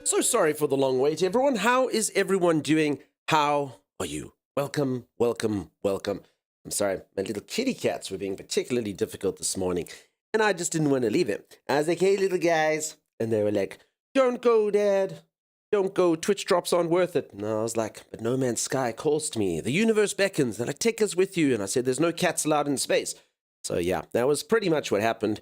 So sorry for the long wait, everyone. How is everyone doing? How are you? Welcome, welcome, welcome. I'm sorry, my little kitty cats were being particularly difficult this morning, and I just didn't want to leave it. I was like, hey, little guys. And they were like, don't go, Dad. Don't go. Twitch drops aren't worth it. And I was like, but No Man's Sky calls to me. The universe beckons. They're like, take us with you. And I said, there's no cats allowed in space. So yeah, that was pretty much what happened,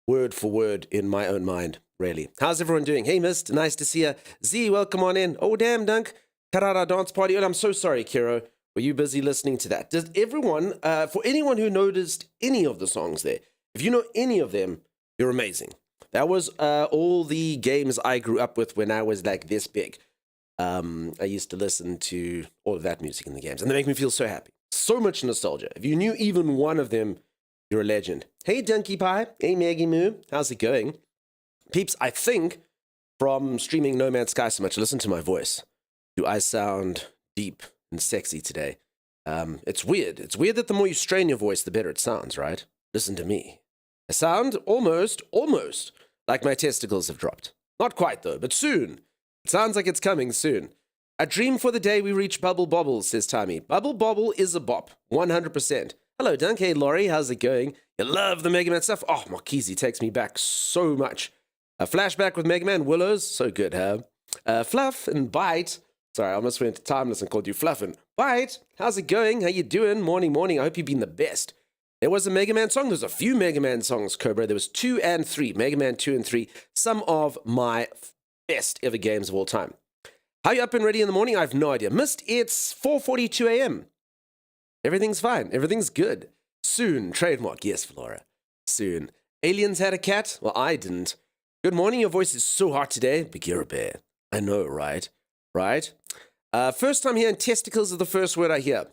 word for word in my own mind, really. How's everyone doing? Hey, Mist, nice to see you. Z, welcome on in. Oh, damn, Dunk. Karara dance party. And I'm so sorry, Kiro. Were you busy listening to that? Does everyone, for anyone who noticed any of the songs there, if you know any of them, you're amazing. That was all the games I grew up with when I was like this big. I used to listen to all of that music in the games, and they make me feel so happy. So much nostalgia. If you knew even one of them, you're a legend. Hey, Dunky Pie. Hey, Maggie Moo. How's it going? Peeps, I think from streaming No Man's Sky so much, listen to my voice. Do I sound deep and sexy today? It's weird. It's weird that the more you strain your voice, the better it sounds, right? Listen to me. I sound almost like my testicles have dropped. Not quite, though, but soon. It sounds like it's coming soon. A dream for the day we reach Bubble Bobble, says Tommy. Bubble Bobble is a bop, 100%. Hello, Dunk. Hey, Laurie, how's it going? You love the Mega Man stuff? Oh, Marquise takes me back so much. A flashback with Mega Man Willows, so good, huh? Fluff and Bite. Sorry, I almost went timeless and called you Fluff and Bite. How's it going? How you doing? Morning. I hope you've been the best. There was a Mega Man song. There's a few Mega Man songs, Cobra. There was 2 and 3. Mega Man 2 and 3. Some of my best ever games of all time. How you up and ready in the morning? I have no idea. Missed, it's 4:42 a.m. Everything's fine. Everything's good. Soon. Trademark. Yes, Flora. Soon. Aliens had a cat? Well, I didn't. Good morning. Your voice is so hot today. Bagheera Bear. I know, right? Right? First time hearing testicles is the first word I hear.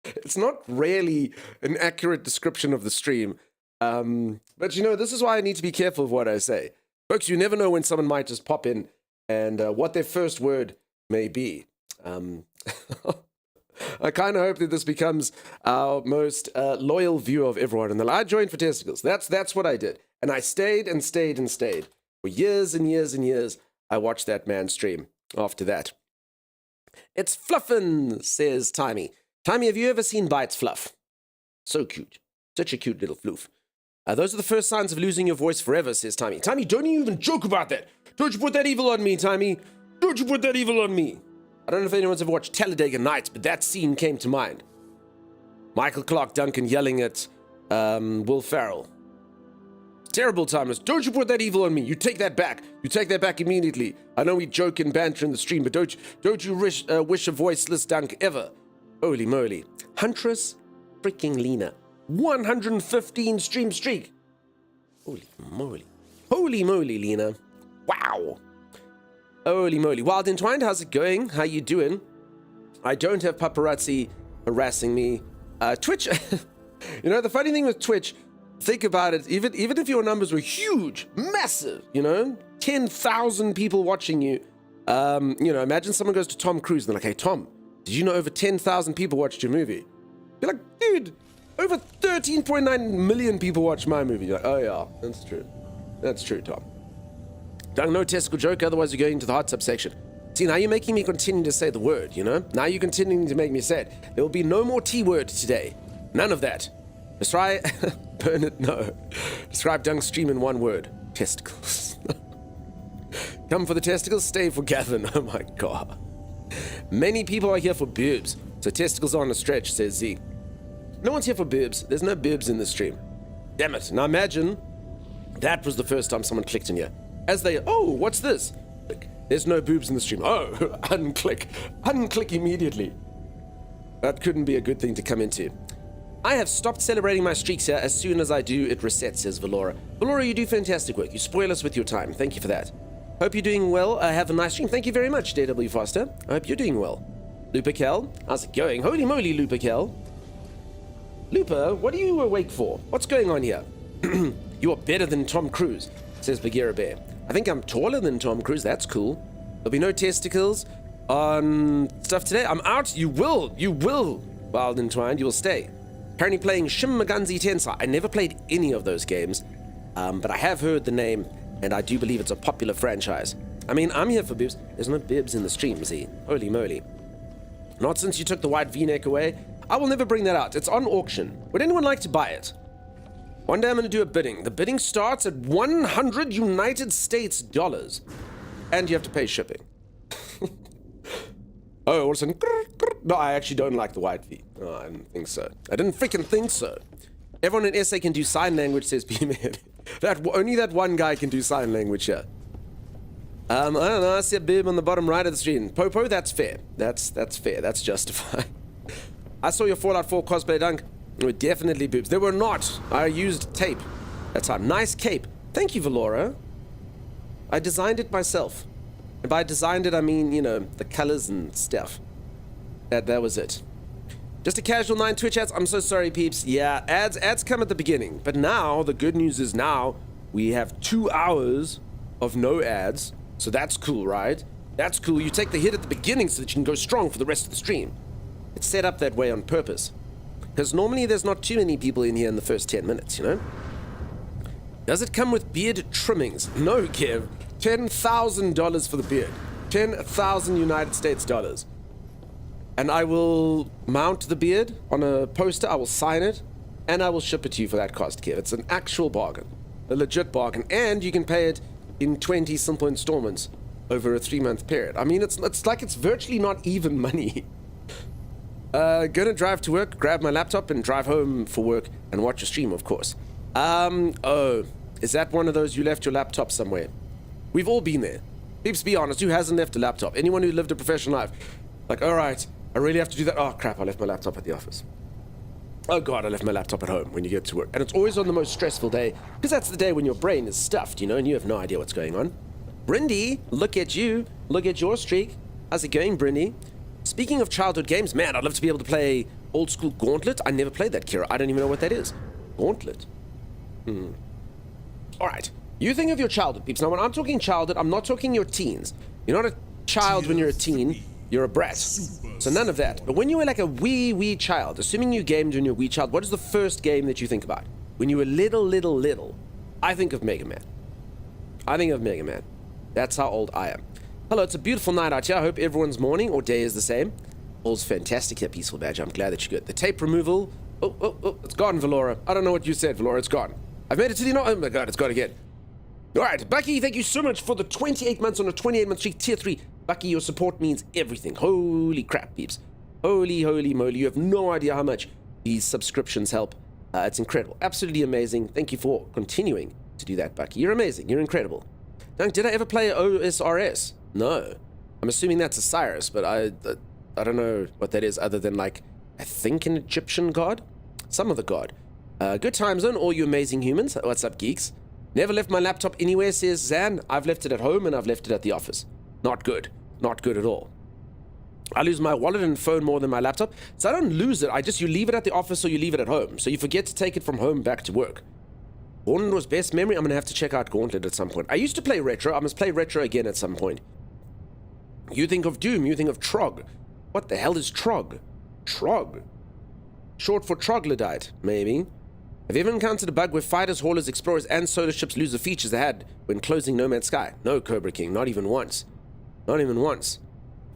It's not really an accurate description of the stream. But, you know, this is why I need to be careful of what I say. Folks, you never know when someone might just pop in and what their first word may be. I kind of hope that this becomes our most loyal view of everyone. And I joined for testicles. That's what I did. And I stayed and stayed and stayed. For years and years and years, I watched that man stream after that. It's fluffin', says Timey. Timey, have you ever seen Bite's fluff? So cute. Such a cute little floof. Those are the first signs of losing your voice forever, says Timey. Timey, don't you even joke about that. Don't you put that evil on me, Timey. Don't you put that evil on me. I don't know if anyone's ever watched Talladega Nights, but that scene came to mind. Michael Clark Duncan yelling at Will Ferrell. Terrible timers. Don't you put that evil on me. You take that back. You take that back immediately. I know we joke and banter in the stream, but don't you wish a voiceless Dunk ever. Holy moly. Huntress freaking Lena. 115 stream streak. Holy moly. Holy moly, Lena. Wow. Holy moly. Wild Entwined, how's it going? How you doing? I don't have paparazzi harassing me. Twitch, you know, the funny thing with Twitch, think about it, even if your numbers were huge, massive, you know, 10,000 people watching you, you know, imagine someone goes to Tom Cruise and they're like, hey, Tom, did you know over 10,000 people watched your movie? You're like, dude, over 13.9 million people watched my movie. You're like, oh yeah, that's true. That's true, Tom. Don't no testicle joke, otherwise you're going to the hot tub section. See, now you're making me continue to say the word, you know? Now you're continuing to make me say it. There will be no more T-word today. None of that. Let's try... Burn it, no. Describe Dunk's stream in one word. Testicles. Come for the testicles, stay for Gavin. Oh my god. Many people are here for boobs, so testicles are on a stretch, says Z. No one's here for boobs. There's no boobs in the stream. Damn it. Now imagine that was the first time someone clicked in here. As they, oh, what's this? Click. There's no boobs in the stream. Oh, unclick. Unclick immediately. That couldn't be a good thing to come into. I have stopped celebrating my streaks here. As soon as I do, it resets, says Valora. Valora, you do fantastic work. You spoil us with your time. Thank you for that. Hope you're doing well. Have a nice stream. Thank you very much, DW Foster. I hope you're doing well. Luperkel, how's it going? Holy moly, Luperkel. Looper, what are you awake for? What's going on here? You are better than Tom Cruise, says Bagheera Bear. I think I'm taller than Tom Cruise. That's cool. There'll be no testicles on stuff today. I'm out. You will. Wild Entwined, you will stay. Apparently playing Shin Megami Tensei. I never played any of those games, but I have heard the name and I do believe it's a popular franchise. I mean, I'm here for bibs. There's no bibs in the stream, see? Holy moly. Not since you took the white V-neck away. I will never bring that out. It's on auction. Would anyone like to buy it? One day I'm going to do a bidding. The bidding starts at 100 United States dollars. And you have to pay shipping. Oh, all of a sudden... No, I actually don't like the white V. No, I didn't think so. I didn't freaking think so. Everyone in SA can do sign language, says B-Man. Only that one guy can do sign language here. I don't know, I see a bib on the bottom right of the screen. Popo, that's fair. That's fair. That's justified. I saw your Fallout 4 cosplay dunk. There were definitely boobs. There were not. I used tape. That's a nice cape. Thank you, Valora. I designed it myself. And by designed it, I mean, you know, the colors and stuff. That was it. Just a casual 9 Twitch ads. I'm so sorry, peeps. Yeah, ads come at the beginning. But now, the good news is now, we have 2 hours of no ads. So that's cool, right? That's cool. You take the hit at the beginning so that you can go strong for the rest of the stream. It's set up that way on purpose. Because normally there's not too many people in here in the first 10 minutes, you know? Does it come with beard trimmings? No, Kev. $10,000 for the beard. 10,000 United States dollars. And I will mount the beard on a poster, I will sign it, and I will ship it to you for that cost, Kev. It's an actual bargain. A legit bargain. And you can pay it in 20 simple installments over a 3-month period. I mean, it's like it's virtually not even money. Gonna drive to work, grab my laptop, and drive home for work, and watch a stream, of course. Oh, is that one of those you left your laptop somewhere? We've all been there. Peeps, be honest, who hasn't left a laptop? Anyone who lived a professional life? Like, alright, I really have to do that. Oh, crap, I left my laptop at the office. Oh, God, I left my laptop at home when you get to work. And it's always on the most stressful day, because that's the day when your brain is stuffed, you know, and you have no idea what's going on. Brindy, look at you. Look at your streak. How's it going, Brindy? Speaking of childhood games, man, I'd love to be able to play old school Gauntlet. I never played that, Kira. I don't even know what that is. Gauntlet. Alright. You think of your childhood, peeps. Now, when I'm talking childhood, I'm not talking your teens. You're not a child when you're a teen. You're a brat. So none of that. But when you were like a wee child, assuming you gamed when you were a wee child, what is the first game that you think about? When you were little, I think of Mega Man. I think of Mega Man. That's how old I am. Hello, it's a beautiful night out here. I hope everyone's morning or day is the same. All's fantastic here, Peaceful Badger. I'm glad that you're good. The tape removal. Oh, it's gone, Valora. I don't know what you said, Valora. It's gone. I've made it to the... Oh my God, it's gone again. All right, Bucky, thank you so much for the 28 months on a 28-month streak, tier 3. Bucky, your support means everything. Holy crap, peeps. Holy moly. You have no idea how much these subscriptions help. It's incredible. Absolutely amazing. Thank you for continuing to do that, Bucky. You're amazing. You're incredible. Now, did I ever play OSRS? No. I'm assuming that's Osiris, but I don't know what that is other than, like, I think an Egyptian god? Some other god. Good time zone, all you amazing humans. What's up, geeks? Never left my laptop anywhere, says Zan. I've left it at home and I've left it at the office. Not good. Not good at all. I lose my wallet and phone more than my laptop. So I don't lose it. You leave it at the office or you leave it at home. So you forget to take it from home back to work. Gauntlet was best memory. I'm going to have to check out Gauntlet at some point. I used to play retro. I must play retro again at some point. You think of Doom. You think of Trog. What the hell is Trog? Trog? Short for troglodyte, maybe. Have you ever encountered a bug where fighters, haulers, explorers, and solar ships lose the features they had when closing No Man's Sky? No, Cobra King. Not even once. Not even once.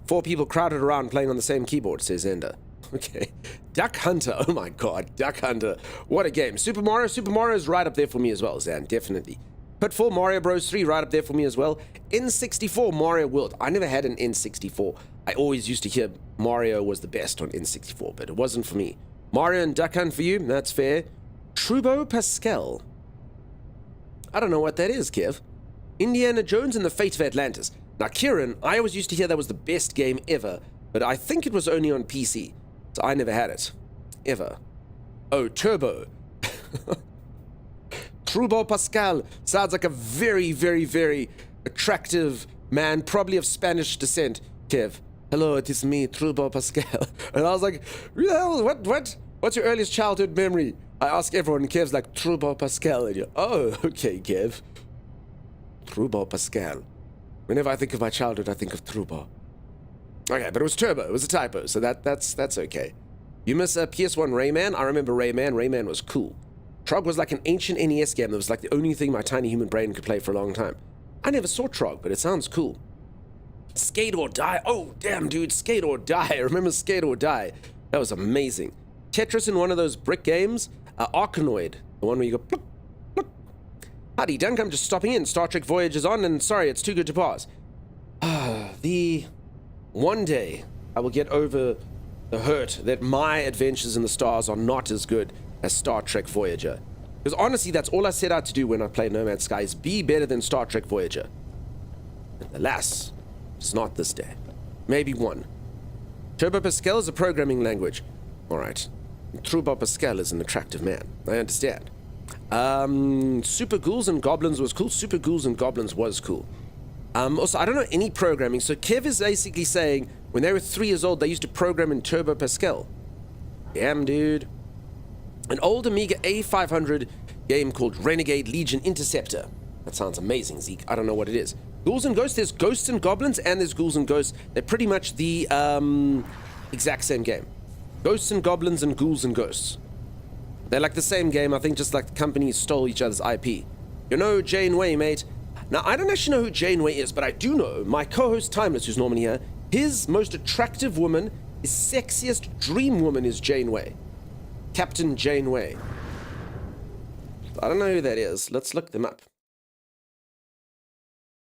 4 people crowded around playing on the same keyboard, says Ender. Okay. Duck Hunter. Oh my God. Duck Hunter. What a game. Super Mario. Super Mario is right up there for me as well, Zan. Definitely. Pitfall, Mario Bros. 3, right up there for me as well. N64, Mario World. I never had an N64. I always used to hear Mario was the best on N64, but it wasn't for me. Mario and Duck Hunt for you. That's fair. Trubo Pascal. I don't know what that is, Kev. Indiana Jones and the Fate of Atlantis. Now, Kieran, I always used to hear that was the best game ever, but I think it was only on PC, so I never had it. Ever. Oh, Turbo. Trubo Pascal sounds like a very, very, very attractive man, probably of Spanish descent, Kev. Hello, it is me, Trubo Pascal. And I was like, what? What's your earliest childhood memory? I ask everyone, and Kev's like, Trubo Pascal. And you're, oh, okay, Kev. Trubo Pascal. Whenever I think of my childhood, I think of Trubo. Okay, but it was Turbo. It was a typo, so that's okay. You miss PS1 Rayman? I remember Rayman. Rayman was cool. Trog was like an ancient NES game that was like the only thing my tiny human brain could play for a long time. I never saw Trog, but it sounds cool. Skate or Die. Oh, damn, dude. Skate or Die. I remember Skate or Die. That was amazing. Tetris in one of those brick games. Arkanoid. The one where you go... Pluck, pluck. Howdy, Dunk. I'm just stopping in. Star Trek Voyage is on, and sorry, it's too good to pause. One day, I will get over the hurt that my adventures in the stars are not as good as Star Trek Voyager. Because honestly, that's all I set out to do when I played No Man's Sky, is be better than Star Trek Voyager. And alas, it's not this day. Maybe one. Turbo Pascal is a programming language. Alright. Turbo Pascal is an attractive man. I understand. Super Ghouls and Goblins was cool. Super Ghouls and Goblins was cool. Also, I don't know any programming, so Kev is basically saying when they were 3 years old, they used to program in Turbo Pascal. Damn, dude. An old Amiga A500 game called Renegade Legion Interceptor. That sounds amazing, Zeke. I don't know what it is. Ghouls and Ghosts. There's Ghosts and Goblins, and there's Ghouls and Ghosts. They're pretty much the exact same game. Ghosts and Goblins and Ghouls and Ghosts. They're like the same game. I think just like the companies stole each other's IP. You know Janeway, mate. Now, I don't actually know who Janeway is, but I do know my co-host Timeless, who's normally here, his most attractive woman, his sexiest dream woman is Janeway. Captain Janeway. I don't know who that is. Let's look them up.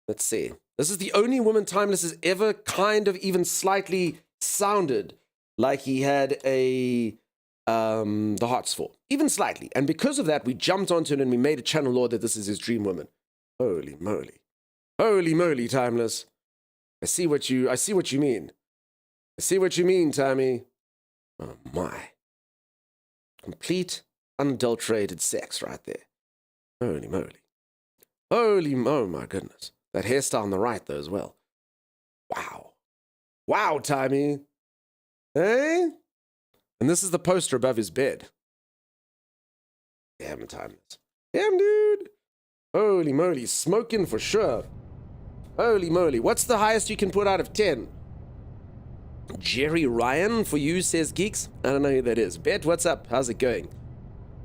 Let's see. This is the only woman Timeless has ever kind of even slightly sounded like he had the hots for. Even slightly. And because of that, we jumped onto it and we made a channel law that this is his dream woman. Holy moly. Holy moly, Timeless. I see what you mean. I see what you mean, Tammy. Oh my. Complete, unadulterated sex right there. Holy moly. Oh my goodness. That hairstyle on the right, though, as well. Wow. Wow, Tommy. Hey? And this is the poster above his bed. Damn, Timeless. Damn, dude. Holy moly. Smoking for sure. Holy moly. What's the highest you can put out of 10? Jerry Ryan for you, says Geeks. I don't know who that is. Bet, what's up? How's it going?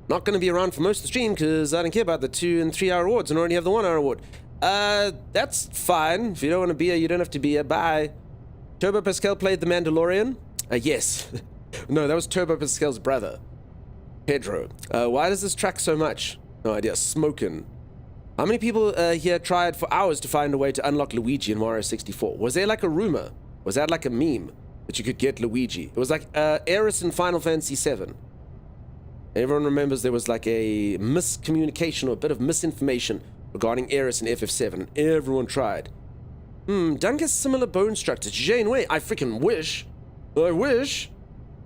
Not going to be around for most of the stream because I don't care about the 2 and 3 hour awards and already have the 1 hour award. That's fine. If you don't want to be here, you don't have to be here. Bye. Turbo Pascal played The Mandalorian? Yes. No, that was Turbo Pascal's brother, Pedro. Why does this track so much? No idea. Smokin'. How many people here tried for hours to find a way to unlock Luigi in Mario 64? Was there like a rumor? Was that like a meme that you could get Luigi? It was like Aeris in Final Fantasy VII. Everyone remembers there was like a miscommunication or a bit of misinformation regarding Aeris in FF7. Everyone tried. Dunk has similar bone structure to Janeway. I freaking wish. I wish.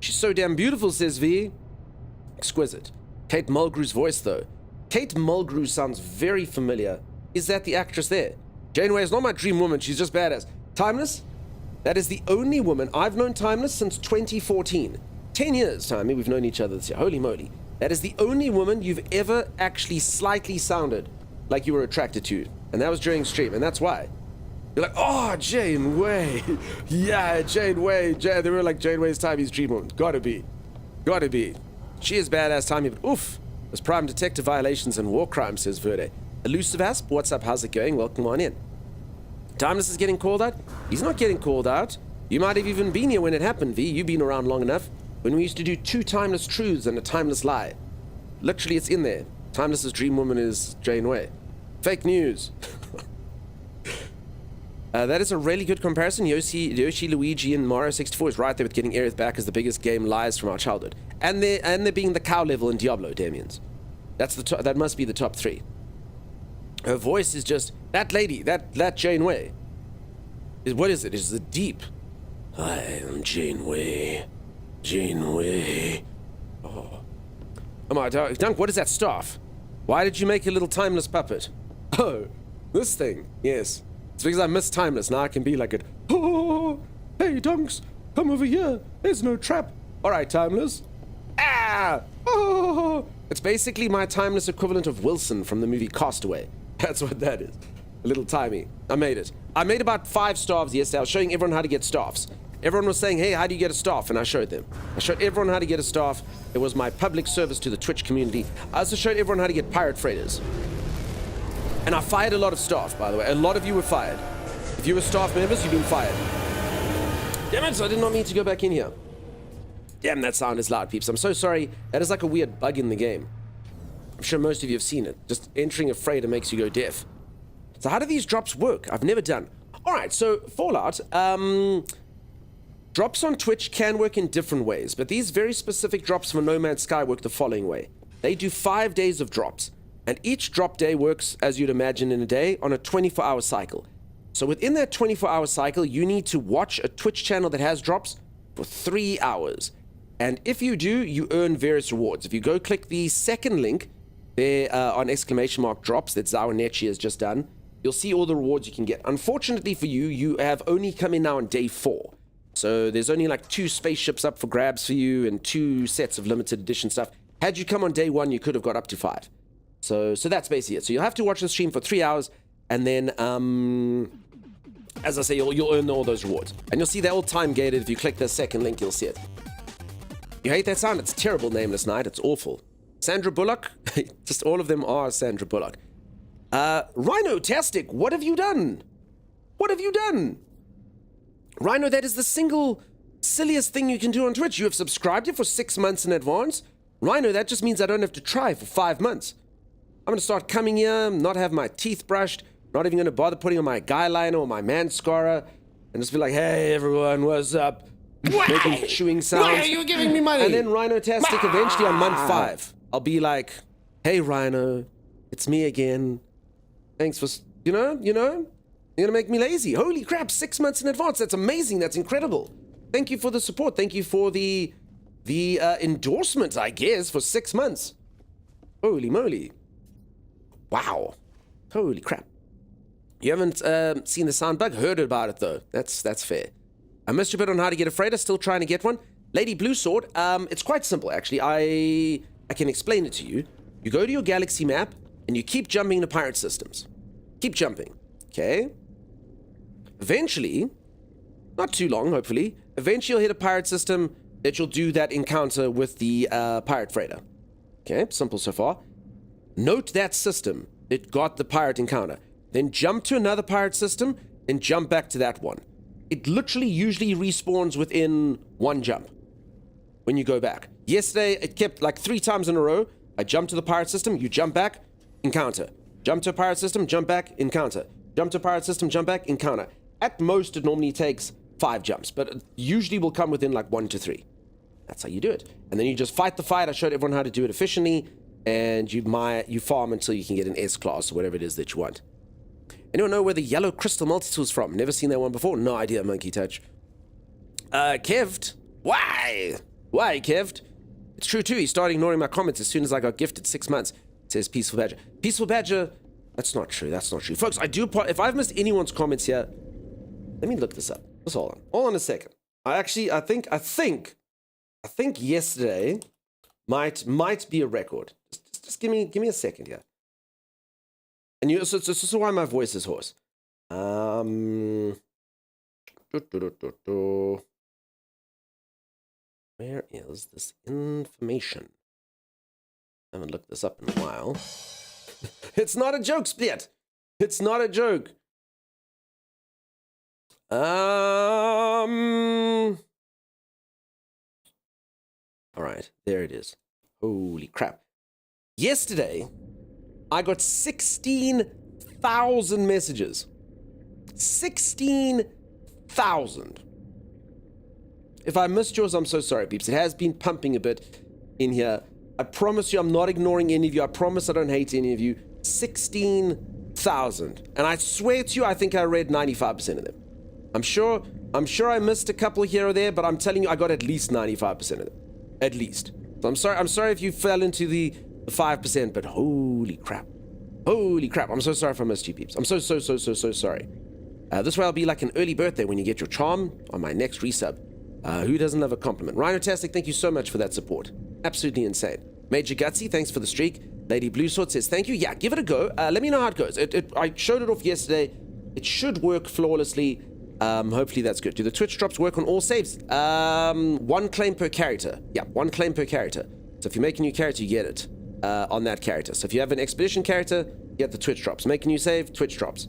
She's so damn beautiful, says V. Exquisite. Kate Mulgrew's voice, though. Kate Mulgrew sounds very familiar. Is that the actress there? Janeway is not my dream woman. She's just badass. Timeless? That is the only woman I've known Timeless since 2014. 10 years, Timey, we've known each other this year. Holy moly. That is the only woman you've ever actually slightly sounded like you were attracted to. And that was during stream, and that's why. You're like, oh, Janeway. Yeah, Janeway. They were like, Janeway's Timey's dream woman. Gotta be. Gotta be. She is badass, Timey, but oof. There's prime detective violations and war crimes, says Verde. Elusive Asp, what's up? How's it going? Welcome on in. Timeless is getting called out? He's not getting called out. You might have even been here when it happened, V. You've been around long enough. When we used to do 2 timeless truths and a timeless lie. Literally, it's in there. Timeless's dream woman is Janeway. Fake news. That is a really good comparison. Yoshi, Luigi, and Mario 64 is right there with getting Aerith back as the biggest game lies from our childhood. And they're being the cow level in Diablo, Damians. That must be the top 3. Her voice is just that lady, that Janeway. What is it? Is it deep? I am Janeway. Janeway. Oh my Dunk, what is that staff? Why did you make a little timeless puppet? Oh, this thing. Yes. It's because I miss Timeless. Now I can be like it. Oh, hey, Dunks, come over here. There's no trap. All right, Timeless. Ah! Oh! It's basically my Timeless equivalent of Wilson from the movie Castaway. That's what that is. A little timey. I made it. I made about 5 staffs yesterday. I was showing everyone how to get staffs. Everyone was saying, hey, how do you get a staff? And I showed them. I showed everyone how to get a staff. It was my public service to the Twitch community. I also showed everyone how to get pirate freighters. And I fired a lot of staff, by the way. A lot of you were fired. If you were staff members, you've been fired. Damn it, I did not mean to go back in here. Damn, that sound is loud, peeps. I'm so sorry. That is like a weird bug in the game. I'm sure most of you have seen it. Just entering a freighter makes you go deaf. So how do these drops work? I've never done. All right, so Fallout. Drops on Twitch can work in different ways, but these very specific drops for No Man's Sky work the following way. They do 5 days of drops, and each drop day works, as you'd imagine in a day, on a 24-hour cycle. So within that 24-hour cycle, you need to watch a Twitch channel that has drops for 3 hours. And if you do, you earn various rewards. If you go click the second link there on !drops that Zawanechi has just done, you'll see all the rewards you can get. Unfortunately for you, you have only come in now on day 4. So there's only like 2 spaceships up for grabs for you and 2 sets of limited edition stuff. Had you come on day 1, you could have got up to 5. So that's basically it. So you'll have to watch the stream for 3 hours, and then, as I say, you'll earn all those rewards. And you'll see they're all time gated. If you click the second link, you'll see it. You hate that sound? It's a terrible, Nameless Night. It's awful. Sandra Bullock? Just all of them are Sandra Bullock. Rhino-tastic, what have you done? What have you done? Rhino, that is the single silliest thing you can do on Twitch. You have subscribed it for 6 months in advance. Rhino, that just means I don't have to try for 5 months. I'm going to start coming here, not have my teeth brushed, not even going to bother putting on my guy liner or my mascara, and just be like, hey, everyone, what's up? Making chewing sounds. Why are you giving me money? And then Rhino-tastic eventually on month 5. I'll be like, hey, Rhino, it's me again. Thanks for, you know, you're gonna make me lazy. Holy crap, 6 months in advance. That's amazing. That's incredible. Thank you for the support. Thank you for the endorsement, I guess, for 6 months. Holy moly. Wow. Holy crap. You haven't seen the sound bug? Heard about it, though. That's fair. I missed you a bit on how to get a freighter. Still trying to get one. Lady Blue Sword, it's quite simple, actually. I can explain it to you. You go to your galaxy map, and you keep jumping to pirate systems. Keep jumping. Okay? Eventually, not too long, hopefully, eventually you'll hit a pirate system that you'll do that encounter with the pirate freighter. Okay, simple so far. Note that system that got the pirate encounter. Then jump to another pirate system, then jump back to that one. It literally usually respawns within 1 jump when you go back. Yesterday, it kept like 3 times in a row. I jumped to the pirate system, you jump back, encounter. Jump to a pirate system, jump back, encounter. Jump to a pirate system, jump back, encounter. At most, it normally takes 5 jumps, but it usually will come within like 1 to 3. That's how you do it. And then you just fight the fight. I showed everyone how to do it efficiently, and you farm until you can get an S-class or whatever it is that you want. Anyone know where the yellow crystal multitool is from? Never seen that one before? No idea, Monkey Touch. Kevt? Why? Why, Kevt? It's true, too. He started ignoring my comments as soon as I got gifted 6 months. It says Peaceful Badger. Peaceful Badger... That's not true. That's not true. Folks, if I've missed anyone's comments here, let me look this up. Just hold on. Hold on a second. I think yesterday might be a record. Just give me a second here. And so this is why my voice is hoarse. Where is this information? I haven't looked this up in a while. It's not a joke, Split. It's not a joke. All right, there it is. Holy crap. Yesterday, I got 16,000 messages. 16,000. If I missed yours, I'm so sorry, peeps. It has been pumping a bit in here. I promise you I'm not ignoring any of you. I promise I don't hate any of you. 16,000. And I swear to you, I think I read 95% of them. I'm sure I missed a couple here or there, but I'm telling you, I got at least 95% of them. At least. So I'm sorry if you fell into the 5%, but holy crap. Holy crap. I'm so sorry if I missed you, peeps. I'm so sorry. This way I'll be like an early birthday when you get your charm on my next resub. Who doesn't love a compliment? Rhino-tastic, thank you so much for that support. Absolutely insane. Major Gutsy, thanks for the streak. Lady Blue Sword says thank you. Yeah, give it a go. Let me know how it goes. I showed it off yesterday. It should work flawlessly. Hopefully that's good. Do the Twitch drops work on all saves? 1 claim per character. Yeah, 1 claim per character. So if you make a new character, you get it on that character. So if you have an expedition character, you get the Twitch drops. Make a new save, Twitch drops.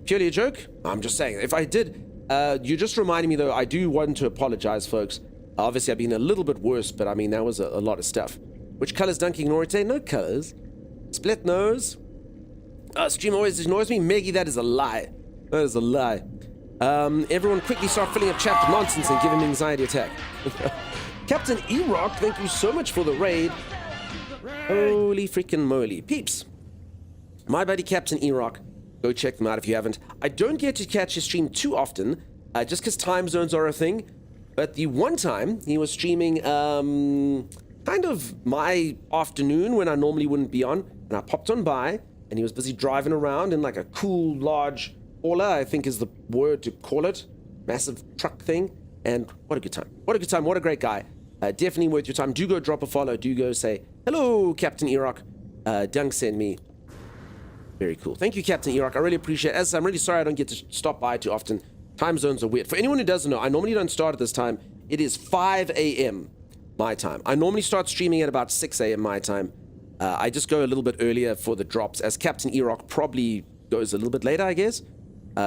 Purely a joke? I'm just saying. If I did, you just reminded me though, I do want to apologize, folks. Obviously, I've been a little bit worse, but I mean, that was a lot of stuff. Which colors Dunking ignore today? No colors. Split nose. Stream always ignores me. Meggy, that is a lie. That is a lie. Everyone quickly start filling up chat with nonsense and give him anxiety attack. Captain E-Rock, thank you so much for the raid. Holy freaking moly. Peeps. My buddy Captain E-Rock. Go check them out if you haven't. I don't get to catch his stream too often, just because time zones are a thing. But the one time he was streaming kind of my afternoon when I normally wouldn't be on, and I popped on by, and he was busy driving around in like a cool, large hauler, I think is the word to call it. Massive truck thing. And what a good time. What a good time. What a great guy. Definitely worth your time. Do go drop a follow. Do go say, hello, Captain E-Rock. Dunk send me. Very cool. Thank you, Captain E-Rock. I really appreciate it. As I'm really sorry I don't get to stop by too often. Time zones are weird. For anyone who doesn't know, I normally don't start at this time. It is 5 a.m. my time. I normally start streaming at about 6 a.m. my time. I just go a little bit earlier for the drops, as Captain E-Rock probably goes a little bit later, I guess,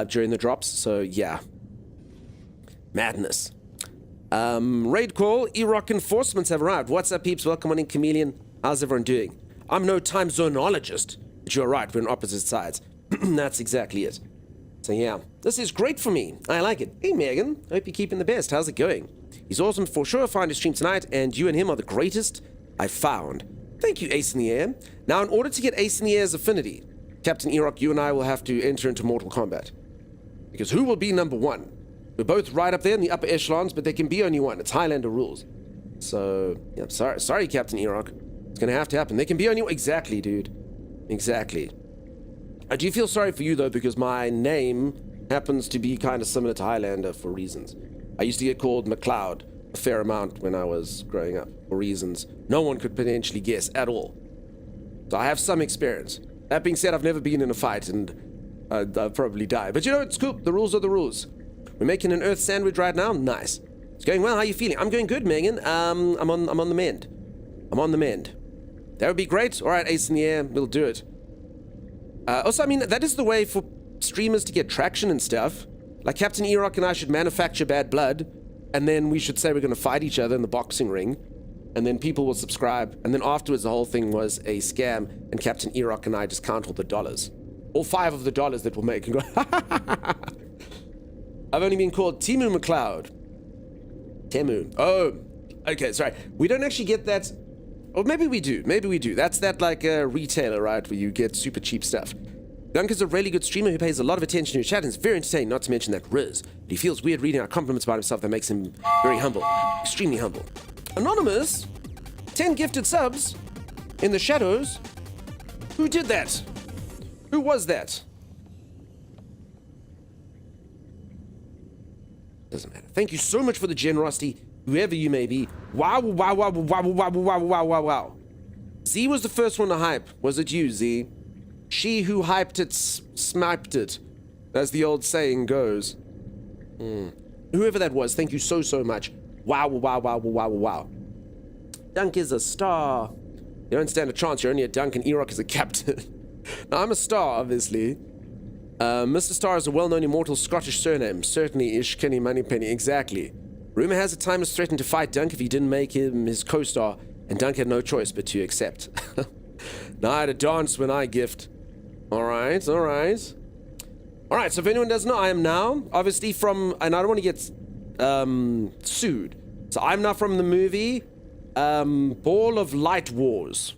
during the drops. So, yeah. Madness. Raid call. E-Rock enforcements have arrived. What's up, peeps? Welcome on in, Chameleon. How's everyone doing? I'm no time zonologist, but you're right. We're on opposite sides. That's exactly it. So, yeah. This is great for me. I like it. Hey, Megan. Hope you're keeping the best. How's it going? He's awesome for sure. Find his stream tonight, and you and him are the greatest I've found. Thank you, Ace in the Air. Now, in order to get Ace in the Air's affinity, Captain E-Rock, you and I will have to enter into Mortal Kombat. Because who will be number 1? We're both right up there in the upper echelons, but there can be only one. It's Highlander rules. So, yeah, sorry, Captain E-Rock. It's going to have to happen. There can be only one. Exactly, dude. Exactly. I do feel sorry for you, though, because my name happens to be kind of similar to Highlander for reasons. I used to get called McLeod a fair amount when I was growing up for reasons no one could potentially guess at all. So I have some experience. That being said, I've never been in a fight, and I'll probably die. But you know, it's cool. The rules are the rules. We're making an earth sandwich right now. Nice. It's going well. How are you feeling? I'm going good, Megan. I'm on the mend. I'm on the mend. That would be great. All right, Ace in the Air. We'll do it. Also, I mean, that is the way for streamers to get traction and stuff. Like Captain E-Rock and I should manufacture bad blood, and then we should say we're going to fight each other in the boxing ring, and then people will subscribe, and then afterwards the whole thing was a scam, and Captain E-Rock and I just count all the dollars. All 5 of the dollars that we'll make and go, I've only been called Timu McLeod. Temu. Oh, okay, sorry. We don't actually get that. Or maybe we do. Maybe we do. That's that like a retailer, right, where you get super cheap stuff. Dunk is a really good streamer who pays a lot of attention to his chat and is very entertaining, not to mention that Riz. But he feels weird reading our compliments about himself that makes him very humble. Extremely humble. Anonymous, 10 gifted subs in the shadows. Who did that? Who was that? Doesn't matter. Thank you so much for the generosity, whoever you may be. Wow, wow, wow, wow, wow, wow, wow, wow, wow. Z was the first one to hype. Was it you, Z? She who hyped it, sniped it, as the old saying goes. Whoever that was, thank you so, so much. Wow, wow, wow, wow, wow, wow. Dunk is a star. You don't stand a chance. You're only a Dunk, and E-Rock is a captain. Now, I'm a star, obviously. Mr. Star is a well-known immortal Scottish surname. Certainly ish, Kenny Moneypenny. Exactly. Rumor has it Timus threatened to fight Dunk if he didn't make him his co-star, and Dunk had no choice but to accept. Now I had a dance when I gift. Alright, alright. Alright, so if anyone doesn't know, I am now, obviously from, and I don't want to get sued. So I'm now from the movie Ball of Light Wars.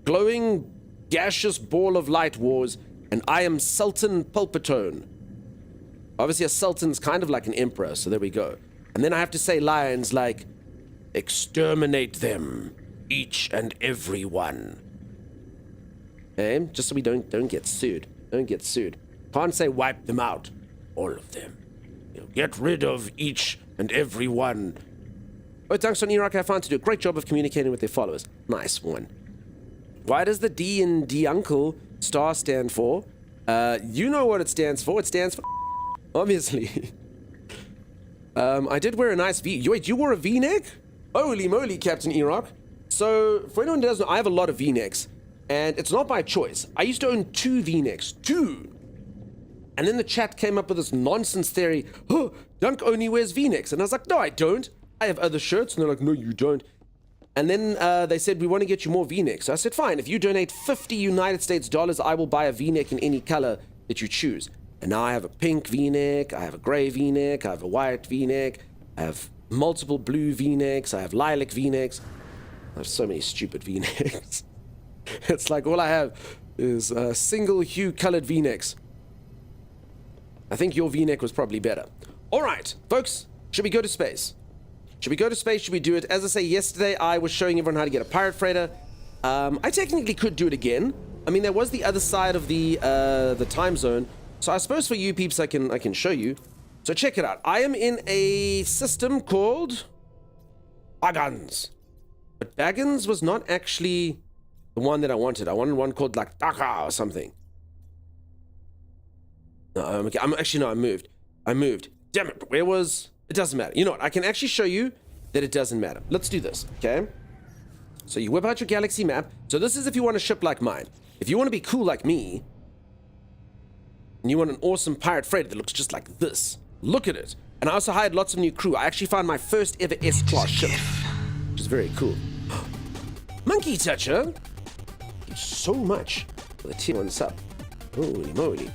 Glowing, gaseous ball of light wars, and I am Sultan Pulpitone. Obviously a sultan's kind of like an emperor, so there we go. And then I have to say lines like, exterminate them, each and every one. Okay, just so we don't get sued. Don't get sued. Can't say wipe them out, all of them. You know, get rid of each and every one. Oh, thanks on E-Rock, I found to do a great job of communicating with their followers. Nice one. Why does the D in D Uncle star stand for? You know what it stands for. It stands for Obviously. I did wear a nice V. Wait, you wore a V-neck? Holy moly, Captain Erock. So, for anyone who doesn't know, I have a lot of V-necks. And it's not by choice. I used to own 2 V-necks. 2! And then the chat came up with this nonsense theory. Oh, Dunk only wears V-necks. And I was like, no, I don't. I have other shirts. And they're like, no, you don't. And then they said, we want to get you more V-necks. So I said, fine. If you donate 50 United States dollars, I will buy a V-neck in any color that you choose. And now I have a pink V-neck. I have a gray V-neck. I have a white V-neck. I have multiple blue V-necks. I have lilac V-necks. I have so many stupid V-necks. It's like all I have is single hue colored V-necks. I think your V-neck was probably better. All right, folks, should we go to space? Should we go to space? Should we do it? As I say, yesterday I was showing everyone how to get a pirate freighter. I technically could do it again. I mean, there was the other side of the time zone. So I suppose for you peeps, I can show you. So check it out. I am in a system called Baggins. But Baggins was not actually the one that I wanted. I wanted one called like Daka or something. No, okay. I moved. Damn it. Where was... It doesn't matter. You know what? I can actually show you that it doesn't matter. Let's do this, okay? So you whip out your galaxy map. So this is if you want a ship like mine. If you want to be cool like me, and you want an awesome pirate freighter that looks just like this, look at it. And I also hired lots of new crew. I actually found my first ever S-class ship, which is very cool. Monkey Toucher! Thank you so much for the tier 1 sub. Holy moly.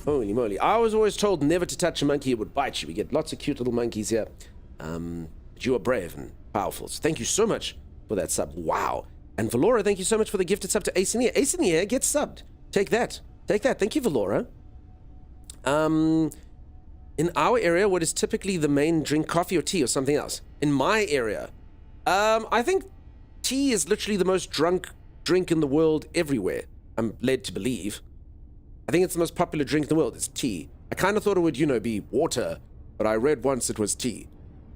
Holy moly. I was always told never to touch a monkey, it would bite you. We get lots of cute little monkeys here. But you are brave and powerful. So thank you so much for that sub. Wow. And Valora, thank you so much for the gifted sub to Ace in the Air. Ace in the Air, get subbed. Take that. Take that. Thank you, Valora. In our area, what is typically the main drink, coffee or tea or something else? In my area, I think tea is literally the most drunk drink in the world everywhere. I'm led to believe. I think it's the most popular drink in the world. It's tea. I kind of thought it would, be water, but I read once it was tea.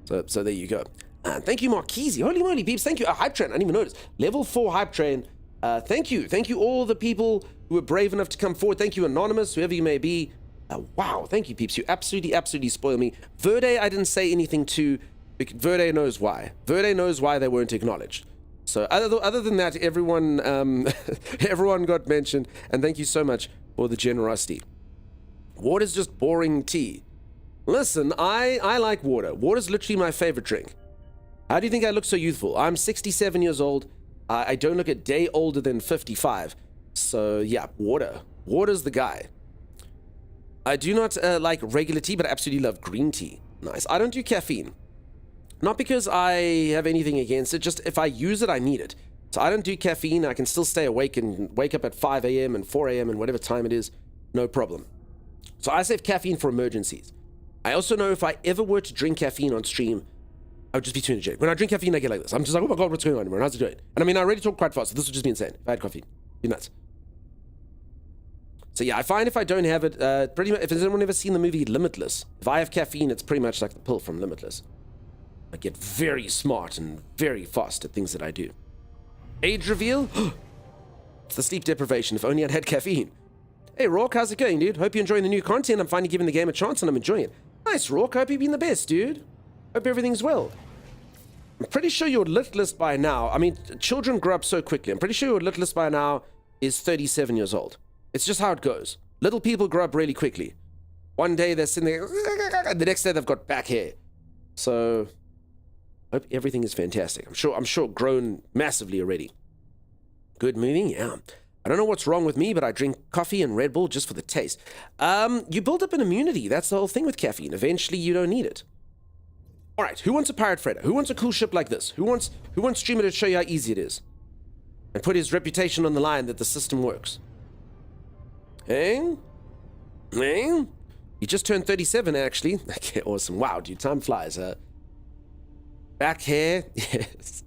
So there you go. Thank you, Marquise. Holy moly, peeps. Thank you. Hype Train. I didn't even notice. Level 4 Hype Train. Thank you. Thank you all the people who were brave enough to come forward. Thank you, Anonymous, whoever you may be. Wow. Thank you, peeps. You absolutely spoil me. Verde, I didn't say anything to. Verde knows why. Verde knows why they weren't acknowledged. So other than that, everyone everyone got mentioned. And thank you so much for the generosity. Water's just boring tea. Listen, I like water. Water's literally my favorite drink. How do you think I look so youthful? I'm 67 years old. I don't look a day older than 55. So yeah, water. Water's the guy. I do not like regular tea, but I absolutely love green tea. Nice. I don't do caffeine. Not because I have anything against it, just if I use it, I need it. So I don't do caffeine. I can still stay awake and wake up at 5 a.m. and 4 a.m. and whatever time it is. No problem. So I save caffeine for emergencies. I also know if I ever were to drink caffeine on stream, I would just be too energetic. When I drink caffeine, I get like this. I'm just like, oh my god, what's going on? How's it doing? And I mean, I already talk quite fast, so this would just be insane. If I had coffee, be nuts. So yeah, I find if I don't have it, pretty much, if has anyone ever seen the movie Limitless? If I have caffeine, it's pretty much like the pill from Limitless. I get very smart and very fast at things that I do. Age reveal? It's the sleep deprivation. If only I'd had caffeine. Hey, Rourke, how's it going, dude? Hope you're enjoying the new content. I'm finally giving the game a chance and I'm enjoying it. Nice, Rourke. Hope you've been the best, dude. Hope everything's well. I'm pretty sure your lit list by now, I mean, children grow up so quickly. I'm pretty sure your lit list by now is 37 years old. It's just how it goes. Little people grow up really quickly. One day they're sitting there, the next day they've got back hair. So, hope everything is fantastic. I'm sure grown massively already. Good moving, yeah. I don't know what's wrong with me, but I drink coffee and Red Bull just for the taste. You build up an immunity. That's the whole thing with caffeine. Eventually, you don't need it. All right, who wants a pirate freighter? Who wants a cool ship like this? Who wants Streamer to show you how easy it is? And put his reputation on the line that the system works. Hey? Hey? You just turned 37, actually. Okay, awesome. Wow, dude, time flies. Back hair. Yes.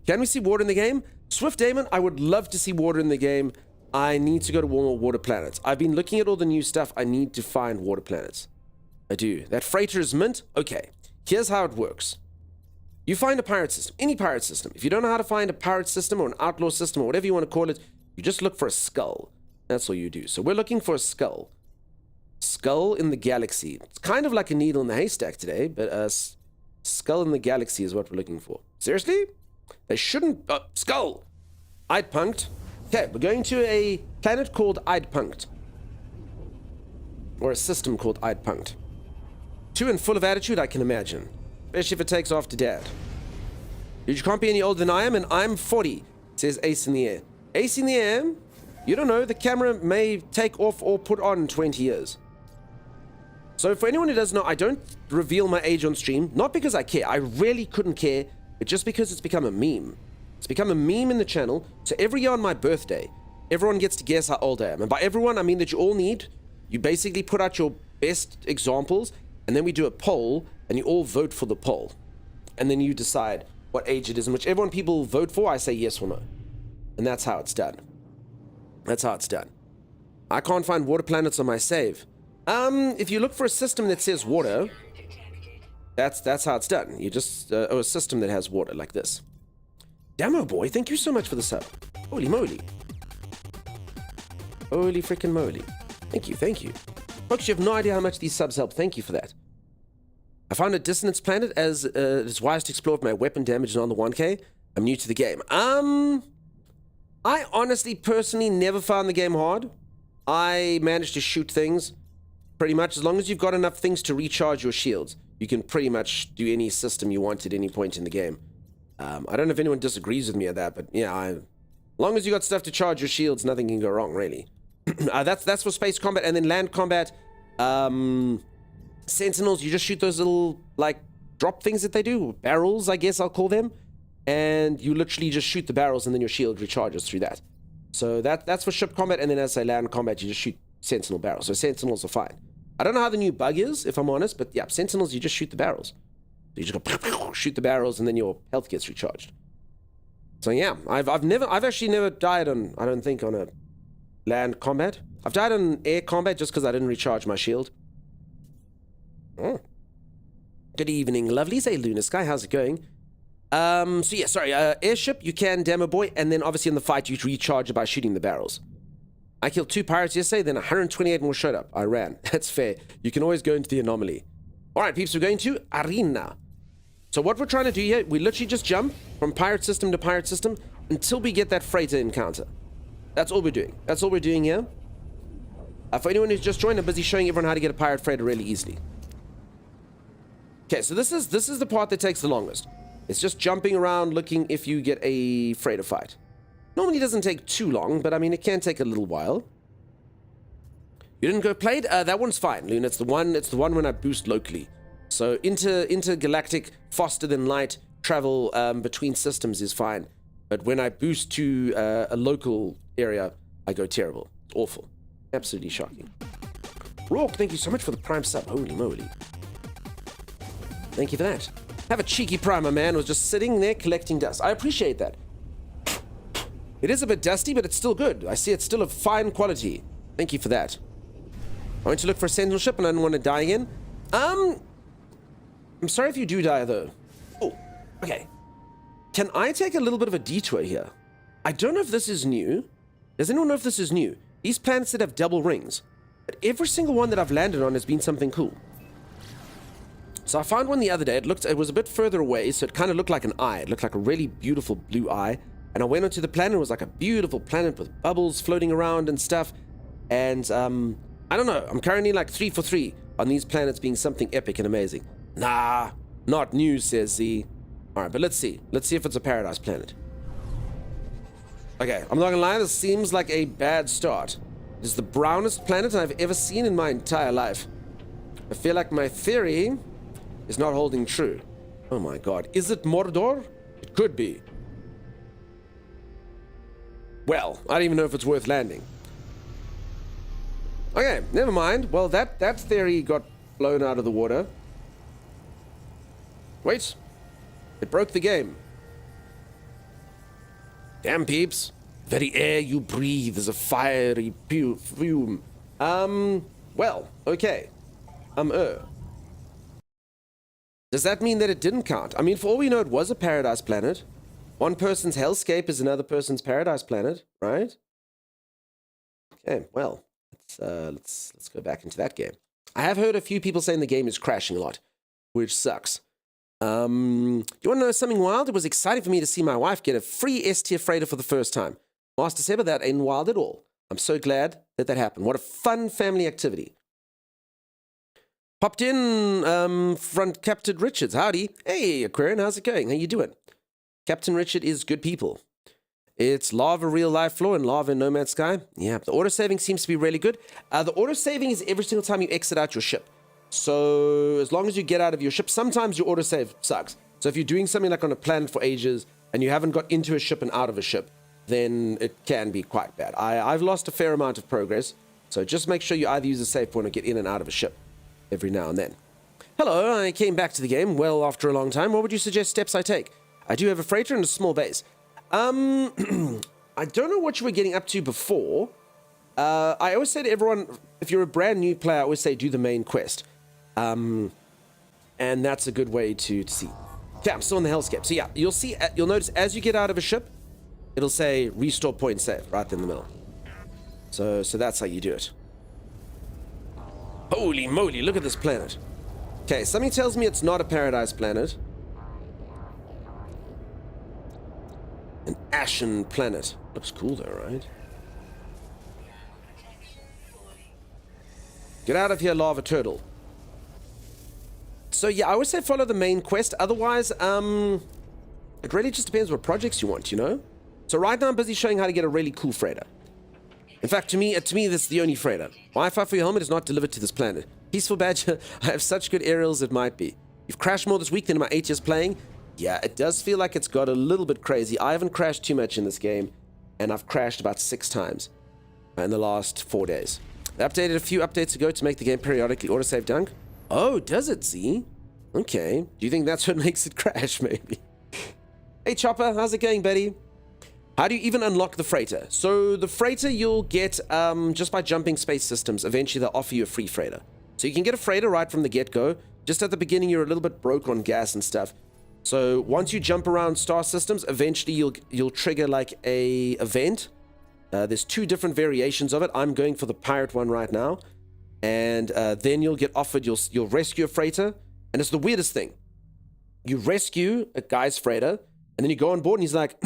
Can we see water in the game? Swift Damon, I would love to see water in the game. I need to go to warmer water planets. I've been looking at all the new stuff. I need to find water planets. I do. That freighter is mint? Okay. Here's how it works. You find a pirate system, any pirate system. If you don't know how to find a pirate system or an outlaw system or whatever you want to call it, you just look for a skull. That's all you do. So we're looking for a skull. Skull in the galaxy. It's kind of like a needle in the haystack today, but skull in the galaxy is what we're looking for. Seriously? They shouldn't... skull! Eidpunkt. Okay, we're going to a planet called Eidpunkt. Or a system called Eidpunkt. Two and full of attitude, I can imagine. Especially if it takes off to dad. Dude, you can't be any older than I am, and I'm 40, says Ace in the Air. Ace in the Air? You don't know, the camera may take off or put on in 20 years. So for anyone who doesn't know, I don't reveal my age on stream, not because I care, I really couldn't care, but just because it's become a meme. It's become a meme in the channel, so every year on my birthday, everyone gets to guess how old I am. And by everyone, I mean that you all need, you basically put out your best examples, and then we do a poll, and you all vote for the poll. And then you decide what age it is, and whichever one people vote for, I say yes or no. And that's how it's done. That's how it's done. I can't find water planets on my save. If you look for a system that says water, that's how it's done. You just, a system that has water, like this. Damo boy, thank you so much for the sub. Holy moly. Holy freaking moly. Thank you, thank you. Folks, you have no idea how much these subs help. Thank you for that. I found a dissonance planet as it's wise to explore if my weapon damage is on the 1K. I'm new to the game. I honestly, personally, never found the game hard. I managed to shoot things pretty much. As long as you've got enough things to recharge your shields, you can pretty much do any system you want at any point in the game. I don't know if anyone disagrees with me at that, but yeah, as long as you got stuff to charge your shields, nothing can go wrong, really. That's for space combat. And then land combat, Sentinels, you just shoot those little, like, drop things that they do. Barrels, I guess I'll call them. And you literally just shoot the barrels, and then your shield recharges through that. So that's for ship combat, and then as I land combat, you just shoot Sentinel barrels. So Sentinels are fine. I don't know how the new bug is, if I'm honest, but yeah, Sentinels, you just shoot the barrels. So you just go shoot the barrels, and then your health gets recharged. So yeah, I've actually never died on, I don't think, on a land combat. I've died on air combat just because I didn't recharge my shield. Oh. Good evening, lovelies. Hey, Lunar Sky, how's it going? So yeah, sorry, airship, you can demo boy, and then obviously in the fight you recharge it by shooting the barrels. I killed 2 pirates yesterday, then 128 more showed up. I ran. That's fair. You can always go into the anomaly. Alright, peeps, we're going to Arena. So what we're trying to do here, we literally just jump from pirate system to pirate system until we get that freighter encounter. That's all we're doing. That's all we're doing here. For anyone who's just joined, I'm busy showing everyone how to get a pirate freighter really easily. Okay, so this is the part that takes the longest. It's just jumping around looking if you get a freighter fight. Normally doesn't take too long, but I mean, it can take a little while. You didn't go played? That one's fine, Luna. It's the one when I boost locally. So intergalactic, faster than light travel between systems is fine. But when I boost to a local area, I go terrible. It's awful. Absolutely shocking. Rourke, thank you so much for the prime sub. Holy moly. Thank you for that. Have a cheeky primer, man, was just sitting there collecting dust. I appreciate that. It is a bit dusty, but it's still good. I see it's still of fine quality. Thank you for that. I went to look for a Sentinel ship and I didn't want to die again. I'm sorry if you do die, though. Oh, okay. Can I take a little bit of a detour here? I don't know if this is new. Does anyone know if this is new? These planets that have double rings. But every single one that I've landed on has been something cool. So I found one the other day. It was a bit further away, so it kind of looked like an eye. It looked like a really beautiful blue eye. And I went onto the planet. It was like a beautiful planet with bubbles floating around and stuff. And I don't know. I'm currently like 3 for 3 on these planets being something epic and amazing. Nah, not new, says Z. All right, but let's see. Let's see if it's a paradise planet. Okay, I'm not gonna lie. This seems like a bad start. It is the brownest planet I've ever seen in my entire life. I feel like my theory is not holding true. Oh my god. Is it Mordor? It could be. Well, I don't even know if it's worth landing. Okay, never mind. Well, that theory got blown out of the water. Wait. It broke the game. Damn, peeps. The very air you breathe is a fiery fume. Well, okay. Does that mean that it didn't count? I mean, for all we know, it was a paradise planet. One person's hellscape is another person's paradise planet, right? Okay, well, Let's go back into that game. I have heard a few people saying the game is crashing a lot, which sucks. Do you want to know something wild? It was exciting for me to see my wife get a free S-tier freighter for the first time. Master Seba, that ain't wild at all. I'm so glad that that happened. What a fun family activity. Popped in front Captain Richards. Howdy. Hey, Aquarian, how's it going? How you doing? Captain Richard is good people. It's Lava Real Life Floor and Lava in No Man's Sky. Yeah, the autosaving seems to be really good. The autosaving is every single time you exit out your ship. So as long as you get out of your ship, sometimes your autosave sucks. So if you're doing something like on a planet for ages and you haven't got into a ship and out of a ship, then it can be quite bad. I've lost a fair amount of progress. So just make sure you either use a save point or get in and out of a ship every now and then. Hello, I came back to the game well after a long time. What would you suggest steps I take? I do have a freighter and a small base. I don't know what you were getting up to before. I always say to everyone, if you're a brand new player, I always say do the main quest. And that's a good way to see. Okay, I'm still in the hellscape. So yeah, you'll notice as you get out of a ship, it'll say restore point save right in the middle. So that's how you do it. Holy moly, look at this planet. Okay, something tells me it's not a paradise planet. An ashen planet. Looks cool though, right? Get out of here, lava turtle. So yeah, I always say follow the main quest. Otherwise, it really just depends what projects you want, you know? So right now I'm busy showing how to get a really cool freighter. In fact, to me, this is the only freighter. Wi-Fi for your helmet is not delivered to this planet. Peaceful Badger, I have such good aerials it might be. You've crashed more this week than in my 8 years playing. Yeah, it does feel like it's got a little bit crazy. I haven't crashed too much in this game, and I've crashed about 6 times in the last 4 days. They updated a few updates ago to make the game periodically autosave dunk. Oh, does it, see? Okay. Do you think that's what makes it crash, maybe? Hey, Chopper, how's it going, buddy? How do you even unlock the freighter? So the freighter you'll get just by jumping space systems. Eventually, they'll offer you a free freighter. So you can get a freighter right from the get-go. Just at the beginning, you're a little bit broke on gas and stuff. So once you jump around star systems, eventually you'll trigger like a event. There's 2 different variations of it. I'm going for the pirate one right now. And then you'll get offered, you'll rescue a freighter. And it's the weirdest thing. You rescue a guy's freighter, and then you go on board and he's like,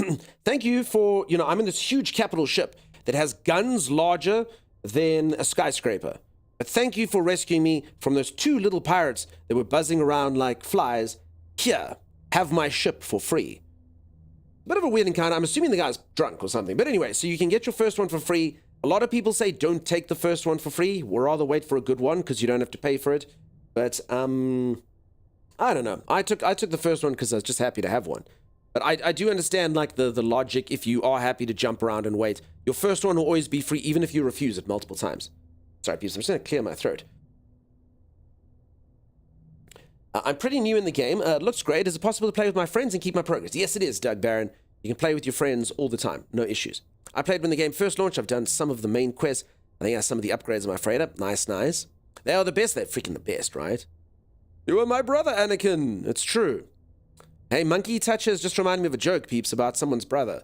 thank you for, I'm in this huge capital ship that has guns larger than a skyscraper. But thank you for rescuing me from those 2 little pirates that were buzzing around like flies. Here, have my ship for free. Bit of a weird encounter. I'm assuming the guy's drunk or something. But anyway, so you can get your first one for free. A lot of people say don't take the first one for free. We'll rather wait for a good one because you don't have to pay for it. But, I don't know. I took the first one because I was just happy to have one. But I do understand like the logic if you are happy to jump around and wait. Your first one will always be free even if you refuse it multiple times. Sorry, peeps, I'm just going to clear my throat. I'm pretty new in the game. It looks great. Is it possible to play with my friends and keep my progress? Yes, it is, Doug Barron. You can play with your friends all the time. No issues. I played when the game first launched. I've done some of the main quests. I think I have some of the upgrades of my freighter. Nice, nice. They are the best. They're freaking the best, right? You are my brother, Anakin. It's true. Hey, Monkey Touchers just reminded me of a joke, peeps, about someone's brother.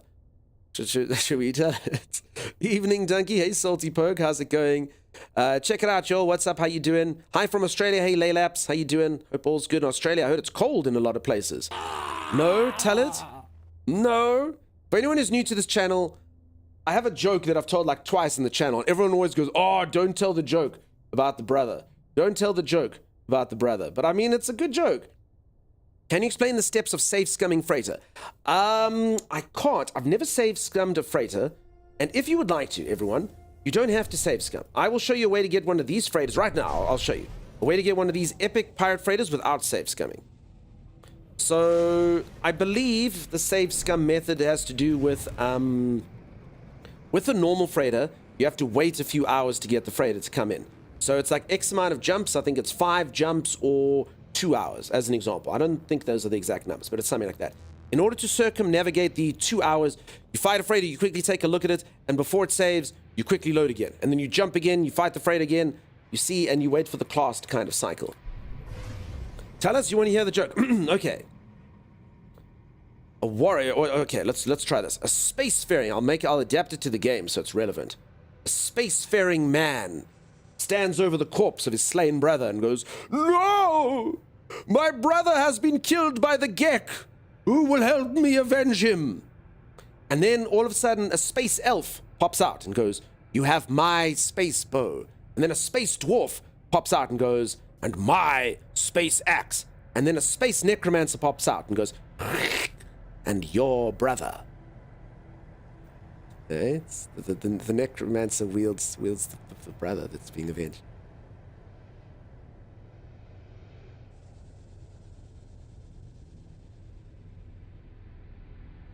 Should we tell it? Evening, Donkey. Hey, Salty Poke. How's it going? Check it out, y'all. What's up? How you doing? Hi from Australia. Hey, Laylaps. How you doing? Hope all's good in Australia. I heard it's cold in a lot of places. No? Tell it? No? For anyone who's new to this channel, I have a joke that I've told like twice in the channel. And everyone always goes, oh, don't tell the joke about the brother. Don't tell the joke about the brother. But I mean, it's a good joke. Can you explain the steps of save scumming freighter? I can't. I've never save scummed a freighter. And if you would like to, everyone, you don't have to save scum. I will show you a way to get one of these freighters right now. I'll show you a way to get one of these epic pirate freighters without save scumming. So I believe the save scum method has to do with a normal freighter. You have to wait a few hours to get the freighter to come in. So it's like X amount of jumps. I think it's 5 jumps or 2 hours, as an example. I don't think those are the exact numbers, but it's something like that. In order to circumnavigate the 2 hours, you fight a freighter, you quickly take a look at it, and before it saves, you quickly load again. And then you jump again, you fight the freighter again, you see, and you wait for the class to kind of cycle. Tell us, you want to hear the joke? Okay. A warrior, okay, let's try this. A spacefaring, I'll adapt it to the game so it's relevant. a spacefaring man stands over the corpse of his slain brother and goes, "No! My brother has been killed by the Gek. Who will help me avenge him?" And then all of a sudden, a space elf pops out and goes, "You have my space bow." And then a space dwarf pops out and goes, "And my space axe." And then a space necromancer pops out and goes, "And your brother." It's the necromancer wields the brother that's being avenged.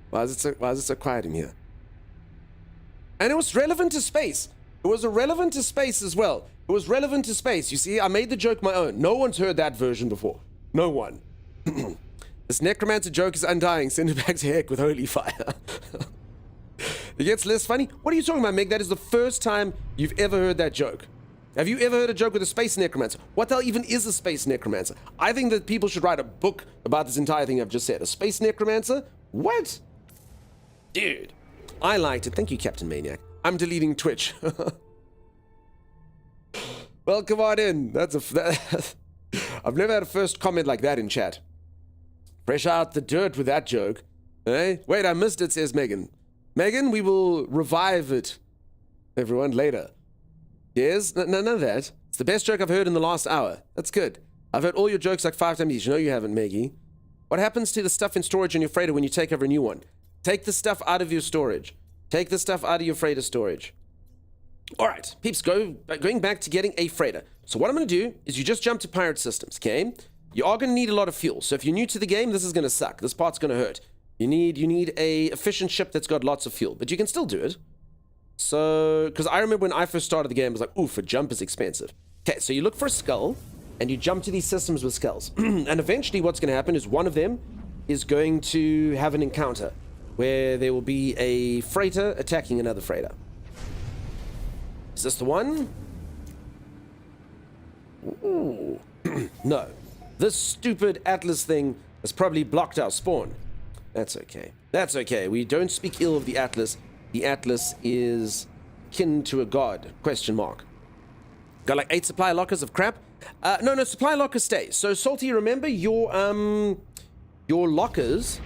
Why is it so quiet in here? And it was relevant to space. It was relevant to space as well. It was relevant to space. You see, I made the joke my own. No one's heard that version before. No one. This necromancer joke is undying. Send it back to heck with holy fire. It gets less funny. What are you talking about, Meg? That is the first time you've ever heard that joke. Have you ever heard a joke with a space necromancer? What the hell even is a space necromancer? I think that people should write a book about this entire thing I've just said. A space necromancer? What? Dude, I liked it. Thank you, Captain Maniac. I'm deleting Twitch. Well, come on in. I've never had a first comment like that in chat. Fresh out the dirt with that joke. Eh? Wait, I missed it, says Megan. Megan, we will revive it, everyone, later. Yes? None of that. It's the best joke I've heard in the last hour. That's good. I've heard all your jokes like 5 times each. No, you haven't, Maggie. What happens to the stuff in storage on your freighter when you take over a new one? Take the stuff out of your storage. Take the stuff out of your freighter storage. All right, peeps, going back to getting a freighter. So what I'm going to do is you just jump to pirate systems, okay? You are going to need a lot of fuel. So if you're new to the game, this is going to suck. This part's going to hurt. You need a efficient ship that's got lots of fuel, but you can still do it. So, because I remember when I first started the game, I was like, oof, a jump is expensive. Okay, so you look for a skull, and you jump to these systems with skulls. And eventually what's going to happen is one of them is going to have an encounter where there will be a freighter attacking another freighter. Is this the one? Ooh. No. This stupid Atlas thing has probably blocked our spawn. That's okay. That's okay. We don't speak ill of the Atlas. The Atlas is kin to a god. Question mark. Got like 8 supply lockers of crap? No, supply lockers stay. So, Salty, remember your lockers.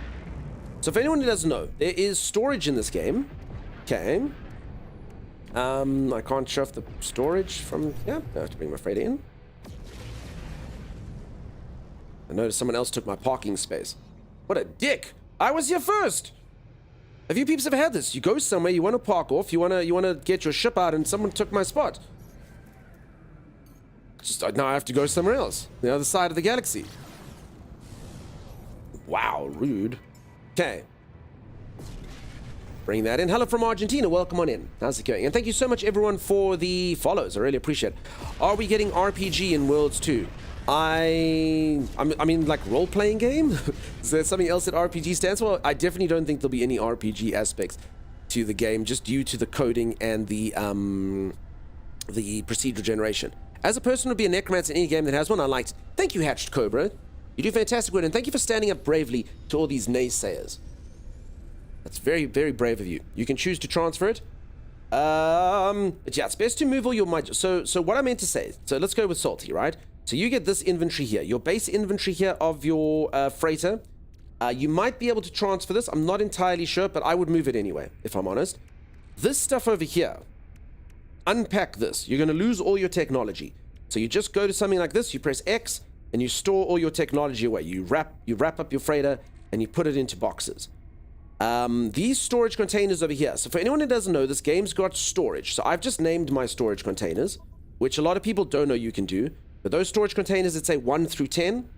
So if anyone who doesn't know, there is storage in this game. Okay. I can't show off the storage from... Yeah, I have to bring my freighter in. I noticed someone else took my parking space. What a dick! I was here first! Have you peeps ever had this? You go somewhere, you want to park off, you want to get your ship out, and someone took my spot. Just now I have to go somewhere else. The other side of the galaxy. Wow, rude. Okay. Bring that in. Hello from Argentina. Welcome on in. How's it going? And thank you so much, everyone, for the follows. I really appreciate it. Are we getting RPG in Worlds 2? I mean, like role-playing game? Is there something else that RPG stands for? I definitely don't think there'll be any RPG aspects to the game, just due to the coding and the procedural generation. As a person who would be a necromancer in any game that has one, I liked. Thank you, Hatched Cobra. You do fantastic work, and thank you for standing up bravely to all these naysayers. That's very, very brave of you. You can choose to transfer it. But yeah, it's best to move all your might. So what I meant to say, so let's go with Salty, right? So you get this inventory here, your base inventory here of your freighter. You might be able to transfer this. I'm not entirely sure, but I would move it anyway, if I'm honest. This stuff over here, unpack this. You're going to lose all your technology. So you just go to something like this, you press X, and you store all your technology away. You wrap up your freighter, and you put it into boxes. These storage containers over here. So for anyone who doesn't know, this game's got storage. So I've just named my storage containers, which a lot of people don't know you can do. But those storage containers that say 1 through 10,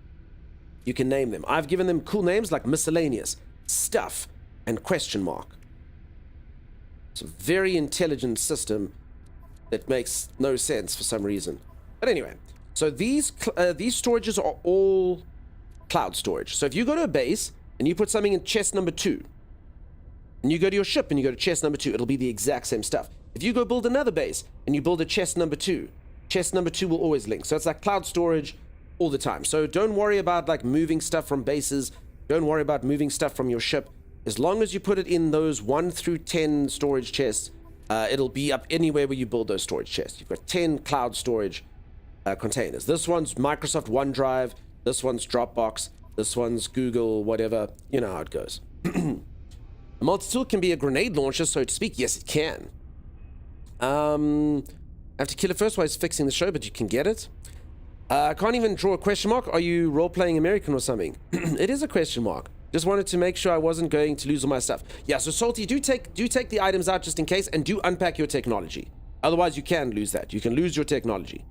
you can name them. I've given them cool names like miscellaneous, stuff, and question mark. It's a very intelligent system that makes no sense for some reason. But anyway, so these storages are all cloud storage. So if you go to a base and you put something in chest number 2, and you go to your ship and you go to chest number 2, it'll be the exact same stuff. If you go build another base and you build a chest number 2, chest number 2 will always link. So it's like cloud storage all the time. So don't worry about like moving stuff from bases. Don't worry about moving stuff from your ship. As long as you put it in those 1 through 10 storage chests, it'll be up anywhere where you build those storage chests. You've got 10 cloud storage containers. This one's Microsoft OneDrive. This one's Dropbox. This one's Google, whatever. You know how it goes. A multi-tool can be a grenade launcher, so to speak. Yes, it can. I have to kill it first while it's fixing the show, but you can get it. I can't even draw a question mark. Are you role-playing American or something? It is a question mark. Just wanted to make sure I wasn't going to lose all my stuff. Yeah, so Salty, do take the items out just in case, and do unpack your technology. Otherwise, you can lose that. You can lose your technology,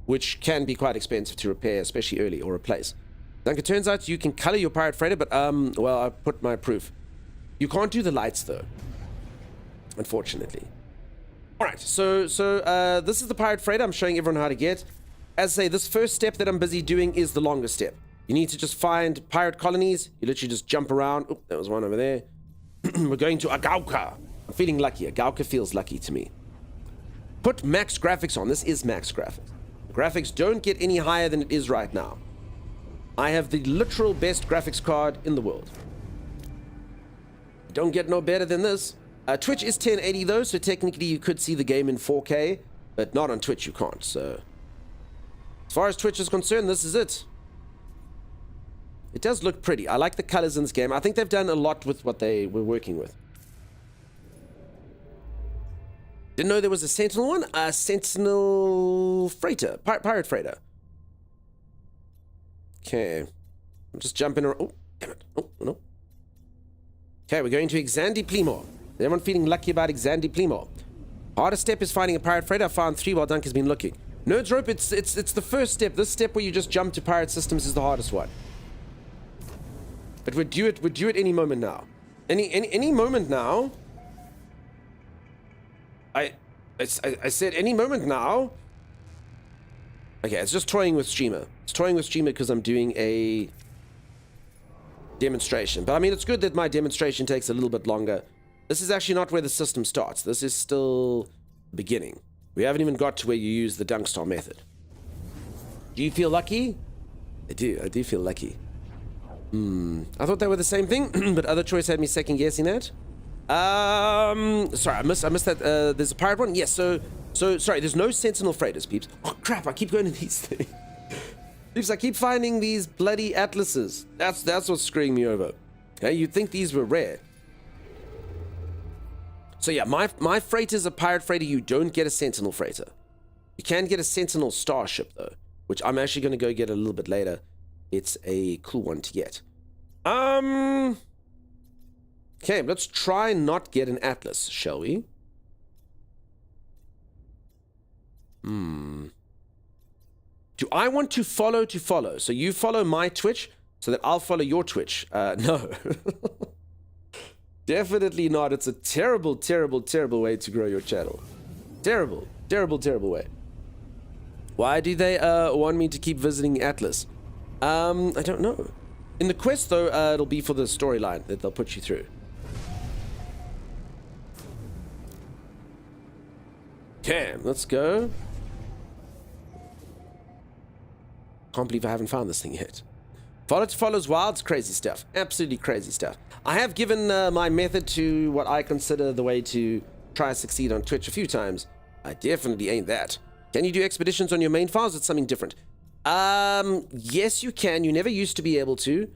which can be quite expensive to repair, especially early, or replace. Like, it turns out you can color your pirate freighter, but, well, I put my proof. You can't do the lights, though, unfortunately. All right, so this is the pirate freighter I'm showing everyone how to get. As I say, this first step that I'm busy doing is the longest step. You need to just find pirate colonies. You literally just jump around. Oh, there was one over there. We're going to Agauka. I'm feeling lucky. Agauka feels lucky to me. Put max graphics on. This is max graphics. Graphics don't get any higher than it is right now. I have the literal best graphics card in the world. Don't get no better than this. Twitch is 1080 though, so technically you could see the game in 4K, but not on Twitch you can't. So as far as Twitch is concerned, this is it. It does look pretty. I like the colors in this game. I think they've done a lot with what they were working with. Didn't know there was a Sentinel one. A Sentinel freighter. Pirate freighter. Okay. I'm just jumping around. Oh, damn it. Oh, no. Okay, we're going to Exandi Plimo. Is everyone feeling lucky about Exandi Plimo? Hardest step is finding a pirate freighter. I found 3 while Dunk has been looking. Nerds Rope, it's the first step. This step where you just jump to pirate systems is the hardest one. But we're due at any moment now. Any moment now. I said any moment now. Okay, it's just toying with streamer. It's toying with streamer because I'm doing a demonstration. But I mean, it's good that my demonstration takes a little bit longer. This is actually not where the system starts. This is still the beginning. We haven't even got to where you use the dunk star method. Do you feel lucky? I do feel lucky. I thought they were the same thing, but Other Choice had me second guessing that. Sorry, I missed that. There's a pirate one. Yes. So sorry. There's no Sentinel freighters, peeps. Oh crap! I keep going to these things. Peeps, I keep finding these bloody atlases. That's what's screwing me over. Okay, you'd think these were rare. So yeah, my freighter is a pirate freighter. You don't get a Sentinel freighter. You can get a Sentinel Starship though, which I'm actually going to go get a little bit later. It's a cool one to get. Okay, let's try not get an Atlas, shall we? Do I want to follow? So you follow my Twitch so that I'll follow your Twitch? No. Definitely not. It's a terrible, terrible, terrible way to grow your channel. Terrible, terrible, terrible way. Why do they want me to keep visiting Atlas? I don't know. In the quest, though, it'll be for the storyline that they'll put you through. Okay, let's go. Can't believe I haven't found this thing yet. Follow to follows wilds, crazy stuff. Absolutely crazy stuff. I have given my method to what I consider the way to try and succeed on Twitch a few times. I definitely ain't that. Can you do expeditions on your main files? It's something different. Yes, you can. You never used to be able to.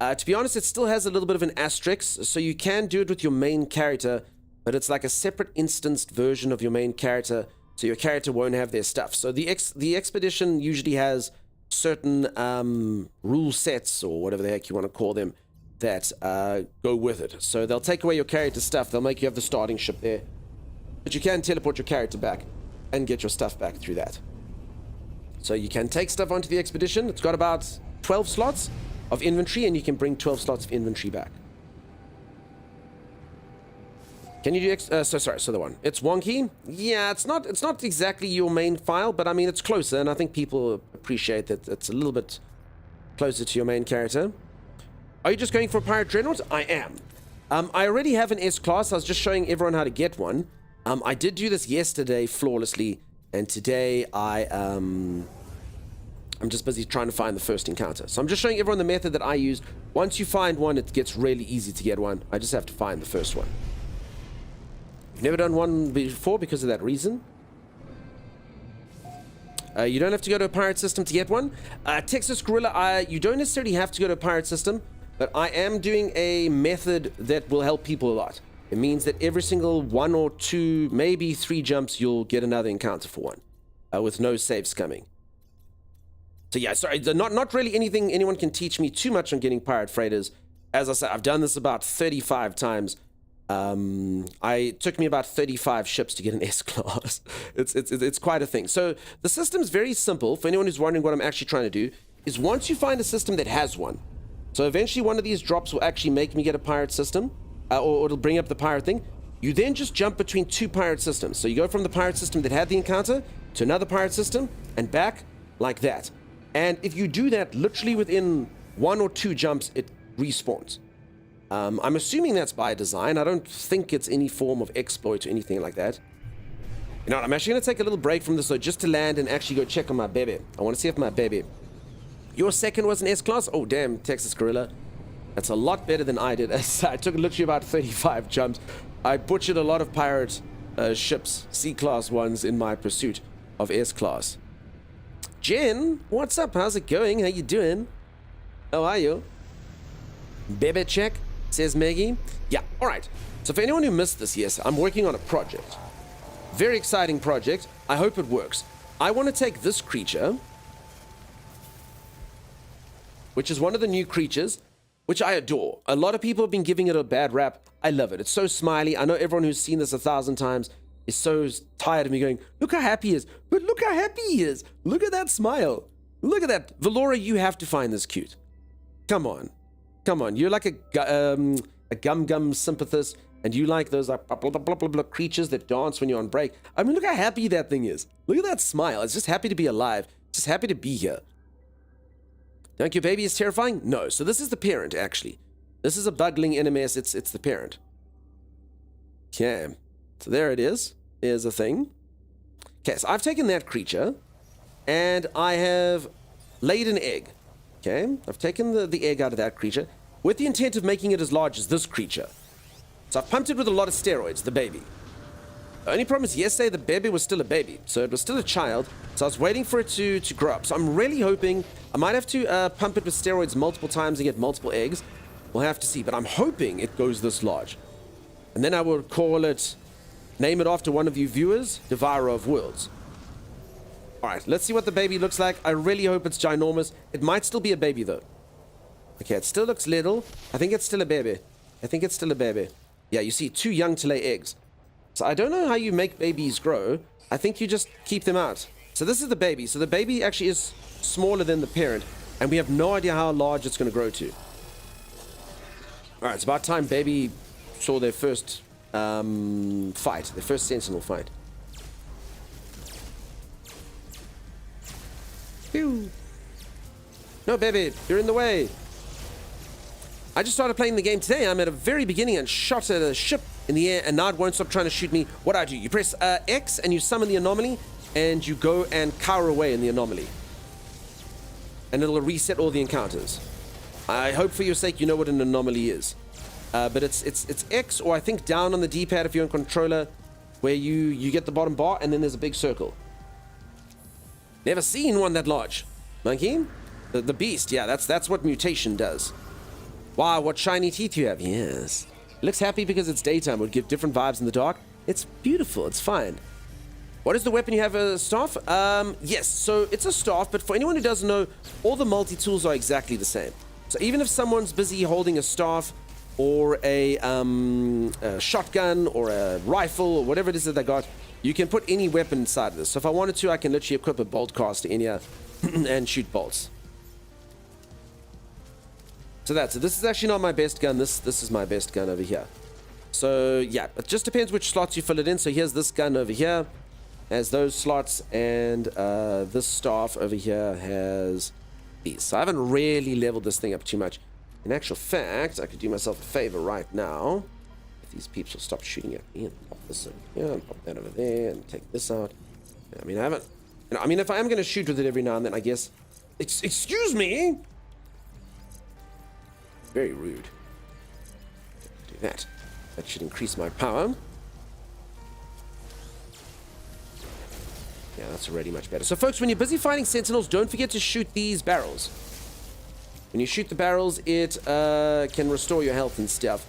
To be honest, it still has a little bit of an asterisk, so you can do it with your main character, but it's like a separate instanced version of your main character, so your character won't have their stuff. So the expedition usually has certain rule sets, or whatever the heck you want to call them, that go with it. So they'll take away your character's stuff. They'll make you have the starting ship there, but you can teleport your character back and get your stuff back through that. So you can take stuff onto the expedition. It's got about 12 slots of inventory, and you can bring 12 slots of inventory back. Can you do so the one. It's wonky. Yeah, it's not exactly your main file, but I mean, it's closer, and I think people appreciate that it's a little bit closer to your main character. Are you just going for a pirate dreadnought? I am. I already have an S-class. I was just showing everyone how to get one. I did do this yesterday flawlessly, and today I'm just busy trying to find the first encounter. So I'm just showing everyone the method that I use. Once you find one, it gets really easy to get one. I just have to find the first one. You've never done one before because of that reason. You don't have to go to a pirate system to get one. Texas Gorilla, you don't necessarily have to go to a pirate system, but I am doing a method that will help people a lot. It means that every single 1 or 2, maybe 3 jumps, you'll get another encounter for one, with no saves coming. So yeah, sorry, not really anything anyone can teach me too much on getting pirate freighters. As I said, I've done this about 35 times. It took me about 35 ships to get an S-class. It's quite a thing. So the system's very simple. For anyone who's wondering what I'm actually trying to do, is once you find a system that has one, so eventually one of these drops will actually make me get a pirate system, or it'll bring up the pirate thing. You then just jump between 2 pirate systems. So you go from the pirate system that had the encounter to another pirate system and back like that. And if you do that literally within 1 or 2 jumps, it respawns. I'm assuming that's by design. I don't think it's any form of exploit or anything like that. You know what, I'm actually going to take a little break from this, so just to land and actually go check on my baby. I want to see if my baby... Your second was an S-class? Oh, damn, Texas Gorilla. That's a lot better than I did. I took literally about 35 jumps. I butchered a lot of pirate ships, C-class ones, in my pursuit of S-class. Jen, what's up? How's it going? How you doing? How are you? Baby check, says Maggie. Yeah, all right. So for anyone who missed this, yes, I'm working on a project. Very exciting project. I hope it works. I want to take this creature, which is one of the new creatures, which I adore. A lot of people have been giving it a bad rap. I love it. It's so smiley. I know everyone who's seen this 1,000 times is so tired of me going, look how happy he is. But look how happy he is. Look at that smile. Look at that. Valora, you have to find this cute. Come on. Come on. You're like a gum sympathist, and you like those like blah, blah, blah, blah, blah, creatures that dance when you're on break. I mean, look how happy that thing is. Look at that smile. It's just happy to be alive. It's just happy to be here. Think your baby is terrifying? No. So this is the parent, actually. This is a bugling NMS. It's the parent. Okay. So there it is. There's a thing. Okay, so I've taken that creature, and I have laid an egg. Okay, I've taken the egg out of that creature with the intent of making it as large as this creature. So I've pumped it with a lot of steroids, the baby. The only problem is yesterday the baby was still a baby, so it was still a child, so I was waiting for it to grow up. So I'm really hoping, I might have to pump it with steroids multiple times and get multiple eggs. We'll have to see, but I'm hoping it goes this large. And then I will call it, name it after one of you viewers, Devourer of Worlds. Alright, let's see what the baby looks like. I really hope it's ginormous. It might still be a baby, though. Okay, it still looks little. I think it's still a baby. I think it's still a baby. Yeah, you see, too young to lay eggs. So I don't know how you make babies grow. I think you just keep them out. So this is the baby. So the baby actually is smaller than the parent, and we have no idea how large it's going to grow to. Alright, it's about time baby saw their first fight, their first Sentinel fight. Phew. No, baby, you're in the way. I just started playing the game today. I'm at a very beginning and shot at a ship in the air, and now it won't stop trying to shoot me. What I do? You press X and you summon the anomaly, and you go and cower away in the anomaly. And it'll reset all the encounters. I hope for your sake you know what an anomaly is. But it's X, or I think down on the D-pad if you're on controller, where you get the bottom bar, and then there's a big circle. Never seen one that large. Monkey? The beast, yeah, that's what mutation does. Wow, what shiny teeth you have. Yes. It looks happy because it's daytime. It would give different vibes in the dark. It's beautiful. It's fine. What is the weapon you have? A staff? Yes, so it's a staff, but for anyone who doesn't know, all the multi-tools are exactly the same. So even if someone's busy holding a staff or a shotgun or a rifle or whatever it is that they got, you can put any weapon inside of this. So if I wanted to, I can literally equip a bolt caster in here and shoot bolts. So that's it. This is actually not my best gun. This is my best gun over here. So yeah, it just depends which slots you fill it in. So here's this gun over here, has those slots, and this staff over here has these. So I haven't really leveled this thing up too much. In actual fact, I could do myself a favor right now. If these peeps will stop shooting at me, and pop this over here, and pop that over there, and take this out. I mean, I haven't. You know, I mean, if I am going to shoot with it every now and then, I guess. Excuse me. Very rude. Do that. That should increase my power. Yeah, that's already much better. So, folks, when you're busy fighting Sentinels, don't forget to shoot these barrels. When you shoot the barrels, it can restore your health and stuff,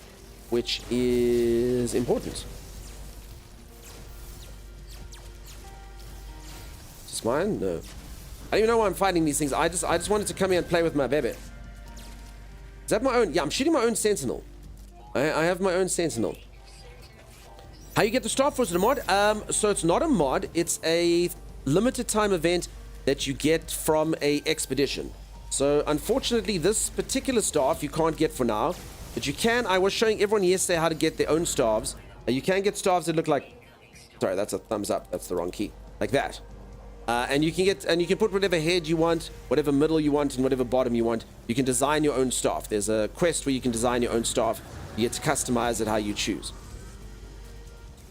which is important. Is this mine? No. I don't even know why I'm fighting these things. I just wanted to come here and play with my baby. Is that my own? Yeah, I'm shooting my own Sentinel. I have my own Sentinel. How you get the staff? Was it a mod? So it's not a mod. It's a limited time event that you get from a expedition. So unfortunately, this particular staff you can't get for now, but you can. I was showing everyone yesterday how to get their own staves. You can get staves that look like. Sorry, that's a thumbs up. That's the wrong key. Like that. And you can put whatever head you want, whatever middle you want, and whatever bottom you want. You can design your own staff. There's a quest where you can design your own staff. You get to customize it how you choose.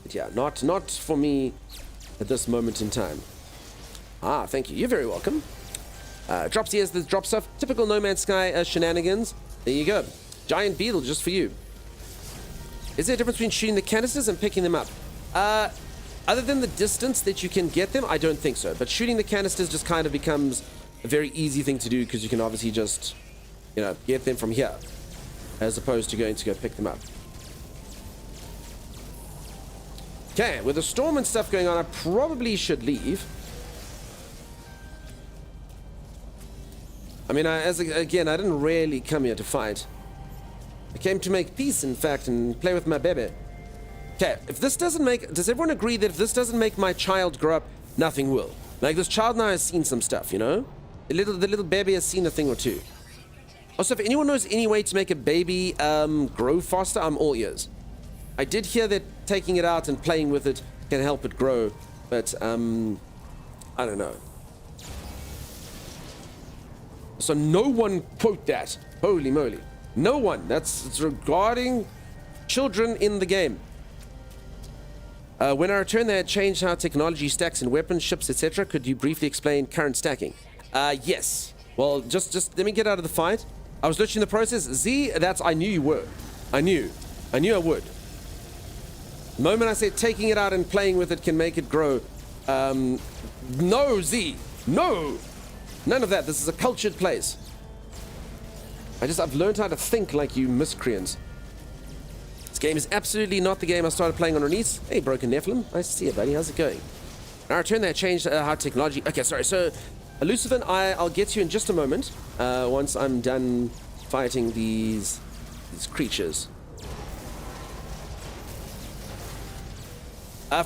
But yeah, not for me at this moment in time. Ah, thank you. You're very welcome. Drops here's the drop stuff. Typical No Man's Sky shenanigans. There you go. Giant beetle just for you. Is there a difference between shooting the canisters and picking them up? Other than the distance that you can get them, I don't think so. But shooting the canisters just kind of becomes a very easy thing to do because you can obviously just, you know, get them from here as opposed to going to go pick them up. Okay, with the storm and stuff going on, I probably should leave. I mean, again, I didn't really come here to fight. I came to make peace, in fact, and play with my baby. Okay, if this doesn't make... Does everyone agree that if this doesn't make my child grow up, nothing will? Like, this child now has seen some stuff, you know? The little baby has seen a thing or two. Also, if anyone knows any way to make a baby grow faster, I'm all ears. I did hear that taking it out and playing with it can help it grow, but, I don't know. So no one quote that. Holy moly. No one. It's regarding children in the game. When I returned, they had changed how technology stacks in weapons, ships, etc. Could you briefly explain current stacking? Yes. Well, just let me get out of the fight. I was literally in the process. Z, I knew you were. I knew I would. The moment I said taking it out and playing with it can make it grow. No, Z. No. None of that. This is a cultured place. I've learned how to think like you miscreants. This game is absolutely not the game I started playing on release. Hey, Broken Nephilim. Nice to see you, buddy. How's it going? Now, I returned there, changed how technology... Okay, sorry. So, Lucifer, I'll get to you in just a moment. Once I'm done fighting these creatures.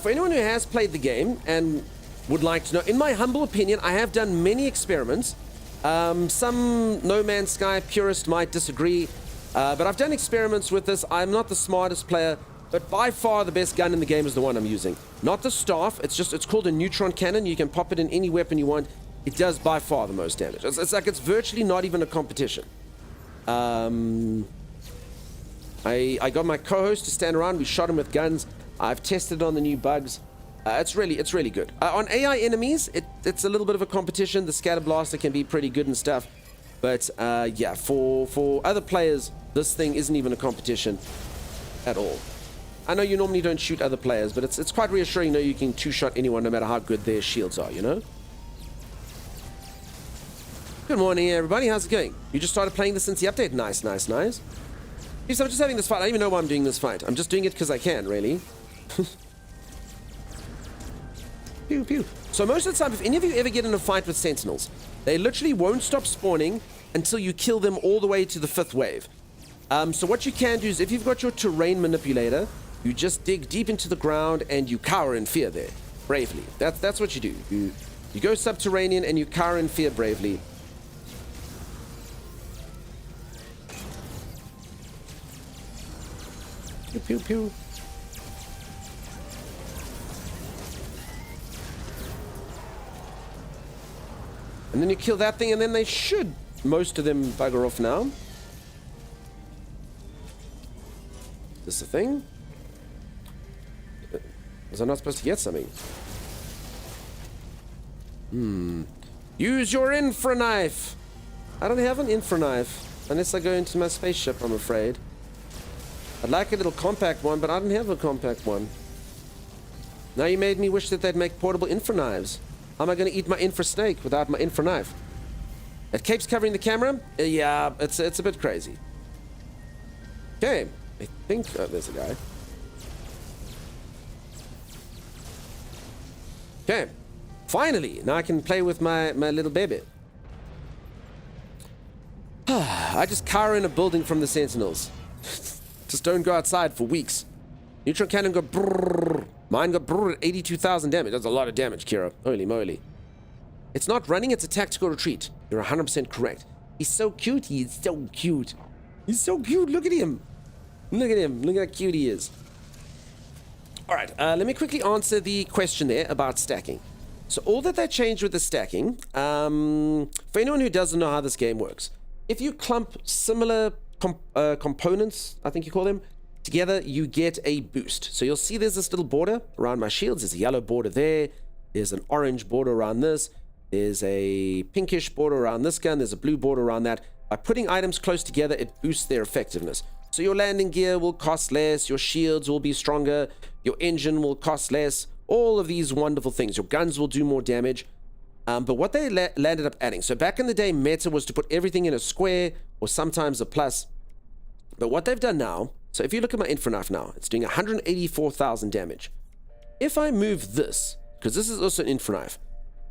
For anyone who has played the game and would like to know, in my humble opinion, I have done many experiments. Some No Man's Sky purist might disagree, but I've done experiments with this. I'm not the smartest player, but by far the best gun in the game is the one I'm using. Not the staff. It's called a neutron cannon. You can pop it in any weapon you want. It does by far the most damage. It's virtually not even a competition. I got my co-host to stand around. We shot him with guns. I've tested it on the new bugs. It's really good. On AI enemies, it's a little bit of a competition. The scatter blaster can be pretty good and stuff, but yeah, for other players, this thing isn't even a competition at all. I know you normally don't shoot other players, but it's quite reassuring. You can two-shot anyone no matter how good their shields are. You know. Good morning, everybody. How's it going? You just started playing this since the update. Nice. Yes, I'm just having this fight. I don't even know why I'm doing this fight. I'm just doing it because I can, really. Pew, pew. So most of the time, if any of you ever get in a fight with Sentinels, they literally won't stop spawning until you kill them all the way to the 5th wave. So what you can do is, if you've got your terrain manipulator, you just dig deep into the ground and you cower in fear there, bravely. That's what you do. You go subterranean and you cower in fear bravely. Pew, pew, pew. And then you kill that thing, and then they should, most of them, bugger off now. Is this a thing? Was I not supposed to get something? Use your infra knife! I don't have an infra knife, unless I go into my spaceship, I'm afraid. I'd like a little compact one, but I don't have a compact one. Now you made me wish that they'd make portable infra knives. How am I going to eat my infra snake without my infra knife? It keeps covering the camera. Yeah, it's a bit crazy. Okay, I think there's a guy. Okay, finally, now I can play with my little baby. I just cower in a building from the Sentinels. Just don't go outside for weeks. Neutron cannon go brrrr. Mine got brrrr at 82,000 damage. That's a lot of damage, Kira. Holy moly. It's not running, it's a tactical retreat. You're 100% correct. He's so cute. He is so cute. He's so cute. Look at him. Look at him. Look how cute he is. Alright, let me quickly answer the question there about stacking. So all that they changed with the stacking, for anyone who doesn't know how this game works, if you clump similar components, I think you call them, together, you get a boost. So you'll see there's this little border around my shields. There's a yellow border there. There's an orange border around this. There's a pinkish border around this gun. There's a blue border around that. By putting items close together, it boosts their effectiveness. So your landing gear will cost less. Your shields will be stronger. Your engine will cost less. All of these wonderful things. Your guns will do more damage. But what they landed up adding, so back in the day, meta was to put everything in a square or sometimes a plus. But what they've done now, so if you look at my infra knife now, it's doing 184,000 damage. If I move this, because this is also an infra knife,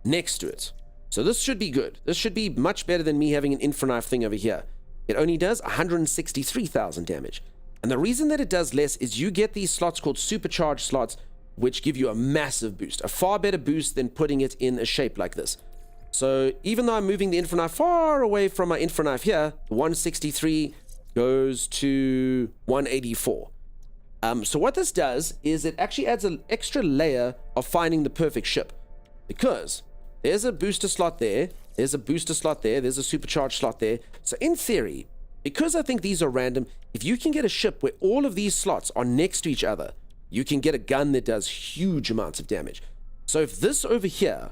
next to it, so this should be good. This should be much better than me having an infra knife thing over here. It only does 163,000 damage. And the reason that it does less is you get these slots called supercharged slots, which give you a massive boost, a far better boost than putting it in a shape like this. So even though I'm moving the infra knife far away from my infra knife here, 163 goes to 184. So what this does is it actually adds an extra layer of finding the perfect ship, because there's a booster slot there, there's a booster slot there, there's a supercharged slot there. So in theory, because I think these are random, if you can get a ship where all of these slots are next to each other, you can get a gun that does huge amounts of damage. So if this over here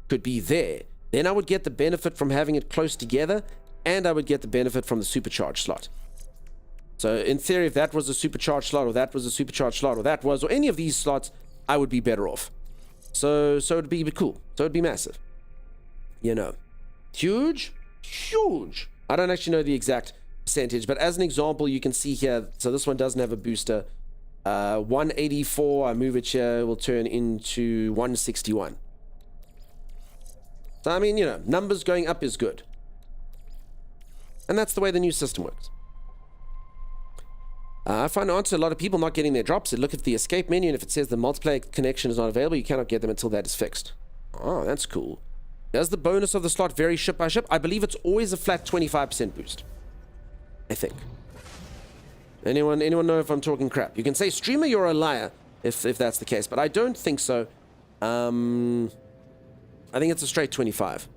could be there, then I would get the benefit from having it close together, and I would get the benefit from the supercharged slot. So in theory, if that was a supercharged slot, or that was a supercharged slot, or that was, or any of these slots, I would be better off. So it'd be cool. So it'd be massive. You know, huge. I don't actually know the exact percentage, but as an example, you can see here, so this one doesn't have a booster. 184, I move it here, will turn into 161. So I mean, you know, numbers going up is good. And that's the way the new system works. I find answer a lot of people not getting their drops. They look at the escape menu, and if it says the multiplayer connection is not available, you cannot get them until that is fixed. Oh, that's cool. Does the bonus of the slot vary ship by ship? I believe it's always a flat 25% boost. I think. Anyone know if I'm talking crap? You can say, streamer, you're a liar, if that's the case, but I don't think so. I think it's a straight 25.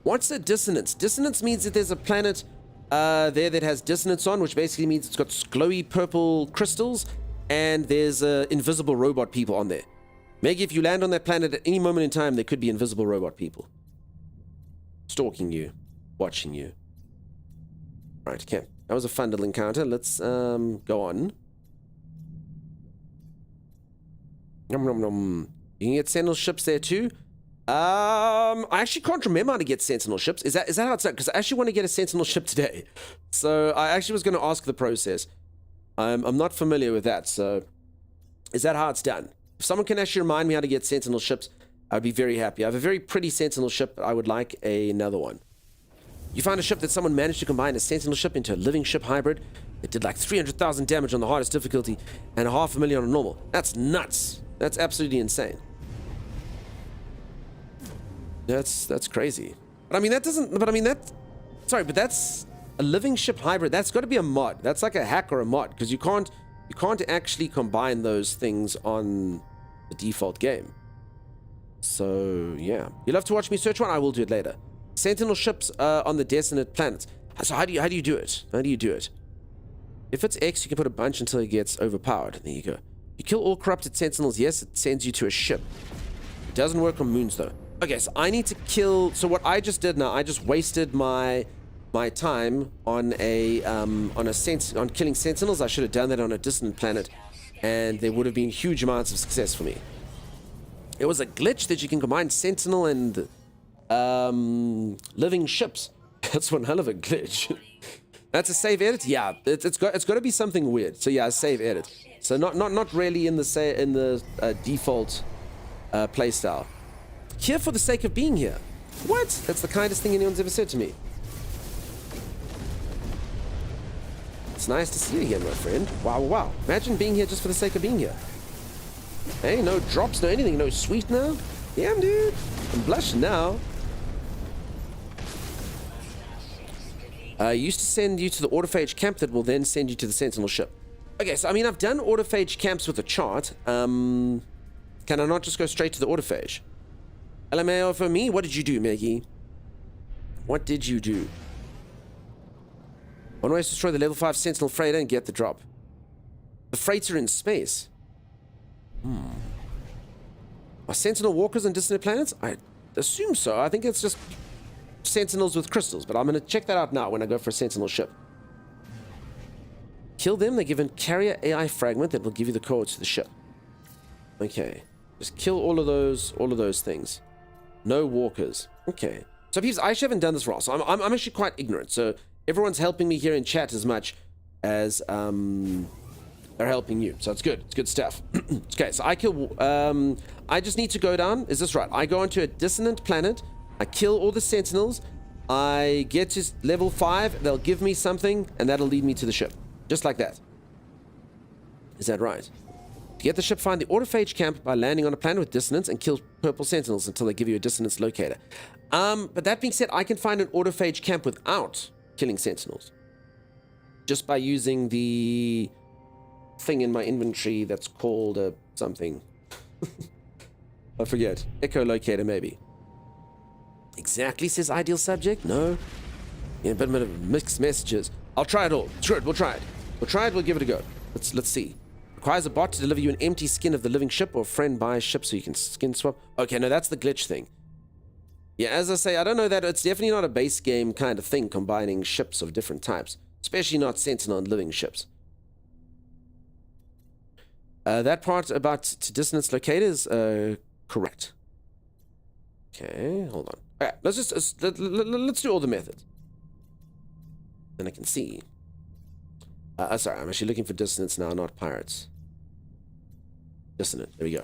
What's a dissonance? Dissonance means that there's a planet there that has dissonance on, which basically means it's got glowy purple crystals, and there's invisible robot people on there. Maybe if you land on that planet at any moment in time, there could be invisible robot people stalking you, watching you. Right, okay. That was a fun little encounter. Let's go on. Nom, nom, nom. You can get Sentinel ships there too. I actually can't remember how to get Sentinel ships. Is that how it's done? Because I actually want to get a Sentinel ship today. So I actually was going to ask the process. I'm not familiar with that. So is that how it's done? If someone can actually remind me how to get Sentinel ships, I'd be very happy. I have a very pretty Sentinel ship. I would like another one. You find a ship that someone managed to combine a Sentinel ship into a living ship hybrid that did like 300,000 damage on the hardest difficulty and 500,000 on normal. That's nuts. That's absolutely insane. That's crazy. But I mean, that doesn't, but I mean, sorry, but that's a living ship hybrid. That's got to be a mod. That's like a hack or a mod, because you can't actually combine those things on the default game. So yeah, you'll have to watch me search one. I will do it later. Sentinel ships on the dissonant planets. So how do you do it? How do you do it? If it's X, you can put a bunch until it gets overpowered. There you go. You kill all corrupted sentinels. Yes, it sends you to a ship. It doesn't work on moons though. Okay, so I need to kill. So what I just did now, I just wasted my time on on killing sentinels. I should have done that on a dissonant planet, and there would have been huge amounts of success for me. It was a glitch that you can combine Sentinel and living ships. That's one hell of a glitch. That's a save edit. Yeah, it's got to be something weird. So yeah, save edit. So not really in the default playstyle. Here for the sake of being here. What? That's the kindest thing anyone's ever said to me. It's nice to see you again, my friend. Wow, wow. Imagine being here just for the sake of being here. Hey, no drops, no anything, no sweetener. Damn, dude. I'm blushing now. Used to send you to the autophage camp that will then send you to the Sentinel ship. Okay, so I mean, I've done autophage camps with a chart. Can I not just go straight to the autophage? LMAO for me? What did you do, Maggie? What did you do? One way to destroy the level 5 Sentinel freighter and get the drop. The freighter in space. Are Sentinel walkers on dissonant planets? I assume so. I think it's just Sentinels with crystals, but I'm going to check that out now when I go for a Sentinel ship. Kill them. They're given carrier AI fragment that will give you the codes to the ship. Okay. Just kill all of those things. No walkers. Okay. So peeps, I actually haven't done this for a while, so I'm actually quite ignorant. So everyone's helping me here in chat as much as they're helping you. So it's good. It's good stuff. Okay, so I kill... I just need to go down. Is this right? I go onto a dissonant planet. I kill all the Sentinels. I get to level 5. They'll give me something, and that'll lead me to the ship. Just like that. Is that right? To get the ship, find the autophage camp by landing on a planet with dissonance and kill purple Sentinels until they give you a dissonance locator. But that being said, I can find an autophage camp without killing Sentinels. Just by using the thing in my inventory that's called something. I forget. Echolocator, maybe. Exactly, says ideal subject. No. Yeah, but a bit of mixed messages. I'll try it all. Sure, we'll try it. We'll try it, we'll give it a go. Let's see. Requires a bot to deliver you an empty skin of the living ship, or a friend buy a ship so you can skin swap. Okay, no, that's the glitch thing. Yeah, as I say, I don't know that it's definitely not a base game kind of thing, combining ships of different types. Especially not Sentinel and living ships. That part about to dissonance locators, correct. Okay, hold on. Okay, let's do all the methods. Then I can see. Sorry, I'm actually looking for dissonance now, not pirates. Dissonant, there we go.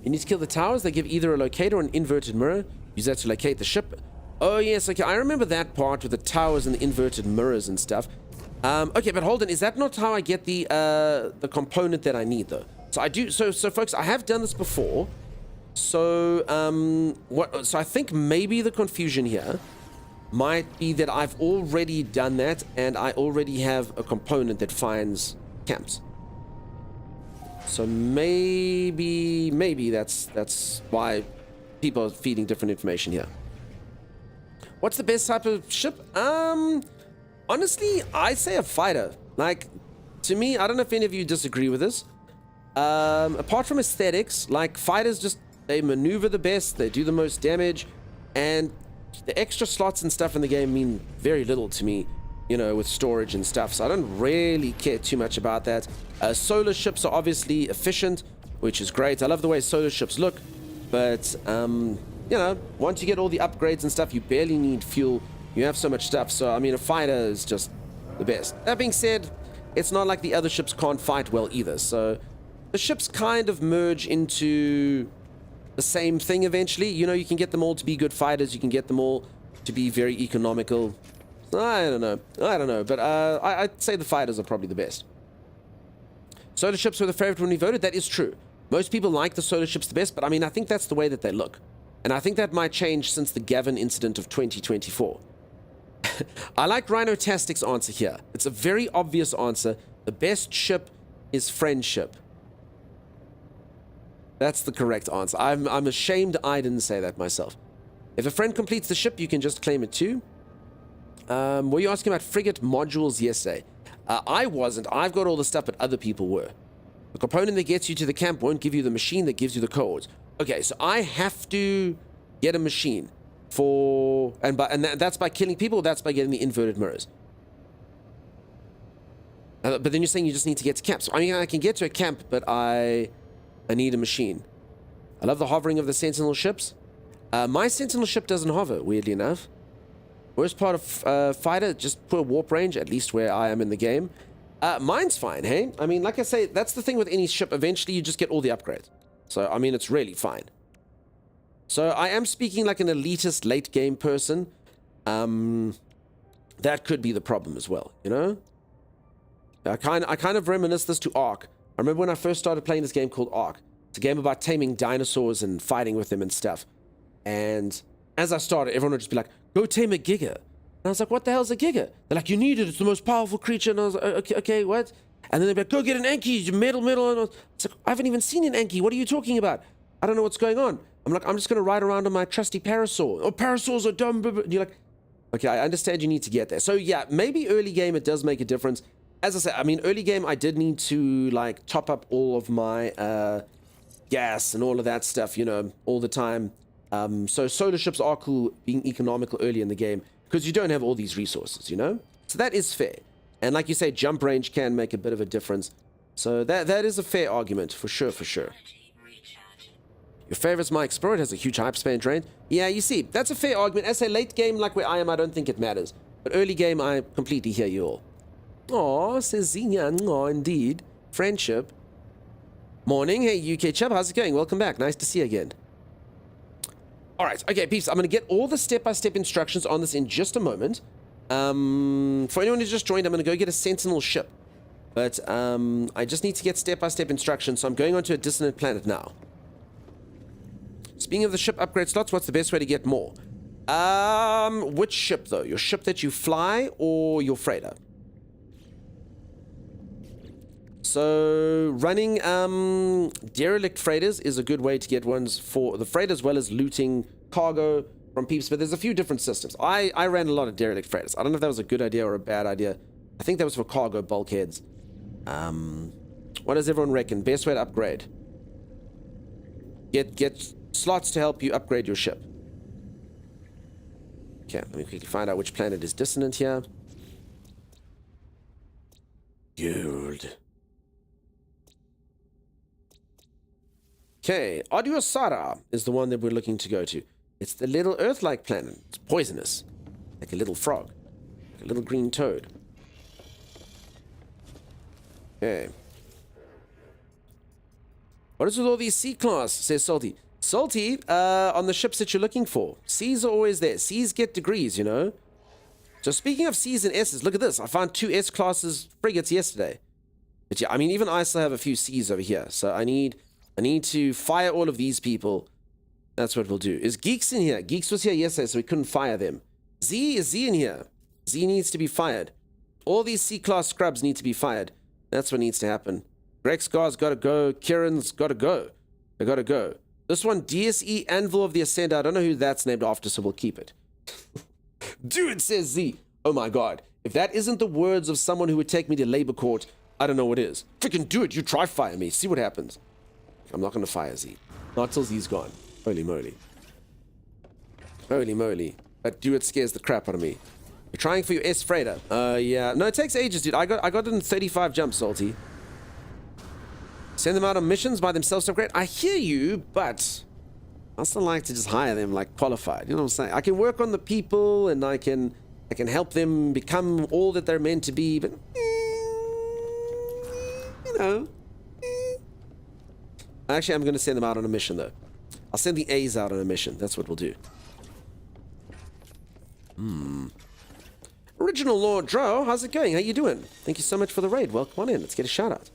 You need to kill the towers. They give either a locator or an inverted mirror. Use that to locate the ship. Oh yes, okay, I remember that part with the towers and the inverted mirrors and stuff. Okay, but hold on, is that not how I get the component that I need though? So I do. So folks, I have done this before. So So I think maybe the confusion here might be that I've already done that, and I already have a component that finds camps. So maybe that's why people are feeding different information here. What's the best type of ship? Honestly, I say a fighter. Like, to me, I don't know if any of you disagree with this. Apart from aesthetics, like, fighters just, they maneuver the best, they do the most damage, and the extra slots and stuff in the game mean very little to me, you know, with storage and stuff, so I don't really care too much about that. Solar ships are obviously efficient, which is great. I love the way solar ships look, but, you know, once you get all the upgrades and stuff, you barely need fuel. You have so much stuff, so, I mean, a fighter is just the best. That being said, it's not like the other ships can't fight well either, so the ships kind of merge into the same thing eventually. You know, you can get them all to be good fighters, you can get them all to be very economical. I don't know, but I'd say the fighters are probably the best. Solar ships were the favorite when we voted. That is true. Most people like the solar ships the best, but I mean, I think that's the way that they look. And I think that might change since the Gavin incident of 2024. I like Rhinotastic's answer here. It's a very obvious answer. The best ship is friendship. That's the correct answer. I'm ashamed I didn't say that myself. If a friend completes the ship, you can just claim it too. Were you asking about frigate modules yesterday? I wasn't. I've got all the stuff, but other people were. The component that gets you to the camp won't give you the machine that gives you the codes. Okay, so I have to get a machine for... And that's by killing people, or that's by getting the inverted mirrors? But then you're saying you just need to get to camp. So I mean, I can get to a camp, but I need a machine. I love the hovering of the Sentinel ships. My Sentinel ship doesn't hover, weirdly enough. Worst part of fighter, just poor warp range, at least where I am in the game. Mine's fine, hey? I mean, like I say, that's the thing with any ship. Eventually, you just get all the upgrades. So, I mean, it's really fine. So, I am speaking like an elitist late game person. That could be the problem as well, you know? I kind of reminisce this to Ark. I remember when I first started playing this game called Ark. It's a game about taming dinosaurs and fighting with them and stuff. And as I started, everyone would just be like, go tame a giga. And I was like, what the hell's a giga? They're like, you need it. It's the most powerful creature. And I was like, okay, what? And then they'd be like, go get an Anki, metal. And I was like, I haven't even seen an Anki. What are you talking about? I don't know what's going on. I'm like, I'm just going to ride around on my trusty parasaur. Oh, parasaurs are dumb. And you're like, okay, I understand you need to get there. So yeah, maybe early game, it does make a difference. As I said, I mean, early game, I did need to like top up all of my gas and all of that stuff, you know, all the time. So solar ships are cool being economical early in the game because you don't have all these resources, you know? So that is fair. And like you say, jump range can make a bit of a difference. So that is a fair argument, for sure, for sure. Your favorite's my Explorer. It has a huge hyperspan drain. Yeah, you see, that's a fair argument. As a late game like where I am, I don't think it matters. But early game, I completely hear you all. Aw, says Zinyan. Aw, indeed. Friendship. Morning. Hey, UK Chub. How's it going? Welcome back. Nice to see you again. All right. Okay, peeps. I'm going to get all the step-by-step instructions on this in just a moment. For anyone who's just joined, I'm going to go get a Sentinel ship. But I just need to get step-by-step instructions, so I'm going onto a dissonant planet now. Speaking of the ship upgrade slots, what's the best way to get more? Which ship, though? Your ship that you fly or your freighter? So, running derelict freighters is a good way to get ones for the freighter, as well as looting cargo from peeps, but there's a few different systems. I ran a lot of derelict freighters. I don't know if that was a good idea or a bad idea. I think that was for cargo bulkheads. What does everyone reckon? Best way to upgrade? Get slots to help you upgrade your ship. Okay, let me quickly find out which planet is dissonant here. Good. Okay, Adiosara is the one that we're looking to go to. It's the little Earth-like planet. It's poisonous. Like a little frog. Like a little green toad. Okay. What is with all these C-class, says Salty. Salty, on the ships that you're looking for. C's are always there. C's get degrees, you know. So speaking of C's and S's, look at this. I found 2 S-classes frigates yesterday. But yeah, I mean, even I still have a few C's over here. So I need to fire all of these people. That's what we'll do. Is Geeks in here? Geeks was here yesterday, so we couldn't fire them. Is Z in here? Z needs to be fired. All these C-class scrubs need to be fired. That's what needs to happen. Grexgar's got to go. Kieran's got to go. They got to go. This one, DSE Anvil of the Ascender. I don't know who that's named after, so we'll keep it. Dude, says Z. Oh my god. If that isn't the words of someone who would take me to labor court, I don't know what is. Freaking do it. You try fire me. See what happens. I'm not going to fire Z. Not till Z's gone. Holy moly. Holy moly. That dude scares the crap out of me. You're trying for your S freighter. Yeah. No, it takes ages, dude. I got it in 35 jumps, Salty. Send them out on missions by themselves. So great. I hear you, but I still like to just hire them like qualified. You know what I'm saying? I can work on the people and I can help them become all that they're meant to be, but you know. Actually, I'm going to send them out on a mission, though. I'll send the A's out on a mission. That's what we'll do. Original Lord Dro, how's it going? How you doing? Thank you so much for the raid. Welcome on in. Let's get a shout out.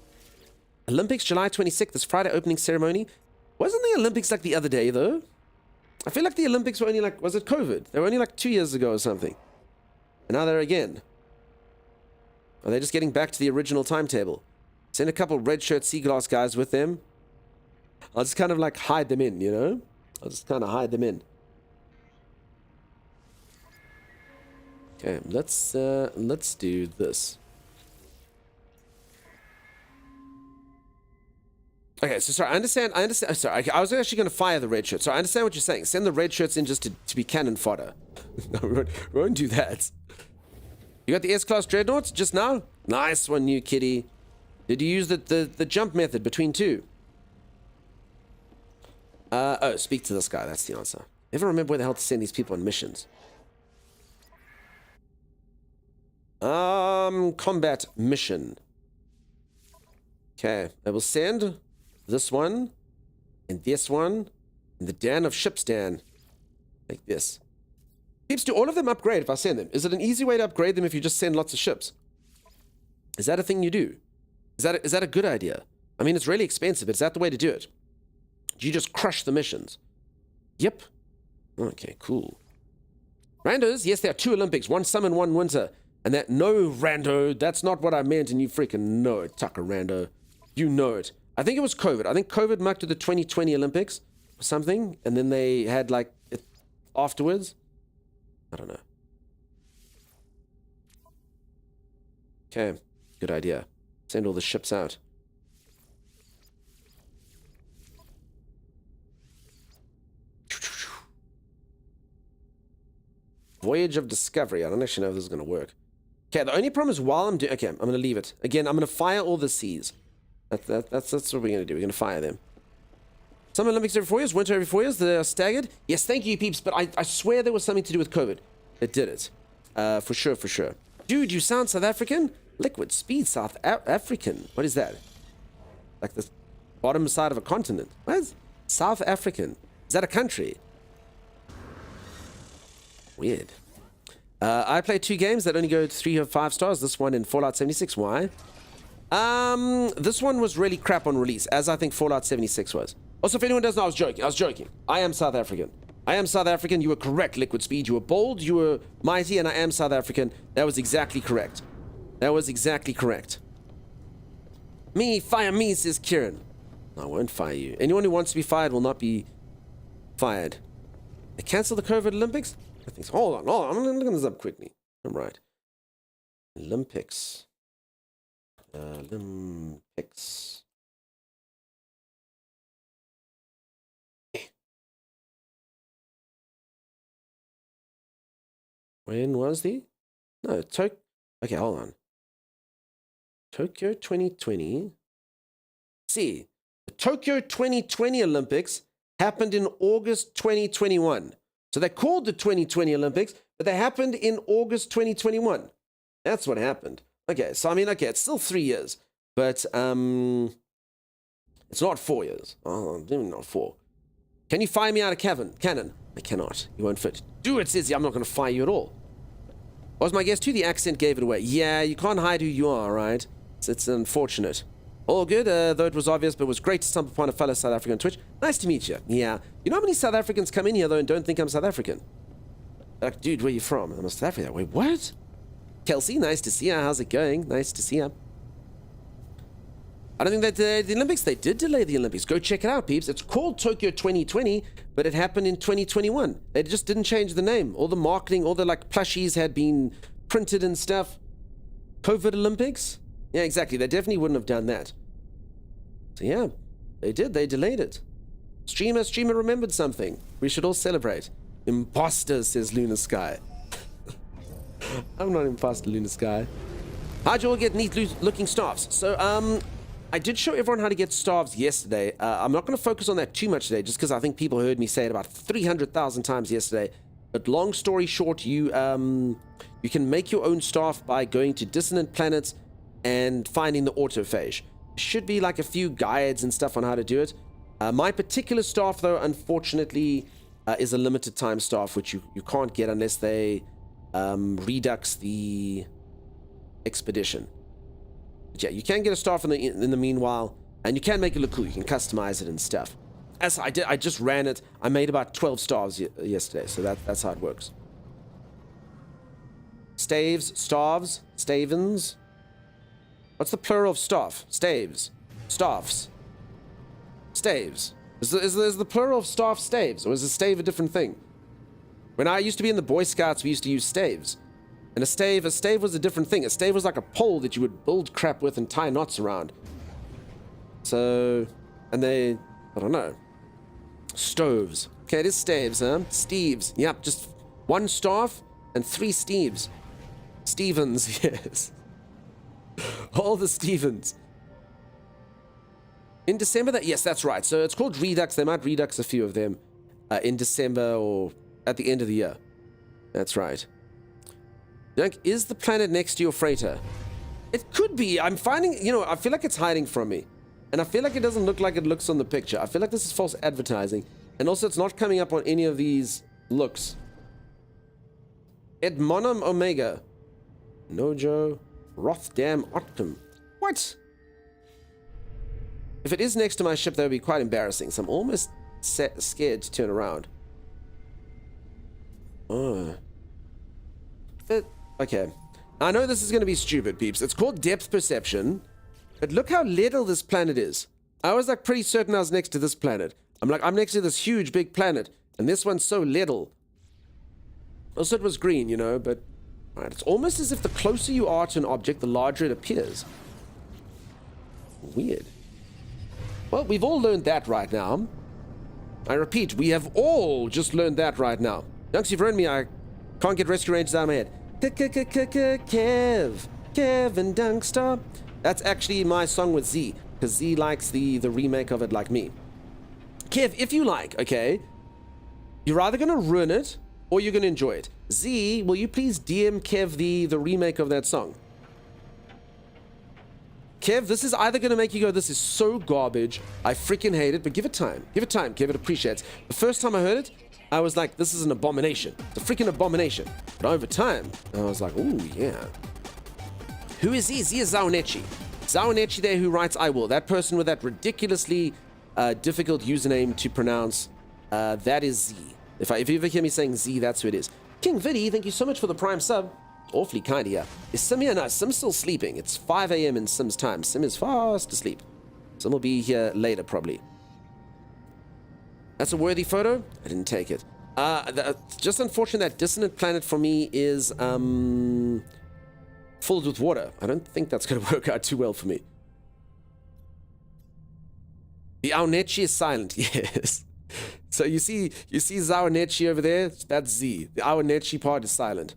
Olympics, July 26th, this Friday opening ceremony. Wasn't the Olympics like the other day, though? I feel like the Olympics were only like, was it COVID? They were only like 2 years ago or something. And now they're again. Are they just getting back to the original timetable? Send a couple red shirt sea glass guys with them. I'll just kind of like hide them in, you know? I'll just kind of hide them in. Okay, let's do this. Okay, so sorry, I understand, sorry, I was actually going to fire the red shirts, so I understand what you're saying. Send the red shirts in just to be cannon fodder. No, we won't do that. You got the S-Class Dreadnoughts just now? Nice one, new kitty. Did you use the jump method between two? Oh, speak to this guy. That's the answer. Never remember where the hell to send these people on missions. Combat mission. Okay, I will send this one, and this one, and the Dan of Ships Dan. Like this. Peeps, do all of them upgrade if I send them? Is it an easy way to upgrade them if you just send lots of ships? Is that a thing you do? Is that a good idea? I mean, it's really expensive, but is that the way to do it? Do you just crush the missions? Yep. Okay, cool. Randos, yes, there are 2 Olympics, 1 summer and 1 winter. And that, no, Rando, that's not what I meant, and you freaking know it, Tucker Rando. You know it. I think it was COVID. I think COVID mucked with the 2020 Olympics or something, and then they had, like, it afterwards. I don't know. Okay, good idea. Send all the ships out. Voyage of Discovery. I don't actually know if this is going to work. Okay, the only problem is while I'm doing... Okay, I'm going to leave it. Again, I'm going to fire all the seas. That's what we're going to do. We're going to fire them. Summer Olympics every 4 years, winter every 4 years. They're staggered. Yes, thank you, peeps, but I swear there was something to do with COVID. It did it. For sure, for sure. Dude, you sound South African? Liquid speed South African. What is that? Like the bottom side of a continent. What? South African. Is that a country? Weird. I played 2 games that only go to 3 or 5 stars. This one in Fallout 76. Why? This one was really crap on release, as I think Fallout 76 was. Also, if anyone doesn't know, I was joking. I was joking. I am South African. I am South African. You were correct, Liquid Speed. You were bold, you were mighty, and I am South African. That was exactly correct. That was exactly correct. Me, fire me, says Kieran. I won't fire you. Anyone who wants to be fired will not be fired. They canceled the COVID Olympics? I think so. Hold on. I'm looking this up quickly. I'm right. Olympics. Olympics. When was the? No, okay, hold on. Tokyo 2020. See, the Tokyo 2020 Olympics happened in August 2021. So they called the 2020 Olympics, but they happened in August 2021. That's what happened. Okay, so I mean, okay, it's still 3 years, but it's not 4 years. Oh, not 4. Can you fire me out of cannon? I cannot. You won't fit. Do it, Sizzy. I'm not going to fire you at all. What was my guess too? The accent gave it away. Yeah, you can't hide who you are, right? It's unfortunate. All good, though it was obvious, but it was great to stumble upon a fellow South African on Twitch. Nice to meet you. Yeah. You know how many South Africans come in here, though, and don't think I'm South African? Like, dude, where you from? I'm South Africa. Wait, what? Kelsey, nice to see you. How's it going? Nice to see you. I don't think that the Olympics, they did delay the Olympics. Go check it out, peeps. It's called Tokyo 2020, but it happened in 2021. They just didn't change the name. All the marketing, all the like plushies had been printed and stuff. COVID Olympics? Yeah, exactly. They definitely wouldn't have done that. So yeah, they did. They delayed it. Streamer remembered something. We should all celebrate. Imposter, says Lunar Sky. I'm not imposter, Lunar Sky. How'd you all get neat looking staffs? So, I did show everyone how to get staffs yesterday. I'm not going to focus on that too much today, just because I think people heard me say it about 300,000 times yesterday. But long story short, you can make your own staff by going to dissonant planets and finding the autophage. Should be like a few guides and stuff on how to do it. My particular staff, though, unfortunately, is a limited time staff, which you can't get unless they redux the expedition. But yeah, you can get a staff in the meanwhile, and you can make it look cool. You can customize it and stuff. As I did, I just ran it. I made about 12 stars yesterday, so that's how it works. Staves, staves, stavens. What's the plural of staff? Staves, staffs, staves. Is the plural of staff staves, or is a stave a different thing? When I used to be in the Boy Scouts, we used to use staves. And a stave was a different thing. A stave was like a pole that you would build crap with and tie knots around. So, and I don't know. Stoves. Okay, it is staves, huh? Steves. Yep, just 1 staff and 3 Steves. Stevens, yes. All the Stevens. In December, yes, that's right. So it's called Redux. They might Redux a few of them in December or at the end of the year. That's right. Is the planet next to your freighter? It could be. I'm finding, I feel like it's hiding from me. And I feel like it doesn't look like it looks on the picture. I feel like this is false advertising. And also, it's not coming up on any of these looks. Edmonum Omega. Nojo. Rothdam Optum. What? If it is next to my ship, that would be quite embarrassing. So I'm almost scared to turn around. Oh. Okay. I know this is going to be stupid, peeps. It's called depth perception. But look how little this planet is. I was like pretty certain I was next to this planet. I'm next to this huge big planet. And this one's so little. Also, it was green, but... Alright, it's almost as if the closer you are to an object, the larger it appears. Weird. Well, we've all learned that right now. I repeat, we have all just learned that right now. Dunks, you've ruined me. I can't get rescue rangers out of my head. Kevin Dunkstar. That's actually my song with Z, because Z likes the remake of it like me. Kev, if you like, okay, you're either going to ruin it or you're going to enjoy it. Z, will you please DM Kev the remake of that song? Kev, this is either going to make you go, this is so garbage, I freaking hate it, but give it time. Give it time. Kev, it appreciates. The first time I heard it, I was like, this is an abomination. It's a freaking abomination. But over time, I was like, ooh, yeah. Who is Z? Z is Zaonechi. Zaonechi there who writes I will. That person with that ridiculously difficult username to pronounce, that is Z. If you ever hear me saying Z, that's who it is. King Viddy, thank you so much for the Prime sub. Awfully kind of you. Is Sim here? No, Sim's still sleeping. It's 5 a.m. in Sim's time. Sim is fast asleep. Sim will be here later, probably. That's a worthy photo? I didn't take it. Just unfortunate that dissonant planet for me is filled with water. I don't think that's going to work out too well for me. The Aonechi is silent. Yes. So you see Zaonechi over there? That's Z. The Aonechi part is silent.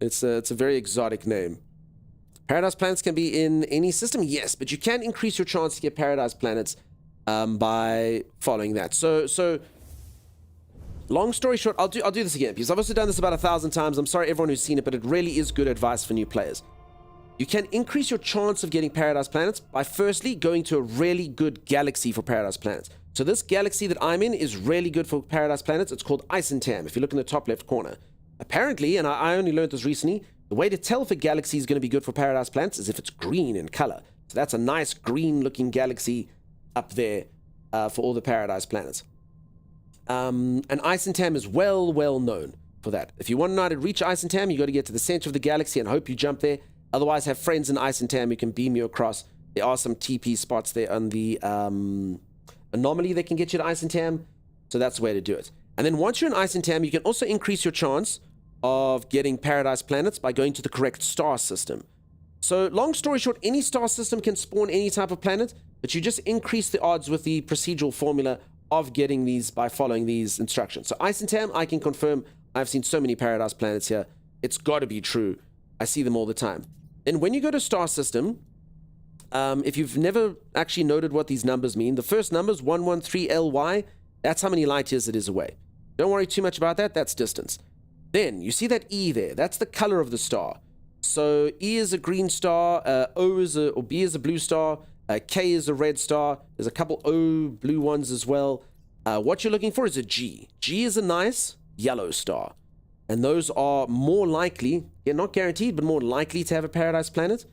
It's a very exotic name. Paradise planets can be in any system? Yes, but you can increase your chance to get paradise planets by following that. So long story short, I'll do this again because I've also done this about 1,000 times. I'm sorry everyone who's seen it, but it really is good advice for new players. You can increase your chance of getting paradise planets by firstly going to a really good galaxy for paradise planets. So this galaxy that I'm in is really good for paradise planets. It's called Isentam, if you look in the top left corner. Apparently, and I only learned this recently, the way to tell if a galaxy is going to be good for paradise planets is if it's green in color. So that's a nice green-looking galaxy up there for all the paradise planets. And Isentam is well known for that. If you want to know how to reach Isentam, you got to get to the center of the galaxy and hope you jump there. Otherwise, have friends in Isentam who can beam you across. There are some TP spots there on the anomaly that can get you to Isentam. So that's the way to do it. And then once you're in Isentam, you can also increase your chance of getting paradise planets by going to the correct star system. So long story short, any star system can spawn any type of planet, but you just increase the odds with the procedural formula of getting these by following these instructions. So Isentam, I can confirm, I've seen so many paradise planets here. It's got to be true. I see them all the time. And when you go to star system, if you've never actually noted what these numbers mean, the first number is 113LY. That's how many light years it is away. Don't worry too much about that. That's distance. Then you see that E there. That's the color of the star. So E is a green star, B is a blue star, K is a red star. There's a couple O blue ones as well. What you're looking for is a G. G is a nice yellow star. And those are more likely, not guaranteed, but more likely to have a paradise planet.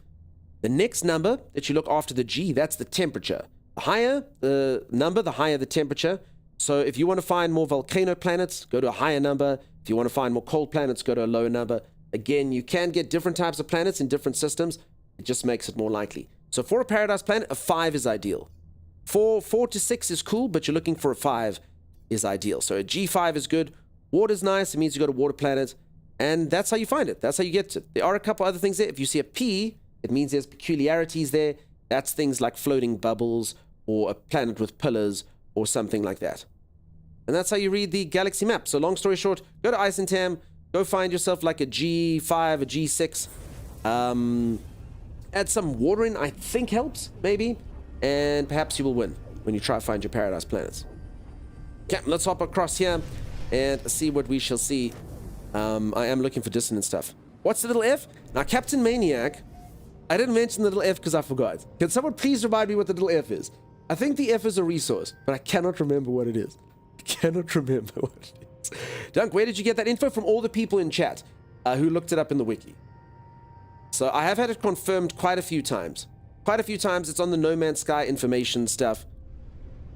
The next number that you look after the G, that's the temperature. The higher the number, the higher the temperature. So if you want to find more volcano planets, go to a higher number. If you want to find more cold planets, go to a lower number. Again, you can get different types of planets in different systems. It just makes it more likely. So for a paradise planet, a 5 is ideal. 4 to 6 is cool, but you're looking for a 5 is ideal. So a G5 is good. Water's nice. It means you got a water planet. And that's how you find it. That's how you get to it. There are a couple other things there. If you see a P, it means there's peculiarities there. That's things like floating bubbles or a planet with pillars or something like that. And that's how you read the galaxy map. So long story short, go to Isentam, go find yourself like a G5, a G6. Add some water in, I think helps, maybe. and perhaps you will win when you try to find your paradise planets. Okay, let's hop across here and see what we shall see. I am looking for dissonant stuff. What's the little F? Now, Captain Maniac, I didn't mention the little F because I forgot. Can someone please remind me what the little F is? I think the F is a resource, but I cannot remember what it is. I cannot remember what it is. Dunk, where did you get that info? From all the people in chat who looked it up in the wiki. So I have had it confirmed quite a few times. Quite a few times. It's on the No Man's Sky information stuff.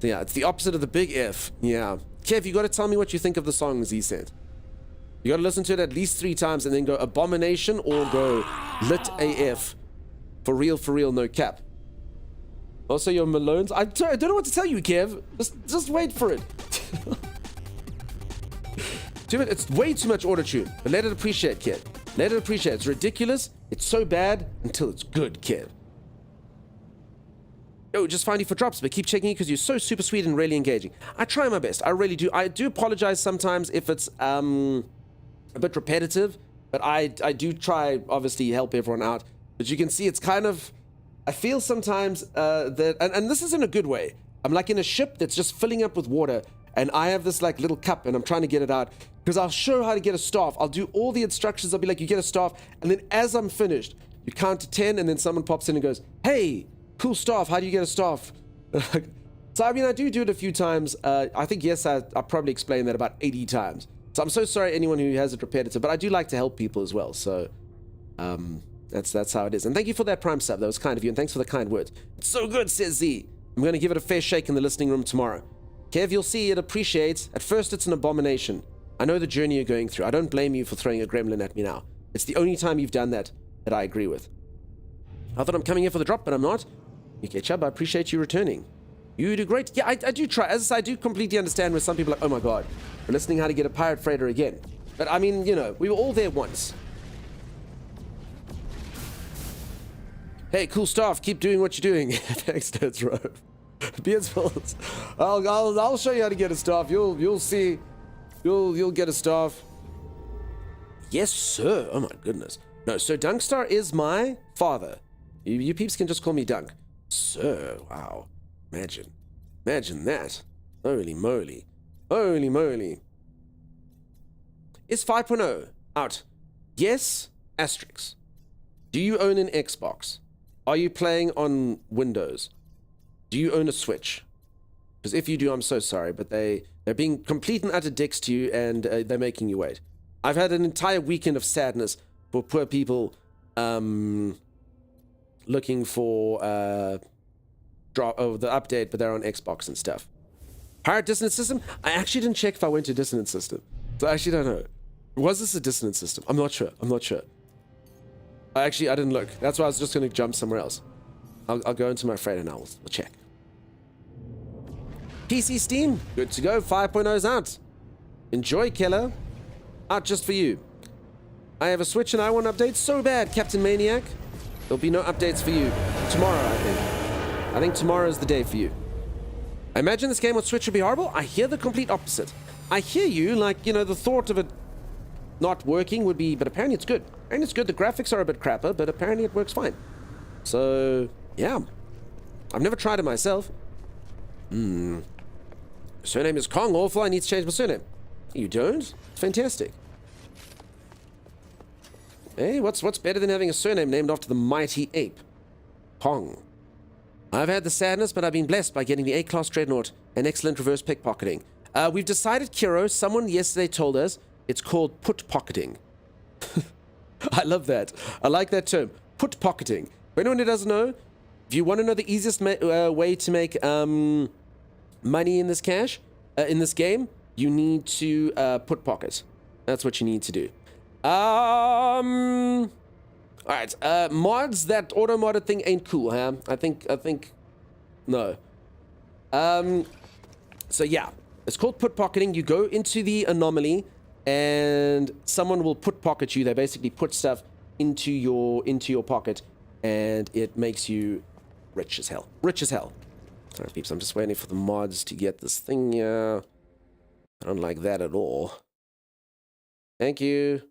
Yeah, it's the opposite of the big F. Yeah. Kev, you got to tell me what you think of the songs he sent. You got to listen to it at least 3 times and then go abomination or go lit AF. For real, no cap. Also, your Malones. I don't know what to tell you, Kev. Just wait for it. It's way too much autotune. But let it appreciate, Kev. Let it appreciate. It's ridiculous. It's so bad until it's good, Kev. Oh, just find you for drops, but keep checking you because you're so super sweet and really engaging. I try my best. I really do. I do apologize sometimes if it's a bit repetitive, but I do try, obviously, help everyone out. But you can see it's kind of, I feel sometimes that, and this is in a good way. I'm like in a ship that's just filling up with water, and I have this like little cup, and I'm trying to get it out, because I'll show how to get a staff. I'll do all the instructions. I'll be like, you get a staff, and then as I'm finished, you count to 10, and then someone pops in and goes, hey, cool staff, how do you get a staff? So, I mean, I do it a few times. I think, yes, I probably explained that about 80 times. So I'm so sorry anyone who has it repetitive, but I do like to help people as well. So that's how it is. And thank you for that Prime sub. That was kind of you. And thanks for the kind words. It's so good, says Z. I'm going to give it a fair shake in the listening room tomorrow. Kev, you'll see it appreciates. At first, it's an abomination. I know the journey you're going through. I don't blame you for throwing a gremlin at me now. It's the only time you've done that I agree with. I thought I'm coming here for the drop, but I'm not. Okay, Chubb, I appreciate you returning. You do great. Yeah, I do try. As I say, I do completely understand where some people are like, oh my god, we're listening how to get a pirate freighter again. But I mean, you know, we were all there once. Hey, cool staff, keep doing what you're doing. Thanks, Nerds Rope. Beardsballs. I'll show you how to get a staff. You'll see. You'll get a staff. Yes, sir. Oh my goodness. No, so Dunkstar is my father. You peeps can just call me Dunk. Sir, wow. Imagine that. Holy moly. Holy moly. Is 5.0 out? Yes, asterisk. Do you own an Xbox? Are you playing on Windows? Do you own a Switch? Because if you do, I'm so sorry, but they're being complete and utter dicks to you, and they're making you wait. I've had an entire weekend of sadness for poor people looking for the update, but they're on Xbox and stuff. Pirate dissonant system? I actually didn't check if I went to dissonant system, so I actually don't know. Was this a dissonant system? I'm not sure. I didn't look. That's why I was just going to jump somewhere else. I'll go into my freighter now. We'll check. PC Steam, good to go. 5.0's out. Enjoy, Keller. Out just for you. I have a Switch and I want updates so bad, Captain Maniac. There'll be no updates for you tomorrow, I think. I think tomorrow is the day for you. I imagine this game on Switch would be horrible. I hear the complete opposite. I hear you, like, you know, the thought of it not working would be, but apparently it's good. And it's good. The graphics are a bit crapper, but apparently it works fine. So, yeah. I've never tried it myself. Surname is Kong. Awful. I need to change my surname. You don't? It's fantastic. Hey, what's better than having a surname named after the mighty ape? Kong. I've had the sadness, but I've been blessed by getting the A-Class Dreadnought and excellent reverse pickpocketing. We've decided, Kiro, someone yesterday told us it's called put-pocketing. I love that. I like that term. Put-pocketing. For anyone who doesn't know, if you want to know the easiest way to make money in this in this game, you need to put pocket. That's what you need to do. Alright, mods, that auto-modded thing ain't cool, huh? I think, no. So yeah, it's called put pocketing. You go into the anomaly, and someone will put pocket you. They basically put stuff into your pocket, and it makes you rich as hell. Rich as hell. Sorry, peeps, I'm just waiting for the mods to get this thing here. I don't like that at all. Thank you.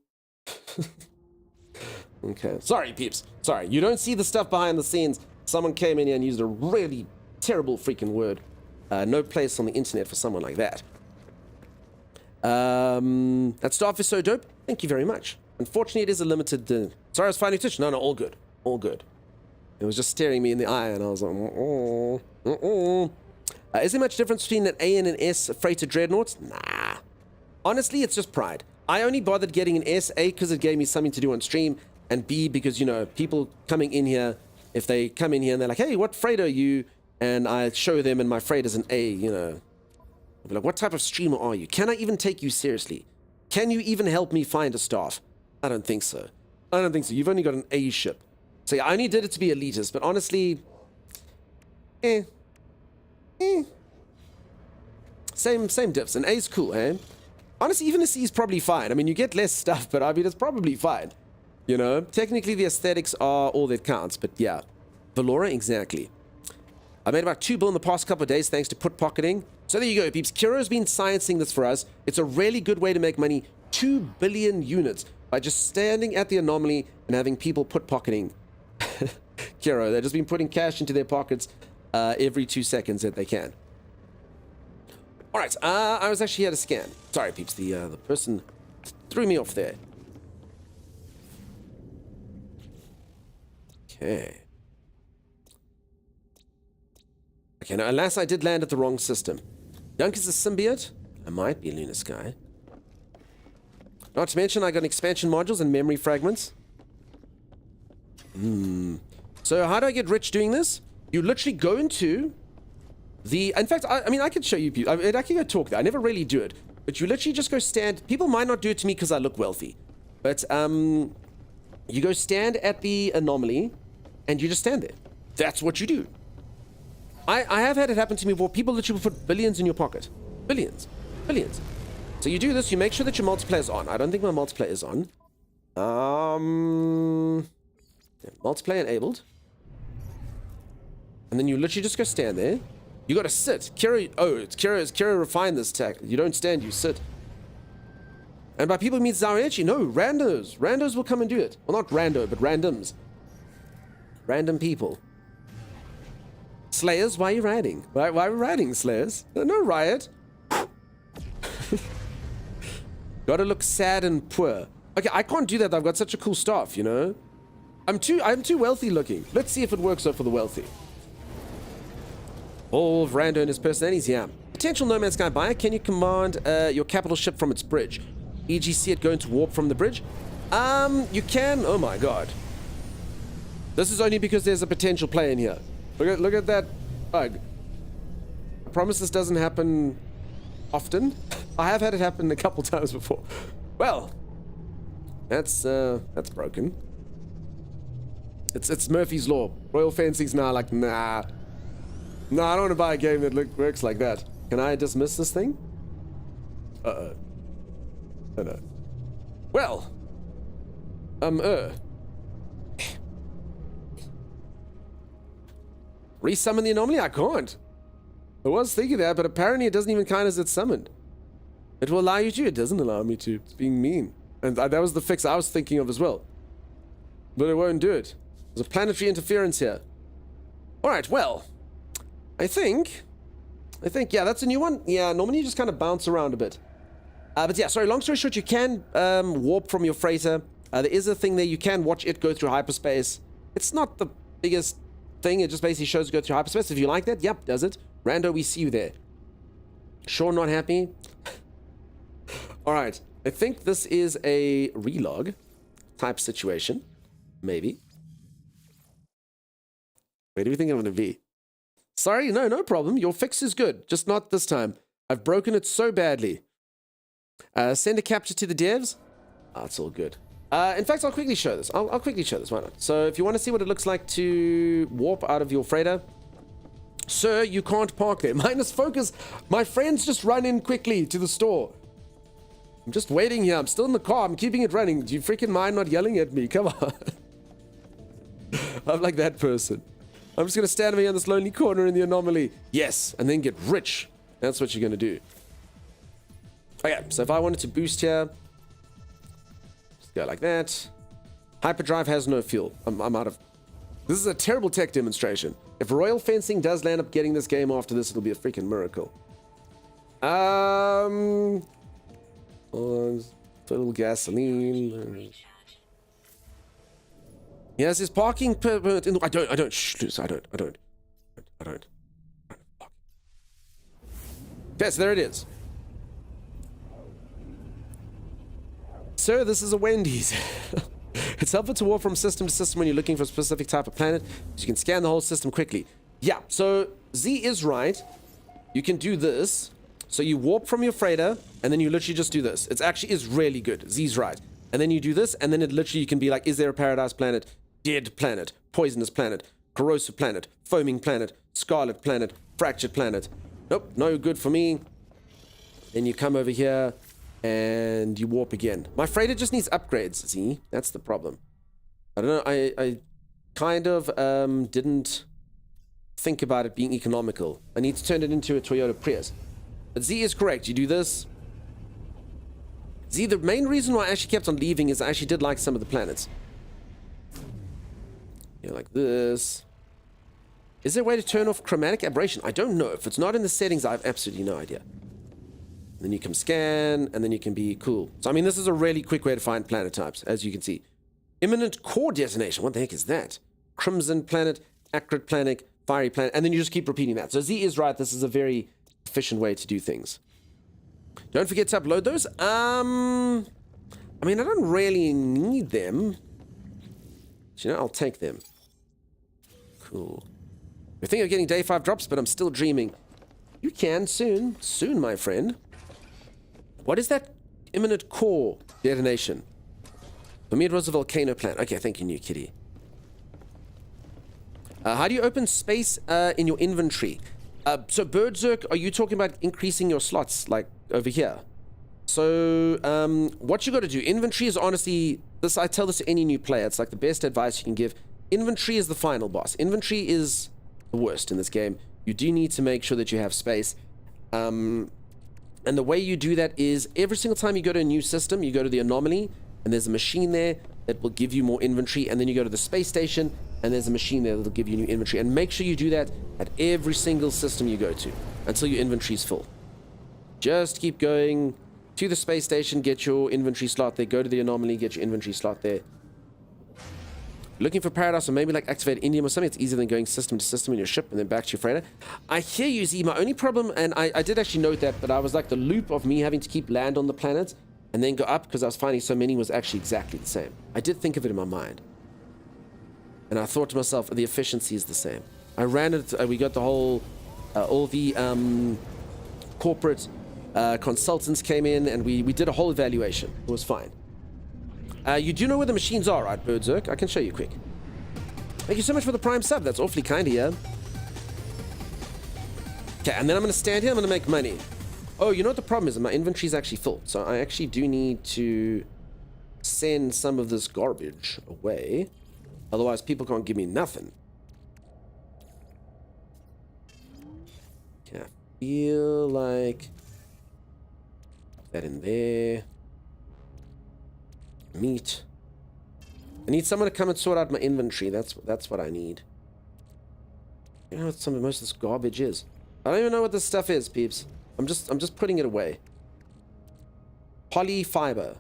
Okay. Sorry, peeps. Sorry. You don't see the stuff behind the scenes. Someone came in here and used a really terrible freaking word. No place on the internet for someone like that. That staff is so dope. Thank you very much. Unfortunately, it is a limited... Sorry, I was finding touch. No, all good. All good. It was just staring me in the eye, and I was like... Is there much difference between an A and an S freighter dreadnought? Nah. Honestly, it's just pride. I only bothered getting an S, A, because it gave me something to do on stream, and B, because, you know, people coming in here, if they come in here and they're like, hey, what freighter are you? And I show them and my freighter's an A, you know. I'll be like, what type of streamer are you? Can I even take you seriously? Can you even help me find a staff? I don't think so. I don't think so. You've only got an A ship. So yeah, I only did it to be elitist, but honestly, Same diffs. An A's cool, eh? Honestly, even a C is probably fine. I mean, you get less stuff, but I mean, it's probably fine. You know, technically the aesthetics are all that counts, but yeah. Valora, exactly. I made about 2 bill in the past couple of days thanks to put pocketing. So there you go, peeps. Kiro's been sciencing this for us. It's a really good way to make money. 2 billion units by just standing at the anomaly and having people put pocketing. Kiro, they've just been putting cash into their pockets every 2 seconds that they can. Alright, I was actually here to scan. Sorry, peeps, the person threw me off there. Okay. Okay, now, alas, I did land at the wrong system. Yunk is a symbiote? I might be Lunar Sky. Not to mention, I got expansion modules and memory fragments. So, how do I get rich doing this? You literally go into the... In fact, I mean, I could show you... I can go talk there. I never really do it. But you literally just go stand... People might not do it to me because I look wealthy. But, you go stand at the anomaly, and you just stand there. That's what you do. I have had it happen to me where people literally will put billions in your pocket. Billions. Billions. So you do this, you make sure that your multiplayer is on. I don't think my multiplayer is on. Multiplayer enabled. And then you literally just go stand there. You gotta sit. Kira refined this tech. You don't stand, you sit. And by people it means Zariachi. No, randos. Randos will come and do it. Well, not rando, but randoms. Random people. Slayers, why are you riding? Why are we riding, Slayers? No riot. Gotta look sad and poor. Okay, I can't do that. I've got such a cool staff, you know? I'm too wealthy looking. Let's see if it works out for the wealthy. All of Rando and his personalities, yeah. Potential No Man's Sky buyer, can you command your capital ship from its bridge? E.g. see it going to warp from the bridge? You can. Oh my god. This is only because there's a potential play in here. Look at that bug. I promise this doesn't happen often. I have had it happen a couple times before. Well, that's broken. It's Murphy's Law. Royal Fencing's now like, nah. No, I don't want to buy a game that works like that. Can I dismiss this thing? Oh no. Well. Resummon the anomaly? I can't. I was thinking that, but apparently it doesn't even count as it's summoned. It will allow you to. It doesn't allow me to. It's being mean. And that was the fix I was thinking of as well. But it won't do it. There's a planetary interference here. Alright, well. I think, yeah, that's a new one. Yeah, normally you just kind of bounce around a bit. But yeah, sorry, long story short, you can warp from your freighter. There is a thing there. You can watch it go through hyperspace. It's not the biggest thing. It just basically shows you go through hyperspace. If you like that, yep, does it. Rando, we see you there. Sure, not happy? Alright, I think this is a relog type situation. Maybe. Where do we think I'm going to be? Sorry, no problem. Your fix is good. Just not this time. I've broken it so badly. Send a capture to the devs. Oh, it's all good. In fact, I'll quickly show this. I'll quickly show this. Why not? So if you want to see what it looks like to warp out of your freighter. Sir, you can't park there. Minus focus. My friends just run in quickly to the store. I'm just waiting here. I'm still in the car. I'm keeping it running. Do you freaking mind not yelling at me? Come on. I'm like that person. I'm just going to stand over here in this lonely corner in the anomaly. Yes, and then get rich. That's what you're going to do. Okay, so if I wanted to boost here, just go like that. Hyperdrive has no fuel. I'm out of... This is a terrible tech demonstration. If Royal Fencing does land up getting this game after this, it'll be a freaking miracle. Total gasoline. Yes, his parking permit. I don't. Shh, I don't. Yes, there it is. Sir, this is a Wendy's. It's helpful to warp from system to system when you're looking for a specific type of planet, so you can scan the whole system quickly. Yeah, so Z is right. You can do this. So you warp from your freighter, and then you literally just do this. It actually is really good. Z's right. And then you do this, and then it literally, you can be like, is there a paradise planet, dead planet, poisonous planet, corrosive planet, foaming planet, scarlet planet, fractured planet. Nope, no good for me. Then you come over here, and you warp again. My freighter just needs upgrades, Z. That's the problem. I don't know, I kind of didn't think about it being economical. I need to turn it into a Toyota Prius. But Z is correct. You do this. Z, the main reason why I actually kept on leaving is I actually did like some of the planets. Yeah, like this. Is there a way to turn off chromatic aberration? I don't know. If it's not in the settings, I have absolutely no idea. Then you can scan, and then you can be cool. So, I mean, this is a really quick way to find planet types, as you can see. Imminent core detonation. What the heck is that? Crimson planet, acrid planet, fiery planet, and then you just keep repeating that. So Z is right. This is a very efficient way to do things. Don't forget to upload those. I mean, I don't really need them. But, you know, I'll take them. Cool. You're thinking of getting day 5 drops, but I'm still dreaming. You can soon. Soon, my friend. What is that imminent core detonation? For me, it was a volcano plant. Okay, thank you, new kitty. How do you open space in your inventory? So, Berserk, are you talking about increasing your slots, like over here? So, what you got to do, inventory is honestly, this, I tell this to any new player, it's like the best advice you can give. Inventory is the final boss. Inventory is the worst in this game. You do need to make sure that you have space. And the way you do that is every single time you go to a new system, you go to the anomaly, and there's a machine there that will give you more inventory, and then you go to the space station, and there's a machine there that will give you new inventory. And make sure you do that at every single system you go to until your inventory is full. Just keep going to the space station, get your inventory slot there, go to the anomaly, get your inventory slot there. Looking for paradise, or maybe like activate Indium or something, it's easier than going system to system in your ship and then back to your freighter. I hear you, Z. My only problem, and I did actually note that, but I was like, the loop of me having to keep land on the planet and then go up because I was finding so many was actually exactly the same. I did think of it in my mind. And I thought to myself, the efficiency is the same. I ran it, we got the whole, all the corporate consultants came in, and we did a whole evaluation. It was fine. You do know where the machines are, right, Berserk? I can show you quick. Thank you so much for the Prime sub. That's awfully kind of you. Okay, and then I'm going to stand here. I'm going to make money. Oh, you know what the problem is? My inventory is actually full. So I actually do need to send some of this garbage away. Otherwise, people can't give me nothing. Okay, I feel like... that in there. Meat. I need someone to come and sort out my inventory. That's what I need. You know what some of most of this garbage is? I don't even know what this stuff is, peeps. I'm just putting it away. Polyfiber.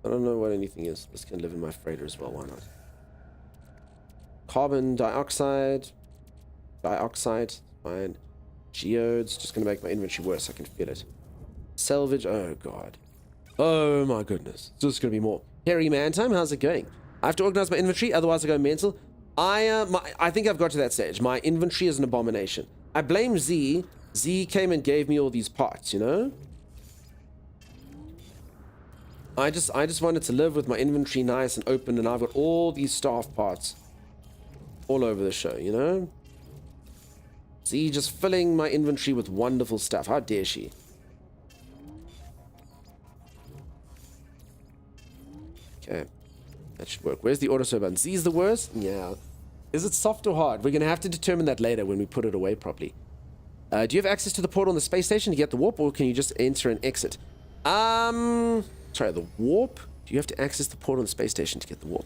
I don't know what anything is. This can live in my freighter as well. Why not? Carbon dioxide. Dioxide. Fine. Geodes. Just gonna make my inventory worse. I can feel it. Salvage. Oh god. Oh my goodness. So this is gonna be more. Harry Man Time, how's it going? I have to organize my inventory, otherwise I go mental. I think I've got to that stage. My inventory is an abomination. I blame Z. Z came and gave me all these parts, you know? I just wanted to live with my inventory nice and open, and I've got all these staff parts all over the show, you know? Z just filling my inventory with wonderful stuff. How dare she? Okay, that should work. Where's the auto button? Z is the worst? Yeah. Is it soft or hard? We're going to have to determine that later when we put it away properly. Do you have access to the portal on the space station to get the warp, or can you just enter and exit? Sorry, the warp? Do you have to access the portal on the space station to get the warp?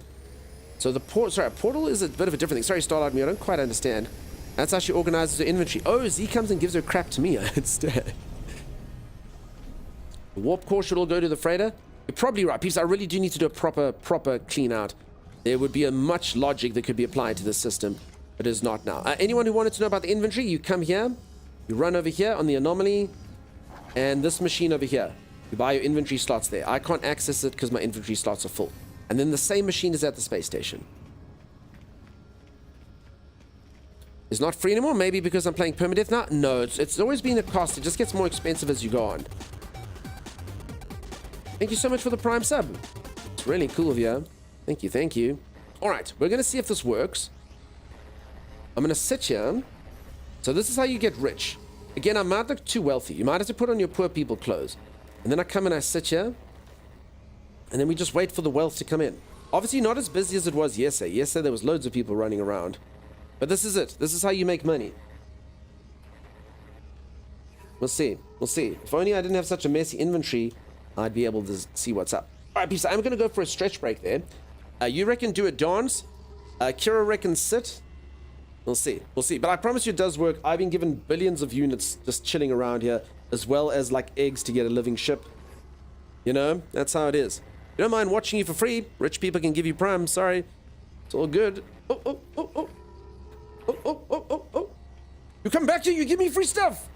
So the portal is a bit of a different thing. Sorry, Starlight, me, I don't quite understand. That's how she organizes her inventory. Oh, Z comes and gives her crap to me instead. The warp core should all go to the freighter. You're probably right, peeps. I really do need to do a proper clean out. There would be a much logic that could be applied to this system, but it is not now. Anyone who wanted to know about the inventory, you come here, you run over here on the anomaly, and this machine over here. You buy your inventory slots there. I can't access it because my inventory slots are full. And then the same machine is at the space station. It's not free anymore, maybe because I'm playing permadeath now? No, it's always been a cost. It just gets more expensive as you go on. Thank you so much for the Prime sub. It's really cool of you. Thank you, thank you. All right, we're going to see if this works. I'm going to sit here. So this is how you get rich. Again, I might look too wealthy. You might have to put on your poor people clothes. And then I come and I sit here. And then we just wait for the wealth to come in. Obviously not as busy as it was yesterday. Yesterday there was loads of people running around. But this is it. This is how you make money. We'll see. We'll see. If only I didn't have such a messy inventory, I'd be able to see what's up. All right, peeps, I'm going to go for a stretch break there. You reckon do a dance? Kira reckons sit. We'll see. We'll see. But I promise you it does work. I've been given billions of units just chilling around here, as well as like eggs to get a living ship. You know, that's how it is. You don't mind watching you for free. Rich people can give you Prime. Sorry. It's all good. Oh, oh, oh, oh. Oh, oh, oh, oh, oh. You come back here, you give me free stuff.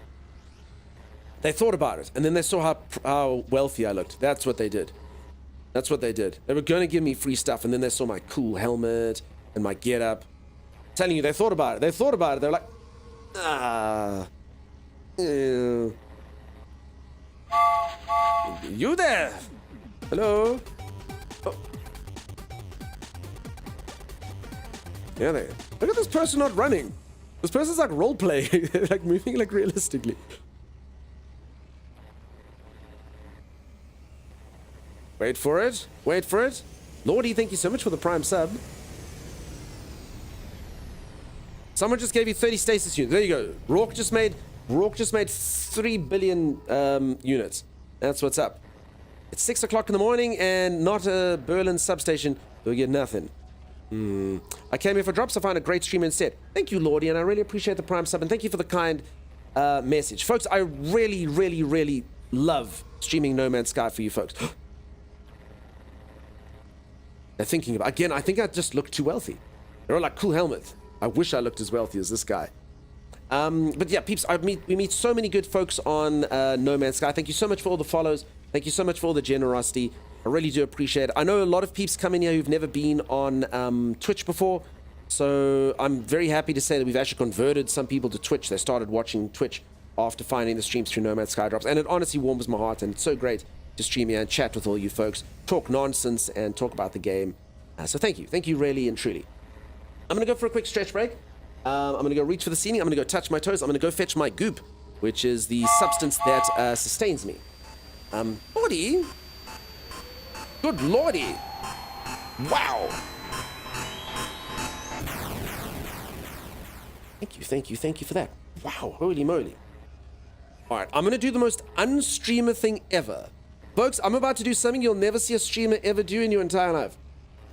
They thought about it, and then they saw how wealthy I looked. That's what they did. That's what they did. They were going to give me free stuff, and then they saw my cool helmet and my get-up. Telling you, they thought about it. They thought about it. They were like, ah. You there? Hello? Oh. Yeah, they. Look at this person not running. This person's like role-playing. Like moving like realistically. Wait for it. Wait for it. Lordy, thank you so much for the Prime sub. Someone just gave you 30 stasis units. There you go. Rourke just made 3 billion units. That's what's up. It's 6 o'clock in the morning and not a Berlin substation. You'll get nothing. I came here for drops. I found a great stream instead. Thank you, Lordy, and I really appreciate the Prime sub, and thank you for the kind message. Folks, I really, really, really love streaming No Man's Sky for you folks. They're thinking about, again, I think I just look too wealthy. They're all like, cool helmet. I wish I looked as wealthy as this guy. But yeah, peeps, we meet so many good folks on No Man's Sky. Thank you so much for all the follows. Thank you so much for all the generosity. I really do appreciate it. I know a lot of peeps come in here who've never been on Twitch before. So I'm very happy to say that we've actually converted some people to Twitch. They started watching Twitch after finding the streams through No Man's Sky drops. And it honestly warms my heart, and it's so great to stream here and chat with all you folks, talk nonsense and talk about the game. So thank you. Thank you really and truly. I'm going to go for a quick stretch break. I'm going to go reach for the ceiling. I'm going to go touch my toes. I'm going to go fetch my goop, which is the substance that sustains me. Lordy. Good lordy. Wow. Thank you, thank you, thank you for that. Wow, holy moly. All right, I'm going to do the most unstreamer thing ever. Folks, I'm about to do something you'll never see a streamer ever do in your entire life.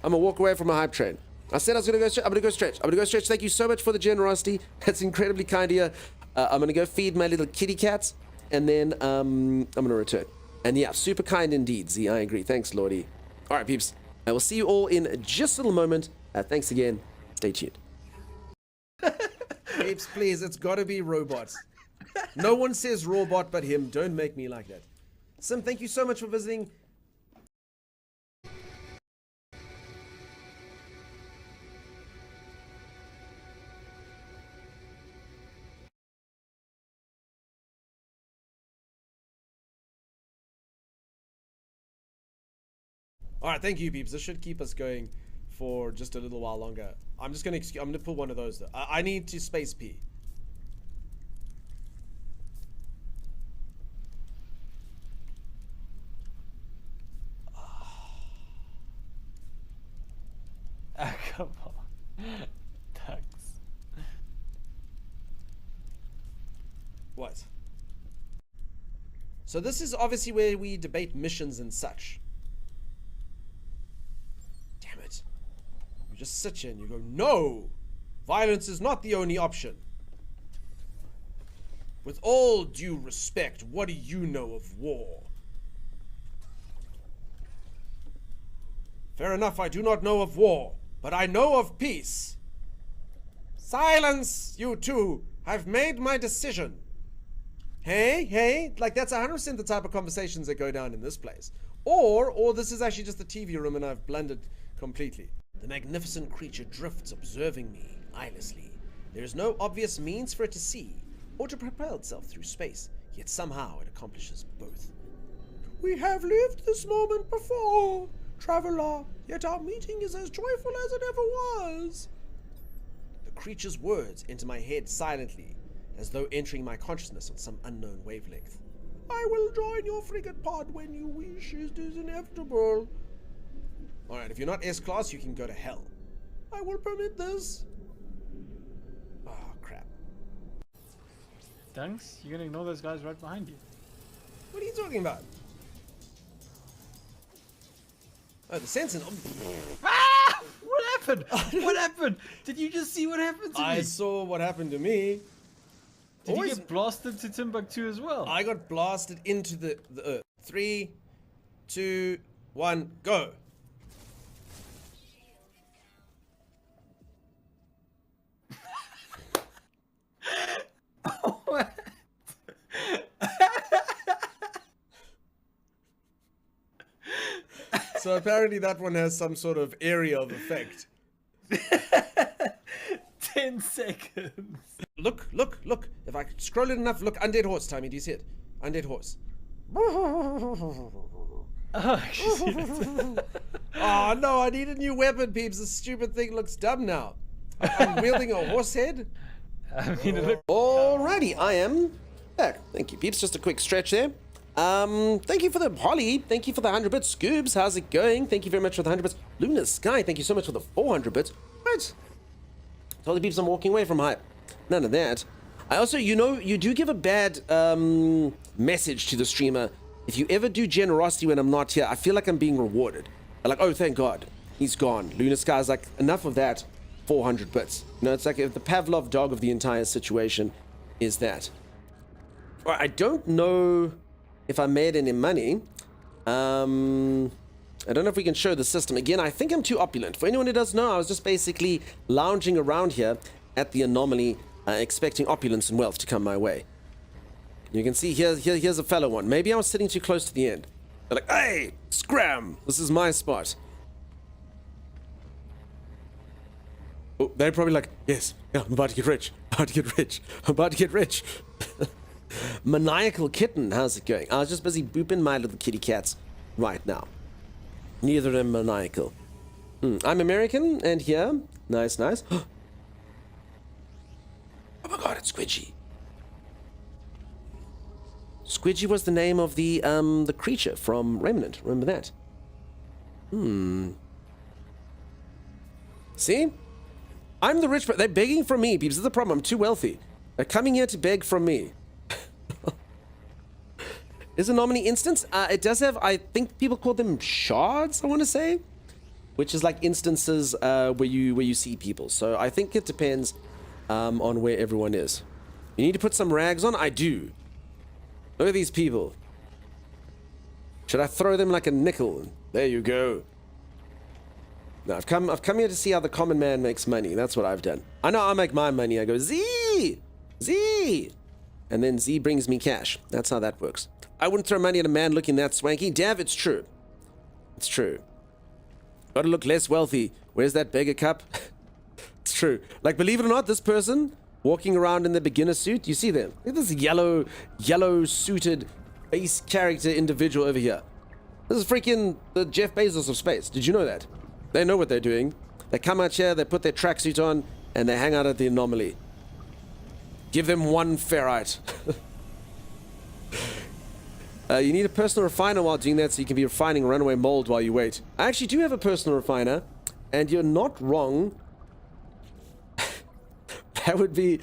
I'm going to walk away from a hype train. I said I was going to go stretch. I'm going to go stretch. I'm going to go stretch. Thank you so much for the generosity. That's incredibly kind of you. I'm going to go feed my little kitty cats, and then I'm going to return. And yeah, super kind indeed, Z. I agree. Thanks, Lordy. All right, peeps. I will see you all in just a little moment. Thanks again. Stay tuned. Peeps, please. It's got to be robots. No one says robot but him. Don't make me like that. Sim, thank you so much for visiting. All right, thank you, peeps. This should keep us going for just a little while longer. I'm gonna pull one of those though. I need to space pee. Come on. Thanks. What? So this is obviously where we debate missions and such. Damn it. just sit here and you go, no! Violence is not the only option. With all due respect, what do you know of war? Fair enough, I do not know of war, but I know of peace. Silence, you two! I've made my decision. Hey, like that's 100% the type of conversations that go down in this place. Or this is actually just the TV room and I've blundered completely. The magnificent creature drifts, observing me eyelessly. There is no obvious means for it to see or to propel itself through space, yet somehow it accomplishes both. We have lived this moment before, traveler, yet our meeting is as joyful as it ever was. The creature's words enter my head silently, as though entering my consciousness on some unknown wavelength. I will join your frigate pod when you wish. It is inevitable. Alright, if you're not S-Class, you can go to hell. I will permit this. Oh, crap. Dunks, you're gonna ignore those guys right behind you. What are you talking about? Oh, the Sentinel. Ah! What happened? What happened? Did you just see what happened to me? I saw what happened to me. Did you get blasted to Timbuktu as well? I got blasted into the earth. 3, 2, 1, go. What? So apparently that one has some sort of area of effect. 10 seconds. Look. If I scroll it enough, look, undead horse, Timmy, do you see it? Undead horse. Oh, I actually see that. Oh no, I need a new weapon, peeps. This stupid thing looks dumb now. I'm wielding a horse head. I mean, it looked... Alrighty, I am back. Thank you, peeps. Just a quick stretch there. Thank you for the Holly. Thank you for the 100 bits. Scoobs, how's it going? Thank you very much for the 100 bits. Lunar Sky, thank you so much for the 400 bits. What? Tell the peeps I'm walking away from hype. None of that. I also, you do give a bad message to the streamer. If you ever do generosity when I'm not here, I feel like I'm being rewarded. I'm like, oh, thank God, he's gone. Lunar Sky's like, enough of that. 400 bits. It's like if the Pavlov dog of the entire situation is that. Well, I don't know if I made any money. I don't know if we can show the system. Again, I think I'm too opulent. For anyone who doesn't know, I was just basically lounging around here at the anomaly, expecting opulence and wealth to come my way. You can see here's a fellow one. Maybe I was sitting too close to the end. They're like, hey, scram! This is my spot. Oh, they're probably like, yes, yeah, I'm about to get rich. I'm about to get rich. Maniacal Kitten, how's it going? I was just busy booping my little kitty cats right now. Neither of them maniacal. I'm American, and here, nice. Oh my God, it's Squidgy. Squidgy was the name of the creature from Remnant. Remember that? See? I'm the rich, but they're begging from me, because this is the problem. I'm too wealthy. They're coming here to beg from me. Is a nominee instance? It does have, I think people call them shards, I want to say, which is like instances where you see people. So I think it depends on where everyone is. You need to put some rags on? I do. Look at these people. Should I throw them like a nickel? There you go. No, I've come here to see how the common man makes money. That's what I've done. I know I make my money. I go, Z! And then Z brings me cash. That's how that works. I wouldn't throw money at a man looking that swanky. Dav, it's true. It's true. Gotta look less wealthy. Where's that beggar cup? It's true. Like, believe it or not, this person walking around in the beginner suit, you see them. Look at this yellow suited base character individual over here. This is freaking the Jeff Bezos of space. Did you know that? They know what they're doing. They come out here, they put their tracksuit on, and they hang out at the anomaly. Give them one ferrite. You need a personal refiner while doing that so you can be refining runaway mold while you wait. I actually do have a personal refiner, and you're not wrong. That would be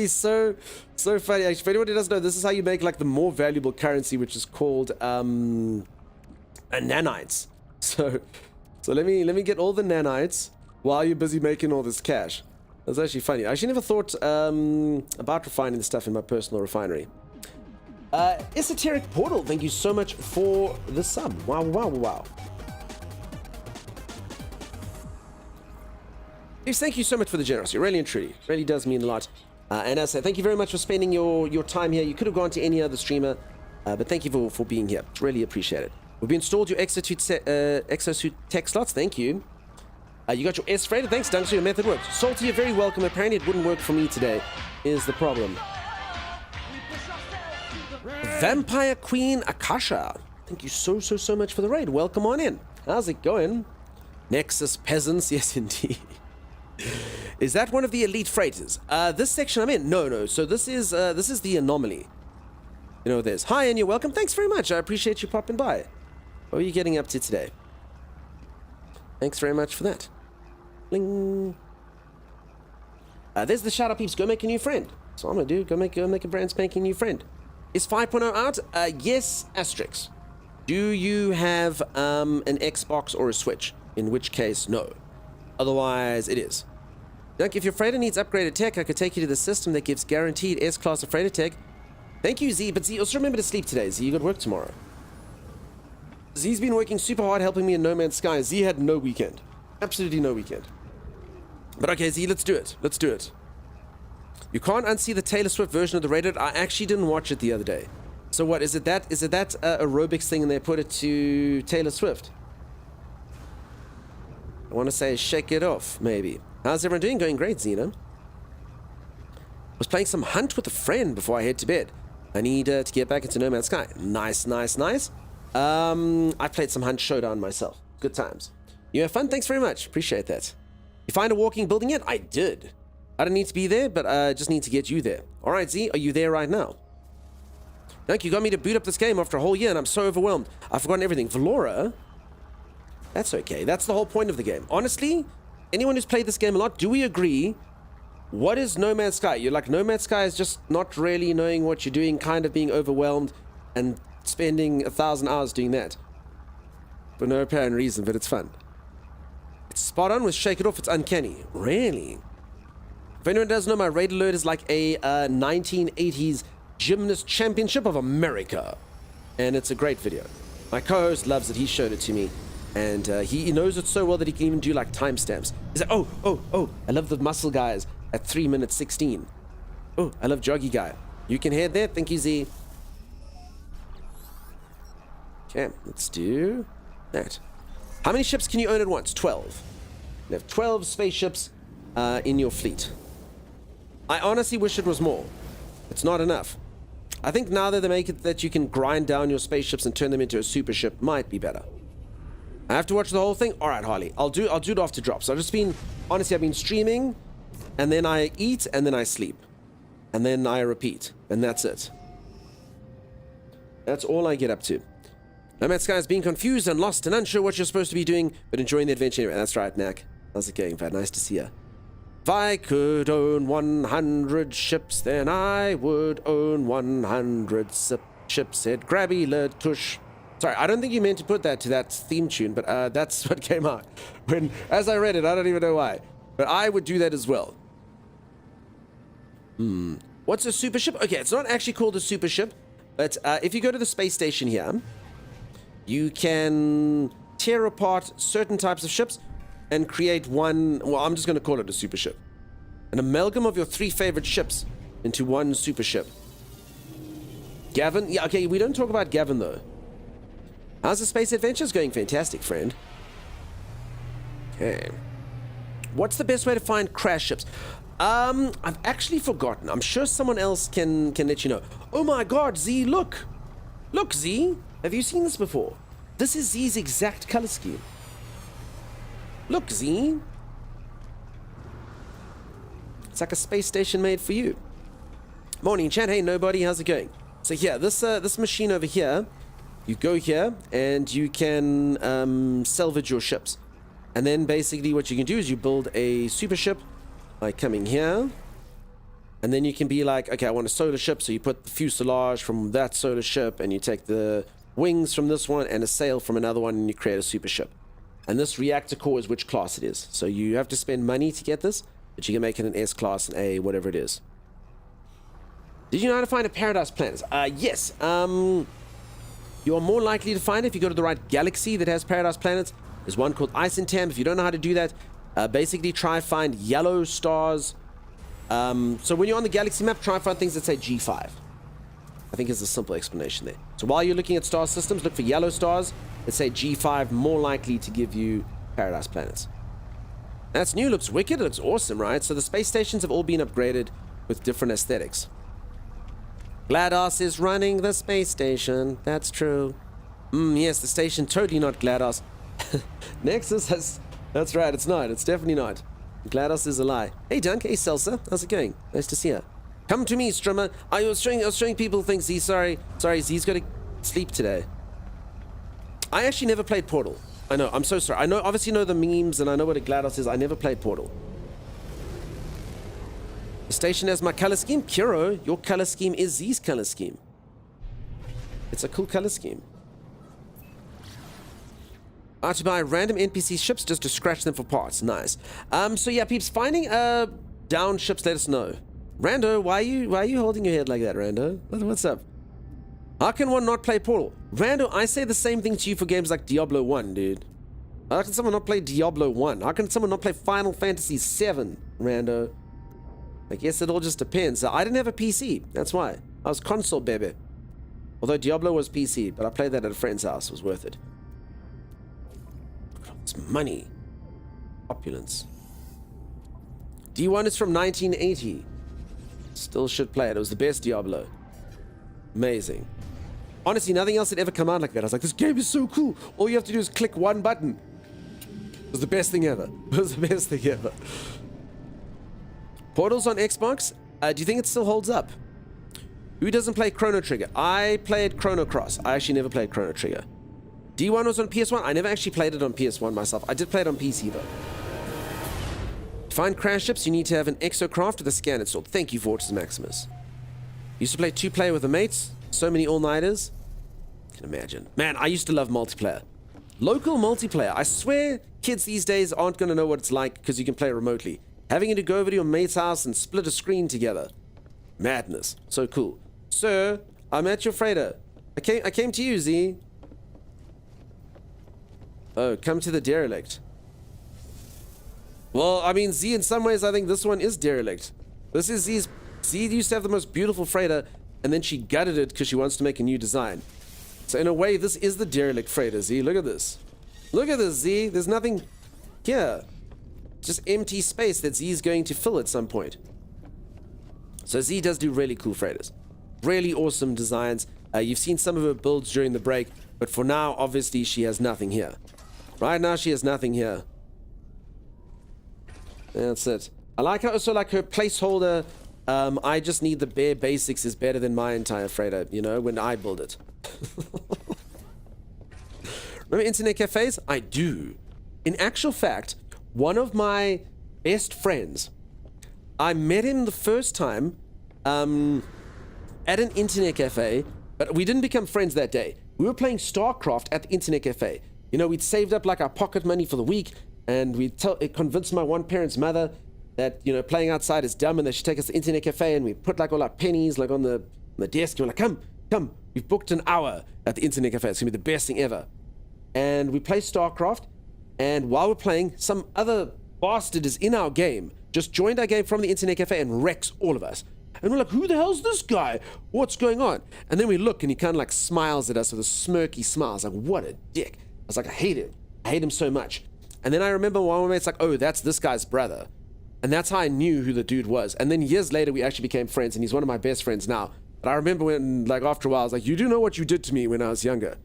so funny. Actually, if anyone who doesn't know, this is how you make like the more valuable currency, which is called nanites. So let me get all the nanites, while you're busy making all this cash. That's actually funny. I actually never thought about refining the stuff in my personal refinery. Esoteric Portal, thank you so much for the sub. Wow, wow, wow. Yes, thank you so much for the generosity. Really and truly. Really does mean a lot. And as I say, thank you very much for spending your time here. You could have gone to any other streamer, but thank you for being here. It's really appreciated. We've installed your exosuit tech slots. Thank you. You got your S freighter. Thanks, Dunks. Your method works. Salty, you're very welcome. Apparently it wouldn't work for me today, is the problem. Vampire Queen Akasha. Thank you so much for the raid. Welcome on in. How's it going? Nexus Peasants. Yes, indeed. Is that one of the elite freighters? This section I'm in? No. So this is the anomaly. You know this. Hi, and you're welcome. Thanks very much. I appreciate you popping by. What are you getting up to today? Thanks very much for that. Bling. There's the shout out peeps. Go make a new friend. That's all I'm gonna do. Go make a brand spanking new friend. Is 5.0 out? Yes, asterisk. Do you have an Xbox or a Switch? In which case, no. Otherwise, it is. Dunk, if your freighter needs upgraded tech, I could take you to the system that gives guaranteed S-class of freighter tech. Thank you, Z. But Z, also remember to sleep today. Z, you got work tomorrow. Z's been working super hard helping me in No Man's Sky. Z had no weekend. Absolutely no weekend. But okay, Z, let's do it. Let's do it. You can't unsee the Taylor Swift version of the Reddit. I actually didn't watch it the other day. So what, is it that aerobics thing and they put it to Taylor Swift? I want to say shake it off, maybe. How's everyone doing? Going great, Zena. Was playing some Hunt with a friend before I head to bed. I need to get back into No Man's Sky. Nice. I played some Hunt Showdown myself. Good times. You have fun? Thanks very much. Appreciate that. You find a walking building yet? I did. I don't need to be there, but I just need to get you there. All right, Z, are you there right now? Thank you. Got me to boot up this game after a whole year, and I'm so overwhelmed. I've forgotten everything. Valora? That's okay. That's the whole point of the game. Honestly, anyone who's played this game a lot, do we agree? What is No Man's Sky? You're like, No Man's Sky is just not really knowing what you're doing, kind of being overwhelmed, and spending 1,000 hours doing that. For no apparent reason, but it's fun. It's spot on with Shake It Off. It's uncanny. Really? If anyone doesn't know, my raid alert is like a 1980s Gymnast Championship of America. And it's a great video. My co-host loves it. He showed it to me. And he knows it so well that he can even do like timestamps. He's like, oh, I love the muscle guys at 3 minutes 16. Oh, I love Joggy Guy. You can head there. Thank you, Z. Okay, let's do that. How many ships can you own at once? 12. You have 12 spaceships in your fleet. I honestly wish it was more. It's not enough. I think now that they make it that you can grind down your spaceships and turn them into a super ship might be better. I have to watch the whole thing? Alright, Harley. I'll do it after drops. I've been streaming, and then I eat, and then I sleep. And then I repeat. And that's it. That's all I get up to. No Man's Sky is being confused and lost and unsure what you're supposed to be doing, but enjoying the adventure anyway. That's right, Knack. How's it going, Vat? Nice to see you. If I could own 100 ships, then I would own 100 ships, said Grabby Led Tush. Sorry, I don't think you meant to put that to that theme tune, but that's what came out. As I read it, I don't even know why. But I would do that as well. What's a super ship? Okay, it's not actually called a super ship, but if you go to the space station here, you can tear apart certain types of ships and create one, well, I'm just going to call it a super ship. An amalgam of your 3 favorite ships into one super ship. Gavin? Yeah, okay, we don't talk about Gavin, though. How's the space adventures going? Fantastic, friend. Okay. What's the best way to find crash ships? I've actually forgotten. I'm sure someone else can let you know. Oh my god, Z, look! Look, Z! Have you seen this before? This is Z's exact color scheme. Look, Z. It's like a space station made for you. Morning, chat. Hey, nobody. How's it going? So here, this machine over here, you go here and you can salvage your ships. And then basically what you can do is you build a super ship by coming here. And then you can be like, okay, I want a solar ship. So you put the fuselage from that solar ship and you take the wings from this one and a sail from another one and you create a super ship. And this reactor core is which class it is. So you have to spend money to get this, but you can make it an S class, an A, whatever it is. Did you know how to find a paradise planet? Yes. You are more likely to find it if you go to the right galaxy that has paradise planets. There's one called Isentam. If you don't know how to do that, basically try find yellow stars. So when you're on the galaxy map, try and find things that say G5. I think is a simple explanation there. So while you're looking at star systems, look for yellow stars that say G5, more likely to give you paradise planets. That's new, looks wicked, it looks awesome, right? So the space stations have all been upgraded with different aesthetics. GLaDOS is running the space station, that's true. Yes, the station, totally not GLaDOS. Nexus has, that's right, it's not, it's definitely not. GLaDOS is a lie. Hey Dunk, hey Selsa, how's it going? Nice to see you. Come to me, Strimmer. I was showing people things. Z, sorry, Z's got to sleep today. I actually never played Portal. I know, I'm so sorry. I know, obviously know the memes and I know what a GLaDOS is. I never played Portal. The station has my color scheme. Kiro, your color scheme is Z's color scheme. It's a cool color scheme. To buy random NPC ships just to scratch them for parts. Nice. So yeah, peeps, finding down ships, let us know. Rando, why are you holding your head like that, Rando? What's up? How can one not play Portal? Rando, I say the same thing to you for games like Diablo 1, dude. How can someone not play Diablo 1? How can someone not play Final Fantasy 7, Rando? I guess it all just depends. I didn't have a PC, that's why. I was console baby. Although Diablo was PC, but I played that at a friend's house. It was worth it. It's money. Opulence. D1 is from 1980. Still should play it. It was the best Diablo. Amazing. Honestly, nothing else had ever come out like that. I was like, this game is so cool. All you have to do is click one button. It was the best thing ever. It was the best thing ever. Portals on Xbox? Do you think it still holds up? Who doesn't play Chrono Trigger? I played Chrono Cross. I actually never played Chrono Trigger. D1 was on PS1. I never actually played it on PS1 myself. I did play it on PC though. To find crash ships, you need to have an exocraft with a scan installed. Thank you, Fortress Maximus. Used to play 2-player with the mates. So many all-nighters. Can imagine. Man, I used to love multiplayer. Local multiplayer. I swear kids these days aren't going to know what it's like because you can play remotely. Having to go over to your mate's house and split a screen together. Madness. So cool. Sir, I'm at your freighter. I came to you, Z. Oh, come to the derelict. Well, I mean, Z, in some ways, I think this one is derelict. This is Z's. Z used to have the most beautiful freighter, and then she gutted it because she wants to make a new design. So in a way, this is the derelict freighter, Z. Look at this. Look at this, Z. There's nothing here. Just empty space that Z is going to fill at some point. So Z does do really cool freighters. Really awesome designs. You've seen some of her builds during the break, but for now, obviously, she has nothing here. Right now, she has nothing here. That's it. I like her, also like her placeholder. I just need the bare basics is better than my entire freighter, you know, when I build it. Remember internet cafes? I do. In actual fact, one of my best friends, I met him the first time at an internet cafe, but we didn't become friends that day. We were playing StarCraft at the internet cafe. You know, we'd saved up like our pocket money for the week, and it convinced my one parent's mother that, you know, playing outside is dumb and they should take us to the internet cafe, and we put like all our pennies like on the desk, and we're like, come, we've booked an hour at the internet cafe, it's gonna be the best thing ever. And we play StarCraft, and while we're playing, some other bastard is in our game, just joined our game from the internet cafe and wrecks all of us. And we're like, who the hell's this guy? What's going on? And then we look, and he kind of like smiles at us with a smirky smile. I was like, what a dick. I was like, I hate him. I hate him so much. And then I remember one of my mates like, oh, that's this guy's brother. And that's how I knew who the dude was. And then years later, we actually became friends, and he's one of my best friends now. But I remember when, like, after a while, I was like, you do know what you did to me when I was younger?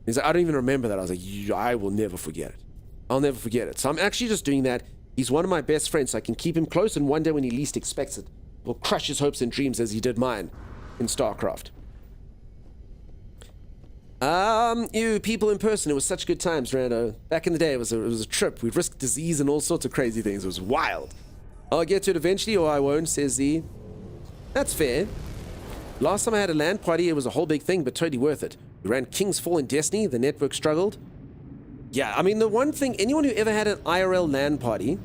He's like, I don't even remember that. I was like, I will never forget it. I'll never forget it. So I'm actually just doing that. He's one of my best friends, so I can keep him close, and one day when he least expects it, will crush his hopes and dreams as he did mine in StarCraft. You people in person, it was such good times, Rando. Back in the day, it was a trip. We'd risk disease and all sorts of crazy things. It was wild. I'll get to it eventually, or I won't, says Z. That's fair. Last time I had a LAN party, it was a whole big thing, but totally worth it. We ran King's Fall in Destiny, the network struggled. Yeah, I mean, the one thing, anyone who ever had an IRL LAN party,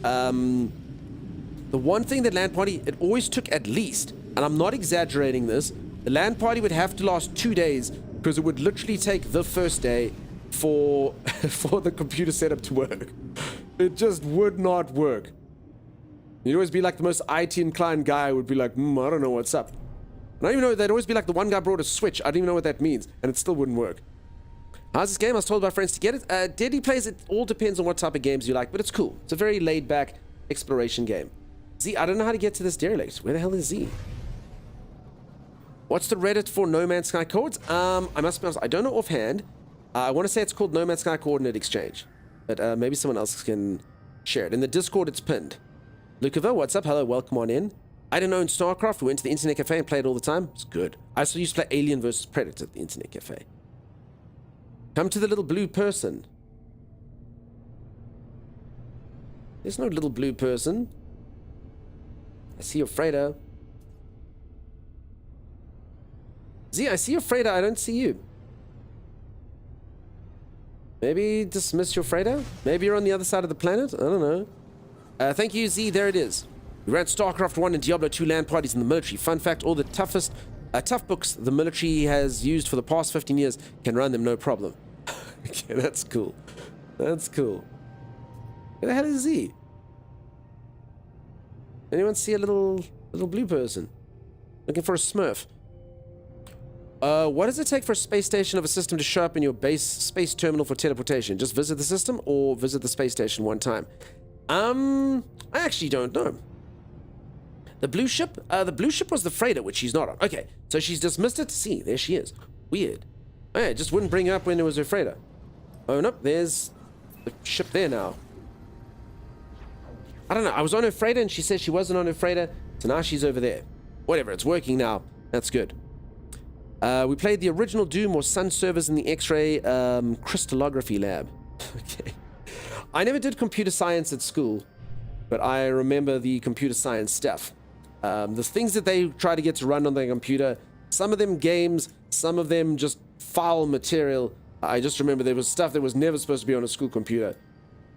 the one thing that LAN party, it always took at least, and I'm not exaggerating this, the LAN party would have to last 2 days because it would literally take the first day for for the computer setup to work. It just would not work. You'd always be like the most IT inclined guy would be like, I don't know what's up. And I don't even know, they'd always be like the one guy brought a Switch. I don't even know what that means, and it still wouldn't work. How's this game? I was told by friends to get it. Deadly Plays, it all depends on what type of games you like, but it's cool. It's a very laid back exploration game. Z, I don't know how to get to this derelict. Where the hell is Z? What's the Reddit for No Man's Sky codes? I must be honest, I don't know offhand. I want to say it's called No Man's Sky Coordinate Exchange, but maybe someone else can share it. In the Discord, it's pinned. Lukova, what's up? Hello, welcome on in. I didn't own StarCraft. We went to the Internet Cafe and played all the time. It's good. I also used to play Alien vs. Predator at the Internet Cafe. Come to the little blue person. There's no little blue person. I see your Freda. Z, I see your Freda. I don't see you. Maybe dismiss your Freda? Maybe you're on the other side of the planet? I don't know. Thank you, Z. There it is. We ran StarCraft 1 and Diablo 2 LAN parties in the military. Fun fact, all the tough books the military has used for the past 15 years can run them no problem. Okay, that's cool. That's cool. Where the hell is Z? Anyone see a little blue person? Looking for a Smurf. What does it take for a space station of a system to show up in your base space terminal for teleportation? Just visit the system or visit the space station one time? I actually don't know. The blue ship was the freighter, which she's not on. Okay, so she's dismissed it. See, there she is. Weird. Oh, yeah, it just wouldn't bring her up when it was her freighter. Oh, no, there's the ship there now. I don't know. I was on her freighter and she said she wasn't on her freighter, so now she's over there. Whatever, it's working now. That's good. We played the original Doom or Sun servers in the X-ray crystallography lab. Okay. I never did computer science at school, but I remember the computer science stuff. The things that they try to get to run on their computer, some of them games, some of them just foul material. I just remember there was stuff that was never supposed to be on a school computer,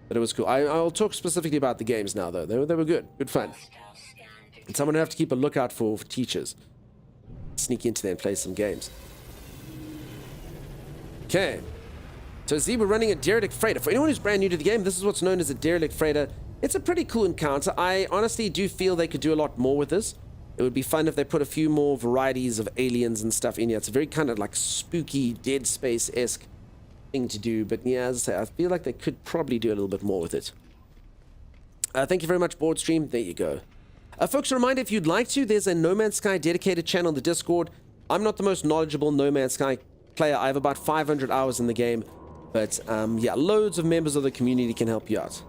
but it was cool. I'll talk specifically about the games now, though. They were good. Good fun. And someone will have to keep a lookout for teachers. Sneak into there and play some games. Okay. So Z, we're running a derelict freighter. For anyone who's brand new to the game, this is what's known as a derelict freighter. It's a pretty cool encounter. I honestly do feel they could do a lot more with this. It would be fun if they put a few more varieties of aliens and stuff in here. It's a very kind of like spooky, Dead Space-esque thing to do. But yeah, as I say, I feel like they could probably do a little bit more with it. Thank you very much, Board Stream. There you go. Folks, a reminder, if you'd like to, there's a No Man's Sky dedicated channel on the Discord. I'm not the most knowledgeable No Man's Sky player. I have about 500 hours in the game. But, yeah, loads of members of the community can help you out.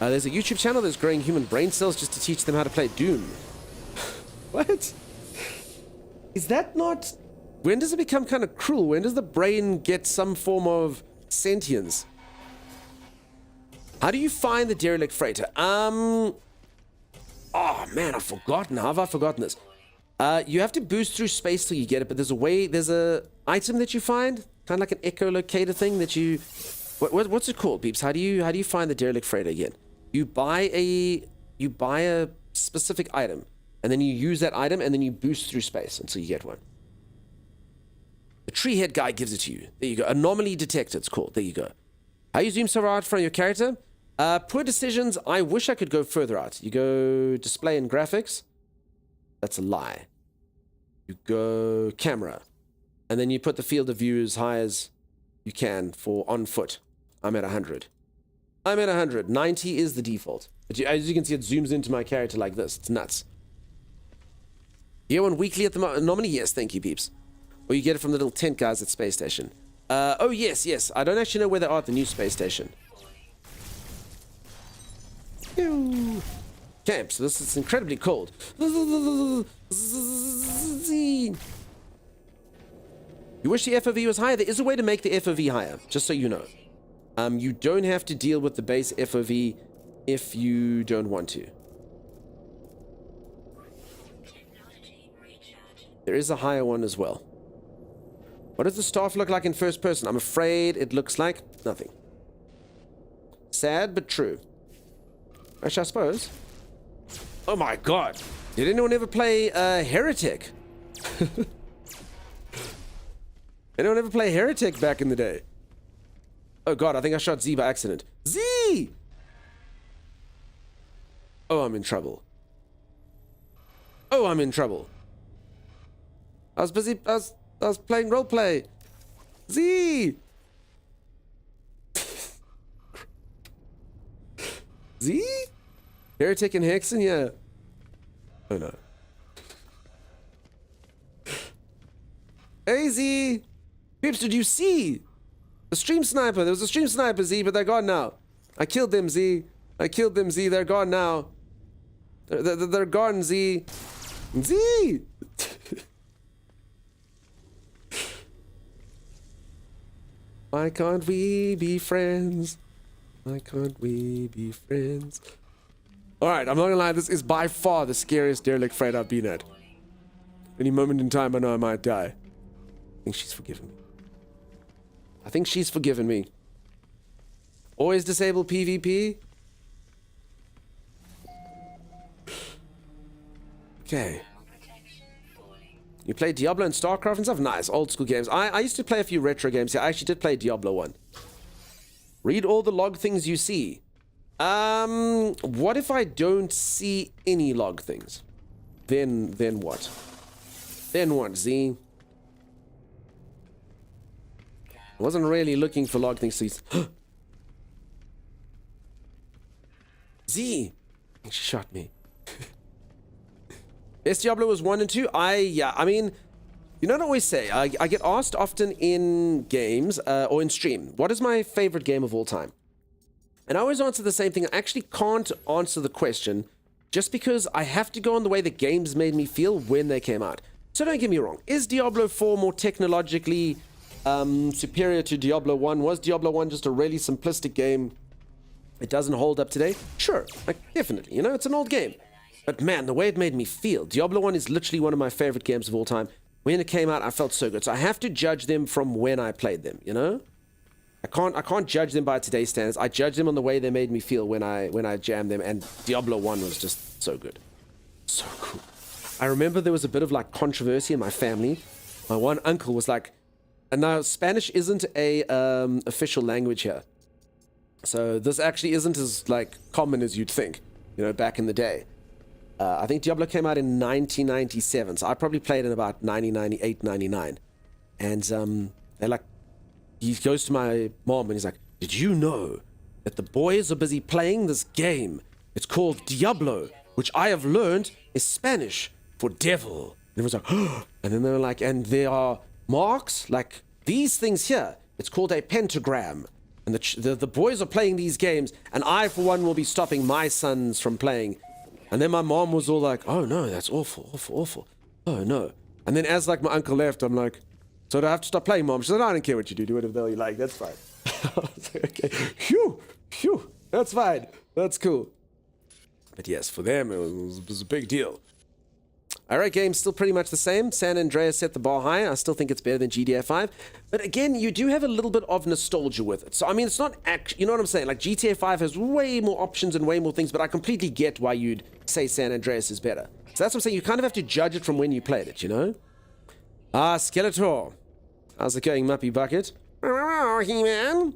There's a YouTube channel that's growing human brain cells just to teach them how to play Doom. What? Is that not... When does it become kind of cruel? When does the brain get some form of sentience? How do you find the derelict freighter? Oh, man, I've forgotten. How have I forgotten this? You have to boost through space till you get it, but there's a item that you find, kind of like an echolocator thing that you... What's it called, peeps? How do you find the derelict freighter again? You buy a specific item, and then you use that item, and then you boost through space until you get one. The tree head guy gives it to you. There you go. Anomaly detector, it's called. There you go. How you zoom so out from your character? Poor decisions. I wish I could go further out. You go display and graphics. That's a lie. You go camera. And then you put the field of view as high as you can for on foot. I'm at 100. I'm at 100. 90 is the default. But as you can see, it zooms into my character like this. It's nuts. You get one weekly at the anomaly? Yes, thank you, peeps. Or you get it from the little tent guys at Space Station. Oh, yes. I don't actually know where they are at the new Space Station. Okay, so this is incredibly cold. You wish the FOV was higher? There is a way to make the FOV higher, just so you know. You don't have to deal with the base FOV if you don't want to. There is a higher one as well. What does the staff look like in first person? I'm afraid it looks like nothing. Sad, but true. Actually, I suppose. Oh my god. Did anyone ever play Heretic? Anyone ever play Heretic back in the day? Oh god, I think I shot Z by accident. Z! Oh, I'm in trouble. Oh, I'm in trouble. I was busy. I was playing roleplay. Z! Z? Heretic and Hexen, yeah. Oh no. Hey Z! Pips, did you see? The stream sniper. There was a stream sniper, Z, but they're gone now. I killed them, Z. I killed them, Z. They're gone now. They're gone, Z. Z! Why can't we be friends? Why can't we be friends? Alright, I'm not gonna lie, this is by far the scariest derelict freight I've been at. Any moment in time I know I might die. I think she's forgiven me. I think she's forgiven me. Always disable PvP? Okay. You play Diablo and StarCraft and stuff? Nice, old school games. I used to play a few retro games. Yeah, I actually did play Diablo 1. Read all the log things you see. What if I don't see any log things? Then what? Then what, Z? I wasn't really looking for log things. Z! She shot me. Best Diablo was 1 and 2. I mean, you don't always say. I get asked often in games or in stream, what is my favorite game of all time? And I always answer the same thing. I actually can't answer the question just because I have to go on the way the games made me feel when they came out. So don't get me wrong. Is Diablo 4 more technologically superior to Diablo 1? Was Diablo 1 just a really simplistic game? It doesn't hold up today? Sure, like, definitely. You know, it's an old game. But man, the way it made me feel. Diablo 1 is literally one of my favorite games of all time. When it came out, I felt so good. So I have to judge them from when I played them, you know? I can't judge them by today's standards. I judge them on the way they made me feel when I jammed them, and Diablo 1 was just so good. So cool. I remember there was a bit of like controversy in my family. My one uncle was like, and now Spanish isn't a official language here. So this actually isn't as like common as you'd think, you know, back in the day. I think Diablo came out in 1997, so I probably played in about 1998, 99. And they're like, he goes to my mom and he's like, did you know that the boys are busy playing this game? It's called Diablo, which I have learned is Spanish for devil. And everyone's like, oh. And then they were like, and there are marks like these things here. It's called a pentagram. And the boys are playing these games, and I, for one, will be stopping my sons from playing. And then my mom was all like, oh no, that's awful, awful, awful. Oh no. And then as like my uncle left, I'm like, so do I have to stop playing, Mom? She said, I don't care what you do whatever the hell you like, that's fine. I was like, okay, phew, that's fine, that's cool. But yes, for them, it was a big deal. Alright, game's still pretty much the same. San Andreas set the bar high. I still think it's better than GTA 5. But again, you do have a little bit of nostalgia with it. So, I mean, it's not actually, you know what I'm saying? Like, GTA 5 has way more options and way more things, but I completely get why you'd say San Andreas is better. So that's what I'm saying. You kind of have to judge it from when you played it, you know? Skeletor. How's it going, Muppy Bucket? He-Man.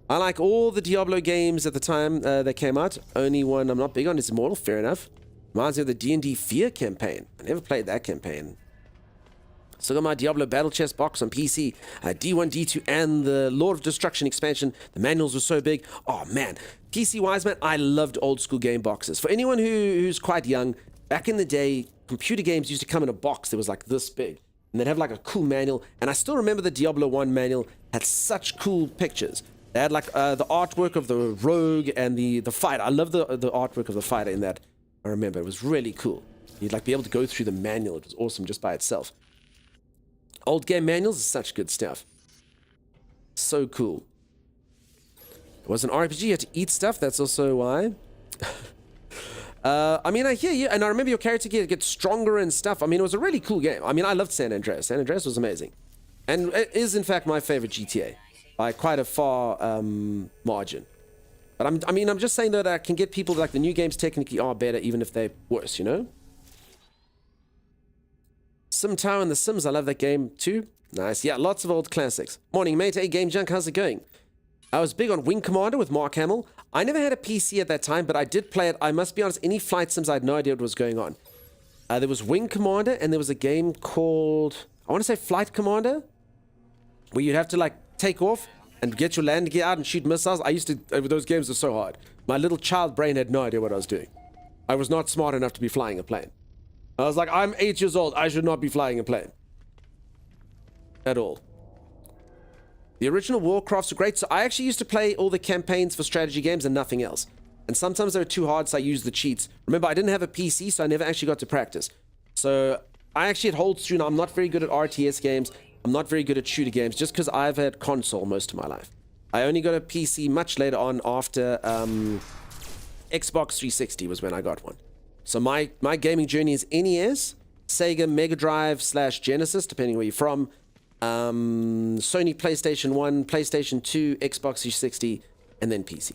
I like all the Diablo games at the time they came out. Only one I'm not big on is Immortal. Fair enough. Reminds me of the D&D Fear campaign. I never played that campaign. Still got my Diablo Battle Chest box on PC. D1, D2, and the Lord of Destruction expansion. The manuals were so big. Oh, man. PC-wise, man, I loved old school game boxes. For anyone who's quite young, back in the day, computer games used to come in a box that was like this big. And they'd have like a cool manual. And I still remember the Diablo 1 manual had such cool pictures. They had like the artwork of the rogue and the fighter. I love the artwork of the fighter in that. I remember it was really cool. You'd like be able to go through the manual. It was awesome just by itself. Old game manuals is such good stuff. So cool. It was an RPG. You had to eat stuff. That's also why. I mean, I hear you, and I remember your character gets stronger and stuff. I mean, it was a really cool game. I mean, I loved San Andreas. San Andreas was amazing. And it is, in fact, my favorite GTA by quite a far margin. But I'm just saying that I can get people, like, the new games technically are better, even if they're worse, you know? Sim Tower and The Sims, I love that game too. Nice. Yeah, lots of old classics. Morning, mate. Hey, Game Junk, how's it going? I was big on Wing Commander with Mark Hamill. I never had a PC at that time, but I did play it. I must be honest, any flight sims, I had no idea what was going on. There was Wing Commander, and there was a game called, I want to say Flight Commander, where you'd have to, like, take off and get your landing gear out and shoot missiles. Those games were so hard. My little child brain had no idea what I was doing. I was not smart enough to be flying a plane. I was like, I'm 8 years old. I should not be flying a plane. At all. The original Warcrafts were great, so I actually used to play all the campaigns for strategy games and nothing else. And sometimes they were too hard, so I used the cheats. Remember, I didn't have a PC, so I never actually got to practice. So I actually had hold through. Now, I'm not very good at RTS games. I'm not very good at shooter games, just because I've had console most of my life. I only got a PC much later on after Xbox 360 was when I got one. So my gaming journey is NES, Sega, Mega Drive / Genesis, depending where you're from. Sony PlayStation 1, PlayStation 2, Xbox 360, and then PC.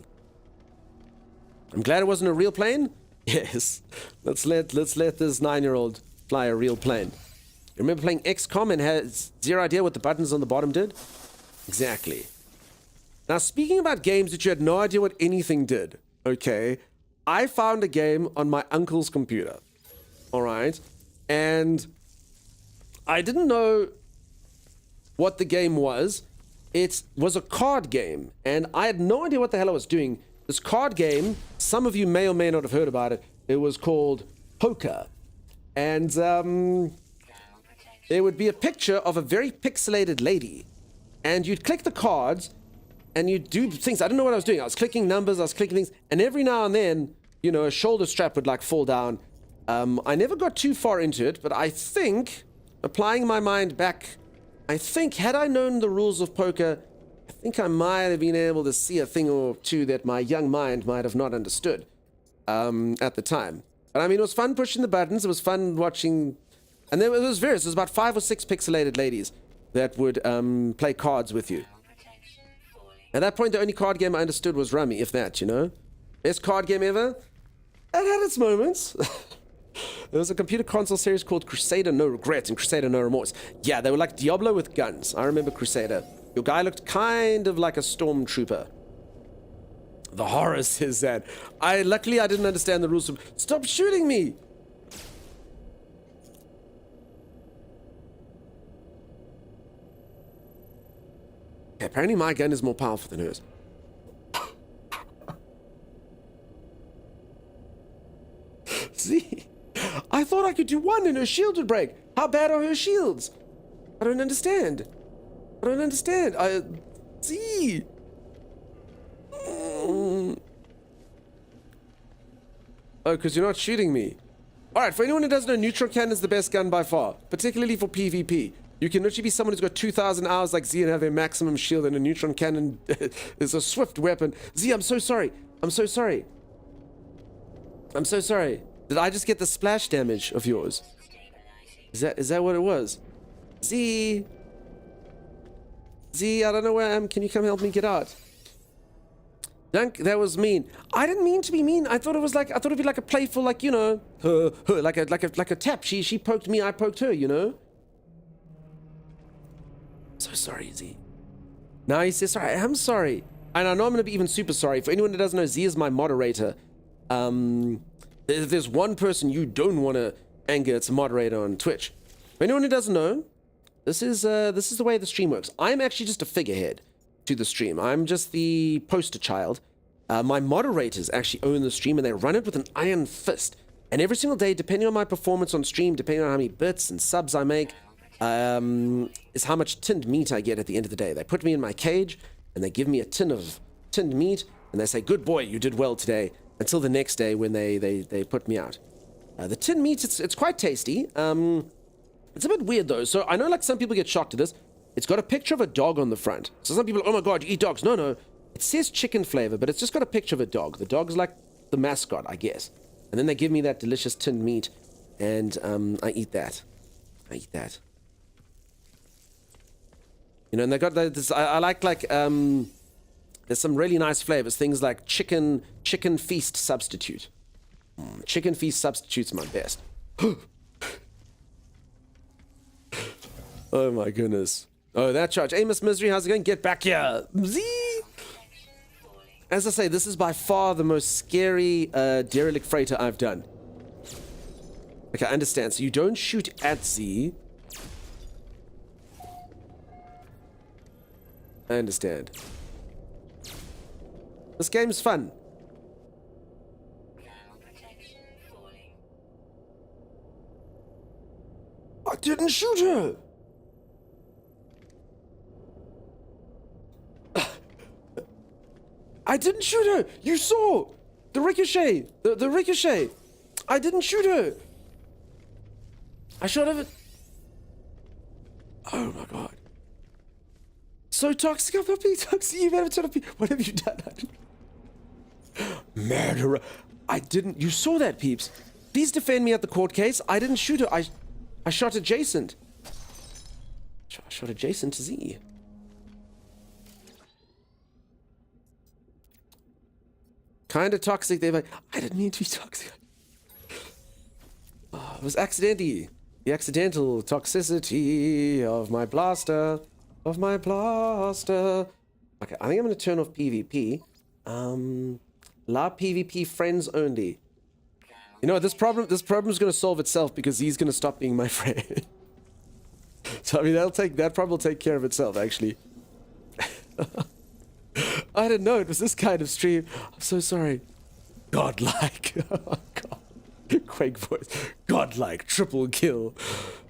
I'm glad it wasn't a real plane. Yes, let's let this 9-year-old fly a real plane. You remember playing XCOM and had zero idea what the buttons on the bottom did? Exactly. Now, speaking about games that you had no idea what anything did, okay, I found a game on my uncle's computer, all right, and I didn't know what the game was. It was a card game, and I had no idea what the hell I was doing. This card game, some of you may or may not have heard about it. It was called Poker, and there would be a picture of a very pixelated lady, and you'd click the cards, and you'd do things. I didn't know what I was doing. I was clicking numbers, I was clicking things, and every now and then, you know, a shoulder strap would like fall down. I never got too far into it, but I think, applying my mind back, I think had I known the rules of poker, I think I might have been able to see a thing or two that my young mind might have not understood at the time. But I mean, it was fun pushing the buttons. It was fun watching, and there was various. There was about 5 or 6 pixelated ladies that would play cards with you. At that point, the only card game I understood was Rummy, if that, you know? Best card game ever? It had its moments. There was a computer console series called Crusader No Regrets and Crusader No Remorse. Yeah, they were like Diablo with guns. I remember Crusader. Your guy looked kind of like a stormtrooper. The horror says that. Luckily, I didn't understand the rules of... Stop shooting me! Okay, apparently my gun is more powerful than hers. See? I thought I could do one and her shield would break. How bad are her shields? I don't understand. I don't understand. See? Oh, because you're not shooting me. Alright, for anyone who doesn't know, neutron cannon is the best gun by far, particularly for PvP. You can literally be someone who's got 2,000 hours like Z and have their maximum shield, and a neutron cannon is a swift weapon. Z, I'm so sorry. I'm so sorry. I'm so sorry. Did I just get the splash damage of yours? Is that what it was? Z, I don't know where I am. Can you come help me get out? Dunk, that was mean. I didn't mean to be mean. I thought it'd be like a playful, like, you know, like a tap. She poked me, I poked her, you know? So sorry, Z. Now he says sorry. I'm sorry. And I know I'm gonna be even super sorry. For anyone that doesn't know, Z is my moderator. If there's one person you don't want to anger, it's a moderator on Twitch. For anyone who doesn't know, this is the way the stream works. I'm actually just a figurehead to the stream. I'm just the poster child. My moderators actually own the stream, and they run it with an iron fist. And every single day, depending on my performance on stream, depending on how many bits and subs I make, is how much tinned meat I get at the end of the day. They put me in my cage, and they give me a tin of tinned meat, and they say, "Good boy, you did well today," until the next day when they put me out. The tinned meat, it's quite tasty. It's a bit weird, though. So I know, like, some people get shocked to this. It's got a picture of a dog on the front. So some people are, oh my god, you eat dogs. No. It says chicken flavor, but it's just got a picture of a dog. The dog's like the mascot, I guess. And then they give me that delicious tinned meat, and I eat that. I eat that. You know, and they got this. I like there's some really nice flavors. Things like chicken feast substitute. Chicken feast substitute's my best. Oh my goodness. Oh, that charge. Amos Misery, how's it going? Get back here. Zee! As I say, this is by far the most scary derelict freighter I've done. Okay, I understand. So you don't shoot at Z. I understand. This game's fun. I didn't shoot her! I didn't shoot her! You saw! The ricochet! The ricochet! I didn't shoot her! I shot her. Oh my god. So toxic, I'm not being toxic. You've ever turned up. What have you done? Murderer. I didn't. You saw that, peeps. Please defend me at the court case. I didn't shoot her. I shot adjacent. I shot adjacent to Z. Kind of toxic. They're like, I didn't mean to be toxic. Oh, it was accidentally. The accidental toxicity of my blaster. Of my blaster. Okay, I think I'm going to turn off PvP. Allow PvP friends only. You know, this problem's going to solve itself because he's going to stop being my friend. So, I mean, that problem will take care of itself, actually. I didn't know it was this kind of stream. I'm so sorry. Godlike. Oh, God. Quake voice. Godlike. Triple kill.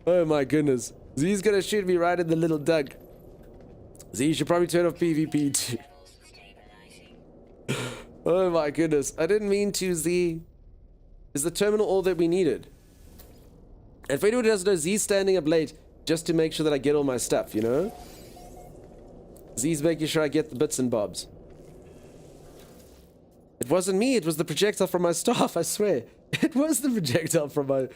Oh, my goodness. Z's going to shoot me right in the little dug. Z, you should probably turn off PvP, too. Oh, my goodness. I didn't mean to, Z. Is the terminal all that we needed? And for anyone who doesn't know, Z's standing up late just to make sure that I get all my stuff, you know? Z's making sure I get the bits and bobs. It wasn't me, it was the projectile from my staff, I swear. It was the projectile from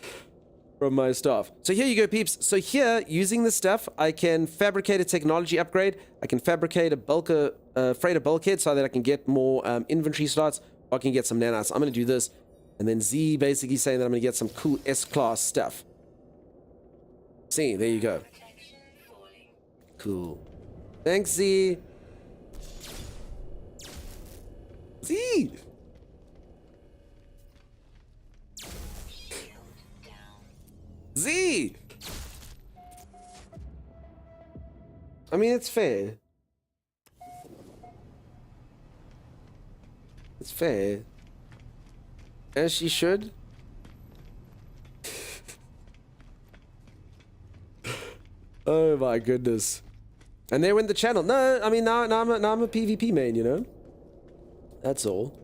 my staff. So here you go, peeps. So here, using this stuff, I can fabricate a technology upgrade. I can fabricate a freighter bulkhead so that I can get more inventory slots. Or I can get some nanites. I'm going to do this. And then Z basically saying that I'm going to get some cool S-class stuff. See, there you go. Cool. Thanks, Z. Z! Z! I mean, it's fair. It's fair. As she should. Oh my goodness. And there went the channel. No, I mean, now I'm a PvP main, you know? That's all.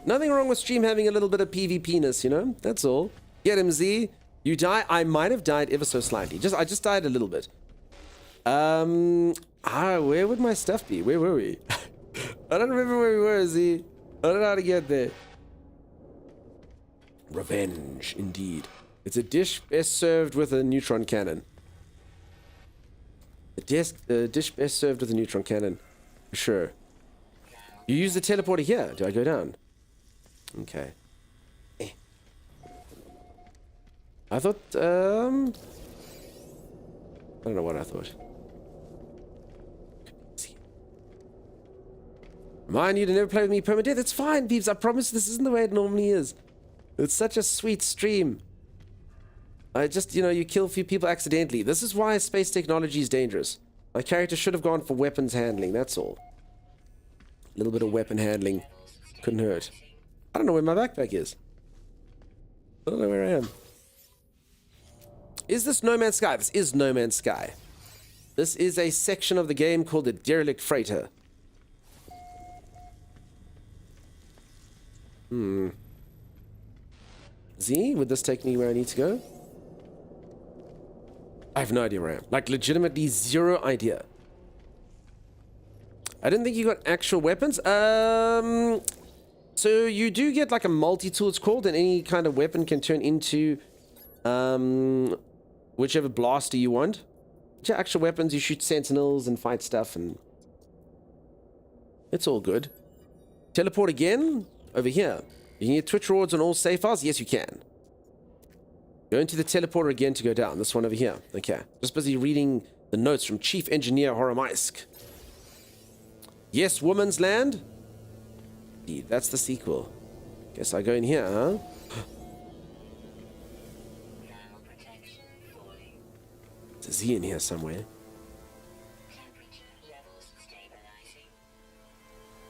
Nothing wrong with stream having a little bit of PvP-ness, you know? That's all. Get him, Z. You die? I might have died ever so slightly. I just died a little bit. Where would my stuff be? Where were we? I don't remember where we were, Z. I don't know how to get there. Revenge, indeed. It's a dish best served with a neutron cannon. The dish best served with a neutron cannon. For sure. You use the teleporter here. Do I go down? Okay. I thought, I don't know what I thought. Remind you to never play with me permadeath. It's fine, peeps. I promise this isn't the way it normally is. It's such a sweet stream. I just, you know, you kill a few people accidentally. This is why space technology is dangerous. My character should have gone for weapons handling, that's all. A little bit of weapon handling couldn't hurt. I don't know where my backpack is. I don't know where I am. Is this No Man's Sky? This is No Man's Sky. This is a section of the game called the Derelict Freighter. Z, would this take me where I need to go? I have no idea where I am. Like, legitimately zero idea. I didn't think you got actual weapons. So you do get like a multi-tool, it's called, and any kind of weapon can turn into whichever blaster you want. Your actual weapons, you shoot sentinels and fight stuff, and it's all good. Teleport again over here. You can get Twitch rewards on all save files. Yes, you can. Go into the teleporter again to go down. This one over here. Okay. Just busy reading the notes from Chief Engineer Horomaisk. Yes, Woman's Land. Indeed, that's the sequel. Guess I go in here, huh? There's a Z in here somewhere.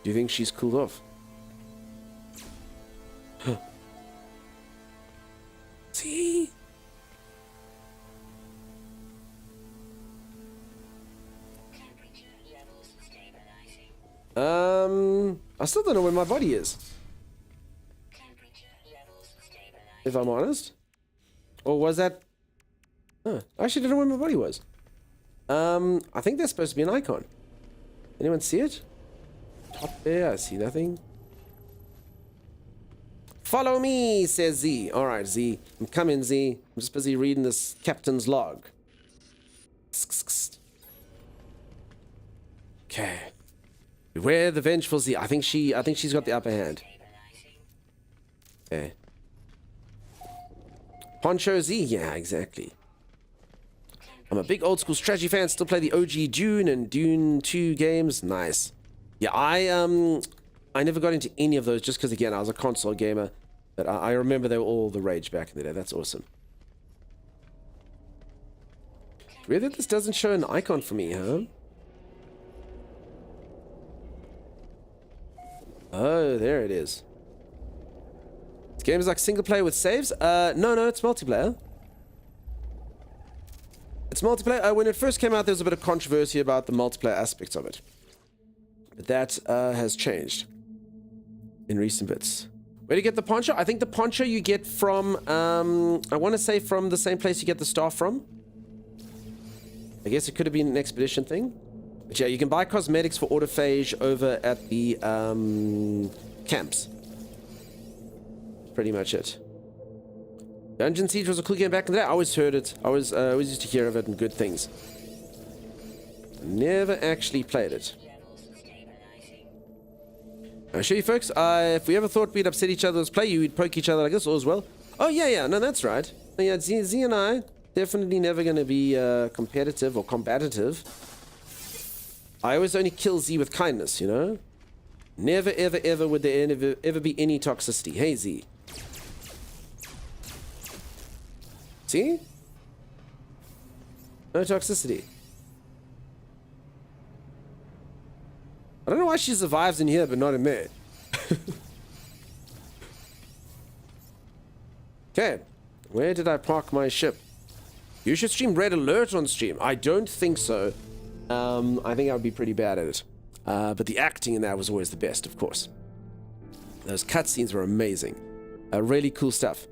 Do you think she's cooled off? See? I still don't know where my body is. If I'm honest. Or was that... I actually don't know where my body was. I think that's supposed to be an icon. Anyone see it? Top there, I see nothing. Follow me, says Z. Alright, Z. I'm coming, Z. I'm just busy reading this captain's log. Okay. Beware the vengeful Z. I think she's got the upper hand. Okay. Poncho Z? Yeah, exactly. I'm a big old school strategy fan. Still play the OG Dune and Dune 2 games. Nice. Yeah, I never got into any of those just because, again, I was a console gamer. But I remember they were all the rage back in the day. That's awesome. Weird that this doesn't show an icon for me, huh? Oh, there it is. This game is like single player with saves? No, it's multiplayer. It's multiplayer. When it first came out, there was a bit of controversy about the multiplayer aspects of it. But that has changed in recent bits. Where to get the poncho? I think the poncho you get from, I want to say from the same place you get the staff from. I guess it could have been an expedition thing. But yeah, you can buy cosmetics for autophage over at the camps. Pretty much it. Dungeon Siege was a cool game back in the day. I always heard it. I always used to hear of it and good things. Never actually played it. I'll show you folks, if we ever thought we'd upset each other's play, you would poke each other like this all as well. Oh yeah, no, that's right. Yeah, Z and I, definitely never going to be competitive or combative. I always only kill Z with kindness, you know? Never, ever would there ever be any toxicity. Hey, Z. See? No toxicity. I don't know why she survives in here, but not in there. Okay. Where did I park my ship? You should stream Red Alert on stream. I don't think so. I think I would be pretty bad at it. But the acting in that was always the best, of course. Those cutscenes were amazing. Really cool stuff.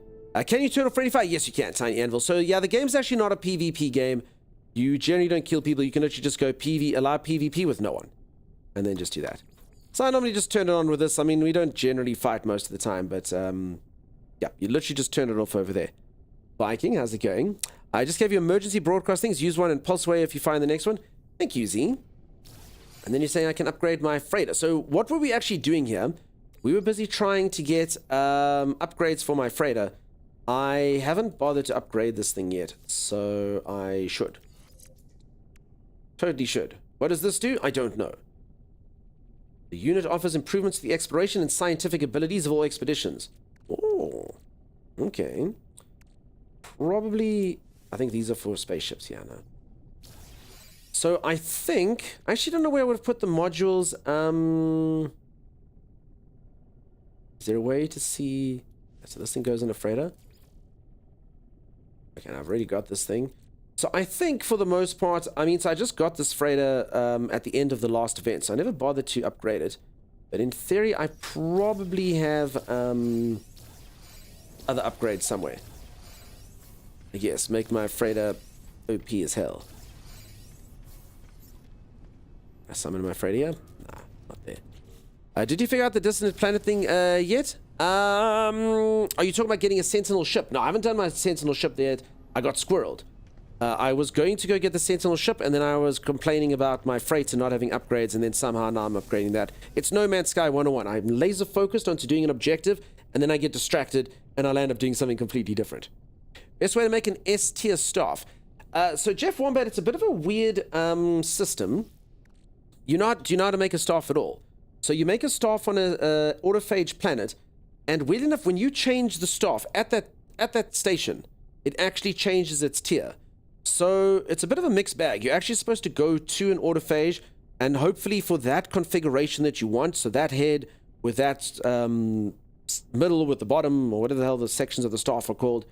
Can you turn off friendly fire? Yes, you can, Tiny Anvil. So, yeah, the game's actually not a PvP game. You generally don't kill people. You can literally just go allow PvP with no one. And then just do that. So I normally just turn it on with this. I mean, we don't generally fight most of the time, but yeah, you literally just turn it off over there. Viking, how's it going? I just gave you emergency broadcast things. Use one and pulse away if you find the next one. Thank you, Z. And then you're saying I can upgrade my freighter. So what were we actually doing here? We were busy trying to get upgrades for my freighter. I haven't bothered to upgrade this thing yet, so I should. Totally should. What does this do? I don't know. The unit offers improvements to the exploration and scientific abilities of all expeditions. Oh, okay. Probably, I think these are for spaceships. Yeah, no. So I think, I actually don't know where I would have put the modules. Is there a way to see? So this thing goes in a freighter. Okay, I've already got this thing. So I think for the most part, I mean, so I just got this freighter at the end of the last event, so I never bothered to upgrade it. But in theory, I probably have other upgrades somewhere. I guess, make my freighter OP as hell. I summon my freighter here? Nah, not there. Did you figure out the dissonant planet thing yet? Are you talking about getting a Sentinel ship? No, I haven't done my Sentinel ship yet. I got squirreled. I was going to go get the Sentinel ship, and then I was complaining about my freighter not having upgrades, and then somehow now I'm upgrading that. It's No Man's Sky 101. I'm laser focused onto doing an objective, and then I get distracted, and I'll end up doing something completely different. Best way to make an S-tier staff. So Jeff Wombat, it's a bit of a weird system. Do you know how to make a staff at all? So you make a staff on a autophage planet, and weird enough, when you change the staff at that station, it actually changes its tier. So it's a bit of a mixed bag. You're actually supposed to go to an autophage, and hopefully for that configuration that you want, so that head with that middle with the bottom, or whatever the hell the sections of the staff are called,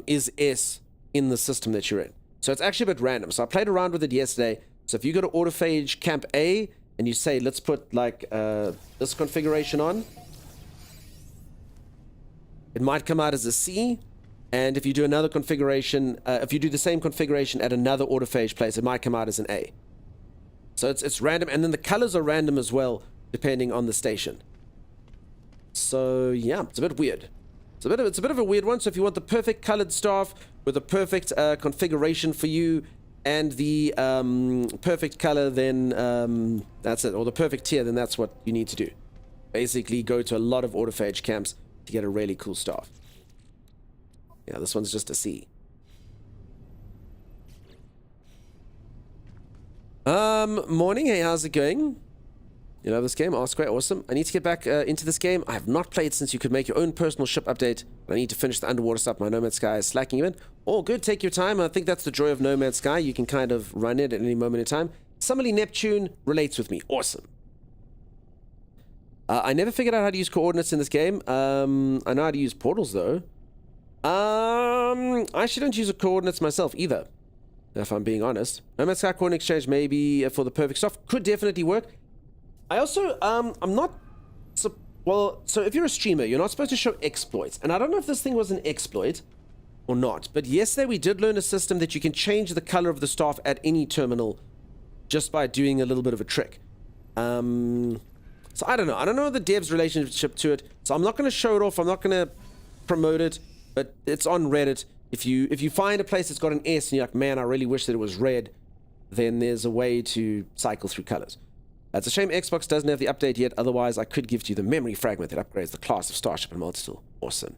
is S in the system that you're in. So it's actually a bit random. So I played around with it yesterday. So if you go to autophage camp A, and you say, let's put like this configuration on, it might come out as a C. And if you do another configuration, if you do the same configuration at another autophage place, it might come out as an A. So it's random, and then the colors are random as well, depending on the station. So yeah, it's a bit weird. It's a bit of a weird one. So if you want the perfect colored staff with a perfect configuration for you and the perfect color, then that's it, or the perfect tier, then that's what you need to do. Basically, go to a lot of autophage camps to get a really cool staff. Yeah, this one's just a C. Morning. Hey, how's it going? You know this game? Oh, it's great. Awesome. I need to get back into this game. I have not played since you could make your own personal ship update. I need to finish the underwater stuff. My No Man's Sky is slacking a bit. Oh, good. Take your time. I think that's the joy of No Man's Sky. You can kind of run it at any moment in time. Somebody Neptune relates with me. Awesome. I never figured out how to use coordinates in this game. I know how to use portals, though. I actually don't use the coordinates myself either, if I'm being honest. No Man's Sky coordinate exchange maybe for the perfect stuff could definitely work. I also I'm not so if you're a streamer, you're not supposed to show exploits, and I don't know if this thing was an exploit or not, but yesterday we did learn a system that you can change the color of the staff at any terminal just by doing a little bit of a trick. So I don't know the dev's relationship to it, so I'm not going to show it off. I'm not going to promote it. But it's on Reddit. If you find a place that's got an S and you're like, man, I really wish that it was red, then there's a way to cycle through colors. It's a shame Xbox doesn't have the update yet. Otherwise, I could give to you the memory fragment that upgrades the class of Starship and Multitool. Awesome.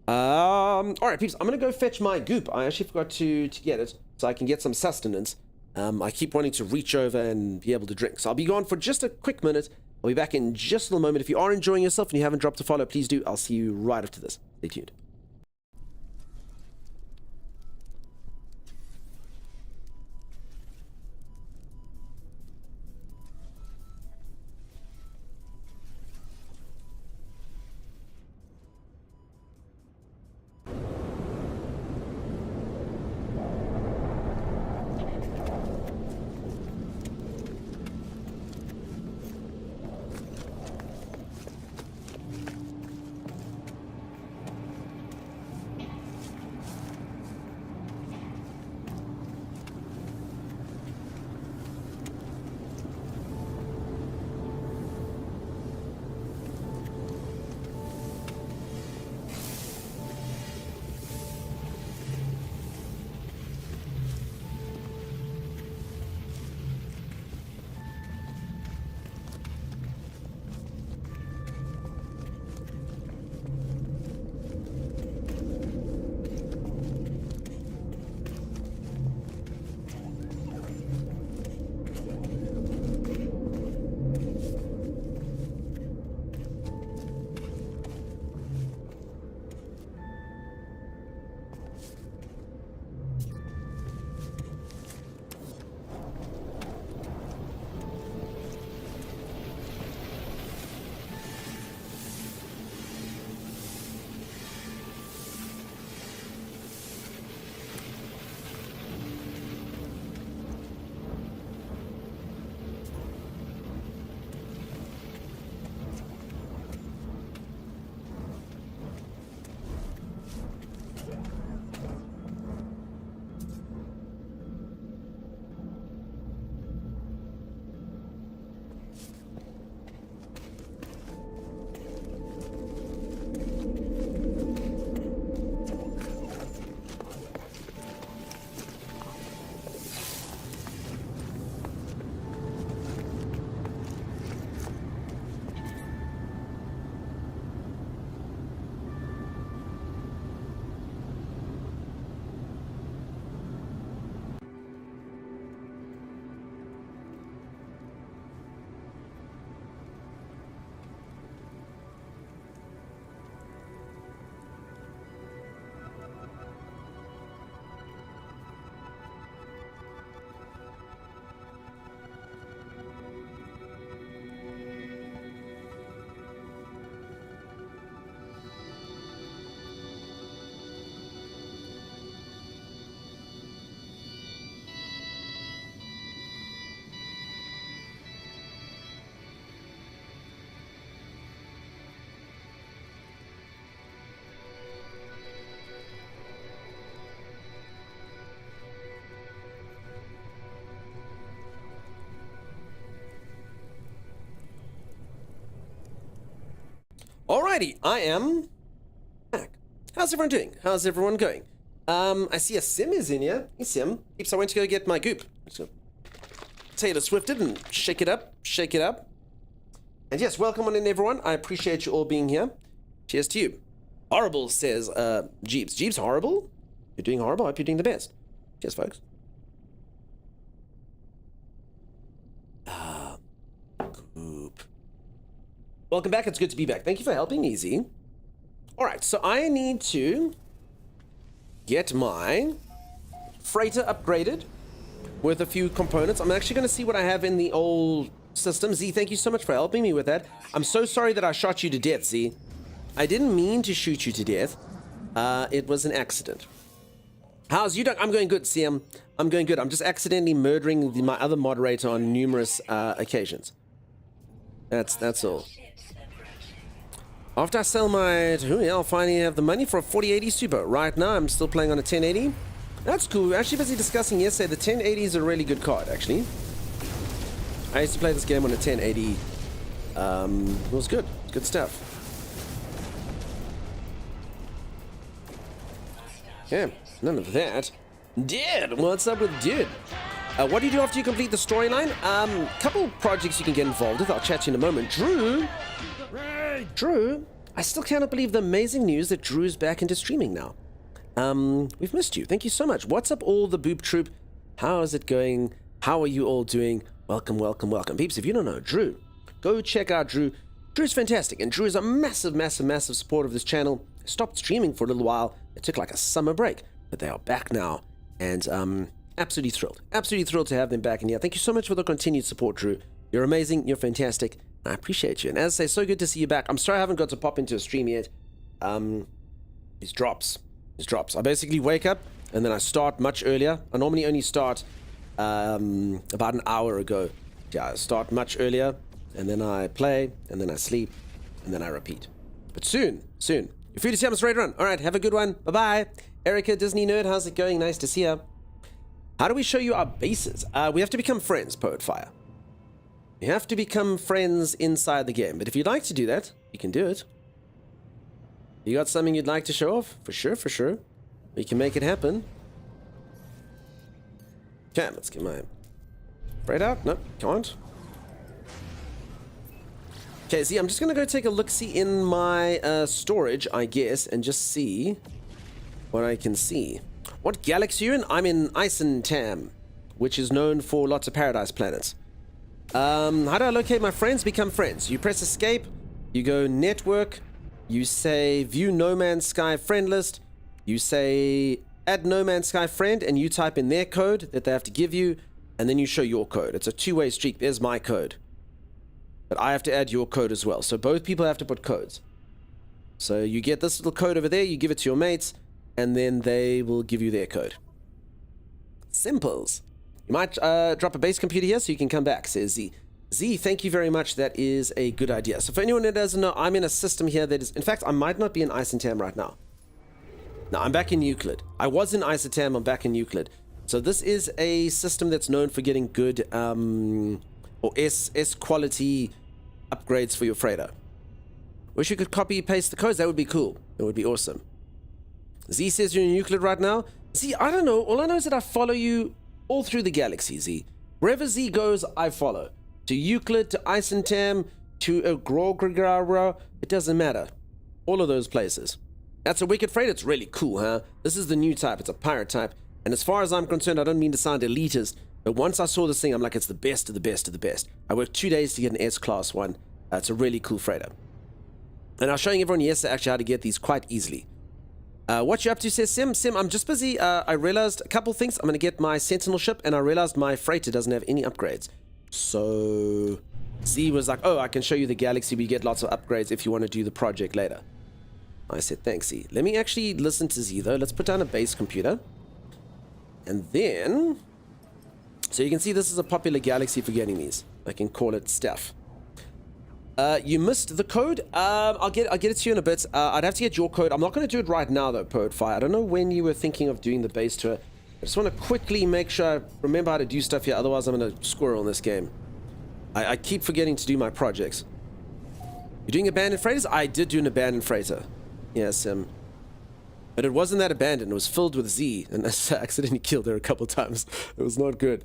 All right, peeps. I'm gonna go fetch my goop. I actually forgot to get it, so I can get some sustenance. I keep wanting to reach over and be able to drink, so I'll be gone for just a quick minute. I'll be back in just a little moment. If you are enjoying yourself and you haven't dropped a follow, please do. I'll see you right after this. Stay tuned. Alrighty, I am back. How's everyone doing? How's everyone going? I see a Sim is in here. Hey Sim. Peeps, I went to go get my goop. So Taylor Swifted and shake it up, shake it up. And yes, welcome on in everyone. I appreciate you all being here. Cheers to you. Horrible, says Jeeves. Jeeves, horrible? You're doing horrible? I hope you're doing the best. Cheers, folks. Goop. Welcome back. It's good to be back. Thank you for helping, Easy. Alright, so I need to get my freighter upgraded with a few components. I'm actually going to see what I have in the old system. Z, thank you so much for helping me with that. I'm so sorry that I shot you to death, Z. I didn't mean to shoot you to death. It was an accident. How's you doing? I'm going good, CM. I'm going good. I'm just accidentally murdering my other moderator on numerous occasions. That's all. After I sell my... I'll finally have the money for a 4080 Super. Right now, I'm still playing on a 1080. That's cool. We were actually busy discussing yesterday. The 1080 is a really good card, actually. I used to play this game on a 1080. It was good. Good stuff. Yeah, none of that. Dude, what's up with dude? What do you do after you complete the storyline? Couple projects you can get involved with. I'll chat to you in a moment. Drew, I still cannot believe the amazing news that Drew is back into streaming now. We've missed you. Thank you so much. What's up, all the Boop Troop? How is it going? How are you all doing? Welcome, welcome, welcome. Peeps, if you don't know Drew, go check out Drew. Drew's fantastic, and Drew is a massive, massive, massive supporter of this channel. Stopped streaming for a little while. It took like a summer break, but they are back now, and absolutely thrilled. Absolutely thrilled to have them back in here. Thank you so much for the continued support, Drew. You're amazing. You're fantastic. I appreciate you. And as I say, so good to see you back. I'm sorry I haven't got to pop into a stream yet. These drops. I basically wake up, and then I start much earlier. I normally only start about an hour ago. Yeah, I start much earlier, and then I play, and then I sleep, and then I repeat. But soon. Your food is here, I'm ready to run. All right, have a good one. Bye-bye. Erica, Disney Nerd, how's it going? Nice to see you. How do we show you our bases? We have to become friends, Poetfire. You have to become friends inside the game. But if you'd like to do that, you can do it. You got something you'd like to show off? For sure. We can make it happen. Okay, let's get my freight out. Nope, can't. Okay, see, I'm just going to go take a look-see in my storage, I guess, and just see what I can see. What galaxy are you in? I'm in Isentam, which is known for lots of paradise planets. How do I locate my friends? Become friends. You press escape, you go network, you say view No Man's Sky friend list, you say add No Man's Sky friend, and you type in their code that they have to give you, and then you show your code. It's a two-way streak. There's my code. But I have to add your code as well. So both people have to put codes. So you get this little code over there, you give it to your mates, and then they will give you their code. Simples. You might drop a base computer here so you can come back, says Z. Z, thank you very much. That is a good idea. So for anyone that doesn't know, I'm in a system here that is... In fact, I might not be in Isentam right now. No, I'm back in Euclid. I was in Isentam, I'm back in Euclid. So this is a system that's known for getting good or S quality upgrades for your freighter. Wish you could copy paste the codes. That would be cool. That would be awesome. Z says you're in Euclid right now. Z, I don't know. All I know is that I follow you all through the galaxy, Z. Wherever Z goes, I follow. To Euclid, to Isentam, to Agrogrigara, it doesn't matter. All of those places. That's a wicked freight. It's really cool, huh? This is the new type. It's a pirate type. And as far as I'm concerned, I don't mean to sound elitist, but once I saw this thing, I'm like, it's the best of the best of the best. I worked 2 days to get an S-Class one. It's a really cool freighter. And I was showing everyone yesterday actually how to get these quite easily. What you up to, says Sim. Sim, I'm just busy. I realized a couple things. I'm going to get my Sentinel ship, and I realized my freighter doesn't have any upgrades. So Z was like, oh, I can show you the galaxy. We get lots of upgrades if you want to do the project later. I said, thanks, Z. Let me actually listen to Z, though. Let's put down a base computer. And then... So you can see this is a popular galaxy for getting these. I can call it stuff. You missed the code. I'll get it to you in a bit. I'd have to get your code. I'm not going to do it right now, though, Poetfire. I don't know when you were thinking of doing the base tour. I just want to quickly make sure I remember how to do stuff here. Otherwise, I'm going to squirrel in this game. I keep forgetting to do my projects. You're doing abandoned freighters? I did do an abandoned freighter. Yes, but it wasn't that abandoned. It was filled with Z, and I accidentally killed her a couple times. It was not good.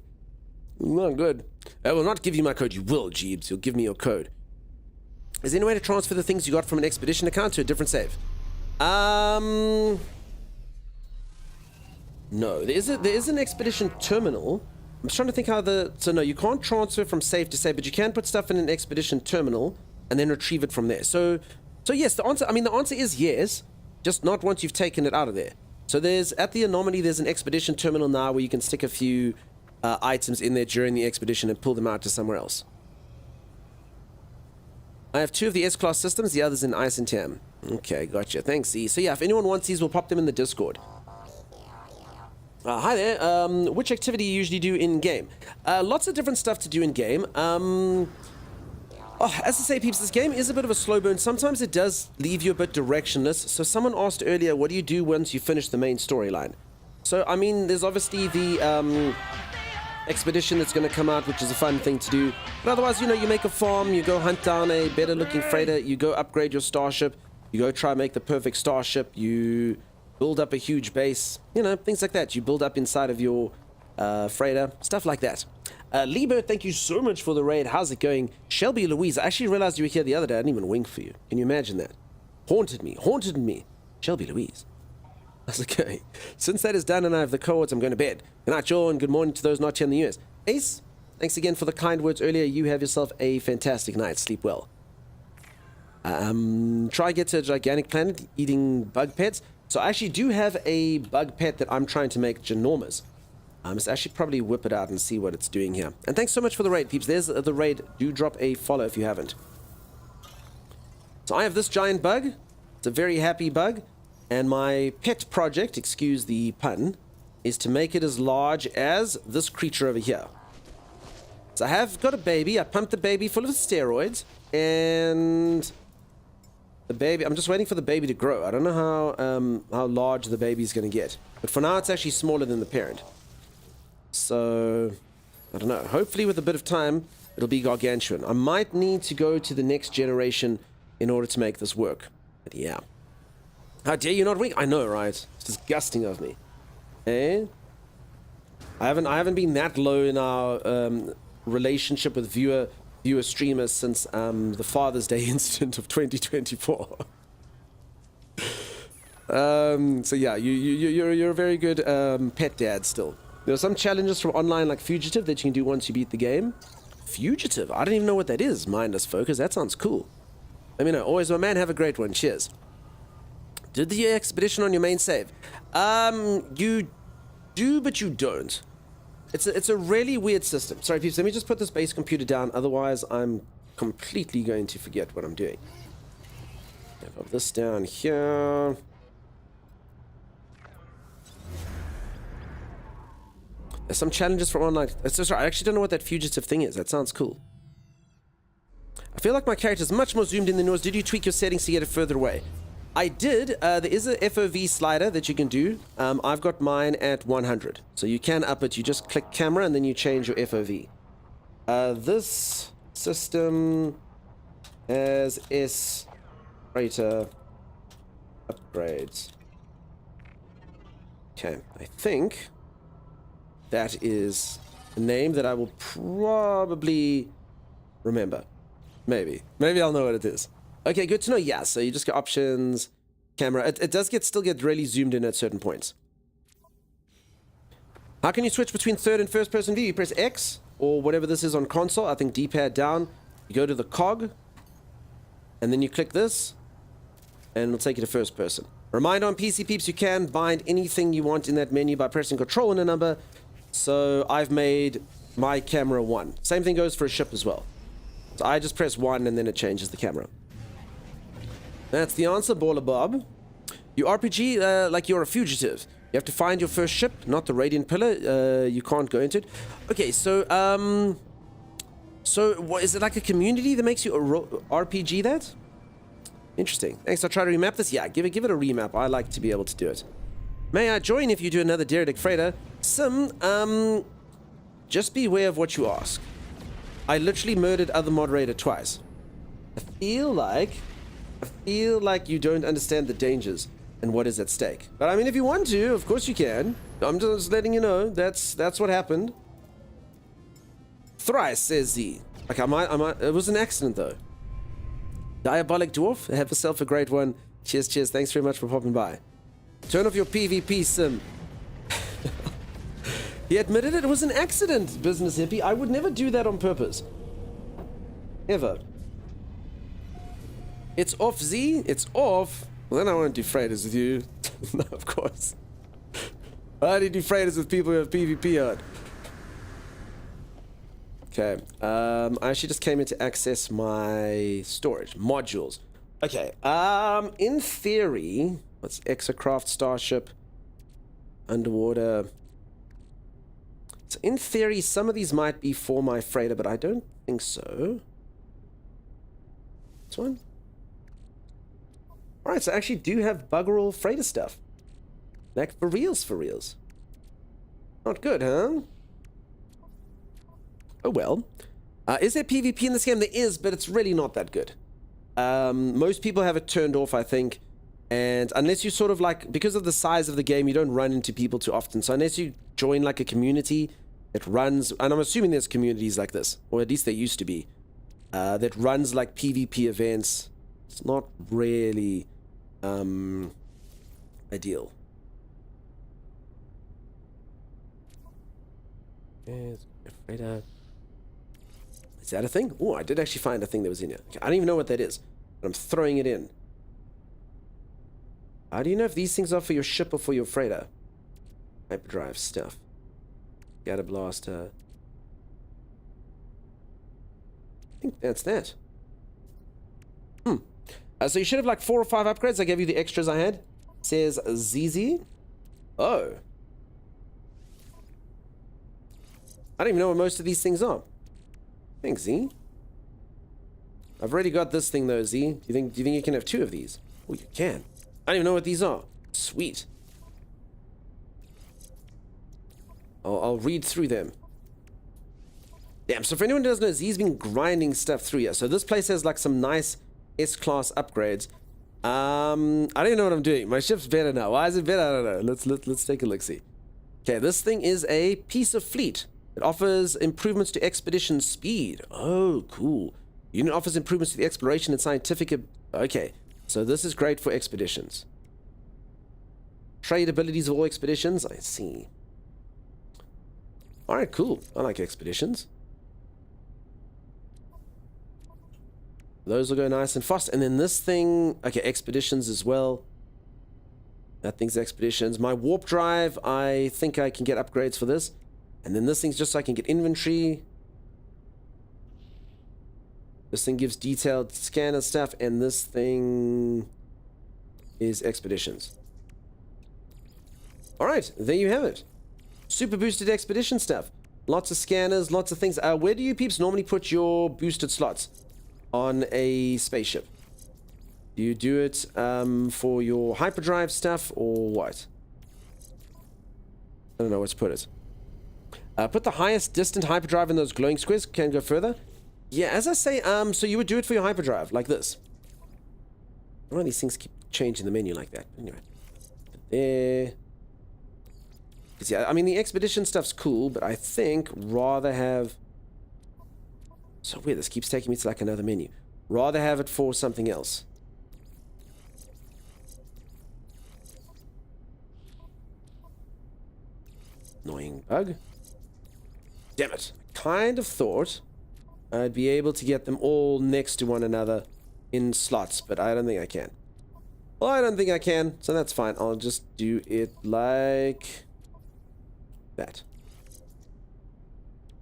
It was not good. I will not give you my code. You will, Jeebs. You'll give me your code. Is there any way to transfer the things you got from an expedition account to a different save? No. There is an expedition terminal. I'm just trying to think how so no, you can't transfer from save to save, but you can put stuff in an expedition terminal and then retrieve it from there. So yes, the answer is yes, just not once you've taken it out of there. So at the anomaly, there's an expedition terminal now where you can stick a few items in there during the expedition and pull them out to somewhere else. I have 2 of the S-Class systems, the others in Ice and Tam. Okay, gotcha. Thanks, Z. So yeah, if anyone wants these, we'll pop them in the Discord. Hi there. Which activity you usually do in-game? Lots of different stuff to do in-game. As I say, peeps, this game is a bit of a slow burn. Sometimes it does leave you a bit directionless. So someone asked earlier, what do you do once you finish the main storyline? So, I mean, there's obviously the expedition that's going to come out, which is a fun thing to do. But otherwise, you know, you make a farm, you go hunt down a better-looking freighter, you go upgrade your starship, you go try and make the perfect starship, you build up a huge base, you know, things like that. You build up inside of your freighter, stuff like that. Liebert, thank you so much for the raid. How's it going? Shelby Louise, I actually realized you were here the other day. I didn't even wink for you. Can you imagine that? Haunted me. Shelby Louise. How's it going? Since that is done and I have the cohorts, I'm going to bed. Good night, Joe, and good morning to those not here in the US. Ace, thanks again for the kind words earlier. You have yourself a fantastic night. Sleep well. Try get to a gigantic planet eating bug pets. So I actually do have a bug pet that I'm trying to make ginormous. I must actually probably whip it out and see what it's doing here. And thanks so much for the raid, peeps. There's the raid. Do drop a follow if you haven't. So I have this giant bug. It's a very happy bug. And my pet project, excuse the pun, is to make it as large as this creature over here. So I have got a baby. I pumped the baby full of steroids. And the baby, I'm just waiting for the baby to grow. I don't know how large the baby's going to get. But for now, it's actually smaller than the parent. So, I don't know. Hopefully with a bit of time, it'll be gargantuan. I might need to go to the next generation in order to make this work. But yeah. How dare you not wink? I know, right? It's disgusting of me. Eh? I haven't been that low in our relationship with viewer streamers since the Father's Day incident of 2024. So yeah, you're a very good pet dad still. There are some challenges from online like Fugitive that you can do once you beat the game. Fugitive? I don't even know what that is, mindless focus. That sounds cool. Let me know. Always my man, have a great one. Cheers. Did the expedition on your main save? You do, but you don't. It's a really weird system. Sorry, peeps, let me just put this base computer down, otherwise I'm completely going to forget what I'm doing. Put this down here. There's some challenges from online. So sorry, I actually don't know what that fugitive thing is. That sounds cool. I feel like my character is much more zoomed in than yours. Did you tweak your settings to get it further away? I did. There is a FOV slider that you can do. I've got mine at 100. So you can up it. You just click camera and then you change your FOV. This system has S freighter upgrades. Okay, I think that is a name that I will probably remember. Maybe I'll know what it is. Okay, good to know. Yeah, so you just get options, camera. It does still get really zoomed in at certain points. How can you switch between third and first person view? You press X or whatever this is on console. I think D-pad down. You go to the cog, and then you click this, and it'll take you to first person. Reminder on PC peeps, you can bind anything you want in that menu by pressing Control and a number. So I've made my camera 1. Same thing goes for a ship as well. So I just press 1 and then it changes the camera. That's the answer, Baller Bob. You RPG like you're a fugitive. You have to find your first ship, not the Radiant Pillar. You can't go into it. Okay, so what is it, like a community that makes you a RPG that? Interesting. Thanks. I'll try to remap this. Yeah, give it a remap. I like to be able to do it. May I join if you do another derelict freighter? Sim, just beware of what you ask. I literally murdered other moderator twice. feel like you don't understand the dangers and what is at stake. But I mean, if you want to, of course you can. I'm just letting you know that's what happened. Thrice, says Z. Like it was an accident though. Diabolic Dwarf, have yourself a great one. Cheers, cheers. Thanks very much for popping by. Turn off your PvP sim. He admitted it was an accident, business hippie. I would never do that on purpose. Ever. It's off, Z. It's off. Well, then I won't do freighters with you. No, of course. I only do freighters with people who have PvP on. Okay. I actually just came in to access my storage modules. Okay. In theory, what's Exocraft, Starship, underwater? So in theory, some of these might be for my freighter, but I don't think so. This one? Alright, so I actually do have bugger all freighter stuff. Like, for reals. Not good, huh? Oh well. Is there PvP in this game? There is, but it's really not that good. Most people have it turned off, I think. And unless you sort of like, because of the size of the game, you don't run into people too often. So unless you join like a community that runs, and I'm assuming there's communities like this, or at least there used to be, that runs like PvP events, it's not really ideal. Is that a thing? Oh, I did actually find a thing that was in here. Okay, I don't even know what that is, but I'm throwing it in. How do you know if these things are for your ship or for your freighter? Hyperdrive stuff. Scatter blaster. I think that's that. So you should have like 4 or 5 upgrades. I gave you the extras I had. Says ZZ. Oh. I don't even know what most of these things are. Thanks, Z. I've already got this thing though, Z. Do you think you can have 2 of these? Oh, you can. I don't even know what these are. Sweet. I'll read through them. Damn, so for anyone who doesn't know, Z's been grinding stuff through here. So this place has like some nice S-class upgrades. I don't even know what I'm doing. My ship's better now. Why is it better? I don't know. Let's take a look-see. Okay, this thing is a piece of fleet. It offers improvements to expedition speed. Oh, cool. Unit offers improvements to the exploration and scientific... Okay, so this is great for expeditions. Trade abilities of all expeditions. I see. Alright, cool. I like expeditions. Those will go nice and fast. And then this thing... Okay, expeditions as well. That thing's expeditions. My warp drive, I think I can get upgrades for this. And then this thing's just so I can get inventory. This thing gives detailed scanner stuff. And this thing is expeditions. Alright, there you have it. Super boosted expedition stuff. Lots of scanners, lots of things. Where do you peeps normally put your boosted slots on a spaceship? Do you do it for your hyperdrive stuff or what? I don't know where to put it. Put the highest distant hyperdrive in those glowing squares. Can go further. Yeah, as I say, so you would do it for your hyperdrive like this. Why do these things keep changing the menu like that? Anyway, there. Yeah, I mean the expedition stuff's cool, but I think rather have. So weird. This keeps taking me to like another menu. Rather have it for something else. Annoying bug. Damn it. Kind of thought I'd be able to get them all next to one another in slots, but I don't think I can. Well, I don't think I can, so that's fine. I'll just do it like that.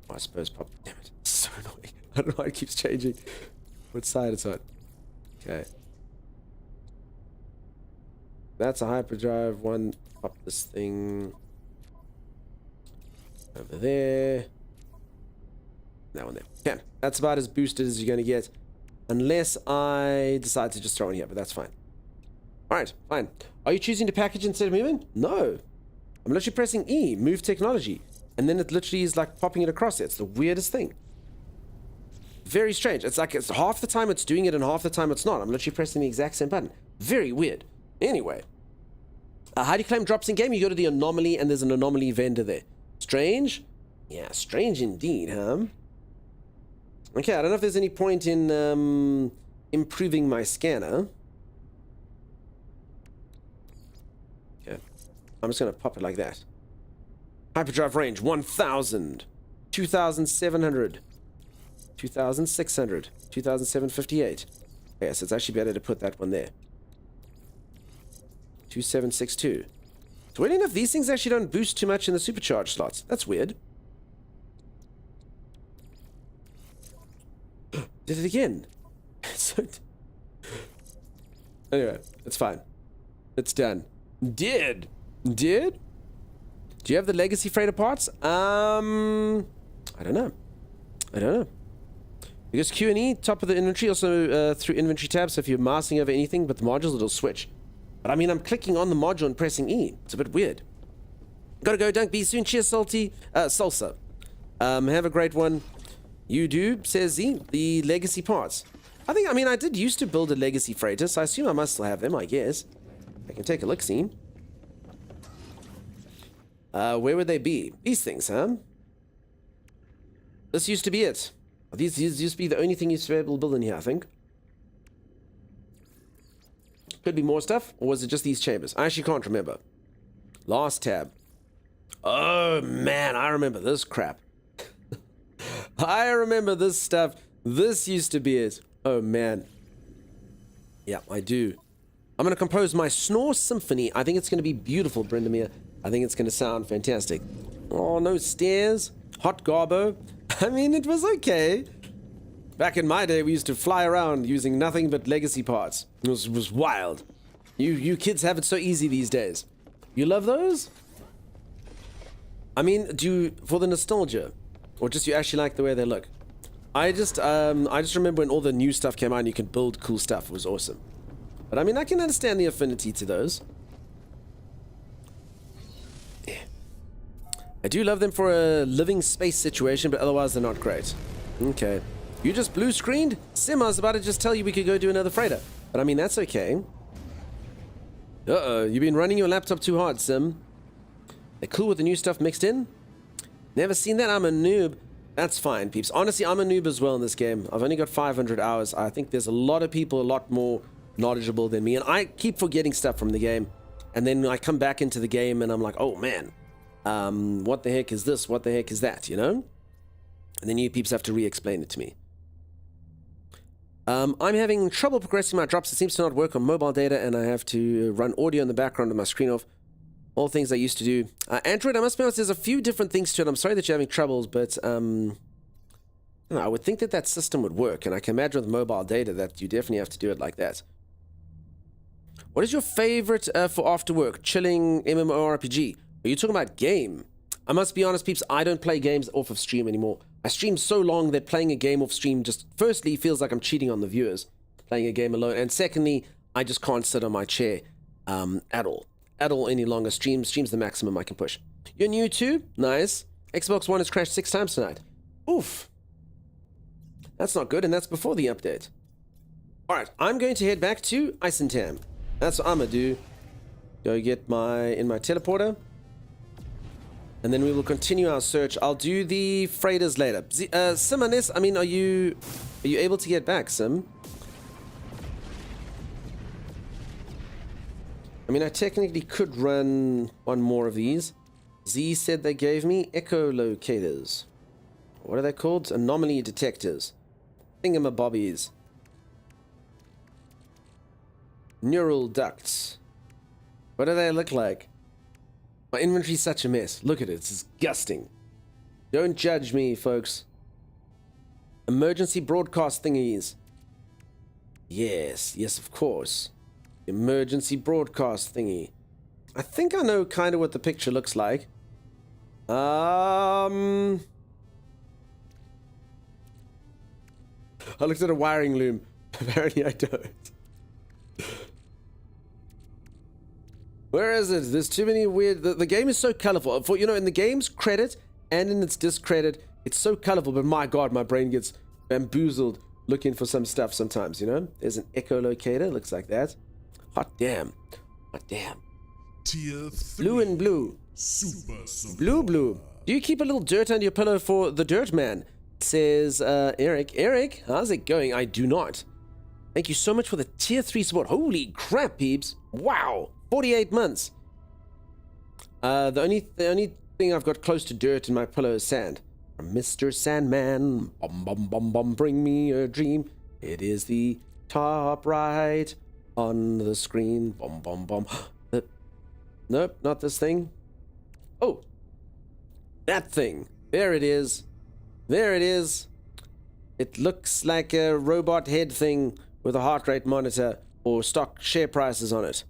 Oh, I suppose pop. Damn it. It's so annoying. I don't know why it keeps changing what side it's on. Okay. That's a hyperdrive one. Pop this thing over there. That one there. Yeah, that's about as boosted as you're going to get. Unless I decide to just throw in here, but that's fine. Alright, fine. Are you choosing to package instead of moving? No. I'm literally pressing E, move technology. And then it literally is like popping it across there. It's the weirdest thing. Very strange. It's like it's half the time it's doing it and half the time it's not. I'm literally pressing the exact same button. Very weird. Anyway. How do you claim drops in game? You go to the anomaly and there's an anomaly vendor there. Strange? Yeah, strange indeed, huh? Okay, I don't know if there's any point in improving my scanner. Okay. I'm just going to pop it like that. Hyperdrive range, 1,000. 2,700. 2,600. 2,758. Okay, so it's actually better to put that one there. 2,762. So weirdly enough, these things actually don't boost too much in the supercharged slots. That's weird. Did it again. Anyway, it's fine. It's done. Did? Do you have the legacy freighter parts? I don't know. Because Q and E, top of the inventory, also through inventory tabs, so if you're mousing over anything but the modules, it'll switch. But I mean, I'm clicking on the module and pressing E. It's a bit weird. Gotta go, Dunk. Be soon. Cheers, Salty. Salsa. Have a great one. You do, says Z. The legacy parts. I mean, I did used to build a legacy freighter, so I assume I must still have them, I guess. I can take a look, see. Where would they be? These things, huh? This used to be it. These used to be the only thing you used to be able to build in here, I think. Could be more stuff, or was it just these chambers? I actually can't remember. Last tab. Oh, man, I remember this crap. I remember this stuff. This used to be it. Oh, man. Yeah, I do. I'm going to compose my Snore Symphony. I think it's going to be beautiful, Brendamere. I think it's going to sound fantastic. Oh, no stairs. Hot garbo. I mean, it was okay. Back in my day, we used to fly around using nothing but legacy parts. It was wild. You kids have it so easy these days. You love those? I mean, do you, for the nostalgia? Or just you actually like the way they look? I just remember when all the new stuff came out and you could build cool stuff. It was awesome. But I mean, I can understand the affinity to those. Yeah. I do love them for a living space situation, but otherwise they're not great. Okay. You just blue screened? Sim, I was about to just tell you we could go do another freighter. But I mean, that's okay. Uh-oh, you've been running your laptop too hard, Sim. They're cool with the new stuff mixed in? Never seen that, I'm a noob. That's fine, peeps. Honestly, I'm a noob as well in this game. I've only got 500 hours. I think there's a lot of people a lot more knowledgeable than me. And I keep forgetting stuff from the game. And then I come back into the game and I'm like, oh, man. What the heck is this? What the heck is that, you know? And then you peeps have to re-explain it to me. I'm having trouble progressing my drops. It seems to not work on mobile data, and I have to run audio in the background of my screen off. All things I used to do. Android, I must be honest, there's a few different things to it. I'm sorry that you're having troubles, but I would think that that system would work, and I can imagine with mobile data that you definitely have to do it like that. What is your favorite for after work? Chilling MMORPG? Are you talking about game? I must be honest, peeps, I don't play games off of stream anymore. I stream so long that playing a game off stream just, firstly, feels like I'm cheating on the viewers, playing a game alone, and secondly, I just can't sit on my chair at all any longer. Stream's the maximum I can push. You're new too? Nice. Xbox One has crashed 6 times tonight. Oof. That's not good, and that's before the update. Alright, I'm going to head back to Isentam. That's what I'm gonna do. Go get in my teleporter. And then we will continue our search. I'll do the freighters later. Simonis, I mean, are you able to get back, Sim? I mean, I technically could run one more of these. Z said they gave me echolocators. What are they called? Anomaly detectors. Thingamabobbies. Neural ducts. What do they look like? My inventory's such a mess. Look at it. It's disgusting. Don't judge me, folks. Emergency broadcast thingies. Yes, of course. Emergency broadcast thingy. I think I know kind of what the picture looks like. I looked at a wiring loom. Apparently I don't. Where is it? There's too many weird... The game is so colorful. For, you know, in the game's credit and in its discredit, it's so colorful, but my god, my brain gets bamboozled looking for some stuff sometimes, you know? There's an echolocator, looks like that. Hot damn. Hot damn. Tier 3. Blue and blue. Super support. Blue. Do you keep a little dirt under your pillow for the dirt man? Says Eric. Eric, how's it going? I do not. Thank you so much for the tier 3 support. Holy crap, peeps. Wow. 48 months. The only thing I've got close to dirt in my pillow is sand. From Mr. Sandman. Bum bum bum bum, bring me a dream. It is the top right on the screen. Bum bum bum. Nope, not this thing. Oh. That thing. There it is. There it is. It looks like a robot head thing with a heart rate monitor or stock share prices on it.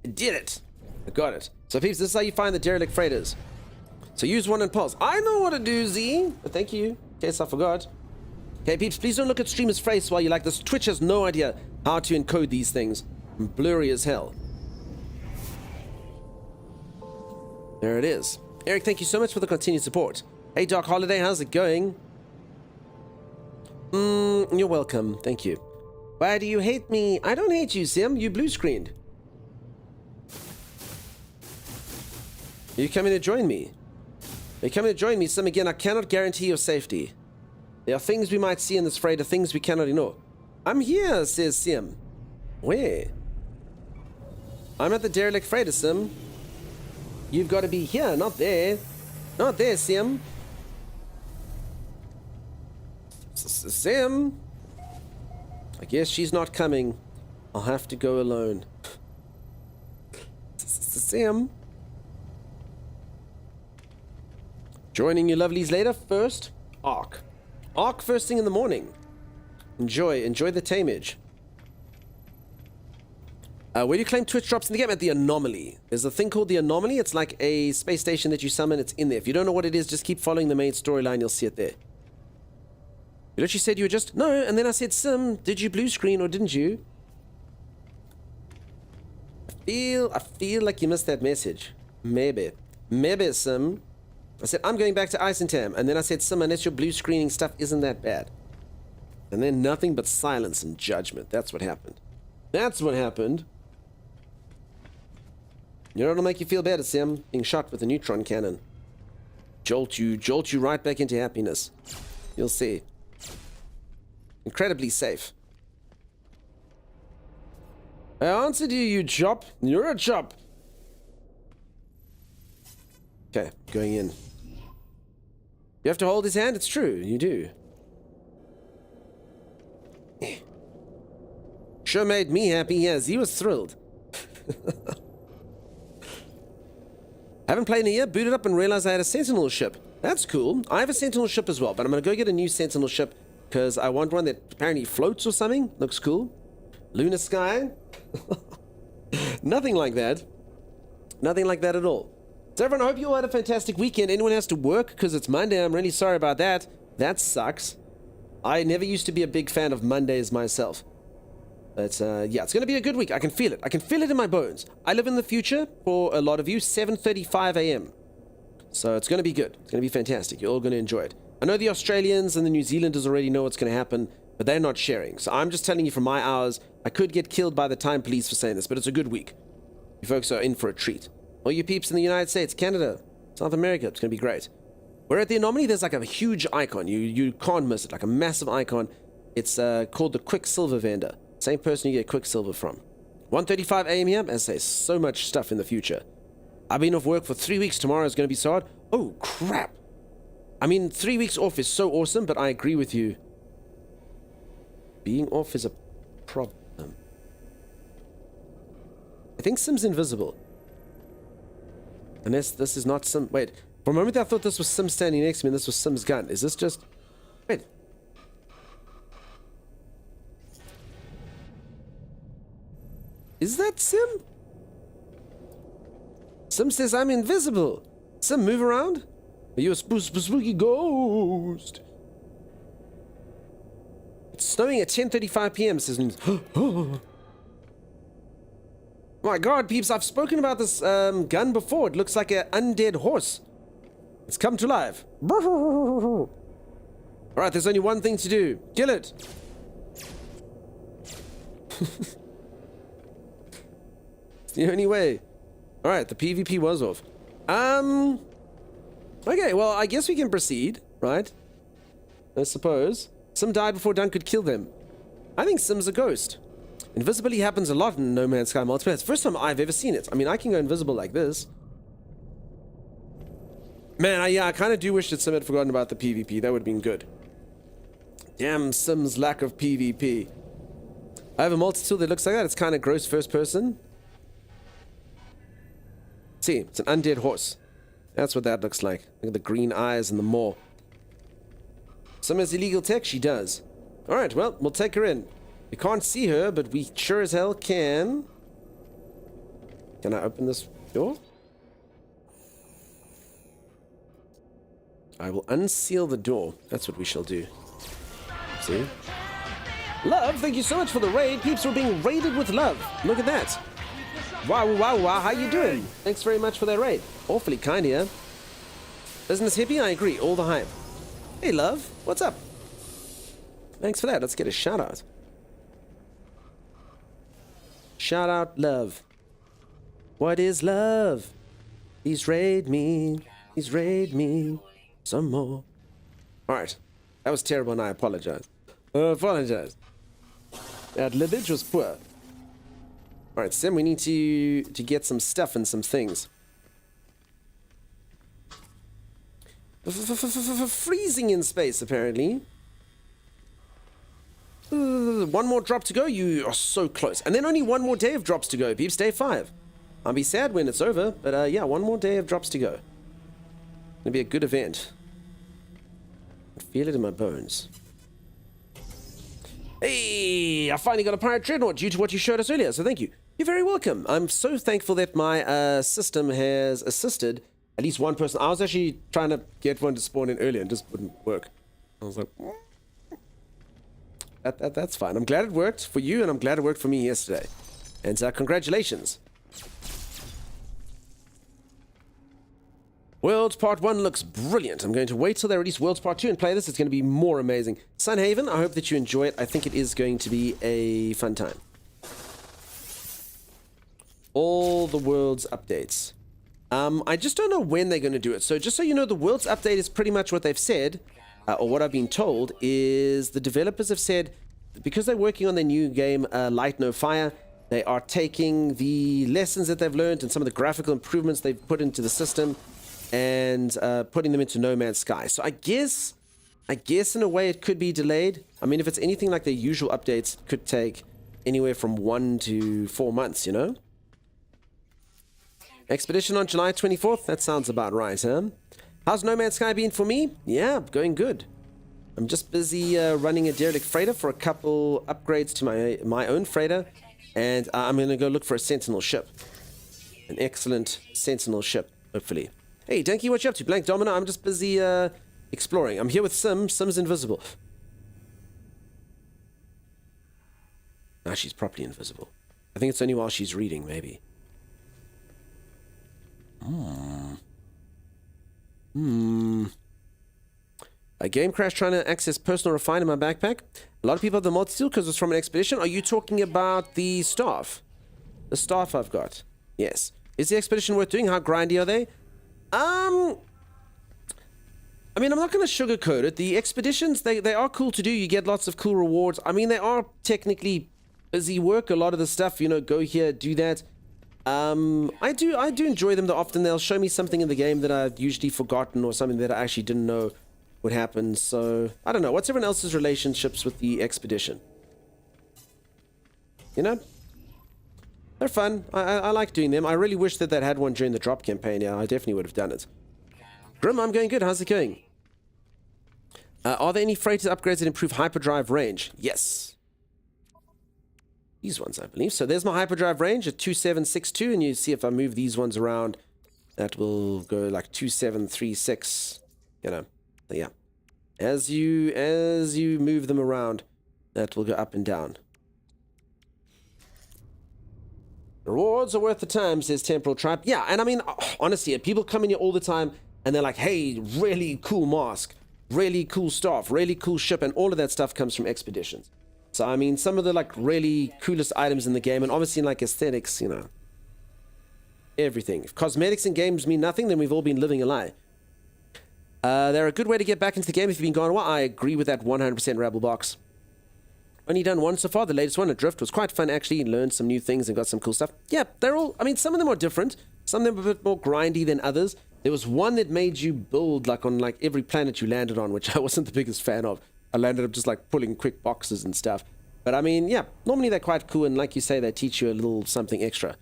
I did it. I got it. So peeps, this is how you find the derelict freighters. So use one and pulse. I know what to do, Z. But thank you. In case I forgot. Okay, peeps, please don't look at streamer's face while you like this. Twitch has no idea how to encode these things. I'm blurry as hell. There it is. Eric, thank you so much for the continued support. Hey, Doc Holiday, how's it going? You're welcome. Thank you. Why do you hate me? I don't hate you, Sim. You blue screened. Are you coming to join me? Are you coming to join me, Sim? Again, I cannot guarantee your safety. There are things we might see in this freighter, things we cannot ignore. I'm here, says Sim. Where? I'm at the derelict freighter, Sim. You've got to be here, not there. Not there, Sim. Sim? I guess she's not coming. I'll have to go alone. Sim? Joining you lovelies later. First, Ark. Ark first thing in the morning. Enjoy the tameage. Where do you claim Twitch drops in the game? At the Anomaly. There's a thing called the Anomaly. It's like a space station that you summon. It's in there. If you don't know what it is, just keep following the main storyline. You'll see it there. You literally said you were just... No, and then I said, Sim, did you blue screen or didn't you? I feel like you missed that message. Maybe, Sim. I said, I'm going back to Isentam. And then I said, Sim, unless your blue screening stuff isn't that bad. And then nothing but silence and judgment. That's what happened. That's what happened. You know what'll make you feel better, Sim? Being shot with a neutron cannon. Jolt you right back into happiness. You'll see. Incredibly safe. I answered you, you chop. You're a chop. Okay, going in. You have to hold his hand? It's true, you do. Sure made me happy, yes, he was thrilled. Haven't played in a year, booted up and realized I had a Sentinel ship. That's cool. I have a Sentinel ship as well, but I'm gonna go get a new Sentinel ship because I want one that apparently floats or something. Looks cool. Lunar sky. Nothing like that. Nothing like that at all. So everyone, I hope you all had a fantastic weekend. Anyone has to work because it's Monday, I'm really sorry about that. That sucks. I never used to be a big fan of Mondays myself. But yeah, it's going to be a good week. I can feel it. I can feel it in my bones. I live in the future for a lot of you, 7:35 a.m. So it's going to be good. It's going to be fantastic. You're all going to enjoy it. I know the Australians and the New Zealanders already know what's going to happen, but they're not sharing. So I'm just telling you from my hours, I could get killed by the time police for saying this, but it's a good week. You folks are in for a treat. All you peeps in the United States, Canada, South America, it's going to be great. We're at the Anomaly. There's like a huge icon. You can't miss it, like a massive icon. It's called the Quicksilver vendor. Same person you get Quicksilver from. 1:35 a.m. here. As I say, so much stuff in the future. I've been off work for 3 weeks. Tomorrow is going to be so hard. Oh, crap. I mean, 3 weeks off is so awesome, but I agree with you. Being off is a problem. I think Sim's invisible. Unless this is not Sim. Wait, for a moment I thought this was Sim standing next to me and this was Sim's gun. Is this just... Wait. Is that Sim? Sim says I'm invisible. Sim, move around. Are you a spooky ghost? It's snowing at 10:35 p.m. says oh my god, peeps, I've spoken about this gun before. It looks like an undead horse. It's come to life. Alright, there's only one thing to do. Kill it! It's the only way. Alright, the PvP was off. Okay, well, I guess we can proceed, right? I suppose. Sim died before Dunk could kill them. I think Sim's a ghost. Invisibility happens a lot in No Man's Sky multiplayer. It's the first time I've ever seen it. I mean, I can go invisible like this. Man, I kind of do wish that Sim had forgotten about the PvP. That would have been good. Damn Sim's lack of PvP. I have a multitool that looks like that. It's kind of gross first person. See, it's an undead horse. That's what that looks like. Look at the green eyes and the maw. Sim has illegal tech? She does. Alright, well, we'll take her in. We can't see her, but we sure as hell can. Can I open this door? I will unseal the door. That's what we shall do. See? Love, thank you so much for the raid. Peeps were being raided with love. Look at that. Wow, wow, wow. How you doing? Thanks very much for that raid. Awfully kind here. Business hippie? I agree. All the hype. Hey, love. What's up? Thanks for that. Let's get a shout out. Shout out, love. What is love? Please raid me. Please raid me. Some more. Alright. That was terrible and I apologize. That libbage was poor. Alright, Sim, we need to get some stuff and some things. Freezing in space, apparently. One more drop to go. You are so close. And then only one more day of drops to go, peeps. Day 5. I'll be sad when it's over, but yeah, one more day of drops to go. It'll be a good event. I feel it in my bones. Hey, I finally got a pirate dreadnought due to what you showed us earlier, so thank you. You're very welcome. I'm so thankful that my system has assisted at least one person. I was actually trying to get one to spawn in earlier and just wouldn't work. I was like, that's fine. I'm glad it worked for you, and I'm glad it worked for me yesterday. And congratulations. Worlds Part 1 looks brilliant. I'm going to wait till they release Worlds Part 2 and play this. It's going to be more amazing. Sunhaven, I hope that you enjoy it. I think it is going to be a fun time. All the Worlds updates. I just don't know when they're going to do it. So just so you know, the Worlds update is pretty much what they've said, or what I've been told, is the developers have said, because they're working on their new game, Light No Fire, they are taking the lessons that they've learned and some of the graphical improvements they've put into the system and putting them into No Man's Sky. So I guess in a way it could be delayed. I mean, if it's anything like their usual updates, it could take anywhere from 1 to 4 months, you know? Expedition on July 24th? That sounds about right, huh? How's No Man's Sky been for me? Yeah, going good. I'm just busy running a derelict freighter for a couple upgrades to my own freighter, and I'm going to go look for a Sentinel ship. An excellent Sentinel ship, hopefully. Hey, Danky, what you up to? Blank Domino, I'm just busy exploring. I'm here with Sim. Sim's invisible. Now she's properly invisible. I think it's only while she's reading, maybe. A game crash trying to access personal refine in my backpack. A lot of people have the multitool because it's from an expedition. Are you talking about the staff? The staff I've got. Yes. Is the expedition worth doing? How grindy are they? I mean, I'm not going to sugarcoat it. The expeditions, they are cool to do. You get lots of cool rewards. I mean, they are technically busy work. A lot of the stuff, you know, go here, do that. I do enjoy them. Often they'll show me something in the game that I've usually forgotten or something that I actually didn't know would happen. So, I don't know. What's everyone else's relationships with the expedition? You know? They're fun. I like doing them. I really wish that had one during the drop campaign. Yeah, I definitely would have done it. Grim, I'm going good. How's it going? Are there any freighter upgrades that improve hyperdrive range? Yes. These ones, I believe. So there's my hyperdrive range at 2762, and you see if I move these ones around, that will go like 2736. You know, yeah. As you move them around, that will go up and down. Rewards are worth the time, says Temporal Tribe. Yeah, and I mean, honestly, people come in here all the time, and they're like, hey, really cool mask. really cool stuff, really cool ship, and all of that stuff comes from expeditions. So, I mean, some of the, like, really coolest items in the game, and obviously, like, aesthetics, you know, everything. If cosmetics in games mean nothing, then we've all been living a lie. They're a good way to get back into the game if you've been gone a while. I agree with that 100%, Rebel Box. Only done one so far. The latest one, Adrift, was quite fun, actually. Learned some new things and got some cool stuff. Yeah, they're all, I mean, some of them are different. Some of them are a bit more grindy than others. There was one that made you build, like, on, like, every planet you landed on, which I wasn't the biggest fan of. I landed up just, like, pulling quick boxes and stuff. But, I mean, yeah, normally they're quite cool, and like you say, they teach you a little something extra.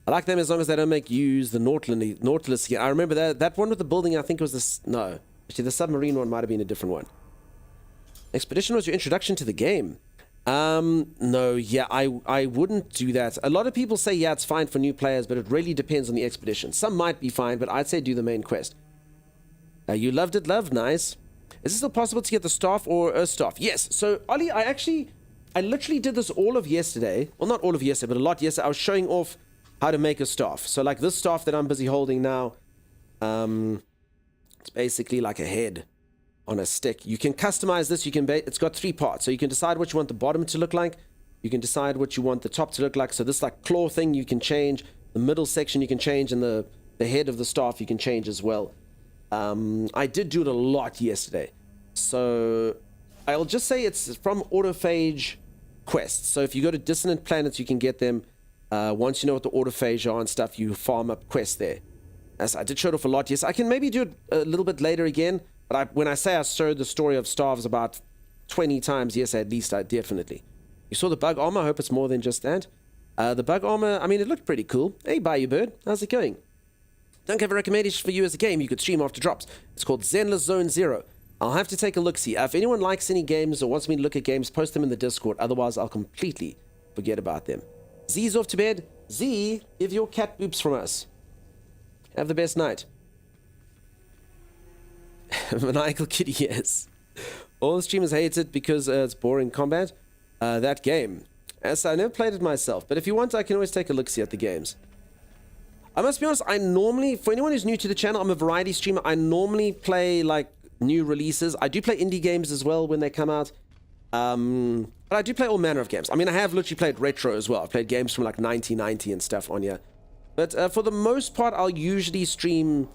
I like them as long as they don't make you use the Nautilus again. I remember that one with the building, I think it was this, no. Actually, the submarine one might have been a different one. Expedition was your introduction to the game. No, yeah, I wouldn't do that. A lot of people say, yeah, it's fine for new players, but it really depends on the expedition. Some might be fine, but I'd say do the main quest. You loved it, love, nice. Is it still possible to get the staff or a staff? Yes, so Ollie, I literally did this all of yesterday. Well, not all of yesterday, but a lot yesterday. I was showing off how to make a staff. So like this staff that I'm busy holding now, it's basically like a head on a stick. You can customize this. It's got 3 parts. So you can decide what you want the bottom to look like. You can decide what you want the top to look like. So this like claw thing you can change. The middle section you can change, and the head of the staff you can change as well. I did do it a lot yesterday. So I'll just say it's from autophage quests. So if you go to dissonant planets, you can get them. Once you know what the autophage are and stuff, you farm up quests there. As I did show it off a lot, yes. I can maybe do it a little bit later again. But when I say I showed the story of staffs about 20 times, yes, at least I definitely. You saw the bug armor? I hope it's more than just that. The bug armor, I mean, it looked pretty cool. Hey, Bayou Bird, how's it going? Don't have a recommendation for you as a game you could stream after drops. It's called Zenless Zone Zero. I'll have to take a look-see. If anyone likes any games or wants me to look at games, post them in the Discord. Otherwise, I'll completely forget about them. Z's off to bed. Z, give your cat boops from us. Have the best night. Maniacal Kitty, yes. All the streamers hate it because it's boring combat. That game. As I never played it myself, but if you want, I can always take a look-see at the games. I must be honest, I normally, for anyone who's new to the channel, I'm a variety streamer. I normally play, like, new releases. I do play indie games as well when they come out. But I do play all manner of games. I mean, I have literally played retro as well. I've played games from, like, 1990 and stuff on here. But for the most part, I'll usually stream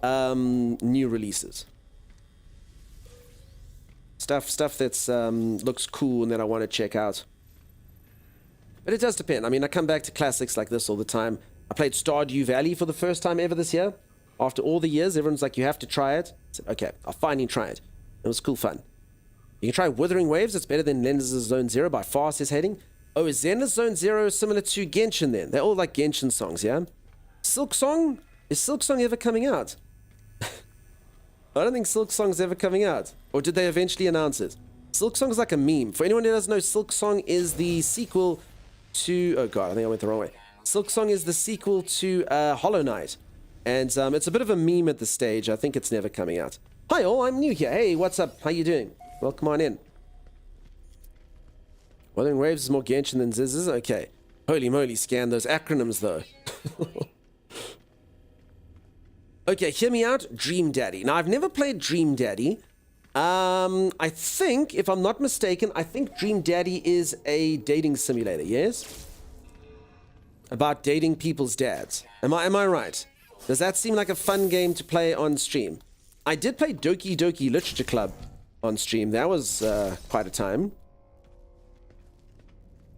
new releases. Stuff that's looks cool and that I want to check out. But it does depend. I mean, I come back to classics like this all the time. I played Stardew Valley for the first time ever this year. After all the years, everyone's like, you have to try it. I said, okay, I'll finally try it. It was cool fun. You can try Withering Waves. It's better than Zenless Zone Zero by far, says Hating. Oh, is Zenless Zone Zero similar to Genshin then? They're all like Genshin songs, yeah? Silk Song? Is Silk Song ever coming out? I don't think Silk Song's ever coming out. Or did they eventually announce it? Silk Song's like a meme. For anyone who doesn't know, Silk Song is the sequel to... Oh god, I think I went the wrong way. Silk Song is the sequel to Hollow Knight. And it's a bit of a meme at this stage. I think it's never coming out. Hi all, I'm new here. Hey, what's up? How you doing? Welcome on in. Wuthering Waves is more Genshin than Zizzes? Okay. Holy moly, scan those acronyms though. Okay, hear me out. Dream Daddy. Now, I've never played Dream Daddy. I think, if I'm not mistaken, I think Dream Daddy is a dating simulator, yes? About dating people's dads. Am I right? Does that seem like a fun game to play on stream? I did play Doki Doki Literature Club on stream. That was quite a time.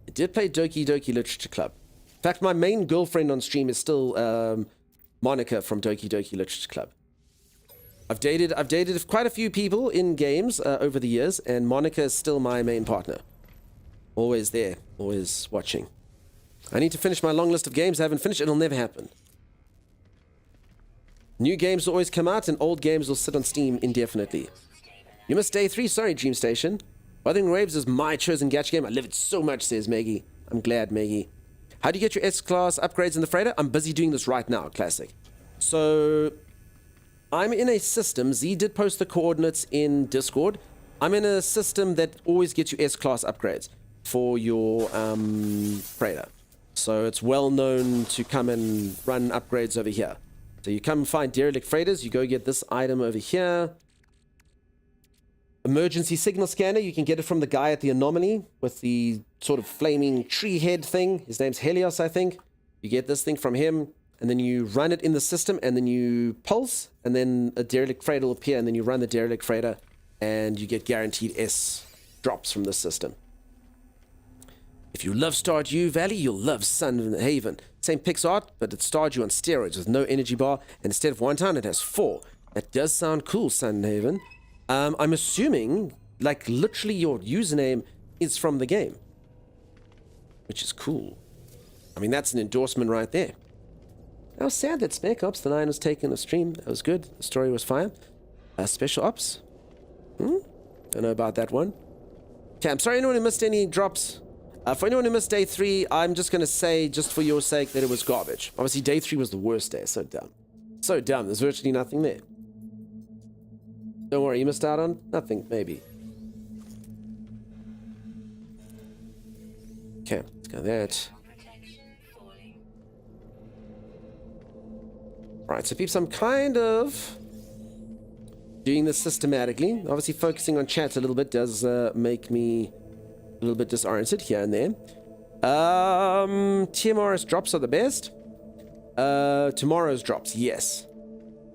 I did play Doki Doki Literature Club. In fact, my main girlfriend on stream is still Monica from Doki Doki Literature Club. I've dated quite a few people in games over the years, and Monica is still my main partner. Always there, always watching. I need to finish my long list of games I haven't finished. It'll never happen. New games will always come out, and old games will sit on Steam indefinitely. You missed day 3. Sorry, Dream Station. Wuthering Waves is my chosen gacha game. I love it so much, says Maggie. I'm glad, Maggie. How do you get your S-Class upgrades in the freighter? I'm busy doing this right now, Classic. So, I'm in a system. Z did post the coordinates in Discord. I'm in a system that always gets you S-Class upgrades for your freighter. So, it's well known to come and run upgrades over here. So, you come and find derelict freighters. You go get this item over here. emergency signal scanner. You can get it from the guy at the anomaly with the sort of flaming tree head thing. His name's Helios, I think. You get this thing from him, and then you run it in the system, and then you pulse, and then a derelict freighter will appear, and then you run the derelict freighter, and you get guaranteed S drops from the system. If you love Stardew Valley, you'll love Sun Haven. Same pixel art, but it's Stardew on steroids with no energy bar, and instead of 1 ton, it has 4. That does sound cool, Sun Haven. I'm assuming, like, literally your username is from the game, which is cool. I mean, that's an endorsement right there. I was sad that Spec Ops the 9 was taking a stream. That was good. The story was fine. Special Ops? Don't know about that one. Okay, I'm sorry anyone who missed any drops. For anyone who missed day 3, I'm just going to say, just for your sake, that it was garbage. Obviously, day 3 was the worst day. So dumb. So dumb. There's virtually nothing there. Don't worry, you missed out on nothing, maybe. Okay, let's go that. Right, so peeps, I'm kind of doing this systematically. Obviously, focusing on chat a little bit does make me a little bit disoriented here and there. TMRS drops are the best. Tomorrow's drops, yes.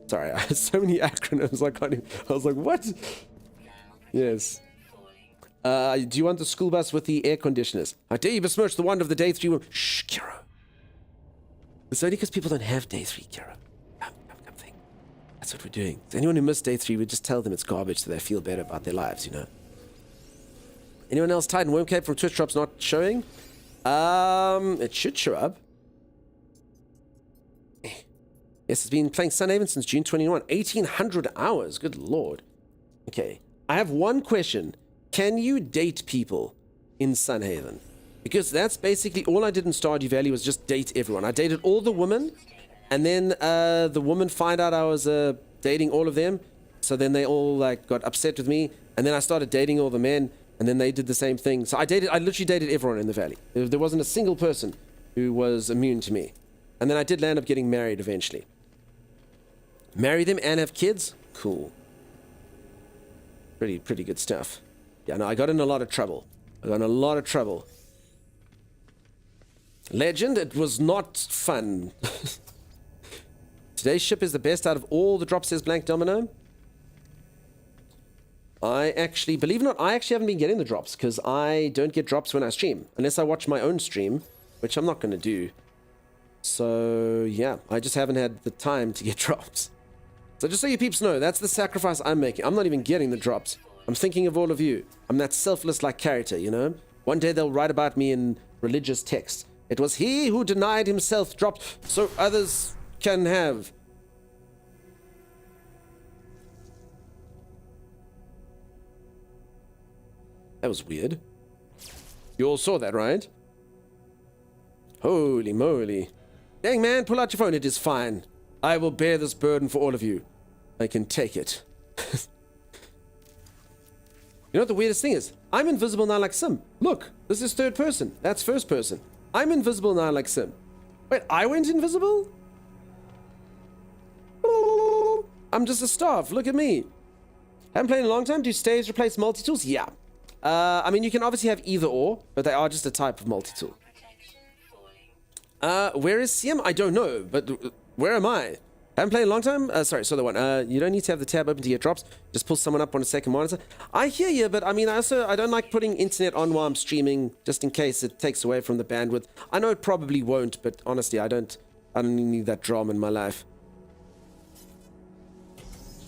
Sorry, I had so many acronyms, I was like, what? Yes. Do you want the school bus with the air conditioners? I dare you besmirch the wonder of the day 3 Shh, Kiro. It's only because people don't have day 3, Kiro. Come think. That's what we're doing. So anyone who missed day 3, we just tell them it's garbage so they feel better about their lives, you know. Anyone else? Titan Wormcape from Twitch drops not showing? It should show up. Yes, it's been playing Sunhaven since June 21. 1,800 hours. Good lord. Okay. I have one question. Can you date people in Sunhaven? Because that's basically all I did in Stardew Valley was just date everyone. I dated all the women, and then the women find out I was dating all of them. So then they all like got upset with me, and then I started dating all the men, and then they did the same thing. So I literally dated everyone in the valley. There wasn't a single person who was immune to me. And then I did land up getting married eventually. Marry them and have kids? Cool. Pretty good stuff. Yeah, no, I got in a lot of trouble. Legend, it was not fun. Today's ship is the best out of all the drops, says Blank Domino. I actually, believe it or not, I actually haven't been getting the drops because I don't get drops when I stream. Unless I watch my own stream, which I'm not going to do. So, yeah, I just haven't had the time to get drops. So just so you peeps know, that's the sacrifice I'm making. I'm not even getting the drops. I'm thinking of all of you. I'm that selfless-like character, you know? One day they'll write about me in religious texts. It was he who denied himself drops so others can have. That was weird. You all saw that, right? Holy moly. Dang, man, pull out your phone. It is fine. I will bear this burden for all of you. I can take it. You know what the weirdest thing is? I'm invisible now like Sim. Look, this is third person. That's first person. I'm invisible now like Sim. Wait, I went invisible? I'm just a staff. Look at me. Haven't played in a long time. Do staves replace multi-tools? Yeah. I mean, you can obviously have either or, but they are just a type of multi-tool. Where is CM? I don't know, but where am I? Haven't played in a long time? Sorry, so the one. You don't need to have the tab open to get drops. Just pull someone up on a second monitor. I hear you, but I mean, I don't like putting internet on while I'm streaming, just in case it takes away from the bandwidth. I know it probably won't, but honestly, I don't need that drama in my life.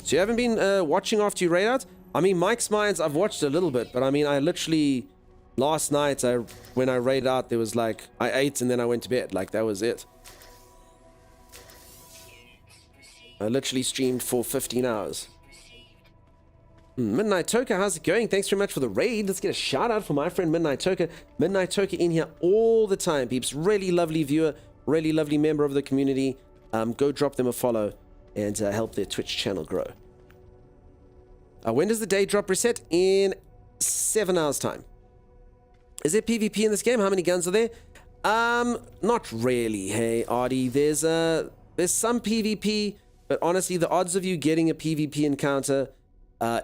So you haven't been watching after you raid out? I mean, Mike's Minds, I've watched a little bit, but I mean, I literally, last night, when I raided out, there was like, I ate and then I went to bed. Like, that was it. I literally streamed for 15 hours. Midnight Toka, how's it going? Thanks very much for the raid. Let's get a shout out for my friend Midnight Toka. Midnight Toka in here all the time, peeps. Really lovely viewer, really lovely member of the community. Go drop them a follow and help their Twitch channel grow. When does the day drop reset? In 7 hours time. Is there PvP in this game? How many guns are there? Not really, hey, Artie. There's some PvP, but honestly, the odds of you getting a PvP encounter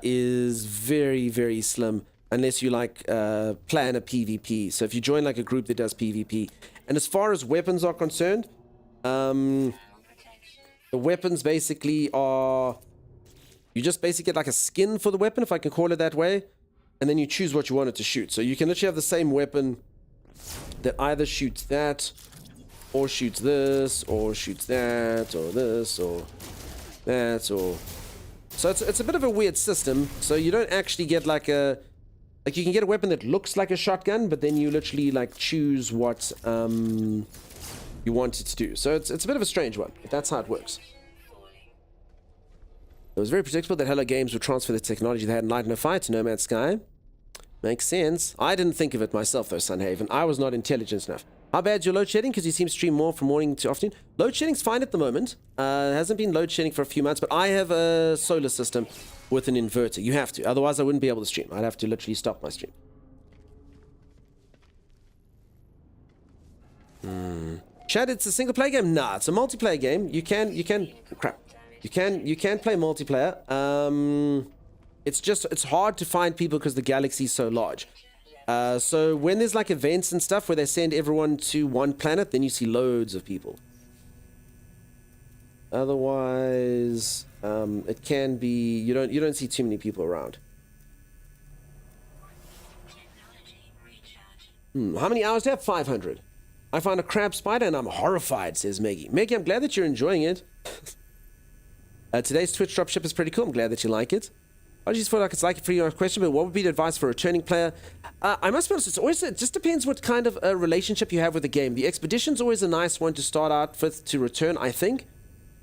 is very, very slim unless you like plan a PvP. So if you join like a group that does PvP. And as far as weapons are concerned, the weapons basically are, you just basically get like a skin for the weapon, if I can call it that way, and then you choose what you want it to shoot. So you can literally have the same weapon that either shoots that, or shoots this, or shoots that, or this, or that, or... So it's a bit of a weird system. So you don't actually get like a... Like you can get a weapon that looks like a shotgun, but then you literally like choose what you want it to do. So it's a bit of a strange one, but that's how it works. It was very predictable that Hello Games would transfer the technology they had in Light No Fire to No Man's Sky. Makes sense. I didn't think of it myself though, Sunhaven. I was not intelligent enough. How bad's your load shedding? Because you seem to stream more from morning to afternoon. Load shedding's fine at the moment. It hasn't been load shedding for a few months, but I have a solar system with an inverter. You have to. Otherwise, I wouldn't be able to stream. I'd have to literally stop my stream. Chad, it's a single player game? Nah, it's a multiplayer game. You can crap. You can play multiplayer. It's hard to find people because the galaxy is so large. So when there's like events and stuff where they send everyone to one planet, then you see loads of people. Otherwise, it can be you don't see too many people around. How many hours do you have? 500. I found a crab spider and I'm horrified, says Maggie. Maggie, I'm glad that you're enjoying it. Today's Twitch dropship is pretty cool. I'm glad that you like it. I just feel like it's like a free question, but what would be the advice for a returning player? I must be honest, it just depends what kind of a relationship you have with the game. The expedition's always a nice one to start out with to return, I think.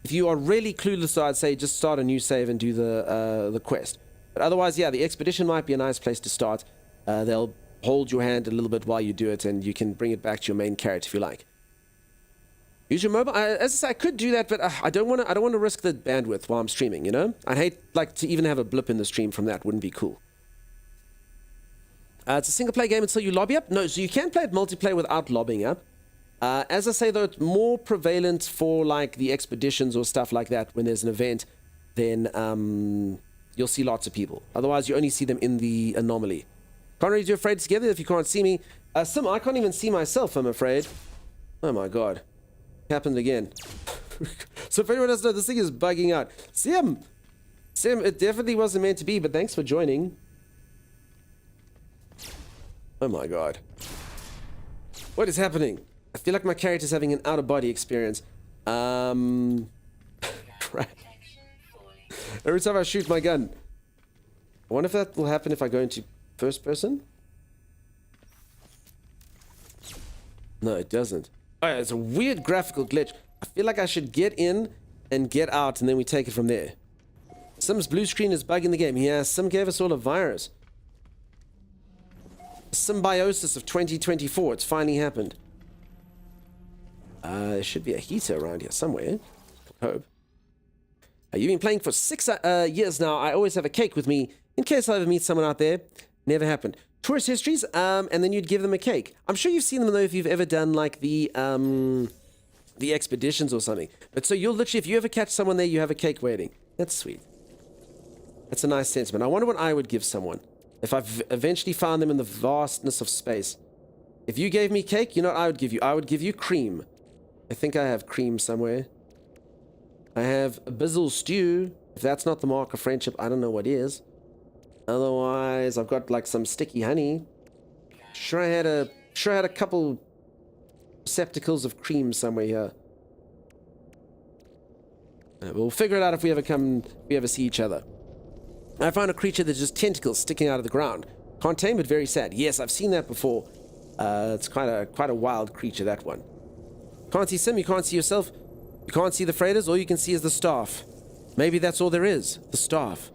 If you are really clueless, I'd say just start a new save and do the quest. But otherwise, yeah, the expedition might be a nice place to start. They'll hold your hand a little bit while you do it, and you can bring it back to your main character if you like. Use your mobile. As I say, I could do that, but I don't want to risk the bandwidth while I'm streaming. You know, I'd hate like to even have a blip in the stream from that. Wouldn't be cool. It's a single player game until you lobby up. No, so you can play it multiplayer without lobbying up. As I say though, it's more prevalent for like the expeditions or stuff like that. When there's an event, then you'll see lots of people. Otherwise, you only see them in the anomaly. Can't really do afraid together if you can't see me. Sim, I can't even see myself. I'm afraid. Oh my god. Happened again. So if anyone doesn't know, this thing is bugging out. Sim, it definitely wasn't meant to be, but thanks for joining. Oh my god. What is happening? I feel like my character's having an out-of-body experience. Crap. Every time I shoot my gun. I wonder if that will happen if I go into first person? No, it doesn't. Oh, yeah, it's a weird graphical glitch. I feel like I should get in and get out, and then we take it from there. Sim's blue screen is bugging the game. Yeah, Sim gave us all a virus. Symbiosis of 2024. It's finally happened. There should be a heater around here somewhere. I hope. You've been playing for 6 years now. I always have a cake with me in case I ever meet someone out there. Never happened. Tourist histories, and then you'd give them a cake. I'm sure you've seen them though if you've ever done like the expeditions or something. But so you'll literally, if you ever catch someone there, you have a cake waiting. That's sweet. That's a nice sentiment. I wonder what I would give someone if I've eventually found them in the vastness of space. If you gave me cake, you know what I would give you? I would give you cream. I think I have cream somewhere. I have a bizzle stew. If that's not the mark of friendship, I don't know what is. Otherwise, I've got like some sticky honey. Sure I had a couple receptacles of cream somewhere here. We'll figure it out if we ever see each other. I found a creature that's just tentacles sticking out of the ground. Can't tame, but very sad. Yes, I've seen that before. It's quite a wild creature, that one. Can't see Sim, you can't see yourself. You can't see the freighters, all you can see is the staff. Maybe that's all there is, the staff.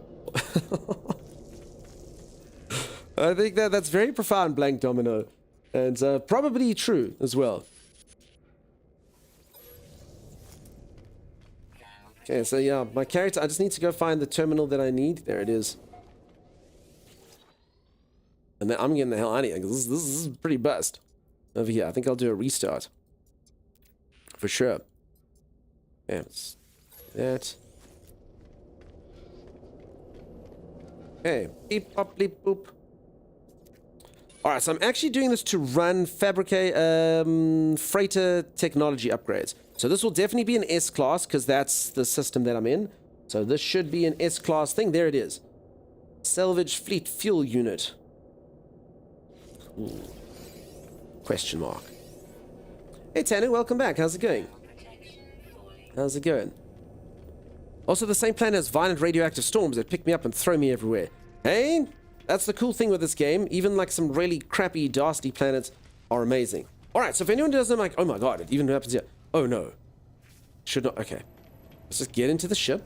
I think that's very profound, Blank Domino. And probably true as well. Okay, so yeah, my character, I just need to go find the terminal that I need. There it is. And then I'm getting the hell out of here, because this is pretty bust. Over here, I think I'll do a restart. For sure. Yeah, that. Okay, beep, bop, bleep, boop. Alright, so I'm actually doing this to run fabricate freighter technology upgrades. So this will definitely be an S-class, because that's the system that I'm in. So this should be an S-class thing. There it is. Salvage fleet fuel unit. Ooh. Question mark. Hey Tanu, welcome back. How's it going? How's it going? Also, the same planet has violent radioactive storms that pick me up and throw me everywhere. Hey, that's the cool thing with this game. Even like some really crappy, dastardly planets are amazing. Alright, so if anyone doesn't like, oh my god, it even happens here. Oh no. Should not, okay. Let's just get into the ship.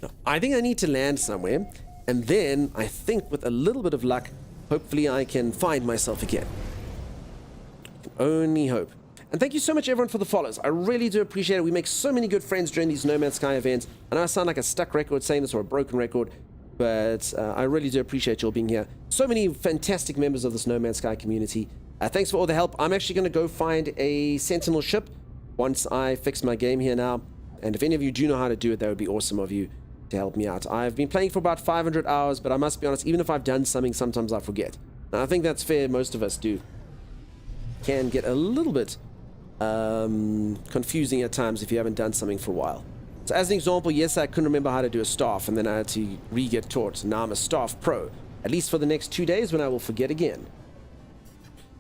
No, I think I need to land somewhere. And then, I think with a little bit of luck, hopefully I can find myself again. I can only hope. And thank you so much, everyone, for the follows. I really do appreciate it. We make so many good friends during these No Man's Sky events. I know I sound like a stuck record saying this, or a broken record, but I really do appreciate you all being here. So many fantastic members of this No Man's Sky community. Thanks for all the help. I'm actually going to go find a Sentinel ship once I fix my game here now. And if any of you do know how to do it, that would be awesome of you to help me out. I've been playing for about 500 hours, but I must be honest, even if I've done something, sometimes I forget. And I think that's fair. Most of us do. Can get a little bit confusing at times if you haven't done something for a while. So as an example, yes, I couldn't remember how to do a staff, and then I had to re-get taught. Now I'm a staff pro, at least for the next 2 days, when I will forget again.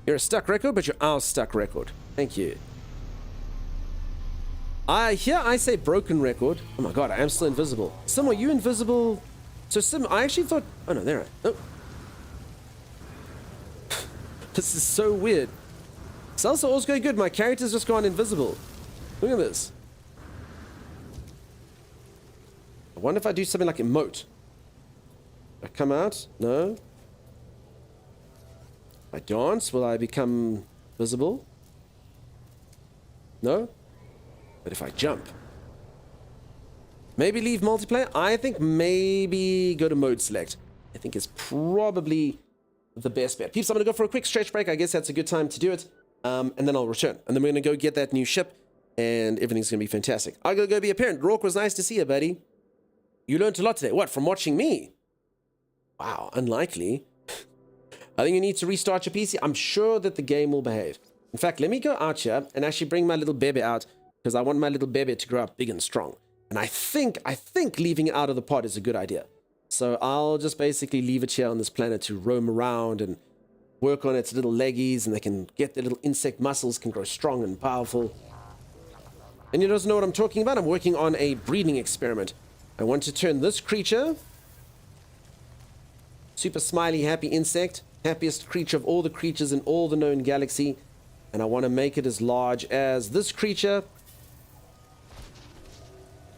You're a stuck record, but you're our stuck record. Thank you. Here I say broken record. Oh my god, I am still invisible. Sim, are you invisible? So Sim, I actually thought, oh no, there I am. Oh. This is so weird. Salsa, all's going good. My character's just gone invisible. Look at this. I wonder if I do something like emote. I come out? No. If I dance, will I become visible? No. But if I jump, maybe leave multiplayer? I think maybe go to mode select. I think is probably the best bet. Peeps, I'm going to go for a quick stretch break. I guess that's a good time to do it. And then I'll return. And then we're going to go get that new ship, and everything's going to be fantastic. I'm going to go be a parent. Rourke, was nice to see you, buddy. You learned a lot today. What, from watching me? Wow, unlikely. I think you need to restart your PC. I'm sure that the game will behave. In fact, let me go out here and actually bring my little baby out, because I want my little baby to grow up big and strong. And I think leaving it out of the pod is a good idea. So I'll just basically leave it here on this planet to roam around and work on its little leggies, and they can get their little insect muscles, can grow strong and powerful. And you don't know what I'm talking about? I'm working on a breeding experiment. I want to turn this creature, super smiley, happy insect, happiest creature of all the creatures in all the known galaxy, and I want to make it as large as this creature.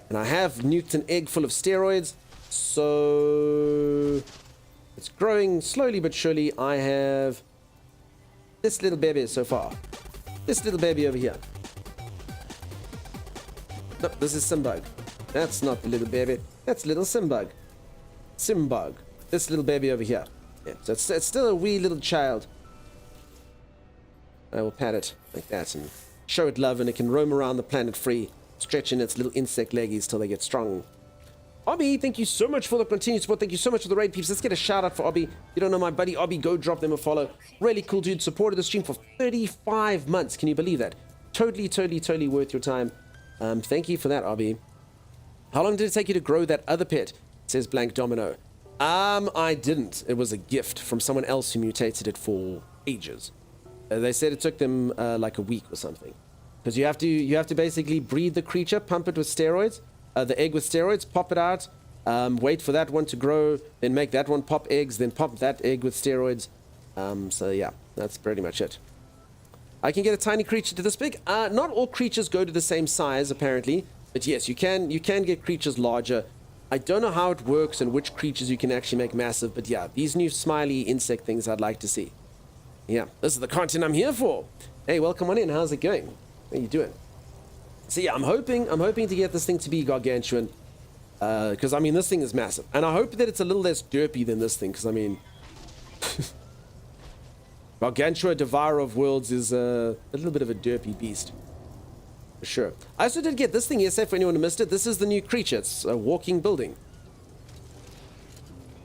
And I have nuked an egg full of steroids, so it's growing slowly but surely. I have this little baby so far. This little baby over here. Nope, this is Simbug. That's not the little baby. That's little Simbug. Simbug. This little baby over here. Yeah, so it's still a wee little child. I will pat it like that and show it love, and it can roam around the planet free, stretching its little insect leggies till they get strong. Obby, thank you so much for the continued support. Thank you so much for the raid, peeps. Let's get a shout out for Obby. If you don't know my buddy Obby, go drop them a follow. Really cool dude. Supported the stream for 35 months. Can you believe that? Totally worth your time. Thank you for that, Obby. How long did it take you to grow that other pet? Says Blank Domino. I didn't. It was a gift from someone else who mutated it for ages. They said it took them like a week or something. Because you have to basically breed the creature, pump it with steroids. The egg with steroids, pop it out, wait for that one to grow, then make that one pop eggs, then pop that egg with steroids. So yeah, that's pretty much it. I can get a tiny creature to this big. Not all creatures go to the same size, apparently. But yes, you can get creatures larger. I don't know how it works and which creatures you can actually make massive, but yeah, these new smiley insect things I'd like to see. Yeah, this is the content I'm here for. Hey, welcome on in. How's it going? How you doing? So yeah, I'm hoping to get this thing to be gargantuan, because I mean this thing is massive, and I hope that it's a little less derpy than this thing, because I mean, Gargantua, Devourer of Worlds is a little bit of a derpy beast. For sure. I also did get this thing yesterday, for anyone who missed it. This is the new creature. It's a walking building.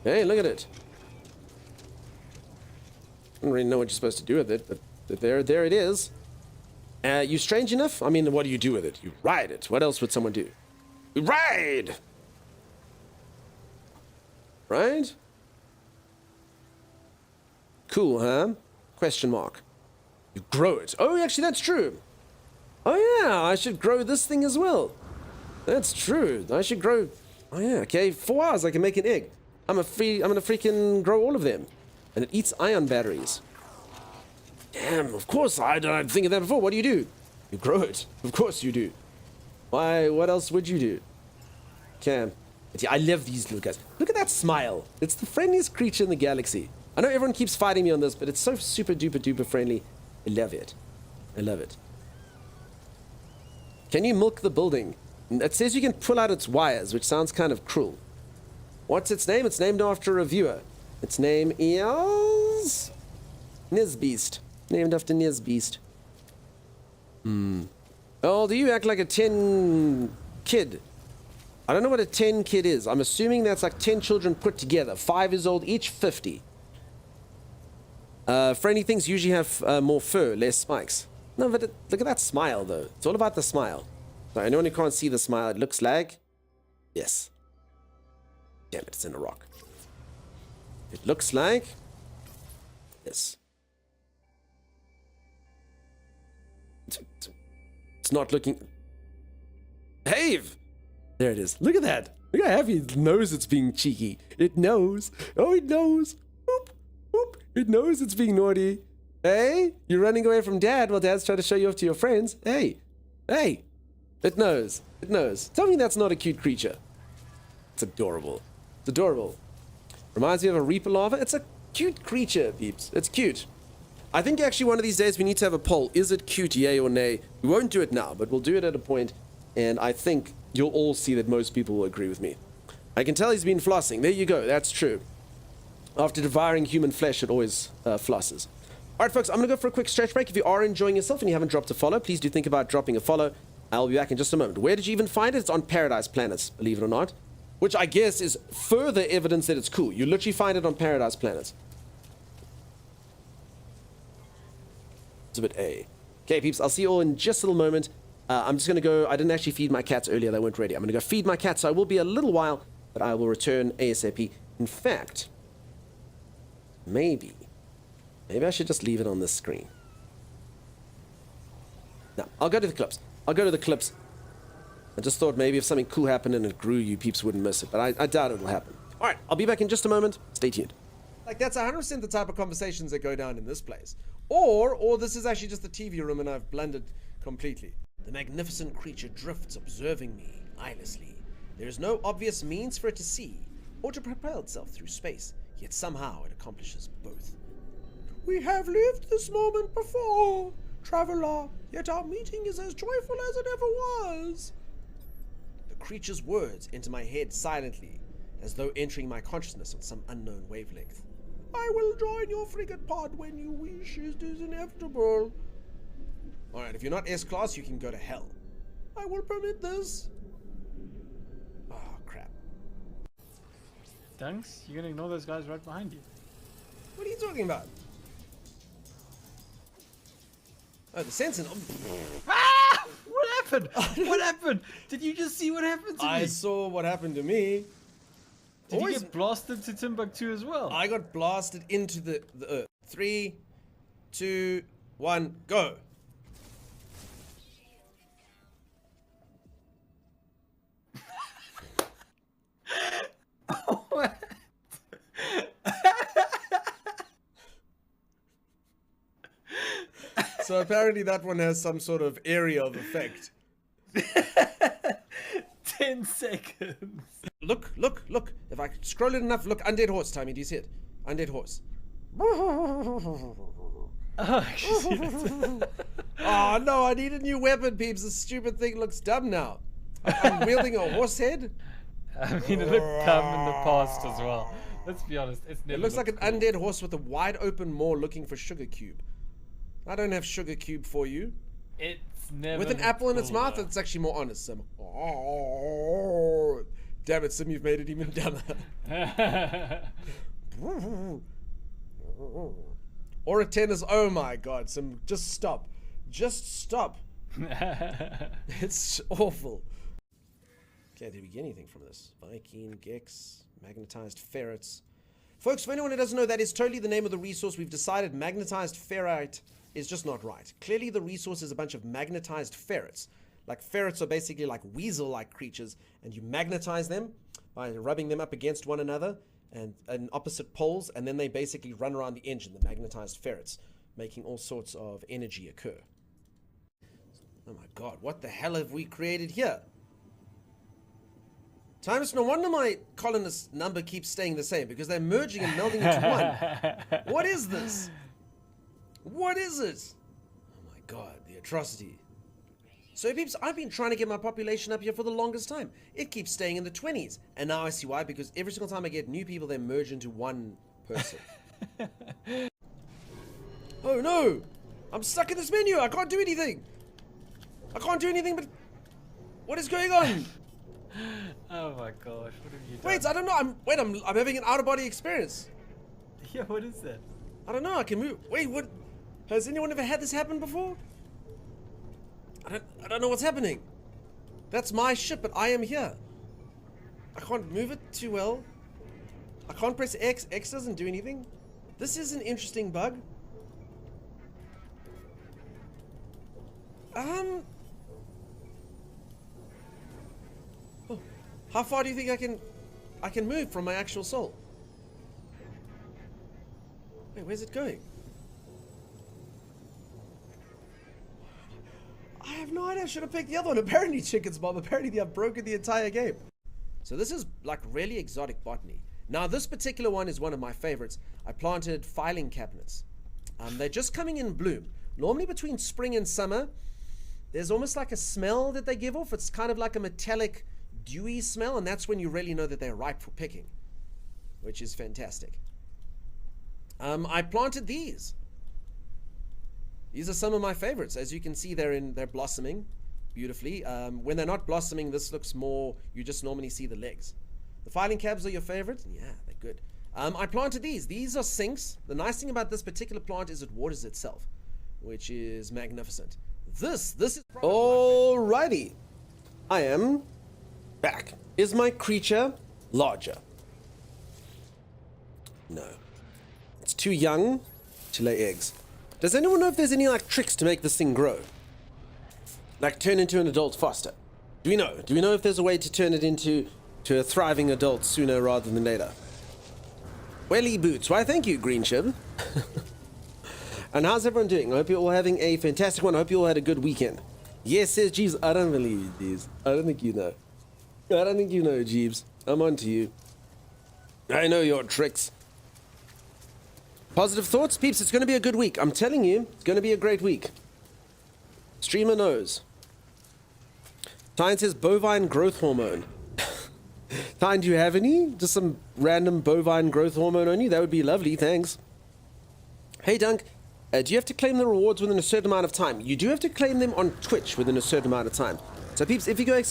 Hey, look at it. I don't really know what you're supposed to do with it, but there it is. You strange enough? I mean, what do you do with it? You ride it. What else would someone do? You ride! Right? Cool, huh? Question mark. You grow it. Oh, actually, that's true. Oh, yeah, I should grow this thing as well. That's true. I should grow... Oh, yeah, okay. 4 hours, I can make an egg. I'm gonna freaking grow all of them. And it eats ion batteries. Damn, of course, I didn't think of that before. What do? You grow it. Of course you do. Why, what else would you do? Okay. But yeah, I love these little guys. Look at that smile. It's the friendliest creature in the galaxy. I know everyone keeps fighting me on this, but it's so super duper duper friendly. I love it. I love it. Can you milk the building? It says you can pull out its wires, which sounds kind of cruel. What's its name? It's named after a reviewer. Its name is... Nizbeast. Named after Nizbeast. Oh, do you act like a 10 kid? I don't know what a 10 kid is. I'm assuming that's like 10 children put together. 5 years old each, 50. Friendly things usually have more fur, less spikes. No, but look at that smile, though. It's all about the smile. So anyone who can't see the smile, it looks like... Yes. Damn it, it's in a rock. It looks like... This. It's not looking... Have! There it is. Look at that. Look how happy it knows it's being cheeky. It knows. Oh, it knows. Boop, boop. It knows it's being naughty. Hey, you're running away from Dad while Dad's trying to show you off to your friends. Hey, hey. It knows. It knows. Tell me that's not a cute creature. It's adorable. It's adorable. Reminds me of a Reaper larva. It's a cute creature, peeps. It's cute. I think actually one of these days we need to have a poll. Is it cute, yay or nay? We won't do it now, but we'll do it at a point, and I think you'll all see that most people will agree with me. I can tell he's been flossing. There you go. That's true. After devouring human flesh, it always flosses. All right, folks, I'm going to go for a quick stretch break. If you are enjoying yourself and you haven't dropped a follow, please do think about dropping a follow. I'll be back in just a moment. Where did you even find it? It's on Paradise Planets, believe it or not. Which I guess is further evidence that it's cool. You literally find it on Paradise Planets. Exhibit A. Okay, peeps, I'll see you all in just a little moment. I'm just going to go... I didn't actually feed my cats earlier. They weren't ready. I'm going to go feed my cats, so I will be a little while, but I will return ASAP. In fact, maybe I should just leave it on this screen. No, I'll go to the clips. I'll go to the clips. I just thought maybe if something cool happened and it grew, you peeps wouldn't miss it, but I doubt it'll happen. All right, I'll be back in just a moment. Stay tuned. Like, that's 100% the type of conversations that go down in this place. Or this is actually just the TV room and I've blundered completely. The magnificent creature drifts, observing me eyelessly. There is no obvious means for it to see or to propel itself through space, yet somehow it accomplishes both. We have lived this moment before, traveler, yet our meeting is as joyful as it ever was. The creature's words enter my head silently, as though entering my consciousness on some unknown wavelength. I will join your frigate pod when you wish. It is inevitable. Alright, if you're not S-Class, you can go to hell. I will permit this. Oh, crap. Dunks, you're gonna ignore those guys right behind you. What are you talking about? Oh, the Sentinel. Ah! What happened? What happened? Did you just see what happened to me? I saw what happened to me. Did you get blasted to Timbuktu as well? I got blasted into the earth. 3, 2, 1, go. What? So apparently that one has some sort of area of effect. 10 seconds. Look, look, look. If I scroll it enough, look, undead horse, Tommy, do you see it? Undead horse. Oh, actually see that. Oh no, I need a new weapon, peeps. This stupid thing looks dumb now. I'm wielding a horse head. I mean, it looked dumb in the past as well. Let's be honest, it's never It looks like an cool. undead horse with a wide open maw looking for sugar cube. I don't have sugar cube for you. It's never With an looked apple in its mouth, cooler. it's actually more honest, Sim. Oh, damn it, Sim, you've made it even dumber. Or a 10 is, oh my god, Sim, just stop. Just stop. It's awful. Can't even get anything from this. Viking, Gex, magnetized ferrets. Folks, for anyone who doesn't know, that is totally the name of the resource. We've decided magnetized ferrite is just not right. Clearly the resource is a bunch of magnetized ferrets. Like ferrets are basically like weasel-like creatures, and you magnetize them by rubbing them up against one another and in opposite poles, and then they basically run around the engine, the magnetized ferrets, making all sorts of energy occur. Oh my god, what the hell have we created here? Times, no wonder my colonist number keeps staying the same, because they're merging and melding into one. What is this? What is it? Oh my god, the atrocity. So peeps, I've been trying to get my population up here for the longest time. It keeps staying in the 20s. And now I see why, because every single time I get new people, they merge into one person. Oh no! I'm stuck in this menu! I can't do anything! I can't do anything but... What is going on? Oh my gosh, what have you done? Wait, I don't know. I'm having an out-of-body experience. Yeah, what is that? I don't know. I can move. Wait, what? Has anyone ever had this happen before? I don't know what's happening. That's my ship, but I am here. I can't move it too well. I can't press X. X doesn't do anything. This is an interesting bug. Oh. How far do you think I can move from my actual soul? Wait, where's it going? I have no idea. I should have picked the other one. Apparently, Chicken's Bomb. Apparently, I've broken the entire game. So this is like really exotic botany. Now, this particular one is one of my favorites. I planted filing cabinets. They're just coming in bloom. Normally, between spring and summer, there's almost like a smell that they give off. It's kind of like a metallic, dewy smell, and that's when you really know that they're ripe for picking, which is fantastic. I planted these. These are some of my favorites. As you can see, they're blossoming beautifully. When they're not blossoming, this looks more, you just normally see the legs. The filing cabs are your favorite? Yeah, they're good. I planted these. These are sinks. The nice thing about this particular plant is it waters itself, which is magnificent. This is alrighty. I am back. Is my creature larger? No. It's too young to lay eggs. Does anyone know if there's any like tricks to make this thing grow? Like turn into an adult faster? Do we know? Do we know if there's a way to turn it into a thriving adult sooner rather than later? Welly boots. Why, thank you, Green Shib. And how's everyone doing? I hope you're all having a fantastic one. I hope you all had a good weekend. Yes, says Jeeves. I don't believe you, Jeeves. I don't think you know. I don't think you know, Jeeves. I'm on to you. I know your tricks. Positive thoughts? Peeps, it's going to be a good week. I'm telling you, it's going to be a great week. Streamer knows. Tyne says bovine growth hormone. Tyne, do you have any? Just some random bovine growth hormone on you? That would be lovely, thanks. Hey, Dunk. Do you have to claim the rewards within a certain amount of time? You do have to claim them on Twitch within a certain amount of time. So, peeps, if you go !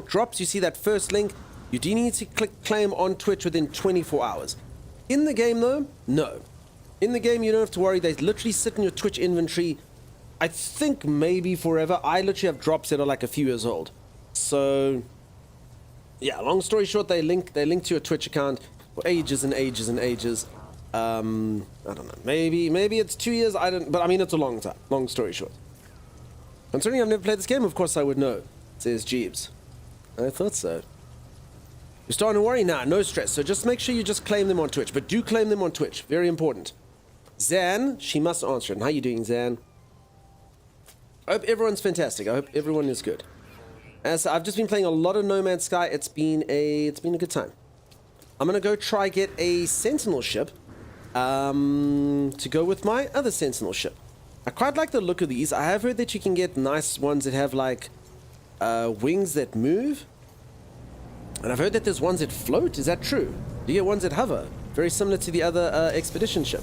drops, you see that first link. You do need to click claim on Twitch within 24 hours. In the game, though, no. In the game, you don't have to worry. They literally sit in your Twitch inventory, I think maybe forever. I literally have drops that are like a few years old. So, yeah, long story short, they link to your Twitch account for ages and ages and ages. I don't know. Maybe it's 2 years. But I mean, it's a long time. Long story short. Considering I've never played this game, of course I would know. Says Jeeves. I thought so. You're starting to worry now. No stress. So just make sure you just claim them on Twitch. But do claim them on Twitch. Very important. Zan, she must answer it. How you doing, Zan? I hope everyone's fantastic. I hope everyone is good. As I've just been playing a lot of No Man's Sky. It's been a good time. I'm gonna go try get a Sentinel ship. To go with my other Sentinel ship. I quite like the look of these. I have heard that you can get nice ones that have like wings that move. And I've heard that there's ones that float. Is that true? You get ones that hover. Very similar to the other expedition ship.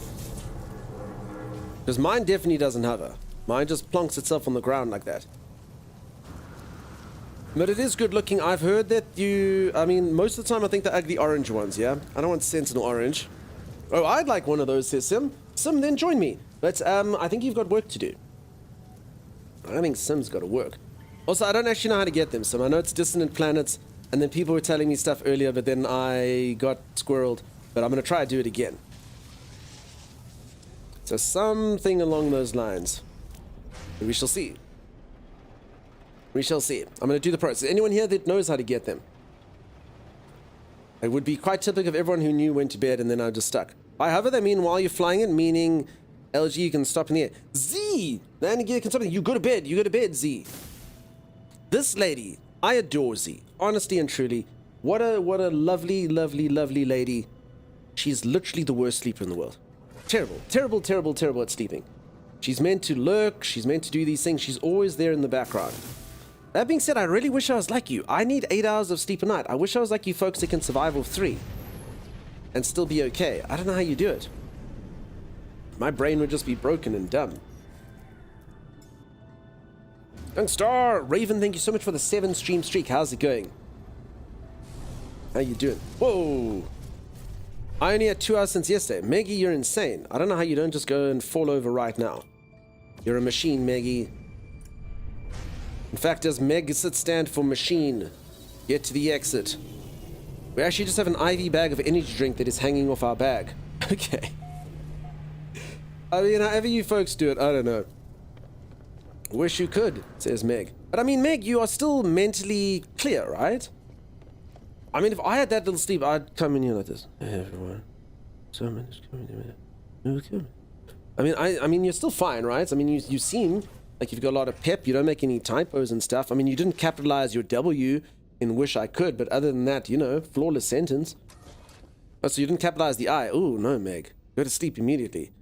Because mine definitely doesn't hover. Mine just plonks itself on the ground like that. But it is good looking. I've heard that I mean, most of the time I think the ugly orange ones, yeah? I don't want Sentinel orange. Oh, I'd like one of those, says Sim. Sim, then join me. But I think you've got work to do. I think Sim's got to work. Also, I don't actually know how to get them, Sim. I know it's dissonant planets, and then people were telling me stuff earlier, but then I got squirreled. But I'm going to try to do it again. So something along those lines. We shall see. We shall see. I'm going to do the process. Anyone here that knows how to get them? It would be quite typical of everyone who knew went to bed and then I just stuck. I hover, they mean while you're flying it, meaning LG, you can stop in the air. Z! Then you can stop. You go to bed. You go to bed, Z. This lady, I adore Z. Honestly and truly. What a lovely, lovely, lovely lady. She's literally the worst sleeper in the world. Terrible, terrible, terrible, terrible at sleeping. She's meant to lurk. She's meant to do these things. She's always there in the background. That being said, I really wish I was like you. I need 8 hours of sleep a night. I wish I was like you folks that can survive off 3 and still be okay. I don't know how you do it. My brain would just be broken and dumb. Young Star! Raven, thank you so much for the 7 stream streak. How's it going? How you doing? Whoa! I only had 2 hours since yesterday. Maggie, you're insane. I don't know how you don't just go and fall over right now. You're a machine, Maggie. In fact, does Megxit stand for machine? Get to the exit. We actually just have an IV bag of energy drink that is hanging off our bag. Okay. I mean, however you folks do it, I don't know. Wish you could, says Meg. But I mean, Meg, you are still mentally clear, right? I mean, if I had that little sleep, I'd come in here like this. Hey, everyone. So many coming. I mean, you're still fine, right? I mean, you seem like you've got a lot of pep. You don't make any typos and stuff. I mean, you didn't capitalize your W in wish I could, but other than that, you know, flawless sentence. Oh, so you didn't capitalize the I. Oh, no, Meg. Go to sleep immediately.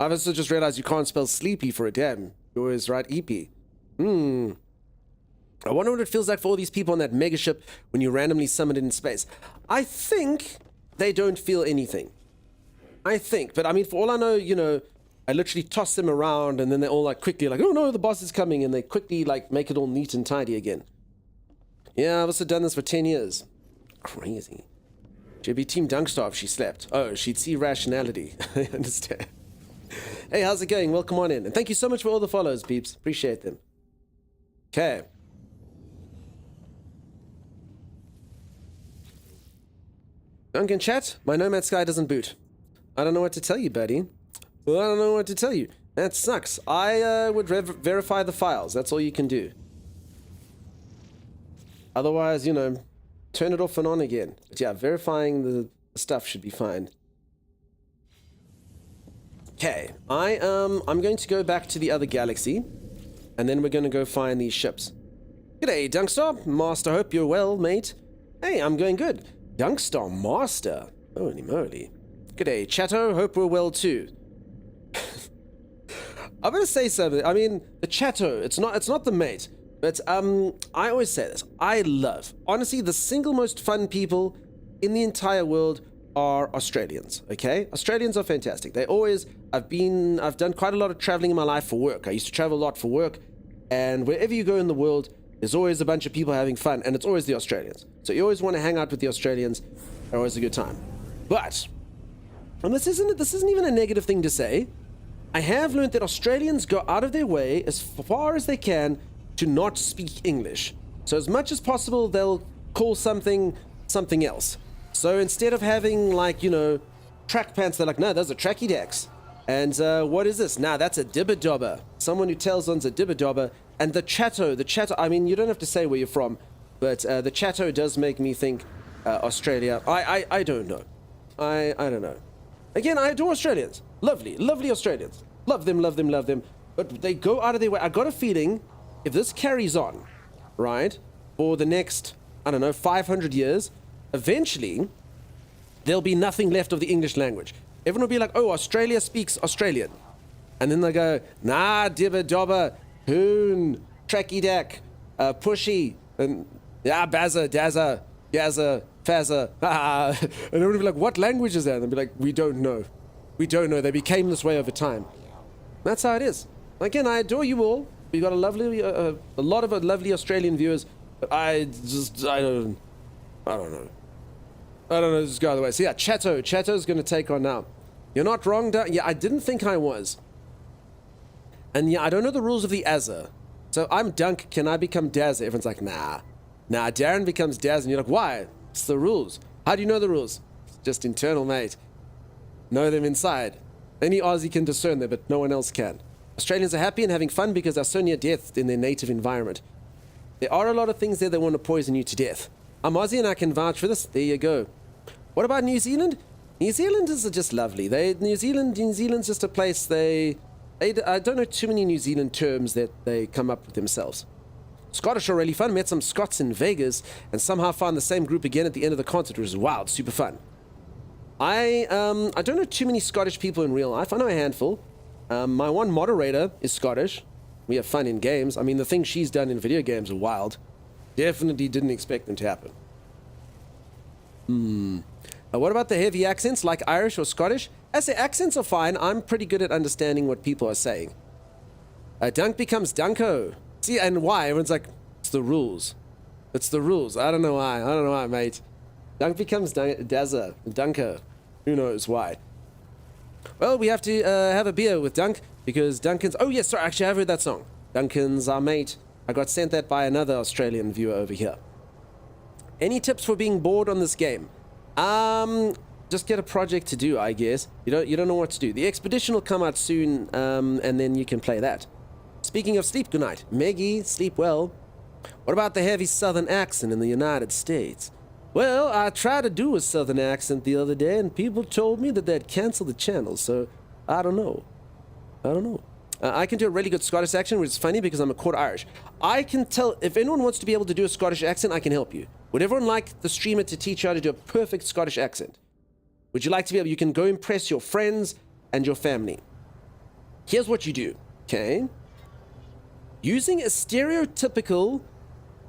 I've also just realized you can't spell sleepy for a damn. You always write EP. I wonder what it feels like for all these people on that megaship when you randomly summon it in space. I think they don't feel anything. I think. But I mean, for all I know, you know, I literally toss them around and then they're all like quickly like, oh no, the boss is coming. And they quickly like make it all neat and tidy again. Yeah, I've also done this for 10 years. Crazy. She'd be Team Dunkstar if she slept. Oh, she'd see rationality. I understand. Hey, how's it going? Welcome on in. And thank you so much for all the follows, peeps. Appreciate them. Okay. Duncan chat, my Nomad Sky doesn't boot. I don't know what to tell you, buddy. Well, I don't know what to tell you. That sucks. I would verify the files. That's all you can do. Otherwise, you know, turn it off and on again. But yeah, verifying the stuff should be fine. Okay, I'm going to go back to the other galaxy, and then we're going to go find these ships. G'day, Dunkstar. Master, hope you're well, mate. Hey, I'm going good. Dunkstar Master? Holy moly. G'day, Chatto. Hope we're well too. I'm gonna say something. I mean, the Chatto, it's not the mate. But I always say this. I love, honestly, the single most fun people in the entire world are Australians, okay? Australians are fantastic. They always, I've done quite a lot of traveling in my life for work. I used to travel a lot for work, and wherever you go in the world, there's always a bunch of people having fun, and it's always the Australians. So you always want to hang out with the Australians. They're always a good time. But, and this isn't even a negative thing to say, I have learned that Australians go out of their way as far as they can to not speak English. So as much as possible, they'll call something else. So instead of having, like, you know, track pants, they're like, no, those are tracky decks. And what is this? Nah, that's a dibba-dobber. Someone who tells on's a dibba-dobber. And the Chatto, I mean, you don't have to say where you're from, but the Chatto does make me think Australia. I don't know. I don't know. Again, I adore Australians. Lovely, lovely Australians. Love them, love them, love them. But they go out of their way. I got a feeling if this carries on, right, for the next, I don't know, 500 years, eventually there'll be nothing left of the English language. Everyone will be like, oh, Australia speaks Australian. And then they go, nah, dibba dobba, hoon, tracky dack, pushy, and yeah, bazza, dazza, yazza, fazza, and everyone will be like, what language is that? And they'll be like, we don't know. We don't know. They became this way over time. That's how it is. Again, I adore you all. We got a lovely, a lot of lovely Australian viewers, but I don't know. Just go the way. So yeah, Chatto's going to take on now. You're not wrong, yeah, I didn't think I was. And yeah, I don't know the rules of the Azza. So I'm Dunk, can I become Dazza? Everyone's like, nah. Nah, Darren becomes Daz, and you're like, why? It's the rules. How do you know the rules? It's just internal, mate. Know them inside. Only Aussie can discern them, but no one else can. Australians are happy and having fun because they're so near death in their native environment. There are a lot of things there that want to poison you to death. I'm Aussie and I can vouch for this. There you go. What about New Zealand? New Zealanders are just lovely. New Zealand's just a place I don't know too many New Zealand terms that they come up with themselves. Scottish are really fun. Met some Scots in Vegas and somehow found the same group again at the end of the concert, which was wild, super fun. I don't know too many Scottish people in real life. I know a handful. My one moderator is Scottish. We have fun in games. I mean, the things she's done in video games are wild. Definitely didn't expect them to happen. What about the heavy accents, like Irish or Scottish? I say accents are fine. I'm pretty good at understanding what people are saying. Dunk becomes Dunko. See, and why? Everyone's like, it's the rules. It's the rules. I don't know why, mate. Dunk becomes Dazza, Dunko. Who knows why? Well, we have to have a beer with Dunk, because Duncan's... Oh, yes, sorry, actually, I've heard that song. Duncan's our mate. I got sent that by another Australian viewer over here. Any tips for being bored on this game? Just get a project to do, I guess. You don't know what to do. The Expedition will come out soon, and then you can play that. Speaking of sleep, good night. Meggie, sleep well. What about the heavy southern accent in the United States? Well, I tried to do a southern accent the other day, and people told me that they'd cancel the channel, so I don't know. I can do a really good Scottish accent, which is funny because I'm a quarter Irish. I can tell, if anyone wants to be able to do a Scottish accent, I can help you. Would everyone like the streamer to teach you how to do a perfect Scottish accent? Would you like to be able, you can go impress your friends and your family. Here's what you do, okay? Using a stereotypical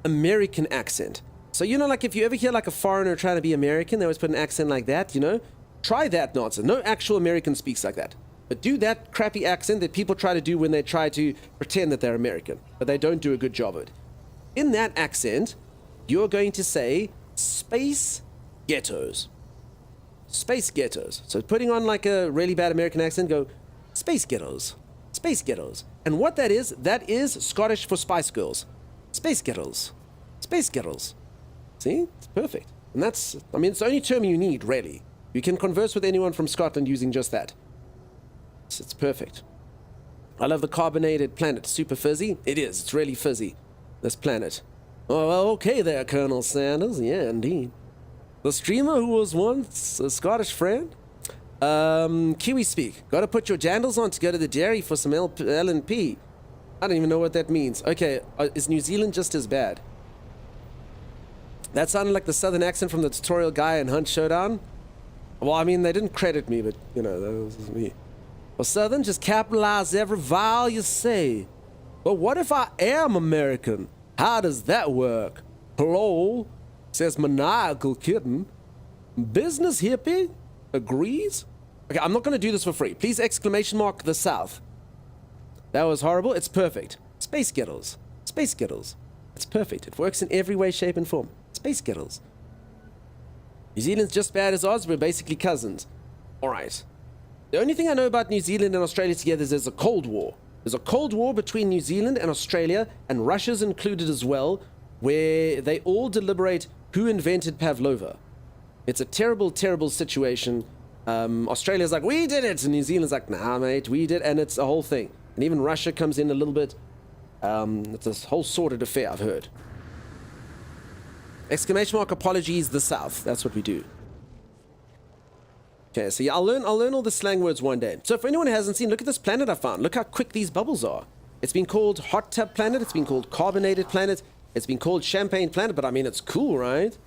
American accent. So, you know, like if you ever hear like a foreigner trying to be American, they always put an accent like that, you know? Try that nonsense. No actual American speaks like that. But do that crappy accent that people try to do when they try to pretend that they're American, but they don't do a good job of it. In that accent, you're going to say space ghettos. Space ghettos. So putting on like a really bad American accent, go space ghettos. Space ghettos. And what that is Scottish for Spice Girls. Space ghettos. Space ghettos. See? It's perfect. And that's, I mean, it's the only term you need, really. You can converse with anyone from Scotland using just that. It's perfect. I love the carbonated planet. Super fizzy. It is. It's really fizzy. This planet. Oh, well, okay there, Colonel Sanders. Yeah, indeed. The streamer who was once a Scottish friend. Kiwi speak. Gotta put your jandals on to go to the dairy for some L&P. I don't even know what that means. Okay, is New Zealand just as bad? That sounded like the southern accent from the tutorial guy in Hunt Showdown. Well, I mean, they didn't credit me, but, you know, that was me. Well, Southern, just capitalize every vowel you say. But what if I am American? How does that work? Hello? Says maniacal kitten. Business hippie? Agrees? Okay, I'm not going to do this for free. Please exclamation mark the South. That was horrible. It's perfect. Space Skittles. Space Skittles. It's perfect. It works in every way, shape, and form. Space Skittles. New Zealand's just bad as Oz. We're basically cousins. Alright. The only thing I know about New Zealand and Australia together is there's a Cold War. There's a Cold War between New Zealand and Australia, and Russia's included as well, where they all deliberate who invented pavlova. It's a terrible, terrible situation. Australia's like, we did it! And New Zealand's like, nah, mate, we did, and it's a whole thing. And even Russia comes in a little bit. It's a whole sorted affair, I've heard. Exclamation mark apologies, the South. That's what we do. Okay, so yeah, I'll learn all the slang words one day. So for anyone who hasn't seen, look at this planet I found. Look how quick these bubbles are. It's been called Hot Tub Planet. It's been called Carbonated Planet. It's been called Champagne Planet, but I mean, it's cool, right?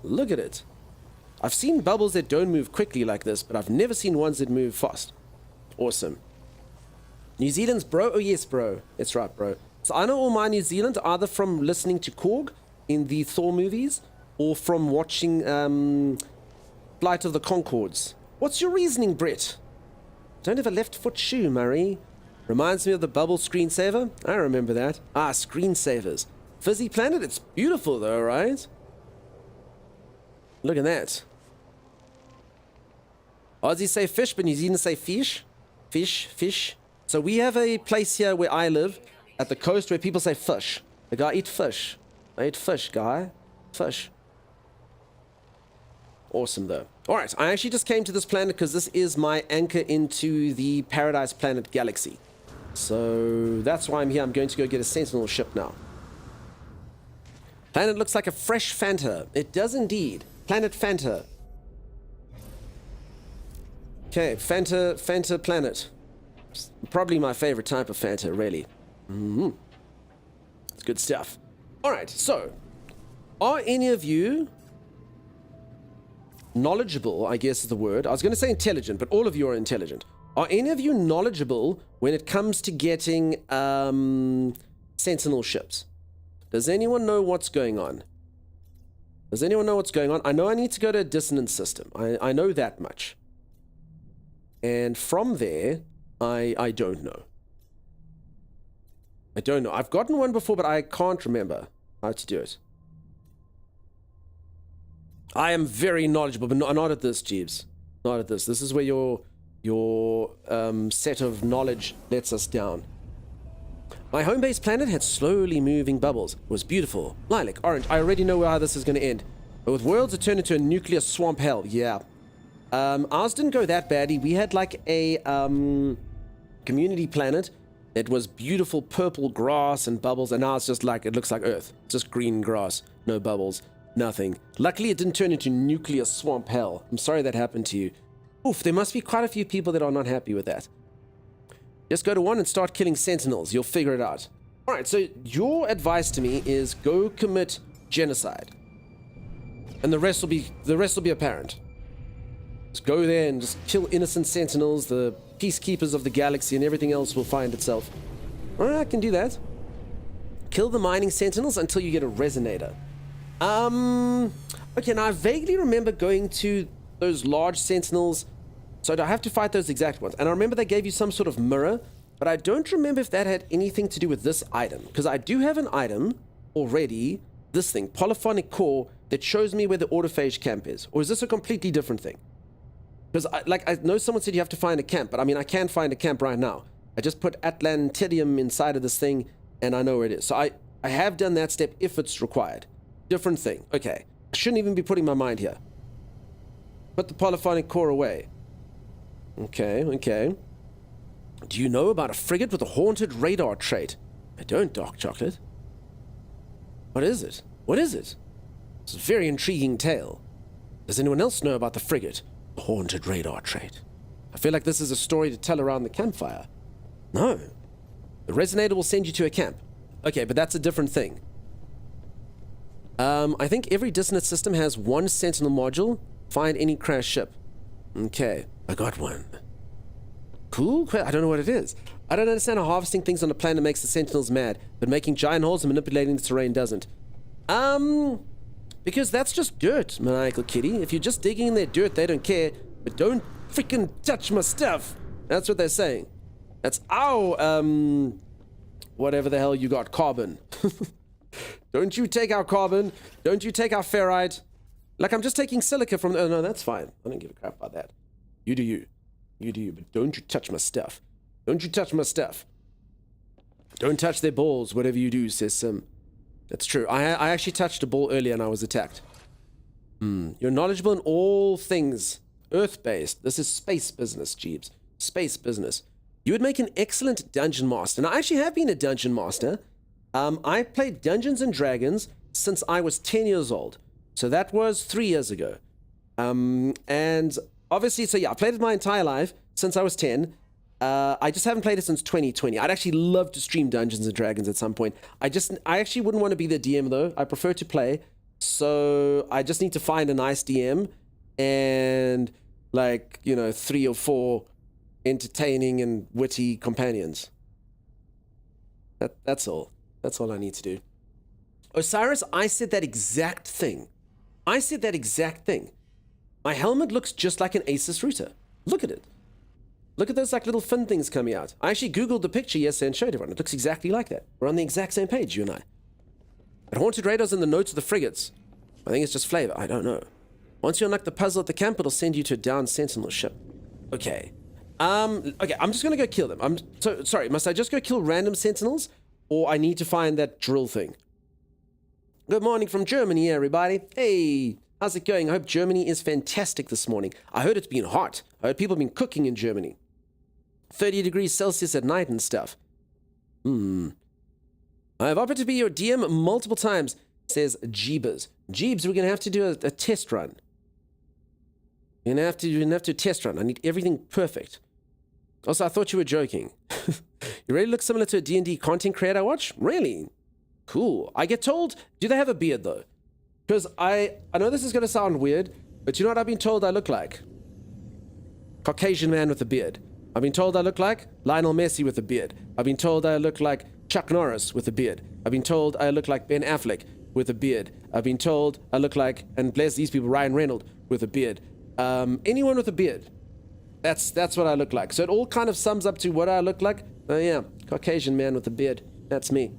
Look at it. I've seen bubbles that don't move quickly like this, but I've never seen ones that move fast. Awesome. New Zealand's bro? Oh, yes, bro. That's right, bro. So I know all my New Zealand either from listening to Korg in the Thor movies or from watching Flight of the Conchords. What's your reasoning, Brett? Don't have a left foot shoe, Murray. Reminds me of the bubble screensaver. I remember that. Ah, screensavers. Fizzy Planet, it's beautiful though, right? Look at that. Aussie say fish, but New Zealand say fish. Fish, fish. So we have a place here where I live, at the coast, where people say fish. The guy eat fish. I eat fish, guy. Fish. Awesome, though. Alright, I actually just came to this planet because this is my anchor into the Paradise Planet galaxy. So that's why I'm here. I'm going to go get a Sentinel ship now. Planet looks like a fresh Fanta. It does indeed. Planet Fanta. Okay, Fanta Planet. Probably my favorite type of Fanta, really. It's good stuff. Alright, so, are any of you knowledgeable, I guess is the word. I was going to say intelligent, but all of you are intelligent. Are any of you knowledgeable when it comes to getting Sentinel ships? Does anyone know what's going on? Does anyone know what's going on? I know I need to go to a dissonant system. I know that much. And from there, I don't know. I don't know. I've gotten one before, but I can't remember how to do it. I am very knowledgeable, but not at this, Jeeves. Not at this. This is where your set of knowledge lets us down. My home base planet had slowly moving bubbles. It was beautiful. Lilac, orange. I already know how this is going to end. But with worlds, it turned into a nuclear swamp hell. Yeah. Ours didn't go that badly. We had like a community planet. It was beautiful purple grass and bubbles, and now it's just like, it looks like Earth. Just green grass, no bubbles, nothing. Luckily, it didn't turn into nuclear swamp hell. I'm sorry that happened to you. Oof, there must be quite a few people that are not happy with that. Just go to 1 and start killing Sentinels. You'll figure it out. Alright, so your advice to me is go commit genocide. And the rest will be apparent. Just go there and just kill innocent Sentinels, the peacekeepers of the galaxy, and everything else will find itself. Alright, I can do that. Kill the mining Sentinels until you get a resonator. Okay, now I vaguely remember going to those large Sentinels, so I have to fight those exact ones. And I remember they gave you some sort of mirror, but I don't remember if that had anything to do with this item, because I do have an item already, this thing, polyphonic core, that shows me where the autophage camp is. Or is this a completely different thing? Because I know someone said you have to find a camp, but I mean, I can find a camp right now. I just put Atlantidium inside of this thing, and I know where it is. So I have done that step if it's required. Different thing. Okay. I shouldn't even be putting my mind here. Put the polyphonic core away. Okay, okay. Do you know about a frigate with a haunted radar trait? I don't, Dark Chocolate. What is it? What is it? It's a very intriguing tale. Does anyone else know about the frigate? The haunted radar trait. I feel like this is a story to tell around the campfire. No. The resonator will send you to a camp. Okay, but that's a different thing. I think every dissonant system has one Sentinel module. Find any crashed ship. Okay, I got one. Cool? I don't know what it is. I don't understand how harvesting things on the planet makes the Sentinels mad, but making giant holes and manipulating the terrain doesn't. Because that's just dirt, Maniacal Kitty. If you're just digging in their dirt, they don't care. But don't freaking touch my stuff. That's what they're saying. That's whatever the hell you got, carbon. Don't you take our carbon. Don't you take our ferrite. Like, I'm just taking silica from... Oh, no, that's fine. I don't give a crap about that. You do you. You do you, but don't you touch my stuff. Don't you touch my stuff. Don't touch their balls, whatever you do, says Sim. That's true. I actually touched a ball earlier and I was attacked. You're knowledgeable in all things Earth-based. This is space business, Jeeves. Space business. You would make an excellent dungeon master. Now, I actually have been a dungeon master. I played Dungeons and Dragons since I was 10 years old. So that was 3 years ago. And obviously, so yeah, I played it my entire life since I was 10. I just haven't played it since 2020. I'd actually love to stream Dungeons and Dragons at some point. I actually wouldn't want to be the DM though. I prefer to play. So I just need to find a nice DM and 3 or 4 entertaining and witty companions. That's all. That's all I need to do. Osiris, I said that exact thing. I said that exact thing. My helmet looks just like an Asus router. Look at it. Look at those like little fin things coming out. I actually Googled the picture yesterday and showed everyone. It looks exactly like that. We're on the exact same page, you and I. But haunted radars in the notes of the frigates. I think it's just flavor. I don't know. Once you unlock the puzzle at the camp, it'll send you to a downed Sentinel ship. Okay. Okay, I'm just gonna go kill them. I'm so sorry, must I just go kill random Sentinels? Or I need to find that drill thing? Good morning from Germany, everybody. Hey, how's it going? I hope Germany is fantastic this morning. I heard it's been hot. I heard people have been cooking in Germany. 30 degrees Celsius at night and stuff. I've offered to be your DM multiple times, says Jeebers. Jeebs, we're going to have to do a test run. You're going to have to test run. I need everything perfect. Also, I thought you were joking. You really look similar to a D&D content creator I watch? Really? Cool. I get told, do they have a beard though? Because I know this is going to sound weird, but you know what I've been told I look like? Caucasian man with a beard. I've been told I look like Lionel Messi with a beard. I've been told I look like Chuck Norris with a beard. I've been told I look like Ben Affleck with a beard. I've been told I look like, and bless these people, Ryan Reynolds with a beard. Anyone with a beard. That's what I look like. So it all kind of sums up to what I look like. Oh yeah, Caucasian man with a beard. That's me.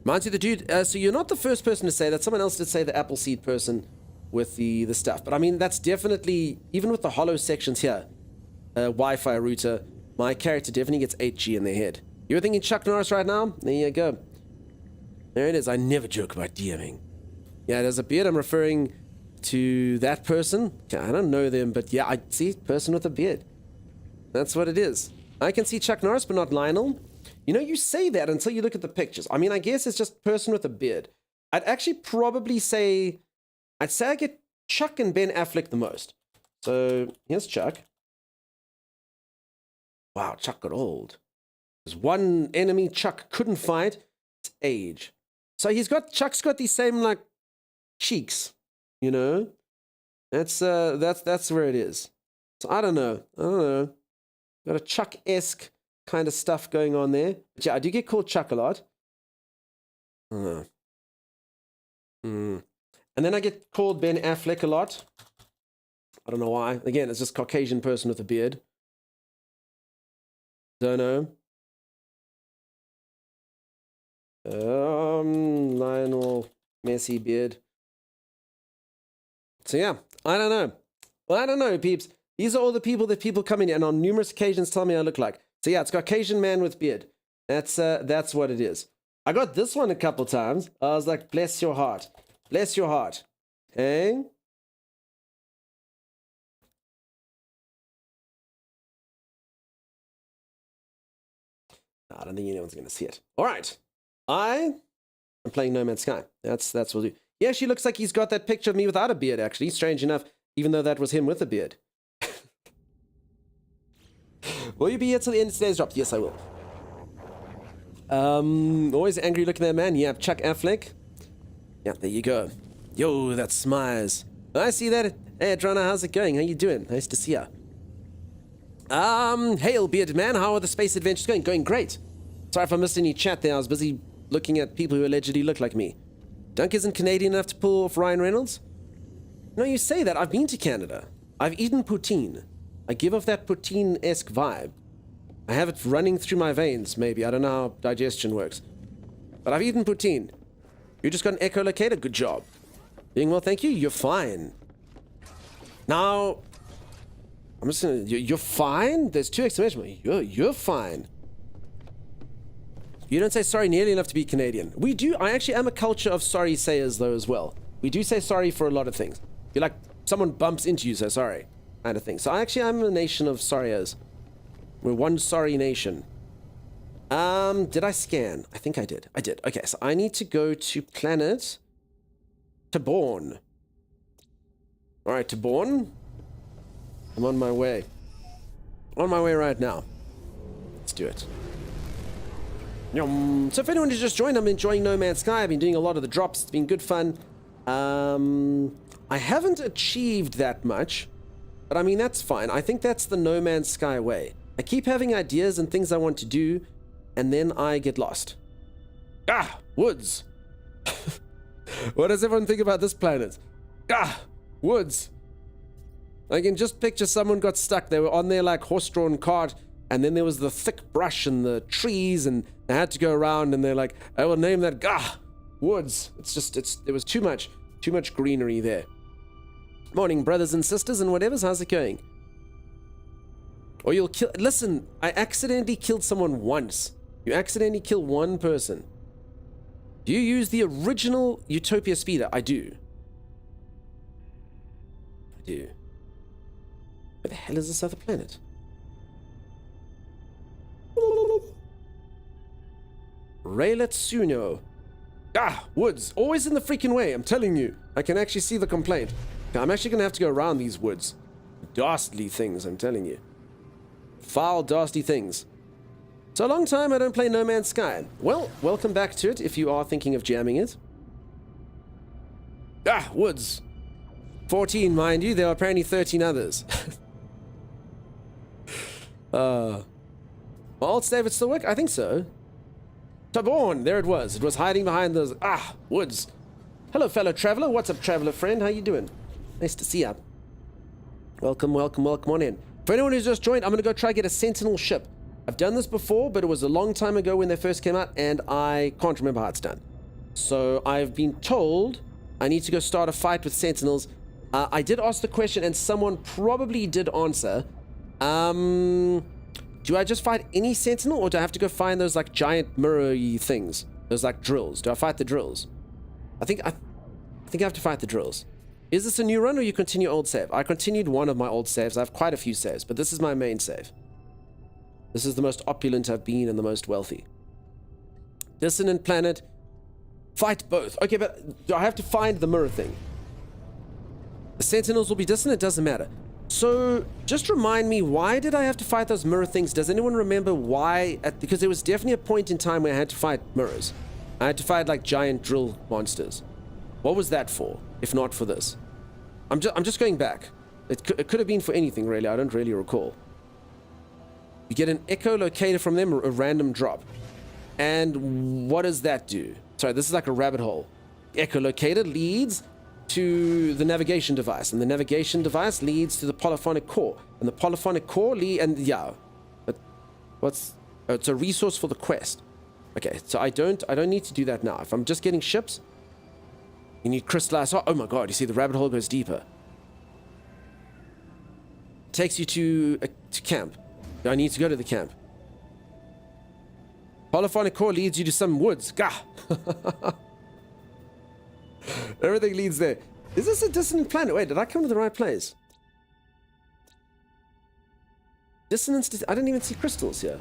Reminds you the dude, so you're not the first person to say that. Someone else did say the Appleseed person with the stuff. But I mean, that's definitely, even with the hollow sections here, Wi-Fi router, my character definitely gets 8G in their head. You're thinking Chuck Norris right now? There you go. There it is. I never joke about DMing. Yeah, there's a beard. I'm referring to that person. I don't know them, but yeah, I see person with a beard. That's what it is. I can see Chuck Norris, but not Lionel. You know, you say that until you look at the pictures. I mean, I guess it's just person with a beard. I'd actually probably say, I'd say I get Chuck and Ben Affleck the most. So here's Chuck. Wow, Chuck got old. There's one enemy Chuck couldn't fight. It's age. So Chuck's got these same like cheeks, you know. That's where it is. So I don't know. Got a Chuck-esque kind of stuff going on there. But yeah, I do get called Chuck a lot. I don't know. And then I get called Ben Affleck a lot. I don't know why. Again, it's just Caucasian person with a beard. Don't know. Lionel Messi beard. So yeah, I don't know. Well, I don't know, peeps. These are all the people that people come in and on numerous occasions tell me I look like. So yeah, it's Caucasian man with beard. That's what it is. I got this one a couple times. I was like, bless your heart. Bless your heart. Hey? I don't think anyone's going to see it. All right. I'm playing No Man's Sky. That's what we'll do. Yeah, she looks like he's got that picture of me without a beard, actually. Strange enough, even though that was him with a beard. Will you be here till the end of today's drop? Yes, I will. Always angry looking at that man. Yeah, Chuck Affleck. Yeah, there you go. Yo, that's Smiles. I see that. Hey, Adrona, how's it going? How you doing? Nice to see ya. Hail, bearded man. How are the space adventures going? Going great. Sorry if I missed any chat there. I was busy looking at people who allegedly look like me. Dunk isn't Canadian enough to pull off Ryan Reynolds? No, you say that. I've been to Canada. I've eaten poutine. I give off that poutine-esque vibe. I have it running through my veins, maybe. I don't know how digestion works. But I've eaten poutine. You just got an echolocator? Good job. Doing well, thank you. You're fine. Now, I'm just gonna... You're fine? There's two exclamation marks. You're fine. You don't say sorry nearly enough to be Canadian. We do. I actually am a culture of sorry sayers, though, as well. We do say sorry for a lot of things. You're like, someone bumps into you, so sorry. Kind of thing. So I'm a nation of sorryers. We're one sorry nation. Did I scan? I think I did. I did. Okay, so I need to go to planet Taborn. Alright, Taborn. I'm on my way. On my way right now. Let's do it. So if anyone has just joined, I'm enjoying No Man's Sky. I've been doing a lot of the drops. It's been good fun. I haven't achieved that much. But I mean, that's fine. I think that's the No Man's Sky way. I keep having ideas and things I want to do, and then I get lost. Ah, woods. What does everyone think about this planet? Ah, woods. I can just picture someone got stuck. They were on their like horse-drawn cart, and then there was the thick brush and the trees, and they had to go around, and they're like, I will name that woods. There was too much greenery there. Morning, brothers and sisters and whatever's. How's it going? Or you'll kill. Listen, I accidentally killed someone once. You accidentally kill one person. Do you use the original Utopia speeder? I do. Where the hell is this other planet? Rayletsuno. Woods. Always in the freaking way, I'm telling you. I can actually see the complaint. I'm actually going to have to go around these woods. Dastardly things, I'm telling you. Foul, dastardly things. So a long time I don't play No Man's Sky. Well, welcome back to it if you are thinking of jamming it. Woods. 14, mind you. There are apparently 13 others. My alt save, it still work? I think so. Taborn, there it was. It was hiding behind those woods. Hello, fellow traveler. What's up, traveler friend? How you doing? Nice to see ya. Welcome on in. For anyone who's just joined, I'm going to go try to get a Sentinel ship. I've done this before, but it was a long time ago when they first came out, and I can't remember how it's done. So I've been told I need to go start a fight with Sentinels. I did ask the question, and someone probably did answer. Do I just fight any Sentinel, or do I have to go find those like giant mirror-y things? Those like drills. Do I fight the drills? I think I have to fight the drills. Is this a new run, or you continue old save? I continued one of my old saves. I have quite a few saves, but this is my main save. This is the most opulent I've been and the most wealthy. Dissonant planet. Fight both. Okay, but do I have to find the mirror thing? The Sentinels will be dissonant? Doesn't matter. So, just remind me, why did I have to fight those mirror things? Does anyone remember why? Because there was definitely a point in time where I had to fight mirrors. I had to fight like giant drill monsters. What was that for, if not for this? I'm just going back. It could have been for anything, really. I don't really recall. You get an echolocator from them, or a random drop. And what does that do? Sorry, this is like a rabbit hole. Echolocator leads to the navigation device, and the navigation device leads to the polyphonic core, and the polyphonic core it's a resource for the quest. Okay, so I don't need to do that now. If I'm just getting ships, you need crystallized. Oh my god, you see the rabbit hole goes deeper. Takes you to camp. I need to go to the camp. Polyphonic core leads you to some woods. Gah! Everything leads there. Is this a dissonant planet? Wait, did I come to the right place? Dissonance. I don't even see crystals here.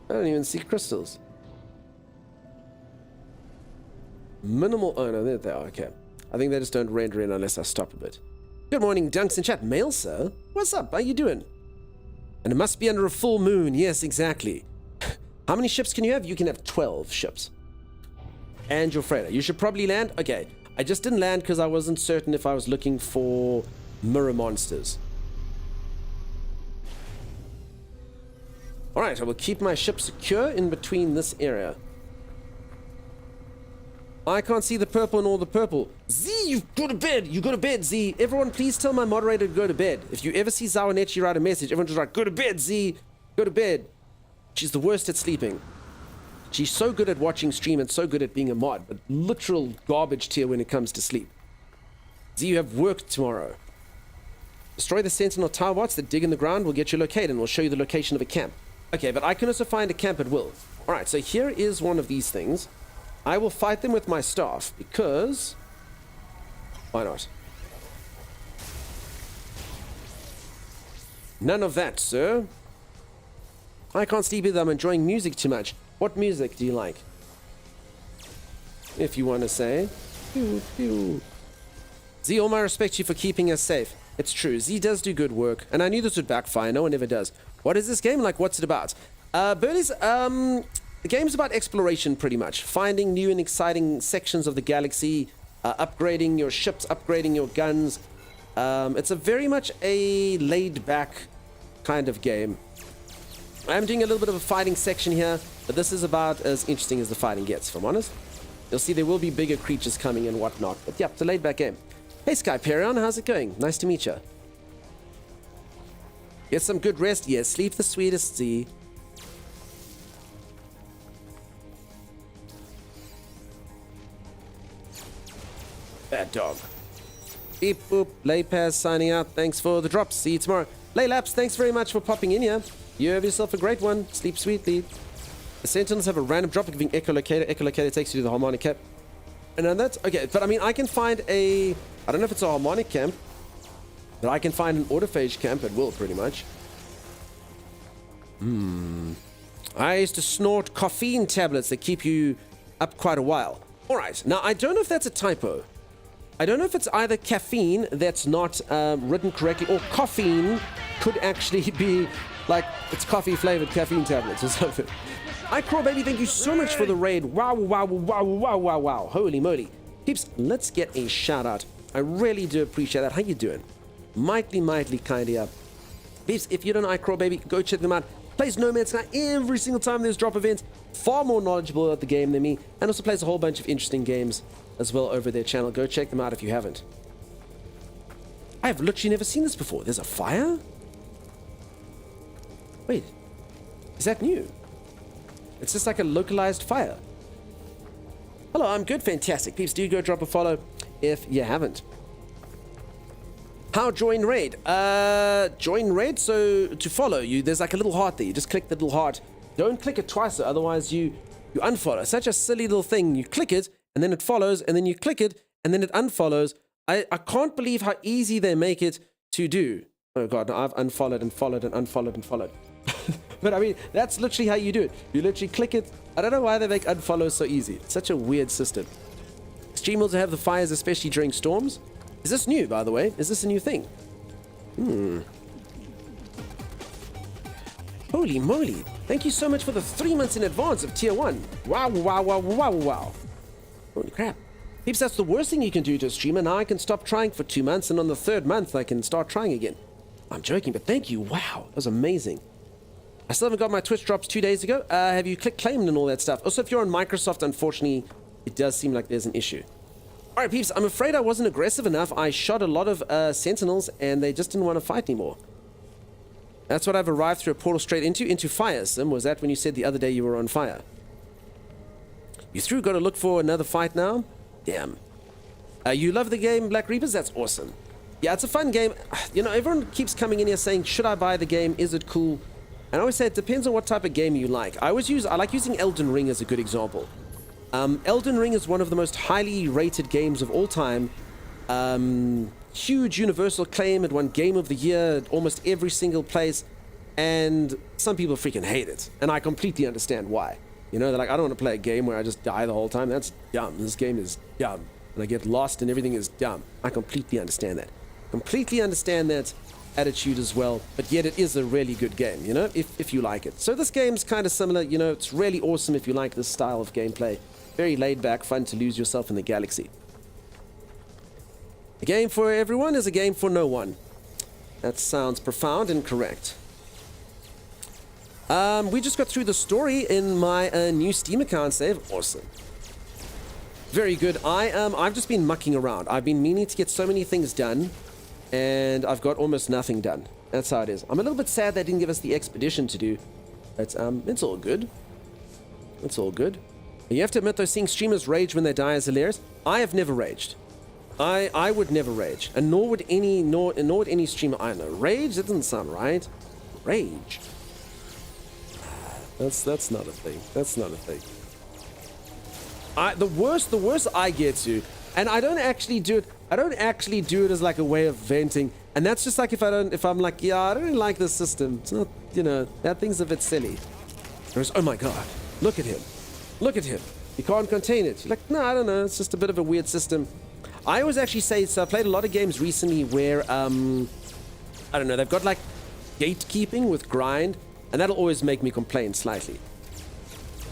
I don't even see crystals. Minimal. Oh no, there they are. Okay. I think they just don't render in unless I stop a bit. Good morning, Dunks in chat. Mail, sir? What's up? How you doing? And it must be under a full moon. Yes, exactly. How many ships can you have? You can have 12 ships. And your freighter. You should probably land. Okay. I just didn't land because I wasn't certain if I was looking for mirror monsters. Alright, I will keep my ship secure in between this area. I can't see the purple and all the purple. Z, you go to bed. You go to bed, Z. Everyone, please tell my moderator to go to bed. If you ever see Zawanechi write a message, everyone just write, go to bed, Z. Go to bed. She's the worst at sleeping. She's so good at watching stream and so good at being a mod, but literal garbage tier when it comes to sleep. Z, you have work tomorrow. Destroy the Sentinel tower bots that dig in the ground. We'll get you located and we'll show you the location of a camp. Okay, but I can also find a camp at will. Alright, so here is one of these things. I will fight them with my staff because... why not? None of that, sir. I can't sleep either. I'm enjoying music too much. What music do you like? If you want to say. Pew, pew. Z, all my respect to you for keeping us safe. It's true. Z does do good work. And I knew this would backfire. No one ever does. What is this game? Like, what's it about? Burley's, the game's about exploration, pretty much. Finding new and exciting sections of the galaxy. Upgrading your ships, upgrading your guns. It's a very much a laid-back kind of game. I'm doing a little bit of a fighting section here, but this is about as interesting as the fighting gets, if I'm honest. You'll see there will be bigger creatures coming and whatnot. But yeah, it's a laid-back game. Hey, Skyperion, how's it going? Nice to meet you. Get some good rest. Yes, sleep the sweetest, Z. Bad dog. Beep boop. Laypaz signing out. Thanks for the drops. See you tomorrow. Laylaps, thanks very much for popping in here. You have yourself a great one. Sleep sweetly. The Sentinels have a random drop giving echolocator. Echolocator takes you to the harmonic camp. And then that's okay. But I mean, I can find a. I don't know if it's a harmonic camp, but I can find an autophage camp at will, pretty much. I used to snort caffeine tablets that keep you up quite a while. All right. Now I don't know if that's a typo. I don't know if it's either caffeine that's not written correctly, or caffeine could actually be like it's coffee flavored caffeine tablets or something. iCraw baby, thank you so much for the raid. Wow, wow, wow, wow, wow, wow. Holy moly. Peeps, let's get a shout out. I really do appreciate that. How you doing? Mightily kindly up. Peeps, if you don't know iCraw baby, go check them out. Plays No Man's Sky every single time there's drop events. Far more knowledgeable about the game than me, and also plays a whole bunch of interesting games as well over their channel. Go check them out if you haven't. I've literally never seen this before. There's a fire? Wait, is that new? It's just like a localized fire. Hello, I'm good, fantastic. Peeps, do go drop a follow if you haven't. How join raid? Join raid, so to follow you, there's like a little heart there. You just click the little heart. Don't click it twice, though, otherwise you unfollow. Such a silly little thing. You click it, and then it follows, and then you click it, and then it unfollows. I can't believe how easy they make it to do. Oh god, no, I've unfollowed and followed and unfollowed and followed. But I mean, that's literally how you do it. You literally click it. I don't know why they make unfollow so easy. It's such a weird system. Stream also have the fires, especially during storms. Is this new, by the way? Is this a new thing? Holy moly. Thank you so much for the 3 months in advance of tier 1. Wow, wow, wow, wow, wow. Holy crap. Peeps, that's the worst thing you can do to a streamer. Now I can stop trying for 2 months, and on the 3rd month I can start trying again. I'm joking, but thank you. Wow, that was amazing. I still haven't got my Twitch drops 2 days ago. Have you clicked claimed and all that stuff? Also, if you're on Microsoft, unfortunately, it does seem like there's an issue. Alright, peeps, I'm afraid I wasn't aggressive enough. I shot a lot of Sentinels, and they just didn't want to fight anymore. That's what I've arrived through a portal straight into fire. Sim, was that when you said the other day you were on fire? You through got to look for another fight now? Damn. You love the game, Black Reapers? That's awesome. Yeah, it's a fun game. You know, everyone keeps coming in here saying, should I buy the game? Is it cool? And I always say it depends on what type of game you like. I like using Elden Ring as a good example. Elden Ring is one of the most highly rated games of all time. Huge universal acclaim. It won Game of the Year at almost every single place. And some people freaking hate it. And I completely understand why. You know, they're like, I don't want to play a game where I just die the whole time. That's dumb. This game is dumb. And I get lost and everything is dumb. I completely understand that. Completely understand that attitude as well. But yet it is a really good game, you know, if you like it. So this game's kind of similar. You know, it's really awesome if you like this style of gameplay. Very laid back, fun to lose yourself in the galaxy. A game for everyone is a game for no one. That sounds profound and correct. We just got through the story in my new Steam account save. Awesome. Very good. I've just been mucking around. I've been meaning to get so many things done, and I've got almost nothing done. That's how it is. I'm a little bit sad they didn't give us the expedition to do, but it's all good. It's all good. You have to admit, though, seeing streamers rage when they die is hilarious. I have never raged. I would never rage, and nor would any streamer I know. Rage? That doesn't sound right. Rage. That's not a thing. That's not a thing. The worst I get to, and I don't actually do it. I don't actually do it as like a way of venting, and that's just like if I'm like, yeah, I don't really like this system. It's not, you know, that thing's a bit silly. Whereas, oh my god, look at him. Look at him. You can't contain it. You're like, no, I don't know. It's just a bit of a weird system. I always actually say, so I played a lot of games recently where, I don't know, they've got like gatekeeping with grind, and that'll always make me complain slightly.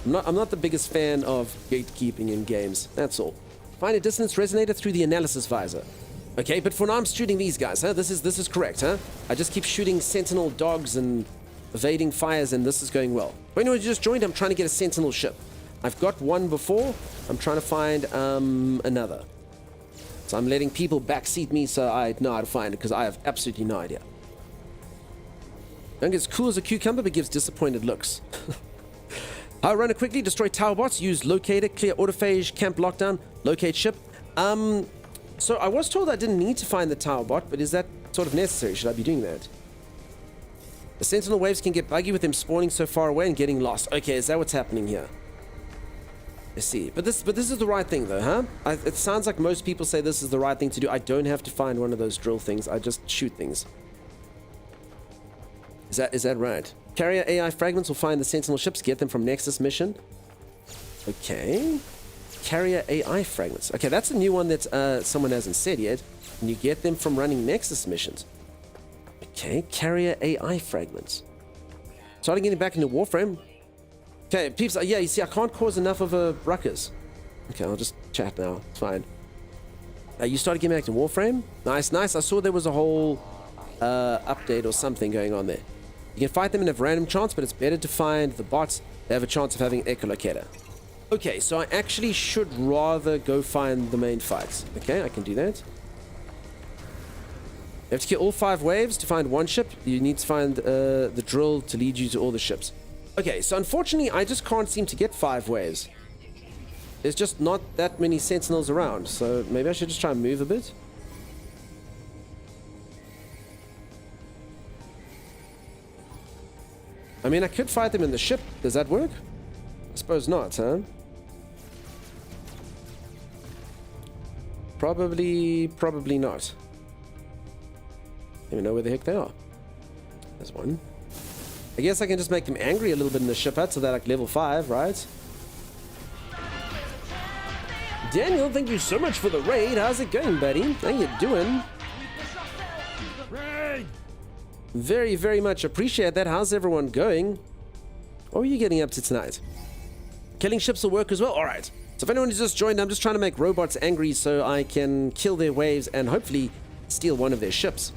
I'm not the biggest fan of gatekeeping in games. That's all. Find a dissonance resonator through the analysis visor. Okay, but for now I'm shooting these guys, huh? This is correct, huh? I just keep shooting Sentinel dogs and evading fires, and this is going well. For anyone who just joined, I'm trying to get a Sentinel ship. I've got one before. I'm trying to find another. So I'm letting people backseat me so I know how to find it, because I have absolutely no idea. Don't get as cool as a cucumber, but gives disappointed looks. How run it quickly, destroy tower bots, use locator, clear autophage, camp lockdown, locate ship. So I was told I didn't need to find the tower bot, but is that sort of necessary? Should I be doing that? The Sentinel waves can get buggy with them spawning so far away and getting lost. Okay, is that what's happening here? Let's see. But this is the right thing though, huh? It sounds like most people say this is the right thing to do. I don't have to find one of those drill things. I just shoot things. Is that right? Carrier AI fragments will find the Sentinel ships, get them from Nexus mission. Okay. Carrier AI fragments. Okay, that's a new one that someone hasn't said yet. And you get them from running Nexus missions. Okay, carrier AI fragments. Starting getting back into Warframe. Okay, peeps, yeah, you see, I can't cause enough of a ruckus. Okay, I'll just chat now. It's fine. You started getting back to Warframe? Nice, nice. I saw there was a whole update or something going on there. You can fight them and have random chance, but it's better to find the bots that have a chance of having echolocator. Okay, so I actually should rather go find the main fights. Okay, I can do that. You have to kill all 5 waves to find one ship. You need to find the drill to lead you to all the ships. Okay, so unfortunately, I just can't seem to get 5 waves. There's just not that many Sentinels around, so maybe I should just try and move a bit. I mean, I could fight them in the ship. Does that work? I suppose not, huh? Probably not. Let me know where the heck they are. There's one. I guess I can just make them angry a little bit in the ship hut so they're like level 5, right? Daniel, thank you so much for the raid. How's it going, buddy? How you doing? Raid! Very, very much appreciate that. How's everyone going? What are you getting up to tonight? Killing ships will work as well? Alright. So if anyone who's just joined, I'm just trying to make robots angry so I can kill their waves and hopefully steal one of their ships.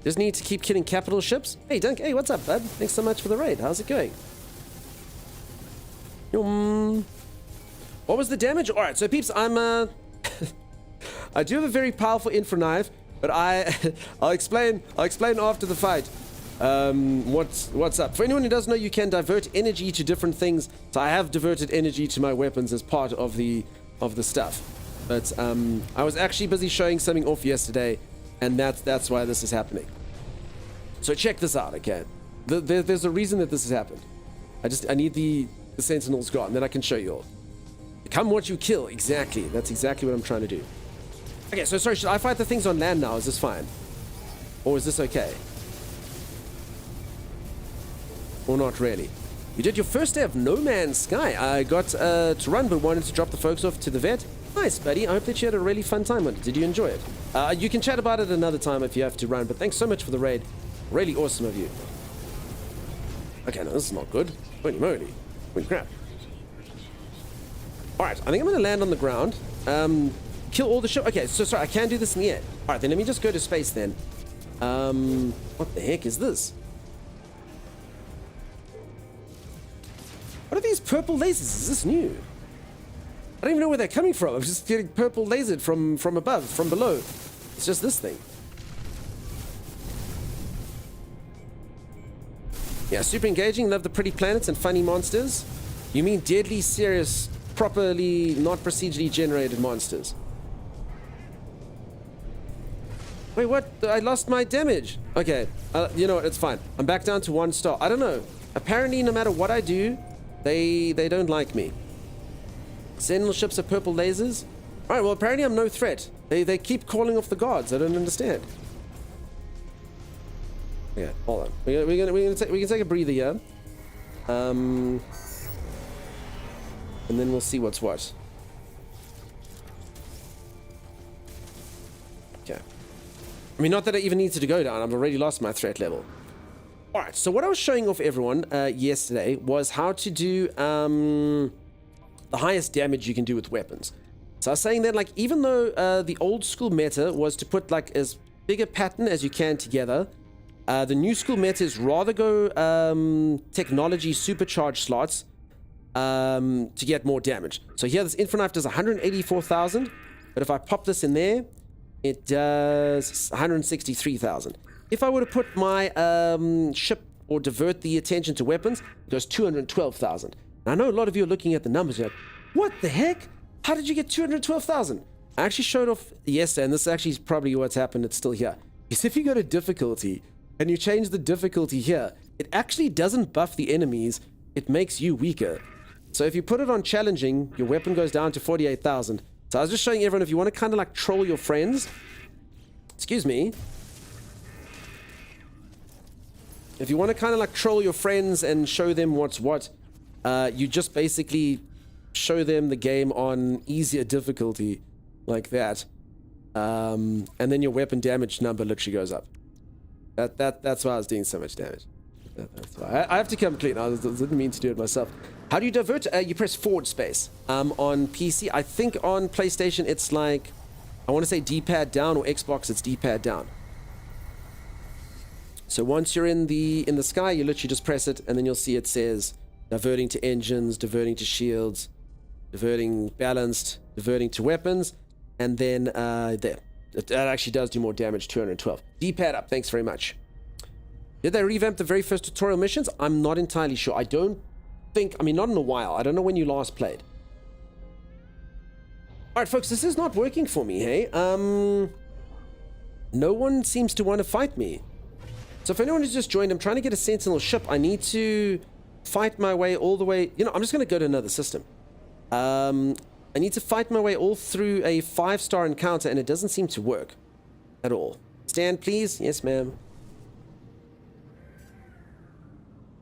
Just need to keep killing capital ships. Hey, Dunk. Hey, what's up, bud? Thanks so much for the raid. How's it going? What was the damage? Alright, so peeps, I'm I do have a very powerful infra knife, but I'll explain after the fight what's up. For anyone who doesn't know, you can divert energy to different things. So I have diverted energy to my weapons as part of the stuff. But I was actually busy showing something off yesterday, and that's why this is happening. So check this out, okay? There's a reason that this has happened. I need the Sentinels gone, then I can show you all. Become what you kill. Exactly. That's exactly what I'm trying to do. Okay, so sorry, should I fight the things on land now? Is this fine? Or is this okay? Or not really? You did your first day of No Man's Sky. I got to run, but wanted to drop the folks off to the vet. Nice, buddy. I hope that you had a really fun time on it. Did you enjoy it? You can chat about it another time if you have to run, but thanks so much for the raid. Really awesome of you. Okay, no, this is not good. Holy moly. Holy crap. Alright, I think I'm going to land on the ground. Kill all the ship. Okay, so sorry, I can do this in the air. Alright, then let me just go to space then. What the heck is this? What are these purple lasers? Is this new? I don't even know where they're coming from. I'm just getting purple lasered from above, from below. It's just this thing. Yeah, super engaging. Love the pretty planets and funny monsters. You mean deadly serious, properly not procedurally generated monsters? Wait, what? I lost my damage. Okay, you know what? It's fine. I'm back down to 1 star. I don't know. Apparently, no matter what I do, they don't like me. Sentinel ships are purple lasers. All right. Well, apparently I'm no threat. They keep calling off the guards. I don't understand. Yeah. Hold on. We can take a breather here. And then we'll see what's what. Okay. I mean, not that it even needs to go down. I've already lost my threat level. Alright, so what I was showing off everyone yesterday was how to do the highest damage you can do with weapons. So I was saying that, like, even though the old school meta was to put, like, as big a pattern as you can together, the new school meta is rather go technology supercharged slots to get more damage. So here, this Infra Knife does 184,000. But if I pop this in there, it does 163,000. If I were to put my ship or divert the attention to weapons, it goes 212,000. I know a lot of you are looking at the numbers. You're like, what the heck? How did you get 212,000? I actually showed off yesterday, and this actually is probably what's happened. It's still here. Is if you go to difficulty and you change the difficulty here, it actually doesn't buff the enemies. It makes you weaker. So if you put it on challenging, your weapon goes down to 48,000. So I was just showing everyone, if you want to kind of like troll your friends, excuse me, if you want to kind of like troll your friends and show them what's what, you just basically show them the game on easier difficulty like that, and then your weapon damage number literally goes up. That's why I was doing so much damage. That's why I have to come clean. I didn't mean to do it myself. How do you divert? You press forward space. On PC, I think on PlayStation it's like, I want to say D-pad down, or Xbox it's D-pad down. So once you're in the sky, you literally just press it, and then you'll see it says diverting to engines, diverting to shields, diverting balanced, diverting to weapons, and then there. It actually does do more damage, 212. D-pad up, thanks very much. Did they revamp the very first tutorial missions? I'm not entirely sure. I don't think, I mean, not in a while. I don't know when you last played. Alright, folks, this is not working for me, hey? No one seems to want to fight me. So if anyone who's just joined, I'm trying to get a Sentinel ship. I need to fight my way all the way. You know, I'm just going to go to another system. I need to fight my way all through a 5-star encounter, and it doesn't seem to work at all. Stand, please. Yes, ma'am.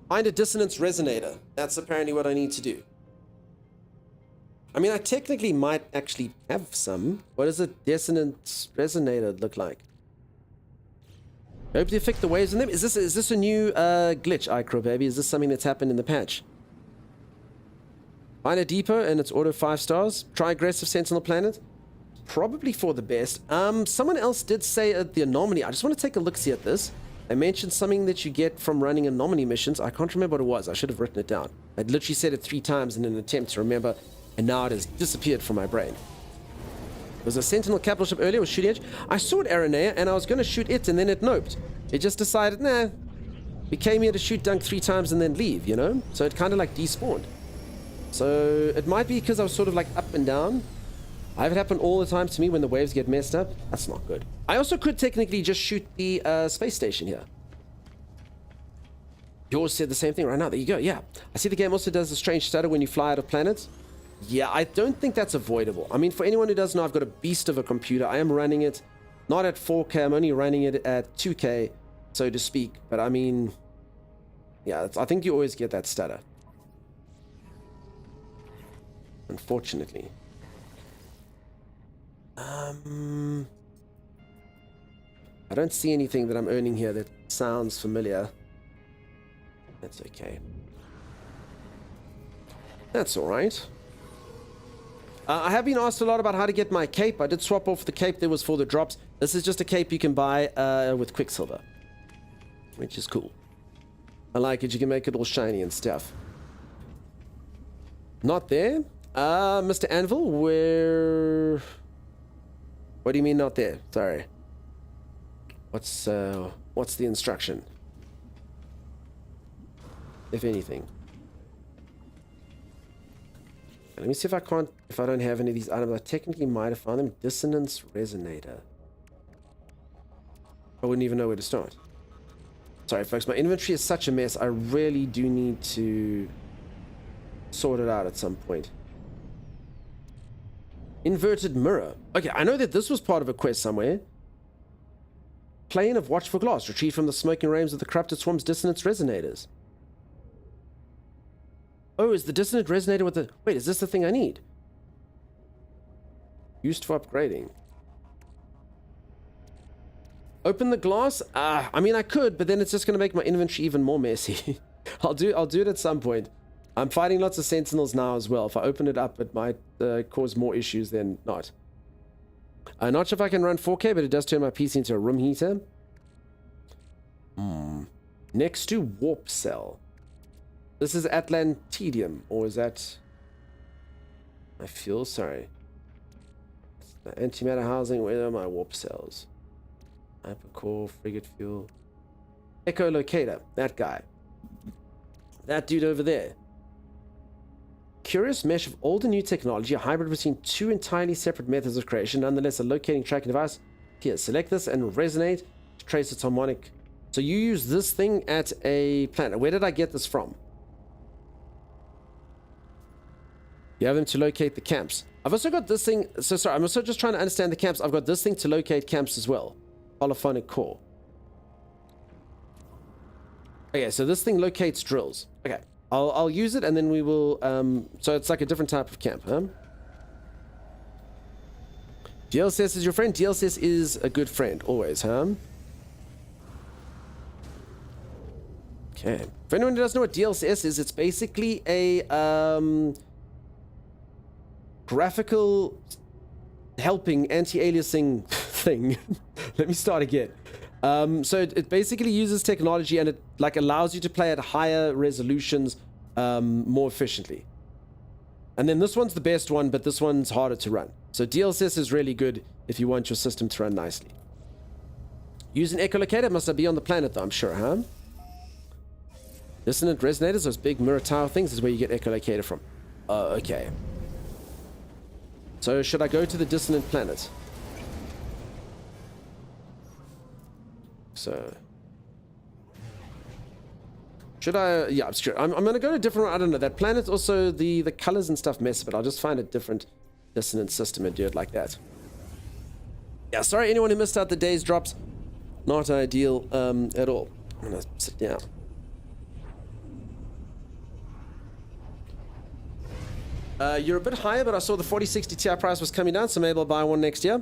Find a dissonance resonator. That's apparently what I need to do. I mean, I technically might actually have some. What does a dissonance resonator look like? Hope to affect the waves in them. Is this a new glitch, Icro baby? Is this something that's happened in the patch? Find a depot and it's auto 5 stars. Try aggressive Sentinel planet. Probably for the best. Someone else did say at the anomaly. I just want to take a look see at this. They mentioned something that you get from running anomaly missions. I can't remember what it was. I should have written it down. I'd literally said it 3 times in an attempt to remember, and now it has disappeared from my brain. There was a Sentinel capital ship earlier with shooting edge. I saw it, Aranea, and I was going to shoot it, and then it noped. It just decided, nah. We came here to shoot dunk 3 times and then leave, you know? So it kind of like despawned. So it might be because I was sort of like up and down. I have it happen all the time to me when the waves get messed up. That's not good. I also could technically just shoot the space station here. Yours said the same thing right now. There you go. Yeah. I see the game also does a strange stutter when you fly out of planets. Yeah, I don't think that's avoidable. I mean, for anyone who doesn't know, I've got a beast of a computer. I am running it not at 4K. I'm only running it at 2K, so to speak. But I mean, yeah, I think you always get that stutter. Unfortunately. I don't see anything that I'm earning here that sounds familiar. That's okay. That's alright. I have been asked a lot about how to get my cape. I did swap off the cape that was for the drops. This is just a cape you can buy with Quicksilver, which is cool. I like it. You can make it all shiny and stuff. Not there. Mr. Anvil, where... What do you mean not there? Sorry. What's the instruction? If anything. Let me see if I don't have any of these items. I technically might have found them. Dissonance resonator. I wouldn't even know where to start. Sorry, folks. My inventory is such a mess. I really do need to sort it out at some point. Inverted mirror. Okay, I know that this was part of a quest somewhere. Plane of watchful glass. Retrieve from the smoking rains of the corrupted swarm's dissonance resonators. Oh, is the dissonant resonator with the... Wait, is this the thing I need? Used for upgrading. Open the glass? I mean, I could, but then it's just going to make my inventory even more messy. I'll do it at some point. I'm fighting lots of Sentinels now as well. If I open it up, it might cause more issues than not. I'm not sure if I can run 4K, but it does turn my PC into a room heater. Next to Warp Cell. This is Atlantidium, or is that... I feel sorry. Antimatter housing. Where are my warp cells? Hypercore, frigate fuel. Echolocator. That guy. That dude over there. Curious mesh of old and new technology, a hybrid between two entirely separate methods of creation, nonetheless a locating tracking device. Here, select this and resonate to trace its harmonic. So you use this thing at a planet. Where did I get this from? You have them to locate the camps. I've also got this thing. So sorry, I'm also just trying to understand the camps. I've got this thing to locate camps as well. Polyphonic core. Okay, so this thing locates drills. Okay, I'll use it and then we will. So it's like a different type of camp, huh? DLCS is your friend. DLCS is a good friend, always, huh? Okay. For anyone who doesn't know what DLCS is, it's basically a graphical helping anti-aliasing thing. Let me start again. So it basically uses technology and it like allows you to play at higher resolutions more efficiently. And then this one's the best one, but this one's harder to run. So DLSS is really good if you want your system to run nicely. Use an echolocator. Must be on the planet though, I'm sure, huh? Dissonant resonators, those big mirror tower things, is where you get echolocator from. Oh, okay. So should I go to the dissonant planet? So should I? Yeah, I'm sure. I'm gonna go to a different one. I don't know. That planet also the colors and stuff mess, but I'll just find a different dissonant system and do it like that. Yeah, sorry anyone who missed out the day's drops. Not ideal at all. I'm gonna sit down. You're a bit higher, but I saw the 4060 Ti price was coming down, so maybe I'll buy one next year.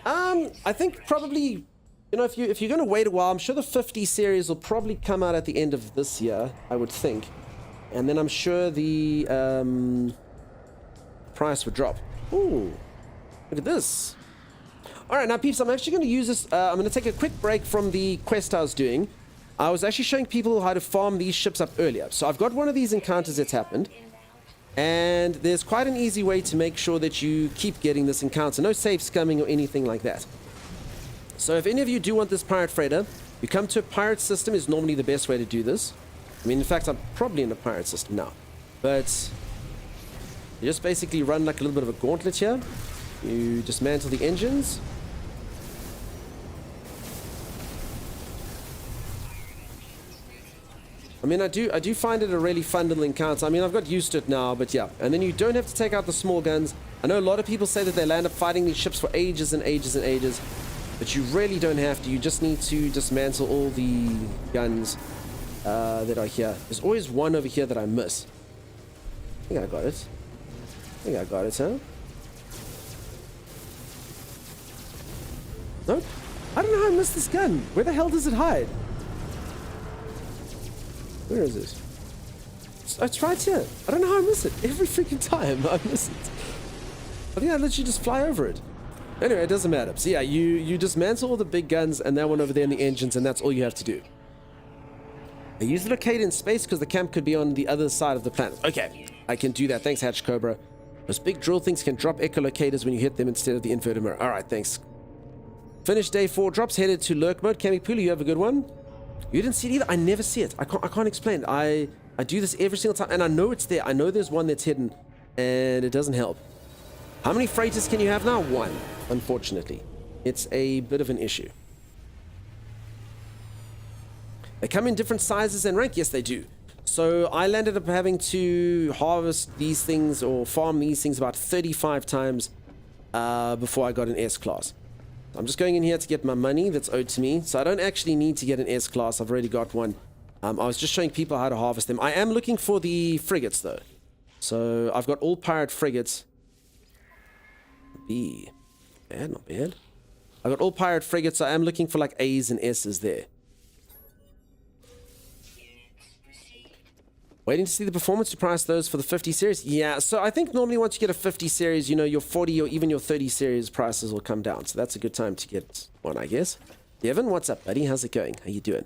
I think probably, you know, if you're going to wait a while, I'm sure the 50 series will probably come out at the end of this year, I would think. And then I'm sure the price would drop. Ooh, look at this. All right, now peeps, I'm actually going to use this. I'm going to take a quick break from the quest I was doing. I was actually showing people how to farm these ships up earlier. So I've got one of these encounters that's happened. And there's quite an easy way to make sure that you keep getting this encounter. No safe scumming or anything like that. So if any of you do want this pirate freighter, you come to a pirate system is normally the best way to do this. I mean, in fact, I'm probably in a pirate system now. But you just basically run like a little bit of a gauntlet here. You dismantle the engines. I mean, I do find it a really fun little encounter. I mean, I've got used to it now, but yeah. And then you don't have to take out the small guns. I know a lot of people say that they land up fighting these ships for ages and ages and ages, but you really don't have to. You just need to dismantle all the guns that are here. There's always one over here that I miss. I think I got it. Huh? Nope. I don't know how I missed this gun. Where the hell does it hide? Where is it? It's right here. I don't know how I miss it. Every freaking time I miss it. I think I literally just fly over it. Anyway, it doesn't matter. So yeah, you dismantle all the big guns and that one over there in the engines, and that's all you have to do. I use the locate in space because the camp could be on the other side of the planet. Okay, I can do that. Thanks, Hatch Cobra. Those big drill things can drop echolocators when you hit them instead of the inverted mirror. Alright, thanks. Finished day 4 drops, headed to lurk mode. Kamipulu, you have a good one? You didn't see it either? I never see it. I can't explain. I do this every single time, and I know it's there. I know there's one that's hidden, and it doesn't help. How many freighters can you have now? 1, unfortunately. It's a bit of an issue. They come in different sizes and rank. Yes, they do. So I landed up having to harvest these things or farm these things about 35 times before I got an S-class. I'm just going in here to get my money that's owed to me. So I don't actually need to get an S-class. I've already got one. I was just showing people how to harvest them. I am looking for the frigates, though. So I've got all pirate frigates. B. Bad, not bad. I got all pirate frigates. So I am looking for like A's and S's there. Waiting to see the performance to price those for the 50 series. Yeah, so I think normally once you get a 50 series, you know, your 40 or even your 30 series prices will come down. So that's a good time to get one, I guess. Devin, what's up, buddy? How's it going? How you doing?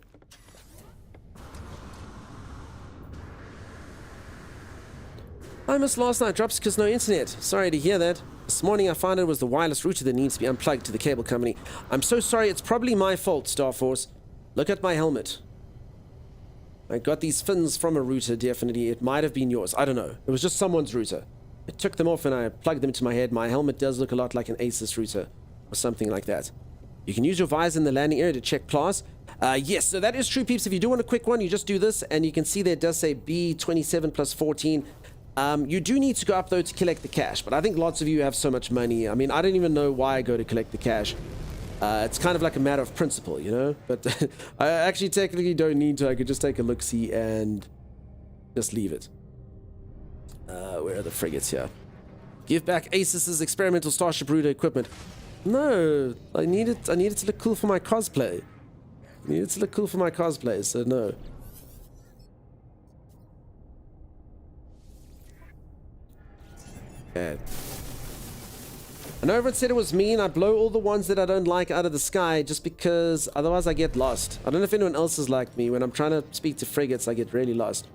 I missed last night drops because no internet. Sorry to hear that. This morning I found it was the wireless router that needs to be unplugged to the cable company. I'm so sorry, it's probably my fault, Star Force. Look at my helmet. I got these fins from a router, definitely. It might have been yours. I don't know. It was just someone's router. I took them off and I plugged them into my head. My helmet does look a lot like an Asus router or something like that. You can use your visor in the landing area to check class. Yes, so that is true, peeps. If you do want a quick one, you just do this, and you can see there it does say B27 plus 14. You do need to go up, though, to collect the cash, but I think lots of you have so much money. I mean, I don't even know why I go to collect the cash. It's kind of like a matter of principle, you know? But I actually technically don't need to. I could just take a look-see and just leave it. Where are the frigates here? Give back Asus's experimental Starship router equipment. No, I need it to look cool for my cosplay. I need it to look cool for my cosplay, so no. Okay. I know everyone said it was mean. I blow all the ones that I don't like out of the sky just because otherwise I get lost. I don't know if anyone else is like me. When I'm trying to speak to frigates, I get really lost.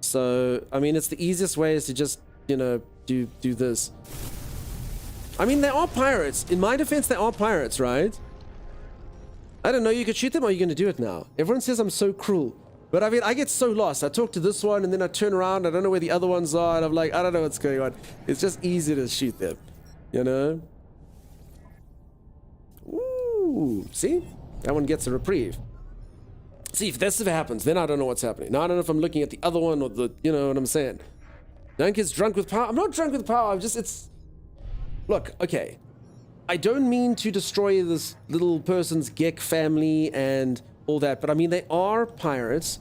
So, I mean, it's the easiest way is to just, you know, do this. I mean, they are pirates. In my defense, they are pirates, right? I don't know. You could shoot them or you're going to do it now. Everyone says I'm so cruel. But I mean, I get so lost. I talk to this one and then I turn around. I don't know where the other ones are. And I'm like, I don't know what's going on. It's just easy to shoot them. You know? Ooh. See? That one gets a reprieve. See, if this ever happens, then I don't know what's happening. Now I don't know if I'm looking at the other one or the, you know what I'm saying. Dunk is drunk with power. I'm not drunk with power. I'm just, it's... Look, okay. I don't mean to destroy this little person's Gek family and all that, but I mean, they are pirates,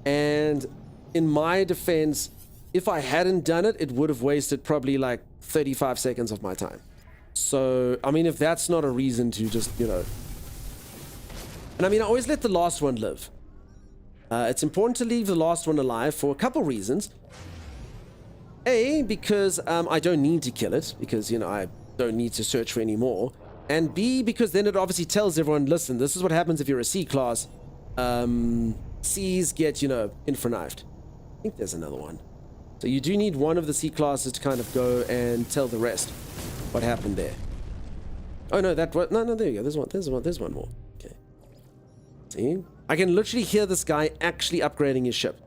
and in my defense, if I hadn't done it, it would have wasted probably like 35 seconds of my time. So, I mean, if that's not a reason to just, you know... And I mean, I always let the last one live. It's important to leave the last one alive for a couple reasons. A, because I don't need to kill it, because, you know, I don't need to search for any more. And B, because then it obviously tells everyone, listen, this is what happens if you're a C-class. C's get, you know, infra-knifed. I think there's another one. So you do need one of the C-classes to kind of go and tell the rest what happened there. Oh, no, that was... No, there you go. There's one more. Okay. See? I can literally hear this guy actually upgrading his ship.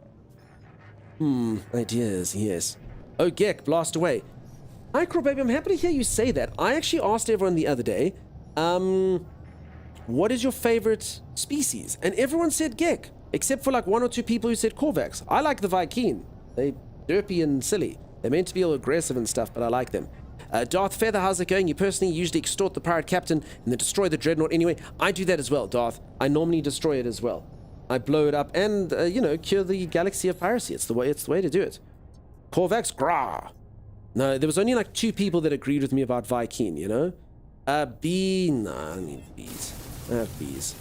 Ideas, yes. Oh, Gek, blast away. Hi, Baby, I'm happy to hear you say that. I actually asked everyone the other day, what is your favorite species? And everyone said Gek, except for like one or two people who said Korvax. I like the Viking. They derpy and silly. They're meant to be all aggressive and stuff, but I like them. Darth Feather, how's it going? You personally usually extort the pirate captain and then destroy the dreadnought anyway. I do that as well, Darth. I normally destroy it as well. I blow it up and, you know, cure the galaxy of piracy. It's the way to do it. Korvax, grah. No, there was only like 2 people that agreed with me about Viking, you know? B, nah, I need B's. I have B's.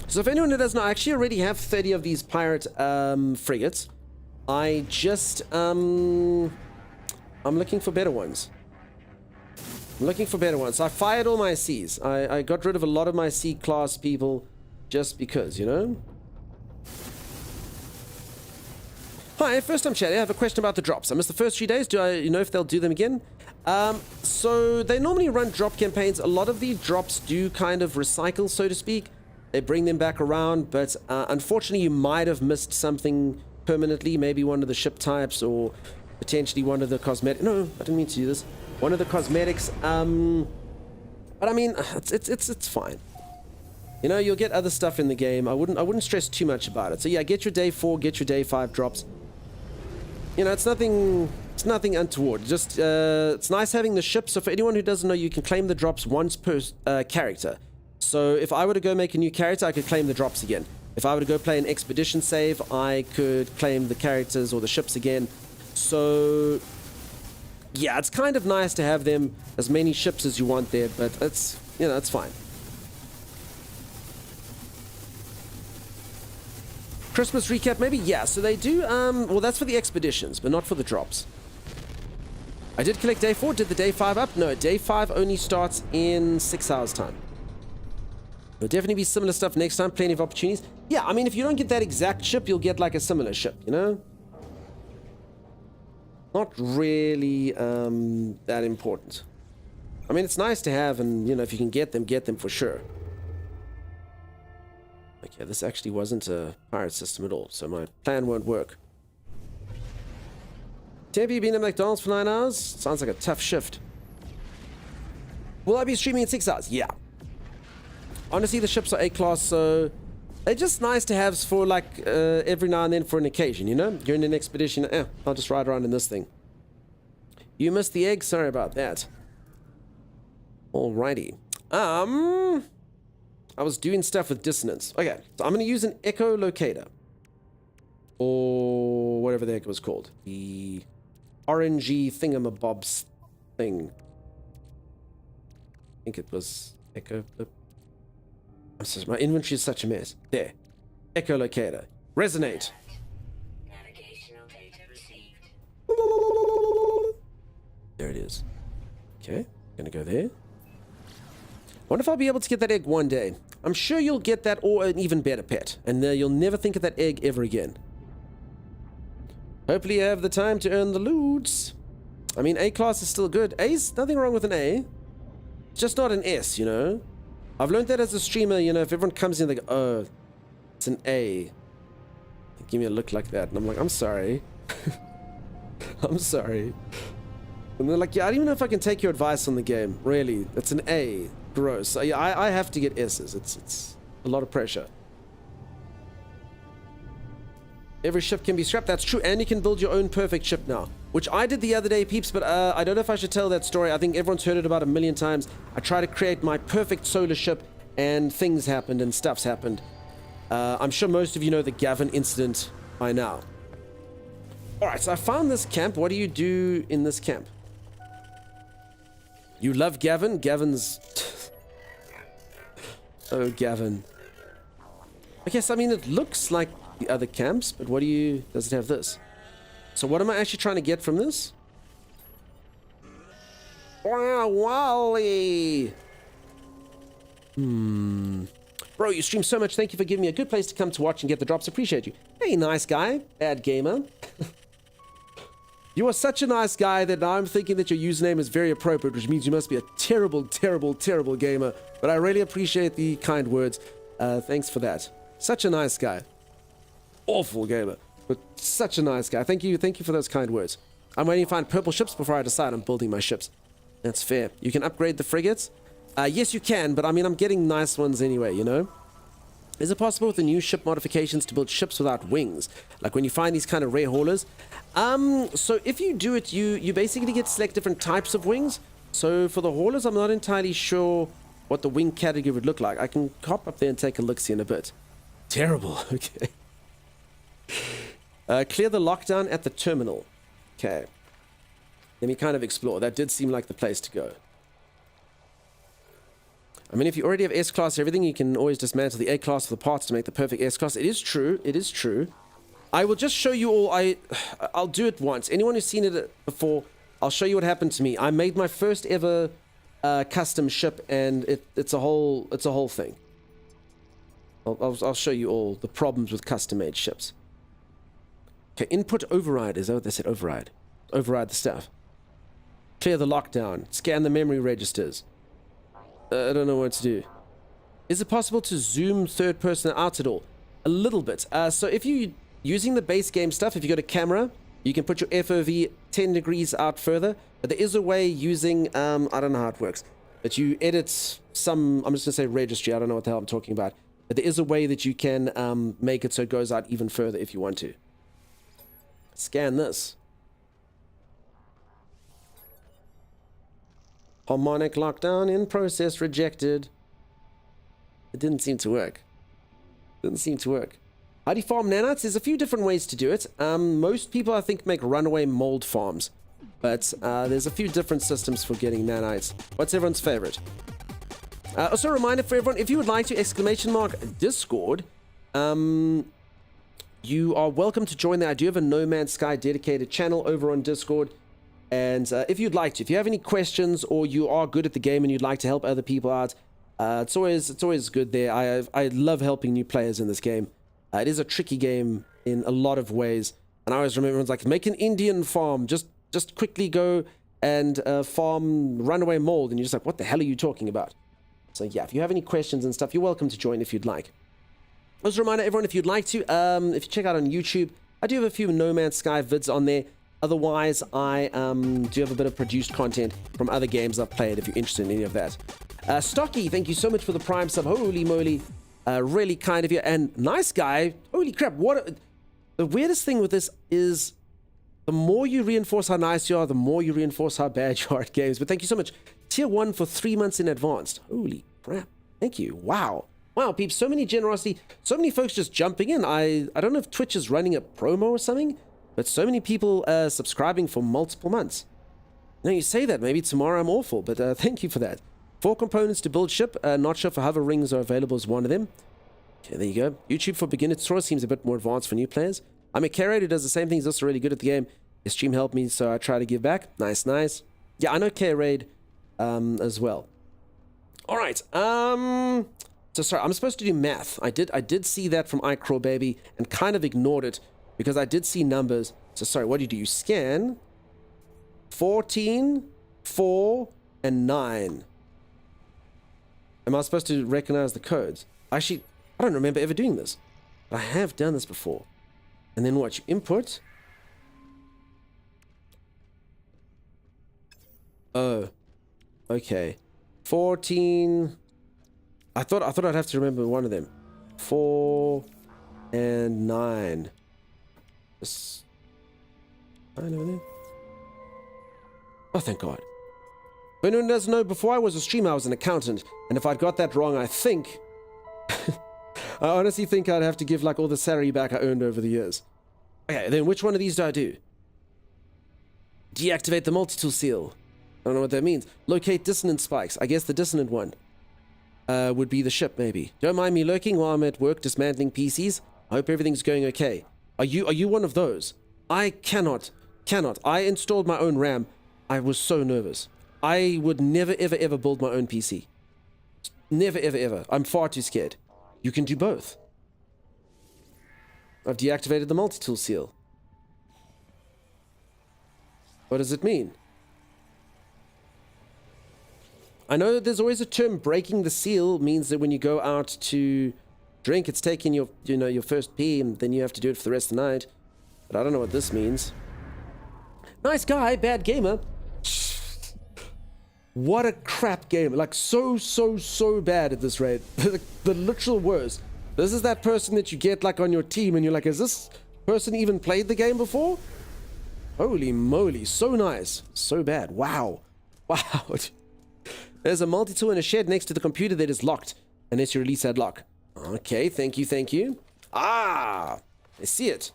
So if anyone who doesn't know, I actually already have 30 of these pirate frigates. I just, I'm looking for better ones. I'm looking for better ones. So I fired all my C's. I got rid of a lot of my C-class people just because, you know? Hi, first time chatting. I have a question about the drops. I missed the first 3 days. Do I know if they'll do them again? So they normally run drop campaigns. A lot of the drops do kind of recycle, so to speak. They bring them back around, but unfortunately you might have missed something permanently, maybe one of the ship types or potentially one of the cosmetic. No, I didn't mean to do this. One of the cosmetics. But I mean, it's fine. You know, you'll get other stuff in the game. I wouldn't stress too much about it. So yeah, get your day 4, get your day 5 drops. You know, it's nothing untoward. Just it's nice having the ship. So for anyone who doesn't know, you can claim the drops once per character. So if I were to go make a new character, I could claim the drops again. If I were to go play an expedition save, I could claim the characters or the ships again. So yeah, it's kind of nice to have them, as many ships as you want there, but it's, you know, it's fine. Christmas recap, maybe? Yeah, so they do, well, that's for the expeditions, but not for the drops. I did collect day 4. Did the day 5 up? No, day 5 only starts in 6 hours time. There'll definitely be similar stuff next time. Plenty of opportunities. Yeah, I mean, if you don't get that exact ship, you'll get like a similar ship, you know? not really that important. I mean, it's nice to have, and you know, if you can get them for sure. Okay, this actually wasn't a pirate system at all, so my plan won't work. Tempe, you been at McDonald's for 9 hours? Sounds like a tough shift. Will I be streaming in 6 hours? Yeah. Honestly, the ships are A-class, so they're just nice to have for like every now and then for an occasion, you know? You're in an expedition, I'll just ride around in this thing. You missed the egg? Sorry about that. Alrighty. I was doing stuff with dissonance. Okay, so I'm going to use an echolocator. Or whatever the heck it was called. The orangey thingamabobs thing. I think it was echo. My inventory is such a mess. There. Echolocator. Resonate. Navigational data received. There it is. Okay, gonna go there. Wonder if I'll be able to get that egg one day. I'm sure you'll get that or an even better pet, and you'll never think of that egg ever again. Hopefully you have the time to earn the loots. I mean, A-class is still good. A's, nothing wrong with an A. It's just not an S, you know? I've learned that as a streamer, you know, if everyone comes in, they go, oh, it's an A. They give me a look like that, and I'm like, I'm sorry. I'm sorry. And they're like, yeah, I don't even know if I can take your advice on the game. Really, it's an A. Gross. I have to get S's. It's a lot of pressure. Every ship can be scrapped. That's true. And you can build your own perfect ship now. Which I did the other day, peeps, but I don't know if I should tell that story. I think everyone's heard it about 1,000,000 times. I tried to create my perfect solar ship, and things happened and stuff's happened. I'm sure most of you know the Gavin incident by now. Alright, so I found this camp. What do you do in this camp? You love Gavin? Gavin's... Oh, Gavin. I guess, I mean, it looks like the other camps, but what do you... Does it have this? So what am I actually trying to get from this? Wow, Wally! Bro, you stream so much. Thank you for giving me a good place to come to watch and get the drops. Appreciate you. Hey, nice guy. Bad gamer. You are such a nice guy that now I'm thinking that your username is very appropriate, which means you must be a terrible, terrible, terrible gamer. But I really appreciate the kind words. Thanks for that. Such a nice guy. Awful gamer, but such a nice guy. Thank you for those kind words. I'm waiting to find purple ships before I decide on building my ships. That's fair. You can upgrade the frigates? Yes, you can, but I mean, I'm getting nice ones anyway, you know? Is it possible with the new ship modifications to build ships without wings? Like when you find these kind of rare haulers? So if you do it, you basically get to select different types of wings. So for the haulers, I'm not entirely sure what the wing category would look like. I can hop up there and take a look-see in a bit. Terrible, okay. Clear the lockdown at the terminal. Okay. Let me kind of explore. That did seem like the place to go. I mean, if you already have S-Class everything, you can always dismantle the A-Class for the parts to make the perfect S-Class. It is true. It is true. I will just show you all. I'll do it once. Anyone who's seen it before, I'll show you what happened to me. I made my first ever custom ship, and it's a whole thing. I'll show you all the problems with custom-made ships. Okay, input override. Is that what they said? Override. Override the stuff. Clear the lockdown. Scan the memory registers. I don't know what to do. Is it possible to zoom third person out at all? A little bit. So if you're using the base game stuff, if you go to camera, you can put your FOV 10 degrees out further. But there is a way using, I don't know how it works, but you edit some, I'm just going to say registry. I don't know what the hell I'm talking about. But there is a way that you can make it so it goes out even further if you want to. Scan this. Harmonic lockdown in process rejected. It didn't seem to work. Didn't seem to work. How do you farm nanites? There's a few different ways to do it. Most people, I think, make runaway mold farms. But there's a few different systems for getting nanites. What's everyone's favorite? Also a reminder for everyone, if you would like to ! Discord, you are welcome to join there. I do have a No Man's Sky dedicated channel over on Discord. And if you'd like to, if you have any questions or you are good at the game and you'd like to help other people out, it's always good there. I love helping new players in this game. It is a tricky game in a lot of ways. And I always remember everyone's like, make an Indian farm. Just just quickly go and farm runaway mold, and you're just like, what the hell are you talking about? So yeah, if you have any questions and stuff, you're welcome to join if you'd like. As a reminder, everyone, if you'd like to, if you check out on YouTube, I do have a few No Man's Sky vids on there. Otherwise, I do have a bit of produced content from other games I've played, if you're interested in any of that. Stocky, thank you so much for the Prime sub. Holy moly. Really kind of you. And nice guy. Holy crap. The weirdest thing with this is the more you reinforce how nice you are, the more you reinforce how bad you are at games. But thank you so much. Tier 1 for 3 months in advance. Holy crap. Thank you. Wow. Wow, peeps. So many generosity. So many folks just jumping in. I don't know if Twitch is running a promo or something, but so many people subscribing for multiple months. Now you say that, maybe tomorrow I'm awful, but thank you for that. 4 components to build ship. Not sure if hover rings are available as one of them. Okay, there you go. YouTube for beginner tutorial seems a bit more advanced for new players. I'm a K-Raid who does the same thing. He's also really good at the game. His stream helped me, so I try to give back. Nice, nice. Yeah, I know K-Raid as well. All right. So sorry, I'm supposed to do math. I did see that from iCrawBaby and kind of ignored it because I did see numbers. So sorry, what do? You scan 14, 4, and 9. Am I supposed to recognize the codes? Actually, I don't remember ever doing this. But I have done this before. And then what? You input. Oh. Okay. 14. I thought I'd have to remember one of them. 4 and 9. This 9 over there. Oh, thank God. But anyone doesn't know, before I was a streamer, I was an accountant. And if I'd got that wrong, I think... I honestly think I'd have to give like all the salary back I earned over the years. Okay, then which one of these do I do? Deactivate the multitool seal. I don't know what that means. Locate dissonant spikes. I guess the dissonant one would be the ship, maybe. Don't mind me lurking while I'm at work dismantling PCs. I hope everything's going okay. Are you one of those? I cannot. I installed my own RAM. I was so nervous. I would never, ever build my own PC. Never, ever. I'm far too scared. You can do both. I've deactivated the multitool seal. What does it mean? I know that there's always a term, breaking the seal means that when you go out to drink, it's taking your, your first pee, and then you have to do it for the rest of the night. But I don't know what this means. Nice guy, bad gamer. What a crap game. Like, so bad at this rate. The literal worst. This is that person that you get, like, on your team, and you're like, has this person even played the game before? Holy moly. So nice. So bad. Wow. There's a multi-tool in a shed next to the computer that is locked, unless you release that lock. Okay, thank you. Ah! I see it.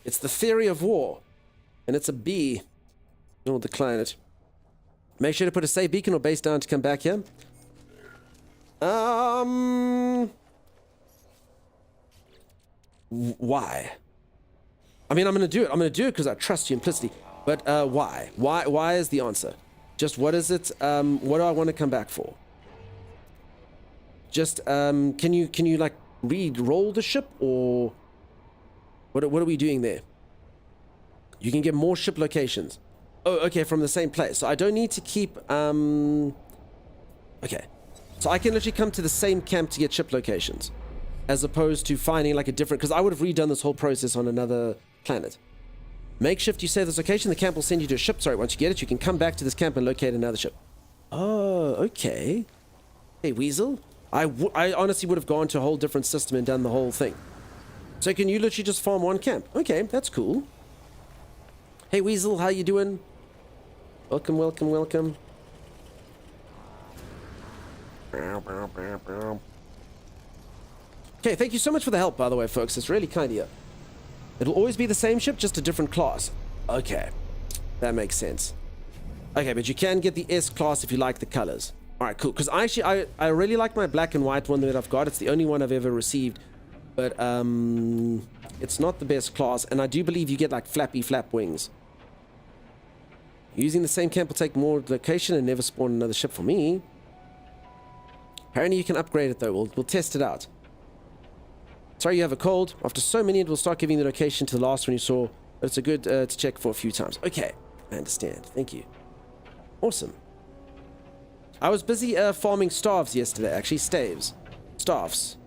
It's the theory of war. And it's a B. I'll decline it. Make sure to put a save beacon or base down to come back here. Why? I mean, I'm going to do it. I'm going to do it because I trust you implicitly. But why? Why is the answer? Just what is it? What do I want to come back for? Just can you like re-roll the ship, or what are we doing there? You can get more ship locations. Oh, okay, from the same place. So I don't need to keep okay. So I can literally come to the same camp to get ship locations, as opposed to finding like a different, because I would have redone this whole process on another planet. Makeshift, you save this location, the camp will send you to a ship. Sorry, once you get it, you can come back to this camp and locate another ship. Oh, okay. Hey, Weasel. I honestly would have gone to a whole different system and done the whole thing. So can you literally just farm one camp? Okay, that's cool. Hey, Weasel, how you doing? Welcome. Okay, thank you so much for the help, by the way, folks. It's really kind of you. It'll always be the same ship, just a different class. Okay, that makes sense. Okay, but you can get the S class if you like the colors. All right, cool. Because I really like my black and white one that I've got. It's the only one I've ever received. But it's not the best class. And I do believe you get like flappy flap wings. Using the same camp will take more location and never spawn another ship for me. Apparently you can upgrade it though. We'll test it out. Sorry you have a cold. After so many, it will start giving the location to the last one you saw. But it's a good to check for a few times. Okay. I understand. Thank you. Awesome. I was busy farming staves yesterday, actually. Staves. Staffs.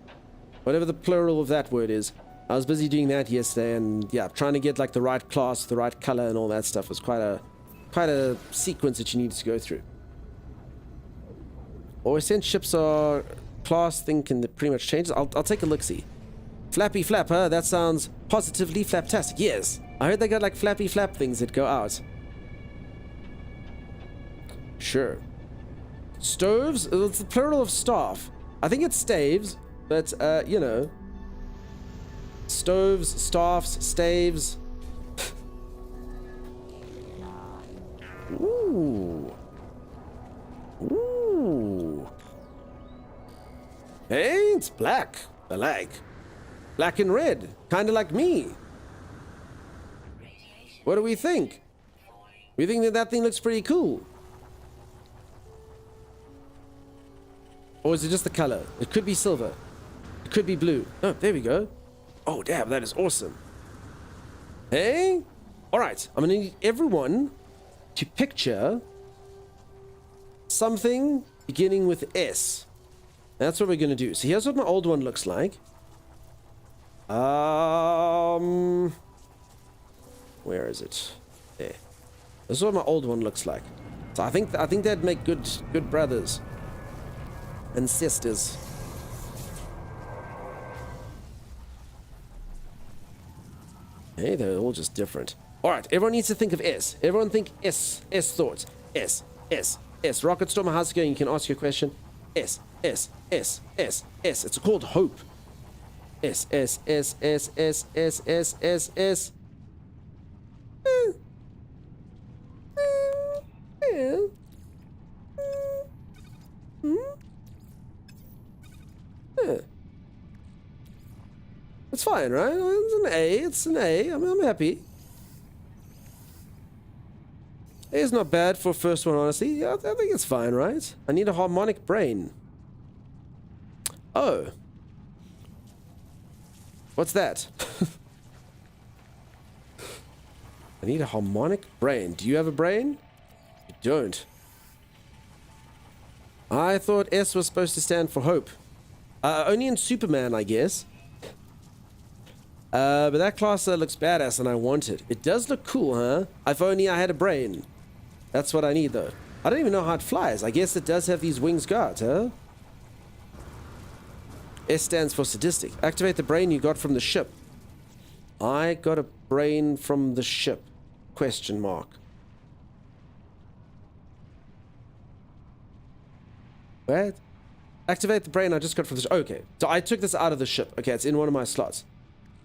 Whatever the plural of that word is. I was busy doing that yesterday, and yeah, trying to get like the right class, the right color, and all that stuff was quite a sequence that you needed to go through. Always since ships are class thing can pretty much change. I'll take a look-see. Flappy flap, huh? That sounds positively flaptastic. Yes. I heard they got like flappy flap things that go out. Sure. Stoves? It's the plural of staff. I think it's staves, but you know. Stoves, staffs, staves. Ooh. Ooh. Hey, it's black. I like. Black and red. Kinda like me. What do we think? We think that that thing looks pretty cool. Or is it just the color? It could be silver. It could be blue. Oh, there we go. Oh, damn, that is awesome. Hey? Alright, I'm gonna need everyone to picture something beginning with S. That's what we're gonna do. So here's what my old one looks like. Where is it? There. This is what my old one looks like. So I think that'd make good brothers and sisters. Hey, they're all just different. Alright, everyone needs to think of S. Everyone think S. S thoughts. S. S. S. Rocket Stormer, how's it going? You can ask your question. S. S. S. S. S. It's called hope. S. S. S. S. S. S. S. S. S. It's fine, right? It's an A. It's an A. I'm happy. A is not bad for first one, honestly. Yeah, I think it's fine, right? I need a harmonic brain. Oh. What's that? I need a harmonic brain. Do you have a brain? You don't. I thought S was supposed to stand for hope. Only in Superman, I guess. But that class looks badass and I want it. It does look cool, huh? If only I had a brain. That's what I need, though. I don't even know how it flies. I guess it does have these wings guards, huh? S stands for sadistic. Activate the brain you got from the ship. I got a brain from the ship. Question mark. What? Activate the brain I just got from the ship. Okay, so I took this out of the ship. Okay, it's in one of my slots.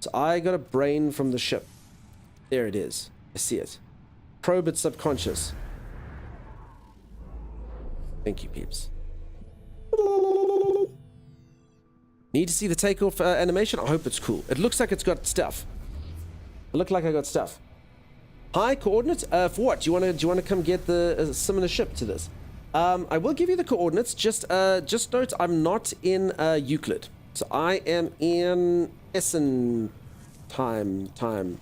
So I got a brain from the ship. There it is. I see it. Probe its subconscious. Thank you, peeps. Need to see the takeoff animation? I hope it's cool. It looks like it's got stuff. It looked like I got stuff. Hi, coordinates. For what? Do you want to come get the similar ship to this? I will give you the coordinates. Just note I'm not in Euclid. So I am in Essen time.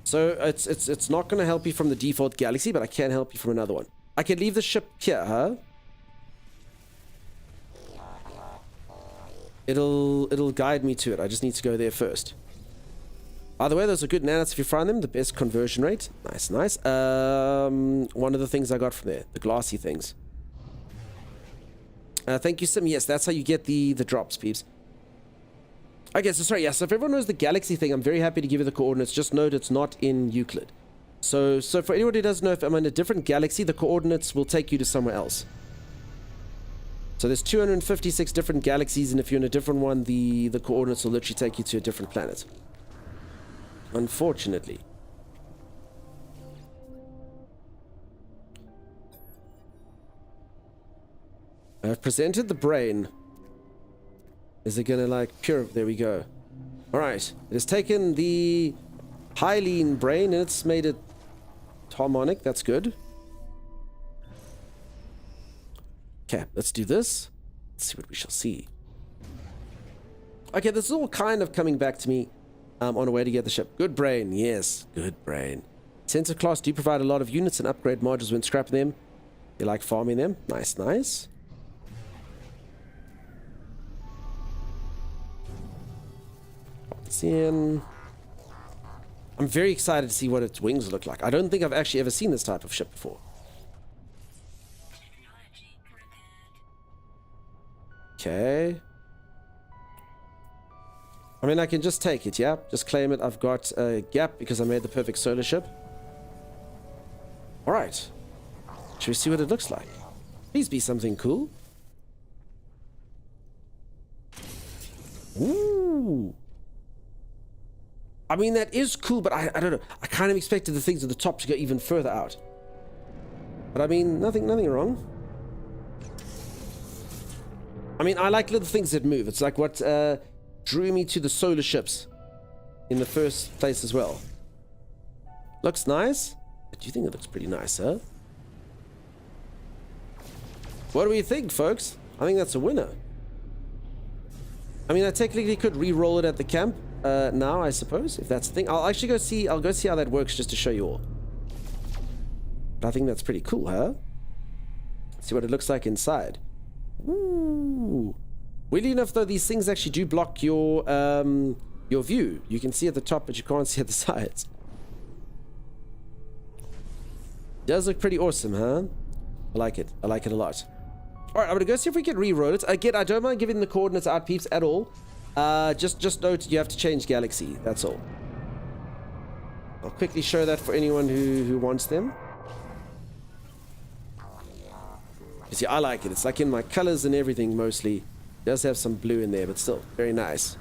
So it's not going to help you from the default galaxy, but I can help you from another one. I can leave the ship here, huh? It'll guide me to it. I just need to go there first. By the way, those are good nanites if you find them. The best conversion rate. Nice, nice. One of the things I got from there, the glassy things. Thank you, Sim. Yes, that's how you get the drops, peeps. Okay, so sorry, yeah, so if everyone knows the galaxy thing, I'm very happy to give you the coordinates. Just note it's not in Euclid. So for anyone who doesn't know, if I'm in a different galaxy, the coordinates will take you to somewhere else. So there's 256 different galaxies, and if you're in a different one, the coordinates will literally take you to a different planet. Unfortunately. I've presented the brain. Is it gonna like pure? There we go. Alright. It has taken the Hylian brain and it's made it harmonic. That's good. Okay, let's do this. Let's see what we shall see. Okay, this is all kind of coming back to me on a way to get the ship. Good brain. Yes, good brain. Sensor class do provide a lot of units and upgrade modules when scrapping them. You like farming them? Nice, nice. I'm very excited to see what its wings look like. I don't think I've actually ever seen this type of ship before. Okay. I mean, I can just take it, yeah? Just claim it. I've got a gap because I made the perfect solar ship. Alright. Should we see what it looks like? Please be something cool. Ooh. I mean, that is cool, but I don't know. I kind of expected the things at the top to go even further out. But I mean, nothing wrong. I mean, I like little things that move. It's like what drew me to the solar ships in the first place as well. Looks nice. Do you think it looks pretty nice, huh? What do we think, folks? I think that's a winner. I mean, I technically could re-roll it at the camp now, I suppose, if that's the thing. I'll actually go see. I'll go see how that works just to show you all. But I think that's pretty cool, huh? See what it looks like inside. Ooh. Weirdly enough, though, these things actually do block your view. You can see at the top, but you can't see at the sides. Does look pretty awesome, huh? I like it. I like it a lot. Alright, I'm gonna go see if we can re-roll it. Again, I don't mind giving the coordinates out, peeps, at all. Just note you have to change galaxy. That's all. I'll quickly show that for anyone who wants them. You see, I like it. It's like in my colors and everything, mostly. It does have some blue in there, but still, very nice.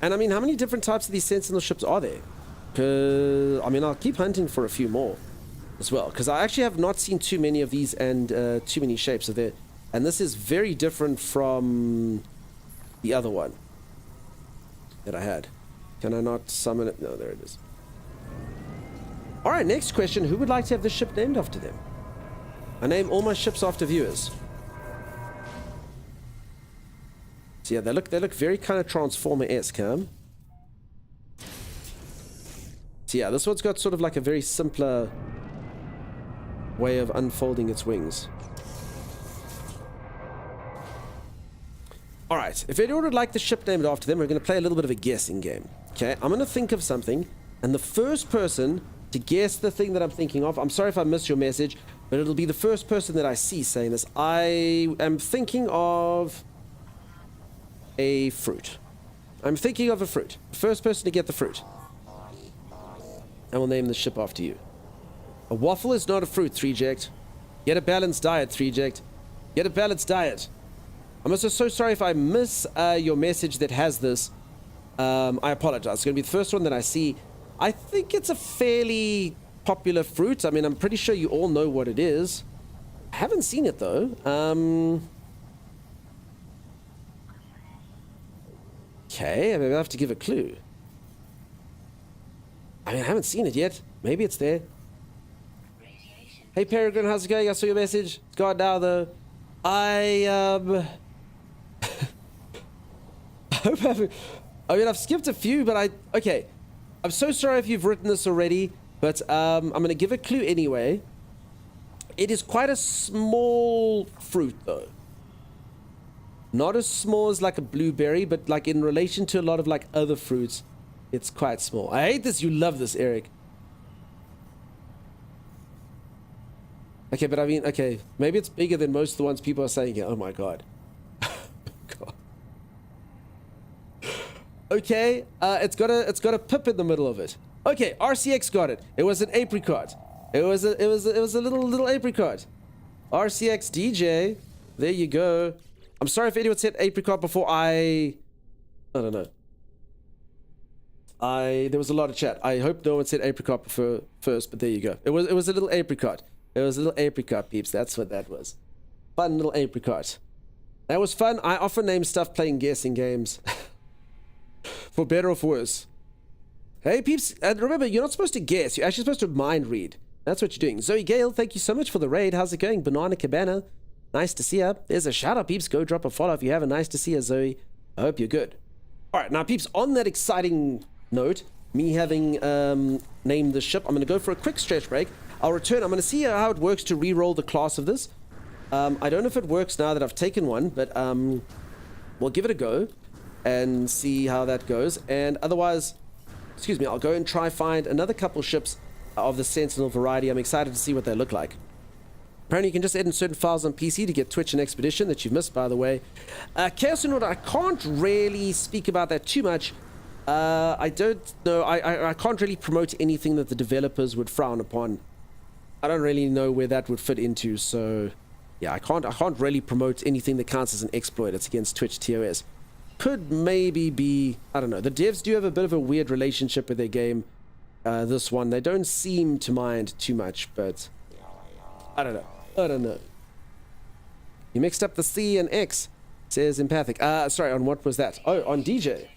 And I mean, how many different types of these Sentinel ships are there? Because, I mean, I'll keep hunting for a few more as well. Because I actually have not seen too many of these and too many shapes of there. And this is very different from the other one that I had. Can I not summon it? No, there it is. Alright, next question. Who would like to have this ship named after them? I name all my ships after viewers. So yeah, they look very kind of Transformer-esque, huh? So yeah, this one's got sort of like a very simpler way of unfolding its wings. Alright, if anyone would like the ship named after them, we're going to play a little bit of a guessing game. Okay, I'm going to think of something, and the first person to guess the thing that I'm thinking of, I'm sorry if I missed your message, but it'll be the first person that I see saying this. I am thinking of a fruit. I'm thinking of a fruit. First person to get the fruit. And we'll name the ship after you. A waffle is not a fruit, 3ject. Get a balanced diet, 3ject. Get a balanced diet. I'm also so sorry if I miss your message that has this. I apologize. It's going to be the first one that I see. I think it's a fairly popular fruit. I mean, I'm pretty sure you all know what it is. I haven't seen it, though. Okay, I mean, I'll have to give a clue. I mean, I haven't seen it yet. Maybe it's there. Hey, Peregrine, how's it going? I saw your message. It's gone now, though. I hope I've skipped a few, but okay. I'm so sorry if you've written this already, but I'm going to give a clue anyway. It is quite a small fruit, though. Not as small as like a blueberry, but like in relation to a lot of like other fruits, it's quite small. I hate this. You love this, Eric. Okay, but I mean, okay, maybe it's bigger than most of the ones people are saying here. Oh my god. God. Okay, it's got a pip in the middle of it. Okay, RCX got it. It was an apricot. It was a little apricot. RCX DJ. There you go. I'm sorry if anyone said apricot before. I don't know. There was a lot of chat. I hope no one said apricot before first, but there you go. It was a little apricot. It was a little apricot, peeps. That's what that was. Fun little apricot. That was fun. I often name stuff playing guessing games. For better or for worse. Hey, peeps. And remember, you're not supposed to guess. You're actually supposed to mind read. That's what you're doing. Zoe Gale, thank you so much for the raid. How's it going? Banana Cabana. Nice to see you. There's a shout out, peeps. Go drop a follow if you haven't. Nice to see you, Zoe. I hope you're good. All right, now, peeps, on that exciting note, me having named the ship. I'm going to go for a quick stretch break. I'll return. I'm going to see how it works to re-roll the class of this. I don't know if it works now that I've taken one, but we'll give it a go and see how that goes. And otherwise, excuse me, I'll go and try find another couple ships of the Sentinel variety. I'm excited to see what they look like. Apparently, you can just edit certain files on PC to get Twitch and Expedition that you've missed, by the way. Chaos in Order, I can't really speak about that too much. I don't know. I can't really promote anything that the developers would frown upon. I don't really know where that would fit into, so yeah, I can't really promote anything that counts as an exploit. It's against Twitch TOS. Could maybe be, I don't know. The devs do have a bit of a weird relationship with their game. This one, they don't seem to mind too much, but I don't know. You mixed up the C and X, says Empathic. Sorry, on what was that? Oh, on DJ.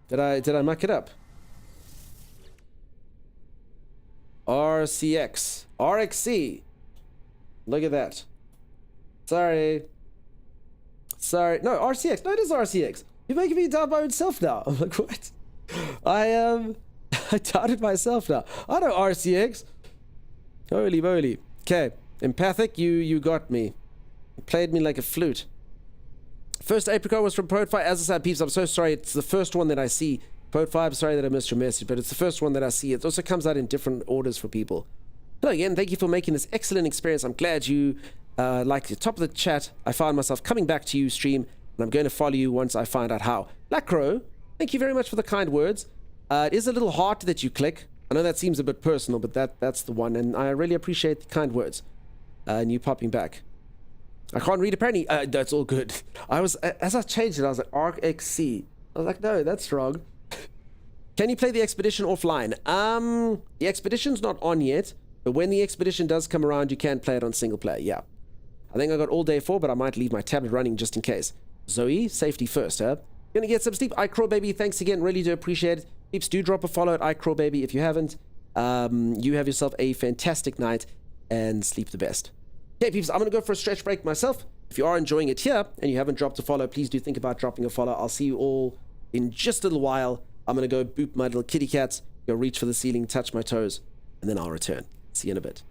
Did I muck it up? RCX. RXC. Look at that. Sorry. No, RCX. No, it is RCX. You're making me doubt my own self now. I'm like, what? I doubted myself now. I know RCX. Holy moly. Okay. Empathic, you got me. You played me like a flute. First apricot was from Prode 5. As I said, peeps, I'm so sorry. It's the first one that I see. Prode 5, sorry that I missed your message, but it's the first one that I see. It also comes out in different orders for people. Hello again. Thank you for making this excellent experience. I'm glad you like the top of the chat. I found myself coming back to you, stream, and I'm going to follow you once I find out how. Black Crow, thank you very much for the kind words. It is a little heart that you click. I know that seems a bit personal, but that's the one, and I really appreciate the kind words. And you popping back. I can't read apparently. That's all good. As I changed it, I was like, RXC. I was like, no, that's wrong. Can you play the Expedition offline? The Expedition's not on yet, but when the Expedition does come around, you can play it on single player, yeah. I think I got all day for, but I might leave my tablet running just in case. Zoe, safety first, huh? Gonna get some sleep. iCrawBaby, thanks again. Really do appreciate it. Peeps, do drop a follow at iCrawBaby if you haven't. You have yourself a fantastic night and sleep the best. Okay, peeps, I'm going to go for a stretch break myself. If you are enjoying it here and you haven't dropped a follow, please do think about dropping a follow. I'll see you all in just a little while. I'm going to go boop my little kitty cats, go reach for the ceiling, touch my toes, and then I'll return. See you in a bit.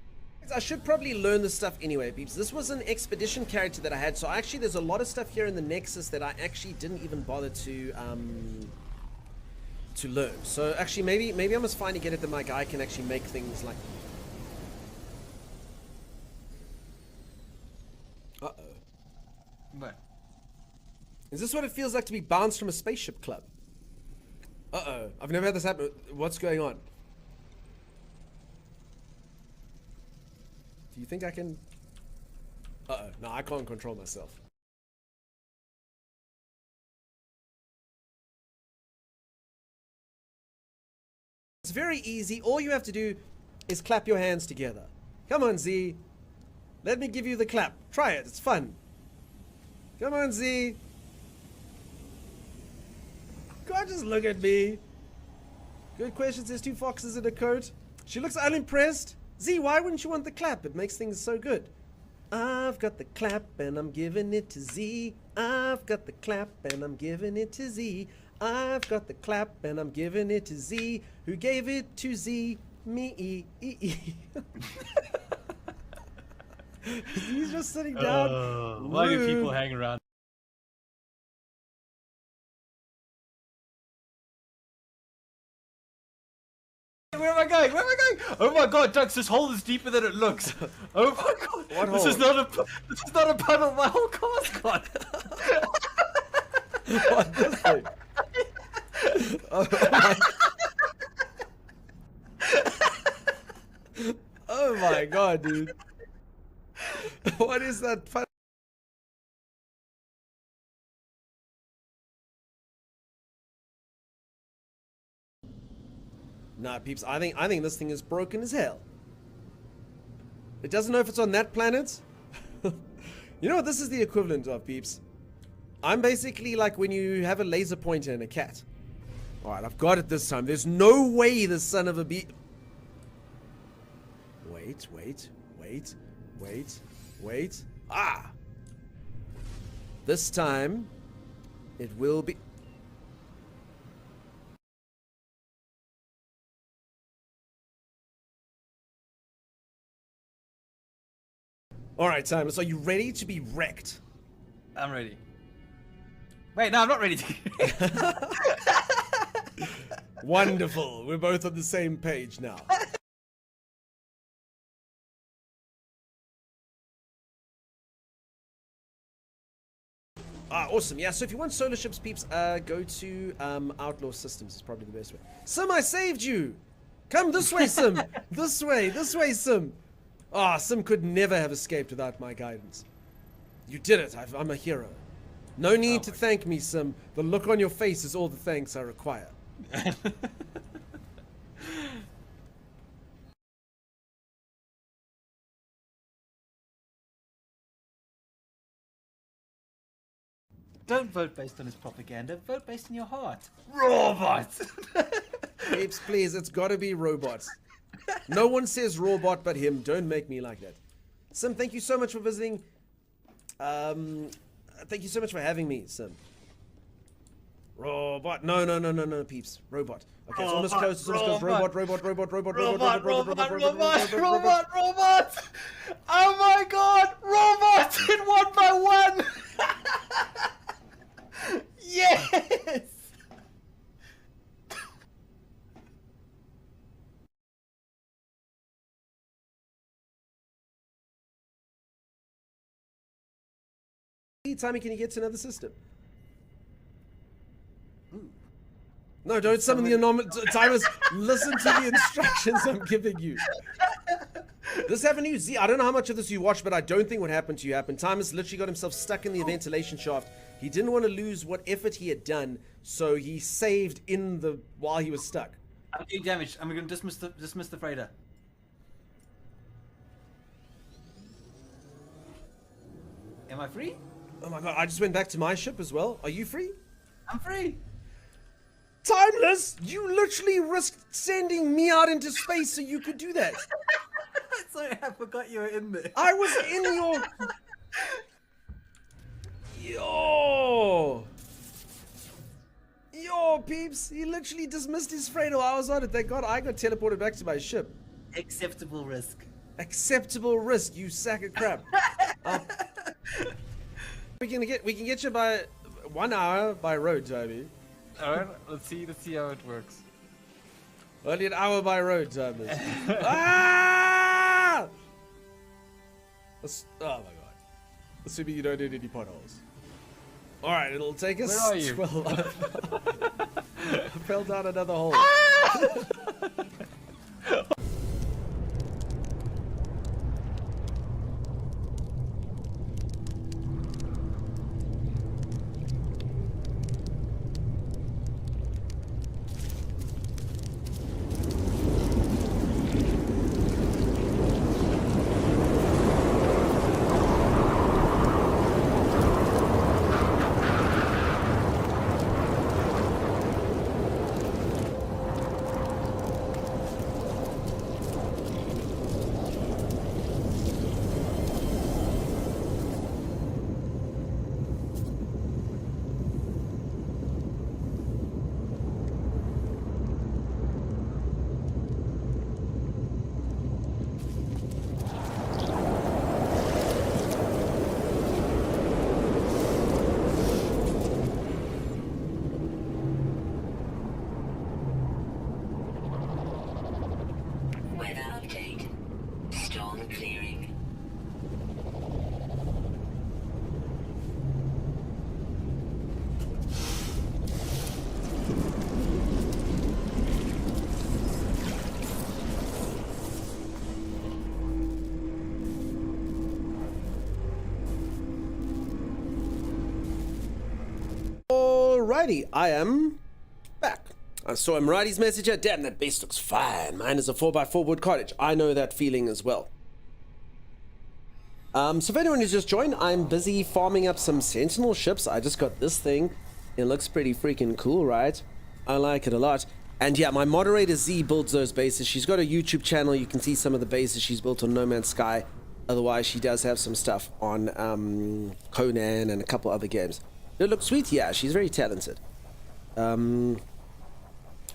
I should probably learn this stuff anyway, peeps. This was an Expedition character that I had, so actually there's a lot of stuff here in the Nexus that I actually didn't even bother to learn. So actually maybe I must finally get it that my guy can actually make things like... Uh-oh. What? Is this what it feels like to be bounced from a spaceship club? Uh-oh. I've never had this happen. What's going on? Do you think I can... Uh-oh. No, I can't control myself. It's very easy. All you have to do is clap your hands together. Come on, Z. Let me give you the clap. Try it. It's fun. Come on, Z. God, just look at me. Good questions. There's 2 foxes in a coat. She looks unimpressed. Z, why wouldn't you want the clap? It makes things so good. I've got the clap and I'm giving it to Z. I've got the clap and I'm giving it to Z. I've got the clap and I'm giving it to Z. Who gave it to Z? Me. He's just sitting down. Why do people hang around? Where am I going? Where am I going? Oh my god, Dux, this hole is deeper than it looks. Oh my god. What this hole? is not a puddle. My whole car's gone. What this thing? Oh my. Oh my god, dude. What is that? Nah, peeps, I think this thing is broken as hell. It doesn't know if it's on that planet. You know what this is the equivalent of, peeps? I'm basically like when you have a laser pointer and a cat. Alright, I've got it this time. There's no way the son of a bee... Wait. Ah! This time, it will be... All right, Timeless, are you ready to be wrecked? I'm ready. Wait, no, I'm not ready to. Wonderful. We're both on the same page now. Awesome. Yeah, so if you want solar ships, peeps, go to Outlaw Systems. It's probably the best way. Sim, I saved you. Come this way, Sim. This way, Sim. Sim could never have escaped without my guidance. You did it. I'm a hero. No need to thank me, Sim. The look on your face is all the thanks I require. Don't vote based on his propaganda. Vote based on your heart. Robots. Peeps, please, it's gotta be robots. No one says robot but him. Don't make me like that. Sim, thank you so much for visiting. Thank you so much for having me, Sim. Robot. No, peeps. Robot. Okay, it's almost close. It's almost close. Robot. Oh my god, robot in 1x1. Yes. Timmy, can you get to another system? No, don't summon the anomaly. Timers, listen to the instructions I'm giving you. This happened to you. Z, I don't know how much of this you watched, but I don't think what happened to you happened. Timers literally got himself stuck in the ventilation shaft. He didn't want to lose what effort he had done, so he saved in the while he was stuck. I'm doing damage. I'm going to dismiss the freighter. Am I free? Oh my god, I just went back to my ship as well. Are you free? I'm free. Timeless! You literally risked sending me out into space so you could do that. Sorry, I forgot you were in there. I was in your... Yo, peeps. He literally dismissed his freighter while I was on it. Thank God I got teleported back to my ship. Acceptable risk. Acceptable risk, you sack of crap. We can get you by 1 hour by road, Toby. Alright, let's see how it works. Only an hour by road, Toby. Ah! Oh my god. Assuming you don't hit any potholes. Alright, it'll take us. Where are you? 12 I fell down another hole. Weather update. Storm clearing. Alrighty, I am back. I saw Muradi's message here. Damn, that base looks fine. Mine is a 4x4 wood cottage. I know that feeling as well. So if anyone who's just joined, I'm busy farming up some Sentinel ships. I just got this thing. It looks pretty freaking cool, right? I like it a lot. And yeah, my moderator Z builds those bases. She's got a YouTube channel. You can see some of the bases she's built on No Man's Sky. Otherwise, she does have some stuff on Conan and a couple other games. It looks sweet. Yeah, she's very talented. So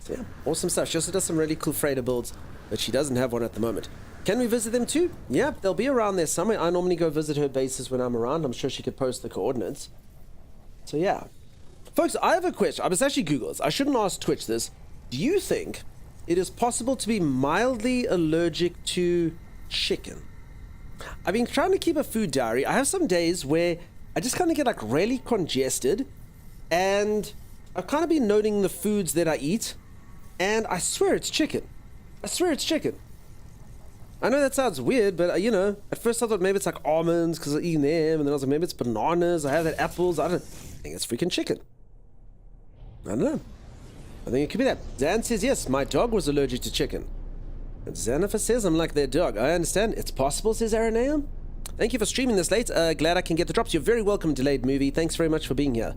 yeah, awesome stuff. She also does some really cool freighter builds, but she doesn't have one at the moment. Can we visit them too? Yeah, they'll be around there somewhere. I normally go visit her bases when I'm around. I'm sure she could post the coordinates. So yeah. Folks, I have a question. I was actually Google this. I shouldn't ask Twitch this. Do you think it is possible to be mildly allergic to chicken? I've been trying to keep a food diary. I have some days where I just kind of get like really congested, and I've kind of been noting the foods that I eat, and I swear it's chicken. I swear it's chicken. I know that sounds weird, but you know, at first I thought maybe it's like almonds because I'm eating them, and then I was like, maybe it's bananas. I have that apples. I think it's freaking chicken. I don't know. I think it could be that. Zan says yes, my dog was allergic to chicken. And Xanafa says I'm like their dog. I understand. It's possible, says Aranea. Thank you for streaming this late. Glad I can get the drops. You're very welcome, Delayed Movie. Thanks very much for being here.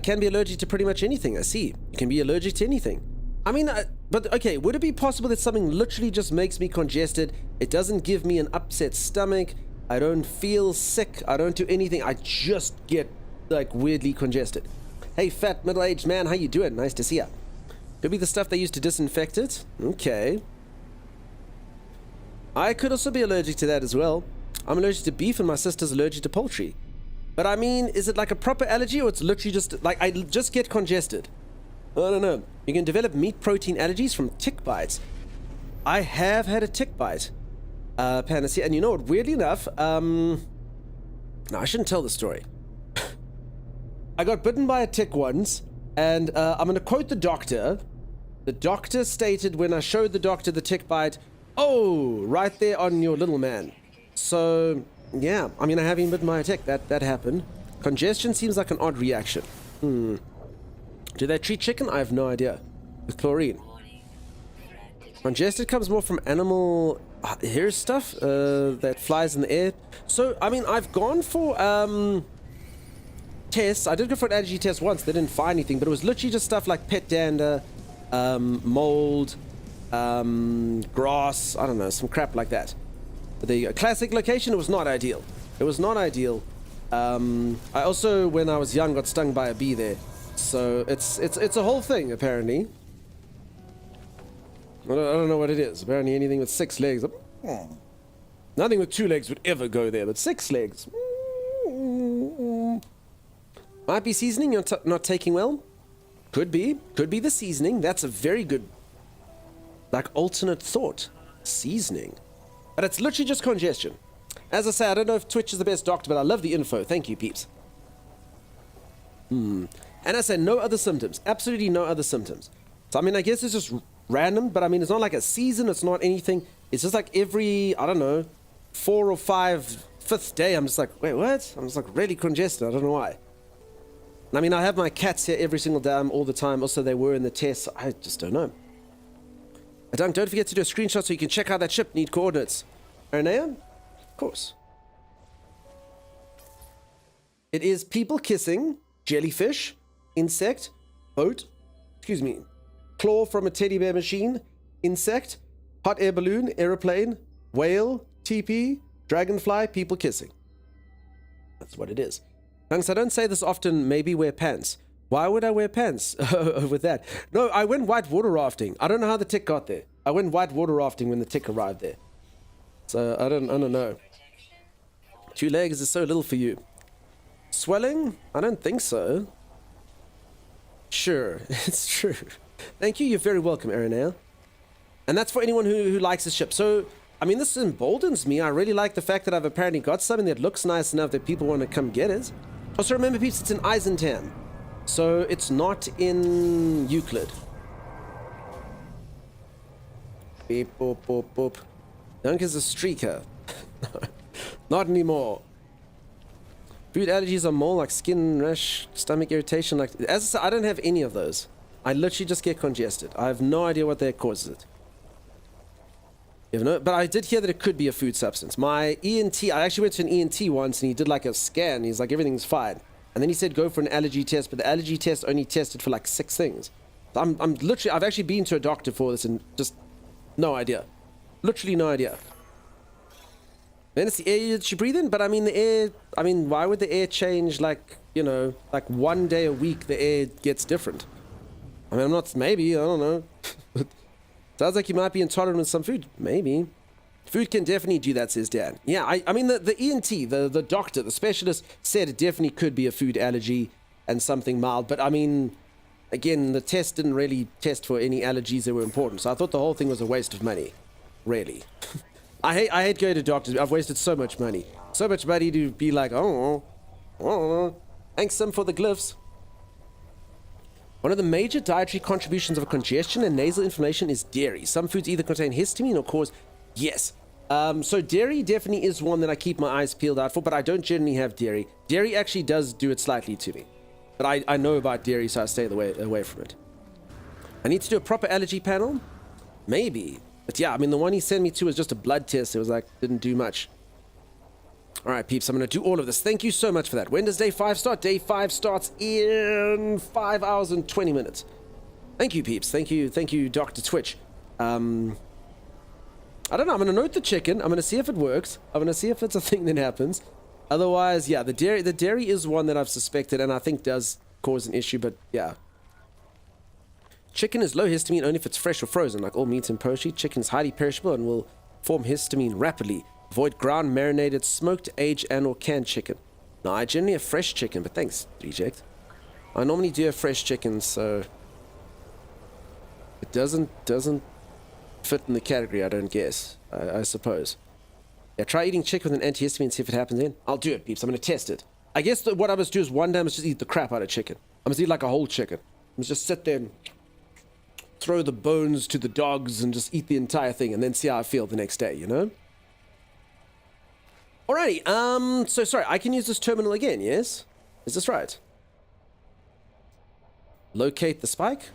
Can be allergic to pretty much anything. I see. You can be allergic to anything. I mean, but okay, would it be possible that something literally just makes me congested? It doesn't give me an upset stomach. I don't feel sick. I don't do anything. I just get like weirdly congested. Hey, fat middle-aged man, how you doing? Nice to see ya. Could be the stuff they used to disinfect it. Okay. I could also be allergic to that as well. I'm allergic to beef and my sister's allergic to poultry. But I mean, is it like a proper allergy or it's literally just like I just get congested? I don't know. You can develop meat protein allergies from tick bites. I have had a tick bite, Panacea, and you know what? Weirdly enough, no, I shouldn't tell the story. I got bitten by a tick once, and I'm going to quote the doctor. The doctor stated when I showed the doctor the tick bite, "Oh, right there on your little man." So yeah, I mean, I have been bitten by a tick. That happened. Congestion seems like an odd reaction. Do they treat chicken? I have no idea. With chlorine. Congested comes more from animal hair stuff that flies in the air. So, I mean, I've gone for tests. I did go for an allergy test once. They didn't find anything, but it was literally just stuff like pet dander, mold, grass, I don't know, some crap like that. The classic location, it was not ideal. It was not ideal. I also, when I was young, got stung by a bee there. So it's a whole thing, apparently. I don't know what it is. Apparently anything with 6 legs. Nothing with 2 legs would ever go there, but 6 legs. Might be seasoning you're not taking well. Could be. Could be the seasoning. That's a very good, like, alternate thought. Seasoning. But it's literally just congestion. As I say, I don't know if Twitch is the best doctor, but I love the info. Thank you, peeps. And I say no other symptoms. Absolutely no other symptoms. So, I mean, I guess it's just random, but I mean, it's not like a season. It's not anything. It's just like every, I don't know, 4 or 5, 5th day, I'm just like, wait, what? I'm just like really congested. I don't know why. And I mean, I have my cats here every single day, all the time. Also, they were in the test. So I just don't know. Don't forget to do a screenshot so you can check out that ship. Need coordinates. Aranea? Of course. It is people kissing, jellyfish, insect, boat, excuse me, claw from a teddy bear machine, insect, hot air balloon, aeroplane, whale, teepee, dragonfly, people kissing. That's what it is. Thanks, I don't say this often, maybe wear pants. Why would I wear pants with that? No, I went white water rafting. I don't know how the tick got there. I went white water rafting when the tick arrived there. So I don't know. 2 legs is so little for you. Swelling? I don't think so. Sure, it's true. Thank you, you're very welcome, Aranea. And that's for anyone who likes the ship. So, I mean, this emboldens me. I really like the fact that I've apparently got something that looks nice enough that people want to come get it. Also, remember, peeps, it's in Eisentam. So, it's not in Euclid. Beep, boop, boop, boop. Dunk is a streaker. Not anymore. Food allergies are more like skin rash, stomach irritation. Like, as I said, I don't have any of those. I literally just get congested. I have no idea what that causes it. But I did hear that it could be a food substance. My ENT, I actually went to an ENT once and he did like a scan. He's like, everything's fine. And then he said, go for an allergy test, but the allergy test only tested for like 6 things. So I'm literally, I've actually been to a doctor for this and just no idea. Literally no idea. Then it's the air that you breathe in, but I mean the air, I mean, why would the air change like, you know, like 1 day a week the air gets different? I mean, I'm not, maybe, I don't know. Sounds like you might be intolerant with some food. Maybe. Food can definitely do that, says Dan. Yeah, I mean, the ENT, the doctor, the specialist said it definitely could be a food allergy and something mild. But I mean, again, the test didn't really test for any allergies that were important. So I thought the whole thing was a waste of money. Really. I hate going to doctors. I've wasted so much money. So much money to be like, oh, thanks some for the glyphs. One of the major dietary contributions of congestion and nasal inflammation is dairy. Some foods either contain histamine or cause... Yes. So dairy definitely is one that I keep my eyes peeled out for, but I don't generally have dairy. Dairy actually does do it slightly to me. But I know about dairy, so I stay away from it. I need to do a proper allergy panel? Maybe. But yeah, I mean, the one he sent me to was just a blood test. It was like, didn't do much. All right, peeps, I'm going to do all of this. Thank you so much for that. When does day 5 start? Day 5 starts in 5 hours and 20 minutes. Thank you, peeps. Thank you, Dr. Twitch. I don't know. I'm going to note the chicken. I'm going to see if it works. I'm going to see if it's a thing that happens. Otherwise, yeah, the dairy is one that I've suspected and I think does cause an issue, but yeah. Chicken is low histamine only if it's fresh or frozen. Like all meat and poultry, chicken is highly perishable and will form histamine rapidly. Avoid ground, marinated, smoked, aged, and or canned chicken. No, I generally have fresh chicken, but thanks, Reject. I normally do have fresh chicken, so it doesn't fit in the category, I don't guess. I suppose. Yeah, try eating chicken with an antihistamine and see if it happens then. I'll do it, peeps. I'm going to test it. I guess what I must do is one day I must just eat the crap out of chicken. I must eat like a whole chicken. I must just sit there and throw the bones to the dogs and just eat the entire thing and then see how I feel the next day, you know? Alrighty, so sorry, I can use this terminal again, yes? Is this right? Locate the spike.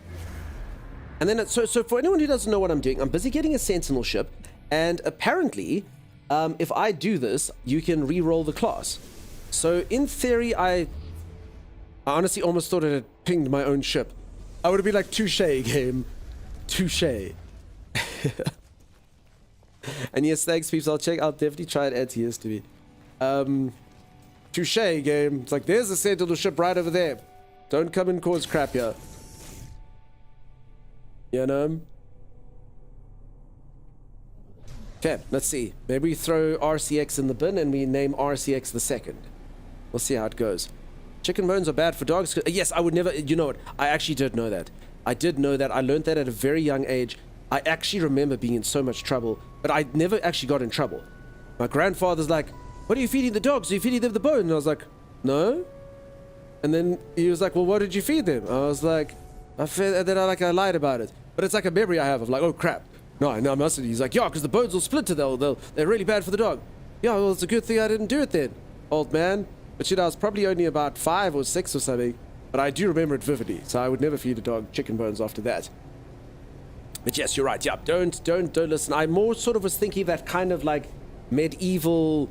And then, so for anyone who doesn't know what I'm doing, I'm busy getting a Sentinel ship, and apparently, if I do this, you can re-roll the class. So in theory, I honestly almost thought it had pinged my own ship. I would have been like, touche, game. Touche. And yes, thanks, peeps. I'll definitely try and add to history. Touche, game. It's like, there's a Sentinel ship right over there. Don't come and cause crap here. You know? Okay, let's see. Maybe we throw RCX in the bin and we name RCX the second. We'll see how it goes. Chicken bones are bad for dogs. Yes, I would never... You know what? I actually did know that. I did know that. I learned that at a very young age. I actually remember being in so much trouble, but I never actually got in trouble. My grandfather's like, what are you feeding the dogs? Are you feeding them the bone? And I was like, no. And then he was like, well, what did you feed them? I was like, I lied about it. But it's like a memory I have of like, oh crap. No, I mustn't. He's like, yeah, because the bones will splinter. They're really bad for the dog. Yeah, well, it's a good thing I didn't do it then, old man. But you know, I was probably only about 5 or 6 or something. But I do remember it vividly. So I would never feed a dog chicken bones after that. But yes, you're right. Yeah, don't listen. I more sort of was thinking that kind of like medieval,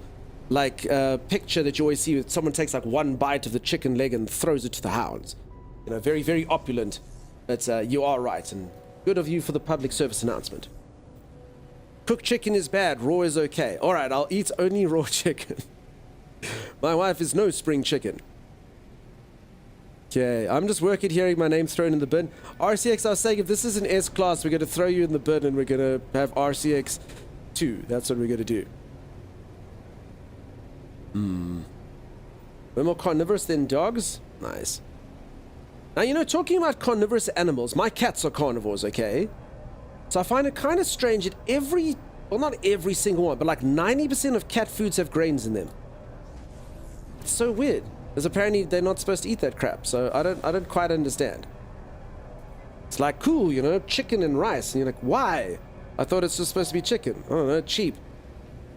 like picture that you always see with someone takes like one bite of the chicken leg and throws it to the hounds. You know, very, very opulent. But you are right, and good of you for the public service announcement. Cooked chicken is bad. Raw is okay. All right, I'll eat only raw chicken. My wife is no spring chicken. Okay, I'm just working hearing my name thrown in the bin. RCX, I was saying, if this is an S class, we're going to throw you in the bin and we're going to have RCX 2. That's what we're going to do. We're more carnivorous than dogs? Nice. Now, you know, talking about carnivorous animals, my cats are carnivores, okay? So I find it kind of strange that well, not every single one, but like 90% of cat foods have grains in them. It's so weird. Because apparently they're not supposed to eat that crap, so I don't quite understand. It's like, cool, you know, chicken and rice, and you're like, why? I thought it's just supposed to be chicken. I don't know, cheap.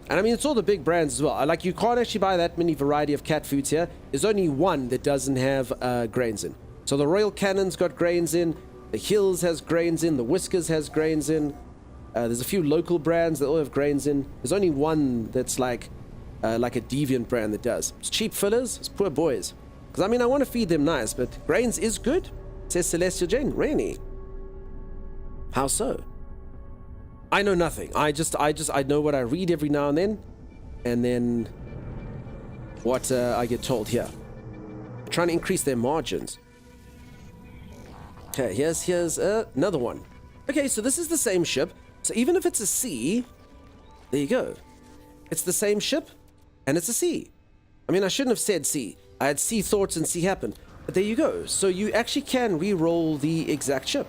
And I mean, it's all the big brands as well. Like, you can't actually buy that many variety of cat foods here. There's only one that doesn't have grains in. So the Royal Cannon's got grains in, the Hills has grains in, the Whiskers has grains in. There's a few local brands that all have grains in. There's only one that's like a deviant brand that does. It's cheap fillers. It's poor boys. Because I mean, I want to feed them nice, but grains is good, says Celestial Jane. Really? How so? I know nothing. I know what I read every now and then what I get told here. Trying to increase their margins. Okay, here's another one. Okay, so this is the same ship. So even if it's a C, There you go. It's the same ship, and it's a C. I mean, I shouldn't have said C. I had C thoughts and C happened. But there you go. So you actually can re-roll the exact ship.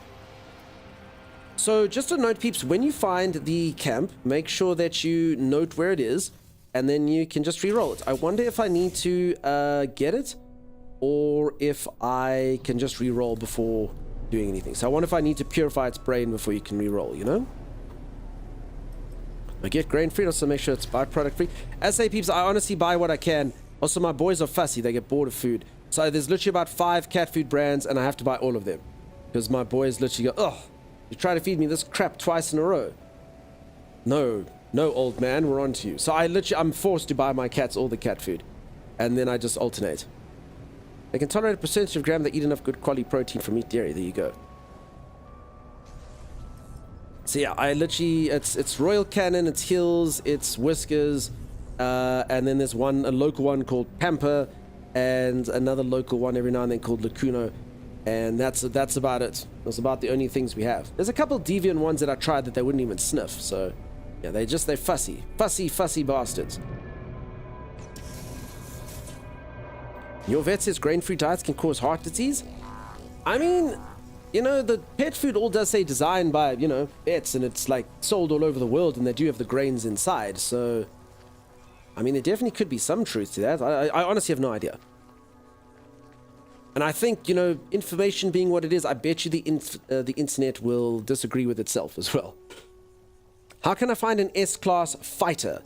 So just a note, peeps, when you find the camp, make sure that you note where it is, and then you can just re-roll it. I wonder if I need to get it, or if I can just re-roll before doing anything. So I wonder if I need to purify its brain before you can re-roll, you know? I get grain free, also make sure it's byproduct free. As I say, peeps, I honestly buy what I can. Also, my boys are fussy. They get bored of food. So there's literally about 5 cat food brands, and I have to buy all of them. Because my boys literally go, oh, you try to feed me this crap twice in a row. No, old man, we're on to you. So I'm forced to buy my cats all the cat food. And then I just alternate. They can tolerate a percentage of gram that eat enough good quality protein from meat dairy. There you go. So yeah, I literally, it's Royal Canin, it's Hills, it's Whiskers, and then there's a local one called Pamper, and another local one every now and then called Lacuno, and that's about it. That's about the only things we have. There's a couple deviant ones that I tried that they wouldn't even sniff, so yeah, they're fussy bastards. Your vet says grain-free diets can cause heart disease. I mean, you know, the pet food all does say designed by, you know, vets, and it's like sold all over the world, and they do have the grains inside, so I mean, there definitely could be some truth to that. I honestly have no idea. And I think, you know, information being what it is, I bet you the internet will disagree with itself as well. How can I find an S-class fighter?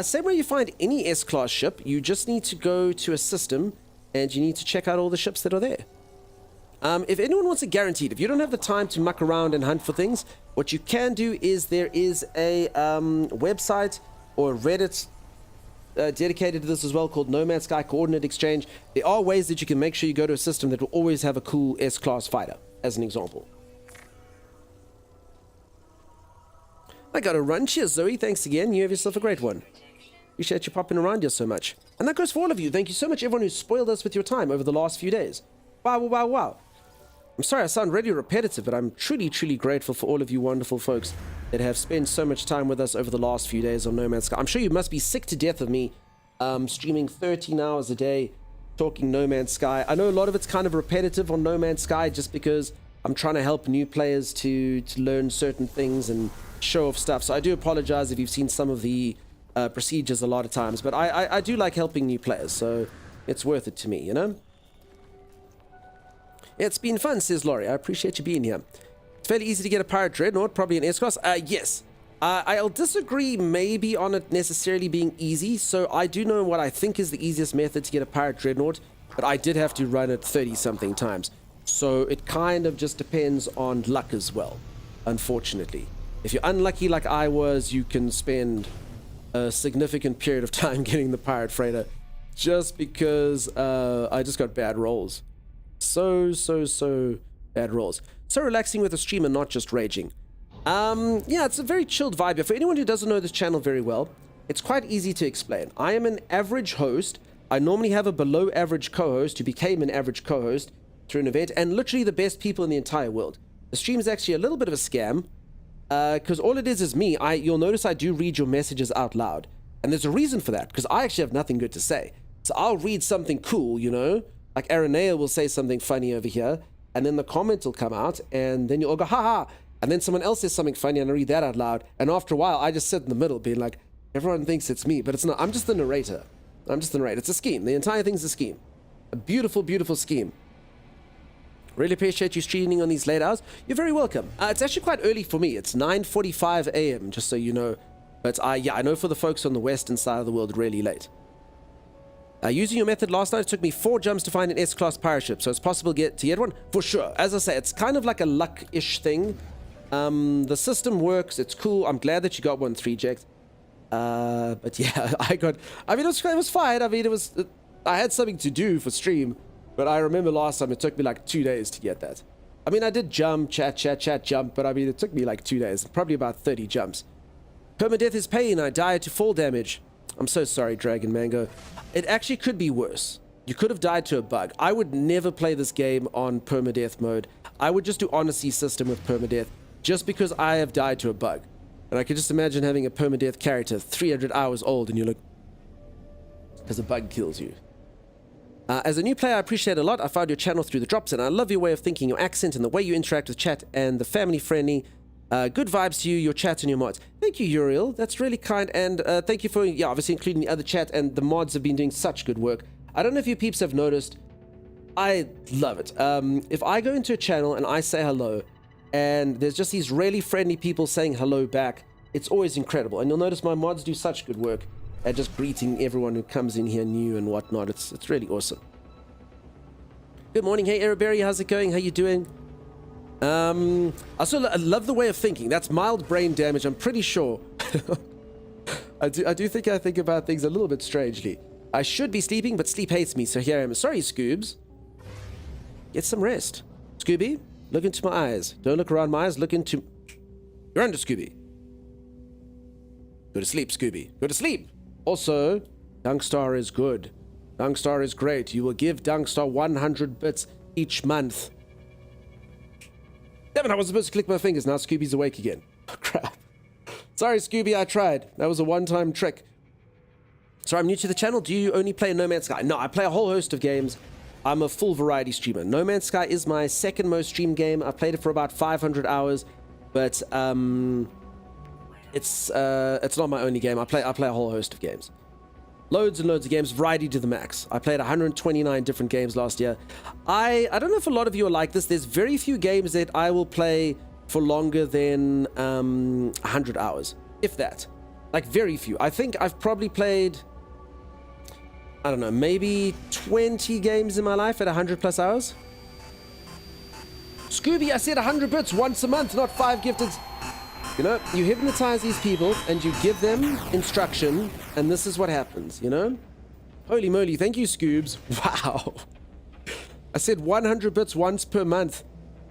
Same way you find any S-class ship, you just need to go to a system, and you need to check out all the ships that are there. If anyone wants it guaranteed, if you don't have the time to muck around and hunt for things, what you can do is there is a website or Reddit dedicated to this as well called No Man's Sky Coordinate Exchange. There are ways that you can make sure you go to a system that will always have a cool S-class fighter, as an example. I got a run. Cheers, Zoe. Thanks again. You have yourself a great one. Appreciate you popping around here so much. And that goes for all of you. Thank you so much, everyone who's spoiled us with your time over the last few days. Wow. I'm sorry I sound really repetitive, but I'm truly grateful for all of you wonderful folks that have spent so much time with us over the last few days on No Man's Sky. I'm sure you must be sick to death of me streaming 13 hours a day, talking No Man's Sky. I know a lot of it's kind of repetitive on No Man's Sky just because I'm trying to help new players to learn certain things and show off stuff. So I do apologize if you've seen some of the procedures a lot of times, but I do like helping new players, so it's worth it to me, you know? It's been fun, says Laurie. I appreciate you being here. It's fairly easy to get a pirate dreadnought, probably an S-class. Yes. I'll disagree maybe on it necessarily being easy, so I do know what I think is the easiest method to get a pirate dreadnought, but I did have to run it 30-something times. So it kind of just depends on luck as well, unfortunately. If you're unlucky like I was, you can spend a significant period of time getting the pirate freighter just because I just got bad rolls. So bad rolls. So relaxing with a stream and not just raging. Yeah, it's a very chilled vibe here. For anyone who doesn't know this channel very well, it's quite easy to explain. I am an average host. I normally have a below average co-host who became an average co-host through an event, and literally the best people in the entire world. The stream is actually a little bit of a scam, because all it is me. You'll notice I do read your messages out loud, and there's a reason for that, because I actually have nothing good to say. So I'll read something cool, you know, like Aranea will say something funny over here, and then the comment will come out, and then you'll all go, ha, and then someone else says something funny, and I read that out loud, and after a while, I just sit in the middle, being like, everyone thinks it's me, but it's not. I'm just the narrator. It's a scheme. The entire thing's a scheme. A beautiful, beautiful scheme. Really appreciate you streaming on these late hours. You're very welcome. It's actually quite early for me. It's 9:45 a.m., just so you know. But yeah, I know for the folks on the western side of the world, really late. Using your method last night, it took me 4 jumps to find an S-class pirate ship, so it's possible to get one? For sure. As I say, it's kind of like a luck-ish thing. The system works. It's cool. I'm glad that you got one 3-ject. But yeah, it was fine. I had something to do for stream, but I remember last time it took me like 2 days to get that. I mean, I did jump, chat, jump, but I mean, it took me like 2 days, probably about 30 jumps. Permadeath is pain. I died to fall damage. I'm so sorry, Dragon Mango. It actually could be worse. You could have died to a bug. I would never play this game on permadeath mode. I would just do honesty system with permadeath, just because I have died to a bug. And I could just imagine having a permadeath character 300 hours old and you look... because a bug kills you. As a new player, I appreciate it a lot. I found your channel through the drops, and I love your way of thinking, your accent, and the way you interact with chat, and the family-friendly. Good vibes to you, your chat, and your mods. Thank you, Uriel. That's really kind, and thank you for, yeah, obviously including the other chat, and the mods have been doing such good work. I don't know if you peeps have noticed. I love it. If I go into a channel and I say hello, and there's just these really friendly people saying hello back, it's always incredible. And you'll notice my mods do such good work at just greeting everyone who comes in here new and whatnot. It's really awesome. Good morning. Hey, Araberry, how's it going? How you doing? I love the way of thinking. That's mild brain damage, I'm pretty sure. I do think I think about things a little bit strangely. I should be sleeping, but sleep hates me, so here I am. Sorry, Scoobs. Get some rest. Scooby, look into my eyes. Don't look around my eyes, look into... You're under, Scooby. Go to sleep, Scooby. Go to sleep. Also, Dunkstar is good. Dunkstar is great. You will give Dunkstar 100 bits each month. Damn it, I was supposed to click my fingers. Now Scooby's awake again. Oh, crap. Sorry, Scooby, I tried. That was a one-time trick. So I'm new to the channel. Do you only play No Man's Sky? No, I play a whole host of games. I'm a full variety streamer. No Man's Sky is my second most streamed game. I've played it for about 500 hours, but it's not my only game. I play a whole host of games. Loads and loads of games, variety to the max. I played 129 different games last year. I don't know if a lot of you are like this. There's very few games that I will play for longer than 100 hours, if that. Like, very few. I think I've probably played, I don't know, maybe 20 games in my life at 100 plus hours. Scooby, I said 100 bits once a month, not 5 gifted. You know, you hypnotize these people and you give them instruction, and this is what happens, you know? Holy moly, thank you, Scoobs. Wow. I said 100 bits once per month.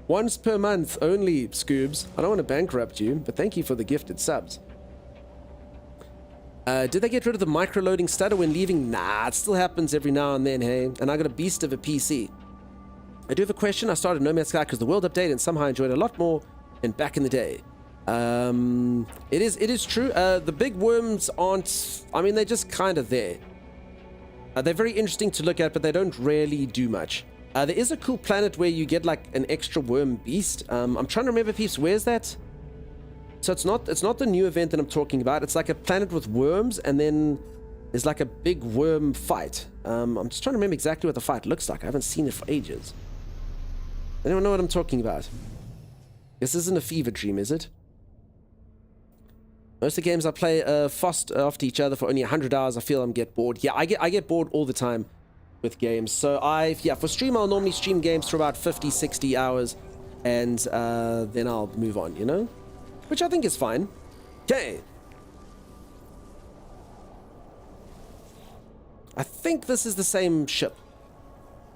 Once per month only, Scoobs. I don't want to bankrupt you, but thank you for the gifted subs. Did they get rid of the micro-loading stutter when leaving? Nah, it still happens every now and then, hey? And I got a beast of a PC. I do have a question. I started No Man's Sky because the world updated and somehow enjoyed it a lot more than back in the day. It is true. The big worms aren't, I mean, they're just kind of there. They're very interesting to look at, but they don't really do much. There is a cool planet where you get like an extra worm beast. I'm trying to remember, peeps, where's that? So it's not the new event that I'm talking about. It's like a planet with worms, and then there's like a big worm fight. I'm just trying to remember exactly what the fight looks like. I haven't seen it for ages. Anyone know what I'm talking about? This isn't a fever dream, is it? Most of the games I play fast after each other for only 100 hours. I feel I'm get bored. Yeah, I get bored all the time with games. So for stream, I'll normally stream games for about 50, 60 hours, and then I'll move on, you know? Which I think is fine. Okay. I think this is the same ship.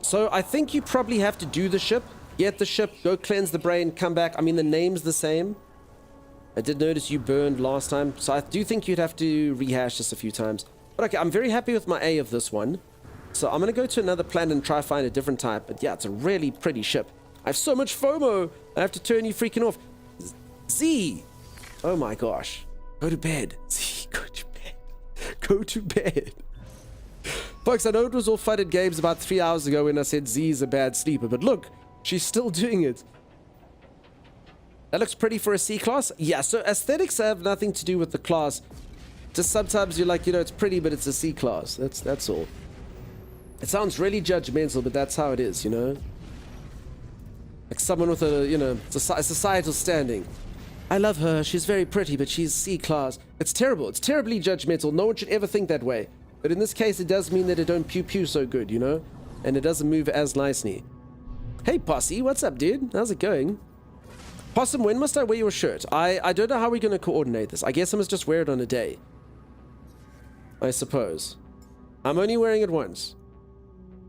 So I think you probably have to do the ship, get the ship, go cleanse the brain, come back. I mean, the name's the same. I did notice you burned last time, so I do think you'd have to rehash this a few times. But okay, I'm very happy with my A of this one. So I'm going to go to another planet and try find a different type. But yeah, it's a really pretty ship. I have so much FOMO. I have to turn you freaking off. Z! Oh my gosh. Go to bed. Z, go to bed. Go to bed. Folks, I know it was all fun and games about 3 hours ago when I said Z is a bad sleeper, but look, she's still doing it. That looks pretty for a C class. Yeah, so aesthetics have nothing to do with the class. Just sometimes you're like, you know, it's pretty, but it's a C class. That's all. It sounds really judgmental, but that's how it is, you know? Like someone with a, you know, a societal standing. I love her. She's very pretty, but she's C class. It's terrible. It's terribly judgmental. No one should ever think that way. But in this case, it does mean that it don't pew-pew so good, you know? And it doesn't move as nicely. Hey, Posse. What's up, dude? How's it going? Possum, when must I wear your shirt? I don't know how we're going to coordinate this. I guess I must just wear it on a day. I suppose. I'm only wearing it once.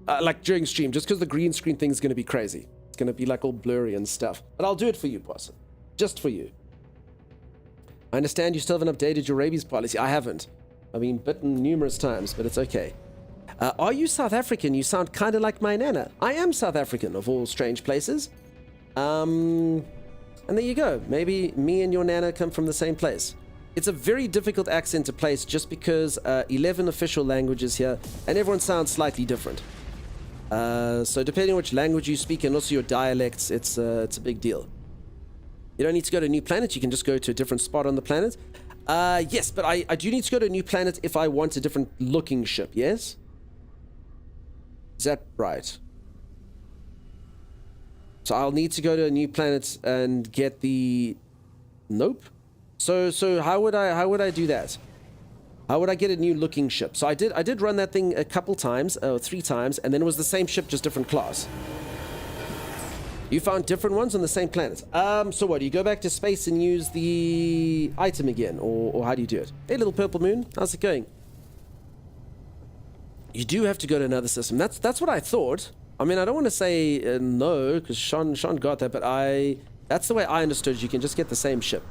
Like during stream, just because the green screen thing is going to be crazy. It's going to be like all blurry and stuff. But I'll do it for you, Possum. Just for you. I understand you still haven't updated your rabies policy. I haven't. I've been bitten numerous times, but it's okay. Are you South African? You sound kind of like my nana. I am South African, of all strange places. And there you go. Maybe me and your nana come from the same place. it's a very difficult accent to place just because 11 official languages here, and everyone sounds slightly different. So depending on which language you speak and also your dialects, it's a big deal. You don't need to go to a new planet. You can just go to a different spot on the planet. Yes, but I do need to go to a new planet if I want a different looking ship, yes? Is that right? So I'll need to go to a new planet and get the... Nope. So how would I do that? How would I get a new looking ship? So I did run that thing a couple times, 3 times, and then it was the same ship, just different class. You found different ones on the same planet. So what, do you go back to space and use the item again? Or how do you do it? Hey, little purple moon, how's it going? You do have to go to another system. That's what I thought. I mean, I don't want to say no, because Sean got that, but that's the way I understood it. You can just get the same ship.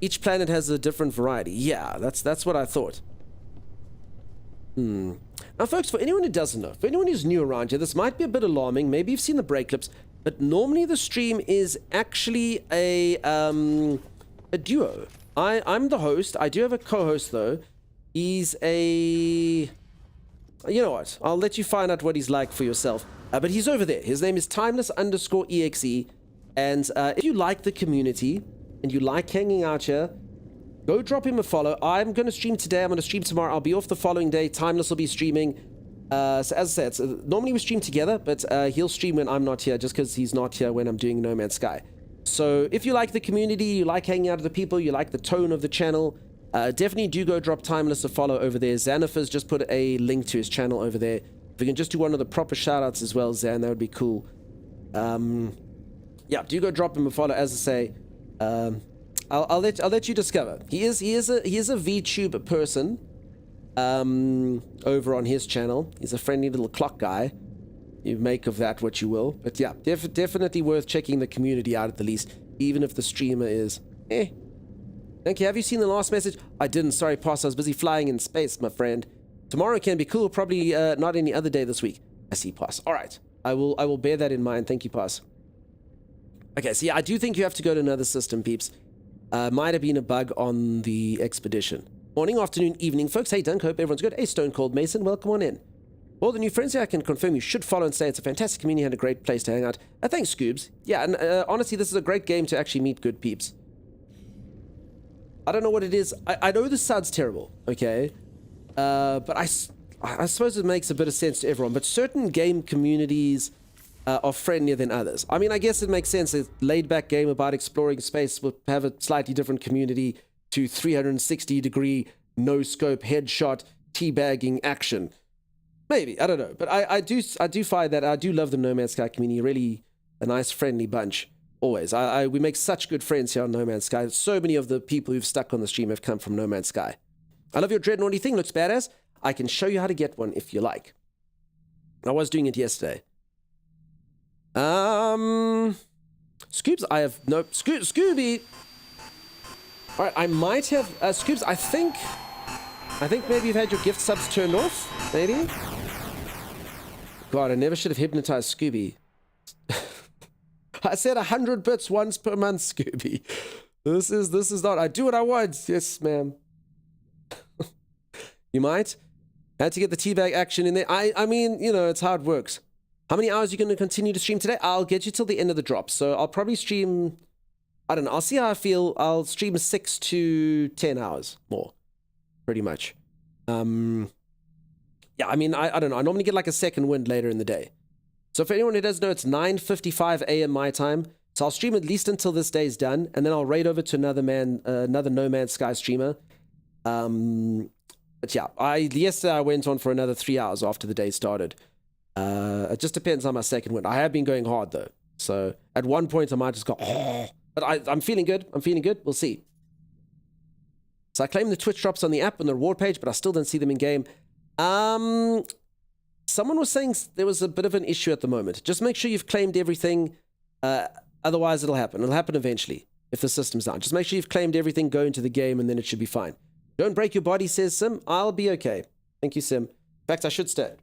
Each planet has a different variety. Yeah, that's what I thought. Now, folks, for anyone who doesn't know, for anyone who's new around here, this might be a bit alarming. Maybe you've seen the break clips, but normally the stream is actually a duo. I'm the host. I do have a co-host, though. He's a... You know what? I'll let you find out what he's like for yourself. But he's over there. His name is timeless_exe. And if you like the community and you like hanging out here, go drop him a follow. I'm going to stream today. I'm going to stream tomorrow. I'll be off the following day. Timeless will be streaming. So as I said, normally we stream together, but he'll stream when I'm not here just because he's not here when I'm doing No Man's Sky. So if you like the community, you like hanging out with the people, you like the tone of the channel, definitely do go drop Timeless a follow over there. Xanafa's just put a link to his channel over there. If we can just do one of the proper shoutouts as well, Zan, that would be cool. Yeah, do go drop him a follow. As I say, I'll let you discover. He is a VTube person. Over on his channel. He's a friendly little clock guy. You make of that what you will. But yeah, definitely worth checking the community out at the least, even if the streamer is Thank you. Have you seen the last message? I didn't. Sorry, Pass. I was busy flying in space, my friend. Tomorrow can be cool. Probably not any other day this week. I see, Pass. All right. I will bear that in mind. Thank you, Pass. Okay, so yeah, I do think you have to go to another system, peeps. Might have been a bug on the expedition. Morning, afternoon, evening, folks. Hey, Dunk, hope everyone's good. Hey, Stone Cold Mason, welcome on in. All the new friends here, I can confirm you should follow and stay. It's a fantastic community and a great place to hang out. Thanks, Scoobs. Yeah, and honestly, this is a great game to actually meet good peeps. I don't know what it is. I know this sounds terrible, okay? But I suppose it makes a bit of sense to everyone. But certain game communities are friendlier than others. I mean, I guess it makes sense. A laid-back game about exploring space will have a slightly different community to 360-degree, no-scope, headshot, teabagging action. Maybe, I don't know. But I do find that I do love the No Man's Sky community. Really a nice, friendly bunch. Always. We make such good friends here on No Man's Sky. So many of the people who've stuck on the stream have come from No Man's Sky. I love your Dreadnoughty thing. Looks badass. I can show you how to get one if you like. I was doing it yesterday. Scoobs, I have no... Scooby... Alright, I might have... Scoobs, I think maybe you've had your gift subs turned off. Maybe? God, I never should have hypnotized Scooby. I said 100 bits once per month, Scooby. This is not... I do what I want. Yes, ma'am. You might. Had to get the teabag action in there. I mean, you know, it's how it works. How many hours are you going to continue to stream today? I'll get you till the end of the drop. So I'll probably stream... I don't know. I'll see how I feel. I'll stream 6 to 10 hours more. Pretty much. Yeah, I mean, I don't know. I normally get like a second wind later in the day. So for anyone who doesn't know, it's 9:55 a.m. my time. So I'll stream at least until this day's done. And then I'll raid over to another No Man's Sky streamer. But yeah, yesterday I went on for another 3 hours after the day started. It just depends on my second wind. I have been going hard though. So at one point I might just go, oh. But I'm feeling good. I'm feeling good. We'll see. So I claim the Twitch drops on the app on the reward page, but I still don't see them in game. Someone was saying there was a bit of an issue at the moment. Just make sure you've claimed everything. Otherwise it'll happen. It'll happen eventually if the system's down. Just make sure you've claimed everything, go into the game, and then it should be fine. Don't break your body, says Sim. I'll be okay. Thank you, Sim. In fact, I should stand.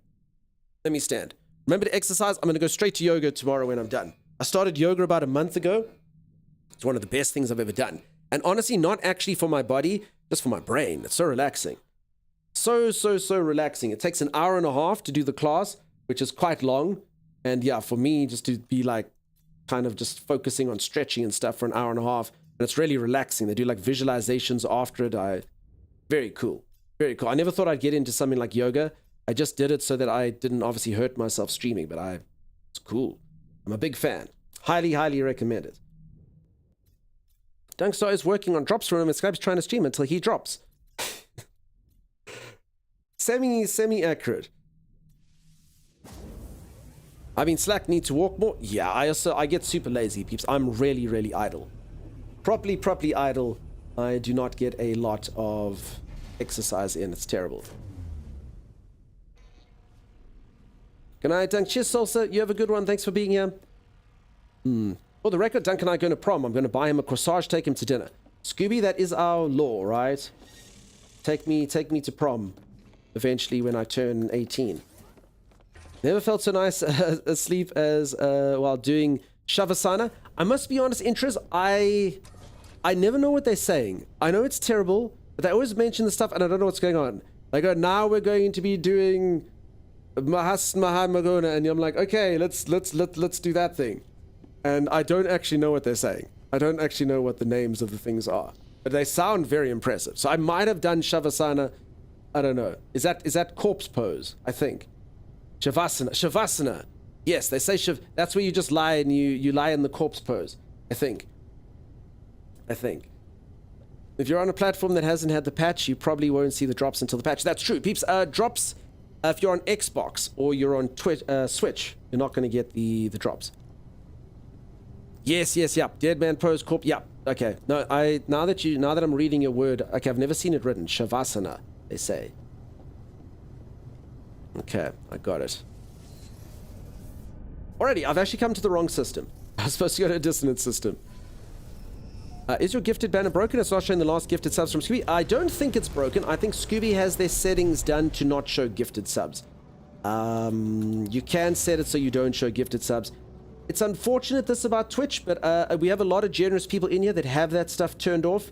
Let me stand. Remember to exercise. I'm going to go straight to yoga tomorrow when I'm done. I started yoga about a month ago. It's one of the best things I've ever done. And honestly, not actually for my body, just for my brain. It's so relaxing. So relaxing. It takes an hour and a half to do the class, which is quite long. And yeah, for me, just to be like kind of just focusing on stretching and stuff for an hour and a half. And it's really relaxing. They do like visualizations after it. Very cool. Very cool. I never thought I'd get into something like yoga. I just did it so that I didn't obviously hurt myself streaming, but it's cool. I'm a big fan. Highly recommend it. Dunkstar is working on drops for him and Skype's trying to stream until he drops. Semi-accurate. I mean, Slack need to walk more. Yeah, I get super lazy, peeps. I'm really idle. Properly idle. I do not get a lot of exercise in. It's terrible. Good night, Dunk. Cheers, Salsa. You have a good one. Thanks for being here. For the record, Dunk and I are going to prom. I'm going to buy him a corsage, take him to dinner. Scooby, that is our law, right? Take me to prom. Eventually when I turn 18. Never felt so nice asleep as while doing Shavasana. I must be honest, Intros, I never know what they're saying. I know it's terrible, but they always mention the stuff and I don't know what's going on. They go, now we're going to be doing Mahas Mahamagona, and I'm like, okay, let's do that thing. And I don't actually know what they're saying. I don't actually know what the names of the things are. But they sound very impressive. So I might have done Shavasana. I don't know. Is that corpse pose? I think. Shavasana. Yes, they say that's where you just lie and you lie in the corpse pose. I think. If you're on a platform that hasn't had the patch, you probably won't see the drops until the patch. That's true, peeps. Drops, if you're on Xbox or you're on Switch, you're not going to get the drops. Yes, yep. Dead man pose, corpse, yep. Okay. No, now that I'm reading your word, okay, I've never seen it written. Shavasana, they say. Okay, I got it. Alrighty, I've actually come to the wrong system. I was supposed to go to a dissonant system. Is your gifted banner broken? It's not showing the last gifted subs from Scooby. I don't think it's broken. I think Scooby has their settings done to not show gifted subs. You can set it so you don't show gifted subs. It's unfortunate this about Twitch, but we have a lot of generous people in here that have that stuff turned off.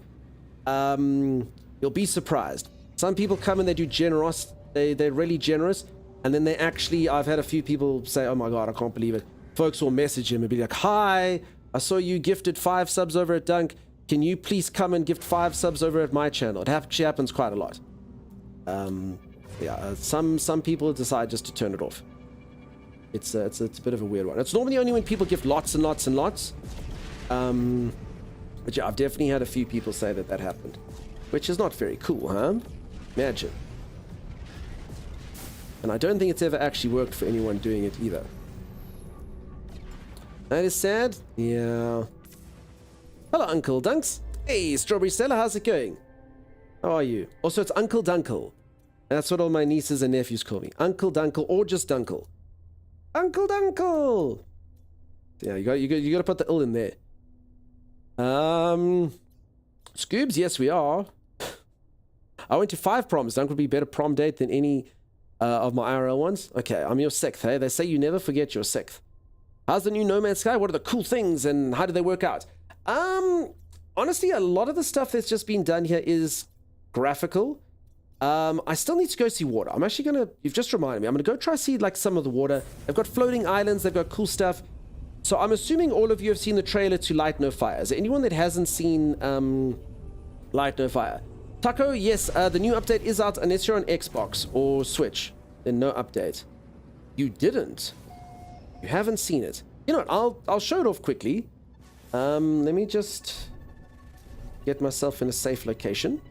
You'll be surprised. Some people come and they do generous. They're really generous. And then they actually, I've had a few people say, oh my god, I can't believe it. Folks will message him and be like, hi, I saw you gifted 5 subs over at Dunk. Can you please come and gift 5 subs over at my channel? It actually happens quite a lot. Yeah, some people decide just to turn it off. It's a bit of a weird one. It's normally only when people gift lots and lots and lots. But yeah, I've definitely had a few people say that happened. Which is not very cool, huh? Imagine. And I don't think it's ever actually worked for anyone doing it either. That is sad. Yeah. Hello, Uncle Dunks. Hey, Strawberry Stella, how's it going? How are you? Also, it's Uncle Dunkle. That's what all my nieces and nephews call me. Uncle Dunkle or just Dunkle. Uncle Dunkle! Yeah, you got to put the ill in there. Scoobs, yes, we are. I went to 5 proms. Dunk would be a better prom date than any of my IRL ones. Okay, I'm your 6th, hey? They say you never forget your 6th. How's the new No Man's Sky? What are the cool things and how do they work out? Honestly, a lot of the stuff that's just been done here is graphical. I still need to go see water. I'm actually gonna, you've just reminded me, I'm gonna go try see like some of the water. They've got floating islands, they've got cool stuff. So I'm assuming all of you have seen the trailer to Light No Fire. Is there anyone that hasn't seen Light No Fire? Taco, yes, the new update is out unless you're on Xbox or Switch. Then no update. You didn't. You haven't seen it. You know what, I'll show it off quickly. Let me just get myself in a safe location.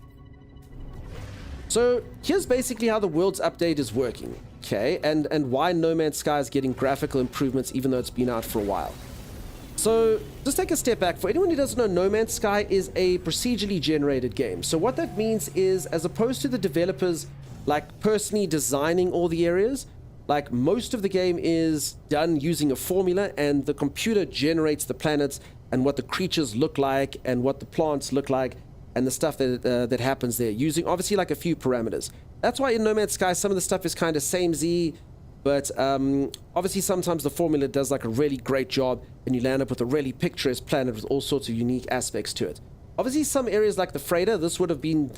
So here's basically how the world's update is working, okay, and why No Man's Sky is getting graphical improvements even though it's been out for a while. So just take a step back. For anyone who doesn't know, No Man's Sky is a procedurally generated game. So what that means is, as opposed to the developers like personally designing all the areas, like most of the game is done using a formula and the computer generates the planets and what the creatures look like and what the plants look like and the stuff that happens there, using obviously like a few parameters. That's why in No Man's Sky some of the stuff is kind of samey, but obviously sometimes the formula does like a really great job and you land up with a really picturesque planet with all sorts of unique aspects to it. Obviously, some areas like the freighter, this would have been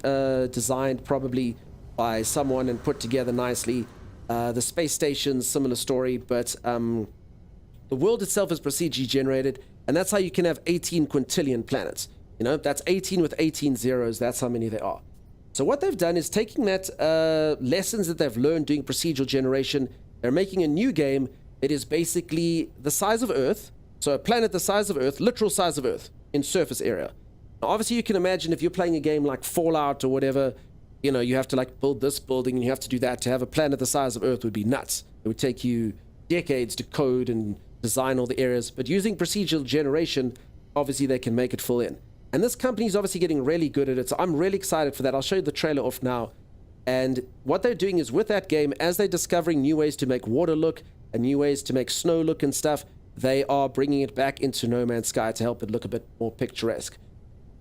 designed probably by someone and put together nicely. The space stations, similar story, but the world itself is procedurally generated, and that's how you can have 18 quintillion planets. You know, that's 18 with 18 zeros. That's how many there are. So what they've done is taking that lessons that they've learned doing procedural generation, they're making a new game. It is basically the size of Earth. So a planet the size of Earth, literal size of Earth in surface area. Now, obviously, you can imagine if you're playing a game like Fallout or whatever, you know, you have to like build this building and you have to do that. To have a planet the size of Earth would be nuts. It would take you decades to code and design all the areas. But using procedural generation, obviously they can make it full in. And this company is obviously getting really good at it. So I'm really excited for that. I'll show you the trailer off now. And what they're doing is with that game, as they're discovering new ways to make water look and new ways to make snow look and stuff, they are bringing it back into No Man's Sky to help it look a bit more picturesque.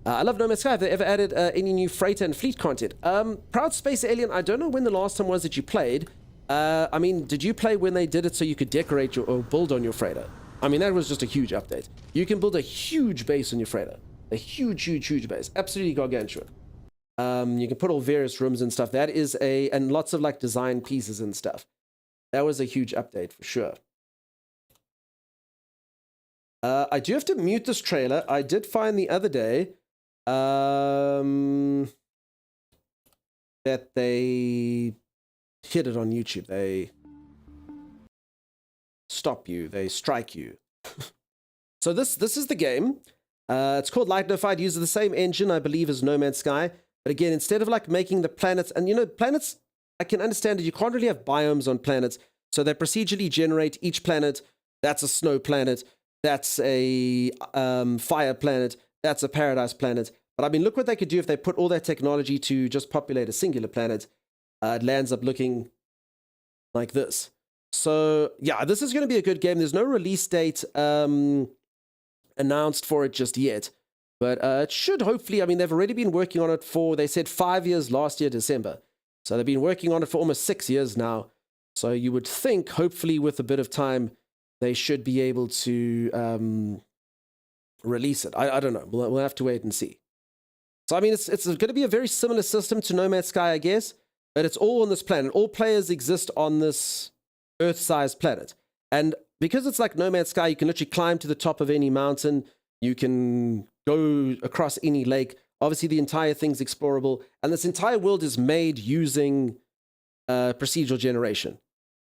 I love No Man's Sky. Have they ever added any new freighter and fleet content? Proud Space Alien, I don't know when the last time was that you played. I mean, did you play when they did it so you could decorate or build on your freighter? I mean, that was just a huge update. You can build a huge base on your freighter. A huge base. Absolutely gargantuan. You can put all various rooms and stuff. That is and lots of like design pieces and stuff. That was a huge update for sure. I do have to mute this trailer. I did find the other day that they hit it on YouTube. They stop you. They strike you. So this is the game. It's called Light Notified. Uses the same engine, I believe, as No Man's Sky. But again, instead of like making the planets, and you know, planets, I can understand that you can't really have biomes on planets. So they procedurally generate each planet. That's a snow planet. That's a fire planet. That's a paradise planet. But I mean, look what they could do if they put all that technology to just populate a singular planet. It lands up looking like this. So yeah, this is going to be a good game. There's no release date announced for it just yet. But it should hopefully, I mean, they've already been working on it for, they said 5 years last year, December. So they've been working on it for almost 6 years now. So you would think, hopefully with a bit of time, they should be able to release it. I don't know. We'll have to wait and see. So, I mean, it's going to be a very similar system to No Man's Sky, I guess. But it's all on this planet. All players exist on this Earth-sized planet. And because it's like No Man's Sky, you can literally climb to the top of any mountain. You can go across any lake. Obviously, the entire thing's explorable. And this entire world is made using procedural generation.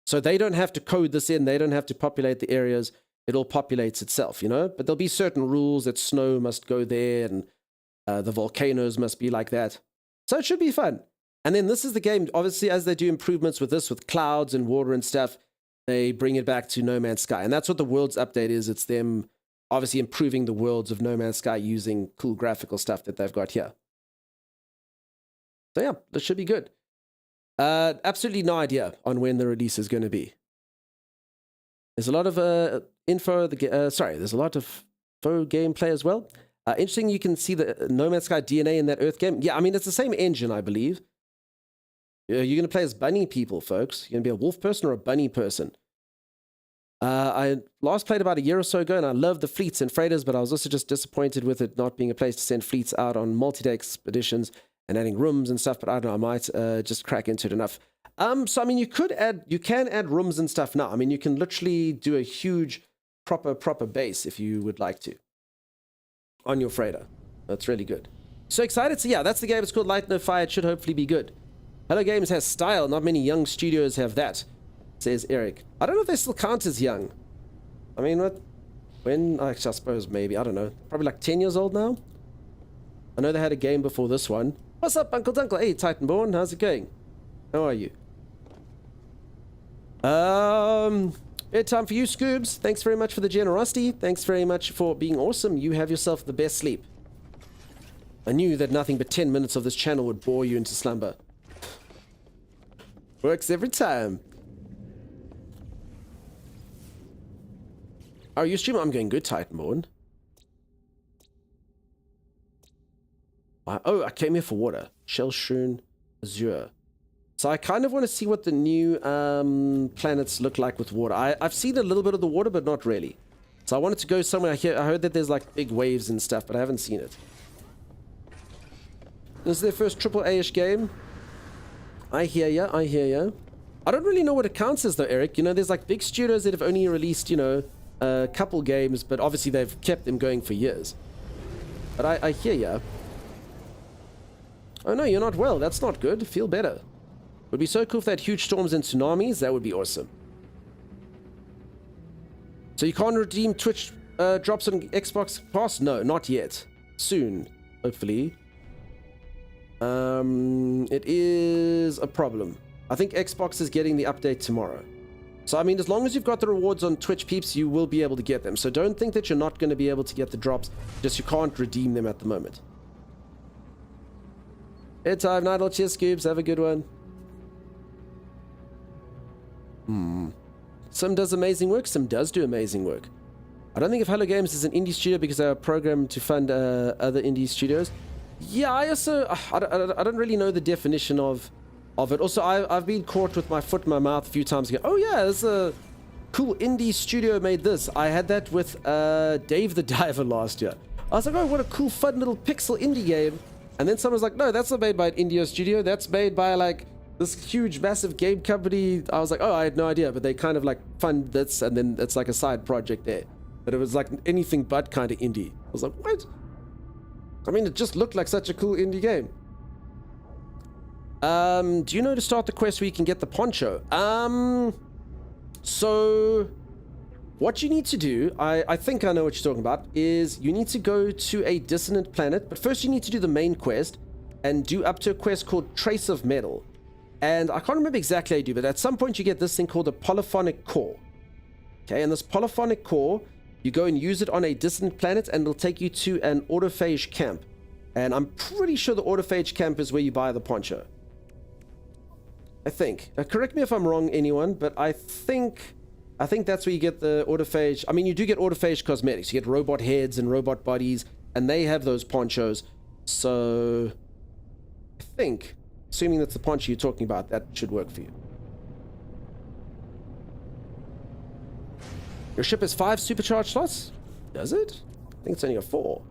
So they don't have to code this in. They don't have to populate the areas. It all populates itself, you know? But there'll be certain rules that snow must go there and the volcanoes must be like that. So it should be fun. And then this is the game. Obviously, as they do improvements with this, with clouds and water and stuff, they bring it back to No Man's Sky. And that's what the world's update is. It's them obviously improving the worlds of No Man's Sky using cool graphical stuff that they've got here. So yeah, this should be good. Absolutely no idea on when the release is going to be. There's a lot of info. There's a lot of faux gameplay as well. Interesting, you can see the No Man's Sky DNA in that Earth game. Yeah, I mean, it's the same engine, I believe. You're going to play as bunny people, folks. You're going to be a wolf person or a bunny person. I last played about a year or so ago, and I loved the fleets and freighters, but I was also just disappointed with it not being a place to send fleets out on multi-day expeditions and adding rooms and stuff, but I don't know, I might just crack into it enough. So I mean, you can add rooms and stuff now. I mean, you can literally do a huge proper base if you would like to on your freighter. That's really good. So excited. So yeah, that's the game. It's called Light No Fire. It should hopefully be good. Hello Games has style. Not many young studios have that, says Eric. I don't know if they still count as young. I mean, I suppose maybe, I don't know. Probably like 10 years old now. I know they had a game before this one. What's up, Uncle Dunkle? Hey, Titanborn, how's it going? How are you? Bedtime for you, Scoobs. Thanks very much for the generosity. Thanks very much for being awesome. You have yourself the best sleep. I knew that nothing but 10 minutes of this channel would bore you into slumber. Works every time. Are you streaming? I'm going good, Titanborn. Oh, I came here for water. Shellshroon Azure. So I kind of want to see what the new planets look like with water. I've seen a little bit of the water, but not really. So I wanted to go somewhere. I heard that there's like big waves and stuff, but I haven't seen it. This is their first AAA-ish game. I hear ya, I hear ya. I don't really know what it counts as though, Eric. You know, there's like big studios that have only released, you know, a couple games, but obviously they've kept them going for years. But I hear ya. Oh no, you're not well. That's not good. Feel better. Would be so cool if they had huge storms and tsunamis. That would be awesome. So you can't redeem Twitch drops on Xbox Pass? No, not yet. Soon, hopefully. It is a problem. I think Xbox is getting the update tomorrow. So, I mean, as long as you've got the rewards on Twitch, peeps, you will be able to get them. So don't think that you're not going to be able to get the drops. Just you can't redeem them at the moment. It's time, Nidal. Cheers, Scoops. Have a good one. Some does amazing work. Some does do amazing work. I don't think if Hello Games is an indie studio because they are programmed to fund other indie studios. Yeah, I also... I don't really know the definition of it. Also, I've been caught with my foot in my mouth a few times ago. Oh yeah, there's a cool indie studio made this. I had that with Dave the Diver last year. I was like, oh, what a cool, fun little pixel indie game. And then someone was like, no, that's not made by an indie studio. That's made by like this huge, massive game company. I was like, oh, I had no idea. But they kind of like fund this, and then it's like a side project there. But it was like anything but kind of indie. I was like, what? I mean, it just looked like such a cool indie game. Do you know to start the quest where you can get the poncho? So what you need to do, I think I know what you're talking about, is you need to go to a dissonant planet, but first you need to do the main quest and do up to a quest called Trace of Metal. And I can't remember exactly how you do, but at some point you get this thing called a polyphonic core. Okay, and this polyphonic core, you go and use it on a dissonant planet, and it'll take you to an autophage camp. And I'm pretty sure the autophage camp is where you buy the poncho. I think. Correct me if I'm wrong, anyone, but I think that's where you get the autophage. I mean, you do get autophage cosmetics. You get robot heads and robot bodies, and they have those ponchos. So I think, assuming that's the poncho you're talking about, that should work for you. Your ship has 5 supercharged slots? Does it? I think it's only got 4.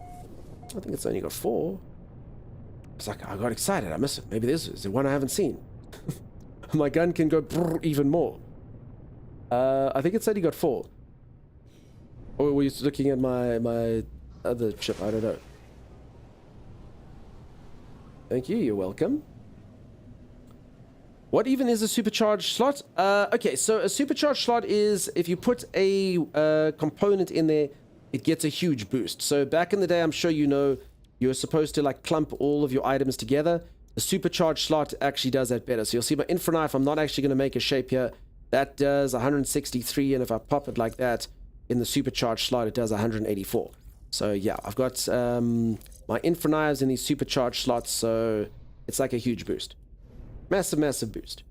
I think it's only got 4. It's like, I got excited. I missed it. Maybe this is the one I haven't seen. My gun can go even more. I think it's only got 4. Or were you looking at my other ship? I don't know. Thank you. You're welcome. What even is a supercharged slot? Okay, so a supercharged slot is if you put a component in there, it gets a huge boost. So back in the day, I'm sure you know, you're supposed to like clump all of your items together. The supercharged slot actually does that better. So you'll see my infra knife, I'm not actually going to make a shape here. That does 163, and if I pop it like that in the supercharged slot, it does 184. So yeah, I've got my infra knives in these supercharged slots, so it's like a huge boost. Massive, massive boost.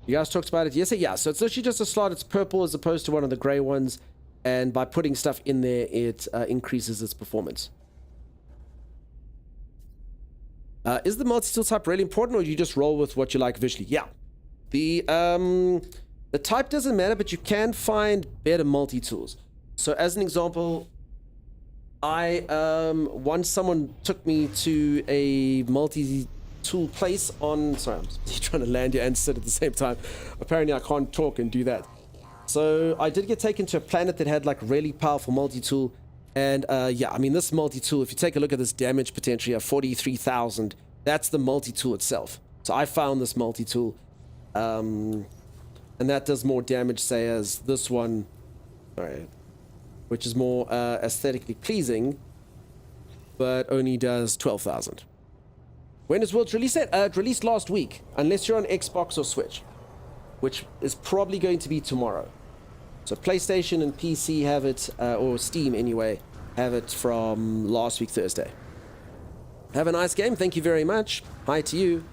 You guys talked about it? Yes, yeah. So it's literally just a slot. It's purple as opposed to one of the gray ones. And by putting stuff in there, it increases its performance. Is the multi-tool type really important, or you just roll with what you like visually? Yeah. The type doesn't matter, but you can find better multi-tools. So as an example, once someone took me to a multi-tool place on... Sorry, I'm trying to land here and sit at the same time. Apparently I can't talk and do that. So I did get taken to a planet that had like really powerful multi-tool. And yeah, I mean, this multi-tool, if you take a look at this damage potential, 43,000, that's the multi-tool itself. So I found this multi-tool. And that does more damage, say, as this one. All right. Which is more aesthetically pleasing, but only does 12,000. When is Worlds released? It released last week, unless you're on Xbox or Switch, which is probably going to be tomorrow. So PlayStation and PC have it, or Steam anyway, have it from last week, Thursday. Have a nice game. Thank you very much. Hi to you.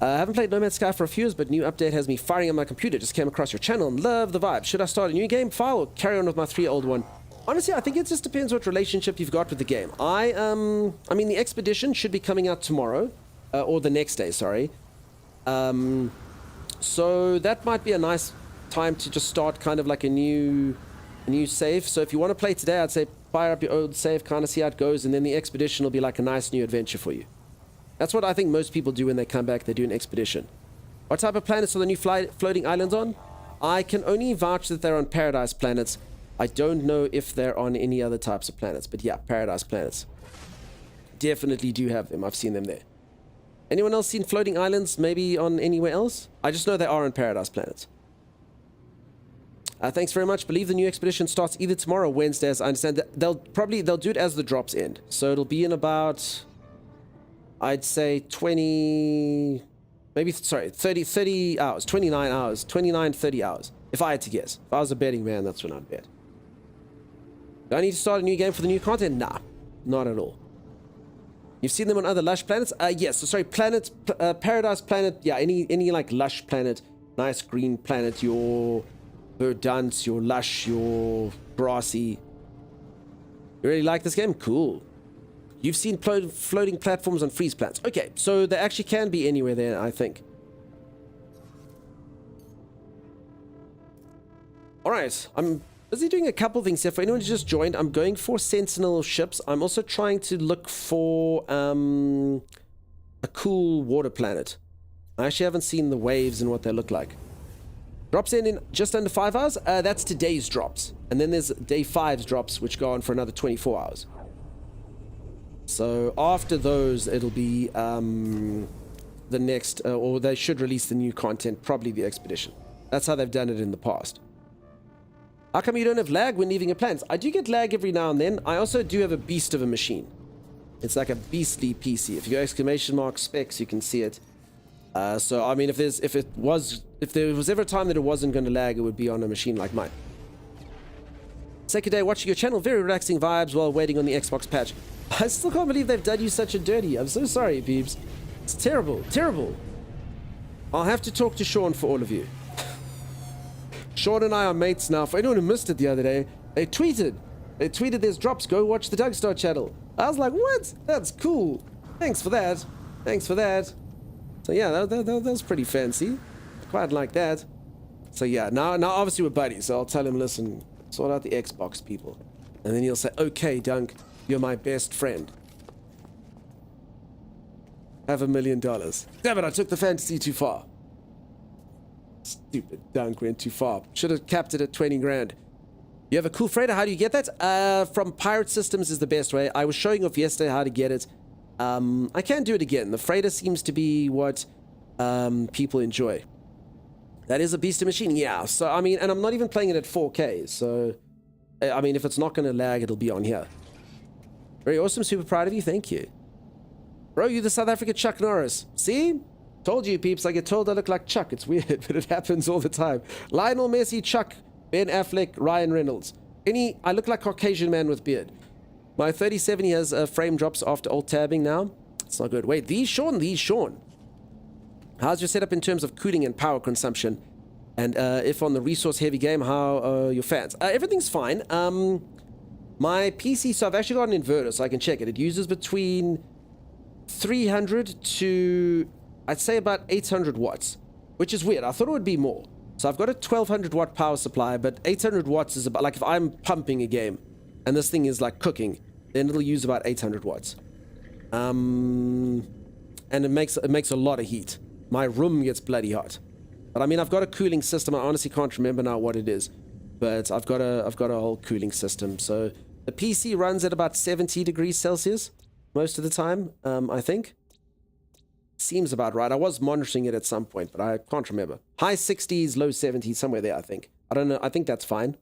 I haven't played No Man's Sky for a few years, but new update has me firing on my computer. Just came across your channel and love the vibe. Should I start a new game file or carry on with my 3-year-old one? Honestly, I think it just depends what relationship you've got with the game. I mean, the Expedition should be coming out tomorrow, or the next day, sorry. So that might be a nice time to just start kind of like a new save. So if you want to play today, I'd say fire up your old save, kind of see how it goes, and then the expedition will be like a nice new adventure for you. That's what I think most people do when they come back. They do an expedition. What type of planets are the new floating islands on? I can only vouch that they're on paradise planets. I don't know if they're on any other types of planets, but yeah, paradise planets. Definitely do have them. I've seen them there. Anyone else seen floating islands maybe on anywhere else? I just know they are on paradise planets. Thanks very much. Believe the new expedition starts either tomorrow or Wednesday, as I understand. They'll do it as the drops end. So it'll be in about, I'd say 30 hours, 29 hours, 29, 30 hours. If I had to guess. If I was a betting man, that's when I'd bet. Do I need to start a new game for the new content? Nah, not at all. You've seen them on other lush planets? Yes. So sorry, paradise planet. Yeah, any like lush planet, nice green planet, your verdant, your lush, your grassy. You really like this game? Cool. You've seen floating platforms on freeze planets. Okay, so they actually can be anywhere there, I think. Alright, I'm busy doing a couple things here. For anyone who just joined, I'm going for Sentinel ships. I'm also trying to look for a cool water planet. I actually haven't seen the waves and what they look like. Drops in just under 5 hours. That's today's drops. And then there's day 5's drops, which go on for another 24 hours. So after those, it'll be the next, or they should release the new content, probably the expedition. That's how they've done it in the past. How come you don't have lag when leaving your plans? I do get lag every now and then. I also do have a beast of a machine. It's like a beastly PC. If you go exclamation mark specs, you can see it. So I mean, if there was ever a time that it wasn't going to lag, it would be on a machine like mine. Second day watching your channel, very relaxing vibes while waiting on the Xbox patch. I still can't believe they've done you such a dirty. I'm so sorry, peeps. It's terrible, terrible. I'll have to talk to Sean for all of you. Sean and I are mates now. For anyone who missed it the other day, they tweeted there's drops, go watch the Dougstar channel. I was like, what? That's cool. Thanks for that. Thanks for that. So yeah, that was pretty fancy. Quite like that. So yeah, now obviously we're buddies, so I'll tell him, listen, sort out the Xbox people. And then he'll say, okay, Dunk, you're my best friend. Have $1 million. Damn it, I took the fantasy too far. Stupid Dunk went too far. Should have capped it at 20 grand. You have a cool freighter. How do you get that? From Pirate Systems is the best way. I was showing off yesterday how to get it. I can do it again. The freighter seems to be what people enjoy. That is a beast of machine. Yeah. So, I mean, and I'm not even playing it at 4K. So, I mean, if it's not going to lag, it'll be on here. Very awesome. Super proud of you. Thank you. Bro, you the South African Chuck Norris. See? Told you, peeps. I get told I look like Chuck. It's weird, but it happens all the time. Lionel Messi, Chuck, Ben Affleck, Ryan Reynolds. I look like Caucasian man with beard. My 3070 has frame drops after alt-tabbing now. It's not good. Wait, these Sean. How's your setup in terms of cooling and power consumption? And if on the resource-heavy game, how are your fans? Everything's fine. My PC, so I've actually got an inverter, so I can check it. It uses between 300 to, I'd say about 800 watts, which is weird. I thought it would be more. So I've got a 1200 watt power supply, but 800 watts is about, like if I'm pumping a game and this thing is like cooking, then it'll use about 800 watts. And it makes a lot of heat. My room gets bloody hot. But I mean, I've got a cooling system. I honestly can't remember now what it is, but I've got a whole cooling system. So the PC runs at about 70 degrees Celsius most of the time, I think. Seems about right. I was monitoring it at some point, but I can't remember. High 60s, low 70s, somewhere there, I think. I don't know. I think that's fine.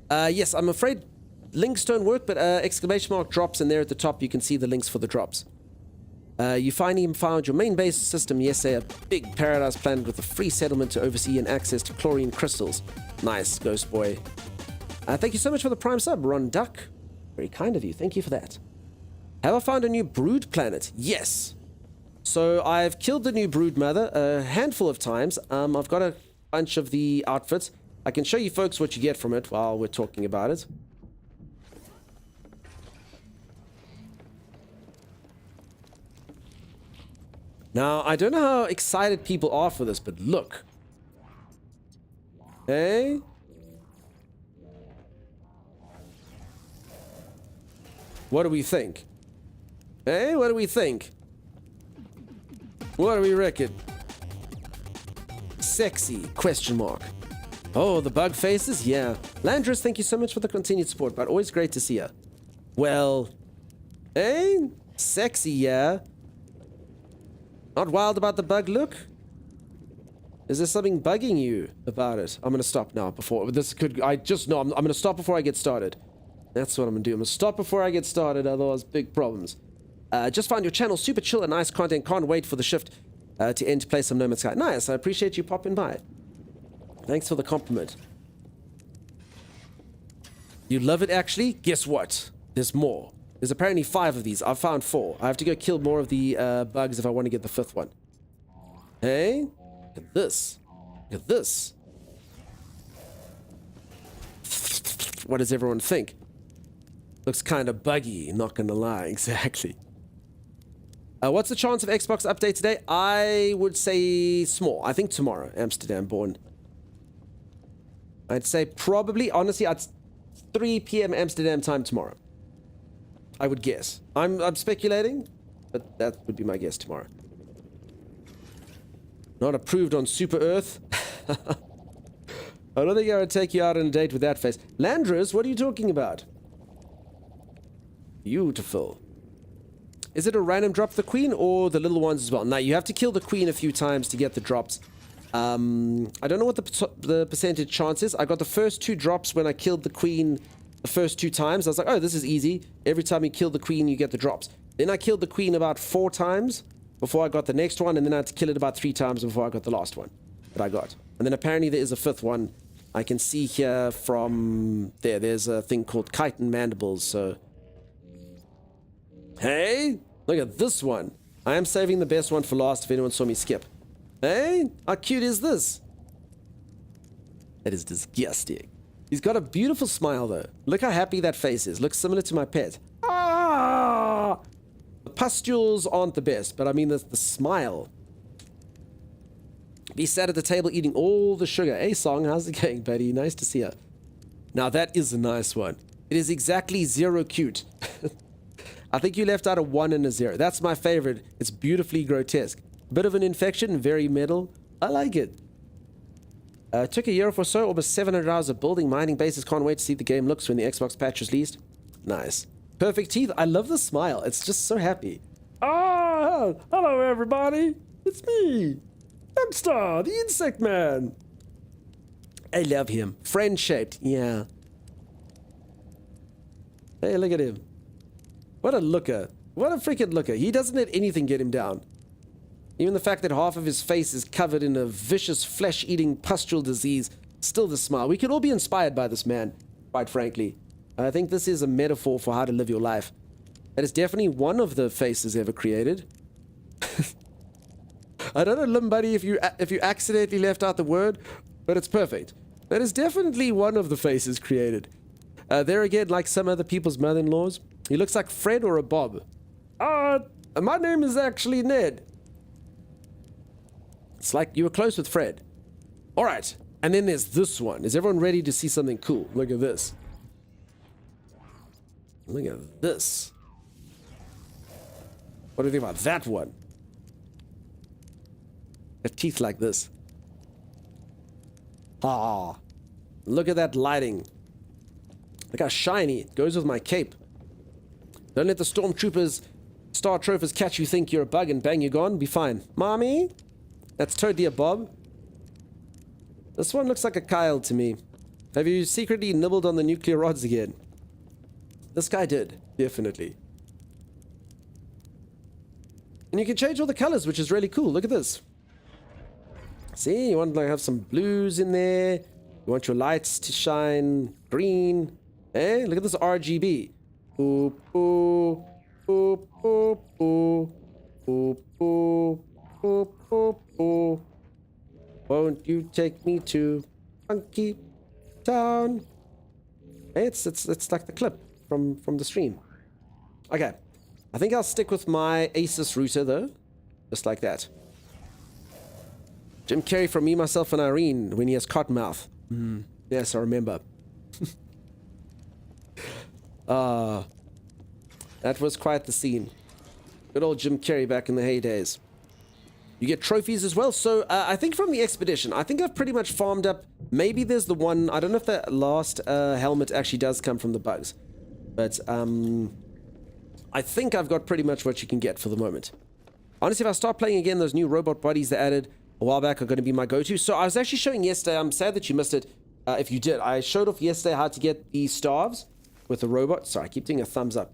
Yes, I'm afraid links don't work, but exclamation mark drops, and there at the top you can see the links for the drops. You finally found your main base system yesterday, a big paradise planet with a free settlement to oversee and access to chlorine crystals. Nice, Ghost Boy. Thank you so much for the prime sub, Ron Duck. Very kind of you. Thank you for that. Have I found a new brood planet? Yes. So I've killed the new brood mother a handful of times. I've got a bunch of the outfits. I can show you folks what you get from it while we're talking about it. Now, I don't know how excited people are for this, but look. Okay. What do we think? Hey, what do we think? What do we reckon? Sexy? Question mark. Oh, the bug faces? Yeah. Landris, thank you so much for the continued support, but always great to see you. Well, hey, sexy, yeah. Not wild about the bug look? Is there something bugging you about it? I'm gonna stop now before this could. I just know I'm gonna stop before I get started. That's what I'm gonna do. I'm gonna stop before I get started, otherwise big problems. Just found your channel super chill and nice content. Can't wait for the shift to end to play some No Man's Sky. Nice. I appreciate you popping by. Thanks for the compliment. You love it, actually? Guess what? There's more. There's apparently 5 of these. I've found 4. I have to go kill more of the bugs if I want to get the 5th one. Hey? Look at this. Look at this. What does everyone think? Looks kind of buggy, not gonna lie. Exactly. What's the chance of Xbox update today? I would say small. I think tomorrow, Amsterdam born. I'd say probably, honestly, 3 p.m. Amsterdam time tomorrow. I would guess. I'm speculating, but that would be my guess tomorrow. Not approved on Super Earth. I don't think I would take you out on a date with that face. Landris, what are you talking about? Beautiful. Is it a random drop for the queen or the little ones as well? Now, you have to kill the queen a few times to get the drops. I don't know what the percentage chance is. I got the first 2 drops when I killed the queen the first 2 times. I was like, oh, this is easy. Every time you kill the queen, you get the drops. Then I killed the queen about 4 times before I got the next one, and then I had to kill it about 3 times before I got the last one that I got. And then apparently there is a 5th one. I can see here from there. There's a thing called chitin mandibles, so... Hey, look at this one. I am saving the best one for last if anyone saw me skip. Hey, how cute is this? That is disgusting. He's got a beautiful smile though. Look how happy that face is. Looks similar to my pet. Ah! The pustules aren't the best, but I mean the smile. Be sat at the table eating all the sugar. Hey Song, how's it going, buddy? Nice to see you. Now that is a nice one. It is exactly 0 cute. I think you left out a 1 and a 0. That's my favorite. It's beautifully grotesque. Bit of an infection, very metal. I like it. Took a year or so, almost 700 hours of building, mining bases. Can't wait to see the game looks when the Xbox patch is released. Nice. Perfect teeth. I love the smile. It's just so happy. Ah, hello everybody. It's me, Hamster, the insect man. I love him. Friend-shaped, yeah. Hey, look at him. What a looker. What a freaking looker. He doesn't let anything get him down. Even the fact that half of his face is covered in a vicious flesh-eating pustule disease, still the smile. We could all be inspired by this man, quite frankly. I think this is a metaphor for how to live your life. That is definitely one of the faces ever created. I don't know, Limbuddy, if you accidentally left out the word, but it's perfect. That is definitely one of the faces created. There again, like some other people's mother-in-laws, he looks like Fred or a Bob. My name is actually Ned. It's like you were close with Fred. Alright, and then there's this one. Is everyone ready to see something cool? Look at this. Look at this. What do you think about that one? Got teeth like this. Ah, look at that lighting. Look how shiny. It goes with my cape. Don't let the stormtroopers, star trophies catch you think you're a bug and bang, you're gone. Be fine. Mommy? That's totally a Bob. This one looks like a Kyle to me. Have you secretly nibbled on the nuclear rods again? This guy did. Definitely. And you can change all the colors, which is really cool. Look at this. See, you want to have some blues in there. You want your lights to shine green. Eh? Look at this RGB. Boop, boop, boop, boop, boop, boop, boop, boop, boop, boop. Won't you take me to Funky Town? Hey, it's like the clip from the stream. Okay. I think I'll stick with my Asus router though. Just like that. Jim Carrey from Me, Myself and Irene when he has cottonmouth. Yes, I remember. That was quite the scene. Good old Jim Carrey back in the heydays. You get trophies as well. So I think from the expedition, I think I've pretty much farmed up. Maybe there's the one. I don't know if that last helmet actually does come from the bugs. But I think I've got pretty much what you can get for the moment. Honestly, if I start playing again, those new robot bodies they added a while back are going to be my go-to. So I was actually showing yesterday. I'm sad that you missed it. If you did, I showed off yesterday how to get the staves with the robot. Sorry, I keep doing a thumbs up.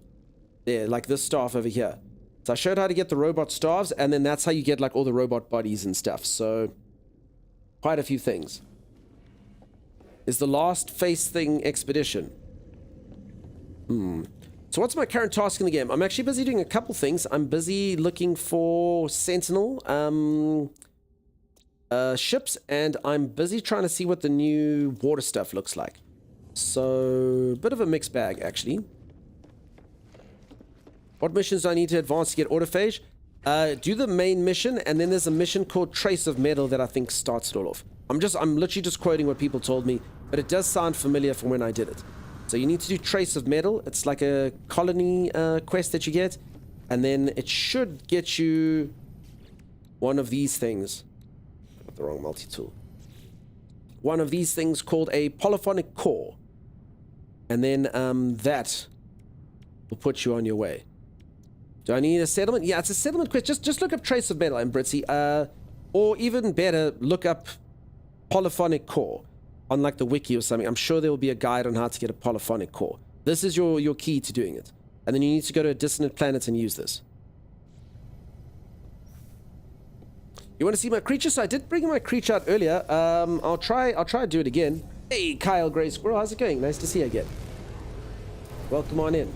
There, like this staff over here. So I showed how to get the robot staves, and then that's how you get like all the robot bodies and stuff. So quite a few things. Is the last face thing expedition? So what's my current task in the game? I'm actually busy doing a couple things. I'm busy looking for Sentinel ships, and I'm busy trying to see what the new water stuff looks like. So, bit of a mixed bag, actually. What missions do I need to advance to get autophage? Do the main mission, and then there's a mission called Trace of Metal that I think starts it all off. I'm literally just quoting what people told me, but it does sound familiar from when I did it. So you need to do Trace of Metal. It's like a colony quest that you get, and then it should get you one of these things. I got the wrong multi-tool. One of these things called a polyphonic core, and then that will put you on your way. Do I need a settlement? Yeah, it's a settlement quest. Just look up Trace of Metal in Britsy, or even better, look up polyphonic core on like the wiki or something. I'm sure there will be a guide on how to get a polyphonic core. This is your key to doing it. And then you need to go to a dissonant planet and use this. You want to see my creature? So I did bring my creature out earlier. I'll try to do it again. Hey, Kyle Grey Squirrel, how's it going? Nice to see you again. Welcome on in.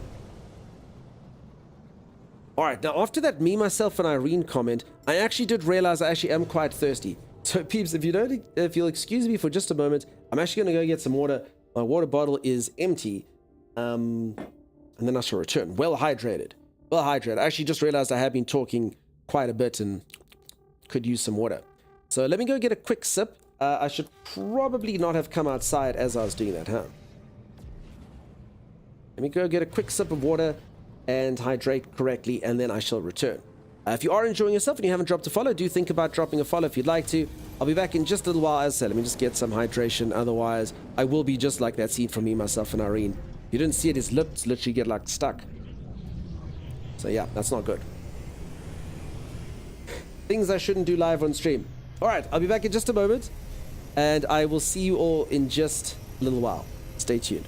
Alright, now after that me, myself, and Irene comment, I actually did realize I actually am quite thirsty. So peeps, if you'll excuse me for just a moment, I'm actually going to go get some water. My water bottle is empty. And then I shall return. Well hydrated. Well hydrated. I actually just realized I have been talking quite a bit and could use some water. So let me go get a quick sip. I should probably not have come outside as I was doing that, huh? Let me go get a quick sip of water and hydrate correctly, and then I shall return. If you are enjoying yourself and you haven't dropped a follow, do think about dropping a follow if you'd like to. I'll be back in just a little while. As I said, let me just get some hydration. Otherwise, I will be just like that scene from me, myself, and Irene. You didn't see it, his lips literally get like stuck. So yeah, that's not good. Things I shouldn't do live on stream. Alright, I'll be back in just a moment, and I will see you all in just a little while. Stay tuned.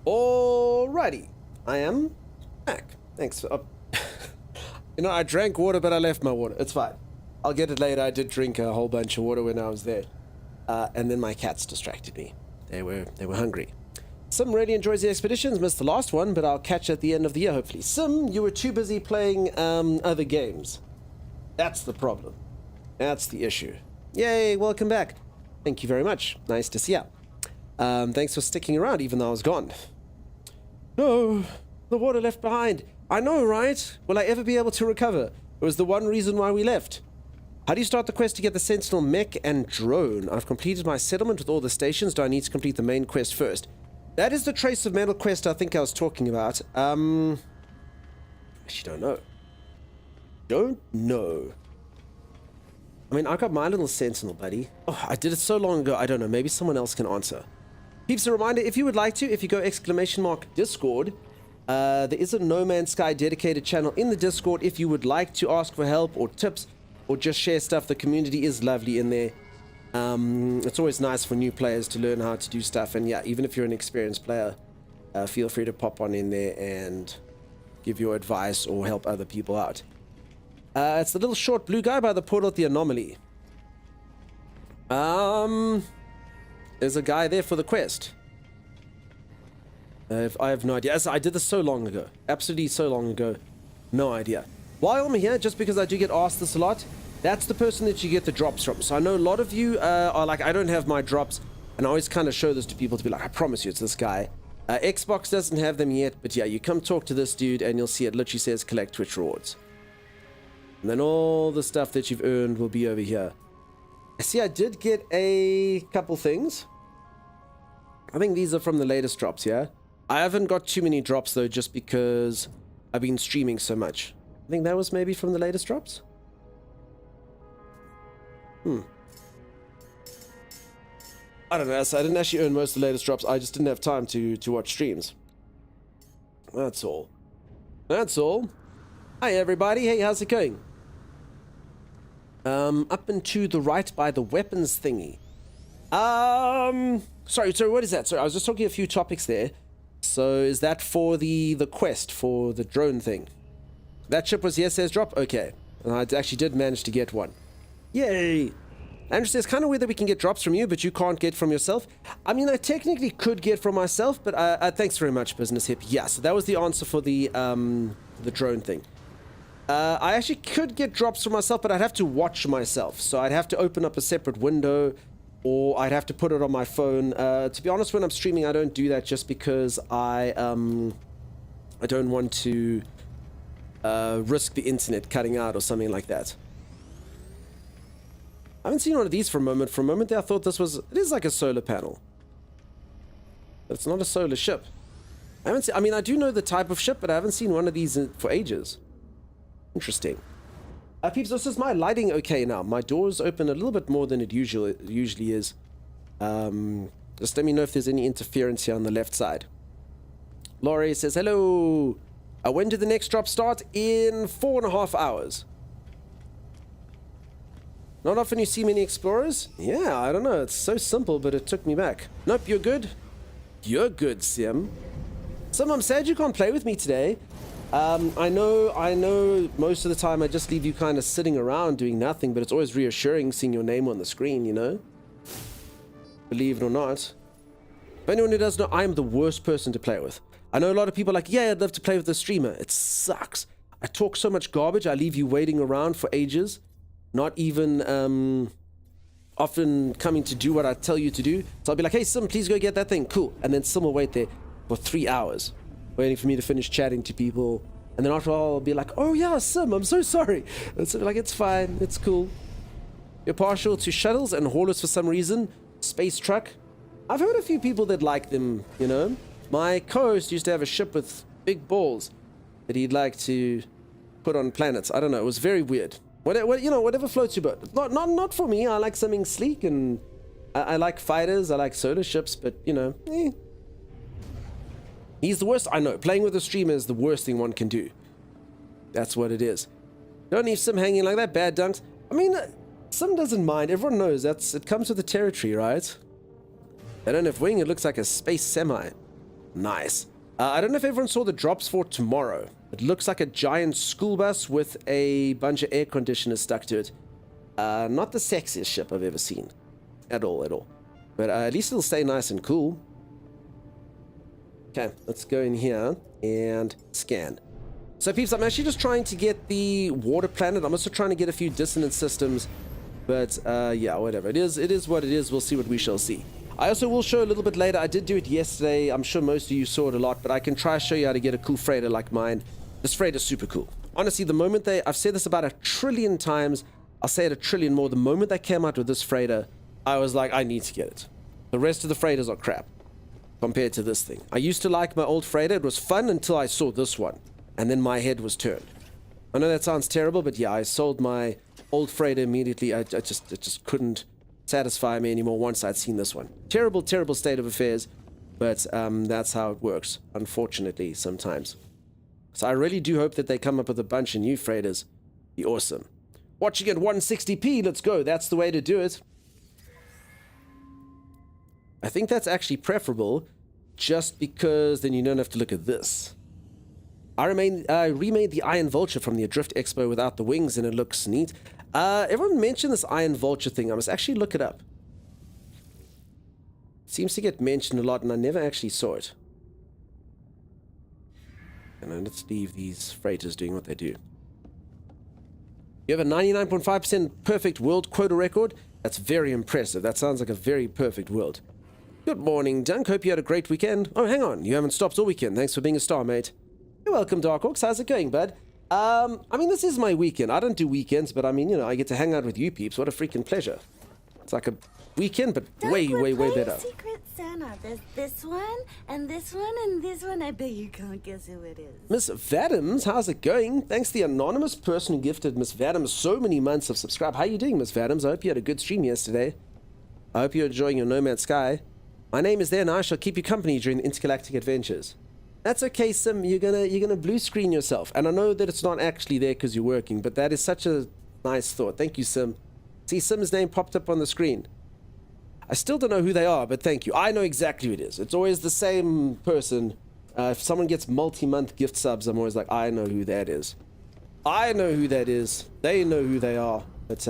Alrighty, I am back. Thanks. You know, I drank water, but I left my water. It's fine. I'll get it later. I did drink a whole bunch of water when I was there, and then my cats distracted me. They were hungry. Sim really enjoys the expeditions. Missed the last one, but I'll catch at the end of the year, hopefully. Sim, you were too busy playing other games. That's the problem. That's the issue. Yay, welcome back. Thank you very much. Nice to see ya. Thanks for sticking around even though I was gone. No, the water left behind. I know, right? Will I ever be able to recover? It was the one reason why we left. How do you start the quest to get the Sentinel mech and drone? I've completed my settlement with all the stations. Do I need to complete the main quest first? That is the Trace of Metal quest I think I was talking about. Actually don't know. Don't know. I mean, I got my little Sentinel, buddy. Oh, I did it so long ago, I don't know. Maybe someone else can answer. Peeps, a reminder, if you would like to, if you go !Discord, there is a No Man's Sky dedicated channel in the Discord if you would like to ask for help or tips or just share stuff. The community is lovely in there. It's always nice for new players to learn how to do stuff. And yeah, even if you're an experienced player, feel free to pop on in there and give your advice or help other people out. It's the little short blue guy by the portal at the anomaly. There's a guy there for the quest. I have no idea. As I did this so long ago. Absolutely so long ago. No idea. While I'm here, just because I do get asked this a lot, that's the person that you get the drops from. So I know a lot of you are like, I don't have my drops. And I always kind of show this to people to be like, I promise you it's this guy. Xbox doesn't have them yet. But yeah, you come talk to this dude and you'll see it literally says collect Twitch rewards. And then all the stuff that you've earned will be over here. I see I did get a couple things. I think these are from the latest drops, yeah? I haven't got too many drops, though, just because I've been streaming so much. I think that was maybe from the latest drops? I don't know, so I didn't actually earn most of the latest drops. I just didn't have time to watch streams. That's all. That's all. Hi, everybody. Hey, how's it going? Up and to the right by the weapons thingy. Sorry, what is that? Sorry, I was just talking a few topics there. So is that for the quest, for the drone thing? That ship was yesterday's drop? Okay. And I actually did manage to get one. Yay! Andrew says, kind of weird that we can get drops from you, but you can't get from yourself. I mean, I technically could get from myself, but thanks very much, Business Hip. Yeah, so that was the answer for the drone thing. I actually could get drops from myself, but I'd have to watch myself. So I'd have to open up a separate window, or I'd have to put it on my phone. To be honest, when I'm streaming, I don't do that just because I don't want to risk the internet cutting out or something like that. I haven't seen one of these for a moment. For a moment there, I thought this was... It is like a solar panel. But it's not a solar ship. I haven't seen... I mean, I do know the type of ship, but I haven't seen one of these for ages. Interesting. Peeps, this is my lighting okay now. My door's open a little bit more than it usually is. Just let me know if there's any interference here on the left side. Laurie says, hello. When did the next drop start? In 4.5 hours. Not often you see many explorers? Yeah, I don't know. It's so simple, but it took me back. Nope, you're good. You're good, Sim. Sim, I'm sad you can't play with me today. I know most of the time I just leave you kind of sitting around doing nothing, but it's always reassuring seeing your name on the screen, you know? Believe it or not. For anyone who doesn't know, I am the worst person to play with. I know a lot of people are like, yeah, I'd love to play with the streamer. It sucks. I talk so much garbage, I leave you waiting around for ages. Not even often coming to do what I tell you to do. So I'll be like, hey, Sim, please go get that thing. Cool. And then Sim will wait there for 3 hours, waiting for me to finish chatting to people. And then after a while, I'll be like, oh yeah, Sim, I'm so sorry. And so like, it's fine. It's cool. You're partial to shuttles and haulers for some reason. Space truck. I've heard a few people that like them, you know. My co-host used to have a ship with big balls that he'd like to put on planets. I don't know. It was very weird. Whatever floats your boat. Not for me. I like something sleek, and I like fighters. I like solar ships, but you know, he's the worst. I know. Playing with a streamer is the worst thing one can do. That's what it is. Don't leave Sim hanging like that. Bad dunks. I mean, Sim doesn't mind. Everyone knows it comes with the territory, right? They don't have wing. It looks like a space semi. Nice. I don't know if everyone saw the drops for tomorrow. It looks like a giant school bus with a bunch of air conditioners stuck to it. Not the sexiest ship I've ever seen. At all. But at least it'll stay nice and cool. Okay, let's go in here and scan. So peeps, I'm actually just trying to get the water planet. I'm also trying to get a few dissonant systems. But yeah, whatever. It is what it is. We'll see what we shall see. I also will show a little bit later. I did do it yesterday. I'm sure most of you saw it a lot, but I can try to show you how to get a cool freighter like mine. This freighter's super cool. Honestly, the moment I've said this about 1 trillion times, I'll say it 1 trillion more. The moment they came out with this freighter, I was like, I need to get it. The rest of the freighters are crap compared to this thing. I used to like my old freighter. It was fun until I saw this one, and then my head was turned. I know that sounds terrible, but yeah, I sold my old freighter immediately. It just couldn't satisfy me anymore once I'd seen this one. Terrible state of affairs, but that's how it works, unfortunately, sometimes. So I really do hope that they come up with a bunch of new freighters. Be awesome. Watching at 160p, let's go. That's the way to do it. I think that's actually preferable, just because then you don't have to look at this. I remade the Iron Vulture from the Adrift Expo without the wings, and it looks neat. Everyone mentioned this Iron Vulture thing. I must actually look it up. It seems to get mentioned a lot, and I never actually saw it. And let's leave these freighters doing what they do. You have a 99.5% perfect world quota record. That's very impressive. That sounds like a very perfect world. Good morning, Dunk. Hope you had a great weekend. Oh, hang on. You haven't stopped all weekend. Thanks for being a star, mate. You're welcome, Darkhawks. How's it going, bud? I mean, this is my weekend. I don't do weekends, but I mean, you know, I get to hang out with you peeps. What a freaking pleasure. It's like a weekend, but way better. Secret Santa. There's this one, and this one, and this one. I bet you can't guess who it is. Miss Vadams, how's it going? Thanks to the anonymous person who gifted Miss Vadams so many months of subscribe. How you doing, Miss Vadams? I hope you had a good stream yesterday. I hope you're enjoying your Nomad Sky. My name is there, and I shall keep you company during the intergalactic adventures. That's okay, Sim. You're gonna blue screen yourself, and I know that it's not actually there because you're working, but that is such a nice thought. Thank you, Sim. See, Sim's name popped up on the screen. I still don't know who they are, but thank you. I know exactly who it is. It's always the same person. If someone gets multi-month gift subs, I'm always like, I know who that is. I know who that is. They know who they are. But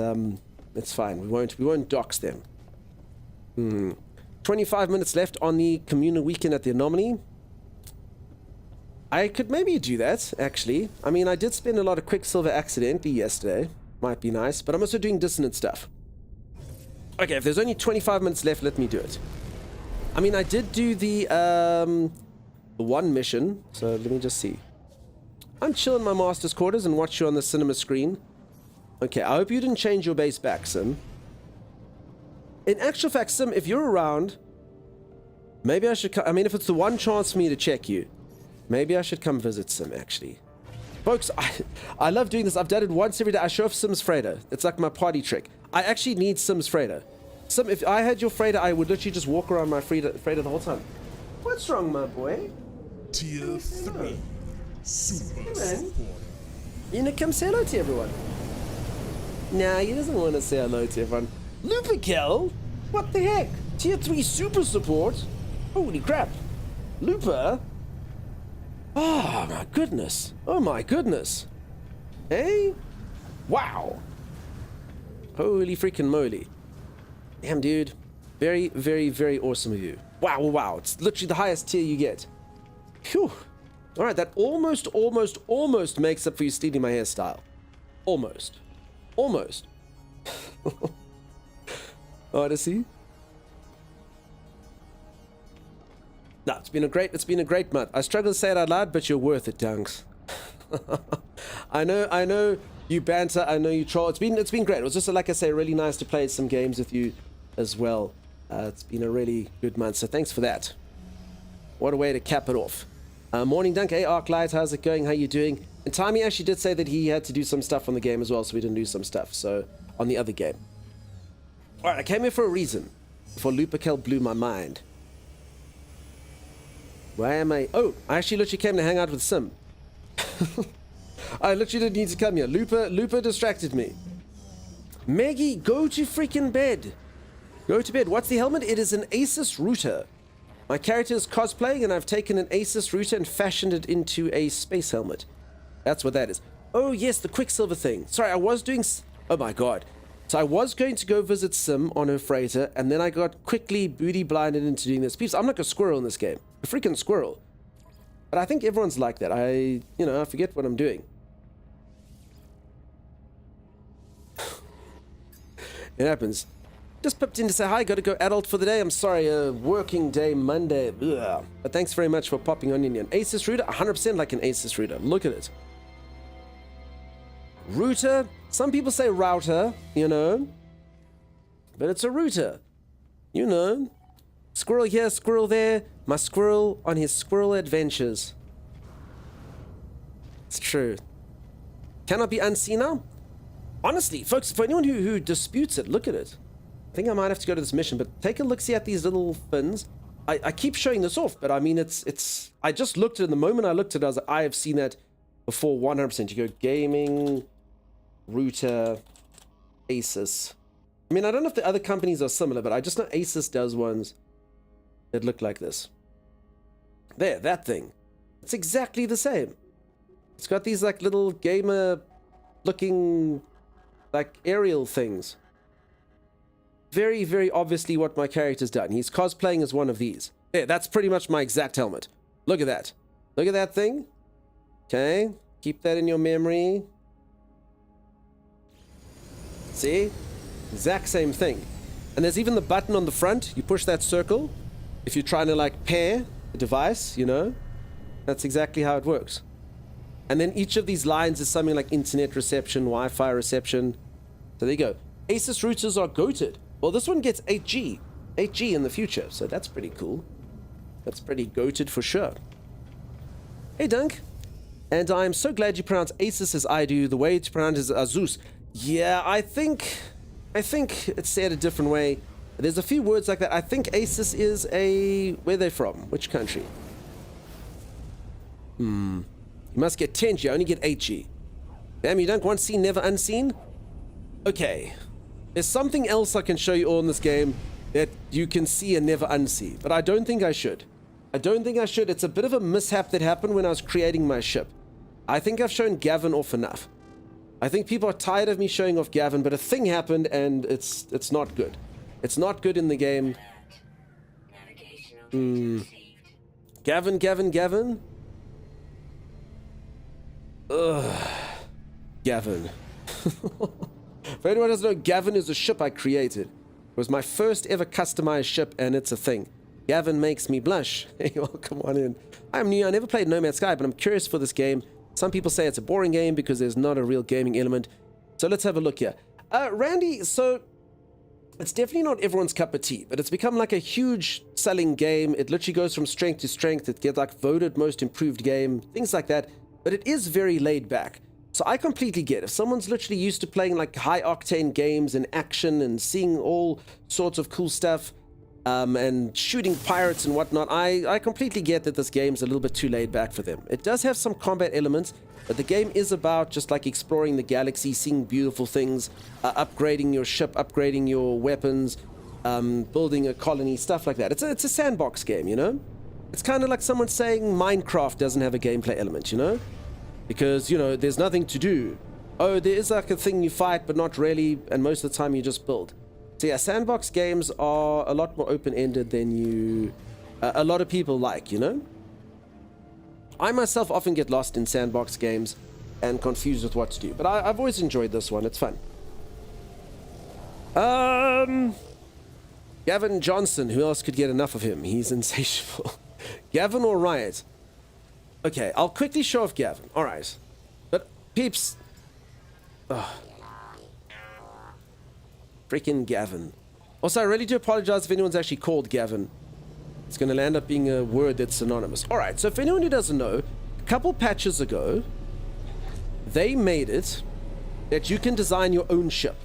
it's fine. We won't dox them. 25 minutes left on the communal weekend at the Anomaly. I could maybe do that, actually. I mean, I did spend a lot of Quicksilver accidentally yesterday. Might be nice, but I'm also doing dissonant stuff. Okay, if there's only 25 minutes left, let me do it. I mean, I did do the one mission, so let me just see. I'm chill in my master's quarters and watch you on the cinema screen. Okay, I hope you didn't change your base back, Sim. In actual fact, Sim, if you're around, maybe I should come. I mean, if it's the one chance for me to check you, maybe I should come visit Sim, actually. Folks, I love doing this. I've done it once every day. I show off Sim's freighter. It's like my party trick. I actually need Sim's freighter. Sim, if I had your freighter, I would literally just walk around my freighter the whole time. What's wrong, my boy? Tier 3. Super man. supporter. You know, come say hello to everyone. Nah, he doesn't want to say hello to everyone. Luperkel? What the heck? Tier 3 super support? Holy crap. Looper? Oh my goodness. Oh my goodness. Hey? Wow. Holy freaking moly. Damn, dude. Very, very, very awesome of you. Wow, wow. It's literally the highest tier you get. Phew. Alright, that almost makes up for you stealing my hairstyle. Almost. Almost. Odyssey. No, it's been a great month. I struggle to say it out loud, but you're worth it, Dunks. I know you banter, I know you troll. It's been great. It was just, like I say, really nice to play some games with you as well. It's been a really good month, so thanks for that. What a way to cap it off. Morning, Dunk. Hey, Arclight, how's it going? How you doing? And Tommy actually did say that he had to do some stuff on the game as well, so we didn't do some stuff. So on the other game. All right, I came here for a reason. Before Luperkel blew my mind. Why am I? Oh, I actually literally came to hang out with Sim. I literally didn't need to come here. Looper distracted me. Maggie, go to freaking bed. Go to bed. What's the helmet? It is an Asus router. My character is cosplaying, and I've taken an Asus router and fashioned it into a space helmet. That's what that is. Oh, yes, the Quicksilver thing. Sorry, I was doing... Oh, my God. So I was going to go visit Sim on her freighter, and then I got quickly booty blinded into doing this. Peeps, I'm like a squirrel in this game. A freaking squirrel. But I think everyone's like that. I forget what I'm doing. It happens. Just popped in to say hi. Got to go adult for the day. I'm sorry, working day Monday. Ugh. But thanks very much for popping on in. An Asus router, 100% like an Asus router. Look at it. Router. Some people say router, you know. But it's a router. You know. Squirrel here, squirrel there. My squirrel on his squirrel adventures. It's true. Cannot be unseen now. Honestly, folks, for anyone who disputes it, look at it. I think I might have to go to this mission, but take a look-see at these little fins. I keep showing this off, but I mean, it's... I just looked at it, and the moment I looked at it, I was like, I have seen that before 100%. You go gaming, router, Asus. I mean, I don't know if the other companies are similar, but I just know Asus does ones that look like this. There, that thing. It's exactly the same. It's got these, like, little gamer-looking, like, aerial things. Very, very obviously what my character's done. He's cosplaying as one of these. There, that's pretty much my exact helmet. Look at that. Look at that thing. Okay, keep that in your memory. See? Exact same thing. And there's even the button on the front. You push that circle. If you're trying to, like, pair the device, you know, that's exactly how it works. And then each of these lines is something like internet reception, Wi-Fi reception. So there you go. Asus routers are goated. Well, this one gets 8G in the future, so that's pretty cool. That's pretty goated for sure. Hey, Dunk. And I'm so glad you pronounce Asus as I do. The way to pronounce it is Azus. Yeah, I think it's said a different way. There's a few words like that. I think Asus is a... Where are they from? Which country? You must get 10G. I only get 8G. Damn, you don't want seen, never unseen? Okay. There's something else I can show you all in this game that you can see and never unsee. But I don't think I should. I don't think I should. It's a bit of a mishap that happened when I was creating my ship. I think I've shown Gavin off enough. I think people are tired of me showing off Gavin, but a thing happened and it's not good. It's not good in the game. Gavin. Ugh. Gavin. For anyone who doesn't know, Gavin is a ship I created. It was my first ever customized ship, and it's a thing. Gavin makes me blush. Hey, welcome on in. I'm new. I never played No Man's Sky, but I'm curious for this game. Some people say it's a boring game because there's not a real gaming element. So let's have a look here. Randy, so it's definitely not everyone's cup of tea, but it's become like a huge selling game. It literally goes from strength to strength. It gets like voted most improved game, things like that. But it is very laid back. So I completely get it. If someone's literally used to playing like high octane games and action and seeing all sorts of cool stuff and shooting pirates and whatnot, I completely get that this game's a little bit too laid back for them. It does have some combat elements, but the game is about just like exploring the galaxy, seeing beautiful things, upgrading your ship, upgrading your weapons, building a colony, stuff like that. It's a sandbox game, you know? It's kind of like someone saying Minecraft doesn't have a gameplay element, you know? Because, you know, there's nothing to do. Oh, there is like a thing you fight, but not really, and most of the time you just build. So yeah, sandbox games are a lot more open-ended than a lot of people like, you know? I myself often get lost in sandbox games and confused with what to do, but I've always enjoyed this one. It's fun. Gavin Johnson, who else could get enough of him? He's insatiable. Gavin or Riot? Okay, I'll quickly show off Gavin. All right. But, peeps... Freaking Gavin. Also, I really do apologize if anyone's actually called Gavin. It's going to end up being a word that's synonymous. All right, so for anyone who doesn't know, a couple patches ago, they made it that you can design your own ship.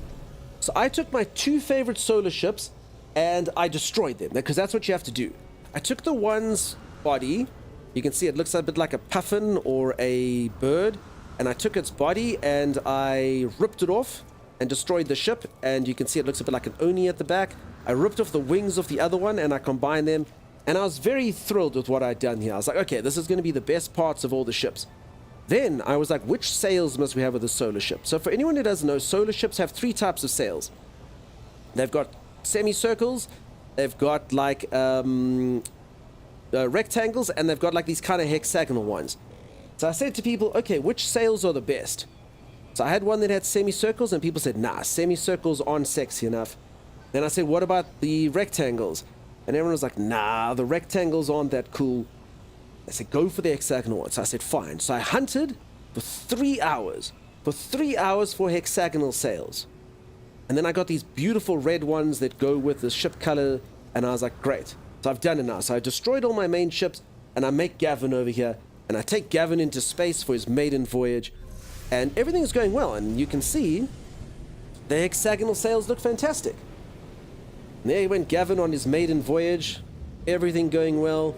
So I took my two favorite solar ships and I destroyed them, because that's what you have to do. I took the one's body... You can see it looks a bit like a puffin or a bird. And I took its body and I ripped it off and destroyed the ship. And you can see it looks a bit like an Oni at the back. I ripped off the wings of the other one and I combined them. And I was very thrilled with what I'd done here. I was like, okay, this is going to be the best parts of all the ships. Then I was like, which sails must we have with a solar ship? So for anyone who doesn't know, solar ships have 3 types of sails. They've got semicircles, they've got like rectangles, and they've got like these kind of hexagonal ones. So I said to people, okay, which sails are the best? So I had one that had semicircles, and people said, nah, semicircles aren't sexy enough. Then I said, what about the rectangles? And everyone was like, nah, the rectangles aren't that cool. I said, go for the hexagonal one. So I said, fine. So I hunted for 3 hours. For 3 hours for hexagonal sails. And then I got these beautiful red ones that go with the ship color. And I was like, great. So I've done it now. So I destroyed all my main ships. And I make Gavin over here. And I take Gavin into space for his maiden voyage. And everything is going well. And you can see the hexagonal sails look fantastic. And there went Gavin on his maiden voyage. Everything going well.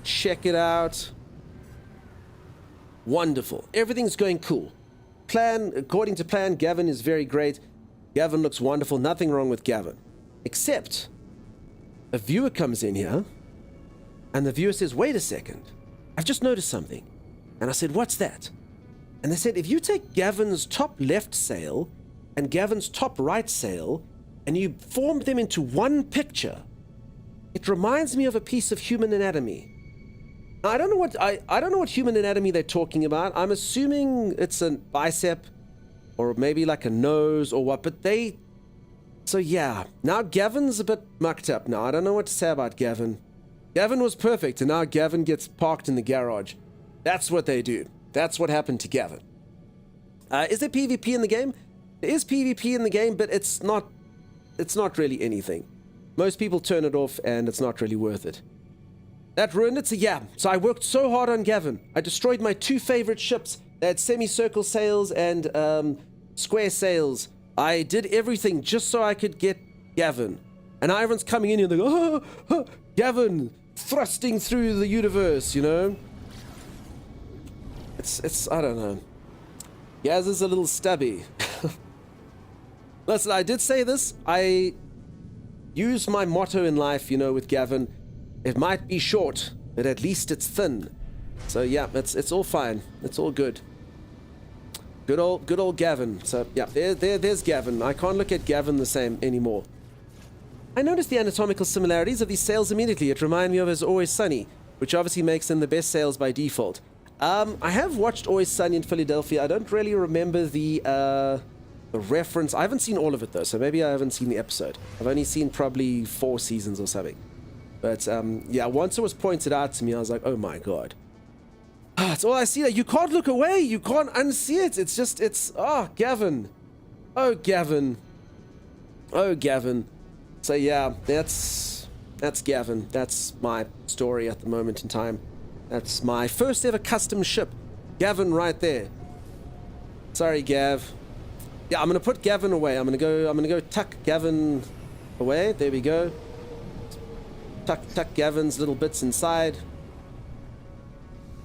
Check it out. Wonderful. Everything's going cool. According to plan, Gavin is very great. Gavin looks wonderful. Nothing wrong with Gavin. Except a viewer comes in here and the viewer says, wait a second. I've just noticed something. And I said, what's that? And they said, if you take Gavin's top left sail and Gavin's top right sail and you form them into one picture, it reminds me of a piece of human anatomy. I don't know what human anatomy they're talking about. I'm assuming it's a bicep or maybe like a nose or what, but so yeah, now Gavin's a bit mucked up now. I don't know what to say about Gavin. Gavin was perfect, and now Gavin gets parked in the garage. That's what they do. That's what happened to Gavin. Is there PvP in the game? There is PvP in the game, but it's not really anything. Most people turn it off, and it's not really worth it. That ruined it, so yeah. So I worked so hard on Gavin. I destroyed my 2 favorite ships. They had semicircle sails and square sails. I did everything just so I could get Gavin. And now everyone's coming in here and they go, oh, Gavin, thrusting through the universe, you know? It's I don't know. Gaz is a little stubby. Listen, I did say this. I use my motto in life, you know, with Gavin. It might be short, but at least it's thin. So yeah, it's all fine. It's all good. Good old Gavin. So yeah, there's Gavin. I can't look at Gavin the same anymore. I noticed the anatomical similarities of these sails immediately. It reminded me of As Always Sunny, which obviously makes them the best sails by default. I have watched Always Sunny in Philadelphia. I don't really remember the reference. I haven't seen all of it though, so maybe I haven't seen the episode. I've only seen probably 4 seasons or something. But yeah, once it was pointed out to me, I was like, oh my god. It's all I see. You can't look away. You can't unsee it. Oh, Gavin. Oh, Gavin. Oh, Gavin. So yeah, that's Gavin. That's my story at the moment in time. That's my first ever custom ship. Gavin right there. Sorry, Gav. Yeah, I'm gonna put Gavin away. I'm gonna go tuck Gavin away. There we go. Tuck Gavin's little bits inside.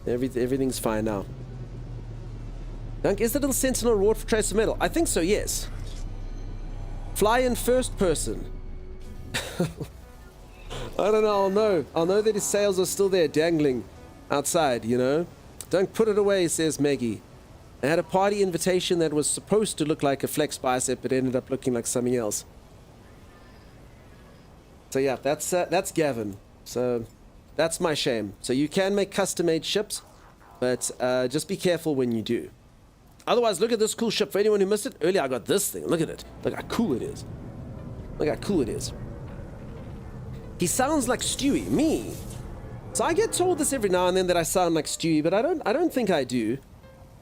Everything's fine now. Dunk, is the little Sentinel reward for trace of metal? I think so, yes. Fly in first person. I don't know, I'll know that his sails are still there dangling outside, you know. Don't put it away, says Maggie. They had a party invitation that was supposed to look like a flex bicep, but ended up looking like something else. So yeah, that's Gavin. So that's my shame. So you can make custom-made ships, but just be careful when you do. Otherwise, look at this cool ship. For anyone who missed it, earlier I got this thing. Look at it. Look how cool it is. Look how cool it is. He sounds like Stewie. Me. So I get told this every now and then that I sound like Stewie, but I don't think I do.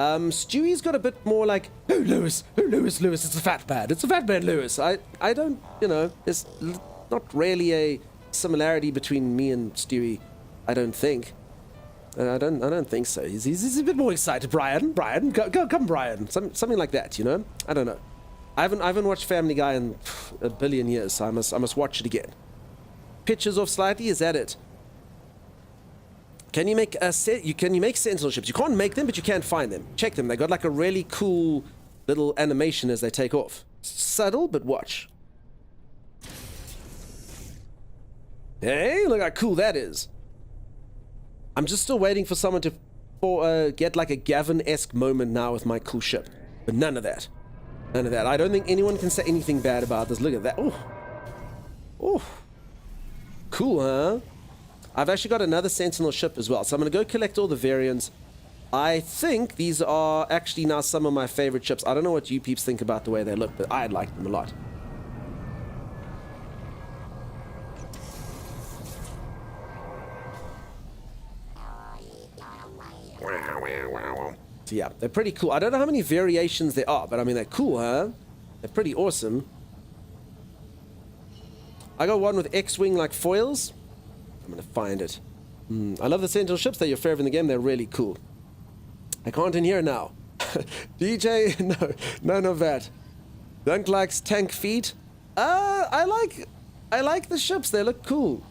Stewie's got a bit more like, oh Lewis, it's a fat man, Lewis. I don't, you know, there's not really a similarity between me and Stewie, I don't think. I don't think so. He's a bit more excited. Brian, come Brian. Something like that, you know? I don't know. I haven't watched Family Guy in a billion years, so I must watch it again. Pictures off slightly, is that it? Can you make Sentinel ships? You can't make them, but you can find them. Check them. They got like a really cool little animation as they take off. Subtle, but watch. Hey, look how cool that is. I'm just still waiting for someone to get like a Gavin-esque moment now with my cool ship. But none of that. None of that. I don't think anyone can say anything bad about this. Look at that. Oh. Oh. Cool, huh? I've actually got another Sentinel ship as well. So I'm going to go collect all the variants. I think these are actually now some of my favorite ships. I don't know what you peeps think about the way they look, but I like them a lot. So yeah, they're pretty cool. I don't know how many variations there are, but I mean, they're cool, huh? They're pretty awesome. I got one with X-Wing like foils. I'm gonna find it. I love the Sentinel ships. They're your favorite in the game. They're really cool. I can't in here now. DJ, no, none of that. Dunk likes tank feet. I like the ships. They look cool.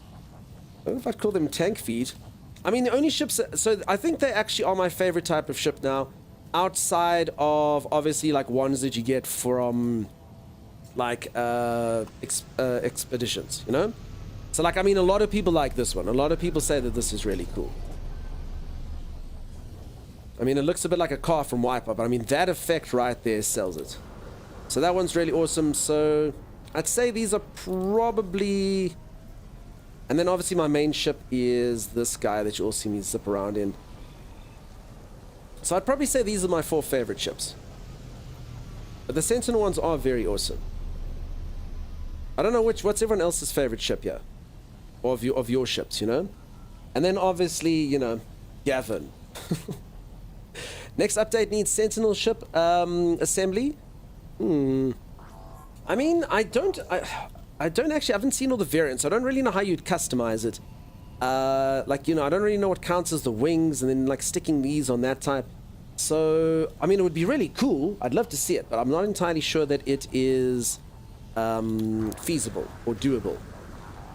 I don't know if I'd call them tank feet. I mean, the only ships... So I think they actually are my favorite type of ship now. Outside of, obviously, like ones that you get from, like, expeditions, you know? So, like, I mean, a lot of people like this one. A lot of people say that this is really cool. I mean, it looks a bit like a car from Wipeout, but I mean, that effect right there sells it. So that one's really awesome. So I'd say these are probably... And then obviously my main ship is this guy that you all see me zip around in. So I'd probably say these are my 4 favorite ships. But the Sentinel ones are very awesome. I don't know what's everyone else's favorite ship here. Or of your ships, you know? And then obviously, you know, Gavin. Next update needs Sentinel ship assembly. I mean, I don't actually, I haven't seen all the variants. I don't really know how you'd customize it. Like, you know, I don't really know what counts as the wings and then like sticking these on that type. So, I mean, it would be really cool. I'd love to see it, but I'm not entirely sure that it is feasible or doable.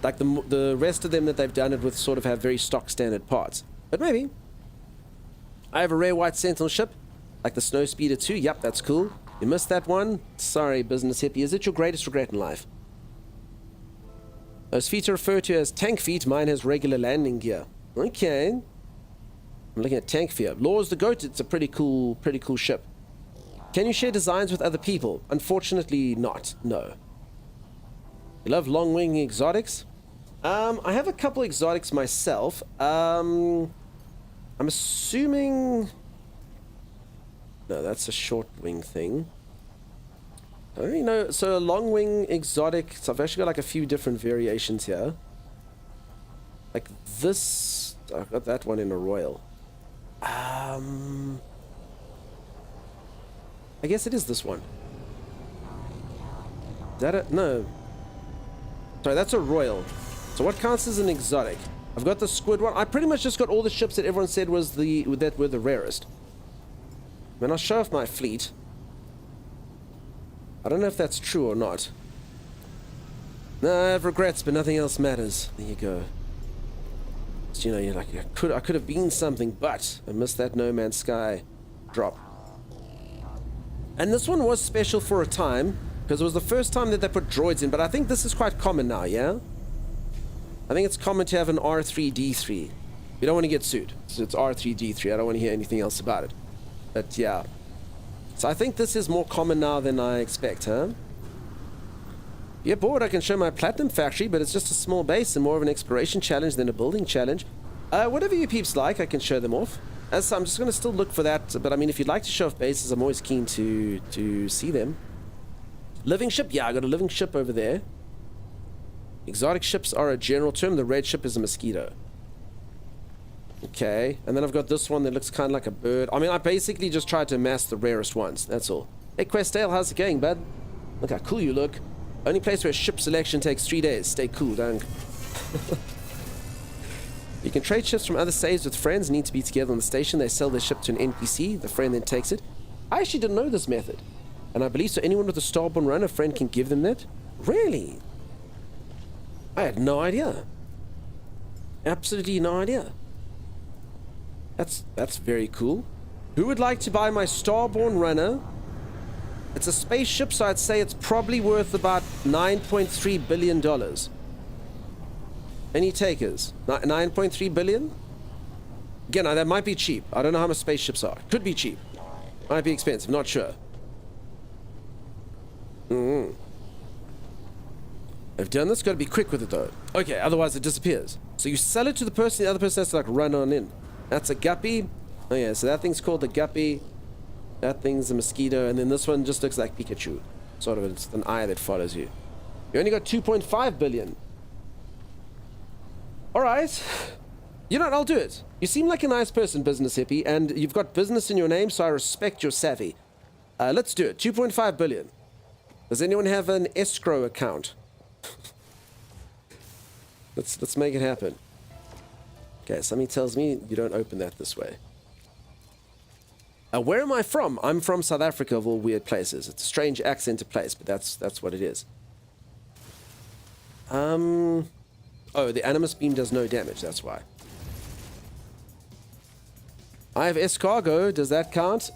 Like the rest of them that they've done it with sort of have very stock standard parts. But maybe. I have a rare white Sentinel ship, like the Snowspeeder 2. Yep, that's cool. You missed that one? Sorry, business hippie. Is it your greatest regret in life? Those feet are referred to as tank feet. Mine has regular landing gear. Okay. I'm looking at tank fear. Law's the goat. It's a pretty cool ship. Can you share designs with other people? Unfortunately not. No. You love long wing exotics? I have a couple exotics myself. I'm assuming... No, that's a short wing thing. I don't really know. So a long wing exotic. So I've actually got like a few different variations here. Like this. I've got that one in a royal. I guess it is this one. Is that it? No. Sorry, that's a royal. So what counts as an exotic? I've got the squid one. I pretty much just got all the ships that everyone said was that were the rarest. When I'll show off my fleet. I don't know if that's true or not. No, I have regrets, but nothing else matters. There you go. So, you know, you're like, I could have been something, but I missed that No Man's Sky drop. And this one was special for a time, because it was the first time that they put droids in, but I think this is quite common now, yeah? I think it's common to have an R3D3. You don't want to get sued. So it's R3D3. I don't want to hear anything else about it. But yeah. So I think this is more common now than I expect, huh? Yeah, bored. I can show my platinum factory, but it's just a small base and more of an exploration challenge than a building challenge. Whatever you peeps like, I can show them off. As I'm just going to still look for that. But I mean, if you'd like to show off bases, I'm always keen to see them. Living ship? Yeah, I got a living ship over there. Exotic ships are a general term. The red ship is a mosquito. Okay, and then I've got this one that looks kind of like a bird. I mean, I basically just tried to amass the rarest ones. That's all. Hey, Questale, how's it going, bud? Look how cool you look. Only place where ship selection takes 3 days. Stay cool, don't. You can trade ships from other saves with friends. Need to be together on the station. They sell their ship to an NPC. The friend then takes it. I actually didn't know this method. And I believe so anyone with a starborn run, a friend can give them that. Really? I had no idea. Absolutely no idea. That's very cool. Who would like to buy my starborn runner? It's a spaceship, so I'd say it's probably worth about $9.3 billion. Any takers? 9.3 billion? Again, that might be cheap. I don't know how much spaceships are. Could be cheap. Might be expensive. Not sure. I've done this. Got to be quick with it though. Okay, otherwise it disappears. So you sell it to the person. The other person has to like run on in. That's a guppy. Oh yeah, so that thing's called the guppy. That thing's a mosquito, and then this one just looks like Pikachu. Sort of, it's an eye that follows you. You only got 2.5 billion. Alright. You know what, I'll do it. You seem like a nice person, business hippie, and you've got business in your name, so I respect your savvy. Let's do it. 2.5 billion. Does anyone have an escrow account? Let's make it happen. Okay, something tells me you don't open that this way. Where am I from? I'm from South Africa, of all weird places. It's a strange accent to place, but that's what it is. Oh, the Animus beam does no damage, that's why. I have escargot, does that count?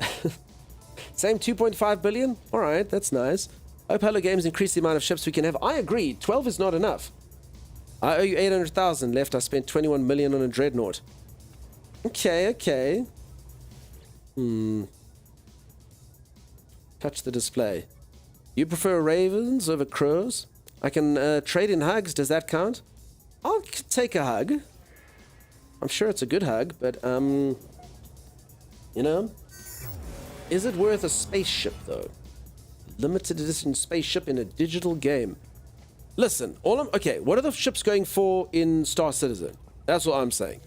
Same 2.5 billion? Alright, that's nice. Hope Hello Games increase the amount of ships we can have. I agree, 12 is not enough. I owe you 800,000 left. I spent 21 million on a dreadnought. Okay. Touch the display. You prefer ravens over crows? I can trade in hugs. Does that count? I'll take a hug. I'm sure it's a good hug, but you know, is it worth a spaceship though? Limited edition spaceship in a digital game. Listen, okay, what are the ships going for in Star Citizen? That's what I'm saying.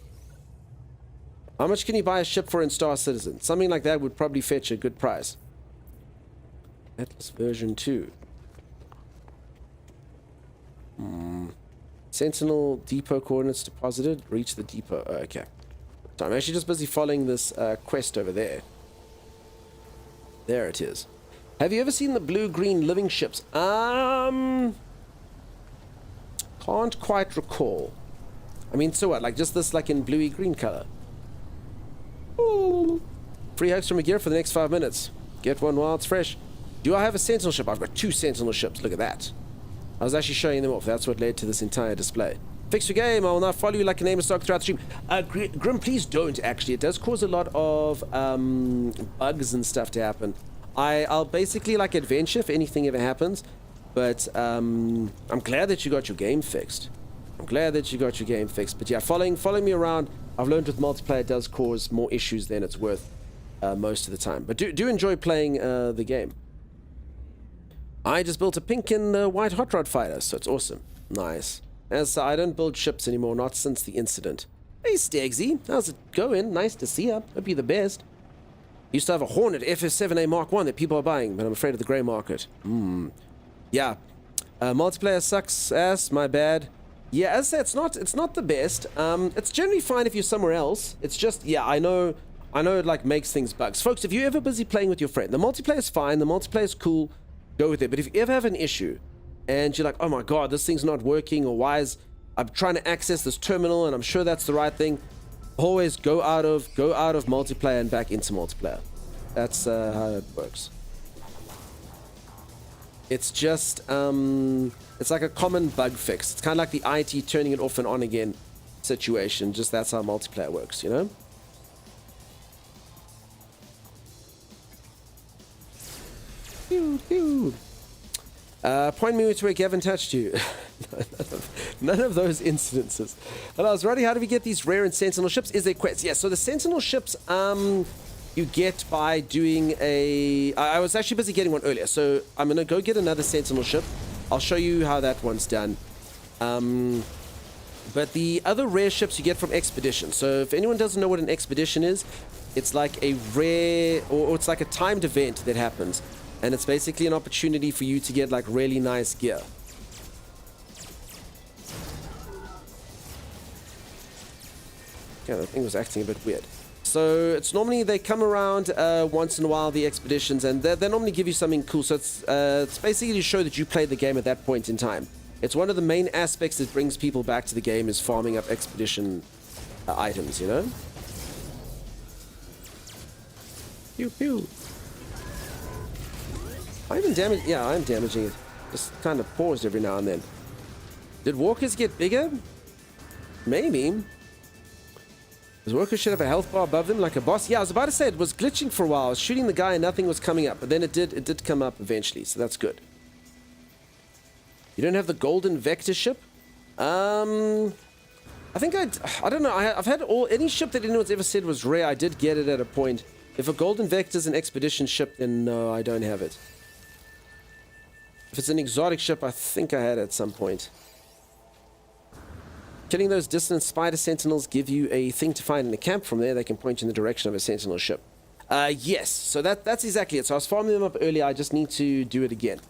How much can you buy a ship for in Star Citizen? Something like that would probably fetch a good price. Atlas version 2. Sentinel depot coordinates deposited. Reach the depot. Oh, okay. So I'm actually just busy following this quest over there. There it is. Have you ever seen the blue-green living ships? Can't quite recall. I mean, so what? Like just this, like in bluey green color. Ooh. Free hugs from a gear for the next 5 minutes. Get one while it's fresh. Do I have a Sentinel ship? I've got 2 Sentinel ships. Look at that. I was actually showing them off. That's what led to this entire display. Fix your game. I will now follow you like a name stock throughout the stream. Grim, please don't, actually. It does cause a lot of bugs and stuff to happen. I'll basically like adventure if anything ever happens. But I'm glad that you got your game fixed. But yeah, following me around, I've learned with multiplayer it does cause more issues than it's worth most of the time. But do enjoy playing the game. I just built a pink and white hot rod fighter, so it's awesome. Nice. As I don't build ships anymore, not since the incident. Hey Stagsy, how's it going? Nice to see ya. Hope you're the best. Used to have a Hornet FS7A Mark 1 that people are buying, but I'm afraid of the grey market. Yeah. Multiplayer sucks ass, my bad. Yeah, as I said, it's not the best. It's generally fine if you're somewhere else. It's just, yeah, I know it like makes things bugs. Folks, if you're ever busy playing with your friend, the multiplayer's fine, the multiplayer's cool, go with it. But if you ever have an issue and you're like, oh my god, this thing's not working, or why is I'm trying to access this terminal and I'm sure that's the right thing, always go out of multiplayer and back into multiplayer. That's how it works. It's just it's like a common bug fix. It's kind of like the IT turning it off and on again situation. Just that's how multiplayer works, you know? Pew, pew. Point me to where Gavin touched you. None of those incidences. And I was writing, how do we get these rare and Sentinel ships? Is there quests? Yeah, so the Sentinel ships you get by doing a... I was actually busy getting one earlier, so I'm going to go get another Sentinel ship. I'll show you how that one's done. But the other rare ships you get from expedition. So if anyone doesn't know what an expedition is, it's like a rare... or it's like a timed event that happens. And it's basically an opportunity for you to get like really nice gear. Yeah, that thing was acting a bit weird. So it's normally they come around once in a while, the expeditions, and they normally give you something cool. So it's basically to show that you played the game at that point in time. It's one of the main aspects that brings people back to the game is farming up expedition items, you know? Pew pew. I even damage. Yeah, I'm damaging it. Just kind of paused every now and then. Did walkers get bigger? Maybe. His workers should have a health bar above them like a boss. Yeah, I was about to say it was glitching for a while. I was shooting the guy and nothing was coming up. But then it did come up eventually, so that's good. You don't have the golden vector ship? I think I don't know. I've had any ship that anyone's ever said was rare. I did get it at a point. If a golden vector's an expedition ship, then no, I don't have it. If it's an exotic ship, I think I had it at some point. Killing those dissonant spider sentinels give you a thing to find in the camp. From there, they can point you in the direction of a sentinel ship. Yes, so that's exactly it. So I was farming them up earlier. I just need to do it again.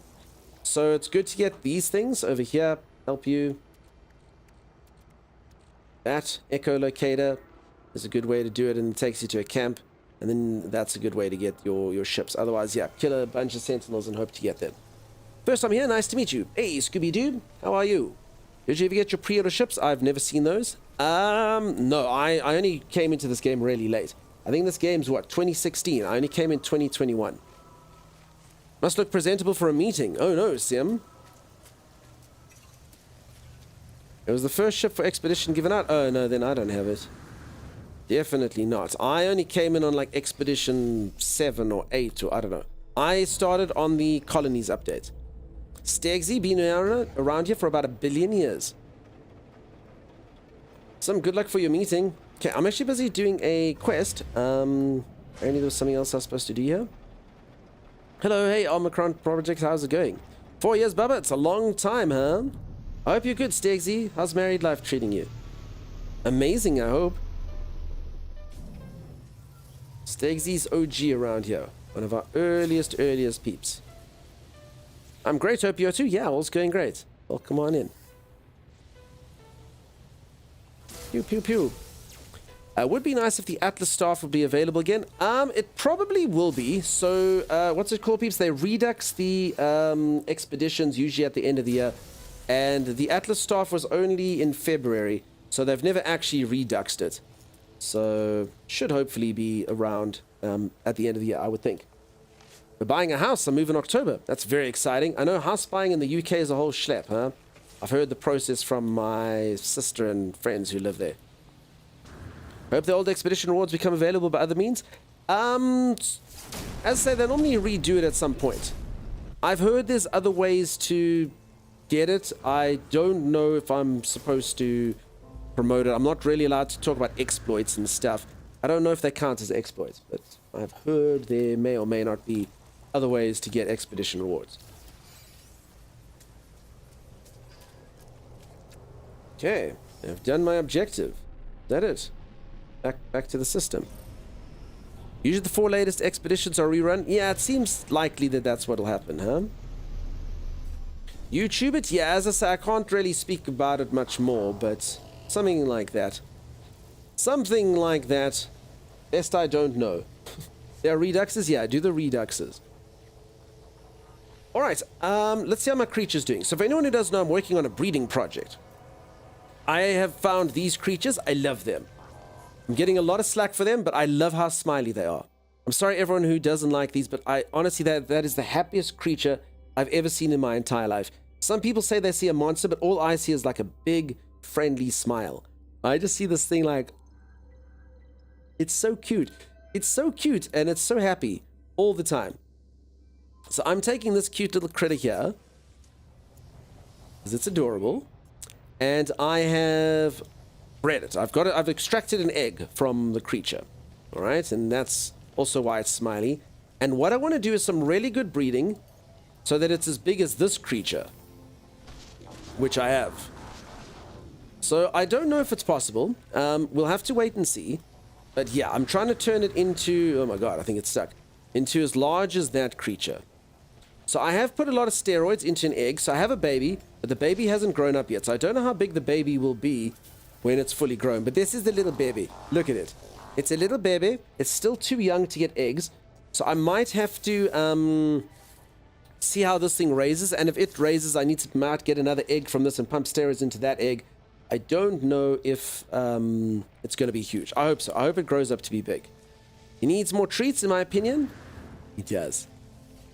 So it's good to get these things over here. Help you. That echolocator is a good way to do it, and it takes you to a camp. And then that's a good way to get your ships. Otherwise, yeah, kill a bunch of sentinels and hope to get them. First time here, nice to meet you. Hey, Scooby-Doo, how are you? Did you ever get your pre-order ships? I've never seen those. No, I only came into this game really late. I think this game's, what, 2016? I only came in 2021. Must look presentable for a meeting. Oh no, Sim. It was the first ship for Expedition given out. Oh no, then I don't have it. Definitely not. I only came in on like Expedition 7 or 8 or I don't know. I started on the Colonies update. Stagsy been around here for about 1 billion years. Some good luck for your meeting. Okay, I'm actually busy doing a quest. Apparently there was something else I was supposed to do here. Hello, hey, Omicron Project, how's it going? 4 years, Bubba, it's a long time, huh? I hope you're good, Stagsy. How's married life treating you? Amazing, I hope. Stagsy's OG around here. One of our earliest peeps. I'm great, hope you're too. Yeah, all's going great. Well, come on in. Pew, pew, pew. Would be nice if the Atlas staff would be available again. It probably will be. So, what's it called, peeps? They redux the expeditions usually at the end of the year. And the Atlas staff was only in February. So they've never actually reduxed it. So, should hopefully be around at the end of the year, I would think. We're buying a house. I move in October. That's very exciting. I know house buying in the UK is a whole schlep, huh? I've heard the process from my sister and friends who live there. Hope the old expedition rewards become available by other means. As I say, they normally redo it at some point. I've heard there's other ways to get it. I don't know if I'm supposed to promote it. I'm not really allowed to talk about exploits and stuff. I don't know if they count as exploits, but I've heard there may or may not be other ways to get expedition rewards. Okay, I've done my objective. Is that it? Back to the system. Usually the 4 latest expeditions are rerun. Yeah, it seems likely that that's what'll happen, huh? YouTube it? Yeah, as I say, I can't really speak about it much more, but something like that. Something like that. Best I don't know. There are reduxes? Yeah, I do the reduxes. Alright, let's see how my creature's doing. So for anyone who doesn't know, I'm working on a breeding project. I have found these creatures. I love them. I'm getting a lot of slack for them, but I love how smiley they are. I'm sorry everyone who doesn't like these, but I honestly, that is the happiest creature I've ever seen in my entire life. Some people say they see a monster, but all I see is like a big, friendly smile. I just see this thing like... It's so cute. It's so cute, and it's so happy all the time. So I'm taking this cute little critter here, because it's adorable, and I have bred it. I've extracted an egg from the creature, all right, and that's also why it's smiley. And what I want to do is some really good breeding, so that it's as big as this creature, which I have. So I don't know if it's possible. We'll have to wait and see. But yeah, I'm trying to turn it into, oh my god, I think it's stuck, into as large as that creature. So I have put a lot of steroids into an egg, so I have a baby, but the baby hasn't grown up yet, so I don't know how big the baby will be when it's fully grown. But this is the little baby. Look at it. It's a little baby. It's still too young to get eggs, so I might have to see how this thing raises, and if it raises, I might get another egg from this and pump steroids into that egg. I don't know if it's going to be huge. I hope so. I hope it grows up to be big. He needs more treats, in my opinion. He does.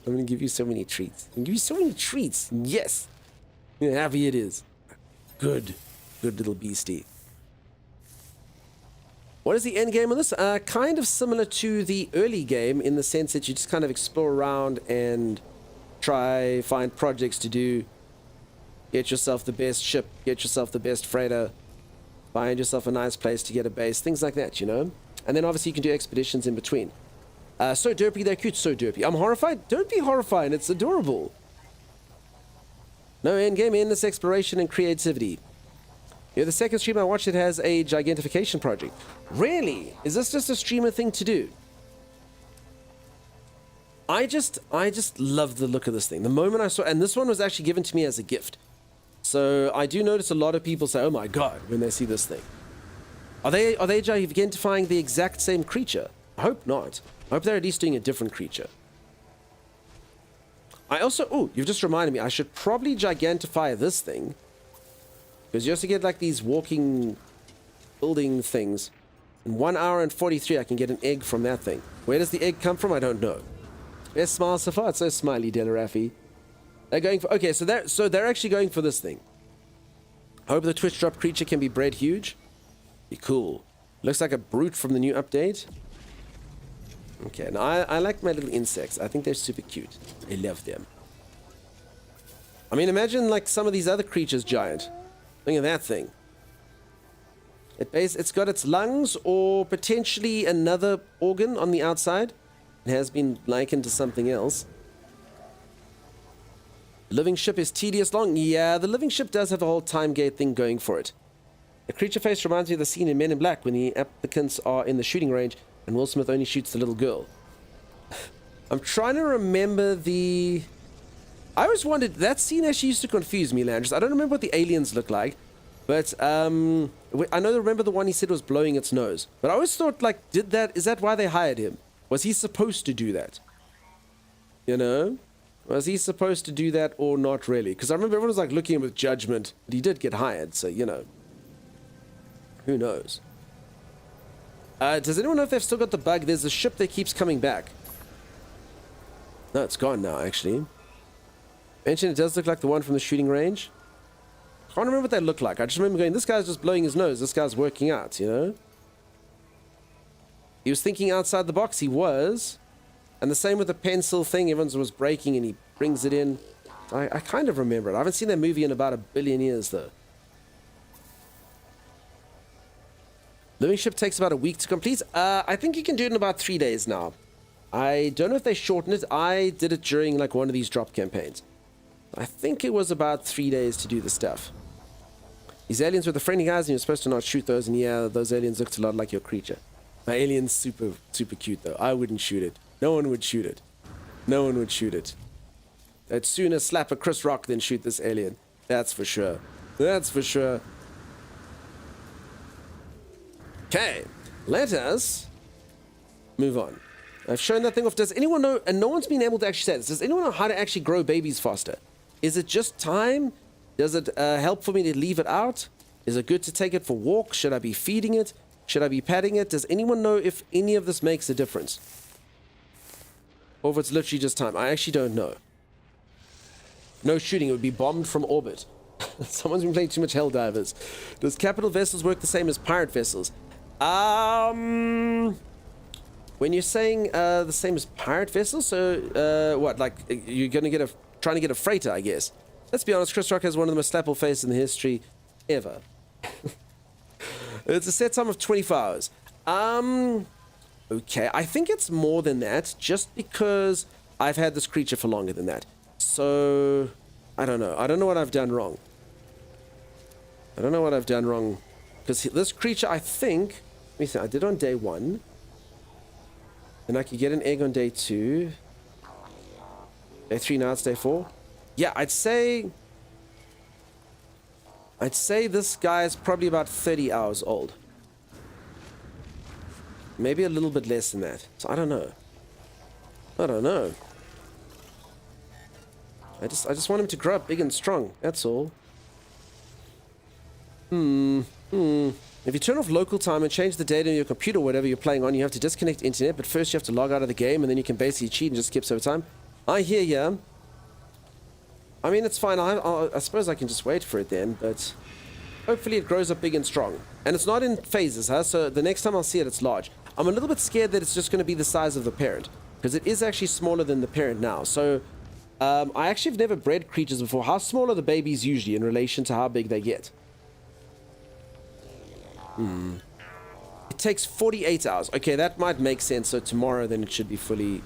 I'm going to give you so many treats. I'm going to give you so many treats. Yes. Yeah, happy it is. Good. Good little beastie. What is the end game on this? Kind of similar to the early game in the sense that you just kind of explore around and try find projects to do. Get yourself the best ship, get yourself the best freighter, find yourself a nice place to get a base, things like that, you know? And then obviously you can do expeditions in between. So derpy, they're cute, so derpy. I'm horrified? Don't be horrified, it's adorable. No endgame, endless exploration and creativity. Yeah, the second stream I watched, it has a gigantification project. Really? Is this just a streamer thing to do? I just love the look of this thing. The moment I saw, and this one was actually given to me as a gift. So I do notice a lot of people say, "Oh my god," when they see this thing. Are they gigantifying the exact same creature? I hope not. I hope they're at least doing a different creature. I also, oh, you've just reminded me, I should probably gigantify this thing. Because you also get like these walking building things. In 1 hour and 43, I can get an egg from that thing. Where does the egg come from? I don't know. Best smile so far. It's so smiley, Delarafi. They're going for, okay, so they're actually going for this thing. I hope the Twitch drop creature can be bred huge. Be cool. Looks like a brute from the new update. Okay, now I like my little insects. I think they're super cute. I love them. I mean, imagine like some of these other creatures giant. Look at that thing. It's got its lungs or potentially another organ on the outside. It has been likened to something else. Living ship is tedious long. Yeah, the living ship does have a whole time gate thing going for it. The creature face reminds me of the scene in Men in Black when the applicants are in the shooting range and Will Smith only shoots the little girl. I'm trying to remember the... I always wondered, that scene actually used to confuse me, Landris. I don't remember what the aliens look like, but I remember the one he said was blowing its nose. But I always thought, like, is that why they hired him? Was he supposed to do that? You know? Was he supposed to do that or not really? Because I remember everyone was like looking at him with judgment, but he did get hired, so, you know. Who knows? Does anyone know if they've still got the bug? There's a ship that keeps coming back. No, it's gone now, actually. Mentioned it does look like the one from the shooting range. Can't remember what they look like. I just remember going, this guy's just blowing his nose. This guy's working out, you know? He was thinking outside the box. He was. And the same with the pencil thing. Everyone was breaking and he brings it in. I kind of remember it. I haven't seen that movie in about 1 billion years, though. Living ship takes about a week to complete. I think you can do it in about 3 days now. I don't know if they shortened it. I did it during like one of these drop campaigns. I think it was about 3 days to do the stuff. These aliens were the friendly guys and you're supposed to not shoot those, and yeah, those aliens looked a lot like your creature. My alien's super cute though. I wouldn't shoot it. No one would shoot it. No one would shoot it. I'd sooner slap a Chris Rock than shoot this alien. That's for sure. That's for sure. Okay, let us move on. I've shown that thing off. Does anyone know, and no one's been able to actually say this, does anyone know how to actually grow babies faster? Is it just time? Does it help for me to leave it out? Is it good to take it for walks? Should I be feeding it? Should I be patting it? Does anyone know if any of this makes a difference? Or if it's literally just time? I actually don't know. No shooting, it would be bombed from orbit. Someone's been playing too much Helldivers. Does capital vessels work the same as pirate vessels? When you're saying the same as pirate vessels, so what, like you're gonna trying to get a freighter, I guess. Let's be honest, Chris Rock has one of the most slappable faces in the history ever. It's a set time of 24 hours. Okay, I think it's more than that, just because I've had this creature for longer than that. So, I don't know. I don't know what I've done wrong. I don't know what I've done wrong. Because this creature, I think... Let me see, I did it on day 1. And I could get an egg on day 2. Day 3, now it's day 4. Yeah, I'd say this guy is probably about 30 hours old. Maybe a little bit less than that. So I don't know. I don't know. I just want him to grow up big and strong. That's all. If you turn off local time and change the data on your computer or whatever you're playing on, you have to disconnect internet, but first you have to log out of the game and then you can basically cheat and just skip over time. I hear ya. I mean, it's fine. I suppose I can just wait for it then, but hopefully it grows up big and strong. And it's not in phases, huh? So the next time I'll see it, it's large. I'm a little bit scared that it's just going to be the size of the parent, because it is actually smaller than the parent now. So I actually have never bred creatures before. How small are the babies usually in relation to how big they get? It takes 48 hours. Okay, that might make sense. So tomorrow, then it should be fully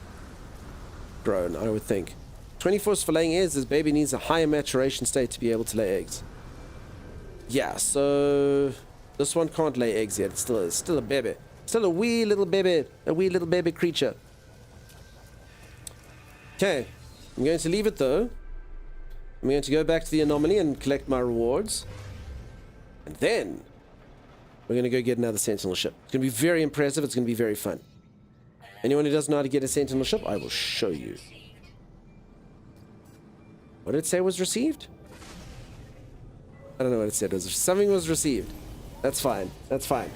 grown, I would think. 24 for laying eggs. This baby needs a higher maturation state to be able to lay eggs. Yeah, so this one can't lay eggs yet. It's still a baby. Still a wee little baby creature. Okay, I'm going to leave it though. I'm going to go back to the anomaly and collect my rewards. And then we're going to go get another Sentinel ship. It's going to be very impressive. It's going to be very fun. Anyone who doesn't know how to get a Sentinel ship, I will show you. What did it say was received? I don't know what it said. Something was received. That's fine. That's fine.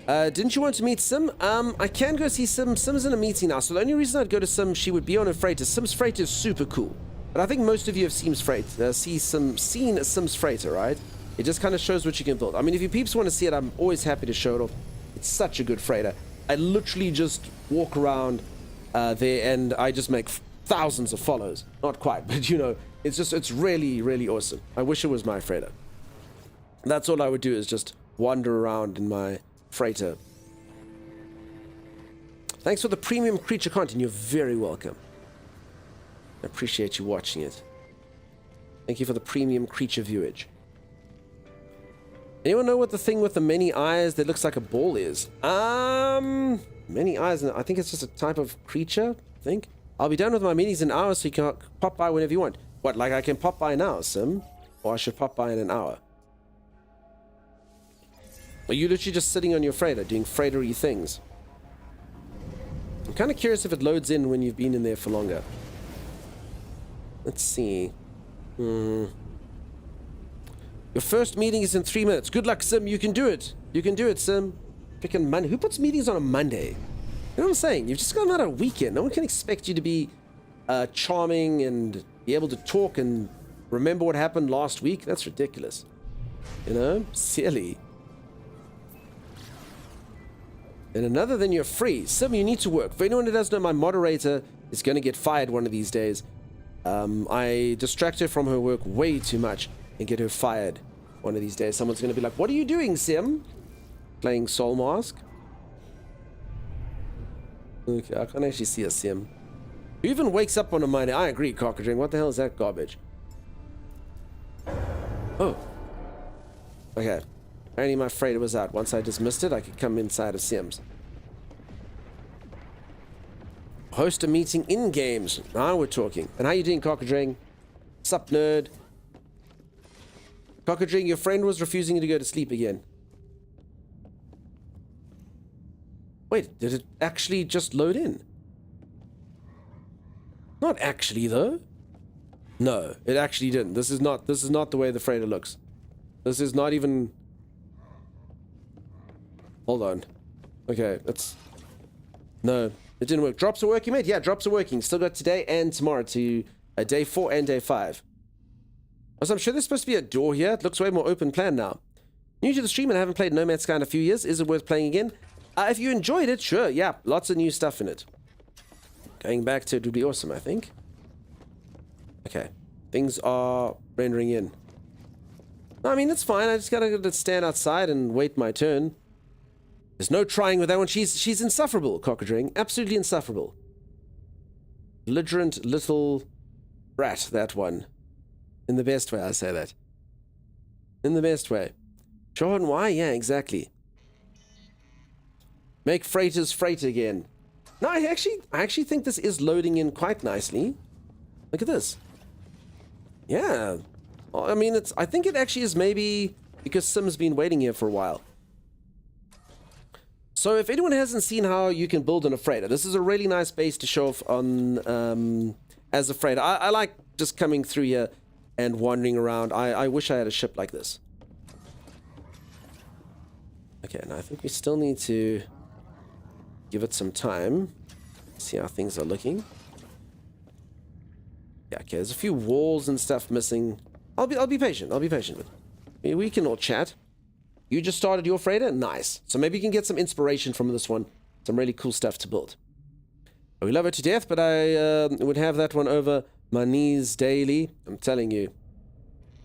Didn't you want to meet Sim? I can go see Sim. Sim's in a meeting now, so the only reason I'd go to Sim, she would be on her freighter. Sim's freighter is super cool. But I think most of you have seen Sim's freighter, right? It just kind of shows what you can build. I mean, if you peeps want to see it, I'm always happy to show it off. It's such a good freighter. I literally just walk around there and I just make thousands of follows. Not quite, but you know, it's really, really awesome. I wish it was my freighter. That's all I would do, is just wander around in my freighter. Thanks for the premium creature content. You're very welcome. I appreciate you watching it. Thank you for the premium creature viewage. Anyone know what the thing with the many eyes that looks like a ball is? Many eyes. I think it's just a type of creature, I think. I'll be done with my meetings in an hour, so you can pop by whenever you want. What, like I can pop by now, Sim? Or I should pop by in an hour? Are you literally just sitting on your freighter, doing freighter-y things? I'm kind of curious if it loads in when you've been in there for longer. Let's see. Your first meeting is in 3 minutes. Good luck, Sim. You can do it. You can do it, Sim. Freaking Monday. Who puts meetings on a Monday? You know what I'm saying? You've just got another weekend. No one can expect you to be charming and be able to talk and remember what happened last week. That's ridiculous. You know? Silly. And another, then you're free. Sim, you need to work. For anyone who doesn't know, my moderator is going to get fired one of these days. I distract her from her work way too much and get her fired one of these days. Someone's going to be like, what are you doing, Sim? Playing Soul Mask? Okay, I can't actually see a Sim. Who even wakes up on a Monday? I agree, Cockadring. What the hell is that garbage? Oh. Okay. Apparently my freighter was out. Once I dismissed it, I could come inside of Sim's. Host a meeting in games. Now we're talking. And how you doing, Cockadring? Sup, nerd? Cockadring, your friend was refusing to go to sleep again. Wait, did it actually just load in? Not actually, though. No, it actually didn't. This is not the way the freighter looks. This is not even... Hold on. Okay, that's... No, it didn't work. Drops are working, mate? Yeah, drops are working. Still got today and tomorrow to day 4 and day 5. Also, I'm sure there's supposed to be a door here. It looks way more open plan now. New to the stream and haven't played No Man's Sky in a few years. Is it worth playing again? If you enjoyed it, sure. Yeah, lots of new stuff in it. Going back to it would be awesome, I think. Okay. Things are rendering in. No, I mean, it's fine. I just gotta stand outside and wait my turn. There's no trying with that one. She's insufferable, Cockadring. Absolutely insufferable. Belligerent little brat, that one. In the best way, I say that. In the best way. Sure, and why? Yeah, exactly. Make freighters freight again. No, I actually think this is loading in quite nicely. Look at this. Yeah. I mean, I think it actually is maybe because Sim's been waiting here for a while. So if anyone hasn't seen how you can build on a freighter, this is a really nice base to show off on as a freighter. I like just coming through here and wandering around. I wish I had a ship like this. Okay, now I think we still need to give it some time. See how things are looking. Yeah, okay, there's a few walls and stuff missing. I'll be patient. I'll be patient with it. We can all chat. You just started your freighter? Nice. So maybe you can get some inspiration from this one. Some really cool stuff to build. We love it to death, but I would have that one over my knees daily. I'm telling you.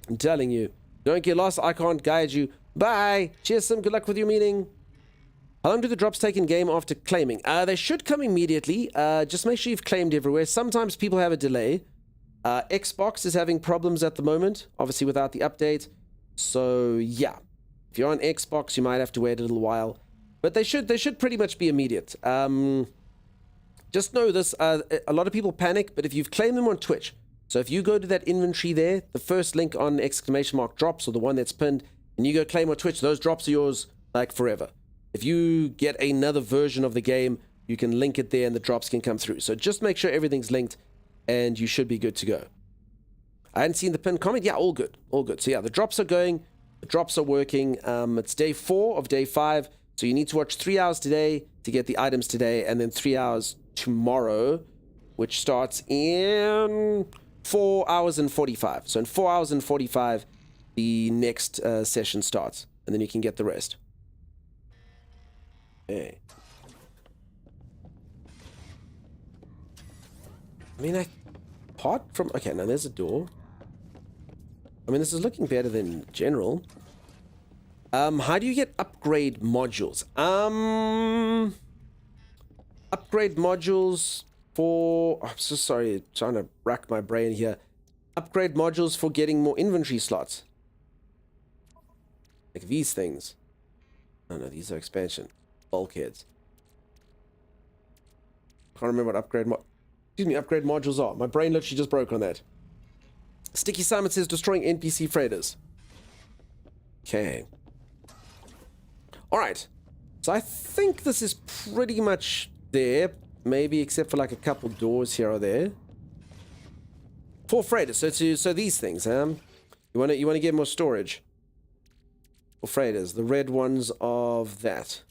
I'm telling you. Don't get lost. I can't guide you. Bye. Cheers, Sim. Good luck with your meeting. How long do the drops take in game after claiming? They should come immediately. Just make sure you've claimed everywhere. Sometimes people have a delay. Xbox is having problems at the moment, obviously without the update. So yeah, if you're on Xbox, you might have to wait a little while. But they should pretty much be immediate. Just know this, a lot of people panic, but if you've claimed them on Twitch, so if you go to that inventory there, the first link on ! drops, or the one that's pinned, and you go claim on Twitch, those drops are yours like forever. If you get another version of the game, you can link it there and the drops can come through. So just make sure everything's linked and you should be good to go. I hadn't seen the pinned comment. Yeah, all good. All good. So yeah, the drops are going. The drops are working. It's day 4 of day 5. So you need to watch 3 hours today to get the items today, and then 3 hours tomorrow, which starts in 4 hours and 45. So in 4 hours and 45, the next session starts, and then you can get the rest. Okay. I mean, apart from... Okay, now there's a door. I mean, this is looking better than general. How do you get upgrade modules? Upgrade modules for... I'm so sorry, trying to rack my brain here. Upgrade modules for getting more inventory slots. Like these things. Oh no, these are expansion. Bulkheads. Can't remember what upgrade modules are. My brain literally just broke on that. Sticky Simon says destroying NPC freighters. Okay. Alright. So I think this is pretty much there. Maybe except for like a couple doors here or there. 4 freighters. So these things, You wanna get more storage. 4 freighters. The red ones of that.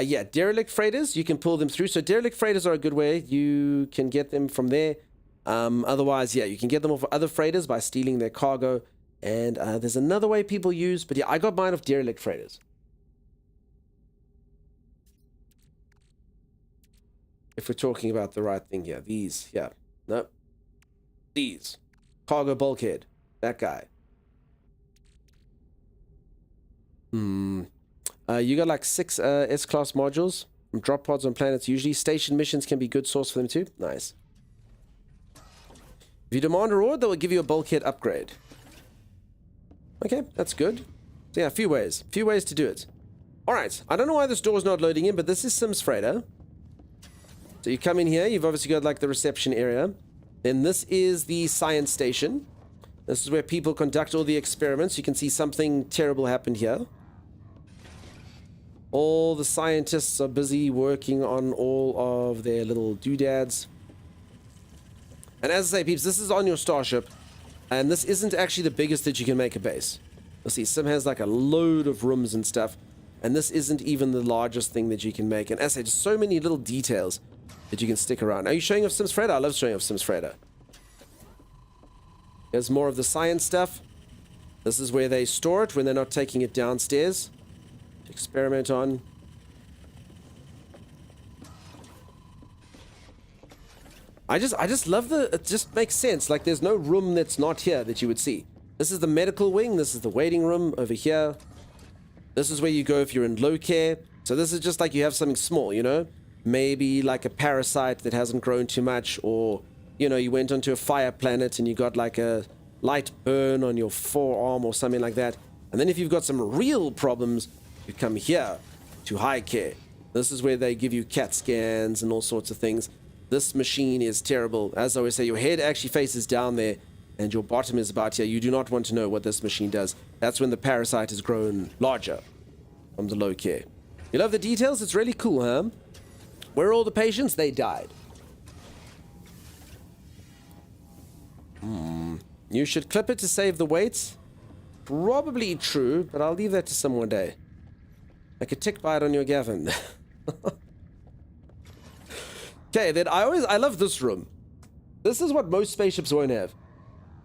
Yeah, derelict freighters, you can pull them through. So derelict freighters are a good way. You can get them from there. Otherwise, yeah, you can get them off other freighters by stealing their cargo. And there's another way people use, but yeah, I got mine off derelict freighters. If we're talking about the right thing here. These, yeah. No. These. Cargo bulkhead. That guy. You got like 6 S-class modules from drop pods on planets usually. Station missions can be good source for them too. Nice. If you demand a reward, they will give you a bulkhead upgrade. Okay, that's good. So yeah, a few ways to do it. Alright, I don't know why this door is not loading in, but this is Sim's freighter. So you come in here, you've obviously got like the reception area. Then this is the science station. This is where people conduct all the experiments. You can see something terrible happened here. All the scientists are busy working on all of their little doodads. And as I say, peeps, this is on your Starship. And this isn't actually the biggest that you can make a base. You'll see, Sim has like a load of rooms and stuff. And this isn't even the largest thing that you can make. And as I say, just so many little details that you can stick around. Are you showing off Sim's freighter? I love showing off Sim's freighter. Here's more of the science stuff. This is where they store it when they're not taking it downstairs. Experiment on. I just love it just makes sense. Like there's no room that's not here that you would see. This is the medical wing. This is the waiting room over here. This is where you go if you're in low care. So this is just like you have something small, you know? Maybe like a parasite that hasn't grown too much, or, you know, you went onto a fire planet and you got like a light burn on your forearm or something like that. And then if you've got some real problems, you come here to high care. This is where they give you CAT scans and all sorts of things. This machine is terrible. As I always say, your head actually faces down there and your bottom is about here. You do not want to know what this machine does. That's when the parasite has grown larger from the low care. You love the details? It's really cool, huh? Where are all the patients? They died. You should clip it to save the weights. Probably true, but I'll leave that to some one day. Like a tick bite on your Gavin. Okay, then I love this room. This is what most spaceships won't have.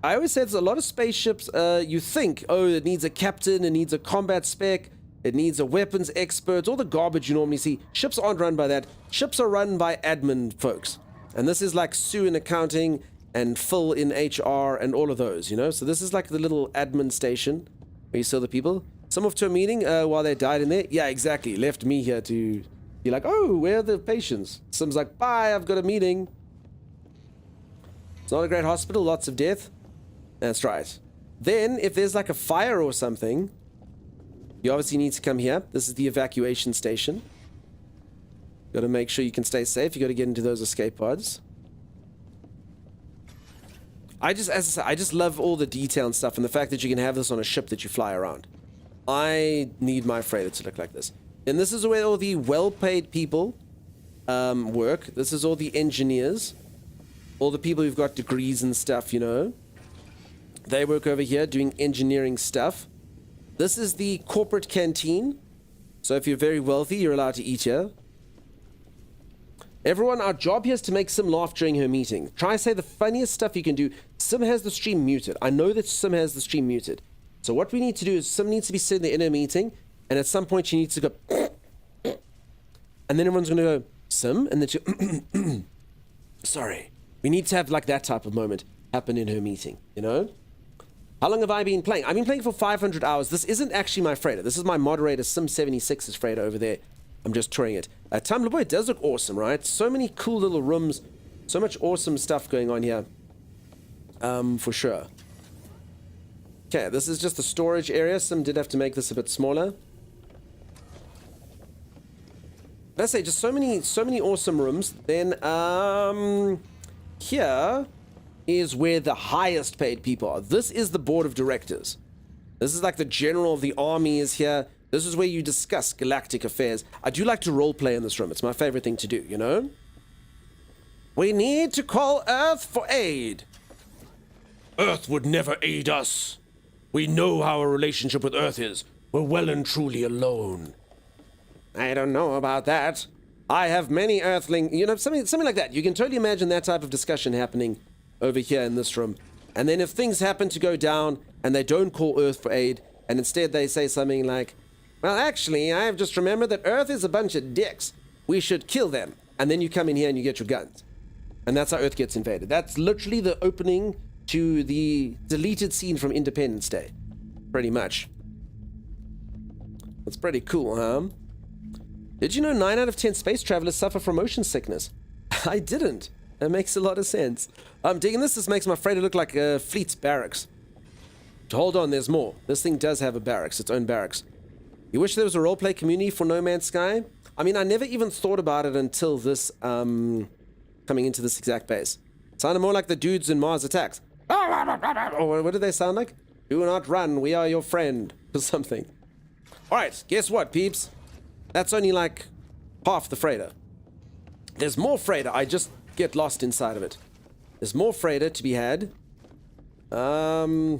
I always say there's a lot of spaceships, you think, oh, it needs a captain, it needs a combat spec, it needs a weapons expert, all the garbage you normally see. Ships aren't run by that. Ships are run by admin folks. And this is like Sue in accounting and Phil in HR and all of those, you know? So this is like the little admin station where you see the people. Some off to a meeting while they died in there. Yeah, exactly. Left me here to be like, oh, where are the patients? Some's like, bye, I've got a meeting. It's not a great hospital, lots of death. That's right. Then, if there's like a fire or something, you obviously need to come here. This is the evacuation station. Got to make sure you can stay safe. You got to get into those escape pods. As I said, I just love all the detail and stuff, and the fact that you can have this on a ship that you fly around. I need my freighter to look like this. And this is where all the well-paid people work. This is all the engineers. All the people who've got degrees and stuff, you know. They work over here doing engineering stuff. This is the corporate canteen. So if you're very wealthy, you're allowed to eat here. Everyone, our job here is to make Sim laugh during her meeting. Try and say the funniest stuff you can do. Sim has the stream muted. I know that Sim has the stream muted. So what we need to do is Sim needs to be sitting there in her meeting, and at some point she needs to go, and then everyone's going to go, Sim, and then she, sorry. We need to have like that type of moment happen in her meeting, you know? How long have I been playing? I've been playing for 500 hours. This isn't actually my freighter. This is my moderator, Sim76's freighter over there. I'm just touring it. Time Boy does look awesome, right? So many cool little rooms. So much awesome stuff going on here. For sure. Okay, this is just the storage area. Sim did have to make this a bit smaller. Let's say just so many awesome rooms. Then, here is where the highest paid people are. This is the board of directors. This is like the general of the army is here. This is where you discuss galactic affairs. I do like to roleplay in this room. It's my favorite thing to do, you know? We need to call Earth for aid. Earth would never aid us. We know how our relationship with Earth is. We're well and truly alone. I don't know about that. I have many Earthling, you know, something like that. You can totally imagine that type of discussion happening over here in this room. And then if things happen to go down and they don't call Earth for aid, and instead they say something like, well, actually, I've just remembered that Earth is a bunch of dicks. We should kill them. And then you come in here and you get your guns. And that's how Earth gets invaded. That's literally the opening to the deleted scene from Independence Day. Pretty much. That's pretty cool, huh? Did you know 9 out of 10 space travelers suffer from motion sickness? I didn't. That makes a lot of sense. I'm digging this. This makes my freighter look like a fleet's barracks. Hold on, there's more. This thing does have a barracks, its own barracks. You wish there was a roleplay community for No Man's Sky? I mean, I never even thought about it until this, coming into this exact base. Sounded more like the dudes in Mars Attacks. Or what did they sound like? Do not run, we are your friend. Or something. Alright, guess what, peeps? That's only like half the freighter. There's more freighter. I just get lost inside of it. There's more freighter to be had. Okay,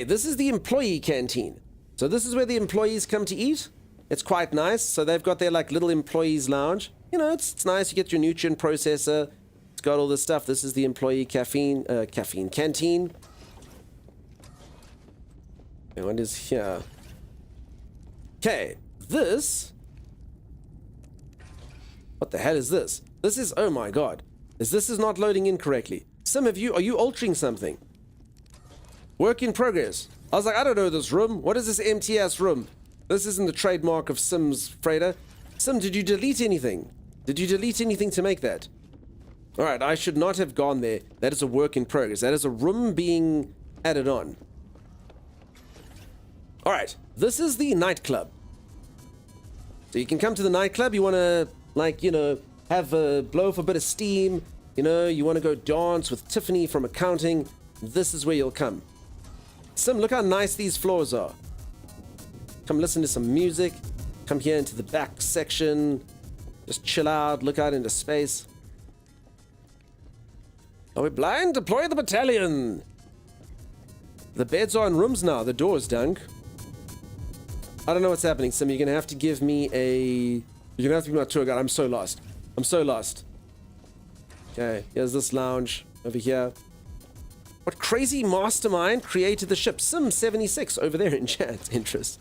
this is the employee canteen. So this is where the employees come to eat. It's quite nice. So they've got their like little employees lounge. You know, it's nice. You get your nutrient processor. It's got all this stuff. This is the employee caffeine canteen. And what is here? Okay, this. What the hell is this? This is, oh my god. This is not loading in correctly. Some of you, are you altering something? Work in progress. I was like, I don't know this room. What is this empty ass room? This isn't the trademark of Sim's freighter. Sim, did you delete anything? Did you delete anything to make that? Alright, I should not have gone there. That is a work in progress. That is a room being added on. Alright, this is the nightclub. So you can come to the nightclub, you want to, like, you know, have a blow off a bit of steam. You know, you want to go dance with Tiffany from accounting. This is where you'll come. Sim, look how nice these floors are. Come listen to some music. Come here into the back section. Just chill out, look out into space. Are we blind? Deploy the battalion! The beds are in rooms now. The door's dunk. I don't know what's happening, Sim. You're going to have to give me a... You're going to have to be my tour guide. I'm so lost. I'm so lost. Okay, here's this lounge over here. What crazy mastermind created the ship? Sim76 over there in chat. Interest.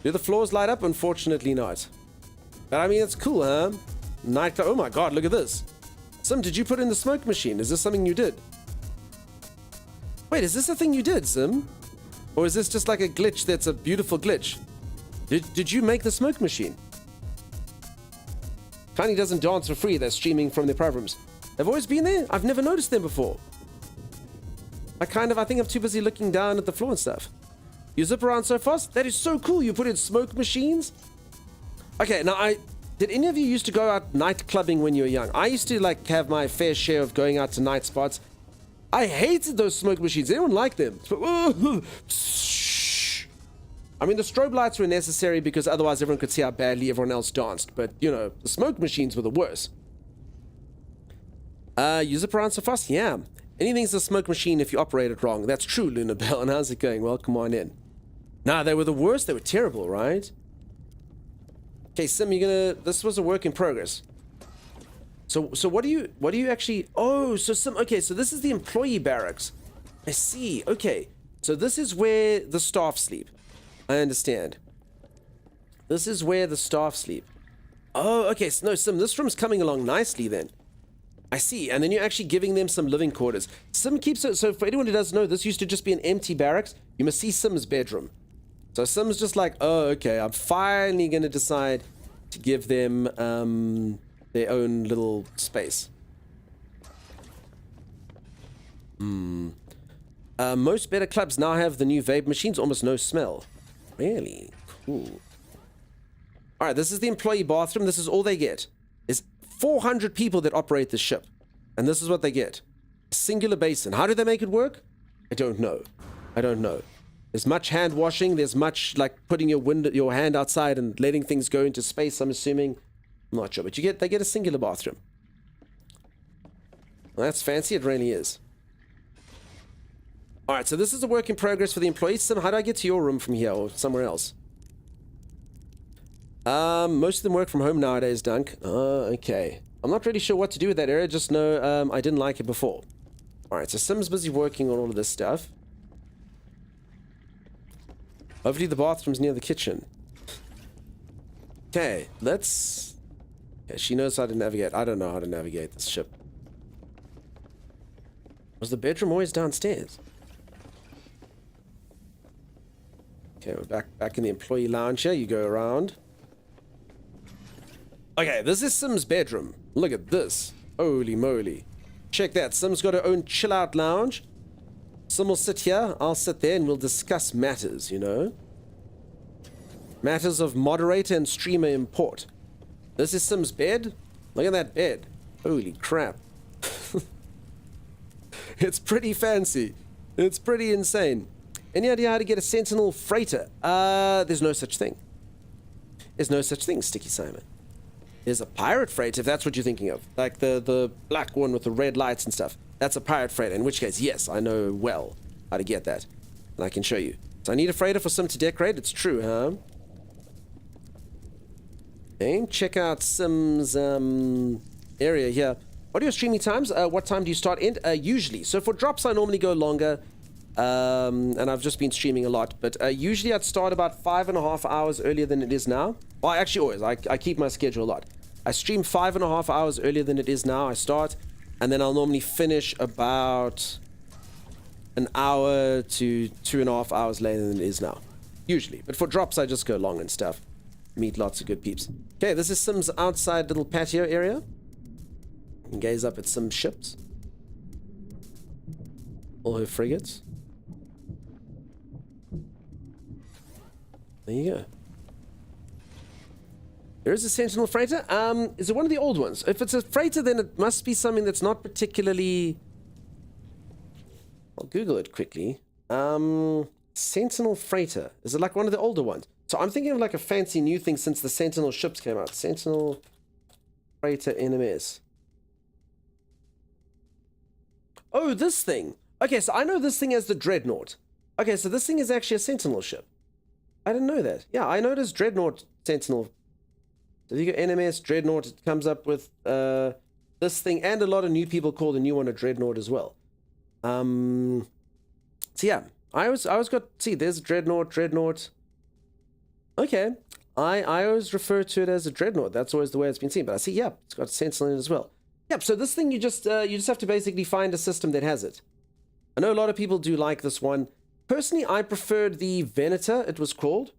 Do the floors light up? Unfortunately not. But I mean, it's cool, huh? Night. Oh my god, look at this. Sim, did you put in the smoke machine? Is this something you did? Wait, is this a thing you did, Sim? Or is this just like a glitch that's a beautiful glitch? Did you make the smoke machine? Tiny doesn't dance for free. They're streaming from their private rooms. They've always been there? I've never noticed them before. I think I'm too busy looking down at the floor and stuff. You zip around so fast? That is so cool. You put in smoke machines? Okay, now did any of you used to go out night clubbing when you were young? I used to like have my fair share of going out to night spots. I hated those smoke machines. Anyone like them? I mean, the strobe lights were necessary because otherwise everyone could see how badly everyone else danced. But, you know, the smoke machines were the worst. You zip around so fast? Yeah. Anything's a smoke machine if you operate it wrong. That's true, Luna Bell. And how's it going? Welcome on in. Nah, they were the worst. They were terrible, right? Okay, Sim, this was a work in progress. So what do you actually... Oh, so Sim... Okay, so this is the employee barracks. I see. Okay. So this is where the staff sleep. I understand. This is where the staff sleep. Oh, okay. So, no, Sim, this room's coming along nicely then. I see. And then you're actually giving them some living quarters. Sim keeps it... So for anyone who doesn't know, this used to just be an empty barracks. You must see Sim's bedroom. So Sim's just like, oh, okay, I'm finally going to decide to give them their own little space. Most better clubs now have the new vape machines, almost no smell. Really? Cool. Alright, this is the employee bathroom. This is all they get. There's 400 people that operate this ship. And this is what they get. A singular basin. How do they make it work? I don't know. I don't know. There's much hand washing. There's much like putting your hand outside and letting things go into space, I'm assuming. I'm not sure. But they get a singular bathroom. Well, that's fancy. It really is. Alright, so this is a work in progress for the employees. Sim, how do I get to your room from here or somewhere else? Most of them work from home nowadays, Dunk. Okay. I'm not really sure what to do with that area. Just know I didn't like it before. Alright, so Sim's busy working on all of this stuff. Hopefully the bathroom's near the kitchen. Okay, let's... Yeah, she knows how to navigate. I don't know how to navigate this ship. Was the bedroom always downstairs? Okay, we're back in the employee lounge here. You go around. Okay, this is Sim's bedroom. Look at this. Holy moly. Check that. Sim's got her own chill out lounge. Sim will sit here. I'll sit there and we'll discuss matters, you know? Matters of moderator and streamer import. This is Sim's bed. Look at that bed. Holy crap. It's pretty fancy. It's pretty insane. Any idea how to get a Sentinel freighter? There's no such thing. There's no such thing, Sticky Simon. There's a pirate freighter, if that's what you're thinking of. Like the black one with the red lights and stuff. That's a pirate freighter, in which case, yes, I know well how to get that. And I can show you. So I need a freighter for Sim to decorate. It's true, huh? Okay, check out Sim's area here. What are your streaming times? What time do you start in? Usually. So for drops, I normally go longer. And I've just been streaming a lot. But usually I'd start about 5.5 hours earlier than it is now. Well, actually always. I keep my schedule a lot. I stream 5.5 hours earlier than it is now. I start. And then I'll normally finish about an hour to 2.5 hours later than it is now. Usually. But for drops, I just go long and stuff. Meet lots of good peeps. Okay, this is Sim's outside little patio area. You can gaze up at some ships. All her frigates. There you go. There is a Sentinel freighter. Is it one of the old ones? If it's a freighter, then it must be something that's not particularly... I'll Google it quickly. Sentinel freighter. Is it like one of the older ones? So I'm thinking of like a fancy new thing since the Sentinel ships came out. Sentinel freighter NMS. Oh, this thing. Okay, so I know this thing as the Dreadnought. Okay, so this thing is actually a Sentinel ship. I didn't know that. Yeah, I know it as Dreadnought Sentinel. So you go NMS, Dreadnought, it comes up with this thing, and a lot of new people call the new one a dreadnought as well. So yeah, I always got, see, there's dreadnought. Okay, I always refer to it as a dreadnought. That's always the way it's been seen. But I see, yeah, it's got Sentinel in it as well. Yep. So this thing, you just have to basically find a system that has it. I know a lot of people do like this one. Personally, I preferred the Venator, it was called.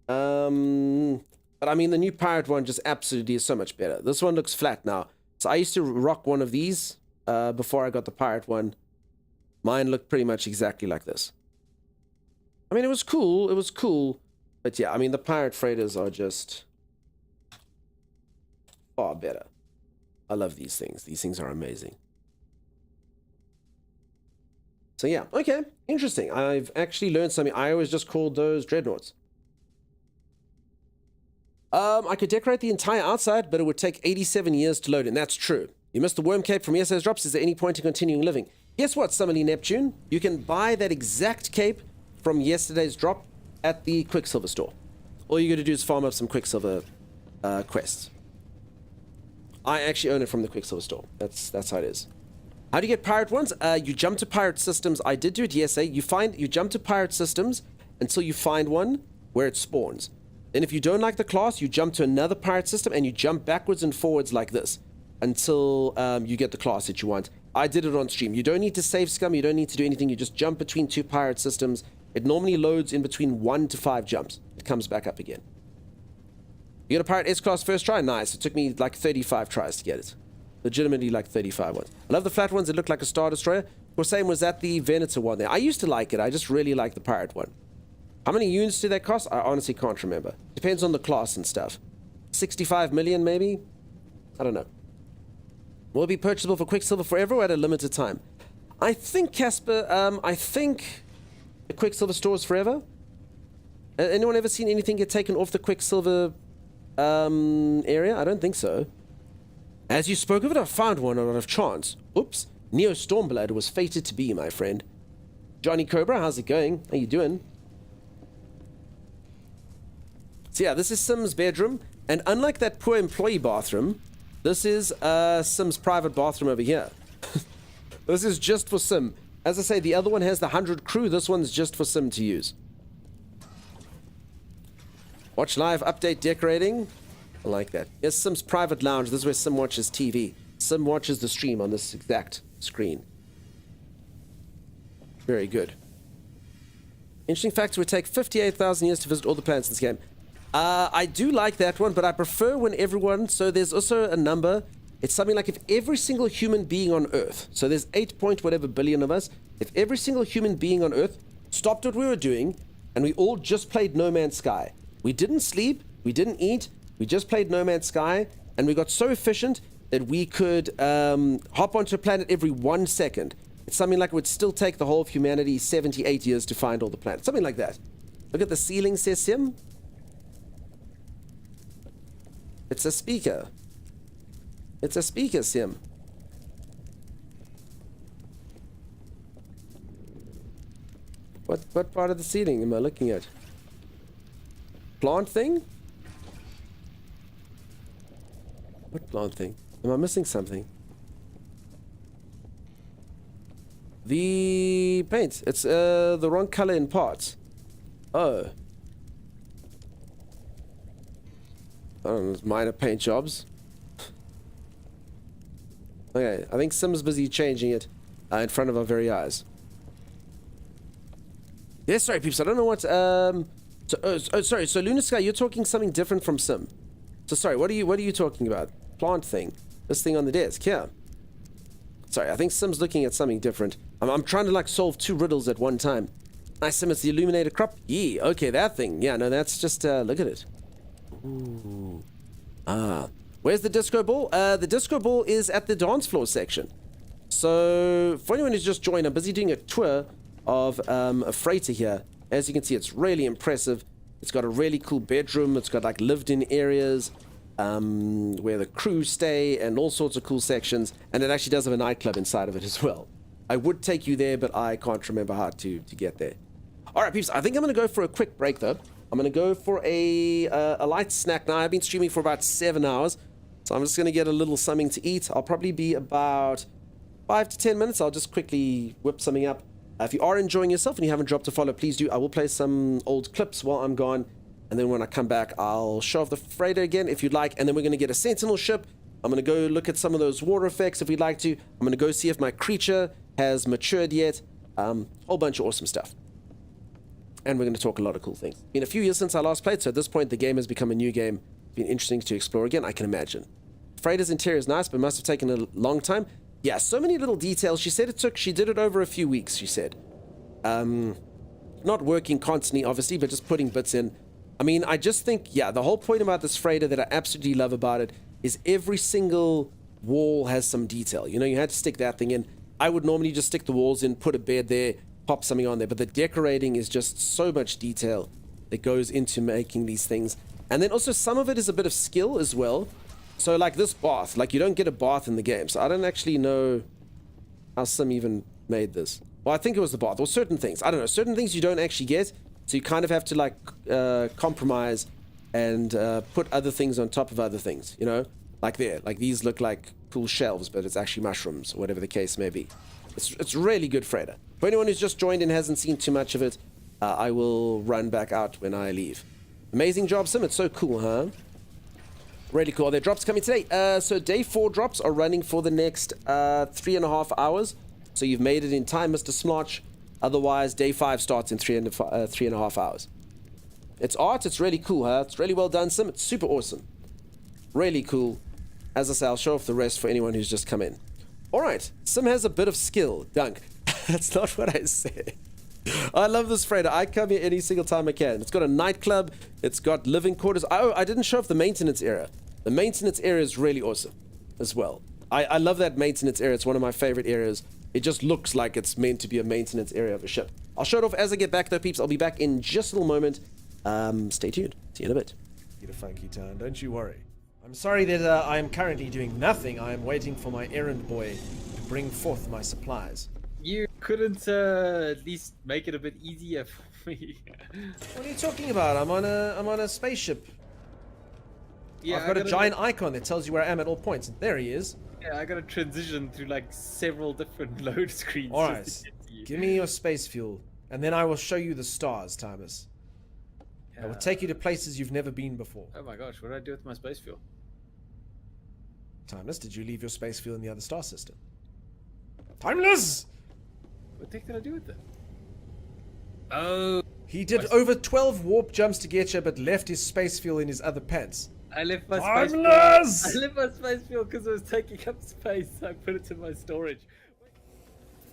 But I mean, the new pirate one just absolutely is so much better. This one looks flat now. So I used to rock one of these before I got the pirate one. Mine looked pretty much exactly like this. I mean, it was cool. But yeah, I mean, the pirate freighters are just far better. I love these things. These things are amazing. So yeah, okay, interesting. I've actually learned something. I always just called those dreadnoughts. I could decorate the entire outside, but it would take 87 years to load in. That's true. You missed the worm cape from yesterday's drops. Is there any point in continuing living? Guess what, Summerly Neptune? You can buy that exact cape from yesterday's drop at the Quicksilver store. All you got to do is farm up some Quicksilver quests. I actually own it from the Quicksilver store. That's how it is. How do you get pirate ones? You jump to pirate systems. I did do it yesterday. You jump to pirate systems until you find one where it spawns. Then if you don't like the class, you jump to another pirate system and you jump backwards and forwards like this until you get the class that you want. I did it on stream. You don't need to save scum. You don't need to do anything. You just jump between two pirate systems. It normally loads in between 1 to 5 jumps. It comes back up again. You got a pirate S-class first try? Nice. It took me like 35 tries to get it. Legitimately like 35 ones. I love the flat ones that look like a Star Destroyer. Or same was that the Venator one there. I used to like it. I just really like the pirate one. How many units do they cost? I honestly can't remember. Depends on the class and stuff. 65 million maybe? I don't know. Will it be purchasable for Quicksilver forever or at a limited time? I think, Casper, I think the Quicksilver store is forever. Anyone ever seen anything get taken off the Quicksilver area? I don't think so. As you spoke of it, I found one out of chance. Oops. Neo Stormblood was fated to be, my friend. Johnny Cobra, how's it going? How you doing? So yeah, this is Sim's bedroom. And unlike that poor employee bathroom, this is Sim's private bathroom over here. This is just for Sim. As I say, the other one has the 100 crew. This one's just for Sim to use. Watch live update decorating. I like that. Here's Sim's private lounge. This is where Sim watches TV. Sim watches the stream on this exact screen. Very good. Interesting fact, it would take 58,000 years to visit all the planets in this game. I do like that one, but I prefer when everyone... So there's also a number. It's something like if every single human being on Earth... So there's 8 point whatever billion of us. If every single human being on Earth stopped what we were doing, and we all just played No Man's Sky. We didn't sleep. We didn't eat. We just played No Man's Sky, and we got so efficient that we could hop onto a planet every 1 second. It's something like it would still take the whole of humanity 78 years to find all the planets. Something like that. Look at the ceiling, says Sim. It's a speaker. It's a speaker, Sim. What part of the ceiling am I looking at? Plant thing? What plant thing? Am I missing something? The paint. It's the wrong color in parts. Oh. I don't know, it's minor paint jobs. Okay, I think Sim's busy changing it in front of our very eyes. Yeah, sorry, peeps. I don't know what. Sorry. So Lunar Sky, you're talking something different from Sim. So sorry, what are you talking about? Plant thing. This thing on the desk. Yeah. Sorry, I think Sim's looking at something different. I'm trying to like solve 2 riddles at one time. Nice, Sim. It's the illuminated crop. Yeah. Okay, that thing. Yeah. No, that's just look at it. Ooh. Ah. Where's the disco ball? The disco ball is at the dance floor section. So, for anyone who's just joined, I'm busy doing a tour of a freighter here. As you can see, it's really impressive. It's got a really cool bedroom. It's got like lived-in areas where the crew stay and all sorts of cool sections. And it actually does have a nightclub inside of it as well. I would take you there, but I can't remember how to get there. All right, peeps. I think I'm going to go for a quick break, though. I'm going to go for a light snack now. I've been streaming for about 7 hours. So I'm just going to get a little something to eat. I'll probably be about 5 to 10 minutes. I'll just quickly whip something up. If you are enjoying yourself and you haven't dropped a follow, please do. I will play some old clips while I'm gone. And then when I come back, I'll show off the freighter again if you'd like. And then we're going to get a Sentinel ship. I'm going to go look at some of those water effects if we'd like to. I'm going to go see if my creature has matured yet. Whole bunch of awesome stuff. And we're going to talk a lot of cool things. Been a few years since I last played, so at this point the game has become a new game. Been interesting to explore again, I can imagine. Freighter's interior is nice, but must have taken a long time. Yeah, so many little details. She said she did it over a few weeks, she said. Not working constantly, obviously, but just putting bits in. I mean, I just think, yeah, the whole point about this freighter that I absolutely love about it is every single wall has some detail. You know, you had to stick that thing in. I would normally just stick the walls in, put a bed there, pop something on there, but the decorating is just so much detail that goes into making these things. And then also some of it is a bit of skill as well. So like this bath, like you don't get a bath in the game, so I don't actually know how Sim even made this. Well, I think it was the bath, or certain things. I don't know, certain things you don't actually get, so you kind of have to like compromise and put other things on top of other things, you know? Like there, like these look like cool shelves, but it's actually mushrooms, or whatever the case may be. It's really good freighter. For anyone who's just joined and hasn't seen too much of it, I will run back out when I leave. Amazing job, Sim. It's so cool, huh? Really cool. Are there drops coming today? So day 4 drops are running for the next 3.5 hours. So you've made it in time, Mr. Smlotch. Otherwise, day 5 starts in 3.5 hours. It's art. It's really cool, huh? It's really well done, Sim. It's super awesome. Really cool. As I say, I'll show off the rest for anyone who's just come in. All right. Sim has a bit of skill. Dunk. That's not what I said. I love this freighter. I come here any single time I can. It's got a nightclub. It's got living quarters. Oh, I didn't show off the maintenance area. The maintenance area is really awesome as well. I love that maintenance area. It's one of my favorite areas. It just looks like it's meant to be a maintenance area of a ship. I'll show it off as I get back though, peeps. I'll be back in just a little moment. Stay tuned. See you in a bit. Get a funky town, don't you worry. I'm sorry that I am currently doing nothing. I am waiting for my errand boy to bring forth my supplies. You couldn't at least make it a bit easier for me. What are you talking about? I'm on a spaceship. Yeah, I've got a giant icon that tells you where I am at all points. And there he is. Yeah, I gotta transition through like several different load screens. All just right, to get to you. give me your space fuel, and then I will show you the stars, Thomas. I will take you to places you've never been before. Oh my gosh, what did I do with my space fuel? Timeless, did you leave your space fuel in the other star system? Timeless! What the heck did I do with it? Oh, He did over 12 warp jumps to get you, but left his space fuel in his other pants. I left my space fuel. Timeless! I left my space fuel because it was taking up space. I put it in my storage.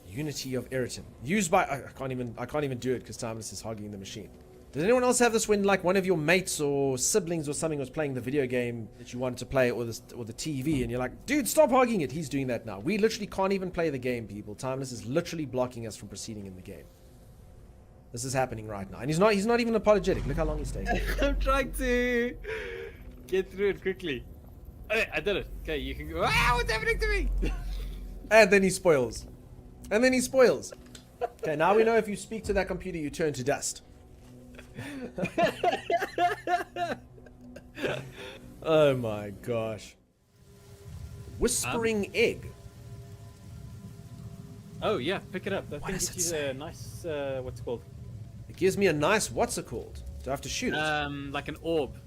Unity of Eriton. Used by... I can't even do it because Timeless is hogging the machine. Does anyone else have this when like one of your mates or siblings or something was playing the video game that you wanted to play, or the TV, and you're like, dude, stop hogging it. He's doing that now. We literally can't even play the game, people. Timeless is literally blocking us from proceeding in the game. This is happening right now. And he's not even apologetic. Look how long he's taking. I'm trying to get through it quickly. Okay, I did it. Okay, you can go. Ah, what's happening to me? And then he spoils. And then he spoils. Okay, now we know if you speak to that computer, you turn to dust. Oh my gosh. Whispering egg. Oh yeah, pick it up. That What thing does gives it you say? a nice what's it called? It gives me a nice, what's it called? Do I have to shoot it? Like an orb.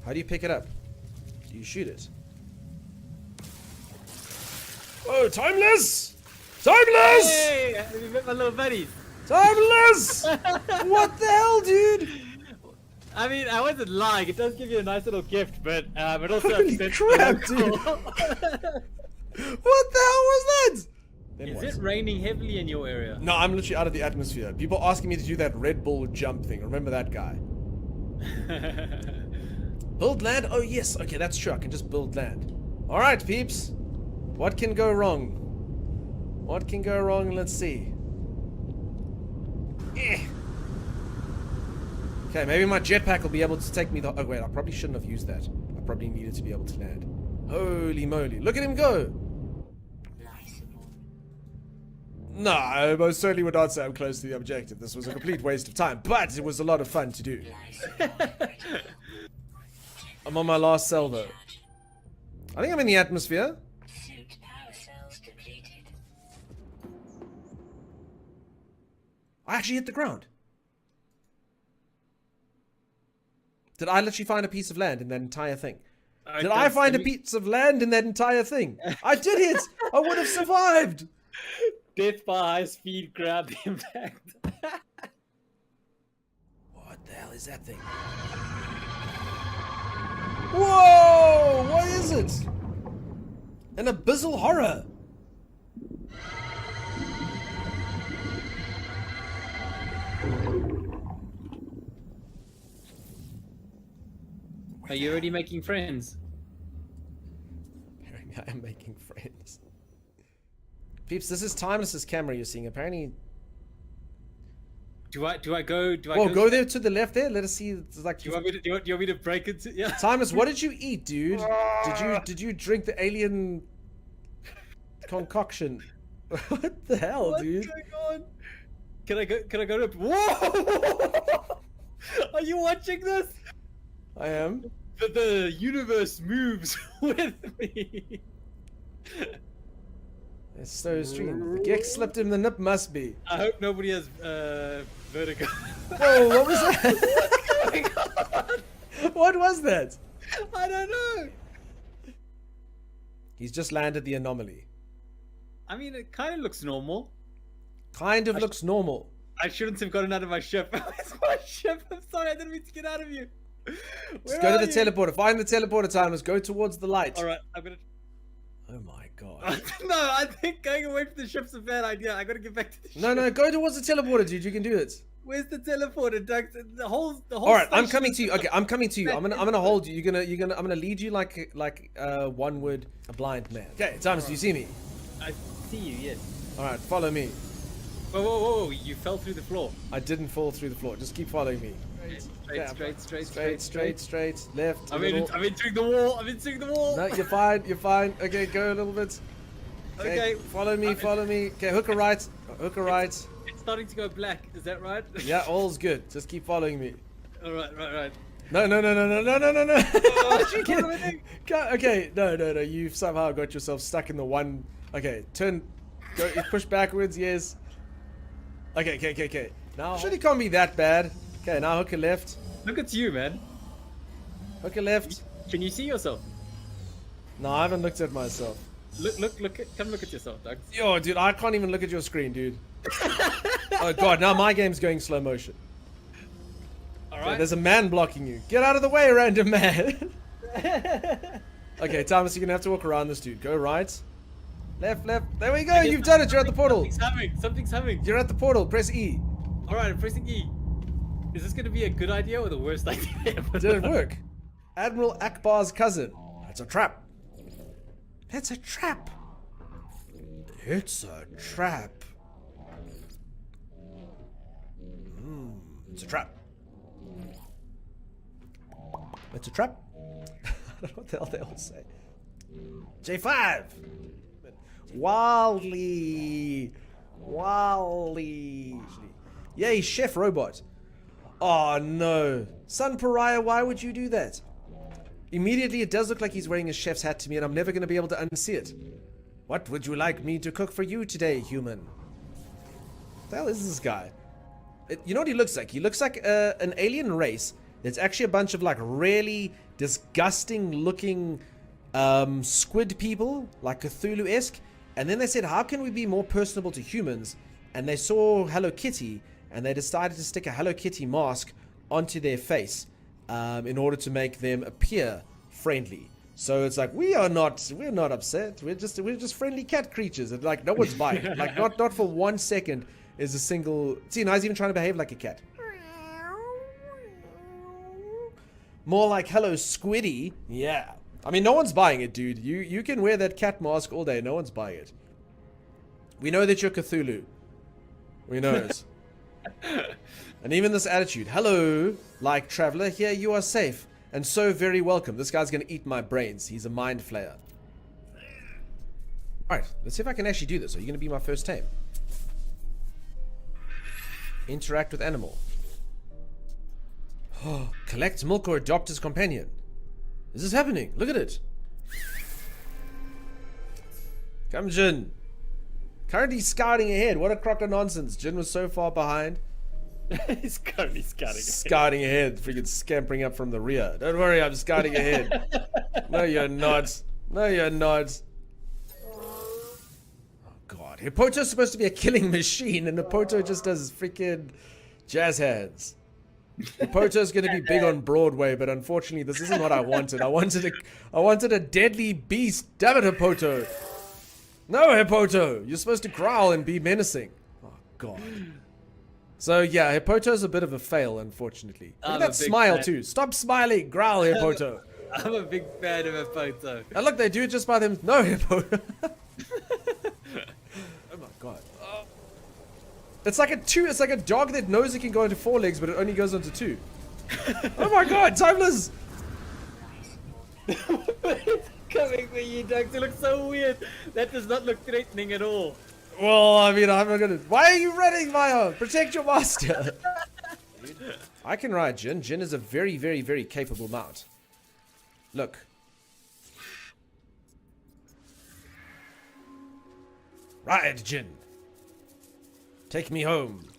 How do you pick it up? Do you shoot it? Oh, Timeless! Timeless! Hey, have you met my little buddies? Timeless! What the hell, dude? I mean, I wasn't lying. It does give you a nice little gift, but it also Holy upsets crap, the dude. local. What the hell was that? Then Is what? it raining heavily in your area? No, I'm literally out of the atmosphere. People asking me to do that Red Bull jump thing. Remember that guy? Build land? Oh, yes. Okay, that's true. I can just build land. All right, peeps. What can go wrong? What can go wrong? Let's see. Eh. Okay, maybe my jetpack will be able to take me the... Oh, wait. I probably shouldn't have used that. I probably needed to be able to land. Holy moly. Look at him go. No, I most certainly would not say I'm close to the objective. This was a complete waste of time, but it was a lot of fun to do. I'm on my last cell, though. I think I'm in the atmosphere. Suit power cells depleted. I actually hit the ground. Did I literally find a piece of land in that entire thing? Did I find a piece of land in that entire thing? I did hit! I would have survived! Death by high speed ground impact. What the hell is that thing? Whoa! What is it? An abyssal horror! Are you already making friends? Apparently I am making friends. Peeps, this is Timeless's camera you're seeing. Apparently... Do I go? Whoa, go there to the left there. Let us see. It's like... Do you want me to? Do you want me to break it? Yeah. Timeless, what did you eat, dude? Did you drink the alien concoction? What the hell, dude? What's going on? Can I go to? Whoa! Are you watching this? I am. The universe moves with me. It's so strange. The Gex slipped him the nip, must be. I hope nobody has vertigo. Whoa, what was that? What was that? I don't know. He's just landed the anomaly. I mean, it kind of looks normal. Kind of looks normal. I shouldn't have gotten out of my ship. It's my ship. I'm sorry. I didn't mean to get out of you. Just go to the teleporter. Find the teleporter, Timeless. Go towards the light. All right, I'm gonna. Oh my god. No, I think going away from the ship's a bad idea. I gotta get back to the ship. No, go towards the teleporter, dude. You can do it. Where's the teleporter, Doug? The whole. All right, I'm station coming is- to you. Okay, I'm coming to you. I'm gonna hold you. I'm gonna lead you like one would a blind man. Okay, Timeless, do you see me? I see you. Yes. All right, follow me. Whoa! You fell through the floor. I didn't fall through the floor. Just keep following me. Straight. Left. I'm entering the wall. I'm entering the wall. No, you're fine. You're fine. Okay, go a little bit. Okay. Follow me. Okay, hook a right. It's starting to go black. Is that right? Yeah, all's good. Just keep following me. All right. No. Oh, You can't- Okay, no. You've somehow got yourself stuck in the one. Okay, turn. Go. Push backwards. Yes. Okay. Now. Surely can't be that bad. Okay, now hook a left. Look at you, man. Hook a left. Can you see yourself? No, I haven't looked at myself. Look. Come look at yourself, Doug. Yo, dude, I can't even look at your screen, dude. Oh god, now my game's going slow motion. All Okay, right. there's a man blocking you. Get out of the way, random man. Okay, Thomas, you're gonna have to walk around this dude. Go right. Left. There we go. You've done it. You're at the portal. Something's happening. You're at the portal. Press E. All right, I'm pressing E. Is this gonna be a good idea or the worst idea ever? Did it work? Admiral Akbar's cousin. That's a trap. It's a trap. It's a trap. It's a trap. It's a trap. I don't know what the hell they all say. J5. Wildly. Yay, Chef Robot. Oh no. Sun Pariah, why would you do that? Immediately it does look like he's wearing a chef's hat to me and I'm never going to be able to unsee it. What would you like me to cook for you today, human? What the hell is this guy? You know what he looks like? He looks like an alien race. There's actually a bunch of like really disgusting looking squid people, like Cthulhu-esque. And then they said, how can we be more personable to humans? And they saw Hello Kitty and they decided to stick a Hello Kitty mask onto their face in order to make them appear friendly. So it's like we're not upset. We're just friendly cat creatures. And like no one's biting. Like not for 1 second is a single. See, now he's even trying to behave like a cat. More like hello Squiddy. Yeah. I mean, no one's buying it, dude. You can wear that cat mask all day. No one's buying it. We know that you're Cthulhu. We know it. And even this attitude. Hello, like traveler. Here you are safe. And so very welcome. This guy's going to eat my brains. He's a mind flayer. Alright, let's see if I can actually do this. Are you going to be my first tame? Interact with animal. Oh, collect milk or adopt as companion. Is this happening? Look at it. Come, Jin. Currently scouting ahead. What a crock of nonsense. Jin was so far behind. He's currently scouting. Scouting ahead. Freaking scampering up from the rear. Don't worry, I'm scouting ahead. No, you're not. No, you're not. Oh, God. Hippoto's supposed to be a killing machine, and Hippoto just does freaking jazz hands. Hippoto's going to be big on Broadway, but unfortunately, this isn't what I wanted. I wanted a deadly beast. Damn it, Hippoto. No, Hippoto. You're supposed to growl and be menacing. Oh, God. So, yeah, Hippoto's a bit of a fail, unfortunately. Look at that smile, too. Stop smiling. Growl, Hippoto. I'm a big fan of a photo. And look, they do it just by them. No, Hippoto. Oh, my God. It's like a dog that knows it can go into 4 legs, but it only goes into 2. Oh, my God. Timeless. It's coming for you, Doug. It looks so weird. That does not look threatening at all. Well, I mean, I'm not gonna. Why are you running, Maya? Protect your master. I can ride Jin. Jin is a very, very, very capable mount. Look. Ride, Jin. Take me home.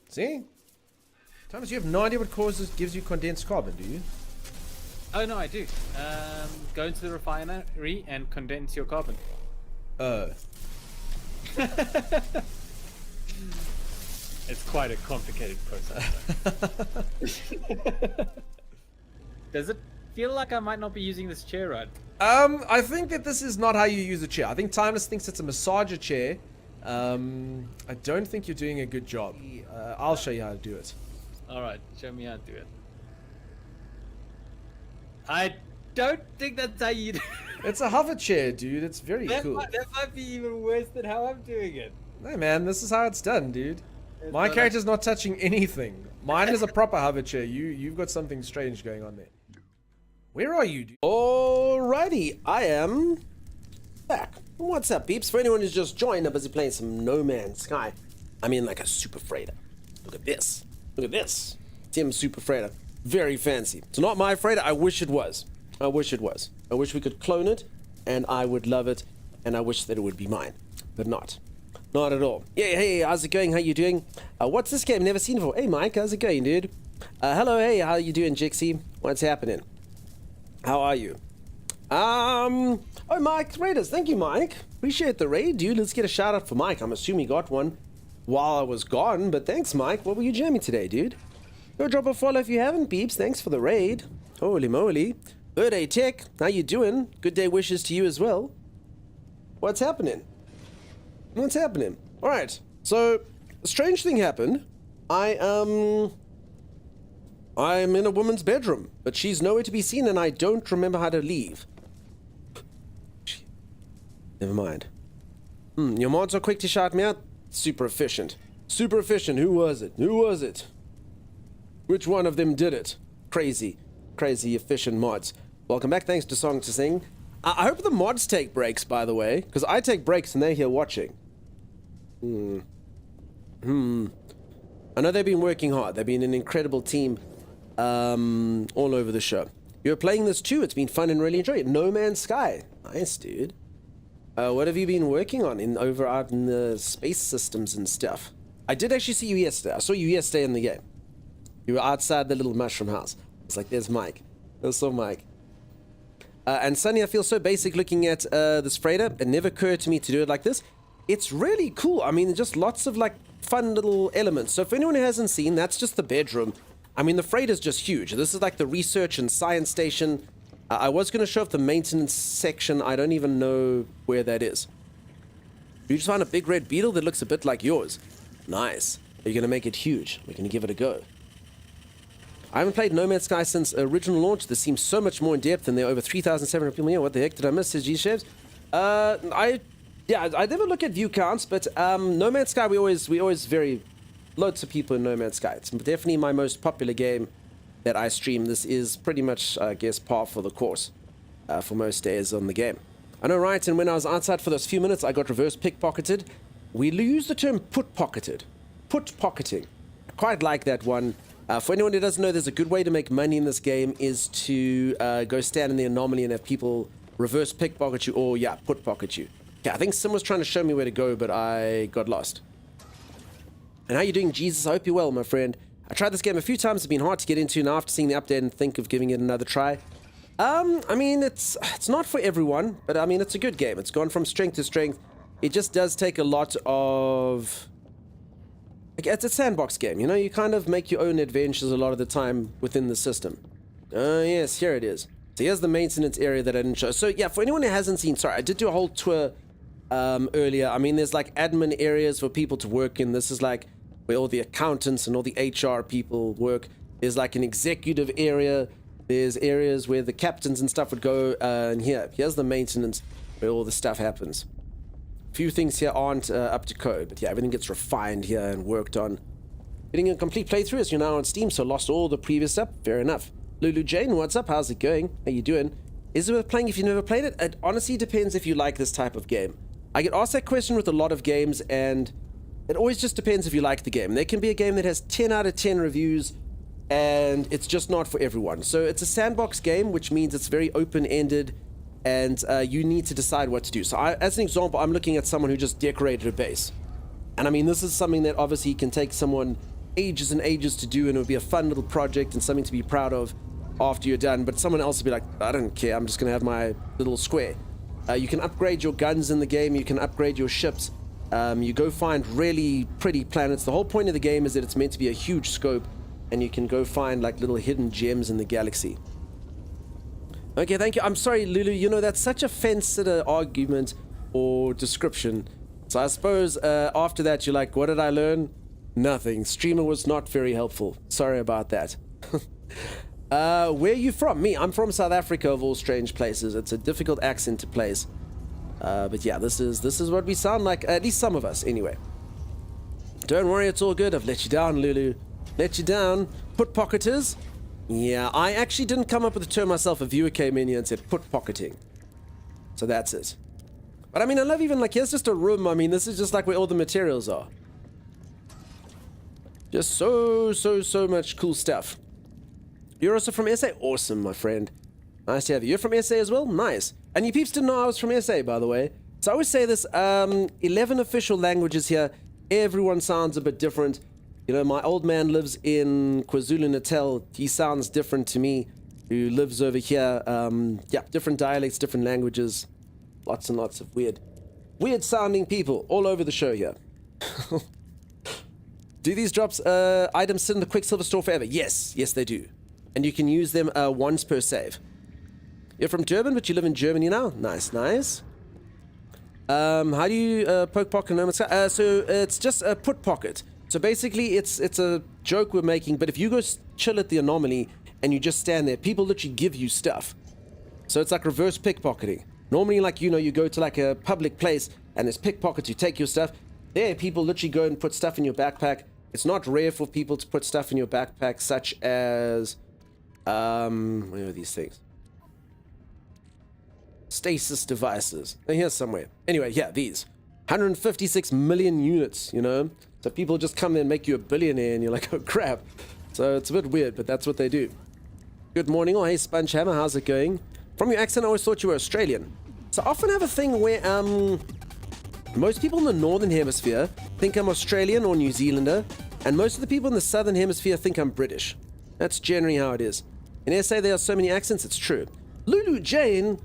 See? Thomas, you have no idea what gives you condensed carbon, do you? Oh no, I do. Go into the refinery and condense your carbon. It's quite a complicated process. Does it feel like I might not be using this chair right? I think that this is not how you use a chair. I think Timeless thinks it's a massager chair. I don't think you're doing a good job. I'll show you how to do it. Alright, show me how to do it. I don't think that's how you do it. It's a hover chair, dude. It's very cool. That might be even worse than how I'm doing it. No, man, this is how it's done, dude. My character's not touching anything. Mine is a proper hover chair. You've got something strange going on there. Where are you, dude? Alrighty, I am back. What's up, peeps? For anyone who's just joined, I'm busy playing some No Man's Sky. I mean, like a super freighter. Look at this. Look at this. Tim Super Freighter. Very fancy. It's not my freighter. I wish it was. I wish it was. I wish we could clone it, and I would love it, and I wish that it would be mine. But not. Not at all. Yeah, hey, how's it going? How you doing? What's this game? Never seen before. Hey, Mike, how's it going, dude? Hello, hey, how you doing, Jixie? What's happening? How are you? Oh, Mike, Raiders. Thank you, Mike. Appreciate the raid, dude. Let's get a shout out for Mike. I'm assuming he got one while I was gone, but thanks, Mike. What were you jamming today, dude? Go drop a follow if you haven't, peeps. Thanks for the raid. Holy moly. Birthday Tech, how you doing? Good day wishes to you as well. What's happening? What's happening? Alright, so a strange thing happened. I'm in a woman's bedroom, but she's nowhere to be seen and I don't remember how to leave. Never mind. Your mods are quick to shout me out. Super efficient. Super efficient. Who was it? Who was it? Which one of them did it? Crazy. Crazy efficient mods. Welcome back. Thanks to Song to Sing. I hope the mods take breaks, by the way, because I take breaks and they're here watching. I know they've been working hard. They've been an incredible team all over the show. You're playing this too. It's been fun and really enjoyed it. No Man's Sky. Nice, dude. What have you been working on over out in the space systems and stuff? I did actually see you yesterday. I saw you yesterday in the game. You were outside the little mushroom house. It's like, there's Mike. I saw Mike. And Sunny, I feel so basic looking at this freighter. It never occurred to me to do it like this. It's really cool. I mean, just lots of like fun little elements. So if anyone who hasn't seen, that's just the bedroom. I mean, the freighter's just huge. This is like the research and science station. I was going to show off the maintenance section. I don't even know where that is. You just found a big red beetle that looks a bit like yours. Nice. Are you going to make it huge? We're going to give it a go. I haven't played No Man's Sky since original launch. This seems so much more in depth, and there are over 3,700 people here. What the heck did I miss, says G-Shaves? I never look at view counts, but No Man's Sky, we always very loads of people in No Man's Sky. It's definitely my most popular game that I stream. This is pretty much, I guess, par for the course for most days on the game. I know, right? And when I was outside for those few minutes, I got reverse pickpocketed. We use the term put-pocketed. Put-pocketing. I quite like that one. For anyone who doesn't know, there's a good way to make money in this game is to go stand in the anomaly and have people reverse pickpocket you or, yeah, put pocket you. Yeah, I think Sim was trying to show me where to go, but I got lost. And how you doing, Jesus? I hope you're well, my friend. I tried this game a few times. It's been hard to get into now after seeing the update and think of giving it another try. I mean, it's not for everyone, but I mean, it's a good game. It's gone from strength to strength. It just does take a lot of... It's a sandbox game, you know? You kind of make your own adventures a lot of the time within the system. Yes, here it is. So here's the maintenance area that I didn't show. So yeah, for anyone who hasn't seen, sorry, I did do a whole tour earlier. I mean, there's like admin areas for people to work in. This is like where all the accountants and all the HR people work. There's like an executive area. There's areas where the captains and stuff would go. And here's the maintenance where all the stuff happens. A few things here aren't up to code, but yeah, everything gets refined here and worked on. Getting a complete playthrough as you're now on Steam, so lost all the previous stuff. Fair enough. Lulu Jane, what's up? How's it going? How you doing? Is it worth playing if you've never played it? It honestly depends if you like this type of game. I get asked that question with a lot of games, and it always just depends if you like the game. There can be a game that has 10 out of 10 reviews, and it's just not for everyone. So it's a sandbox game, which means it's very open-ended, and you need to decide what to do. So as an example, I'm looking at someone who just decorated a base. And I mean, this is something that obviously can take someone ages and ages to do, and it would be a fun little project and something to be proud of after you're done. But someone else would be like, I don't care, I'm just going to have my little square. You can upgrade your guns in the game, you can upgrade your ships, you go find really pretty planets. The whole point of the game is that it's meant to be a huge scope, and you can go find like little hidden gems in the galaxy. Okay, thank you. I'm sorry, Lulu, you know, that's such a fence-sitter argument or description. So I suppose after that you're like, what did I learn? Nothing. Streamer was not very helpful. Sorry about that. Where are you from? Me, I'm from South Africa, of all strange places. It's a difficult accent to place. But yeah, this is what we sound like, at least some of us, anyway. Don't worry, it's all good. I've let you down, Lulu. Let you down. Put pocketers? Yeah, I actually didn't come up with the term myself. A viewer came in here and said put pocketing. So that's it. But I mean, I love even like, here's just a room. I mean, this is just like where all the materials are. Just so much cool stuff. You're also from SA? Awesome, my friend. Nice to have you. You're from SA as well? Nice. And you peeps didn't know I was from SA, by the way. So I always say this, 11 official languages here. Everyone sounds a bit different. You know, my old man lives in KwaZulu-Natal. He sounds different to me, who lives over here. Yeah, different dialects, different languages. Lots and lots of weird sounding people all over the show here. Do these drops items sit in the Quicksilver store forever? Yes, they do. And you can use them once per save. You're from Durban, but you live in Germany now? Nice. How do you poke pocket no Sky? So it's just a put pocket. So basically it's a joke we're making, but if you go chill at the Anomaly and you just stand there, people literally give you stuff. So it's like reverse pickpocketing. Normally, like, you know, you go to like a public place and there's pickpockets, you take your stuff. There, people literally go and put stuff in your backpack. It's not rare for people to put stuff in your backpack, such as, where are these things? Stasis devices. They're here somewhere. Anyway, yeah, these. 156 million units, you know? So people just come there and make you a billionaire, and you're like, oh crap. So it's a bit weird, but that's what they do. Good morning. Oh, hey, Spongehammer, how's it going? From your accent, I always thought you were Australian. So I often have a thing where, most people in the Northern Hemisphere think I'm Australian or New Zealander, and most of the people in the Southern Hemisphere think I'm British. That's generally how it is. In SA, there are so many accents, it's true. Lulu Jane?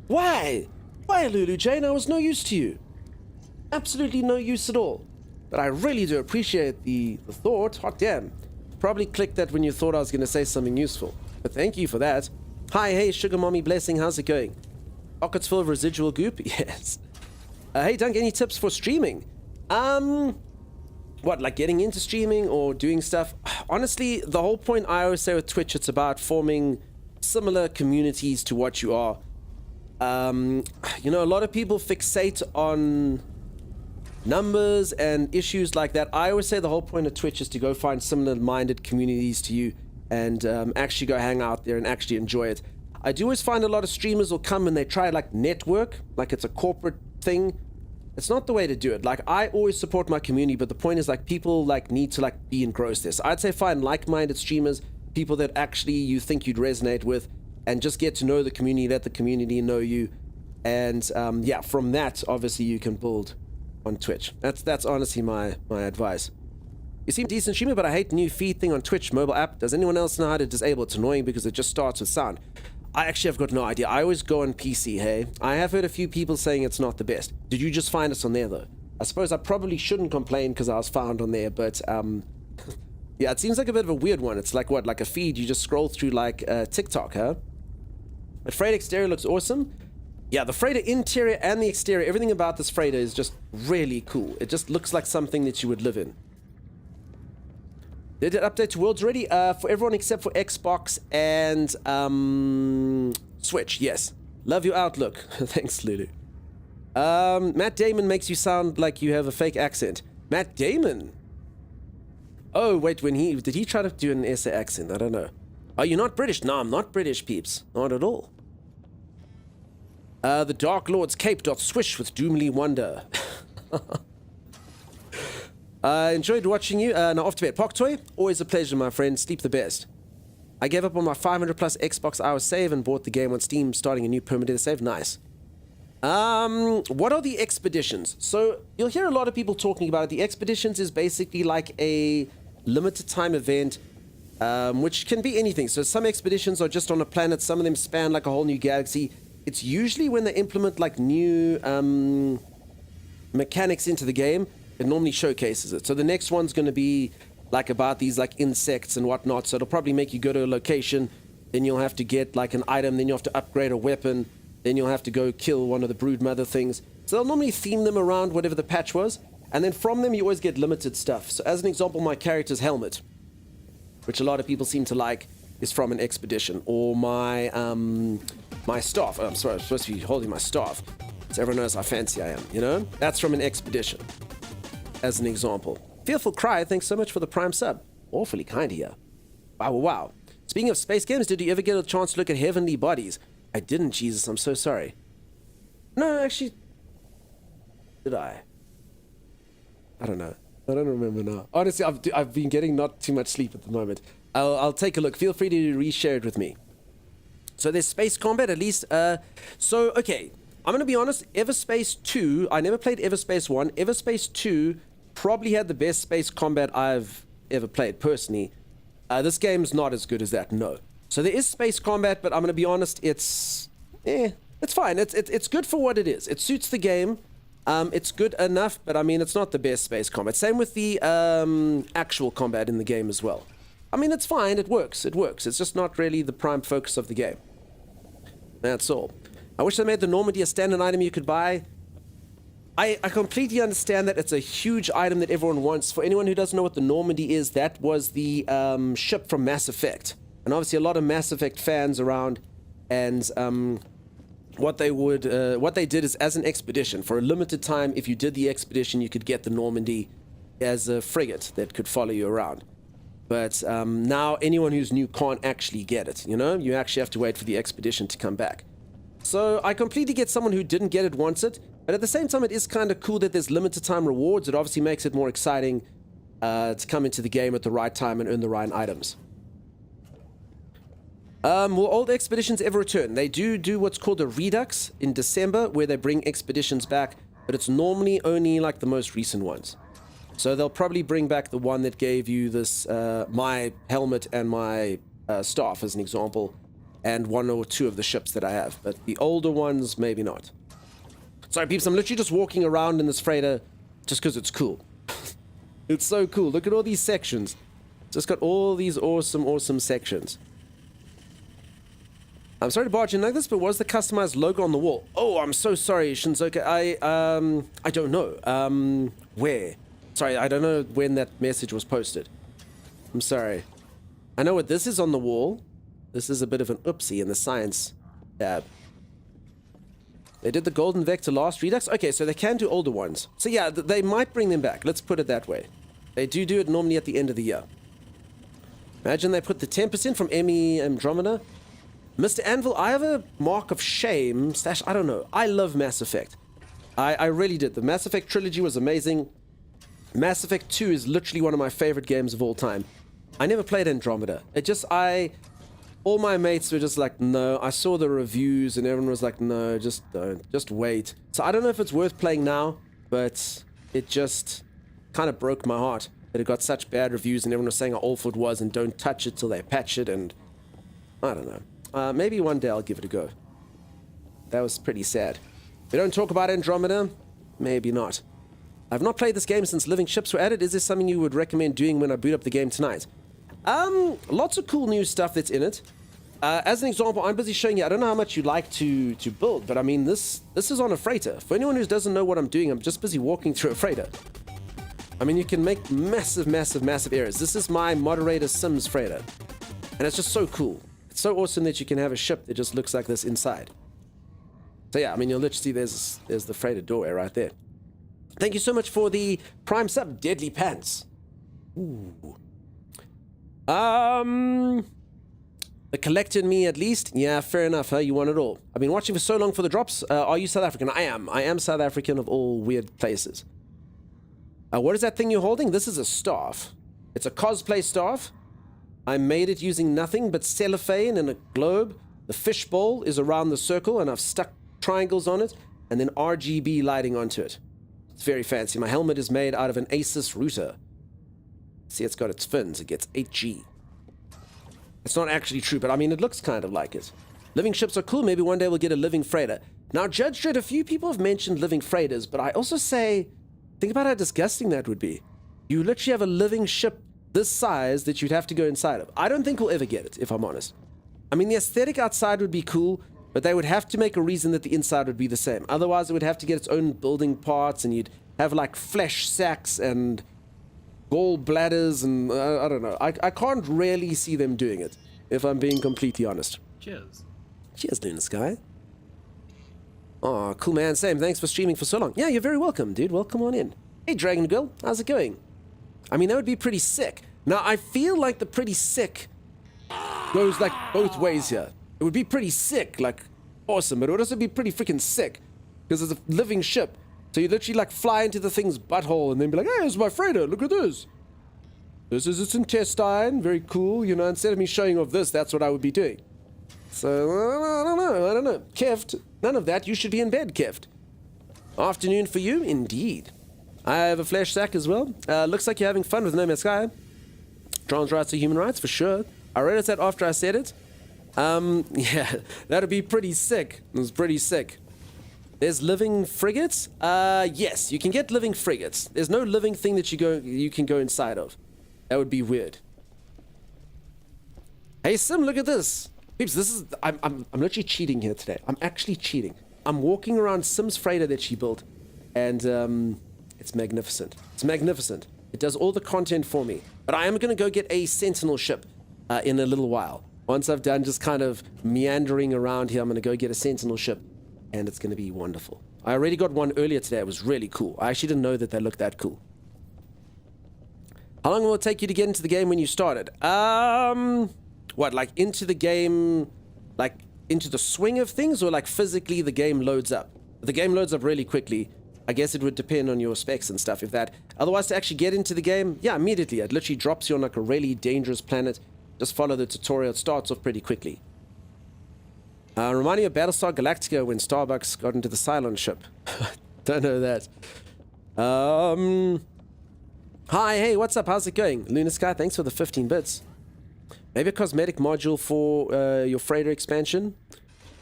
Why? Why, Lulu Jane? I was no use to you. Absolutely no use at all. But I really do appreciate the thought. Hot damn. Probably clicked that when you thought I was going to say something useful. But thank you for that. Hi, hey, Sugar Mommy Blessing, how's it going? Pockets full of residual goop? Yes. Hey, Dunk, any tips for streaming? What, like getting into streaming or doing stuff? Honestly, the whole point I always say with Twitch, it's about forming similar communities to what you are. You know, a lot of people fixate on numbers and issues like that. I always say the whole point of Twitch is to go find similar-minded communities to you and actually go hang out there and actually enjoy it. I do always find a lot of streamers will come and they try like network, like it's a corporate thing. It's not the way to do it. Like, I always support my community, but the point is like people like need to like be engrossed this. I'd say find like-minded streamers, people that actually you think you'd resonate with, and just get to know the community, let the community know you. And yeah, from that, obviously, you can build on Twitch. That's honestly my advice. You seem decent streamer, but I hate the new feed thing on Twitch mobile app. Does anyone else know how to disable it? It's annoying because it just starts with sound. I actually have got no idea. I always go on PC, hey? I have heard a few people saying it's not the best. Did you just find us on there, though? I suppose I probably shouldn't complain because I was found on there, but yeah, it seems like a bit of a weird one. It's like what, like a feed you just scroll through like TikTok, huh? But freighter exterior looks awesome. Yeah, the freighter interior and the exterior, everything about this freighter is just really cool. It just looks like something that you would live in. Did it update to Worlds already? For everyone except for Xbox and Switch, yes. Love your outlook. Thanks, Lulu. Matt Damon makes you sound like you have a fake accent. Matt Damon? Oh, wait, did he try to do an SA accent? I don't know. Are you not British? No, I'm not British, peeps. Not at all. The Dark Lord's cape doth swish with doomly wonder. Enjoyed watching you. Now off to bed. Poktoy, always a pleasure, my friend. Sleep the best. I gave up on my 500 plus Xbox hours save and bought the game on Steam, starting a new permanent save. Nice. What are the expeditions? So you'll hear a lot of people talking about it. The expeditions is basically like a limited time event, which can be anything. So some expeditions are just on a planet. Some of them span like a whole new galaxy. It's usually when they implement like new mechanics into the game. It normally showcases it. So the next one's going to be like about these like insects and whatnot. So it'll probably make you go to a location. Then you'll have to get like an item. Then you'll have to upgrade a weapon. Then you'll have to go kill one of the broodmother things. So they'll normally theme them around whatever the patch was. And then from them, you always get limited stuff. So as an example, my character's helmet, which a lot of people seem to like, is from an expedition. Or my my staff. Oh, I'm sorry, I'm supposed to be holding my staff. So everyone knows how fancy I am, you know? That's from an expedition, as an example. Fearful Cry, thanks so much for the Prime sub. Awfully kind here. Wow, wow, wow. Speaking of space games, did you ever get a chance to look at Heavenly Bodies? I didn't, Jesus, I'm so sorry. No, actually, did I? I don't know. I don't remember now. Honestly, I've been getting not too much sleep at the moment. I'll take a look. Feel free to reshare it with me. So there's space combat, at least. So, okay. I'm going to be honest. Everspace 2, I never played Everspace 1. Everspace 2 probably had the best space combat I've ever played, personally. This game's not as good as that, no. So there is space combat, but I'm going to be honest, it's fine. It's good for what it is. It suits the game. It's good enough, but I mean, it's not the best space combat. Same with the actual combat in the game as well. I mean, it's fine. It works. It works. It's just not really the prime focus of the game. That's all. I wish they made the Normandy a standard item you could buy. I completely understand that it's a huge item that everyone wants. For anyone who doesn't know what the Normandy is, that was the ship from Mass Effect. And obviously a lot of Mass Effect fans around, and what they did is, as an expedition, for a limited time, if you did the expedition, you could get the Normandy as a frigate that could follow you around. But now anyone who's new can't actually get it, you know? You actually have to wait for the expedition to come back. So I completely get someone who didn't get it wants it, but at the same time, it is kind of cool that there's limited time rewards. It obviously makes it more exciting to come into the game at the right time and earn the right items. Will old expeditions ever return? They do what's called a redux in December, where they bring expeditions back, but it's normally only like the most recent ones. So they'll probably bring back the one that gave you this, my helmet and my staff, as an example, and one or two of the ships that I have. But the older ones, maybe not. Sorry, peeps, I'm literally just walking around in this freighter just because it's cool. It's so cool. Look at all these sections. It's just got all these awesome sections. I'm sorry to barge in like this, but was the customized logo on the wall? Oh, I'm so sorry, Shinzoka. I don't know. Where? Sorry, I don't know when that message was posted. I'm sorry. I know what this is on the wall. This is a bit of an oopsie in the science tab. They did the Golden Vector last Redux? Okay, so they can do older ones. So yeah, they might bring them back. Let's put it that way. They do it normally at the end of the year. Imagine they put the 10% from ME Andromeda. Mr. Anvil, I have a mark of shame. I don't know. I love Mass Effect. I really did. The Mass Effect trilogy was amazing. Mass Effect 2 is literally one of my favorite games of all time. I never played Andromeda. all my mates were just like, no. I saw the reviews and everyone was like, no, just don't. Just wait. So I don't know if it's worth playing now, but it just kind of broke my heart that it got such bad reviews and everyone was saying how awful it was and don't touch it till they patch it, and I don't know. Maybe one day I'll give it a go. That was pretty sad. We don't talk about Andromeda? Maybe not. I've not played this game since living ships were added. Is this something you would recommend doing when I boot up the game tonight? Lots of cool new stuff that's in it. As an example, I'm busy showing you, I don't know how much you like to build, but I mean, this is on a freighter. For anyone who doesn't know what I'm doing, I'm just busy walking through a freighter. I mean, you can make massive, massive, massive areas. This is my moderator Sims freighter. And it's just so cool. It's so awesome that you can have a ship that just looks like this inside. So yeah, I mean, you'll literally see there's the freighter doorway right there. Thank you so much for the Prime sub, Deadly Pants. Ooh. The collector in me, at least. Yeah, fair enough, huh? You want it all. I've been watching for so long for the drops. Are you South African? I am. I am South African of all weird places. What is that thing you're holding? This is a staff. It's a cosplay staff. I made it using nothing but cellophane and a globe. The fishbowl is around the circle, and I've stuck triangles on it, and then RGB lighting onto it. It's very fancy. My helmet is made out of an Asus router. See, it's got its fins. It gets 8G. It's not actually true, but I mean, it looks kind of like it. Living ships are cool. Maybe one day we'll get a living freighter. Now, Judge Dredd, a few people have mentioned living freighters, but I also say, think about how disgusting that would be. You literally have a living ship this size that you'd have to go inside of. I don't think we'll ever get it, if I'm honest. I mean, the aesthetic outside would be cool, but they would have to make a reason that the inside would be the same. Otherwise, it would have to get its own building parts, and you'd have like flesh sacks and gall bladders, and I don't know. I can't really see them doing it, if I'm being completely honest. Cheers. Cheers, Lunar Sky. Oh, cool, man. Same. Thanks for streaming for so long. Yeah, you're very welcome, dude. Welcome on in. Hey, Dragon Girl. How's it going? I mean, that would be pretty sick. Now, I feel like the pretty sick goes like both ways here. It would be pretty sick, like awesome, but it would also be pretty freaking sick because it's a living ship. So you literally like fly into the thing's butthole and then be like, hey, it's my freighter. Look at this. This is its intestine. Very cool. You know, instead of me showing off this, that's what I would be doing. So, I don't know. Keft, none of that. You should be in bed, Keft. Afternoon for you, indeed. I have a flesh sack as well. Looks like you're having fun with No Man's Sky. Trans rights are human rights, for sure. I read that after I said it. Yeah, that'd be pretty sick. It was pretty sick. There's living frigates? Yes, you can get living frigates. There's no living thing that you can go inside of. That would be weird. Hey, Sim, look at this. Peeps, this is... I'm literally cheating here today. I'm actually cheating. I'm walking around Sim's freighter that she built, and, it's magnificent. It's magnificent. It does all the content for me. But I am going to go get a Sentinel ship in a little while. Once I've done just kind of meandering around here, I'm going to go get a Sentinel ship, and it's going to be wonderful. I already got one earlier today. It was really cool. I actually didn't know that they looked that cool. How long will it take you to get into the game when you started? What, like into the game, like into the swing of things, or like physically the game loads up? If the game loads up really quickly, I guess it would depend on your specs and stuff. If that, otherwise to actually get into the game, yeah, immediately. It literally drops you on like a really dangerous planet. Just follow the tutorial. It starts off pretty quickly. Remind me of Battlestar Galactica when Starbucks got into the Cylon ship. Don't know that. Hi, hey, what's up? How's it going? Lunar Sky, thanks for the 15 bits. Maybe a cosmetic module for your freighter expansion.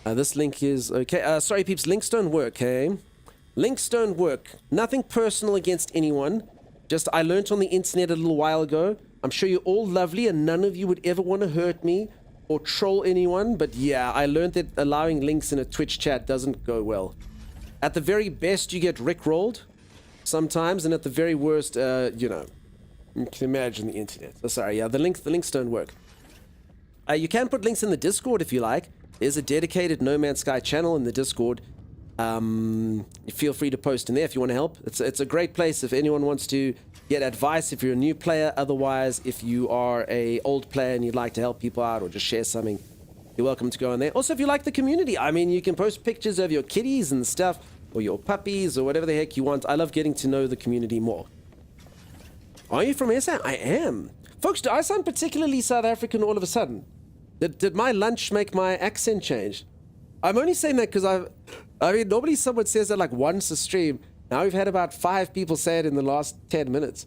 This link is okay. Sorry, peeps, links don't work, hey? Links don't work. Nothing personal against anyone. Just I learnt on the internet a little while ago. I'm sure you're all lovely and none of you would ever want to hurt me or troll anyone. But yeah, I learned that allowing links in a Twitch chat doesn't go well. At the very best, you get rickrolled sometimes, and at the very worst, you know, you can imagine the internet. Oh, sorry, yeah, the links don't work. You can put links in the Discord if you like. There's a dedicated No Man's Sky channel in the Discord. Feel free to post in there if you want to help. It's a great place if anyone wants to get advice if you're a new player. Otherwise, if you are a old player and you'd like to help people out or just share something, you're welcome to go in there. Also, if you like the community, I mean, you can post pictures of your kitties and stuff, or your puppies, or whatever the heck you want. I love getting to know the community more. Are you from SA? I am. Folks, do I sound particularly South African all of a sudden? Did my lunch make my accent change? I'm only saying that because I mean, normally someone says that like once a stream. Now we've had about 5 people say it in the last 10 minutes.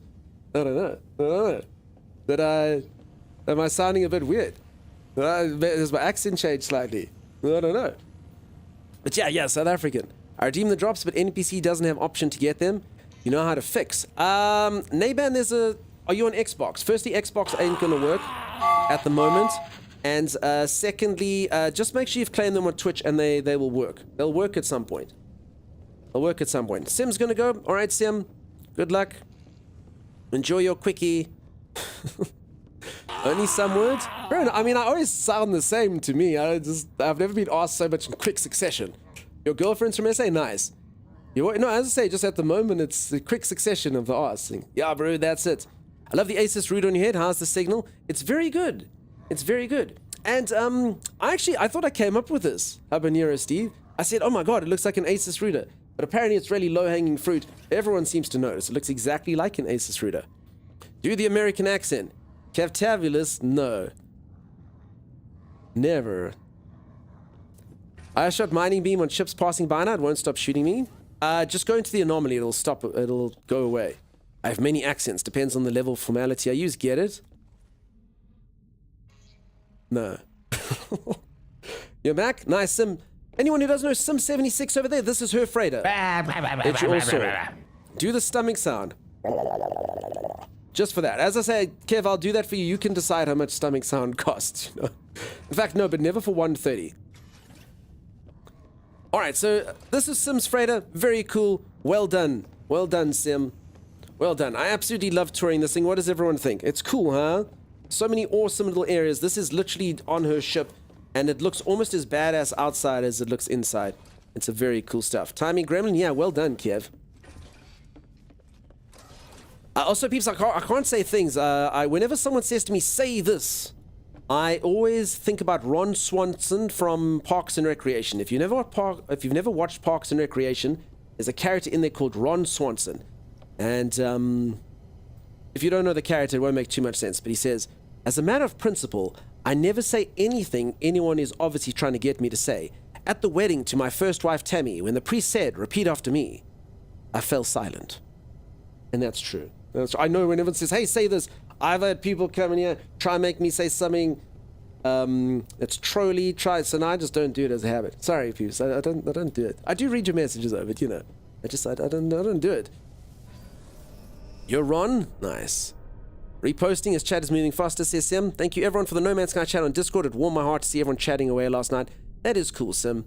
I don't know. Am I sounding a bit weird? Has my accent changed slightly? I don't know. But yeah, South African. I redeem the drops, but NPC doesn't have option to get them. You know how to fix. Naban, are you on Xbox? Firstly, Xbox ain't gonna work at the moment. And secondly, just make sure you've claimed them on Twitch and they will work. They'll work at some point. Sim's gonna go. All right, Sim. Good luck. Enjoy your quickie. Only some words? I mean, I always sound the same to me. I've never been asked so much in quick succession. Your girlfriend's from SA? Nice. No, as I say, just at the moment, it's the quick succession of the asking. Yeah, bro, that's it. I love the Asus root on your head. How's the signal? It's very good. And I thought I came up with this, Habanero Steve. I said, oh my god, it looks like an Asus router. But apparently it's really low-hanging fruit. Everyone seems to notice. It looks exactly like an Asus router. Do the American accent. Cavtabulous? No. Never. I shot mining beam on ships passing by now. It won't stop shooting me. Just go into the anomaly. It'll stop. It'll go away. I have many accents. Depends on the level of formality I use. Get it? No. You're back? Nice, Sim. Anyone who doesn't know Sim76 over there, this is her freighter. That you also do the stomach sound. Just for that. As I say, Kev, I'll do that for you. You can decide how much stomach sound costs. You know? In fact, no, but never for 130. Alright, so this is Sim's freighter. Very cool. Well done. Well done, Sim. Well done. I absolutely love touring this thing. What does everyone think? It's cool, huh? So many awesome little areas. This is literally on her ship, and it looks almost as badass outside as it looks inside. It's a very cool stuff. Timing Gremlin, yeah, well done, Kiev. Also, peeps, I can't say things. Whenever someone says to me, say this, I always think about Ron Swanson from Parks and Recreation. If you've never watched Parks and Recreation, there's a character in there called Ron Swanson. And if you don't know the character, it won't make too much sense. But he says, as a matter of principle, I never say anything anyone is obviously trying to get me to say. At the wedding to my first wife, Tammy, when the priest said, repeat after me, I fell silent. And that's true. I know when everyone says, hey, say this, I've had people come in here, try and make me say something that's trolly, so now I just don't do it as a habit. Sorry, peeps, I don't do it. I do read your messages though, but you know, I don't do it. You're Ron? Nice. Reposting as chat is moving faster, says Sim. Thank you everyone for the No Man's Sky chat on Discord. It warmed my heart to see everyone chatting away last night. That is cool, Sim.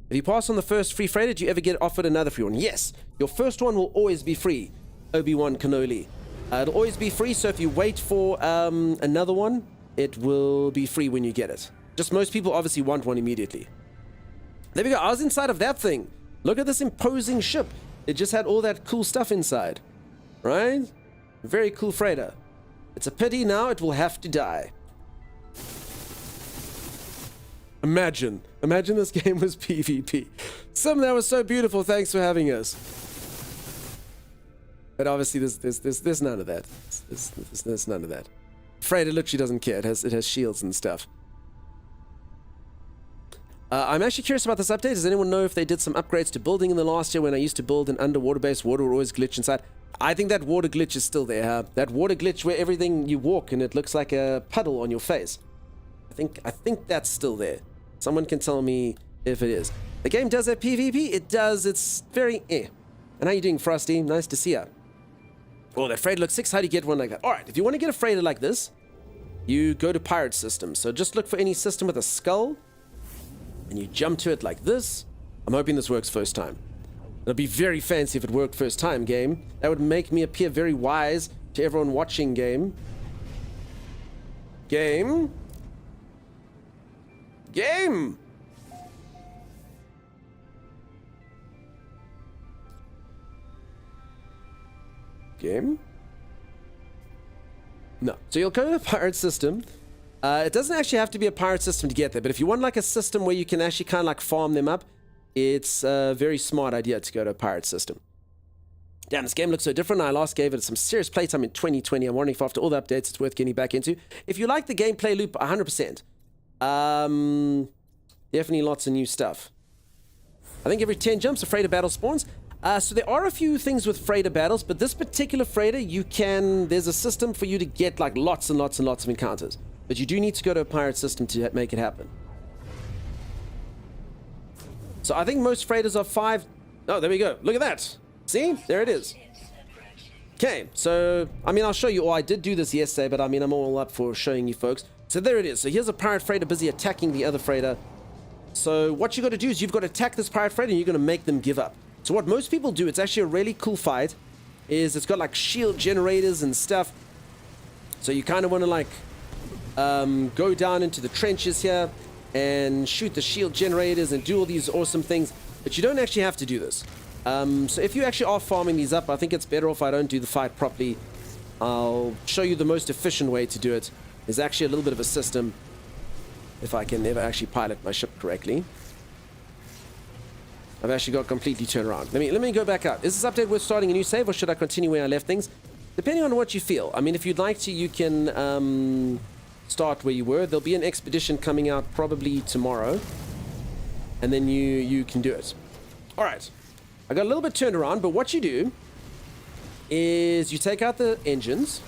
If you pass on the first free freighter, did you ever get offered another free one? Yes. Your first one will always be free. Obi-Wan Kenobi. It'll always be free, so if you wait for another one, it will be free when you get it. Just most people obviously want one immediately. There we go. I was inside of that thing. Look at this imposing ship. It just had all that cool stuff inside. Right? Very cool freighter. It's a pity now it will have to die. Imagine this game was PvP. Some that was so beautiful. Thanks for having us. But obviously there's none of that. There's none of that. Freighter literally doesn't care. It has shields and stuff. I'm actually curious about this update. Does anyone know if they did some upgrades to building in the last year? When I used to build an underwater base, water would always glitch inside. I think that water glitch is still there, huh? That water glitch where everything you walk and it looks like a puddle on your face. I think that's still there. Someone can tell me if it is. The game does have PvP. It does. It's very eh. And how you doing, Frosty? Nice to see ya. Oh, that freighter looks 6. How do you get one like that? All right, if you want to get a freighter like this, you go to pirate system. So just look for any system with a skull, and you jump to it like this. I'm hoping this works first time. It'll be very fancy if it worked first time, game. That would make me appear very wise to everyone watching, game. Game? Game! Game? No. So you'll go to the pirate system. It doesn't actually have to be a pirate system to get there, but if you want like a system where you can actually kind of like farm them up, it's a very smart idea to go to a pirate system. Damn, this game looks so different. I last gave it some serious playtime in 2020. I'm wondering if after all the updates it's worth getting back into. If you like the gameplay loop, 100%. Definitely lots of new stuff. I think every 10 jumps a freighter battle spawns. So there are a few things with freighter battles, but this particular freighter, there's a system for you to get like lots and lots and lots of encounters. But you do need to go to a pirate system to make it happen. So I think most freighters are 5. Oh, there we go. Look at that. See? There it is. Okay, so, I mean, I'll show you. Oh, I did do this yesterday, but I mean, I'm all up for showing you folks. So there it is. So here's a pirate freighter busy attacking the other freighter. So what you got to do is you've got to attack this pirate freighter and you're going to make them give up. So what most people do, it's actually a really cool fight, is it's got like shield generators and stuff. So you kind of want to like go down into the trenches here and shoot the shield generators and do all these awesome things. But you don't actually have to do this. So if you actually are farming these up, I think it's better if I don't do the fight properly. I'll show you the most efficient way to do it. There's actually a little bit of a system if I can ever actually pilot my ship correctly. I've actually got completely turned around. Let me go back out. Is this update worth starting a new save, or should I continue where I left things? Depending on what you feel. I mean, if you'd like to, you can start where you were. There'll be an expedition coming out probably tomorrow, and then you can do it. All right. I got a little bit turned around, but what you do is you take out the engines,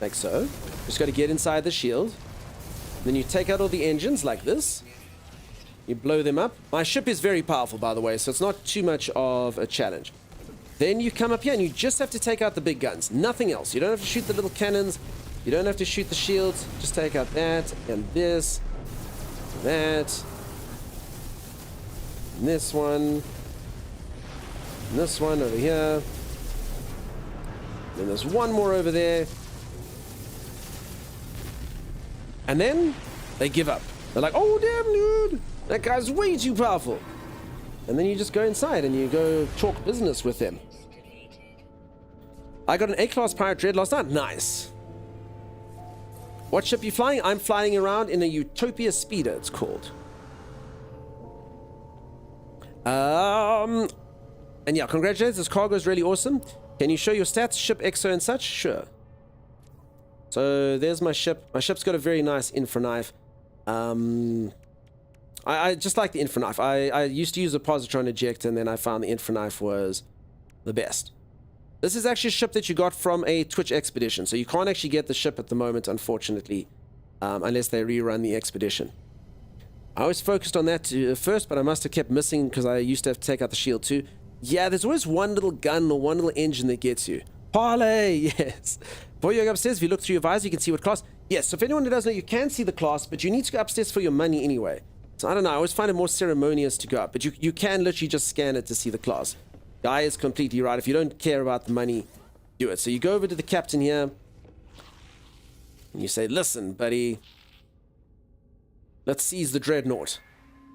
like so. Just got to get inside the shield. Then you take out all the engines like this. You blow them up. My ship is very powerful, by the way, so it's not too much of a challenge. Then you come up here and you just have to take out the big guns. Nothing else. You don't have to shoot the little cannons. You don't have to shoot the shields. Just take out that and this, that, and this one, and this one over here. Then there's one more over there. And then they give up. They're like, oh, damn, dude. That guy's way too powerful. And then you just go inside and you go talk business with them. I got an A-class pirate dread last night. Nice. What ship you flying? I'm flying around in a Utopia Speeder, it's called. And yeah, congratulations. This cargo is really awesome. Can you show your stats, ship, exo, and such? Sure. So there's my ship. My ship's got a very nice infra knife. I just like the infra knife. I used to use a positron eject, and then I found the infra knife was the best. This is actually a ship that you got from a Twitch expedition, so you can't actually get the ship at the moment, unfortunately, unless they rerun the expedition. I was focused on that first, but I must have kept missing because I used to have to take out the shield too. Yeah, there's always one little gun or one little engine that gets you. Parlay, yes. Before you go upstairs, if you look through your visor, you can see what class. Yes, so if anyone who doesn't know, you can see the class, but you need to go upstairs for your money anyway. So I don't know, I always find it more ceremonious to go up, but you can literally just scan it to see the class. Guy is completely right. If you don't care about the money, do it. So you go over to the captain here, and you say, listen, buddy, let's seize the dreadnought.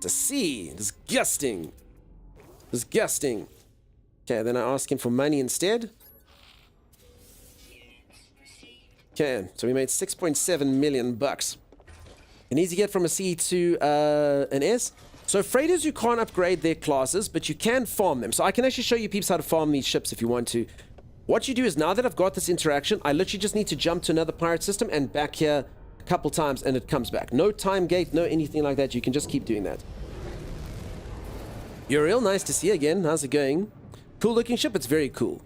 To sea, disgusting. Disgusting. Okay, then I ask him for money instead. Okay, so we made 6.7 million bucks. An easy get from a C to an S. So freighters, you can't upgrade their classes, but you can farm them. So I can actually show you peeps how to farm these ships if you want to. What you do is, now that I've got this interaction, I literally just need to jump to another pirate system and back here a couple times, and it comes back. No time gate, no anything like that. You can just keep doing that. You're real nice to see you again. How's it going? Cool looking ship. It's very cool.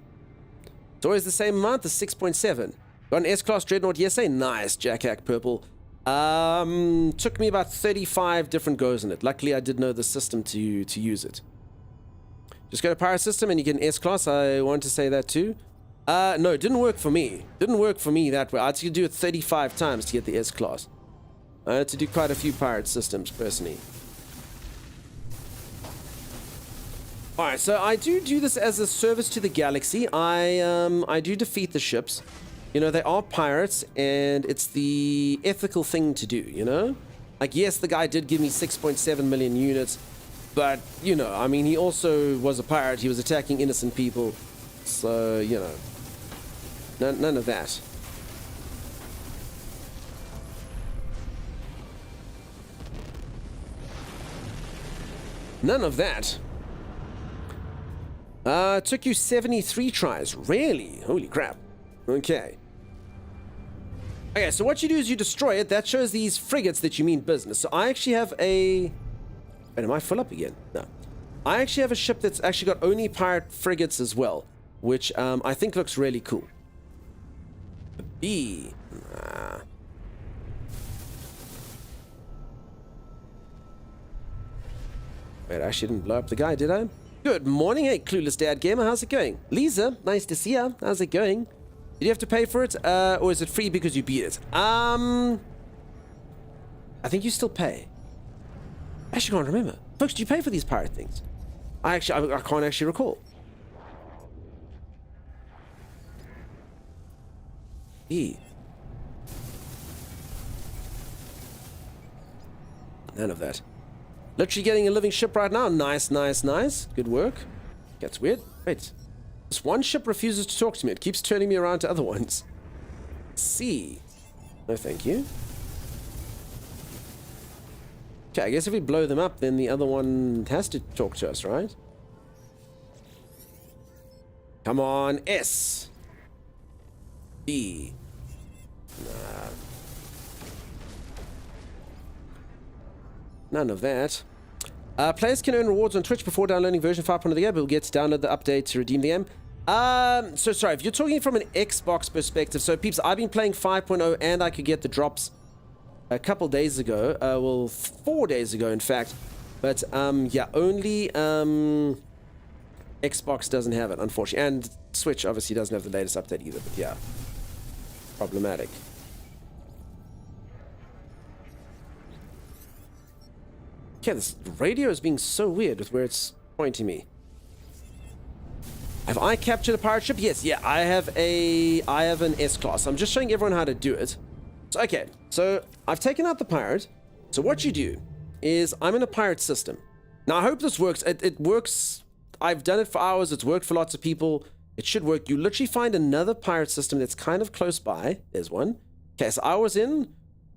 It's always the same amount, the 6.7. Got an S-Class Dreadnought yesterday. Nice, Jack-Hack Purple. Took me about 35 different goes in it. Luckily, I did know the system to use it. Just go to Pirate System and you get an S-Class. I want to say that too. No, it didn't work for me. Didn't work for me that way. I had to do it 35 times to get the S-Class. I had to do quite a few Pirate Systems, personally. Alright, so I do this as a service to the galaxy. I do defeat the ships. You know, they are pirates, and it's the ethical thing to do, you know? Like, yes, the guy did give me 6.7 million units, but, you know, I mean, he also was a pirate. He was attacking innocent people, so, you know, none of that. None of that. Took you 73 tries. Really? Holy crap. Okay. Okay, so what you do is you destroy it. That shows these frigates that you mean business. So I actually have a... Wait, am I full up again? No. I actually have a ship that's actually got only pirate frigates as well, which I think looks really cool. A B. Nah. Wait, I actually didn't blow up the guy, did I? Good morning, hey, Clueless Dad Gamer. How's it going? Lisa, nice to see ya. How's it going? Did you have to pay for it, or is it free because you beat it? I think you still pay. I actually can't remember. Folks, do you pay for these pirate things? I can't actually recall. E. None of that. Literally getting a living ship right now. Nice, nice, nice. Good work. Gets weird. Wait. This one ship refuses to talk to me. It keeps turning me around to other ones. C. No, thank you. Okay, I guess if we blow them up, then the other one has to talk to us, right? Come on, S. B. Nah. None of that. Players can earn rewards on Twitch before downloading version 5.0 of the game, but will get to download the update to redeem the game. So sorry, if you're talking from an Xbox perspective, so peeps, I've been playing 5.0 and I could get the drops a couple days ago, well, 4 days ago, in fact. But, yeah, only, Xbox doesn't have it, unfortunately. And Switch obviously doesn't have the latest update either, but yeah. Problematic. Yeah, this radio is being so weird with where it's pointing me. Have I captured a pirate ship? Yes, yeah, I have an S-class. I'm just showing everyone how to do it. So, okay, so I've taken out the pirate. So what you do is I'm in a pirate system. Now, I hope this works. It works. I've done it for hours. It's worked for lots of people. It should work. You literally find another pirate system that's kind of close by. There's one. Okay, so I was in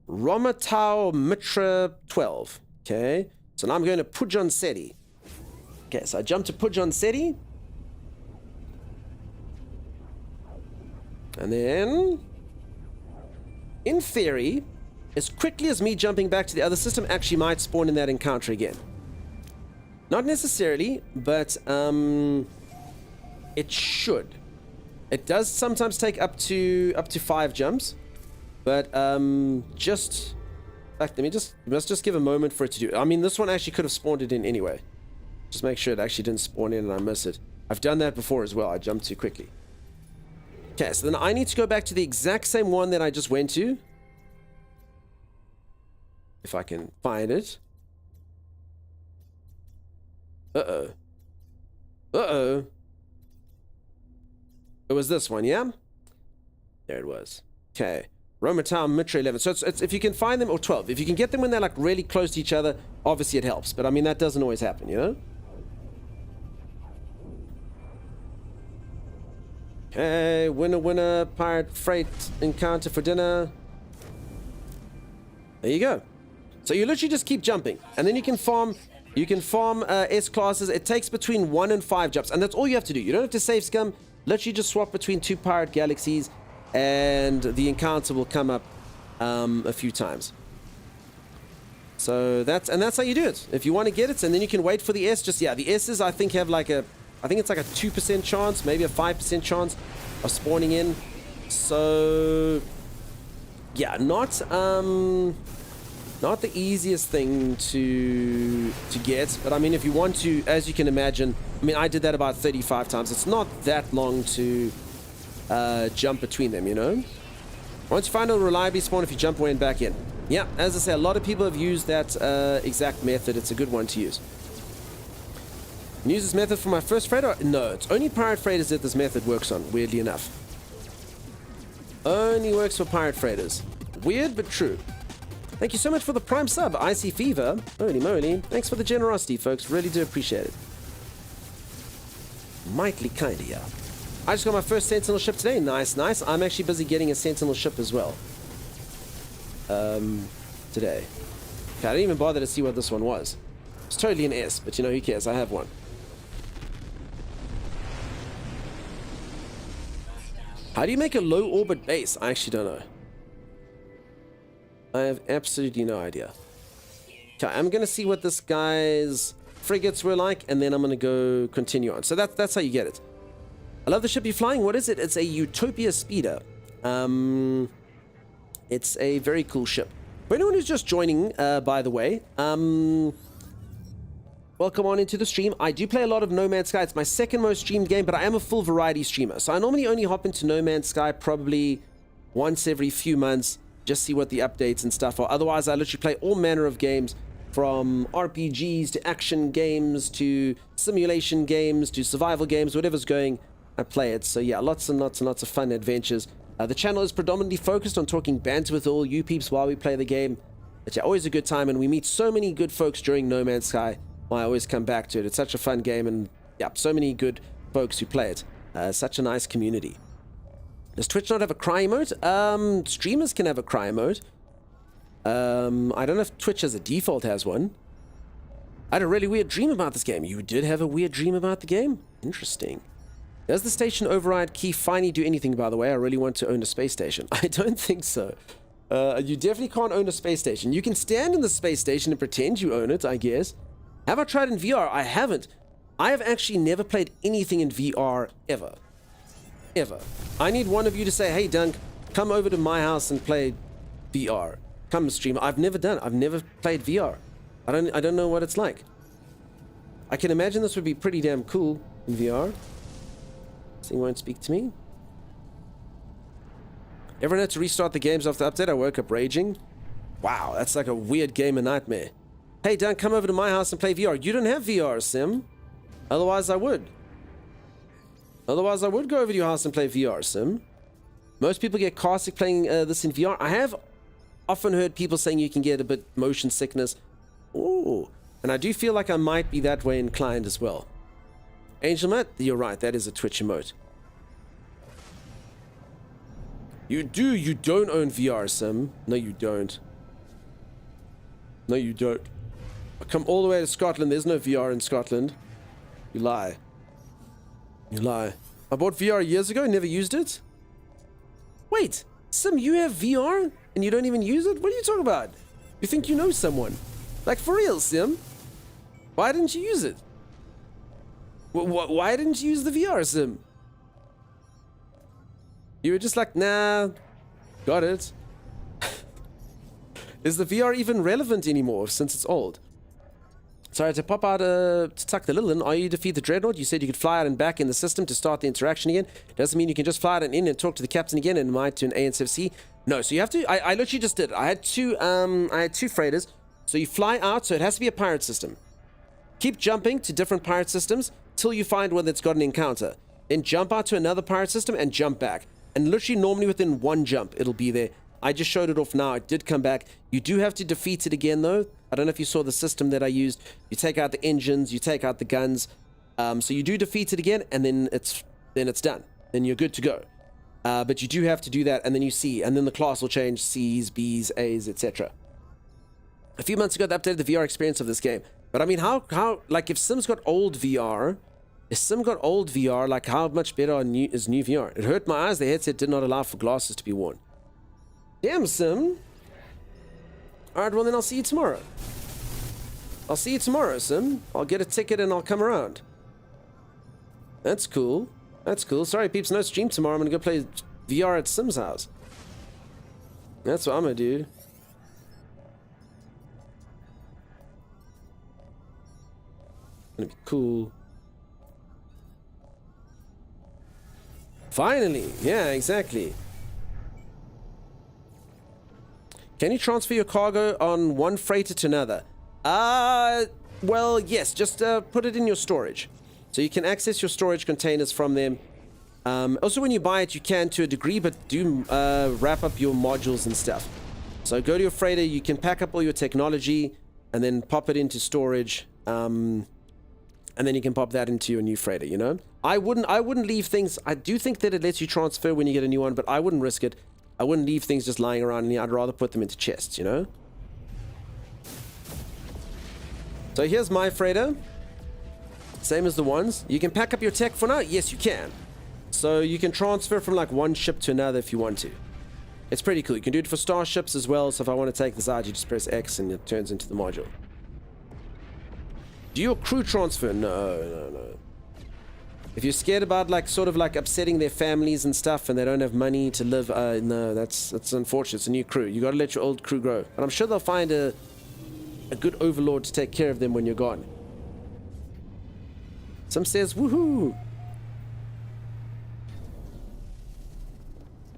Romatau Mitra 12. Okay, so now I'm going to Pujon Seti. Okay, so I jump to Pujon Seti. And then, in theory, as quickly as me jumping back to the other system actually might spawn in that encounter again. Not necessarily, but it should. It does sometimes take up to 5 jumps, but just in fact, let's just give a moment for it to do. I mean, this one actually could have spawned it in anyway. Just make sure it actually didn't spawn in and I miss it. I've done that before as well. I jumped too quickly. Okay, so then I need to go back to the exact same one that I just went to. If I can find it. Uh-oh. Uh-oh. It was this one, yeah? There it was. Okay. Romatau Mitra 11. So it's if you can find them, or 12. If you can get them when they're like really close to each other, obviously it helps. But I mean, that doesn't always happen, you know? Okay, winner, pirate freight encounter for dinner. There you go. So you literally just keep jumping, and then you can farm S classes. It takes between 1 and 5 jumps, and that's all you have to do. You don't have to save scum. Literally just swap between 2 pirate galaxies, and the encounter will come up a few times. So that's how you do it. If you want to get it, and then you can wait for the S. Just yeah, the S's I think have like I think it's like a 2% chance, maybe a 5% chance of spawning in. So yeah, not the easiest thing to get, but I mean, if you want to, as you can imagine, I mean, I did that about 35 times. It's not that long to jump between them, you know? Once you find a reliably spawn, if you jump away and back in. Yeah, as I say, a lot of people have used that exact method. It's a good one to use. Use this method for my first freighter? No, it's only pirate freighters that this method works on, weirdly enough. Only works for pirate freighters. Weird, but true. Thank you so much for the Prime sub, Icy Fever. Holy moly. Thanks for the generosity, folks. Really do appreciate it. Mightily kind of ya. I just got my first Sentinel ship today. Nice, nice. I'm actually busy getting a Sentinel ship as well. Today. Okay, I didn't even bother to see what this one was. It's totally an S, but you know, who cares? I have one. How do you make a low orbit base? I actually don't know. I have absolutely no idea. Okay, I'm going to see what this guy's frigates were like, and then I'm going to go continue on. So that's how you get it. I love the ship you're flying. What is it? It's a Utopia Speeder. It's a very cool ship. For anyone who's just joining, by the way, welcome on into the stream. I do play a lot of No Man's Sky. It's my second most streamed game, but I am a full variety streamer. So I normally only hop into No Man's Sky probably once every few months, just see what the updates and stuff are. Otherwise, I literally play all manner of games, from RPGs to action games to simulation games to survival games, whatever's going, I play it. So yeah, lots and lots and lots of fun adventures. The channel is predominantly focused on talking banter with all you peeps while we play the game. It's always a good time, and we meet so many good folks during No Man's Sky. I always come back to it. It's such a fun game, and yeah, so many good folks who play it. Such a nice community. Does Twitch not have a cry mode? Streamers can have a cry mode. I don't know if Twitch as a default has one. I had a really weird dream about this game. You did have a weird dream about the game? Interesting. Does the station override key finally do anything, by the way? I really want to own a space station. I don't think so. You definitely can't own a space station. You can stand in the space station and pretend you own it, I guess. Have I tried in VR? I haven't. I have actually never played anything in VR ever. Ever. I need one of you to say, hey, Dunk, come over to my house and play VR. Come stream. I've never done it. I've never played VR. I don't know what it's like. I can imagine this would be pretty damn cool in VR. This thing won't speak to me. Everyone had to restart the games after the update. I woke up raging. Wow, that's like a weird game of nightmare. Hey, Dan, come over to my house and play VR. You don't have VR, Sim. Otherwise, I would. Otherwise, I would go over to your house and play VR, Sim. Most people get car sick playing this in VR. I have often heard people saying you can get a bit motion sickness. Ooh. And I do feel like I might be that way inclined as well. Angel Matt, you're right. That is a Twitch emote. You don't own VR, Sim. No, you don't. No, you don't. I come all the way to Scotland. There's no VR in Scotland. You lie. You lie. I bought VR years ago, never used it. Wait, Sim, you have VR and you don't even use it? What are you talking about? You think you know someone? Like, for real, Sim? Why didn't you use it? Why didn't you use the VR, Sim? You were just like, nah, got it. Is the VR even relevant anymore since it's old? Sorry, to pop out to tuck the little in. Are you defeat the Dreadnought? You said you could fly out and back in the system to start the interaction again. Doesn't mean you can just fly out and in and talk to the captain again and might to an ANSFC. No, so you have to. I literally just did it. I had two freighters. So you fly out, so it has to be a pirate system. Keep jumping to different pirate systems till you find one that's got an encounter. Then jump out to another pirate system and jump back. And literally normally within one jump, it'll be there. I just showed it off now. It did come back. You do have to defeat it again, though. I don't know if you saw the system that I used. You take out the engines, you take out the guns. So you do defeat it again, and then it's done. Then you're good to go. But you do have to do that, and then you see, and then the class will change: C's, B's, A's, etc. A few months ago, they updated the VR experience of this game. But I mean, how like if Sim's got old VR, like how much better is new VR? It hurt my eyes. The headset did not allow for glasses to be worn. Damn, Sim. Alright, well then I'll see you tomorrow. I'll see you tomorrow, Sim. I'll get a ticket and I'll come around. That's cool. That's cool. Sorry, peeps, no stream tomorrow. I'm gonna go play VR at Sim's house. That's what I'm gonna do. Gonna be cool. Finally. Yeah, exactly. Can you transfer your cargo on one freighter to another? Well, yes. Just put it in your storage. So you can access your storage containers from them. Also, when you buy it, you can to a degree, but do wrap up your modules and stuff. So go to your freighter. You can pack up all your technology and then pop it into storage. And then you can pop that into your new freighter, you know? I wouldn't leave things. I do think that it lets you transfer when you get a new one, but I wouldn't risk it. I wouldn't leave things just lying around in here. I'd rather put them into chests, you know? So here's my freighter. Same as the ones. You can pack up your tech for now? Yes, you can. So you can transfer from like one ship to another if you want to. It's pretty cool. You can do it for starships as well. So if I want to take this out, you just press X and it turns into the module. Do your crew transfer? No. If you're scared about like sort of like upsetting their families and stuff and they don't have money to live, no, that's unfortunate. It's a new crew. You got to let your old crew grow. But I'm sure they'll find a good overlord to take care of them when you're gone. Some says, woohoo!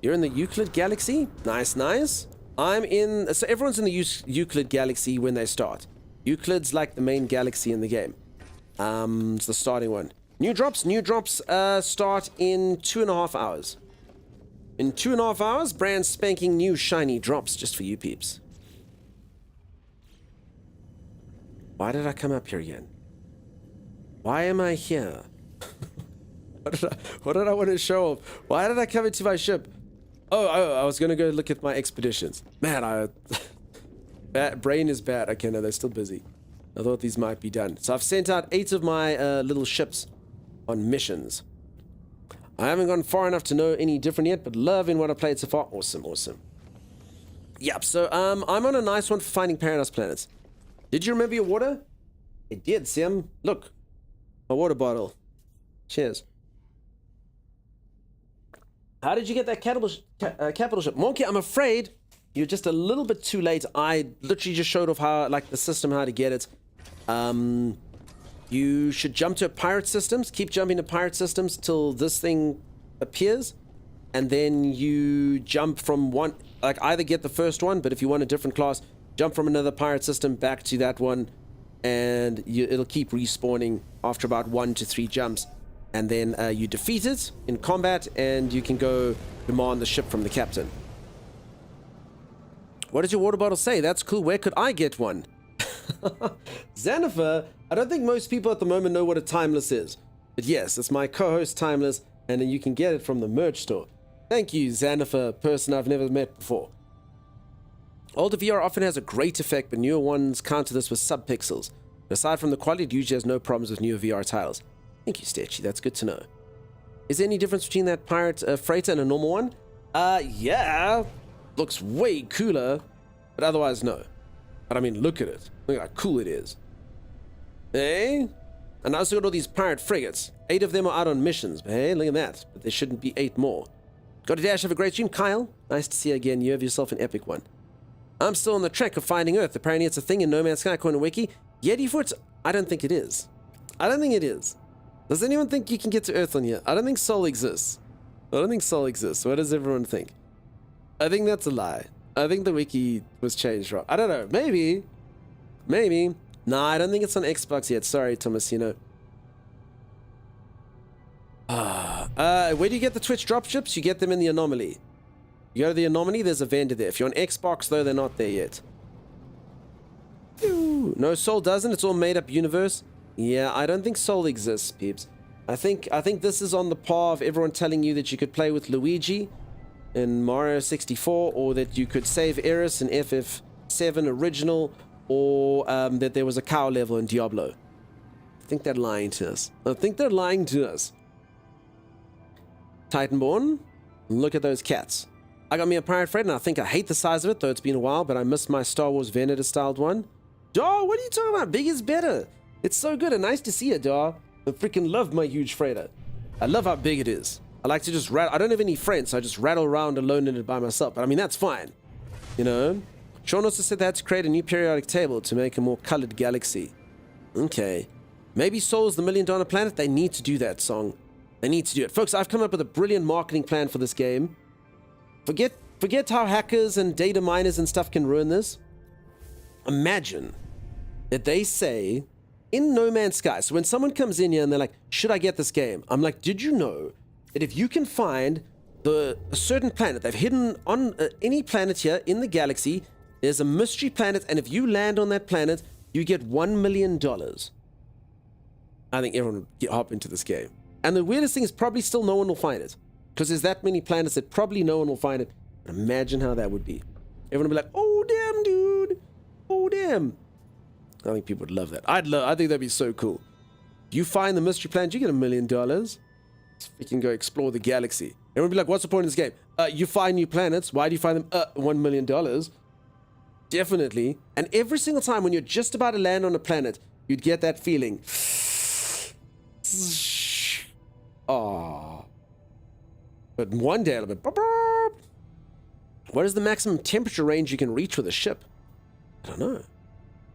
You're in the Euclid Galaxy? Nice, nice. I'm in... So everyone's in the Euclid Galaxy when they start. Euclid's like the main galaxy in the game. It's the starting one. New drops start in 2.5 hours. In 2.5 hours, brand spanking new shiny drops just for you peeps. Why did I come up here again? Why am I here? What did I want to show off? Why did I come into my ship? Oh, I was going to go look at my expeditions. Man, brain is bad. Okay, no, they're still busy. I thought these might be done. So I've sent out 8 of my little ships on missions. I haven't gone far enough to know any different yet, but loving what I played so far. Awesome. Yep, so I'm on a nice one for finding paradise planets. Did you remember your water? I did, Sim. Look, my water bottle. Cheers. How did you get that capital ship? Monkey, I'm afraid you're just a little bit too late. I literally just showed off how, like, the system, how to get it. You should jump to pirate systems. Keep jumping to pirate systems till this thing appears. And then you jump from one, like, either get the first one, but if you want a different class, jump from another pirate system back to that one. And it'll keep respawning after about 1 to 3 jumps. And then you defeat it in combat, and you can go demand the ship from the captain. What does your water bottle say? That's cool. Where could I get one? Xanafer, I don't think most people at the moment know what a Timeless is. But yes, it's my co-host Timeless, and then you can get it from the merch store. Thank you, Xanafer, person I've never met before. Older VR often has a great effect, but newer ones counter this with subpixels. Aside from the quality, it usually has no problems with newer VR titles. Thank you, Stetchy. That's good to know. Is there any difference between that pirate freighter and a normal one? Yeah. Looks way cooler, but otherwise, no. But I mean, look at it. Look at how cool it is. Hey? And I also got all these pirate frigates. 8 of them are out on missions. But hey, look at that. But there shouldn't be 8 more. Got a dash. Have a great stream, Kyle. Nice to see you again. You have yourself an epic one. I'm still on the trek of finding Earth. Apparently it's a thing in No Man's Sky Corner Wiki. Yetifoot? I don't think it is. I don't think it is. Does anyone think you can get to Earth on here? I don't think Sol exists. What does everyone think? I think that's a lie. I think the wiki was changed wrong. I don't know. Maybe. Nah, I don't think it's on Xbox yet. Sorry, Tomasino. Where do you get the Twitch dropships? You get them in the Anomaly. You go to the Anomaly, there's a vendor there. If you're on Xbox, though, they're not there yet. No, Soul doesn't. It's all made-up universe. Yeah, I don't think Soul exists, peeps. I think this is on the par of everyone telling you that you could play with Luigi in Mario 64, or that you could save Eris in FF7 original, or that there was a cow level in Diablo. I think they're lying to us. Titanborn, look at those cats. I got me a pirate freighter, and I think I hate the size of it, though it's been a while, but I missed my Star Wars Venator styled one. Daw, what are you talking about? Big is better. It's so good and nice to see it, Daw. I freaking love my huge freighter. I love how big it is. I like to just rattle. I don't have any friends, so I just rattle around alone in it by myself. But I mean, that's fine. You know? Sean also said they had to create a new periodic table to make a more colored galaxy. Okay. Maybe Soul's the $1 million planet? They need to do that, Song. They need to do it. Folks, I've come up with a brilliant marketing plan for this game. Forget how hackers and data miners and stuff can ruin this. Imagine that they say, in No Man's Sky, so when someone comes in here and they're like, should I get this game? I'm like, did you know that if you can find a certain planet, they've hidden on any planet here in the galaxy, there's a mystery planet, and if you land on that planet, you get $1 million. I think everyone would hop into this game. And the weirdest thing is probably still no one will find it. Because there's that many planets that probably no one will find it. But imagine how that would be. Everyone would be like, oh damn, dude. Oh damn. I think people would love that. I think that'd be so cool. You find the mystery planet, you get $1 million. You can go explore the galaxy. Everyone be like, what's the point of this game? You find new planets. Why do you find them? $1 million. Definitely. And every single time when you're just about to land on a planet, you'd get that feeling. Oh. But one day it'll be... What is the maximum temperature range you can reach with a ship? I don't know.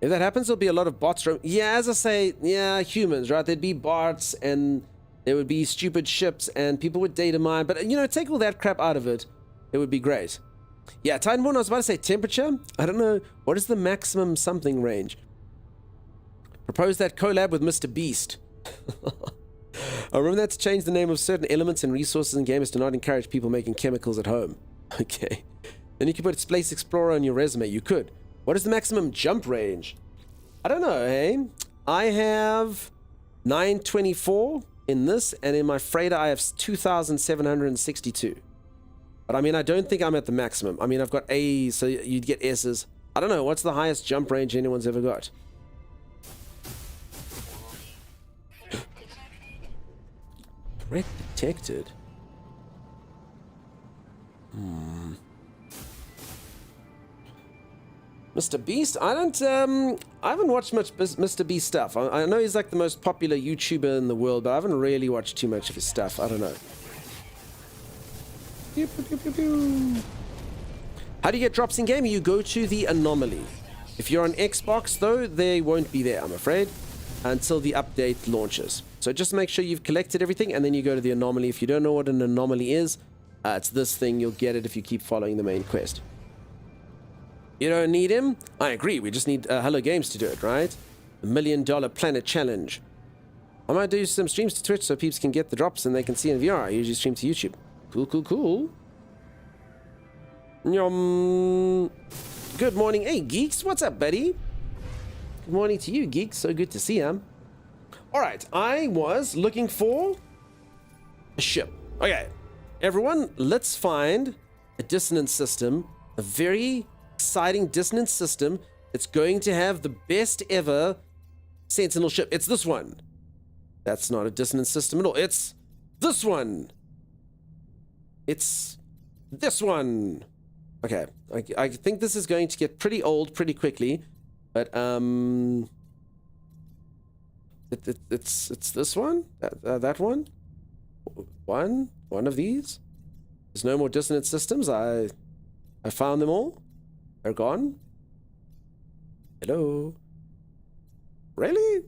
If that happens, there'll be a lot of bots. Yeah, as I say, yeah, humans, right? There'd be bots and there would be stupid ships and people would data mine. But, you know, take all that crap out of it. It would be great. Yeah, Titanborn, I was about to say temperature. I don't know. What is the maximum something range? Propose that collab with Mr. Beast. I remember that to change the name of certain elements and resources in games to not encourage people making chemicals at home. Okay. Then you could put Space Explorer on your resume. You could. What is the maximum jump range? I don't know, hey? I have 924 in this, and in my freighter I have 2,762. But I mean, I don't think I'm at the maximum. I mean, I've got A's, so you'd get S's. I don't know, what's the highest jump range anyone's ever got? Threat detected. Mr. Beast? I haven't watched much Mr. Beast stuff. I know he's like the most popular YouTuber in the world, but I haven't really watched too much of his stuff. I don't know. How do you get drops in game? You go to the anomaly. If you're on Xbox, though, they won't be there, I'm afraid, until the update launches. So just make sure you've collected everything, and then you go to the anomaly. If you don't know what an anomaly is, it's this thing. You'll get it if you keep following the main quest. You don't need him? I agree. We just need Hello Games to do it, right? The $1 Million Planet Challenge. I might do some streams to Twitch so peeps can get the drops and they can see in VR. I usually stream to YouTube. Cool, cool, cool. Yum. Good morning. Hey, Geeks. What's up, buddy? Good morning to you, Geeks. So good to see you. All right. I was looking for a ship. Okay. Everyone, let's find a dissonant system. A very exciting dissonant system that's going to have the best ever Sentinel ship. It's this one. That's not a dissonant system at all. It's this one. It's this one. Okay, I think this is going to get pretty old pretty quickly, but it's this one, that one, one of these. There's no more dissonant systems. I found them all. They're gone. Hello. Really?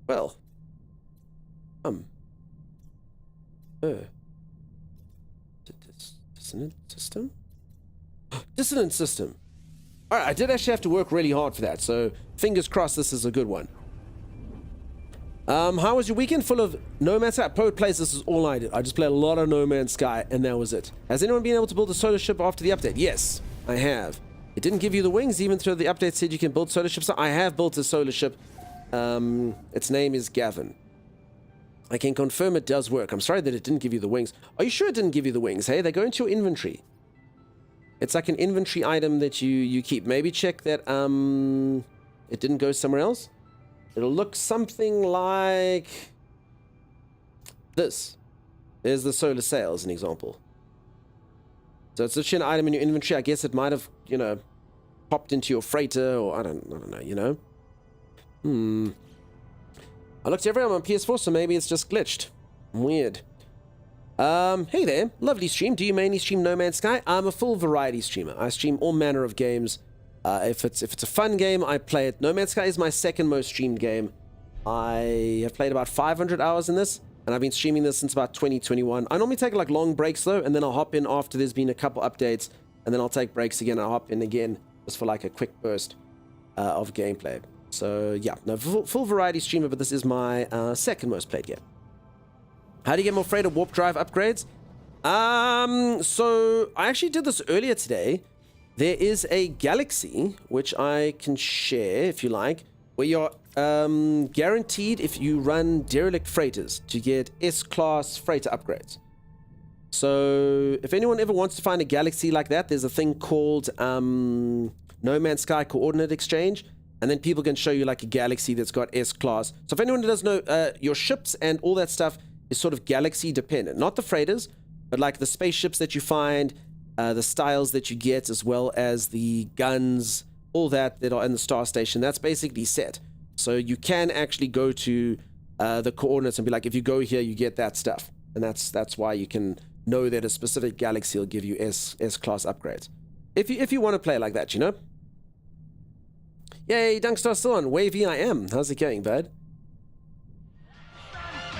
Well. Dissonant system? Dissonant system. Alright, I did actually have to work really hard for that, so fingers crossed this is a good one. How was your weekend? Full of No Man's Sky? Poet Plays, this is all I did. I just played a lot of No Man's Sky, and that was it. Has anyone been able to build a solar ship after the update? Yes, I have. It didn't give you the wings, even though the update said you can build solar ships. I have built a solar ship. Its name is Gavin. I can confirm it does work. I'm sorry that it didn't give you the wings. Are you sure it didn't give you the wings? Hey, they go into your inventory. It's like an inventory item that you keep. Maybe check that it didn't go somewhere else. It'll look something like this. There's the solar sail as an example. So it's such an item in your inventory. I guess it might have, you know, popped into your freighter, or I don't know, you know. I looked everywhere on PS4, so maybe it's just glitched. Weird. Hey there, lovely stream. Do you mainly stream No Man's Sky? I'm a full variety streamer. I stream all manner of games. If it's a fun game, I play it. No Man's Sky is my second most streamed game. I have played about 500 hours in this, and I've been streaming this since about 2021. I normally take like long breaks though, and then I'll hop in after there's been a couple updates, and then I'll take breaks again. I'll hop in again just for like a quick burst of gameplay. So yeah, no, full variety streamer, but this is my second most played game. How do you get more freighter warp drive upgrades? So I actually did this earlier today. There is a galaxy, which I can share if you like, where you're guaranteed, if you run derelict freighters, to get S-class freighter upgrades. So if anyone ever wants to find a galaxy like that, there's a thing called No Man's Sky Coordinate Exchange, and then people can show you like a galaxy that's got S-class. So if anyone doesn't know, your ships and all that stuff is sort of galaxy dependent. Not the freighters, but like the spaceships that you find, the styles that you get, as well as the guns, all that are in the star station. That's basically set. So you can actually go to the coordinates and be like, if you go here, you get that stuff. And that's why you can know that a specific galaxy will give you S-class upgrades. If you want to play like that, you know? Yay, Dunkstar still on. Wavy I am. How's it going, bud?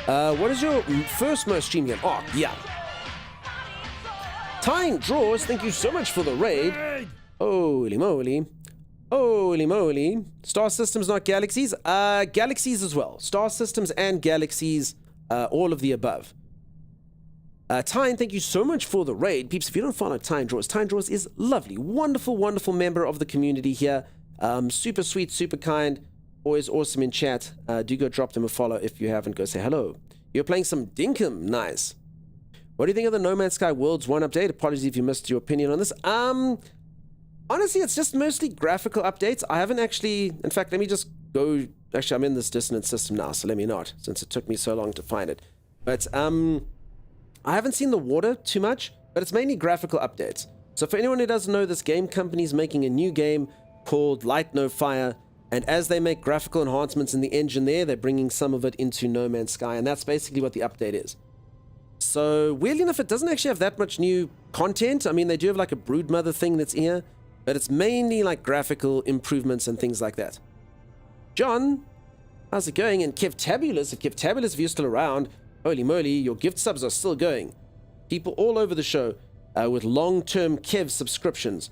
What is your first most stream game? Oh, yeah. Tying Draws, thank you so much for the raid. Holy moly. Holy moly. Star systems, not galaxies? Galaxies as well. Star systems and galaxies, all of the above. Tyne, thank you so much for the raid. Peeps, if you don't follow Tyne Draws is lovely. Wonderful, wonderful member of the community here. Super sweet, super kind. Always awesome in chat. Do go drop them a follow if you haven't. Go say hello. You're playing some Dinkum. Nice. What do you think of the No Man's Sky Worlds 1 update? Apologies if you missed your opinion on this. Honestly, it's just mostly graphical updates. I haven't actually... In fact, let me just go... Actually, I'm in this dissonant system now, so let me not, since it took me so long to find it. But, I haven't seen the water too much, but it's mainly graphical updates. So for anyone who doesn't know, this game company is making a new game called Light No Fire, and as they make graphical enhancements in the engine there, they're bringing some of it into No Man's Sky, and that's basically what the update is. So, weirdly enough, it doesn't actually have that much new content. I mean, they do have like a Broodmother thing that's here, but it's mainly like graphical improvements and things like that. John, how's it going? And Kev Tabulous, if you're still around, holy moly, your gift subs are still going. People all over the show with long-term Kev subscriptions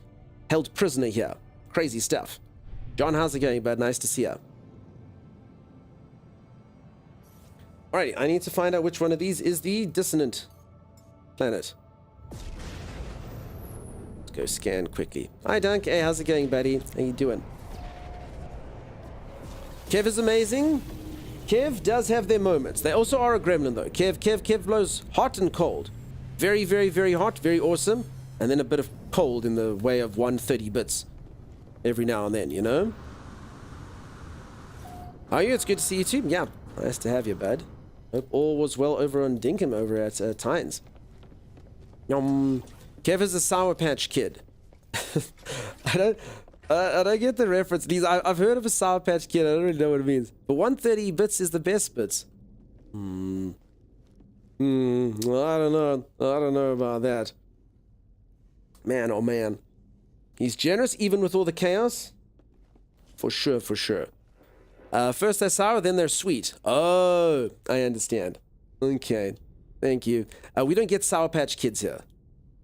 held prisoner here. Crazy stuff. John, how's it going, bud? Nice to see you. Alrighty, I need to find out which one of these is the dissonant planet. Let's go scan quickly. Hi, Dunk. Hey, how's it going, buddy? How you doing? Kev is amazing. Kev does have their moments. They also are a gremlin, though. Kev blows hot and cold. Very, very, very hot, very awesome. And then a bit of cold in the way of 130 bits. Every now and then, you know? How are you? It's good to see you too. Yeah, nice to have you, bud. Hope all was well over on Dinkum over at Tynes. Kev is a Sour Patch Kid. I don't get the reference. I've heard of a Sour Patch Kid. I don't really know what it means. But 130 bits is the best bits. I don't know. I don't know about that. Man, oh man. He's generous even with all the chaos? For sure, for sure. First they're sour, then they're sweet. Oh, I understand. Okay, thank you. We don't get Sour Patch Kids here.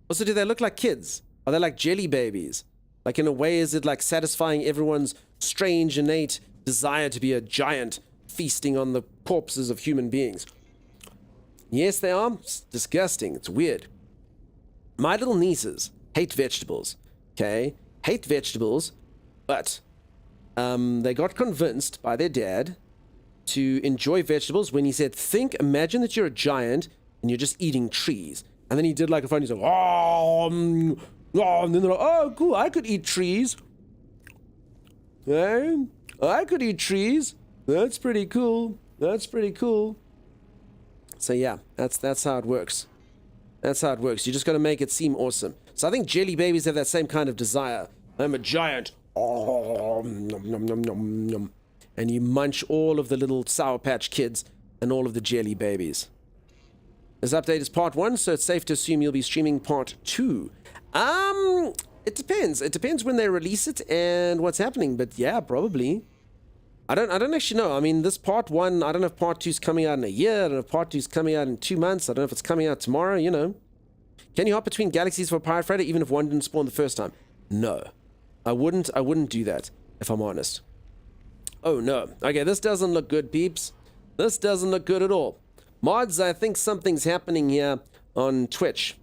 Also, do they look like kids? Are they like jelly babies? Like, in a way, is it like satisfying everyone's strange, innate desire to be a giant feasting on the corpses of human beings? Yes, they are. It's disgusting. It's weird. My little nieces hate vegetables. Okay? Hate vegetables, but they got convinced by their dad to enjoy vegetables when he said, imagine that you're a giant and you're just eating trees. And then he did like a funny, he's like, and then they're like, oh, cool, I could eat trees. Hey, I could eat trees. That's pretty cool. That's pretty cool. So yeah, that's how it works. That's how it works. You just got to make it seem awesome. So I think jelly babies have that same kind of desire. I'm a giant. Nom, nom, nom, nom, nom. And you munch all of the little Sour Patch Kids and all of the jelly babies. This update is part 1, so it's safe to assume you'll be streaming part 2. It depends. It depends when they release it and what's happening, but yeah, probably. I don't actually know. I mean, this part 1, I don't know if part 2 is coming out in a year. I don't know if part 2 is coming out in 2 months. I don't know if it's coming out tomorrow, you know. Can you hop between galaxies for a pirate freighter even if one didn't spawn the first time? No. I wouldn't do that, if I'm honest. Oh no. Okay, this doesn't look good, peeps. This doesn't look good at all. Mods, I think something's happening here on Twitch.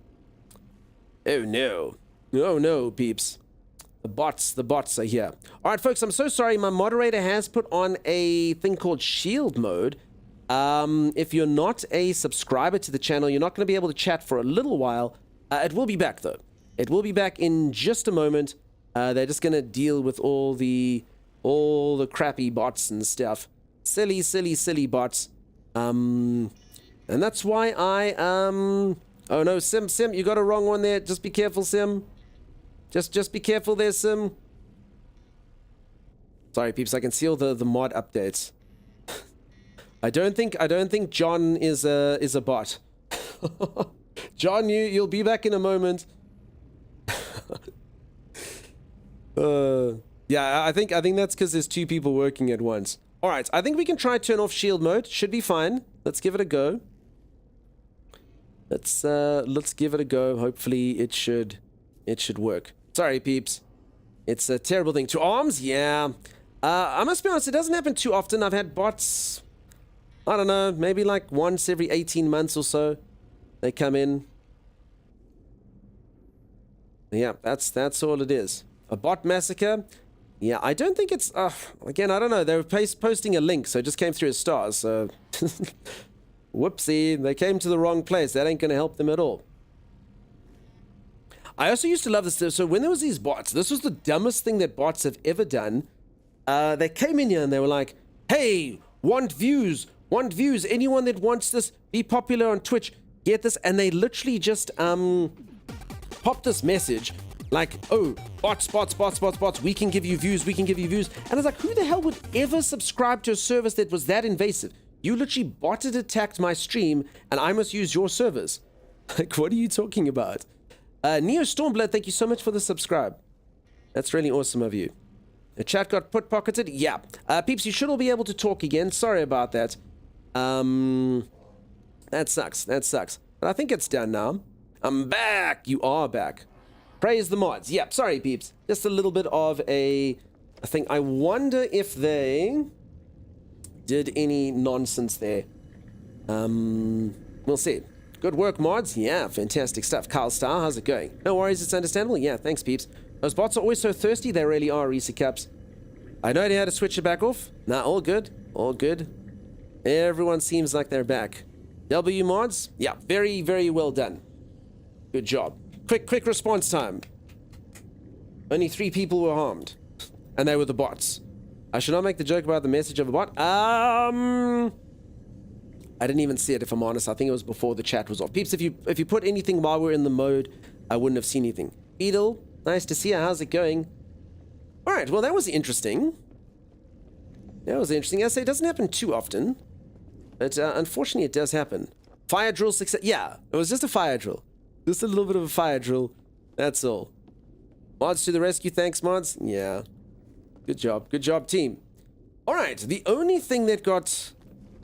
Oh no. Oh no, peeps. The bots are here. Alright, folks, I'm so sorry. My moderator has put on a thing called shield mode. If you're not a subscriber to the channel, you're not going to be able to chat for a little while. It will be back, though. It will be back in just a moment. They're just going to deal with all the crappy bots and stuff. Silly bots. And And that's why I, oh no, Sim, you got a wrong one there. Just be careful, Sim. Just be careful there, Sim. Sorry, peeps, I can see all the mod updates. I don't think John is a bot. John, you'll be back in a moment. Yeah, I think that's because there's two people working at once. All right, I think we can try turn off shield mode. Should be fine. Let's give it a go. Let's give it a go. Hopefully it should work. Sorry, peeps. It's a terrible thing. To arms, yeah. I must be honest, it doesn't happen too often. I've had bots, I don't know, maybe like once every 18 months or so. They come in. Yeah, that's all it is. A bot massacre? Yeah, I don't think it's... again, I don't know. They were posting a link, so it just came through as stars, so... Whoopsie, they came to the wrong place. That ain't going to help them at all. I also used to love this. So when there was these bots, this was the dumbest thing that bots have ever done. They came in here and they were like, hey, want views. Anyone that wants this, be popular on Twitch, get this. And they literally just popped this message like, oh, bots, we can give you views. And I was like, who the hell would ever subscribe to a service that was that invasive? You literally botted attacked my stream and I must use your servers. Like, what are you talking about? Neo Stormblood, thank you so much for the subscribe. That's really awesome of you. The chat got pocketed? Yeah. Peeps, you should all be able to talk again. Sorry about that. That sucks. But I think it's done now. I'm back. You are back. Praise the mods. Yep, sorry, peeps. Just a little bit of a thing. I wonder if they did any nonsense there. We'll see. Good work, mods. Yeah, fantastic stuff. Carl Star, how's it going? No worries, it's understandable. Yeah, thanks, peeps. Those bots are always so thirsty. They really are, Reese Cups. I know how to switch it back off. Nah, all good. All good. Everyone seems like they're back. W mods? Yeah, very, very well done. Good job. Quick response time. Only 3 people were harmed. And they were the bots. I should not make the joke about the message of a bot. I didn't even see it, if I'm honest. I think it was before the chat was off. Peeps, if you put anything while we're in the mode, I wouldn't have seen anything. Beetle, nice to see you. How's it going? Alright, well, that was interesting. I say it doesn't happen too often. But unfortunately, it does happen. Fire drill success. Yeah, it was just a fire drill. Just a little bit of a fire drill. That's all. Mods to the rescue. Thanks, mods. Yeah. Good job. Good job, team. Alright, the only thing that got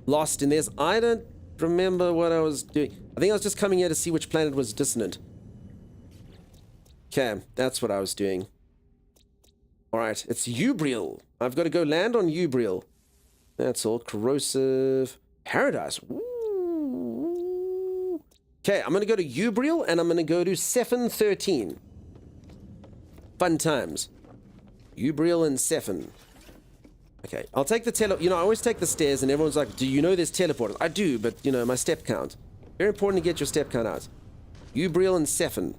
lost in this, I don't remember what I was doing. I think I was just coming here to see which planet was dissonant. Okay, that's what I was doing. Alright, it's Ubriel. I've got to go land on Ubriel. That's all. Corrosive Paradise. Ooh. Okay, I'm going to go to Ubriel and I'm going to go to Cephin 13. Fun times. Ubriel and Cephin. Okay, I'll take the I always take the stairs and everyone's like, do you know there's teleporters? I do, but, my step count. Very important to get your step count out. Ubriel and Cephin.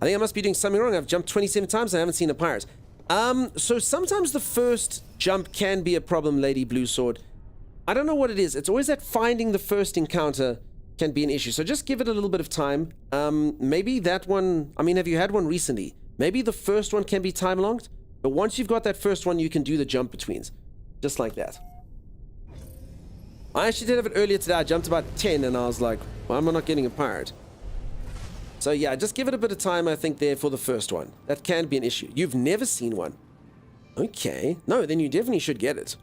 I think I must be doing something wrong. I've jumped 27 times and I haven't seen a pirate. So sometimes the first jump can be a problem, Lady Blue Sword. I don't know what it is. It's always that finding the first encounter can be an issue. So just give it a little bit of time. Maybe that one, have you had one recently? Maybe the first one can be time locked, but once you've got that first one, you can do the jump betweens. Just like that. I actually did have it earlier today. I jumped about 10 and I was like, why am I not getting a pirate? So yeah, just give it a bit of time, I think, there for the first one. That can be an issue. You've never seen one. Okay. No, then you definitely should get it.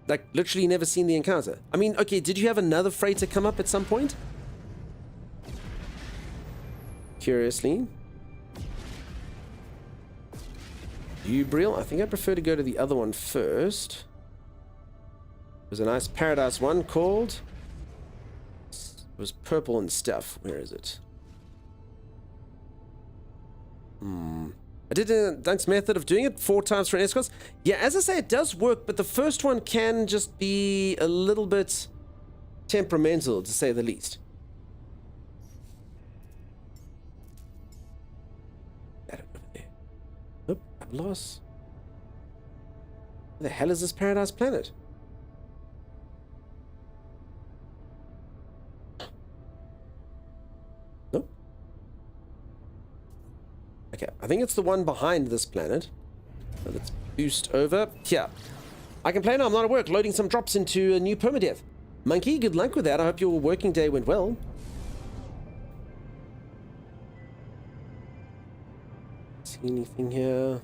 Like, literally never seen the encounter. Okay, did you have another freighter come up at some point? Curiously. Ubriel. I think I prefer to go to the other one first. There's a nice paradise one called... It was purple and stuff. Where is it? I did a Dunk's method of doing it 4 times for an escort. Yeah, as I say, it does work, but the first one can just be a little bit temperamental, to say the least. That over there. Nope, I've lost. Where the hell is this paradise planet? Okay, I think it's the one behind this planet. So let's boost over. Here. I can play now. I'm not at work. Loading some drops into a new permadeath. Monkey, good luck with that. I hope your working day went well. See anything here?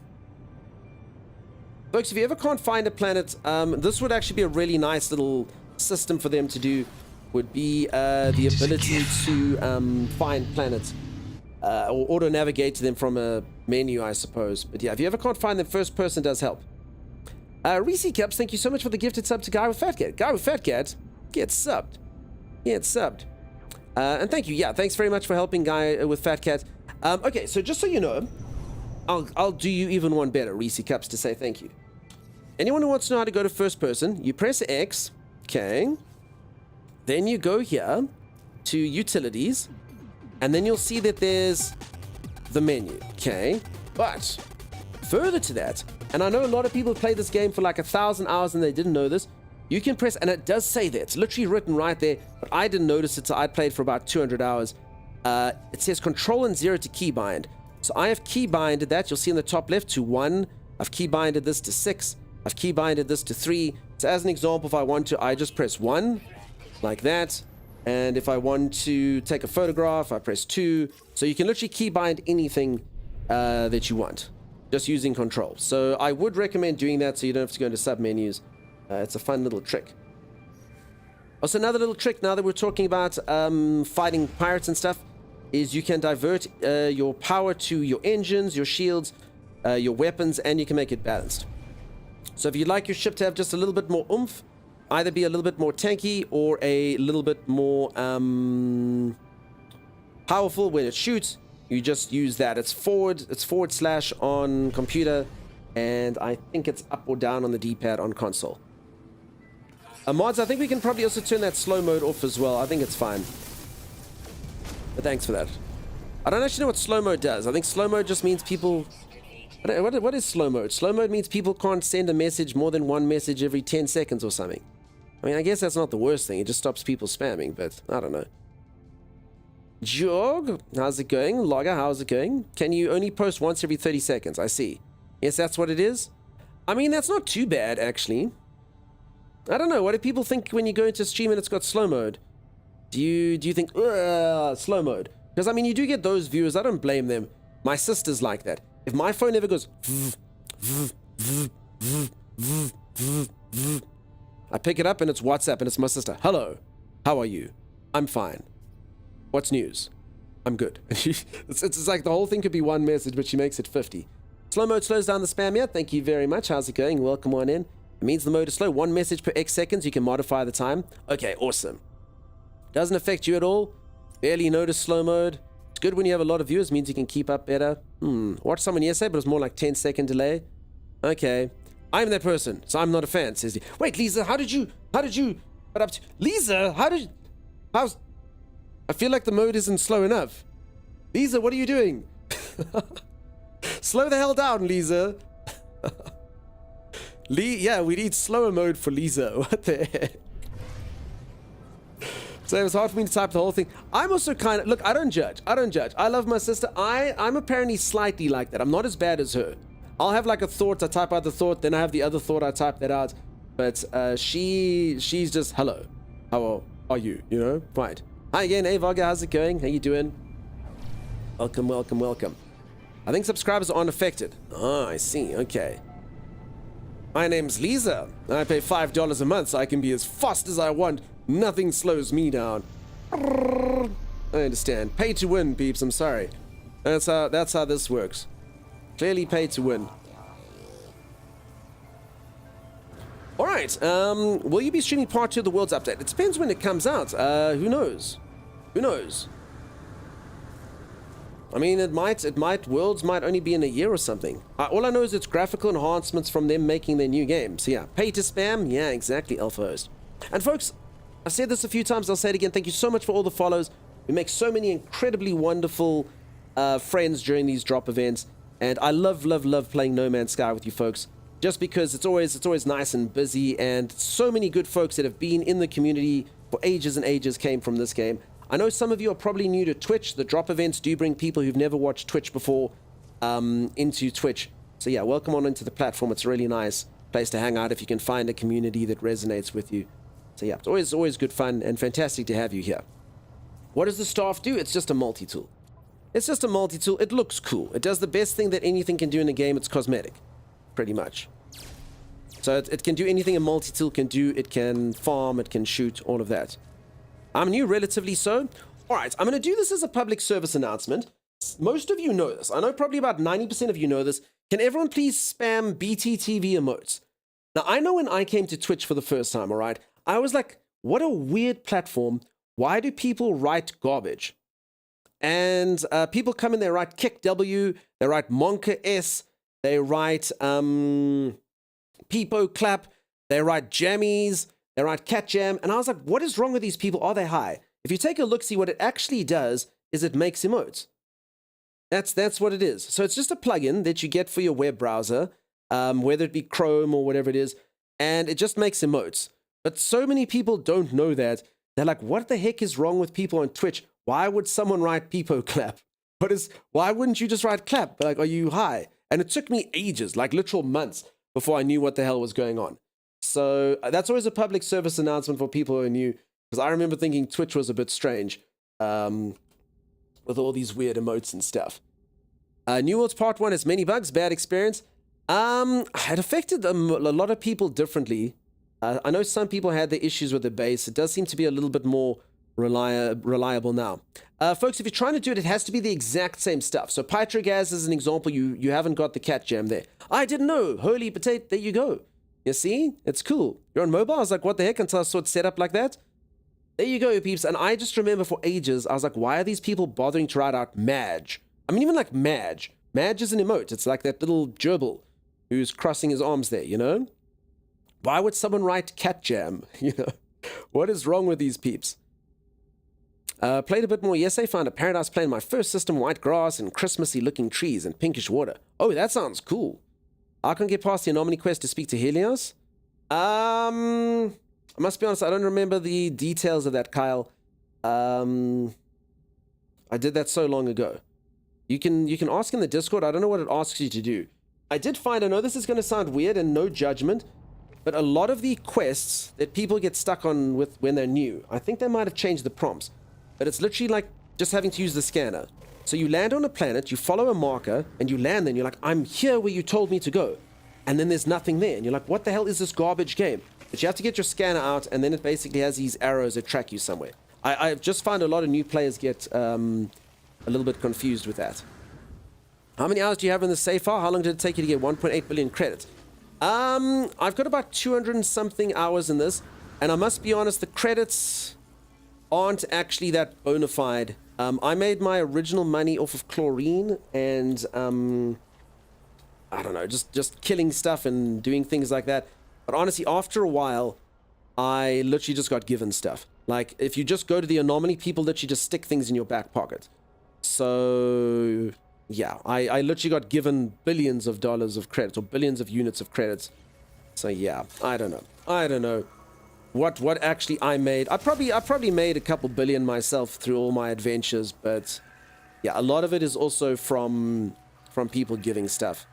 Folks, if you ever can't find a planet, this would actually be a really nice little system for them to do. Would be the ability to find planets. Or auto-navigate to them from a menu, I suppose. But yeah, if you ever can't find them, first person does help. Reese Cups, thank you so much for the gifted sub to Guy with Fat Cat. Guy with Fat Cat, get subbed. Get subbed. And thank you. Yeah, thanks very much for helping Guy with Fat Cat. Okay, so just so you know, I'll do you even one better, Reese Cups, to say thank you. Anyone who wants to know how to go to first person, you press X, okay. Then you go here to utilities. And then you'll see that there's the menu, okay? But further to that, and I know a lot of people play this game for like 1,000 hours and they didn't know this, you can press, and it does say there, it's literally written right there, but I didn't notice it, so I played for about 200 hours. It says Control and 0 to keybind. So I have keybinded that, you'll see in the top left, to 1. I've keybinded this to 6. I've keybinded this to 3. So as an example, if I want to, I just press 1, like that. And if I want to take a photograph, I press 2. So you can literally keybind anything that you want, just using Control. So I would recommend doing that so you don't have to go into sub-menus. It's a fun little trick. Also, another little trick, now that we're talking about fighting pirates and stuff, is you can divert your power to your engines, your shields, your weapons, and you can make it balanced. So if you'd like your ship to have just a little bit more oomph, either be a little bit more tanky or a little bit more powerful when it shoots, you just use that. It's forward slash on computer, and I think it's up or down on the D-pad on console. Mods, I think we can probably also turn that slow mode off as well. I think it's fine. But thanks for that. I don't actually know what slow mode does. I think slow mode just means people... What is slow mode? Slow mode means people can't send a message more than one message every 10 seconds or something. I mean, I guess that's not the worst thing. It just stops people spamming, but I don't know. Jog, how's it going? Logger, how's it going? Can you only post once every 30 seconds? I see. Yes, that's what it is. I mean, that's not too bad, actually. I don't know. What do people think when you go into stream and it's got slow mode? Do you think, slow mode? Because, I mean, you do get those viewers. I don't blame them. My sister's like that. If my phone ever goes... I pick it up and it's WhatsApp and it's my sister. Hello, how are you? I'm fine. What's news? I'm good. It's like the whole thing could be one message, but she makes it 50. Slow mode slows down the spam, yeah? Thank you very much. How's it going? Welcome on in. It means the mode is slow. 1 message per X seconds. You can modify the time. Okay, awesome. Doesn't affect you at all. Barely notice slow mode. It's good when you have a lot of viewers. Means you can keep up better. Watched someone yesterday, but it was more like 10-second delay. Okay. I'm that person, so I'm not a fan, says he. Wait, Lisa, how did you, what up to, Lisa, how's, I feel like the mode isn't slow enough. Lisa, what are you doing? Slow the hell down, Lisa. Yeah, we need slower mode for Lisa. What the heck? So it was hard for me to type the whole thing. I'm also kind of, look, I don't judge. I love my sister. I'm apparently slightly like that. I'm not as bad as her. I'll have like a thought, I type out the thought, then I have the other thought, I type that out. But she's just, hello, how are you, you know? Right. Hi again, hey Vaga, how's it going? How you doing? Welcome, welcome, welcome. I think subscribers are unaffected. Oh, I see, okay. My name's Lisa, and I pay $5 a month so I can be as fast as I want. Nothing slows me down. I understand. Pay to win, peeps, I'm sorry. That's how this works. Clearly pay to win. Alright, will you be streaming part 2 of the World's Update? It depends when it comes out. Who knows? Who knows? I mean, Worlds might only be in a year or something. All I know is it's graphical enhancements from them making their new game. So yeah, pay to spam? Yeah, exactly, Alpha Host. And folks, I've said this a few times, I'll say it again. Thank you so much for all the follows. We make so many incredibly wonderful friends during these drop events. And I love playing No Man's Sky with you folks, just because it's always nice and busy, and so many good folks that have been in the community for ages and ages came from this game. I know some of you are probably new to Twitch. The drop events do bring people who've never watched Twitch before. into Twitch. So yeah, welcome on into the platform. It's a really nice place to hang out if you can find a community that resonates with you. So yeah, it's always good fun and fantastic to have you here. What does the staff do? It's just a multi-tool. It's just a multi-tool. It looks cool. It does the best thing that anything can do in a game. It's cosmetic, pretty much. So it can do anything a multi-tool can do. It can farm, it can shoot, all of that. I'm new, relatively so. All right, I'm going to do this as a public service announcement. Most of you know this. I know probably about 90% of you know this. Can everyone please spam BTTV emotes? Now, I know when I came to Twitch for the first time, all right, I was like, what a weird platform. Why do people write garbage? And people come in, they write kick W, they write Monka S, they write Peepo clap, they write jammies, they write cat jam. And I was like, what is wrong with these people? Are they high? If you take a look, see what it actually does is it makes emotes. That's what it is. So it's just a plugin that you get for your web browser, whether it be Chrome or whatever it is, and it just makes emotes. But so many people don't know that. They're like, what the heck is wrong with people on Twitch? Why would someone write Peepo clap? Why wouldn't you just write clap? Like, are you high? And it took me ages, like literal months, before I knew what the hell was going on. So that's always a public service announcement for people who are new, because I remember thinking Twitch was a bit strange. With all these weird emotes and stuff. New Worlds Part 1 has many bugs, bad experience. It affected a lot of people differently. I know some people had their issues with the base. It does seem to be a little bit more reliable now. Folks, if you're trying to do it, it has to be the exact same stuff. So Pytrogaz is an example. You haven't got the cat jam there. I didn't know. Holy potato, there you go. You see? It's cool. You're on mobile? I was like, what the heck? Until I saw it set up like that. There you go, peeps. And I just remember for ages, I was like, why are these people bothering to write out Madge? I mean, even like Madge. Madge is an emote. It's like that little gerbil who's crossing his arms there, you know? Why would someone write cat jam? You know? What is wrong with these peeps? Played a bit more yesterday. Found a paradise playing my first system, white grass and Christmassy looking trees and pinkish water. Oh, that sounds cool. I can't get past the anomaly quest to speak to Helios. I must be honest, I don't remember the details of that, Kyle. I did that so long ago. You can ask in the Discord. I don't know what it asks you to do. I did find, I know this is going to sound weird and no judgment, but a lot of the quests that people get stuck on with when they're new, I think they might have changed the prompts, but it's literally like just having to use the scanner. So you land on a planet, you follow a marker, and you land there, and you're like, I'm here where you told me to go. And then there's nothing there, and you're like, what the hell is this garbage game? But you have to get your scanner out, and then it basically has these arrows that track you somewhere. I've just found a lot of new players get a little bit confused with that. How many hours do you have in the safe file? How long did it take you to get 1.8 billion credits? I've got about 200 and something hours in this, and I must be honest, the credits aren't actually that bona fide. I made my original money off of chlorine and I don't know, just killing stuff and doing things like that. But honestly, after a while, I literally just got given stuff. Like, if you just go to the anomaly, people literally just stick things in your back pocket. So, yeah, I literally got given billions of dollars of credits, or billions of units of credits. So, yeah, I don't know. What actually I made. I probably made a couple billion myself through all my adventures, but yeah, a lot of it is also from people giving stuff.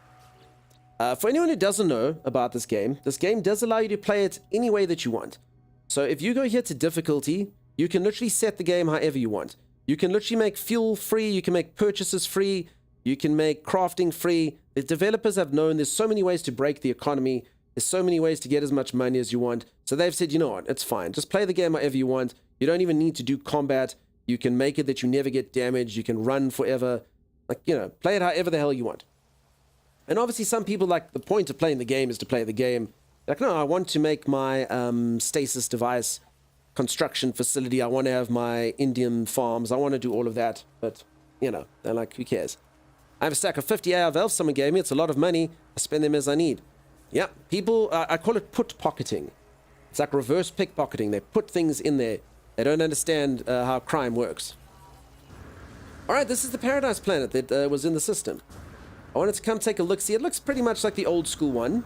For anyone who doesn't know about this game does allow you to play it any way that you want. So if you go here to difficulty, you can literally set the game however you want. You can literally make fuel free, you can make purchases free, you can make crafting free. The developers have known there's so many ways to break the economy, there's so many ways to get as much money as you want. So they've said, you know what, it's fine. Just play the game however you want. You don't even need to do combat. You can make it that you never get damaged. You can run forever. Like, you know, play it however the hell you want. And obviously some people, like, the point of playing the game is to play the game. Like, no, I want to make my stasis device construction facility. I want to have my Indian farms. I want to do all of that. But, you know, they're like, who cares? I have a stack of 50 AR valves someone gave me. It's a lot of money. I spend them as I need. Yeah, people, I call it put pocketing. It's like reverse pickpocketing. They put things in there. They don't understand how crime works. All right, this is the Paradise Planet that was in the system. I wanted to come take a look. See, it looks pretty much like the old school one.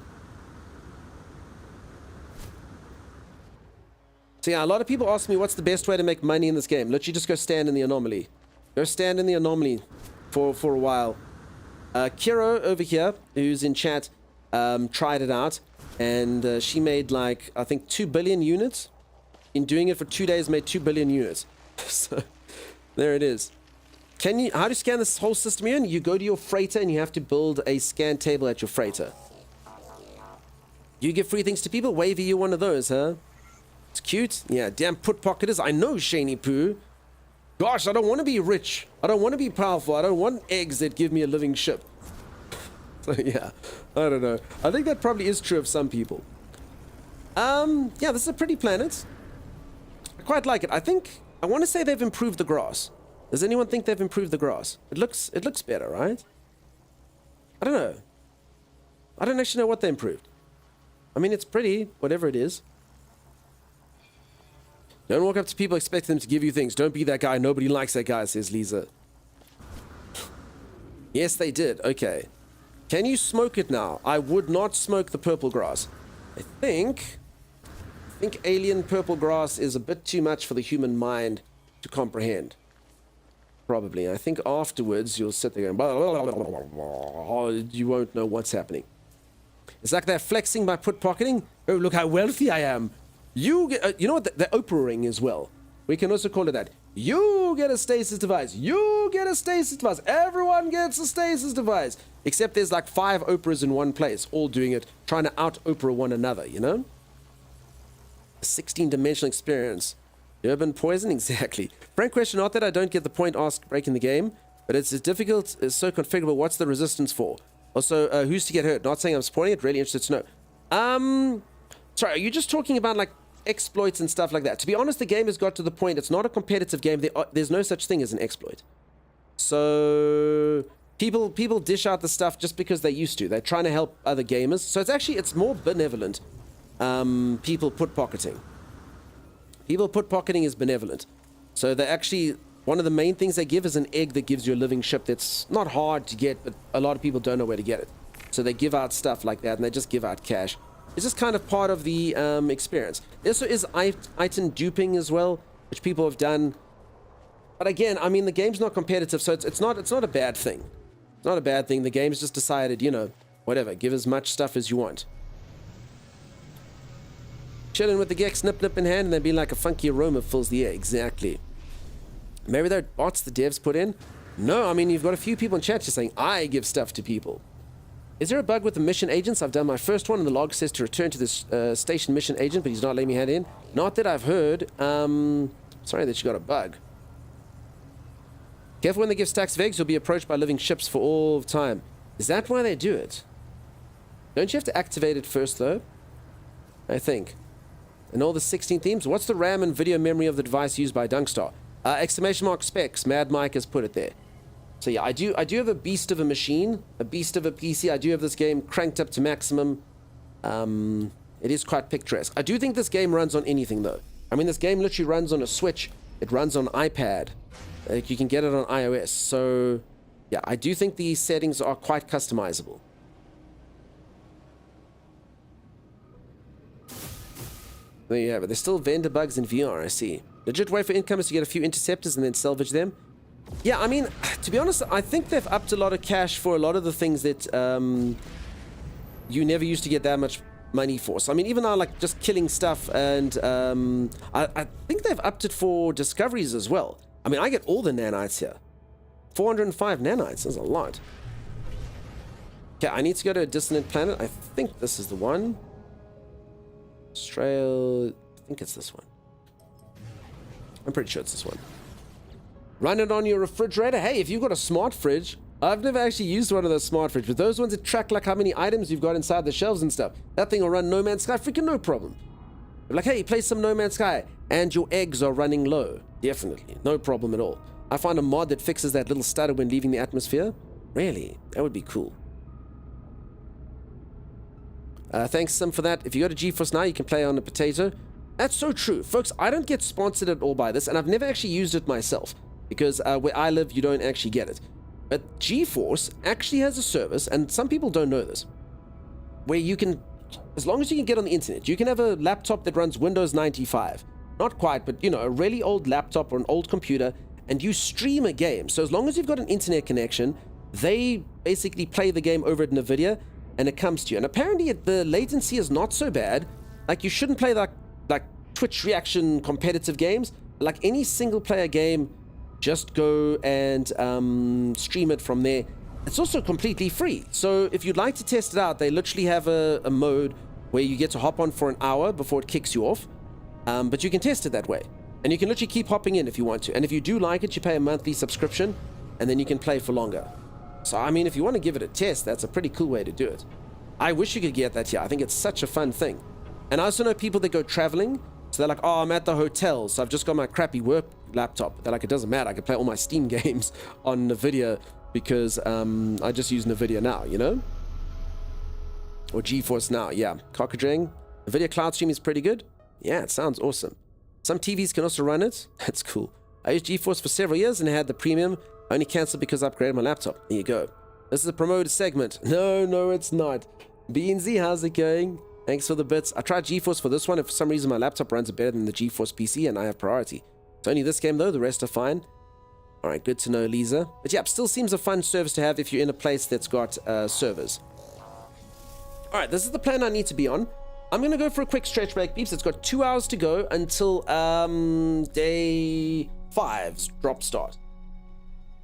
So yeah, a lot of people ask me what's the best way to make money in this game. Literally just go stand in the anomaly. Go stand in the anomaly for a while. Kiro over here, who's in chat, tried it out, and she made like, I think 2 billion units. In doing it for 2 days, made 2 billion units. So there it is. How do you scan this whole system in? You go to your freighter and you have to build a scan table at your freighter. You give free things to people? Wavy, you one of those, huh? It's cute. Yeah, damn put pocketers. I know, Shani Poo. Gosh, I don't want to be rich. I don't want to be powerful. I don't want eggs that give me a living ship. So yeah, I don't know. I think that probably is true of some people. Yeah, this is a pretty planet. I quite like it. I want to say they've improved the grass. Does anyone think they've improved the grass? It looks better, right? I don't know. I don't actually know what they improved. I mean, it's pretty, whatever it is. Don't walk up to people, expect them to give you things. Don't be that guy. Nobody likes that guy, says Lisa. Yes, they did. Okay. Can you smoke it now? I would not smoke the purple grass. I think alien purple grass is a bit too much for the human mind to comprehend. Probably. I think afterwards you'll sit there going, blah, blah, blah, blah, blah, you won't know what's happening. It's like they're flexing by put pocketing. Oh, look how wealthy I am. You get, you know what? The Oprah-ing as well. We can also call it that. You get a stasis device. You get a stasis device. Everyone gets a stasis device. Except there's like 5 Oprahs in one place, all doing it, trying to out-Oprah one another, you know? A 16-dimensional experience. Urban poison? Exactly. Frank question, not that I don't get the point asked breaking the game, but it's difficult, it's so configurable. What's the resistance for? Also, who's to get hurt? Not saying I'm supporting it, really interested to know. Sorry, are you just talking about like exploits and stuff like that? To be honest, the game has got to the point, it's not a competitive game. There's no such thing as an exploit. So people dish out the stuff just because they used to. They're trying to help other gamers. So it's more benevolent. People put pocketing. People put pocketing is benevolent. So they actually, one of the main things they give is an egg that gives you a living ship that's not hard to get, but a lot of people don't know where to get it. So they give out stuff like that, and they just give out cash. It's just kind of part of the experience. There also is item duping as well, which people have done. But again, I mean, the game's not competitive, so it's not a bad thing. It's not a bad thing. The game's just decided, you know, whatever, give as much stuff as you want. Chilling with the Gex, nip in hand, and then be like a funky aroma fills the air. Exactly. Maybe they're bots the devs put in. No, I mean, you've got a few people in chat just saying, I give stuff to people. Is there a bug with the mission agents? I've done my first one, and the log says to return to this station mission agent, but he's not letting me head in. Not that I've heard. Sorry that you got a bug. Careful when they give stacks of eggs, you'll be approached by living ships for all time. Is that why they do it? Don't you have to activate it first, though? I think. And all the 16 themes. What's the RAM and video memory of the device used by Dunkstar? Exclamation mark specs. Mad Mike has put it there. So yeah, I do have a beast of a machine, a beast of a PC. I do have this game cranked up to maximum. It is quite picturesque. I do think this game runs on anything, though. I mean, this game literally runs on a Switch. It runs on iPad. You can get it on iOS. So yeah, I do think these settings are quite customizable. There you have it. There's still vendor bugs in VR, I see. Legit way for income is to get a few interceptors and then salvage them. Yeah, I mean, to be honest, I think they've upped a lot of cash for a lot of the things that you never used to get that much money for. So, I mean, even now, like, just killing stuff, and I think they've upped it for discoveries as well. I mean, I get all the nanites here. 405 nanites, that's a lot. Okay, I need to go to a dissonant planet. I think this is the one. Australia, I think it's this one. I'm pretty sure it's this one. Run it on your refrigerator. Hey, if you've got a smart fridge, I've never actually used one of those smart fridges, but those ones that track like how many items you've got inside the shelves and stuff, that thing will run No Man's Sky freaking no problem. They're like, hey, play some No Man's Sky, and your eggs are running low. Definitely, no problem at all. I find a mod that fixes that little stutter when leaving the atmosphere. Really, that would be cool. Thanks, Sim, for that. If you go to GeForce Now, you can play on a potato. That's so true. Folks, I don't get sponsored at all by this, and I've never actually used it myself, because where I live, you don't actually get it. But GeForce actually has a service, and some people don't know this, where you can, as long as you can get on the internet, you can have a laptop that runs Windows 95. Not quite, but, you know, a really old laptop or an old computer, and you stream a game. So as long as you've got an internet connection, they basically play the game over at NVIDIA, and it comes to you. And apparently the latency is not so bad. Like, you shouldn't play like Twitch reaction competitive games. Like any single player game, just go and stream it from there. It's also completely free. So if you'd like to test it out, they literally have a mode where you get to hop on for an hour before it kicks you off. But you can test it that way. And you can literally keep hopping in if you want to. And if you do like it, you pay a monthly subscription, and then you can play for longer. So, I mean, if you want to give it a test, that's a pretty cool way to do it. I wish you could get that here. I think it's such a fun thing. And I also know people that go traveling. So they're like, oh, I'm at the hotel, so I've just got my crappy work laptop. They're like, it doesn't matter. I can play all my Steam games on NVIDIA because I just use NVIDIA now, you know? Or GeForce Now, yeah. Cockadring. NVIDIA Cloud Stream is pretty good. Yeah, it sounds awesome. Some TVs can also run it. That's cool. I used GeForce for several years and I had the premium. I only canceled because I upgraded my laptop. There you go. This is a promoted segment. No, it's not. Beansy, how's it going? Thanks for the bits. I tried GeForce for this one, and for some reason my laptop runs it better than the GeForce PC, and I have priority. It's only this game though, the rest are fine. Alright, good to know, Lisa. But yeah, it still seems a fun service to have if you're in a place that's got servers. Alright, this is the plan I need to be on. I'm going to go for a quick stretch break, peeps. It's got 2 hours to go until day 5's drop start.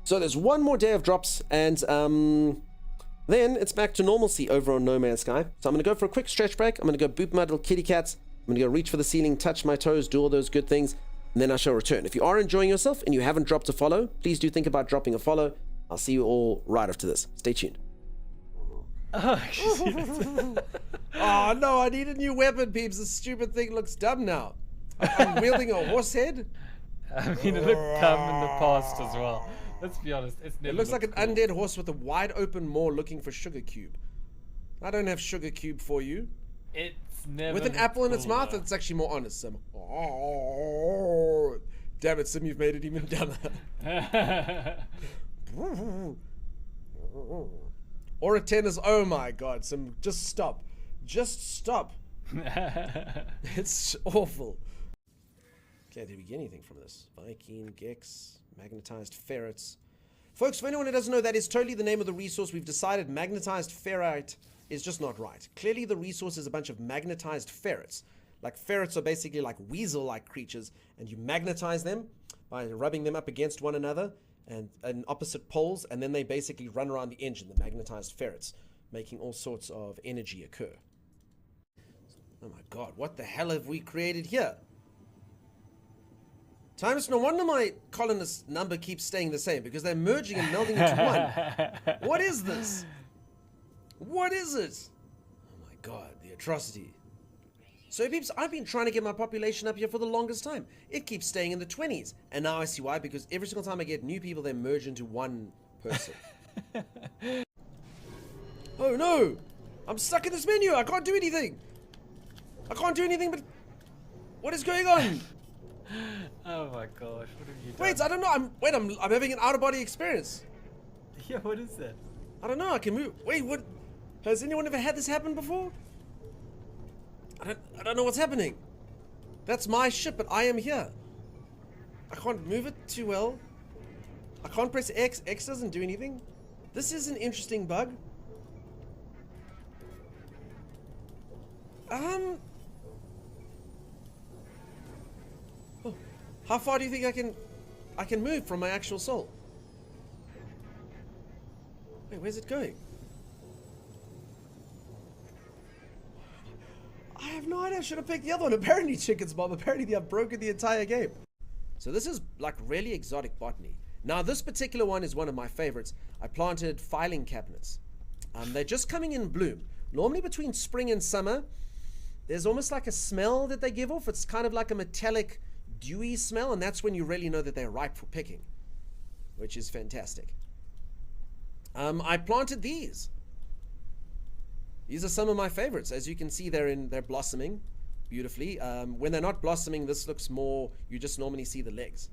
So there's one more day of drops, and then it's back to normalcy over on No Man's Sky. So I'm going to go for a quick stretch break. I'm going to go boop my little kitty cats. I'm going to go reach for the ceiling, touch my toes, do all those good things, and then I shall return. If you are enjoying yourself and you haven't dropped a follow, please do think about dropping a follow. I'll see you all right after this. Stay tuned. Oh, Oh no, I need a new weapon, peeps. This stupid thing looks dumb now. I'm wielding a horse head. I mean, it looked dumb in the past as well. Let's be honest, it's never It looks like an cool. undead horse with a wide open maw looking for sugar cube. I don't have sugar cube for you. It's never With an looked apple in its cool, mouth, though. it's actually more honest, Sim. Oh, damn it, Sim, you've made it even dumber. Or a tennis. Oh my god, Sim, just stop. Just stop. It's awful. Okay, did we get anything from this? Viking, Gex, magnetized ferrets. Folks, for anyone who doesn't know, that is totally the name of the resource. We've decided magnetized ferrite is just not right. Clearly the resource is a bunch of magnetized ferrets. Like, ferrets are basically like weasel-like creatures, and you magnetize them by rubbing them up against one another and in opposite poles, and then they basically run around the engine, the magnetized ferrets, making all sorts of energy occur. Oh my god, what the hell have we created here? Timus, no wonder my colonist number keeps staying the same, because they're merging and melding into one. What is this? What is it? Oh my god, the atrocity. So peeps, I've been trying to get my population up here for the longest time. It keeps staying in the 20s. And now I see why, because every single time I get new people, they merge into one person. Oh no! I'm stuck in this menu! I can't do anything! I can't do anything but... What is going on? Oh my gosh, what have you done? Wait, I don't know. I'm having an out-of-body experience. Yeah, what is that? I don't know. I can move. Wait, what? Has anyone ever had this happen before? I don't know what's happening. That's my ship, but I am here. I can't move it too well. I can't press X. X doesn't do anything. This is an interesting bug. Oh, how far do you think I can move from my actual soul? Wait, where's it going? I have no idea. I should have picked the other one. Apparently, Chicken's Mom. Apparently, I've broken the entire game. So this is like really exotic botany. Now, this particular one is one of my favorites. I planted filing cabinets. They're just coming in bloom. Normally, between spring and summer, there's almost like a smell that they give off. It's kind of like a metallic, dewy smell, and that's when you really know that they're ripe for picking, which is fantastic. I planted these. These are some of my favorites. As you can see, they're blossoming beautifully. When they're not blossoming, this looks more, you just normally see the legs.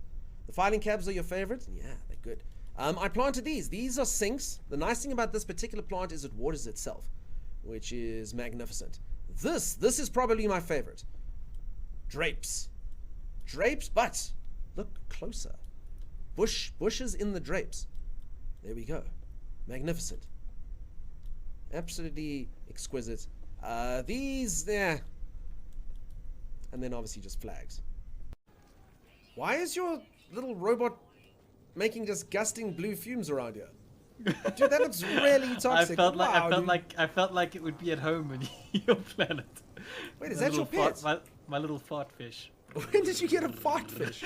The filing cabs are your favorite? Yeah, they're good. I planted these. These are sinks. The nice thing about this particular plant is it waters itself, which is magnificent. This is probably my favorite. Drapes. Drapes, but look closer. Bushes in the drapes. There we go. Magnificent. Absolutely exquisite. These, yeah. And then obviously just flags. Why is your little robot making disgusting blue fumes around here? Dude, that looks really toxic. I felt like it would be at home on your planet. Wait, is that your pet? My little fart fish. When did you get a fart fish?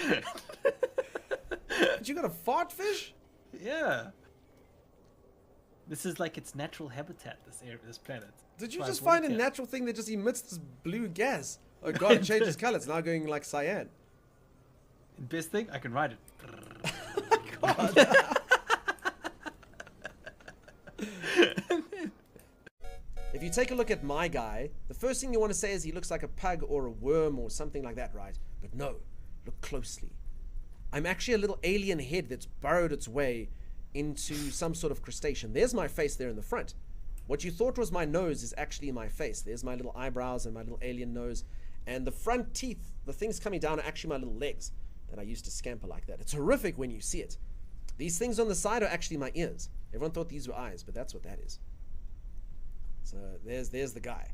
Did you get a fart fish? Yeah. This is like its natural habitat. This planet. Did you That's just why I find a brought it natural thing that just emits this blue gas? Oh god, it changes color. It's now going like cyan. here. Best thing, I can ride it. If you take a look at my guy, the first thing you want to say is he looks like a pug or a worm or something like that, right? But no, look closely. I'm actually a little alien head that's burrowed its way into some sort of crustacean. There's my face there in the front. What you thought was my nose is actually my face. There's my little eyebrows and my little alien nose. And the front teeth, the things coming down, are actually my little legs that I used to scamper like that. It's horrific when you see it. These things on the side are actually my ears. Everyone thought these were eyes, but that's what that is. So there's the guy.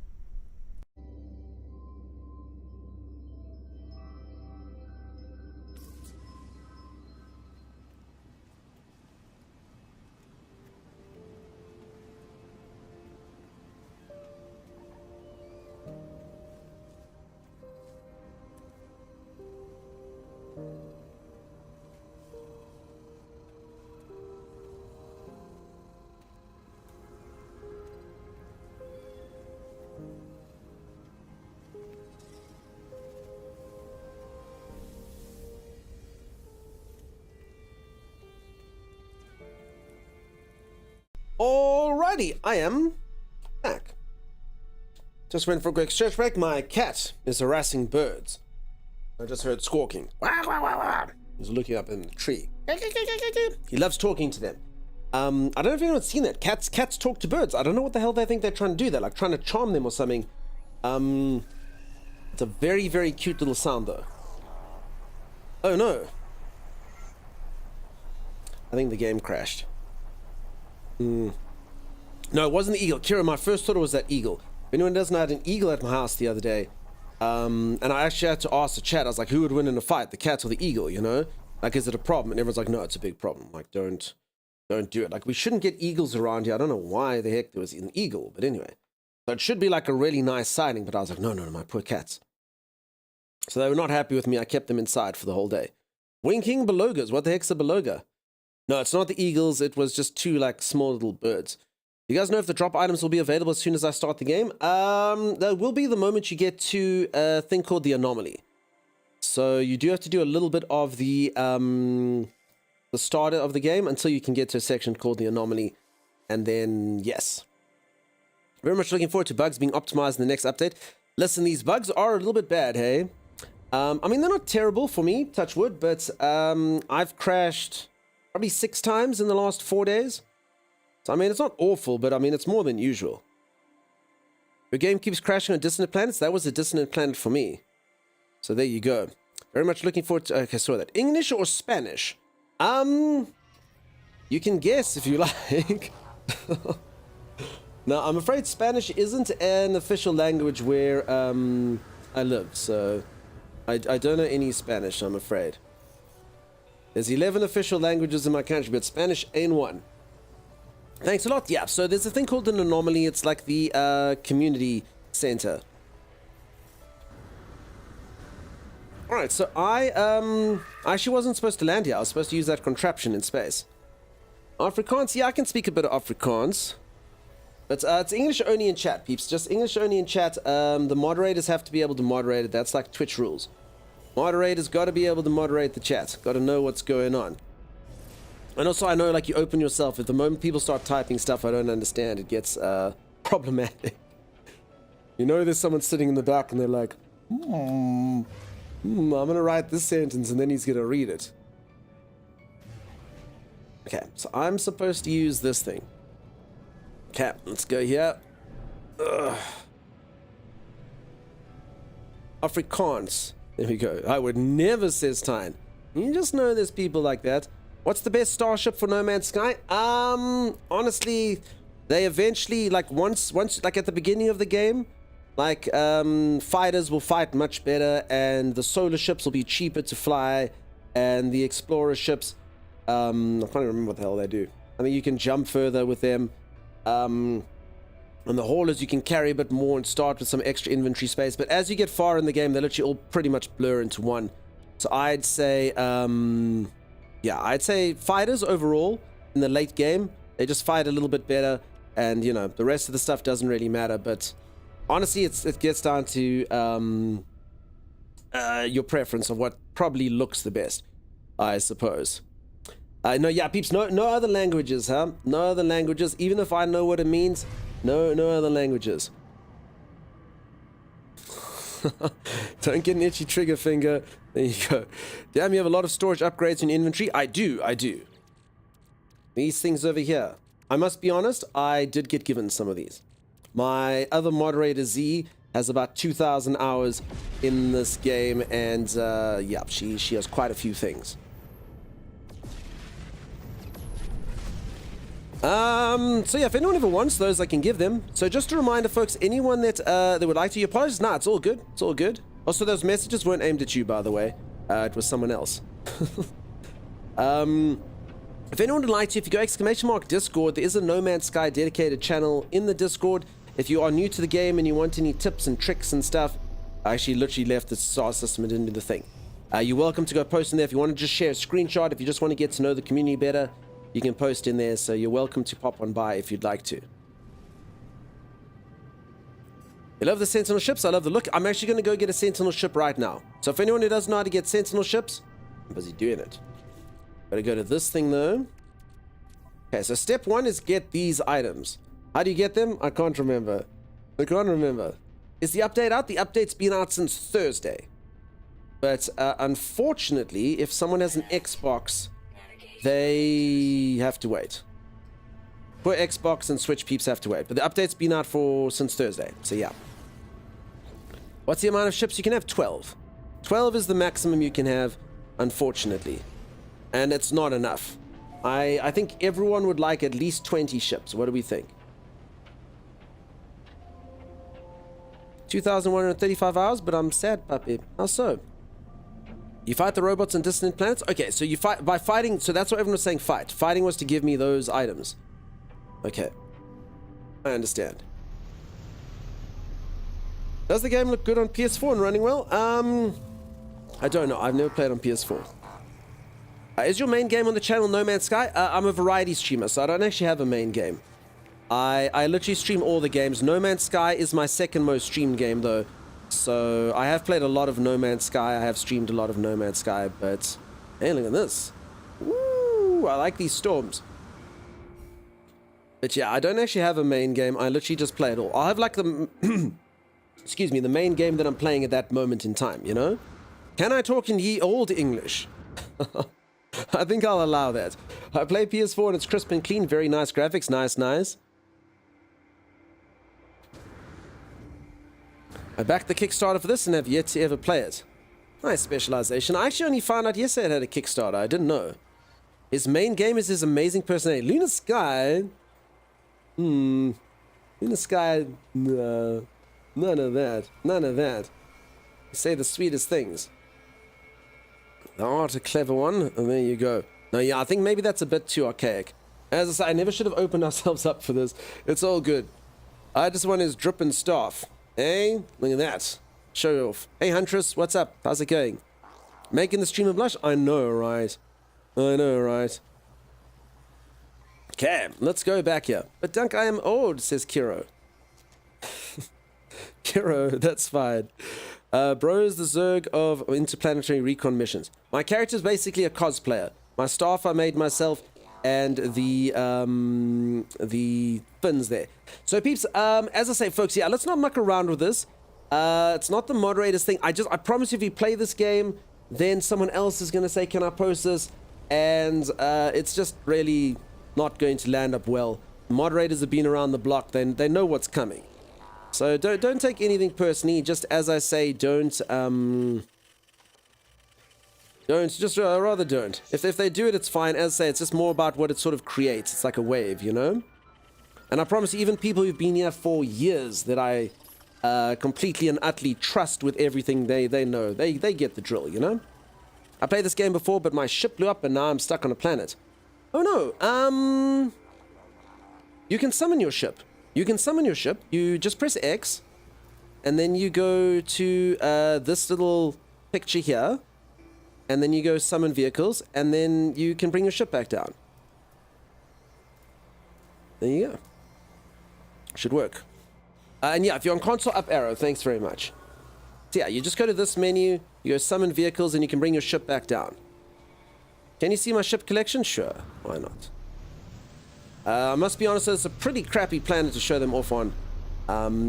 Alrighty, I am back. Just went for a quick stretch break. My cat is harassing birds. I just heard squawking. Wah, wah, wah, wah. He's looking up in the tree. He loves talking to them. I don't know if anyone's seen that. Cats talk to birds. I don't know what the hell they think they're trying to do. They're like trying to charm them or something. It's a very, very cute little sound though. Oh no. I think the game crashed. No, it wasn't the eagle. Kira, my first thought it was that eagle. If anyone doesn't know, I had an eagle at my house the other day. And I actually had to ask the chat. I was like, who would win in a fight, the cat or the eagle, you know? Like, is it a problem? And everyone's like, no, it's a big problem. Like, don't do it. Like, we shouldn't get eagles around here. I don't know why the heck there was an eagle, but anyway. So it should be like a really nice sighting, but I was like, no, my poor cats. So they were not happy with me. I kept them inside for the whole day. Winking belugas. What the heck's a beluga? No, it's not the eagles. It was just two, like, small little birds. You guys know if the drop items will be available as soon as I start the game? There will be the moment you get to a thing called the anomaly. So you do have to do a little bit of the starter of the game until you can get to a section called the anomaly. And then, yes. Very much looking forward to bugs being optimized in the next update. Listen, these bugs are a little bit bad, hey? I mean, they're not terrible for me, touch wood, but I've crashed probably 6 times in the last 4 days. So, I mean, it's not awful, but I mean, it's more than usual. Your game keeps crashing on dissonant planets. That was a dissonant planet for me. So there you go. Very much looking forward to... Okay, saw that. English or Spanish? You can guess if you like. Now, I'm afraid Spanish isn't an official language where I live, so I don't know any Spanish, I'm afraid. There's 11 official languages in my country, but Spanish ain't one. Thanks a lot. Yeah, so there's a thing called an anomaly. It's like the community center. Alright, so I actually wasn't supposed to land here. I was supposed to use that contraption in space. Afrikaans, yeah, I can speak a bit of Afrikaans. But it's English only in chat, peeps. Just English only in chat. The moderators have to be able to moderate it. That's like Twitch rules. Moderators got to be able to moderate the chat. Got to know what's going on. And also, I know, like, you open yourself. At the moment people start typing stuff I don't understand, it gets problematic. You know there's someone sitting in the back and they're like, I'm going to write this sentence and then he's going to read it. Okay, so I'm supposed to use this thing. Okay, let's go here. Ugh. Afrikaans. There we go. I would never, says Tyne. You just know there's people like that. What's the best starship for No Man's Sky? Honestly, they eventually, like once like at the beginning of the game, like fighters will fight much better, and the solar ships will be cheaper to fly, and the explorer ships, I can't even remember what the hell they do. I think you can jump further with them. And the haulers you can carry a bit more and start with some extra inventory space. But as you get far in the game, they literally all pretty much blur into one. So I'd say, yeah, I'd say fighters overall in the late game. They just fight a little bit better, and you know the rest of the stuff doesn't really matter. But honestly, it gets down to your preference of what probably looks the best, I suppose. No, yeah, peeps, no other languages, huh? No other languages, even if I know what it means. No other languages. Don't get an itchy trigger finger. There you go. Damn, you have a lot of storage upgrades in inventory. I do. These things over here. I must be honest, I did get given some of these. My other moderator, Z, has about 2,000 hours in this game, and yeah, she has quite a few things. So yeah, if anyone ever wants those, I can give them. So just a reminder, folks, anyone that would like to, apologize. Nah, it's all good. It's all good. Also, those messages weren't aimed at you, by the way. It was someone else. If anyone would like to, if you go ! Discord, there is a No Man's Sky dedicated channel in the Discord. If you are new to the game and you want any tips and tricks and stuff, I actually literally left the star system and didn't do the thing. You're welcome to go post in there. If you want to just share a screenshot, if you just want to get to know the community better, you can post in there, so you're welcome to pop on by if you'd like to. You love the Sentinel ships? I love the look. I'm actually going to go get a Sentinel ship right now. So if anyone who doesn't know how to get Sentinel ships, I'm busy doing it. Gotta go to this thing though. Okay, so step one is get these items. How do you get them? I can't remember. Is the update out? The update's been out since Thursday. But unfortunately, if someone has an Xbox, they have to wait. For Xbox and Switch peeps have to wait. But the update's been out since Thursday. So yeah. What's the amount of ships you can have? 12. 12 is the maximum you can have, unfortunately. And it's not enough. I think everyone would like at least 20 ships. What do we think? 2,135 hours, but I'm sad, puppy. How so? You fight the robots on distant planets? Okay, so you fight by fighting. So that's what everyone was saying, fight. Fighting was to give me those items. Okay. I understand. Does the game look good on PS4 and running well? I don't know. I've never played on PS4. Is your main game on the channel No Man's Sky? I'm a variety streamer, so I don't actually have a main game. I literally stream all the games. No Man's Sky is my second most streamed game, though. So I have played a lot of No Man's Sky. I have streamed a lot of No Man's Sky, but hey, look at this. Woo! I like these storms. But yeah, I don't actually have a main game. I literally just play it all. I'll have like the excuse me, the main game that I'm playing at that moment in time, you know? Can I talk in ye old English? I think I'll allow that. I play PS4 and it's crisp and clean. Very nice graphics. Nice. I backed the Kickstarter for this and have yet to ever play it. Nice specialization. I actually only found out yesterday it had a Kickstarter. I didn't know. His main game is his amazing personality. Lunar Sky? Lunar Sky? No. None of that. You say the sweetest things. The art, a clever one, and there you go. No, yeah, I think maybe that's a bit too archaic. As I say, I never should have opened ourselves up for this. It's all good. I just want his drip and staff. Hey, look at that. Show off. Hey, Huntress, what's up? How's it going? Making the streamer blush? I know, right? Okay, let's go back here. But Dunk, I am old, says Kiro. Kiro, that's fine. Bro is the Zerg of interplanetary recon missions. My character is basically a cosplayer. My staff I made myself, and the fins there. So peeps, as I say, folks, yeah, let's not muck around with this. It's not the moderator's thing. I promise you, if you play this game, then someone else is going to say, can I post this? And it's just really not going to land up well. Moderators have been around the block. They know what's coming. So don't take anything personally. Just as I say, don't Don't, just rather don't. If they do it, it's fine. As I say, it's just more about what it sort of creates. It's like a wave, you know? And I promise you, even people who've been here for years that I completely and utterly trust with everything they know, they get the drill, you know? I played this game before, but my ship blew up and now I'm stuck on a planet. Oh no, you can summon your ship. You can summon your ship. You just press X, and then you go to this little picture here, and then you go summon vehicles, and then you can bring your ship back down. There you go. Should work. And yeah, if you're on console, up arrow. Thanks very much. So yeah, you just go to this menu, you go summon vehicles, and you can bring your ship back down. Can you see my ship collection? Sure. Why not? I must be honest, it's a pretty crappy planet to show them off on.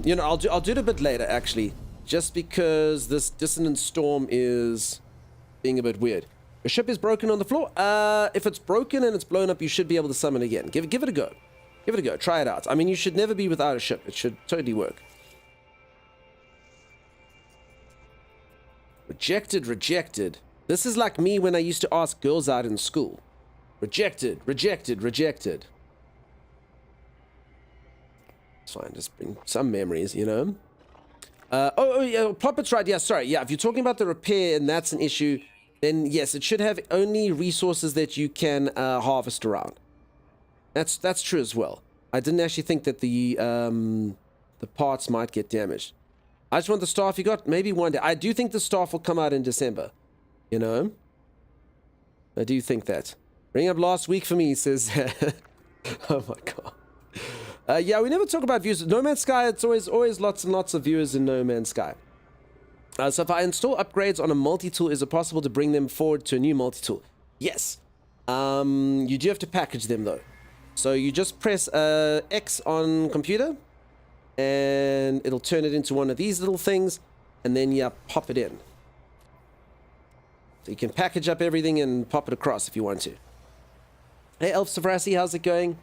You know, I'll do it a bit later, actually. Just because this dissonant storm is being a bit weird. Your ship is broken on the floor. If it's broken and it's blown up, you should be able to summon again. Give it a go. Give it a go. Try it out. I mean, you should never be without a ship. It should totally work. Rejected, rejected. This is like me when I used to ask girls out in school. Rejected, rejected, rejected. It's fine. Just bring some memories, you know. Oh, yeah, Puppet's right. Yeah, sorry. Yeah, if you're talking about the repair and that's an issue, then yes, it should have only resources that you can harvest around. That's true as well. I didn't actually think that the parts might get damaged. I just want the staff you got. Maybe one day. I do think the staff will come out in December. You know? I do think that. Bring up last week for me, says... Oh my god. Yeah, we never talk about views. No Man's Sky, it's always lots and lots of viewers in No Man's Sky. So if I install upgrades on a multi-tool, is it possible to bring them forward to a new multi-tool? Yes. You do have to package them though. So you just press X on computer, and it'll turn it into one of these little things, and then you pop it in. So you can package up everything and pop it across if you want to. Hey Elf Savrasi, how's it going?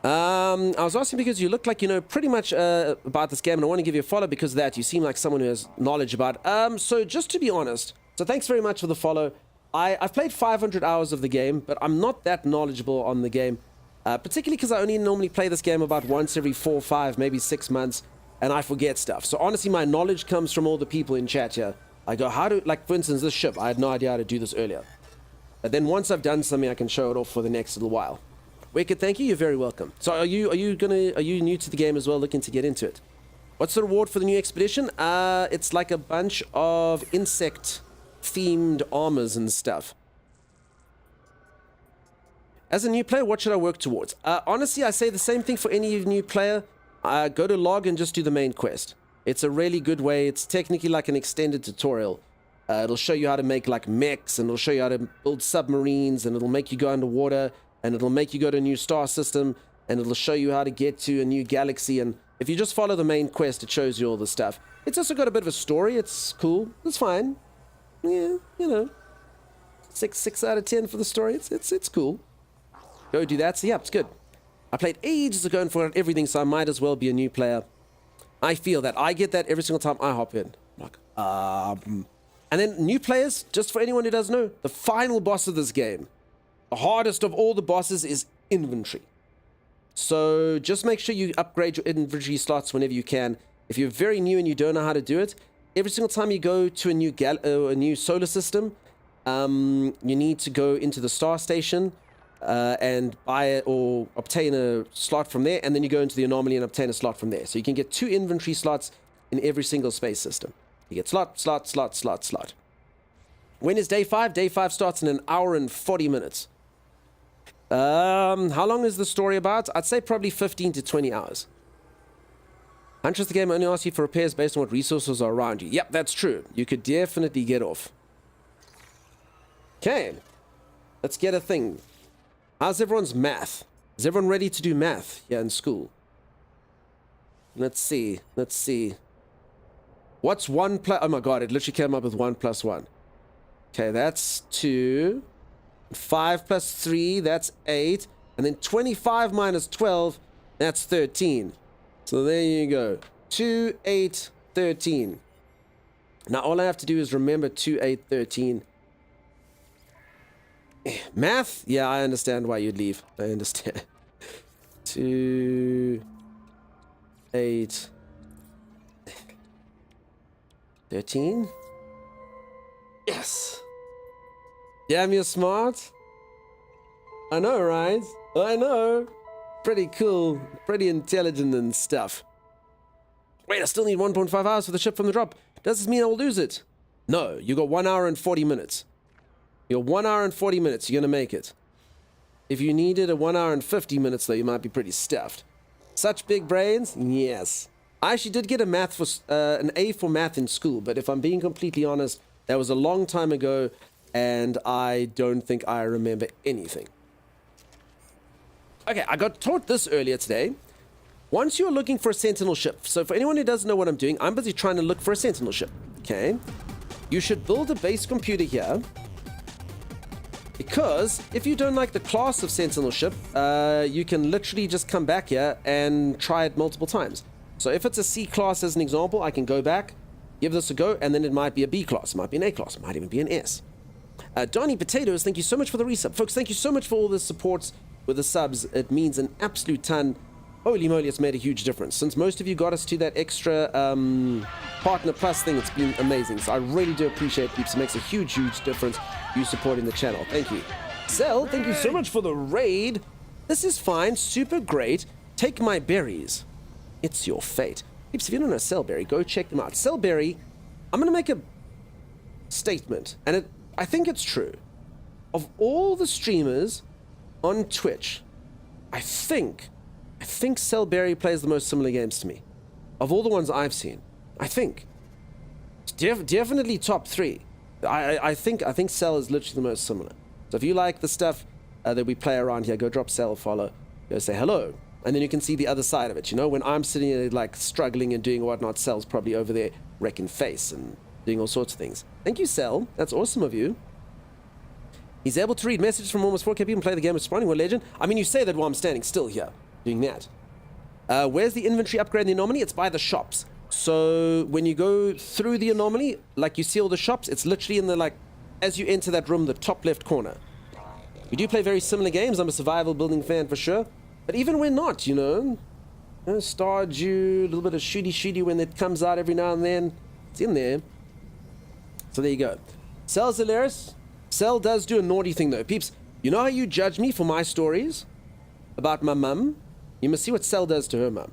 I was asking because you look like you know pretty much about this game, and I want to give you a follow because of that. You seem like someone who has knowledge about it. So just to be honest, so thanks very much for the follow. I've played 500 hours of the game, but I'm not that knowledgeable on the game, particularly because I only normally play this game about once every 4, 5, maybe 6 months, and I forget stuff. So honestly, my knowledge comes from all the people in chat here. I go, how do, like for instance, this ship, I had no idea how to do this earlier. But then once I've done something, I can show it off for the next little while. Wicked, thank you. You're very welcome. So are you new to the game as well, looking to get into it? What's the reward for the new expedition? It's like a bunch of insect themed armors and stuff. As a new player, what should I work towards? Honestly, I say the same thing for any new player. Go to log and just do the main quest. It's a really good way. It's technically like an extended tutorial. It'll show you how to make like mechs, and it'll show you how to build submarines, and it'll make you go underwater, and it'll make you go to a new star system, and it'll show you how to get to a new galaxy. And if you just follow the main quest, it shows you all the stuff. It's also got a bit of a story. It's cool. It's fine. Yeah, you know, 6 out of 10 for the story. It's cool. Go do that. So yeah, it's good. I played ages ago and forgot everything, so I might as well be a new player. I feel that. I get that every single time I hop in. Like, and then new players, just for anyone who doesn't know, the final boss of this game, the hardest of all the bosses, is inventory. So just make sure you upgrade your inventory slots whenever you can. If you're very new and you don't know how to do it, every single time you go to a new solar system, you need to go into the star station and buy it or obtain a slot from there, and then you go into the anomaly and obtain a slot from there. So you can get 2 inventory slots in every single space system. You get slot, slot, slot, slot, slot. When is day 5? Day 5 starts in 1 hour and 40 minutes. How long is the story about? I'd say probably 15 to 20 hours. Huntress, the game only asks you for repairs based on what resources are around you. Yep, that's true. You could definitely get off. Okay. Let's get a thing. How's everyone's math? Is everyone ready to do math here in school? Let's see. Let's see. What's 1 plus... Oh my god, it literally came up with 1 plus 1. Okay, that's 2. 5 plus 3, that's 8. And then 25 minus 12, that's 13. So there you go. 2, 8, 13. Now all I have to do is remember 2, 8, 13. Math? Yeah, I understand why you'd leave. I understand. 2, 8, 13? Yes! Damn, you're smart. I know, right? I know. Pretty cool. Pretty intelligent and stuff. Wait, I still need 1.5 hours for the ship from the drop. Does this mean I'll lose it? No, you got 1 hour and 40 minutes. You're 1 hour and 40 minutes. You're going to make it. If you needed a 1 hour and 50 minutes, though, you might be pretty stuffed. Such big brains? Yes. I actually did get an A for math in school, but if I'm being completely honest, that was a long time ago, and I don't think I remember anything. Okay, I got taught this earlier today. Once you're looking for a Sentinel ship, so for anyone who doesn't know what I'm doing, I'm busy trying to look for a Sentinel ship, okay? You should build a base computer here, because if you don't like the class of Sentinel ship, you can literally just come back here and try it multiple times. So if it's a C class as an example, I can go back, give this a go, and then it might be a B class, it might be an A class, it might even be an S. Donnie Potatoes, thank you so much for the resub. Folks, thank you so much for all the supports with the subs. It means an absolute ton. Holy moly, it's made a huge difference. Since most of you got us to that extra Partner Plus thing, it's been amazing. So I really do appreciate it, peeps. It makes a huge, huge difference, you supporting the channel. Thank you. Cell, thank you so much for the raid. This is fine, super great. Take my berries. It's your fate. Peeps, if you don't know Cellberry, go check them out. Cellberry, I'm going to make a statement, and I think it's true. Of all the streamers on Twitch, I think Cellberry plays the most similar games to me. Of all the ones I've seen, I think. Definitely top 3. I think Cell is literally the most similar. So if you like the stuff that we play around here, go drop Cell a follow. Go say hello. And then you can see the other side of it. You know, when I'm sitting here like struggling and doing whatnot, Cell's probably over there wrecking face and doing all sorts of things. Thank you, Cell. That's awesome of you. He's able to read messages from almost 4K people and play the game of Spawning. What legend? I mean, you say that while I'm standing still here doing that. Where's the inventory upgrade in the anomaly? It's by the shops. So when you go through the anomaly, like you see all the shops, it's literally in the, like, as you enter that room, the top left corner. We do play very similar games. I'm a survival building fan for sure. But even when not, you know, Stardew, a little bit of shooty when it comes out every now and then. It's in there. So there you go. Cell's hilarious. Cell does do a naughty thing though. Peeps, you know how you judge me for my stories about my mum? You must see what Cell does to her mum.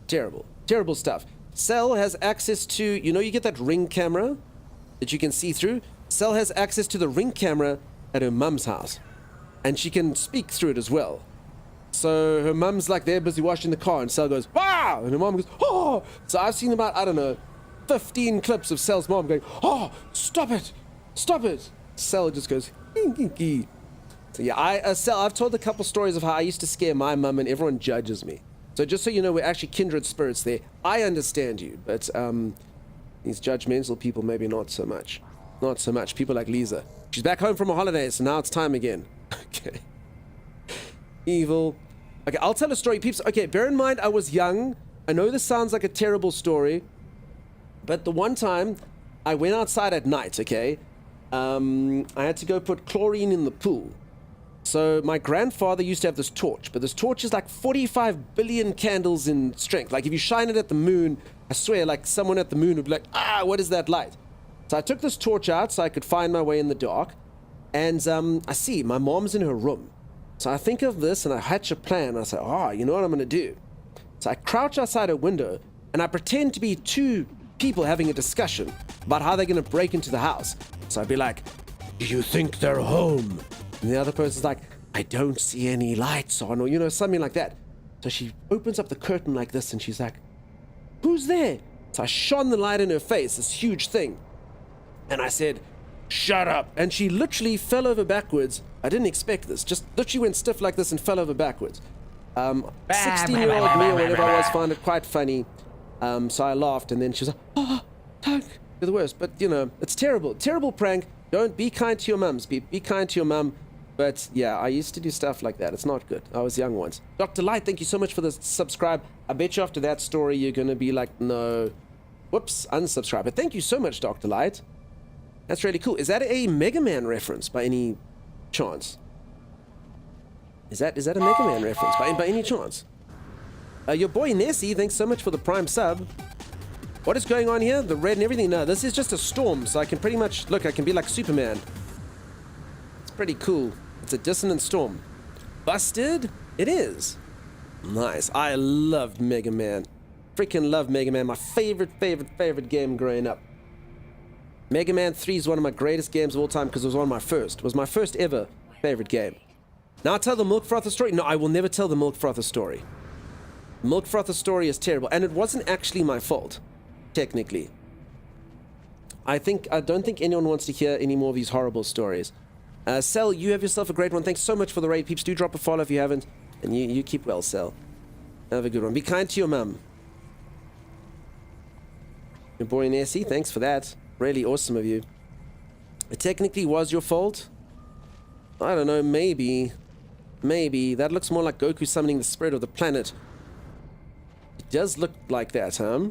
Terrible. Terrible stuff. Cell has access to, you know, you get that ring camera that you can see through? Cell has access to the ring camera at her mum's house. And she can speak through it as well. So her mum's like there busy washing the car and Cell goes, wow! And her mom goes, oh! So I've seen about, I don't know, 15 clips of Cell's mom going, oh, stop it! Stop it! Cell just goes, hee. So yeah, Cell, I've told a couple stories of how I used to scare my mum and everyone judges me. So just so you know, we're actually kindred spirits there. I understand you, but these judgmental people, maybe not so much. Not so much. People like Lisa. She's back home from a holiday, so now it's time again. Okay. Evil. Okay, I'll tell a story, peeps. Okay, bear in mind I was young. I know this sounds like a terrible story, but the one time I went outside at night, okay, I had to go put chlorine in the pool. So my grandfather used to have this torch, but this torch is like 45 billion candles in strength. Like if you shine it at the moon, I swear, like someone at the moon would be like, ah, what is that light? So I took this torch out so I could find my way in the dark, and I see my mom's in her room. So I think of this and I hatch a plan. I say, you know what I'm going to do? So I crouch outside a window and I pretend to be two people having a discussion about how they're going to break into the house. So I'd be like, do you think they're home? And the other person's like, I don't see any lights on, or, you know, something like that. So she opens up the curtain like this and she's like, who's there? So I shone the light in her face, this huge thing. And I said, shut up. And she literally fell over backwards. I didn't expect this. Just literally went stiff like this and fell over backwards. 16-year-old me or whatever I was found it quite funny. So I laughed and then she was like, oh, Doug, you're the worst. But, you know, it's terrible. Terrible prank. Don't be kind to your mums. Be kind to your mum. But, yeah, I used to do stuff like that. It's not good. I was young once. Dr. Light, thank you so much for the subscribe. I bet you after that story you're going to be like, no. Whoops, unsubscribe. But thank you so much, Dr. Light. That's really cool. Is that a Mega Man reference by any chance? Is that a Mega Man reference by any chance? Your boy Nessie, thanks so much for the Prime sub. What is going on here? The red and everything? No, this is just a storm, so I can pretty much... Look, I can be like Superman. It's pretty cool. It's a dissonant storm. Busted? It is. Nice. I loved Mega Man. Freaking love Mega Man. My favorite game growing up. Mega Man 3 is one of my greatest games of all time because it was one of my first. It was my first ever favorite game. Now I'll tell the Milk Frother story. No, I will never tell the Milk Frother story. Milk Frother story is terrible, and it wasn't actually my fault. Technically. I don't think anyone wants to hear any more of these horrible stories. Cell, you have yourself a great one. Thanks so much for the raid, peeps. Do drop a follow if you haven't. And you keep well, Cell. Have a good one. Be kind to your mum. Your boy Nessie, thanks for that. Really awesome of you. It technically was your fault. I don't know, maybe. Maybe. That looks more like Goku summoning the spirit of the planet. It does look like that, huh?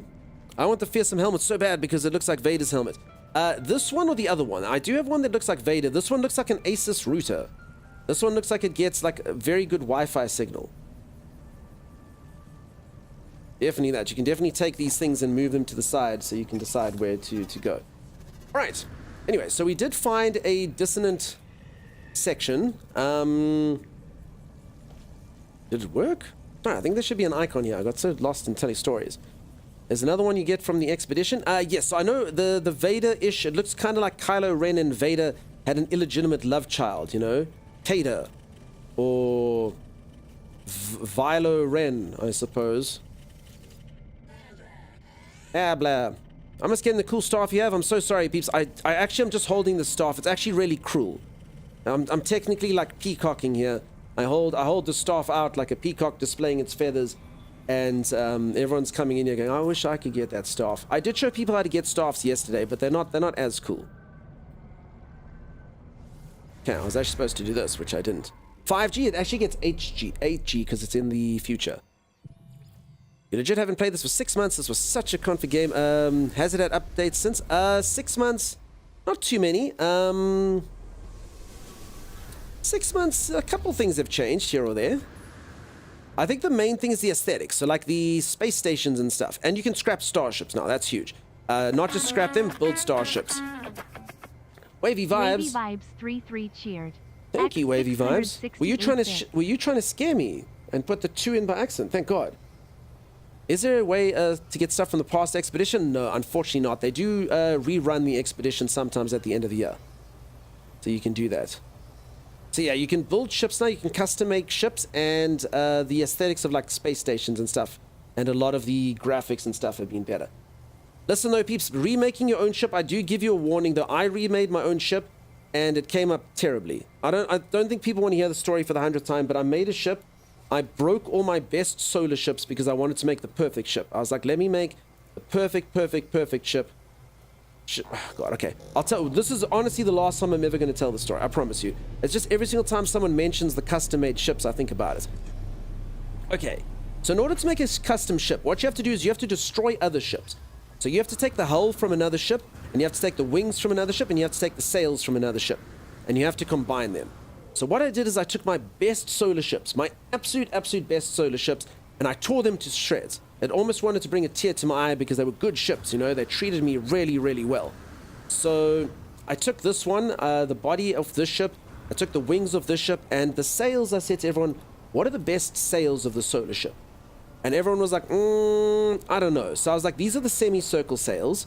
I want the fearsome helmet so bad because it looks like Vader's helmet. This one or the other one? I do have one that looks like Vader. This one looks like an Asus router. This one looks like it gets like a very good Wi-Fi signal. Definitely that. You can definitely take these things and move them to the side so you can decide where to go. Alright. Anyway, so we did find a dissonant section. Did it work? No, I think there should be an icon here. I got so lost in telling stories. There's another one you get from the expedition. Yes, so I know the Vader-ish, it looks kind of like Kylo Ren and Vader had an illegitimate love child, you know? Kader. Or Vilo Ren, I suppose. Ah, blah. I'm just getting the cool staff you have. I'm so sorry, peeps. I actually am just holding the staff. It's actually really cruel. I'm technically like peacocking here. I hold the staff out like a peacock displaying its feathers. And everyone's coming in here going, I wish I could get that staff. I did show people how to get staffs yesterday, but they're not as cool. Okay, I was actually supposed to do this, which I didn't. 5G, it actually gets 8G because it's in the future. You legit haven't played this for 6 months. This was such a config game. Has it had updates since? 6 months. Not too many. 6 months, a couple things have changed here or there. I think the main thing is the aesthetics, so like the space stations and stuff. And you can scrap starships now, that's huge. Not just scrap them, build starships. Wavy Vibes. Wavy Vibes 33 cheered. Thank you, Wavy Vibes. Were you trying to scare me and put the 2 in by accident? Thank God. Is there a way to get stuff from the past expedition? No, unfortunately not. They do rerun the expedition sometimes at the end of the year. So you can do that. So yeah, you can build ships now, you can custom make ships, and the aesthetics of like space stations and stuff, and a lot of the graphics and stuff have been better. Listen though, peeps, remaking your own ship, I do give you a warning though. I remade my own ship, and it came up terribly. I don't think people want to hear the story for the 100th time, but I made a ship. I broke all my best solar ships because I wanted to make the perfect ship. I was like, let me make the perfect ship. Oh God, okay. I'll tell you, this is honestly the last time I'm ever going to tell the story. I promise you. It's just every single time someone mentions the custom-made ships, I think about it. Okay. So in order to make a custom ship, what you have to do is you have to destroy other ships. So you have to take the hull from another ship, and you have to take the wings from another ship, and you have to take the sails from another ship. And you have to combine them. So what I did is I took my best solar ships, my absolute best solar ships, and I tore them to shreds. It almost wanted to bring a tear to my eye because they were good ships, you know, they treated me really well. So I took this one, the body of this ship, I took the wings of this ship, and the sails. I said to everyone, what are the best sails of the solar ship? And everyone was like, I don't know. So I was like, these are the semicircle sails,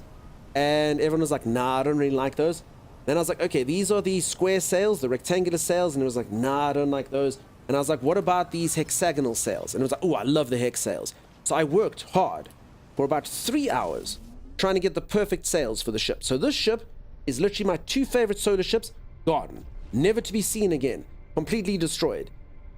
and everyone was like, nah, I don't really like those. Then I was like, okay, these are the square sails, the rectangular sails, and it was like, nah, I don't like those. And I was like, what about these hexagonal sails? And it was like, oh, I love the hex sails. So I worked hard for about 3 hours trying to get the perfect sails for the ship. So this ship is literally my 2 favorite solar ships, gone, never to be seen again, completely destroyed.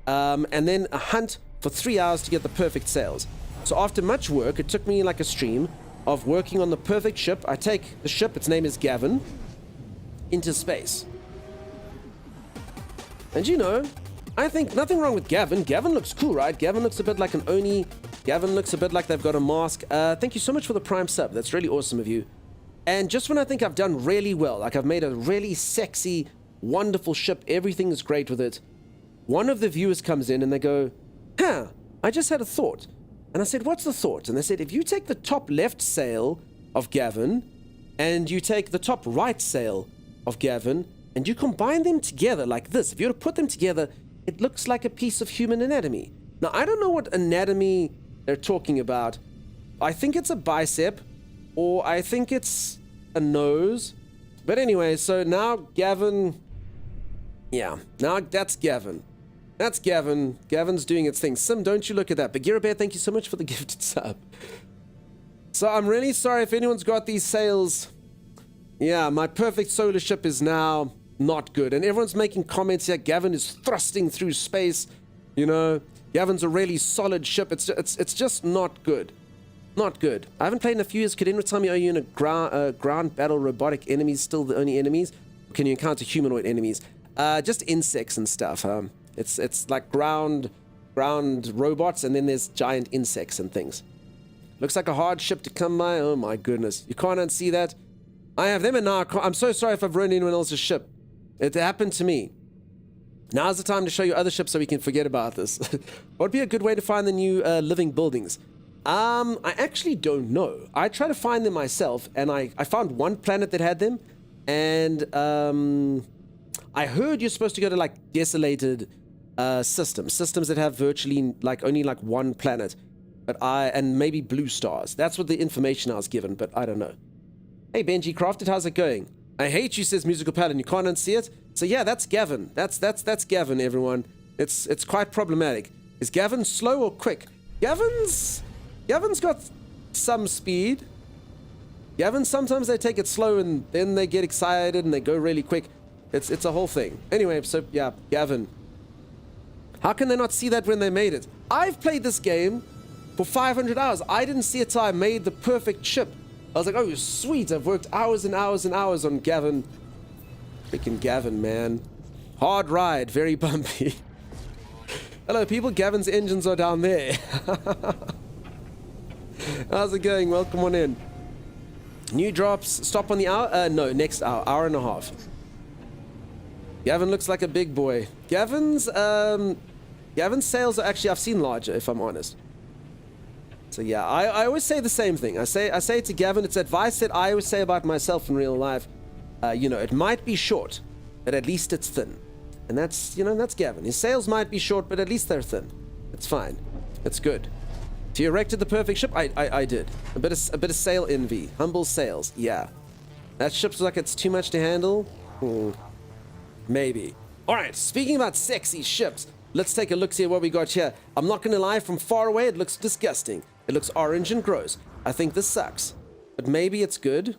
And then a hunt for 3 hours to get the perfect sails. So after much work, it took me like a stream of working on the perfect ship. I take the ship, its name is Gavin, into space. And you know, I think nothing wrong with Gavin. Gavin looks cool, right? Gavin looks a bit like an Oni. Gavin looks a bit like they've got a mask. Thank you so much for the Prime sub. That's really awesome of you. And just when I think I've done really well, like I've made a really sexy wonderful ship, everything is great with it. One of the viewers comes in and they go, huh, I just had a thought. And I said, what's the thought? And they said, if you take the top left sail of Gavin and you take the top right sail of Gavin and you combine them together like this, if you were to put them together, it looks like a piece of human anatomy. Now, I don't know what anatomy they're talking about. I think it's a bicep, or I think it's a nose. But anyway, so now Gavin... Yeah, now that's Gavin. That's Gavin. Gavin's doing its thing. Sim, don't you look at that. Bagheera Bear, thank you so much for the gifted sub. So I'm really sorry if anyone's got these sails. Yeah, my perfect solar ship is now not good. And everyone's making comments here. Gavin is thrusting through space. You know, Gavin's a really solid ship. It's just not good. Not good. I haven't played in a few years. Could anyone tell me, are you in a ground battle robotic enemies still the only enemies? Or can you encounter humanoid enemies? Just insects and stuff. It's like ground robots, and then there's giant insects and things. Looks like a hard ship to come by. Oh my goodness. You can't unsee that. I have them, and now I'm so sorry if I've ruined anyone else's ship. It happened to me. Now's the time to show you other ships so we can forget about this. What would be a good way to find the new living buildings? I actually don't know. I tried to find them myself, and I found one planet that had them, and I heard you're supposed to go to like desolated systems that have virtually like only like one planet, and maybe blue stars. That's what the information I was given, but I don't know. Hey Benji Crafted, how's it going? I hate you, says Musical Paladin. You can't unsee it. So yeah, that's Gavin. That's Gavin, everyone. It's quite problematic. Is Gavin slow or quick? Gavin's got some speed. Gavin, sometimes they take it slow and then they get excited and they go really quick. It's a whole thing. Anyway, so yeah, Gavin. How can they not see that when they made it? I've played this game for 500 hours. I didn't see it till I made the perfect ship. I was like, oh, sweet. I've worked hours and hours and hours on Gavin. Freaking Gavin, man. Hard ride, very bumpy. Hello, people. Gavin's engines are down there. How's it going? Welcome on in. New drops. Stop on the hour? No, next hour. Hour and a half. Gavin looks like a big boy. Gavin's sails are actually, I've seen larger, if I'm honest. So yeah, I always say the same thing. I say to Gavin, it's advice that I always say about myself in real life. You know, it might be short, but at least it's thin. And that's, you know, that's Gavin. His sails might be short, but at least they're thin. It's fine. It's good. So you erected the perfect ship? I did. A bit of sail envy. Humble sails. Yeah. That ship's like it's too much to handle? Maybe. Alright, speaking about sexy ships, let's take a look, see what we got here. I'm not gonna lie, from far away it looks disgusting. It looks orange and gross. I think this sucks. But maybe it's good.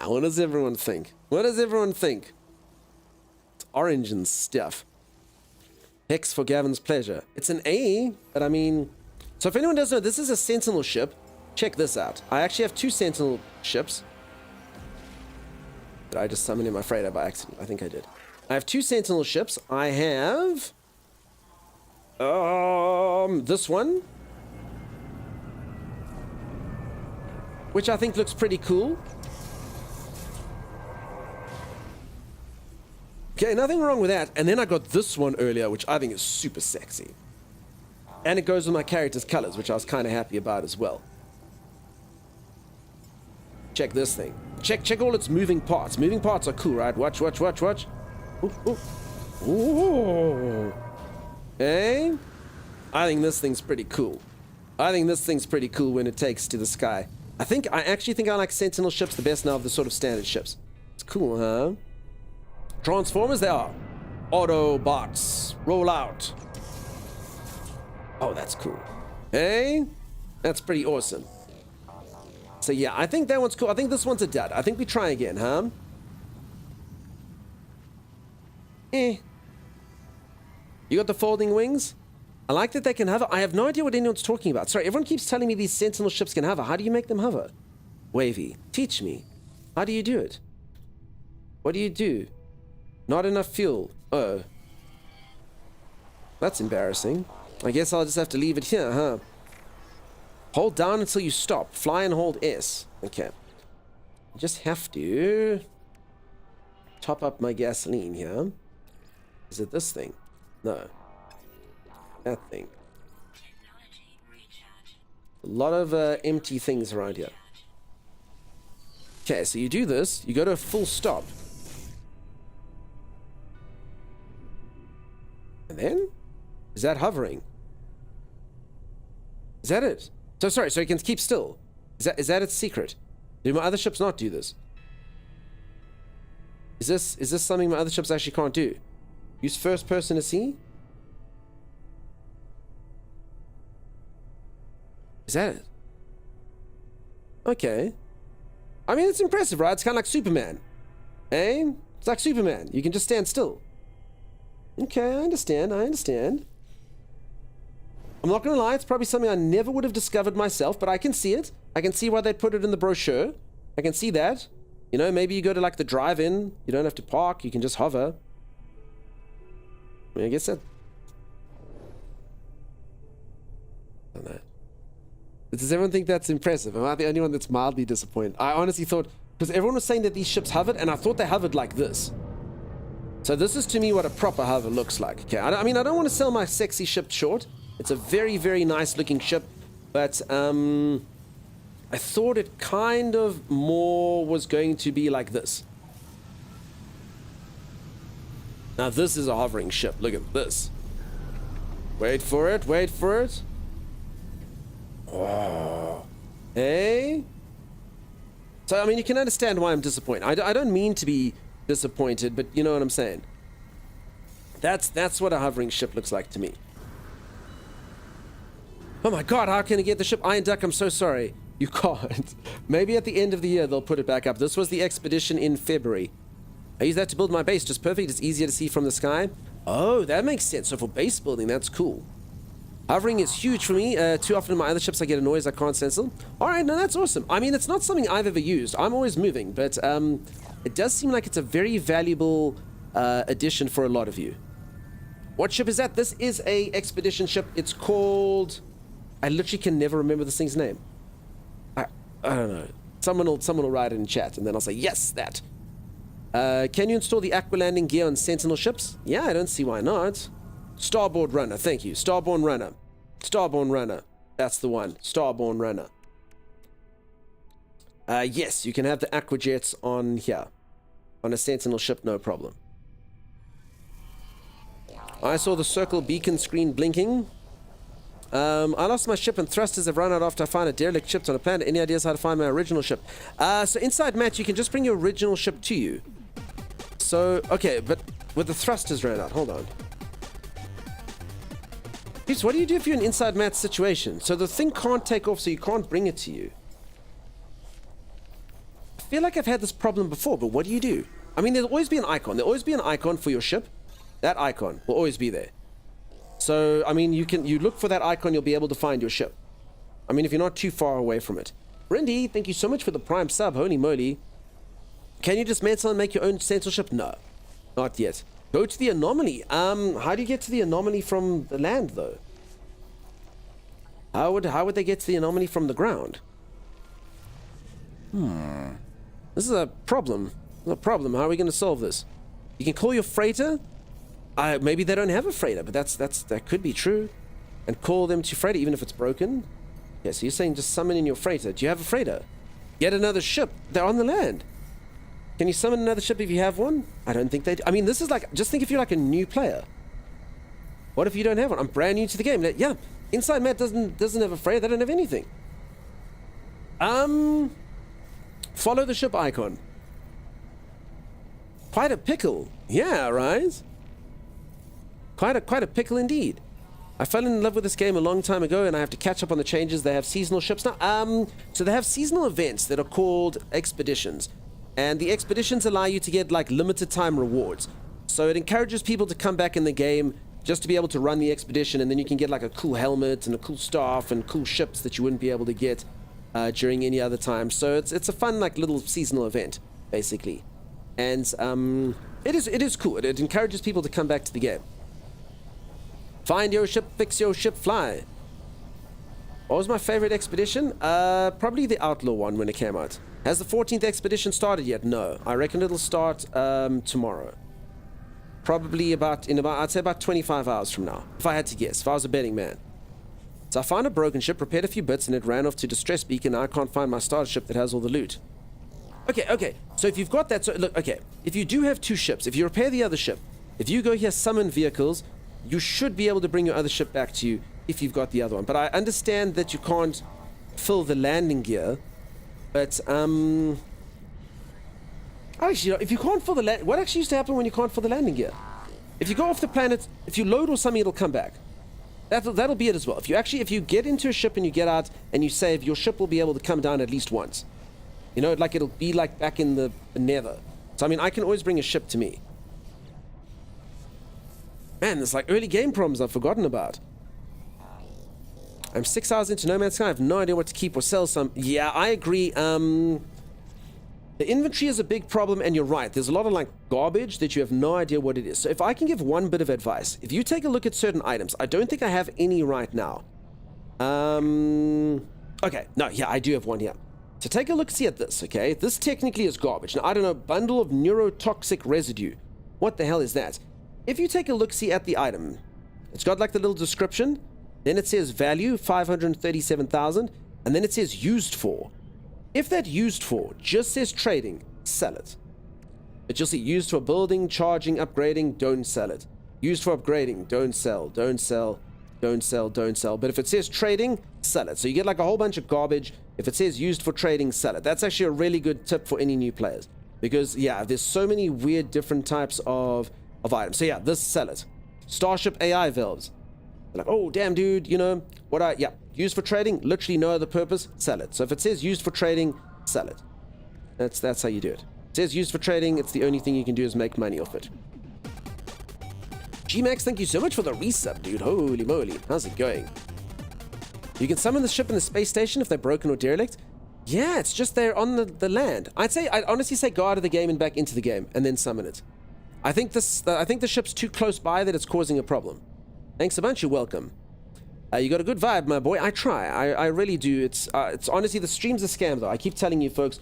What does everyone think? What does everyone think? It's orange and stuff. Hex for Gavin's pleasure. It's an A, but I mean... So if anyone doesn't know, this is a Sentinel ship. Check this out. I actually have 2 Sentinel ships. Did I just summon him? I'm afraid by accident. I think I did. I have 2 Sentinel ships. I have... this one. Which I think looks pretty cool. Okay, nothing wrong with that. And then I got this one earlier, which I think is super sexy. And it goes with my character's colors, which I was kind of happy about as well. Check this thing. Check all its moving parts. Moving parts are cool, right? Watch. Ooh, ooh. Ooh. Okay. I think this thing's pretty cool. I think this thing's pretty cool when it takes to the sky. I actually think I like Sentinel ships the best now of the sort of standard ships. It's cool, huh? Transformers, they are. Autobots, roll out. Oh, that's cool. Hey, that's pretty awesome. So yeah, I think that one's cool. I think this one's a dud. I think we try again, huh? You got the folding wings? I like that they can hover. I have no idea what anyone's talking about. Sorry, everyone keeps telling me these Sentinel ships can hover. How do you make them hover? Wavy, teach me. How do you do it? What do you do? Not enough fuel. Oh. That's embarrassing. I guess I'll just have to leave it here, huh? Hold down until you stop. Fly and hold S. Okay. just have to top up my gasoline here. Is it this thing? No. That thing. A lot of empty things around here. Okay, so you do this, you go to a full stop. And then? Is that hovering? Is that it? So sorry, so it can keep still. Is that its secret? Do my other ships not do this? Is this something my other ships actually can't do? Use first person to see? Is that it? Okay. I mean, it's impressive, right? It's kind of like Superman. Eh? It's like Superman. You can just stand still. Okay, I understand. I'm not gonna lie, it's probably something I never would have discovered myself, but I can see it. I can see why they put it in the brochure. I can see that. You know, maybe you go to like the drive-in, you don't have to park, you can just hover. I mean, I guess that... I don't know. Does everyone think that's impressive? Am I the only one that's mildly disappointed? I honestly thought, because everyone was saying that these ships hovered, and I thought they hovered like this. So this is to me what a proper hover looks like. Okay, I mean, I don't want to sell my sexy ship short. It's a very, very nice looking ship, but I thought it kind of more was going to be like this. Now this is a hovering ship. Look at this. Wait for it, wait for it. Oh. Hey? So, I mean, you can understand why I'm disappointed. I don't mean to be disappointed, but you know what I'm saying. That's what a hovering ship looks like to me. Oh my god, how can I get the ship? Iron Duck, I'm so sorry. You can't. Maybe at the end of the year they'll put it back up. This was the expedition in February. I use that to build my base, just perfect. It's easier to see from the sky. Oh, that makes sense. So for base building, that's cool. Hovering is huge for me. Too often in my other ships I get a noise I can't censor. Alright, no, that's awesome. I mean, it's not something I've ever used. I'm always moving, but it does seem like it's a very valuable addition for a lot of you. What ship is that? This is a expedition ship. It's called... I literally can never remember this thing's name. I don't know. Someone will write it in chat, and then I'll say, yes, that. Can you install the aqua landing gear on Sentinel ships? Yeah, I don't see why not. Starboard runner, thank you. Starborn runner. Starborn runner. That's the one. Starborn runner. Yes, you can have the aqua jets on here. On a Sentinel ship, no problem. I saw the circle beacon screen blinking. I lost my ship and thrusters have run out after I find a derelict ship on a planet. Any ideas how to find my original ship? So inside Matt, you can just bring your original ship to you. So, okay, but with the thrusters ran out, hold on. Jeez, what do you do if you're in inside Matt's situation? So the thing can't take off, so you can't bring it to you. I feel like I've had this problem before, but what do you do? I mean, there'll always be an icon. There'll always be an icon for your ship. That icon will always be there. So, I mean, you look for that icon, you'll be able to find your ship. I mean, if you're not too far away from it. Brindy, thank you so much for the prime sub. Holy moly. Can you dismantle and make your own Sentinel ship? No, not yet. Go to the anomaly. How do you get to the anomaly from the land, though? How would they get to the anomaly from the ground? This is a problem. How are we going to solve this? You can call your freighter. Maybe they don't have a freighter, but that could be true. And call them to freighter, even if it's broken. Yeah, so you're saying just summon in your freighter. Do you have a freighter? Get another ship. They're on the land. Can you summon another ship if you have one? I don't think they do. I mean, this is like, just think if you're like a new player. What if you don't have one? I'm brand new to the game. Yeah, Inside Matt doesn't have a freighter. They don't have anything. Follow the ship icon. Quite a pickle. Yeah, right? Quite a pickle indeed. I fell in love with this game a long time ago, and I have to catch up on the changes. They have seasonal ships now. So they have seasonal events that are called expeditions, and the expeditions allow you to get like limited time rewards. So it encourages people to come back in the game just to be able to run the expedition, and then you can get like a cool helmet and a cool staff and cool ships that you wouldn't be able to get during any other time. So it's a fun like little seasonal event basically, and it is cool. It encourages people to come back to the game. Find your ship, fix your ship, fly. What was my favorite expedition? Probably the Outlaw one when it came out. Has the 14th expedition started yet? No. I reckon it'll start tomorrow. Probably I'd say about 25 hours from now, if I had to guess, if I was a betting man. So I found a broken ship, repaired a few bits, and it ran off to distress beacon. Now I can't find my starship that has all the loot. Okay. So if you've got that, so look, okay. If you do have 2 ships, if you repair the other ship, if you go here, summon vehicles, you should be able to bring your other ship back to you if you've got the other one. But I understand that you can't fill the landing gear. But, actually, if you can't fill the what actually used to happen when you can't fill the landing gear? If you go off the planet, if you load or something, it'll come back. That'll be it as well. If you get into a ship and you get out and you save, your ship will be able to come down at least once. You know, like it'll be like back in the nether. So, I mean, I can always bring a ship to me. Man, there's like early game problems I've forgotten about. I'm 6 hours into No Man's Sky. I have no idea what to keep or sell some. Yeah, I agree. The inventory is a big problem, and you're right. There's a lot of like garbage that you have no idea what it is. So if I can give one bit of advice, if you take a look at certain items, I don't think I have any right now. Okay, no, yeah, I do have one here. So take a look, see at this, okay? This technically is garbage. Now, I don't know, bundle of neurotoxic residue. What the hell is that? If you take a look, see at the item, it's got like the little description. Then it says value, 537,000. And then it says used for. If that used for just says trading, sell it. But you'll see used for building, charging, upgrading, don't sell it. Used for upgrading, don't sell, don't sell, don't sell, don't sell. But if it says trading, sell it. So you get like a whole bunch of garbage. If it says used for trading, sell it. That's actually a really good tip for any new players. Because, yeah, there's so many weird different types of items. So, yeah, this, sell it. Starship AI valves. They're like, oh, damn, dude, you know, used for trading, literally no other purpose, sell it. So if it says used for trading, sell it. That's how you do it. It says used for trading, it's the only thing you can do is make money off it. G-Max, thank you so much for the resub, dude. Holy moly. How's it going? You can summon the ship in the space station if they're broken or derelict. Yeah, it's just there on the land. I'd honestly say go out of the game and back into the game and then summon it. I think the ship's too close by that it's causing a problem. Thanks a bunch, you're welcome. You got a good vibe, my boy. I try. I really do. It's honestly, the stream's a scam, though. I keep telling you, folks,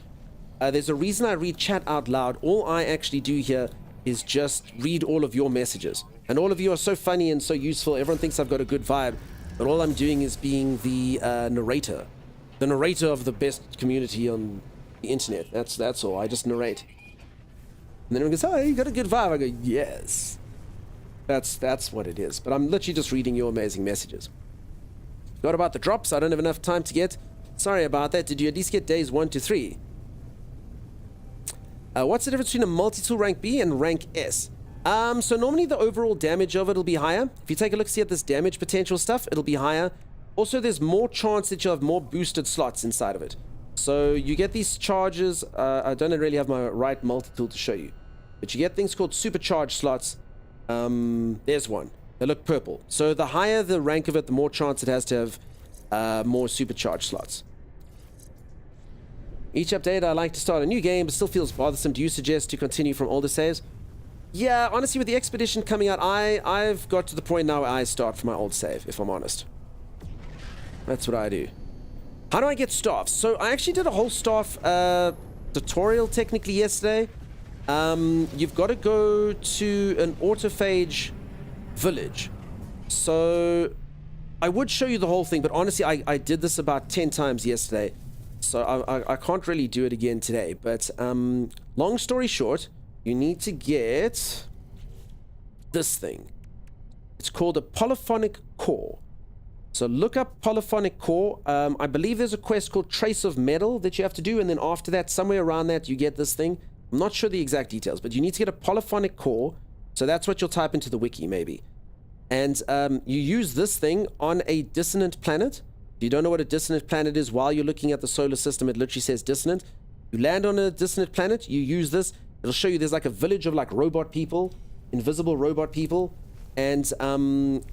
there's a reason I read chat out loud. All I actually do here is just read all of your messages. And all of you are so funny and so useful. Everyone thinks I've got a good vibe. But all I'm doing is being the narrator. The narrator of the best community on the internet. That's all. I just narrate. And then everyone goes, oh, you got a good vibe. I go, yes. That's what it is. But I'm literally just reading your amazing messages. What about the drops? I don't have enough time to get. Sorry about that. Did you at least get days 1 to 3? What's the difference between a multi-tool rank B and rank S? So normally the overall damage of it will be higher. If you take a look, see at this damage potential stuff, it'll be higher. Also, there's more chance that you'll have more boosted slots inside of it. So you get these charges. I don't really have my right multi-tool to show you. But you get things called supercharged slots. There's one. They look purple. So the higher the rank of it, the more chance it has to have more supercharged slots. Each update, I like to start a new game, but still feels bothersome. Do you suggest to continue from older saves? Yeah, honestly, with the expedition coming out, I've got to the point now where I start from my old save, if I'm honest. That's what I do. How do I get staff? So I actually did a whole staff tutorial technically yesterday. You've got to go to an autophage village. So I would show you the whole thing, but honestly, I did this about 10 times yesterday. So I can't really do it again today. But long story short, you need to get this thing. It's called a polyphonic core. So look up polyphonic core. I believe there's a quest called Trace of Metal that you have to do, and then after that, somewhere around that, you get this thing. I'm not sure the exact details, but you need to get a polyphonic core. So that's what you'll type into the wiki, maybe. And you use this thing on a dissonant planet. If you don't know what a dissonant planet is, while you're looking at the solar system, it literally says dissonant. You land on a dissonant planet, you use this. It'll show you there's like a village of like robot people, invisible robot people. And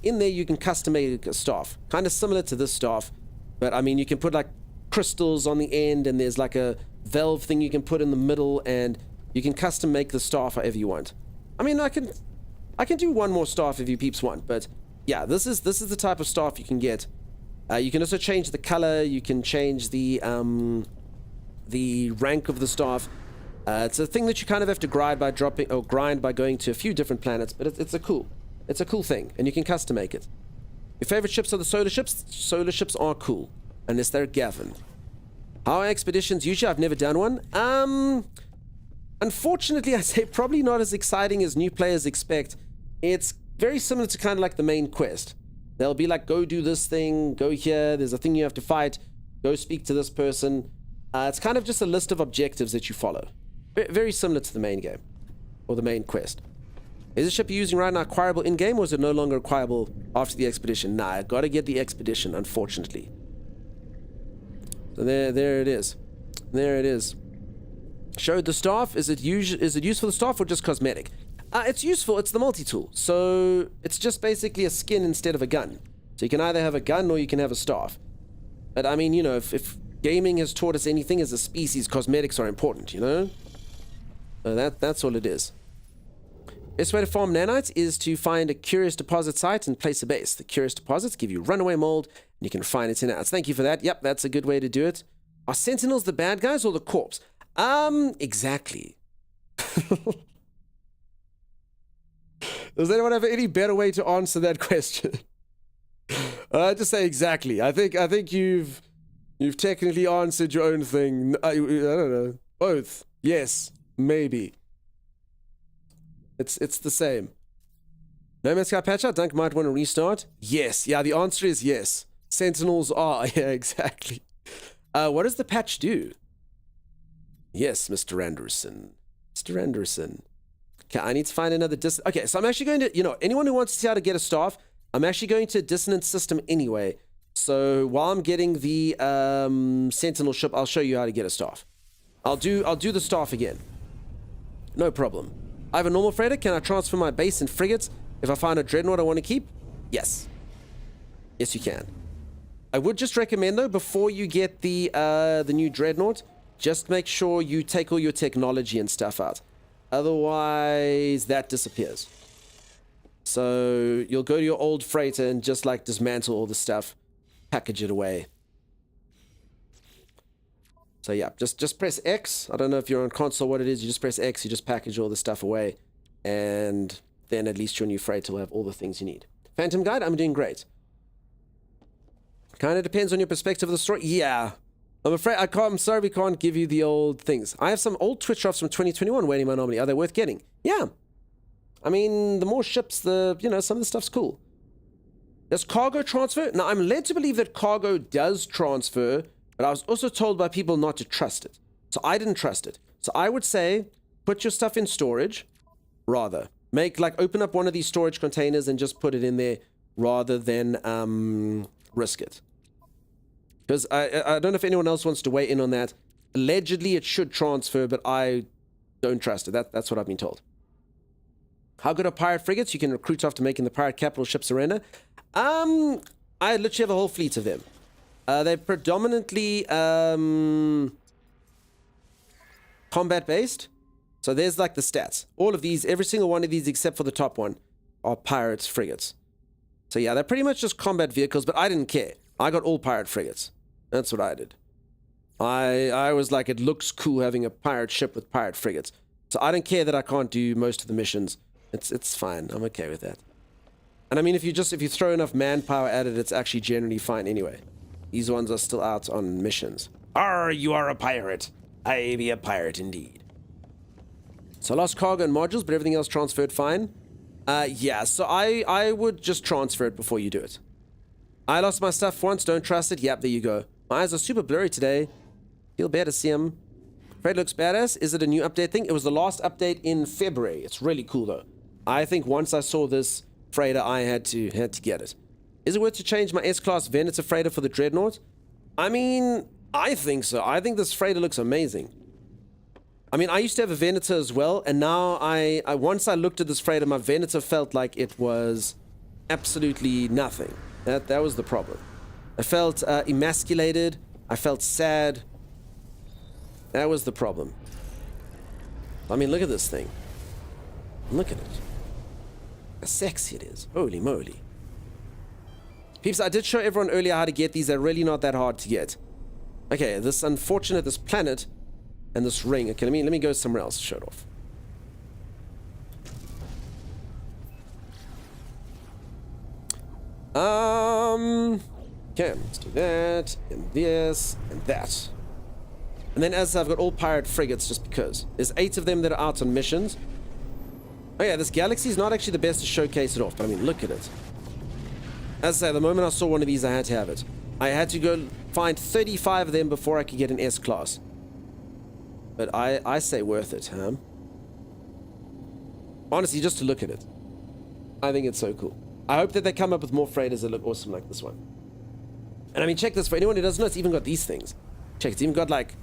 in there you can custom make a staff. Kind of similar to this staff. But I mean, you can put like crystals on the end, and there's like a valve thing you can put in the middle, and you can custom make the staff however you want. I mean, I can do one more staff if you peeps want, but yeah, this is the type of staff you can get. You can also change the color. You can change the the rank of the staff. It's a thing that you kind of have to grind by going to a few different planets, but it's a cool thing, and you can custom make it. Your favorite ships are the solar ships. Solar ships are cool, unless they're governed. How are expeditions usually? I've never done one. Unfortunately, I'd say probably not as exciting as new players expect. It's very similar to kind of like the main quest. They'll be like, go do this thing, go here, there's a thing you have to fight, go speak to this person. It's kind of just a list of objectives that you follow. Very similar to the main game, or the main quest. Is the ship you're using right now acquirable in-game, or is it no longer acquirable after the expedition? Nah, I gotta get the expedition, unfortunately. So there it is. There it is. Showed the staff. Is it useful for the staff or just cosmetic? It's useful. It's the multi-tool. So it's just basically a skin instead of a gun. So you can either have a gun or you can have a staff. But I mean, you know, if gaming has taught us anything as a species, cosmetics are important, you know? That's all it is. Best way to farm nanites is to find a curious deposit site and place a base. The curious deposits give you runaway mold, and you can find it in nanites. Thank you for that. Yep, that's a good way to do it. Are sentinels the bad guys or the corpse? Exactly. Does anyone have any better way to answer that question? Just say exactly. I think you've technically answered your own thing. I don't know. Both. Yes. Maybe. It's the same. No Man's Sky patch out? Dunk might want to restart? Yes. Yeah, the answer is yes. Sentinels are. Yeah, exactly. What does the patch do? Yes, Mr. Anderson. Mr. Anderson. Okay, I need to find another okay, so I'm actually going to, you know, anyone who wants to see how to get a staff, I'm actually going to dissonant system anyway. So while I'm getting the Sentinel ship, I'll show you how to get a staff. I'll do the staff again. No problem. I have a normal freighter. Can I transfer my base and frigates if I find a dreadnought I want to keep? Yes. Yes, you can. I would just recommend, though, before you get the new dreadnought, just make sure you take all your technology and stuff out. Otherwise, that disappears. So you'll go to your old freighter and just like dismantle all the stuff, package it away. So yeah, just press X. I don't know if you're on console what it is. You just press X, you just package all the stuff away, and then at least your new freighter will have all the things you need. Phantom Guide, I'm doing great. Kind of depends on your perspective of the story. Yeah. I'm afraid I'm sorry we can't give you the old things. I have some old Twitch drops from 2021 waiting my anomaly. Are they worth getting? Yeah. I mean, the more ships, some of the stuff's cool. Does cargo transfer? Now, I'm led to believe that cargo does transfer, but I was also told by people not to trust it. So I didn't trust it. So I would say, put your stuff in storage, rather. Open up one of these storage containers and just put it in there, rather than risk it. Because I don't know if anyone else wants to weigh in on that. Allegedly, it should transfer, but I don't trust it. That's what I've been told. How good are pirate frigates? You can recruit after making the pirate capital ship surrender. I literally have a whole fleet of them. They're predominantly combat-based. So there's like the stats. All of these, every single one of these except for the top one, are pirate frigates. So yeah, they're pretty much just combat vehicles, but I didn't care. I got all pirate frigates. That's what I did. I was like, it looks cool having a pirate ship with pirate frigates. So I don't care that I can't do most of the missions. It's fine. I'm okay with that. And I mean, if you throw enough manpower at it, it's actually generally fine anyway. These ones are still out on missions. You are a pirate. I be a pirate indeed. So I lost cargo and modules, but everything else transferred fine. Yeah, so I would just transfer it before you do it. I lost my stuff once, don't trust it. Yep, there you go. My eyes are super blurry today. Feel bad to see them. Freight looks badass. Is it a new update thing? It was the last update in February. It's really cool though. I think once I saw this freighter, I had to get it. Is it worth to change my S-Class Venator freighter for the Dreadnought? I mean, I think so. I think this freighter looks amazing. I mean, I used to have a Venator as well, and now once I looked at this freighter, my Venator felt like it was absolutely nothing. That was the problem. I felt emasculated. I felt sad. That was the problem. I mean, look at this thing. Look at it. How sexy it is. Holy moly. Peeps, I did show everyone earlier how to get these. They're really not that hard to get. Okay, this planet and this ring. Okay, let me go somewhere else to show it off. Okay, let's do that, and this, and that. And then as I've got all pirate frigates just because. There's 8 of them that are out on missions. Oh yeah, this galaxy is not actually the best to showcase it off, but I mean, look at it. As I say, the moment I saw one of these, I had to have it. I had to go find 35 of them before I could get an S-class. But I say worth it, huh? Honestly, just to look at it. I think it's so cool. I hope that they come up with more freighters that look awesome like this one. And I mean, check this, for anyone who doesn't know, it's even got these things. Check, it's even got like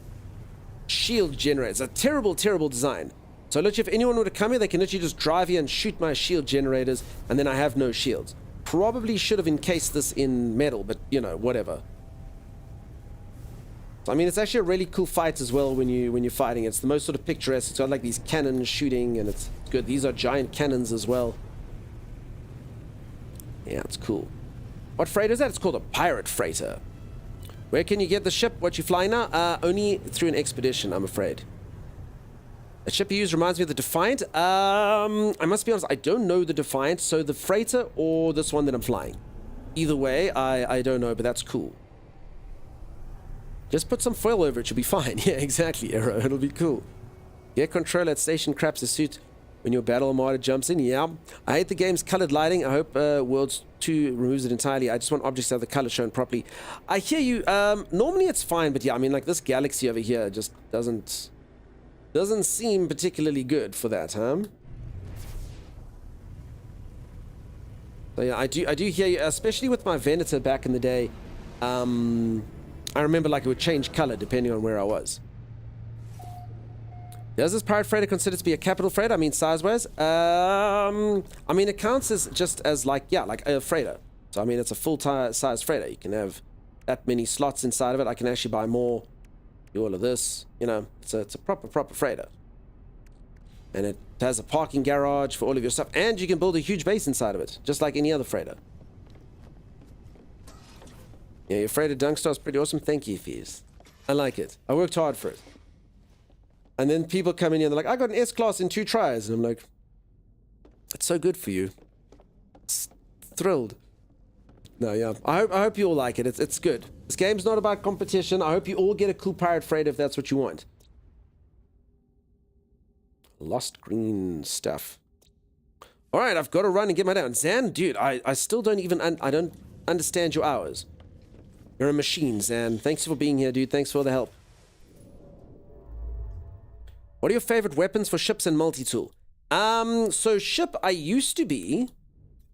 shield generators. A terrible, terrible design. So literally, if anyone were to come here, they can literally just drive here and shoot my shield generators, and then I have no shields. Probably should have encased this in metal, but you know, whatever. So I mean, it's actually a really cool fight as well when you're fighting. It's the most sort of picturesque. It's got like these cannons shooting, and it's good. These are giant cannons as well. Yeah, it's cool. What freighter is that? It's called a pirate freighter. Where can you get the ship? What you fly now? Only through an expedition, I'm afraid. The ship you use reminds me of the Defiant. I must be honest, I don't know the Defiant, so the freighter or this one that I'm flying. Either way, I don't know, but that's cool. Just put some foil over it, should be fine. Yeah, exactly, Arrow. It'll be cool. Get control at station craps the suit when your battle armada jumps in. Yeah. I hate the game's colored lighting. I hope Worlds 2 removes it entirely. I just want objects to have the color shown properly. I hear you. Normally it's fine, but yeah, I mean, like this galaxy over here just doesn't seem particularly good for that, huh? So yeah, I do hear you, especially with my Venator back in the day. I remember like it would change color depending on where I was. Does this pirate freighter consider to be a capital freighter? I mean, size-wise? I mean, it counts as just as like, yeah, like a freighter. So, I mean, it's a full-size freighter. You can have that many slots inside of it. I can actually buy more. Do all of this. You know, it's a proper freighter. And it has a parking garage for all of your stuff. And you can build a huge base inside of it, just like any other freighter. Yeah, your freighter Dunkstar is pretty awesome. Thank you, Fizz. I like it. I worked hard for it. And then people come in here and they're like, I got an S-class in 2 tries. And I'm like, that's so good for you. Thrilled. No, yeah. I hope you all like it. It's good. This game's not about competition. I hope you all get a cool pirate freighter if that's what you want. Lost green stuff. All right, I've got to run and get my down. Zan, dude, I still don't even... I don't understand your hours. You're a machine, Zan. Thanks for being here, dude. Thanks for the help. What are your favorite weapons for ships and multi-tool? So ship, I used to be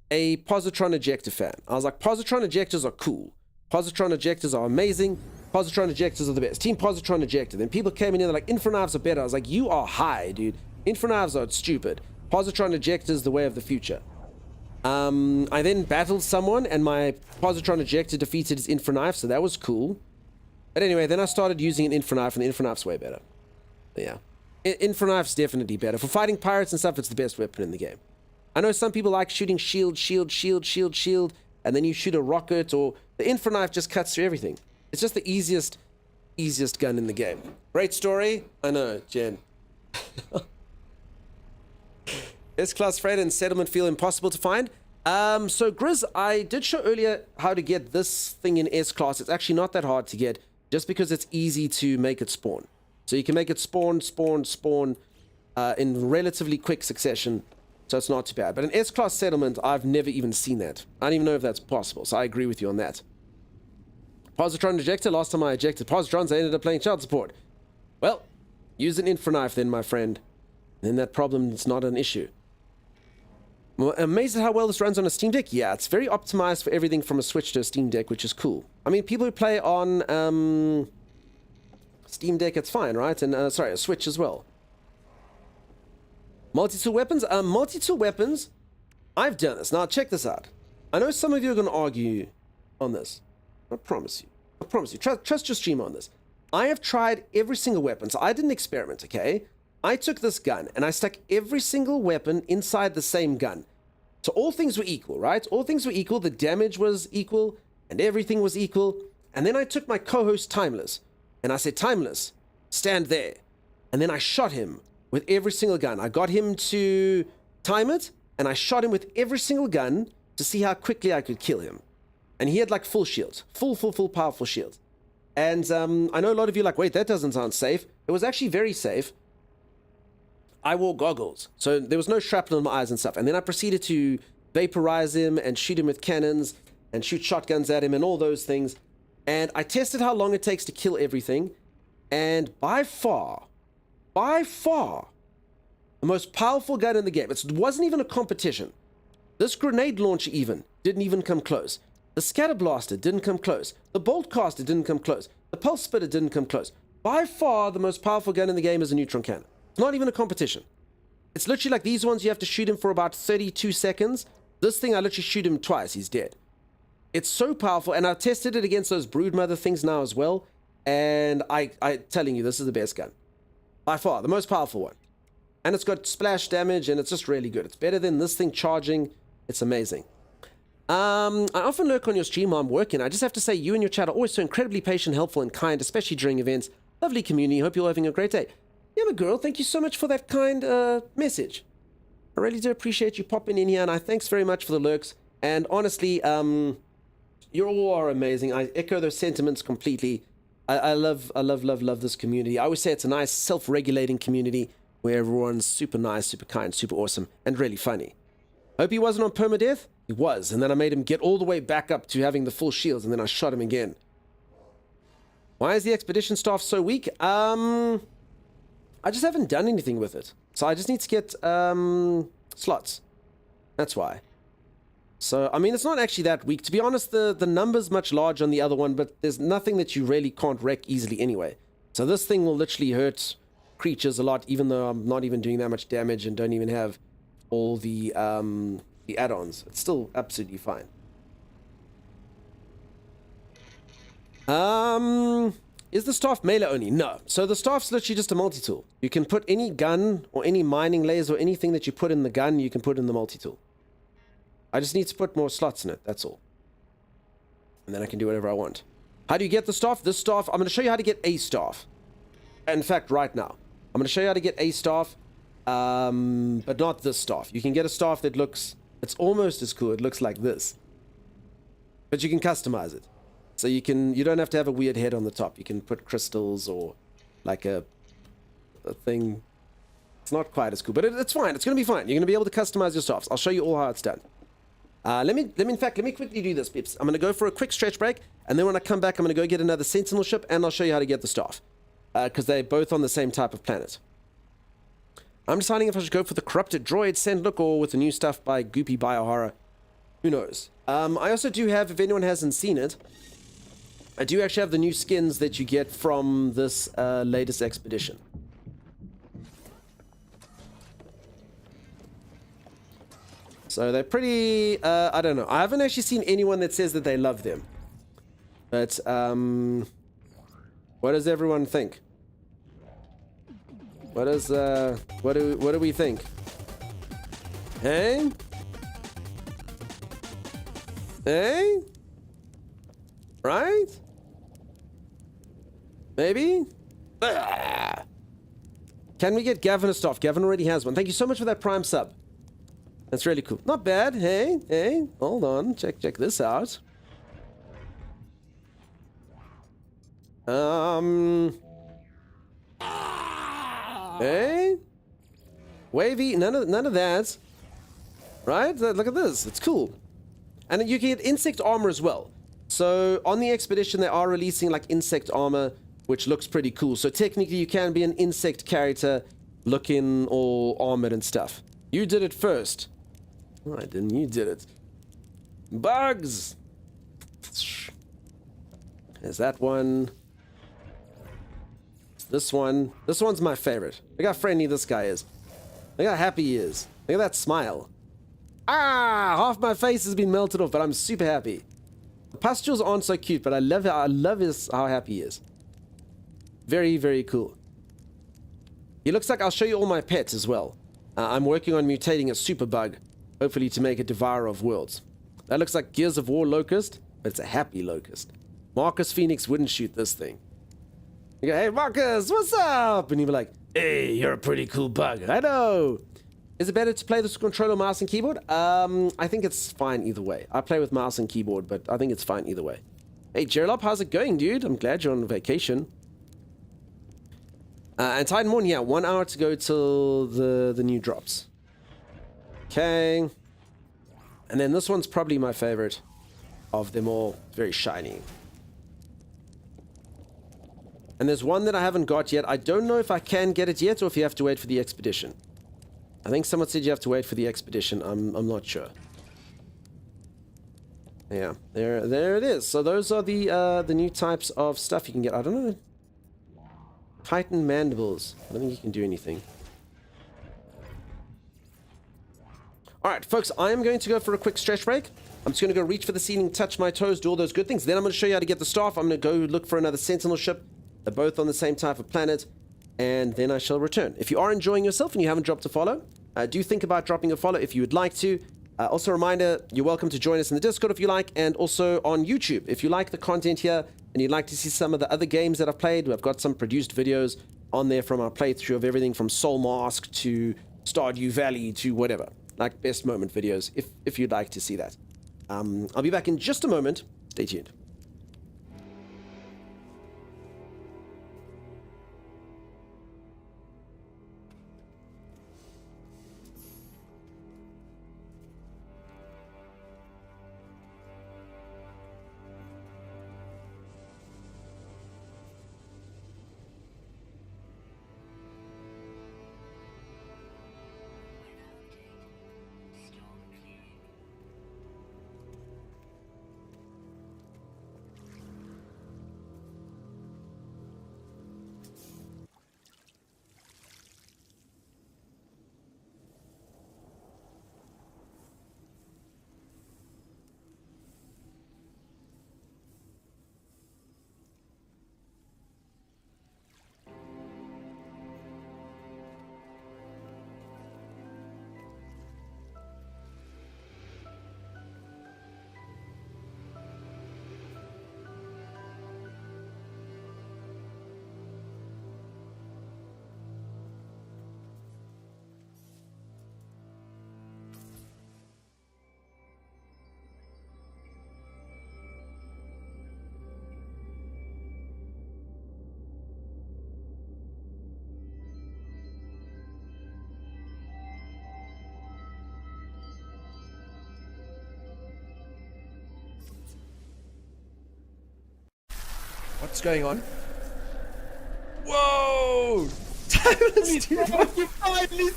a positron ejector fan. I was like, positron ejectors are cool. Positron ejectors are amazing. Positron ejectors are the best. Team positron ejector. Then people came in here, they're like, infraknives are better. I was like, you are high, dude. Infraknives are stupid. Positron ejector is the way of the future. I then battled someone, and my positron ejector defeated his infraknife, so that was cool. But anyway, then I started using an infraknife, and the infraknife's way better. But yeah. Infraknife's definitely better. For fighting pirates and stuff, it's the best weapon in the game. I know some people like shooting shield, and then you shoot a rocket, or the infraknife just cuts through everything. It's just the easiest gun in the game. Great story. I know, Jen. S-class freighter and settlement feel impossible to find. So Grizz, I did show earlier how to get this thing in S-class. It's actually not that hard to get, just because it's easy to make it spawn. So you can make it spawn in relatively quick succession, so it's not too bad. But an S-class settlement, I've never even seen that. I don't even know if that's possible, so I agree with you on that. Positron ejector, last time I ejected positrons, I ended up playing child support. Well, use an infraknife then, my friend. Then that problem is not an issue. I'm amazed at how well this runs on a Steam Deck. Yeah, it's very optimized for everything from a Switch to a Steam Deck, which is cool. I mean, people who play on Steam Deck, it's fine, right? And sorry, a Switch as well. Multi-tool weapons? Multi-tool weapons, I've done this. Now, check this out. I know some of you are going to argue on this. I promise you. I promise you. Trust your stream on this. I have tried every single weapon. So I did an experiment, okay? I took this gun and I stuck every single weapon inside the same gun. So all things were equal, right? All things were equal. The damage was equal and everything was equal. And then I took my co-host Timeless and I said, Timeless, stand there. and then I shot him with every single gun. I got him to time it, and I shot him with every single gun to see how quickly I could kill him. And he had like full shields, full powerful shields. And I know a lot of you are like, wait, that doesn't sound safe. It was actually very safe. I wore goggles, so there was no shrapnel in my eyes and stuff. And then I proceeded to vaporize him and shoot him with cannons and shoot shotguns at him and all those things. And I tested how long it takes to kill everything. And by far, the most powerful gun in the game. It wasn't even a competition. This grenade launcher didn't even come close. The scatter blaster didn't come close. The bolt caster didn't come close. The pulse spitter didn't come close. By far, the most powerful gun in the game is a neutron cannon. It's not even a competition. It's literally like these ones, you have to shoot him for about 32 seconds. This thing, I literally shoot him twice, he's dead. It's so powerful, and I've tested it against those broodmother things now as well, and I'm telling you, this is the best gun. By far, the most powerful one. And it's got splash damage, and it's just really good. It's better than this thing charging. It's amazing. I often lurk on your stream while I'm working. I just have to say, you and your chat are always so incredibly patient, helpful, and kind, especially during events. Lovely community. Hope you're all having a great day. Yeah, my girl, thank you so much for that kind message. I really do appreciate you popping in here, and thanks very much for the lurks. And honestly, you all are amazing. I echo those sentiments completely. I love this community. I always say it's a nice, self-regulating community where everyone's super nice, super kind, super awesome, and really funny. Hope he wasn't on permadeath. He was, and then I made him get all the way back up to having the full shields, and then I shot him again. Why is the expedition staff so weak? I just haven't done anything with it. So I just need to get slots. That's why. So, I mean, it's not actually that weak. To be honest, the number's much larger on the other one, but there's nothing that you really can't wreck easily anyway. So this thing will literally hurt creatures a lot, even though I'm not even doing that much damage and don't even have all the add-ons. It's still absolutely fine. Is the staff melee only? No. So the staff's literally just a multi-tool. You can put any gun or any mining layers or anything that you put in the gun, you can put in the multi-tool. I just need to put more slots in it, that's all. And then I can do whatever I want. How do you get the staff? This staff, I'm going to show you how to get a staff. In fact, right now. I'm going to show you how to get a staff, but not this staff. You can get a staff that looks, it's almost as cool. It looks like this. But you can customize it. So you don't have to have a weird head on the top. You can put crystals or like a thing. It's not quite as cool, but it's fine. It's going to be fine. You're going to be able to customize your staffs. I'll show you all how it's done. Let me quickly do this, Pips. I'm going to go for a quick stretch break, and then when I come back, I'm going to go get another Sentinel ship, and I'll show you how to get the staff. Because they're both on the same type of planet. I'm deciding if I should go for the corrupted droid send look or with the new stuff by Goopy Biohorror. Who knows? I also do have, if anyone hasn't seen it, I do actually have the new skins that you get from this latest expedition. So they're pretty, I don't know. I haven't actually seen anyone that says that they love them. But, what does everyone think? What do we think? Hey? Hey? Right? Maybe? Ah! Can we get Gavin a staff? Gavin already has one. Thank you so much for that Prime sub. That's really cool. Not bad. Hey, hold on. Check this out. Hey? Wavy, none of that. Right? Look at this. It's cool. And you can get insect armor as well. So on the expedition, they are releasing like insect armor, which looks pretty cool. So technically, you can be an insect character looking all armored and stuff. You did it first. No, I didn't. You did it. Bugs! There's that one. This one. This one's my favorite. Look how friendly this guy is. Look how happy he is. Look at that smile. Ah! Half my face has been melted off, but I'm super happy. The pustules aren't so cute, but I love how happy he is. Very, very cool. He looks like, I'll show you all my pets as well. I'm working on mutating a super bug, hopefully to make a devourer of worlds. That looks like Gears of War locust, but it's a happy locust. Marcus Phoenix wouldn't shoot this thing. You go, hey Marcus, what's up? And he'd be like, Hey, you're a pretty cool bug. I know. Is it better to play this with controller, mouse, and keyboard? I think it's fine either way. I play with mouse and keyboard, but I think it's fine either way. Hey, Gerlop, how's it going, dude? I'm glad you're on vacation. And Titan Morn, yeah, 1 hour to go till the new drops. Okay. And then this one's probably my favorite of them all. Very shiny. And there's one that I haven't got yet. I don't know if I can get it yet or if you have to wait for the expedition. I think someone said you have to wait for the expedition. I'm not sure. Yeah, there it is. So those are the new types of stuff you can get. I don't know. Titan mandibles. I don't think you can do anything. Alright, folks, I am going to go for a quick stretch break. I'm just going to go reach for the ceiling, touch my toes, do all those good things. Then I'm going to show you how to get the staff. I'm going to go look for another Sentinel ship. They're both on the same type of planet. And then I shall return. If you are enjoying yourself and you haven't dropped a follow, do think about dropping a follow if you would like to. Also a reminder, you're welcome to join us in the Discord if you like, and also on YouTube. If you like the content here and you'd like to see some of the other games that I've played, I've got some produced videos on there from our playthrough of everything from Soul Mask to Stardew Valley to whatever. Like best moment videos, if you'd like to see that. I'll be back in just a moment. Stay tuned. Storm clearing. What's going on? Whoa! Timeless, dude. You finally.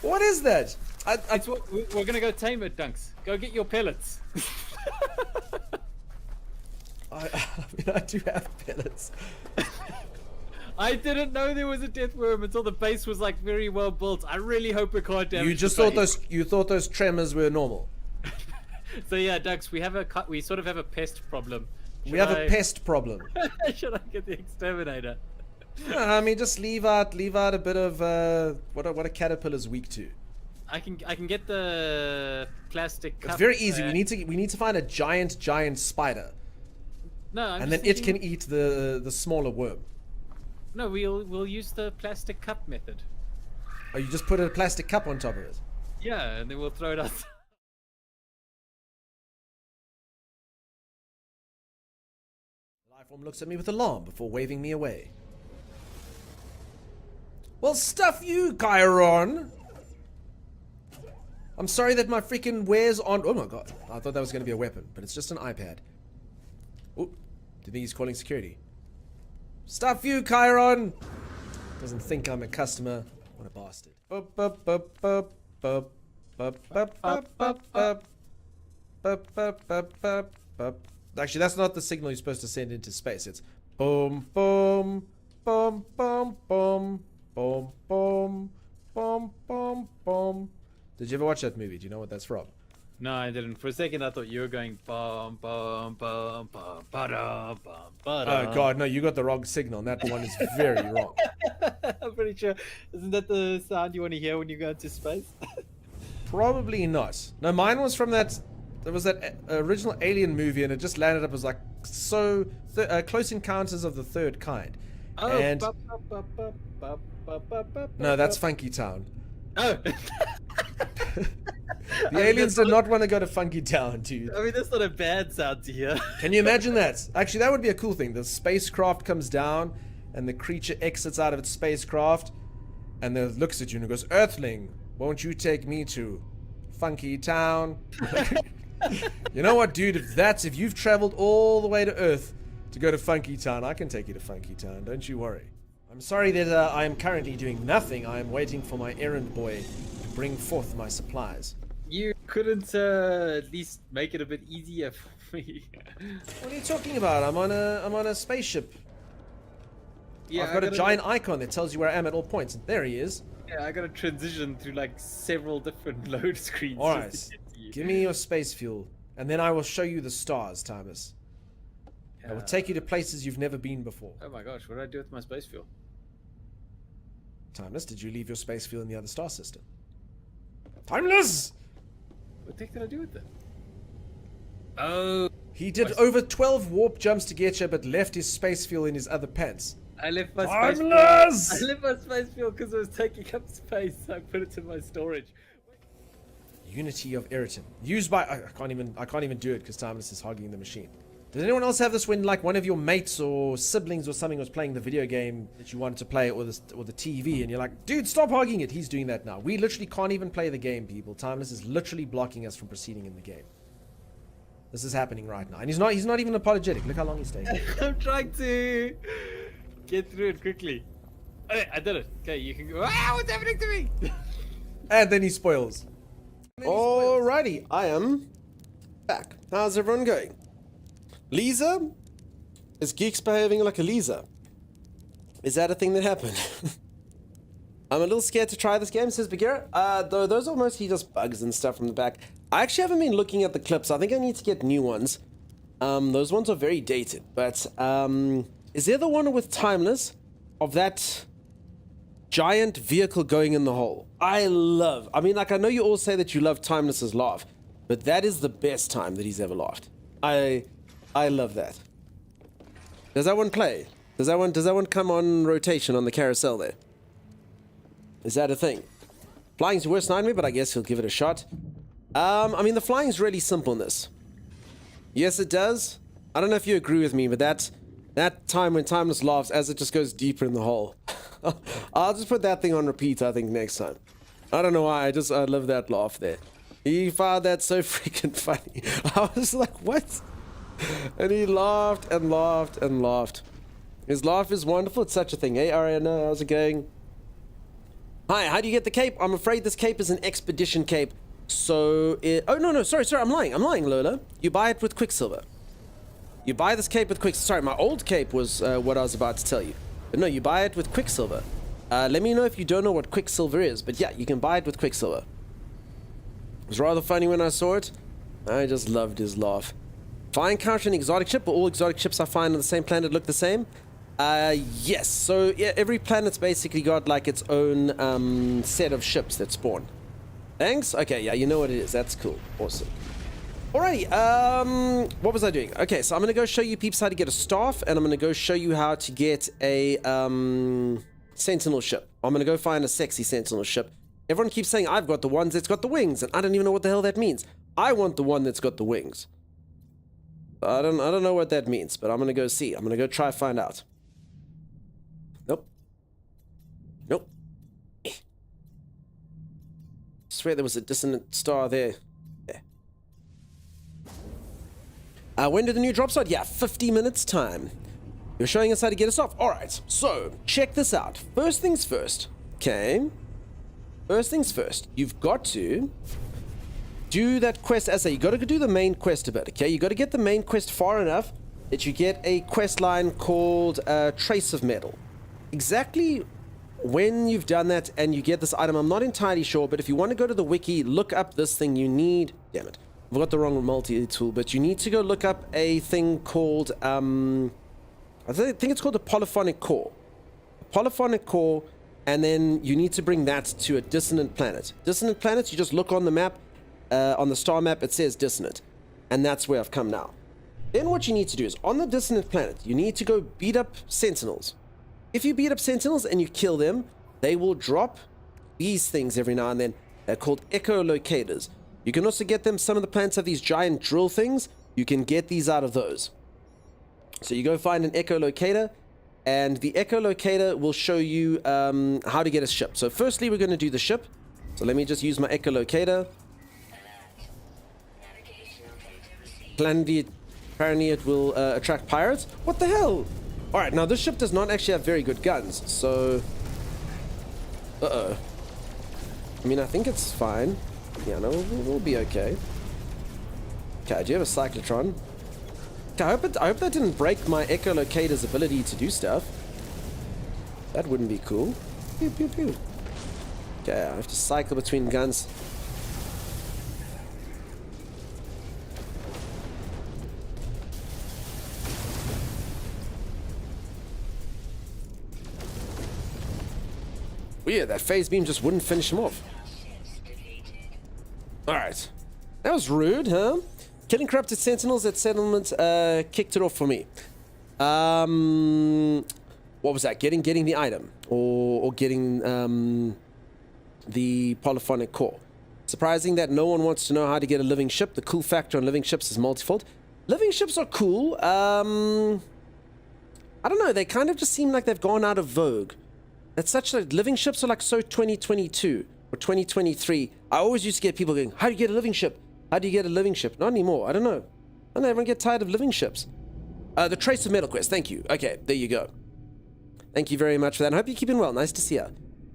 What is that? It's what, we're gonna go tame it, Dunks. Go get your pellets. I mean, I do have pellets. I didn't know there was a death worm until the base was like very well built. I really hope it can't damage. You just the thought base. you thought those tremors were normal. So yeah, Dunks, we sort of have a pest problem. We have a pest problem. Should I get the exterminator? No, I mean, just leave out a bit of what a caterpillar's weak to. I can get the plastic cup. It's very easy. We need to find a giant spider, No, and then it can eat the smaller worm. No, we'll use the plastic cup method. Oh, you just put a plastic cup on top of it. Yeah, and then we'll throw it out. Lifeform looks at me with alarm before waving me away. Well, stuff you, Chiron! I'm sorry that my freaking wears on. Oh my god, I thought that was going to be a weapon, but it's just an iPad. Oh, do you think he's calling security? Stuff you, Chiron! Doesn't think I'm a customer. What a bastard. Bup, bup, bup, bup, bup, bup, bup, bup, bup, bup. Bup, bup, bup, bup, bup. Actually, that's not the signal you're supposed to send into space. It's boom, boom, boom, boom, boom, boom, boom, boom, boom, boom. Did you ever watch that movie? Do you know what that's from? No, I didn't. For a second, I thought you were going bum bum bum bum ba-da, bum ba-da. Oh god, no, you got the wrong signal, and that one is very wrong. I'm pretty sure. Isn't that the sound you want to hear when you go into space? Probably not. No, mine was from that. There was that original Alien movie, and it just landed up as like Close Encounters of the Third Kind. Oh, and bup, bup, bup, bup, bup, No, that's Funky Town. Oh. The aliens did not want to go to Funky Town, dude. I mean, that's not a bad sound to hear. Can you imagine that? Actually, that would be a cool thing. The spacecraft comes down, and the creature exits out of its spacecraft, and then looks at you and goes, "Earthling, won't you take me to Funky Town?" You know what, dude? If you've traveled all the way to Earth to go to Funky Town, I can take you to Funky Town. Don't you worry. I'm sorry that I am currently doing nothing. I am waiting for my errand boy to bring forth my supplies. You couldn't at least make it a bit easier for me. What are you talking about? I'm on a spaceship. Yeah, I've got a giant icon that tells you where I am at all points. And there he is. Yeah, I gotta transition through like several different load screens. All just right, to get to you. give me your space fuel, and then I will show you the stars, Thomas. I will take you to places you've never been before. Oh my gosh, what did I do with my space fuel? Timeless, did you leave your space fuel in the other star system? Timeless! What the heck did I do with it? Oh, He did over 12 warp jumps to get you, but left his space fuel in his other pants. I left my space fuel. Timeless! I left my space fuel because it was taking up space. I put it in my storage. Unity of Eriton. Used by... I can't even do it because Timeless is hogging the machine. Did anyone else have this when like one of your mates or siblings or something was playing the video game that you wanted to play, or the TV, and you're like, "Dude, stop hogging it." He's doing that now. We literally can't even play the game, people. Timeless is literally blocking us from proceeding in the game. This is happening right now, and he's not even apologetic. Look how long he's taking. I'm trying to get through it quickly. Okay, I did it. Okay, you can go. Ah, what's happening to me? And then he spoils. Alrighty, I am back. How's everyone going? Lisa? Is Geeks behaving like a Lisa? Is that a thing that happened? I'm a little scared to try this game, says Bagheera. Though those are mostly just bugs and stuff from the back. I actually haven't been looking at the clips. I think I need to get new ones. Those ones are very dated. But, is there the one with Timeless? Of that giant vehicle going in the hole? I mean, like, I know you all say that you love Timeless's laugh, but that is the best time that he's ever laughed. I love that. Does that one play? Does that one come on rotation on the carousel there? Is that a thing? Flying's your worst nightmare, but I guess he'll give it a shot. I mean, the flying's really simple in this. Yes, it does. I don't know if you agree with me, but that time when Timeless laughs as it just goes deeper in the hole. I'll just put that thing on repeat, I think, next time. I don't know why, I love that laugh there. He found that so freaking funny. I was like, what? And he laughed and laughed and laughed. His laugh is wonderful. It's such a thing. Hey, Ariana, how's it going? Hi, how do you get the cape? I'm afraid this cape is an expedition cape. So, oh, no, sorry, I'm lying, Lola. You buy it with Quicksilver. You buy this cape with Quicksilver. Sorry, my old cape was what I was about to tell you. But no, you buy it with Quicksilver. Let me know if you don't know what Quicksilver is. But yeah, you can buy it with Quicksilver. It was rather funny when I saw it. I just loved his laugh. If I encounter an exotic ship, or all exotic ships I find on the same planet look the same? Yes. So yeah, every planet's basically got like its own set of ships that spawn. Thanks? Okay, yeah, you know what it is. That's cool. Awesome. Alrighty, what was I doing? Okay, so I'm gonna go show you peeps how to get a staff, and I'm gonna go show you how to get a Sentinel ship. I'm gonna go find a sexy Sentinel ship. Everyone keeps saying I've got the ones that's got the wings, and I don't even know what the hell that means. I want the one that's got the wings. I don't know what that means, but I'm gonna go see. I'm gonna go try find out. Nope. Swear there was a dissonant star there. When did the new drop start? Yeah, 50 minutes time. You're showing us how to get us off. Alright, so check this out. First things first. Okay. First things first. You've got to do that quest as you got to do the main quest a bit, okay? You got to get the main quest far enough that you get a quest line called Trace of Metal. Exactly when you've done that and you get this item, I'm not entirely sure, but if you want to go to the wiki, look up this thing. You need, damn it, I've got the wrong multi-tool, but you need to go look up a thing called I think it's called a polyphonic core. Polyphonic core, and then you need to bring that to a dissonant planet. Dissonant planets, you just look on the map, on the star map, it says dissonant, and that's where I've come now. Then what you need to do is, on the dissonant planet, you need to go beat up sentinels. If you beat up sentinels and you kill them, they will drop these things every now and then. They're called echolocators. You can also get them. Some of the planets have these giant drill things. You can get these out of those. So you go find an echolocator, and the echolocator will show you how to get a ship. So firstly, we're going to do the ship. So let me just use my echolocator. Apparently it will attract pirates. What the hell? All right, now this ship does not actually have very good guns. So, I mean, I think it's fine. Yeah, no, we'll be okay. Okay, do you have a cyclotron? Okay, I hope that didn't break my echolocator's ability to do stuff. That wouldn't be cool. Pew, pew, pew. Okay, I have to cycle between guns. Weird, that phase beam just wouldn't finish him off. Alright. That was rude, huh? Killing corrupted sentinels at settlement kicked it off for me. What was that? Getting the item. Or getting the polyphonic core. Surprising that no one wants to know how to get a living ship. The cool factor on living ships is multifold. Living ships are cool. I don't know, they kind of just seem like they've gone out of vogue. It's such like living ships are like so 2022 or 2023. I always used to get people going, how do you get a living ship? How do you get a living ship? Not anymore. I don't know. I don't know, everyone get tired of living ships. The Trace of Metal Quest. Thank you. Okay, there you go. Thank you very much for that. I hope you're keeping well. Nice to see you.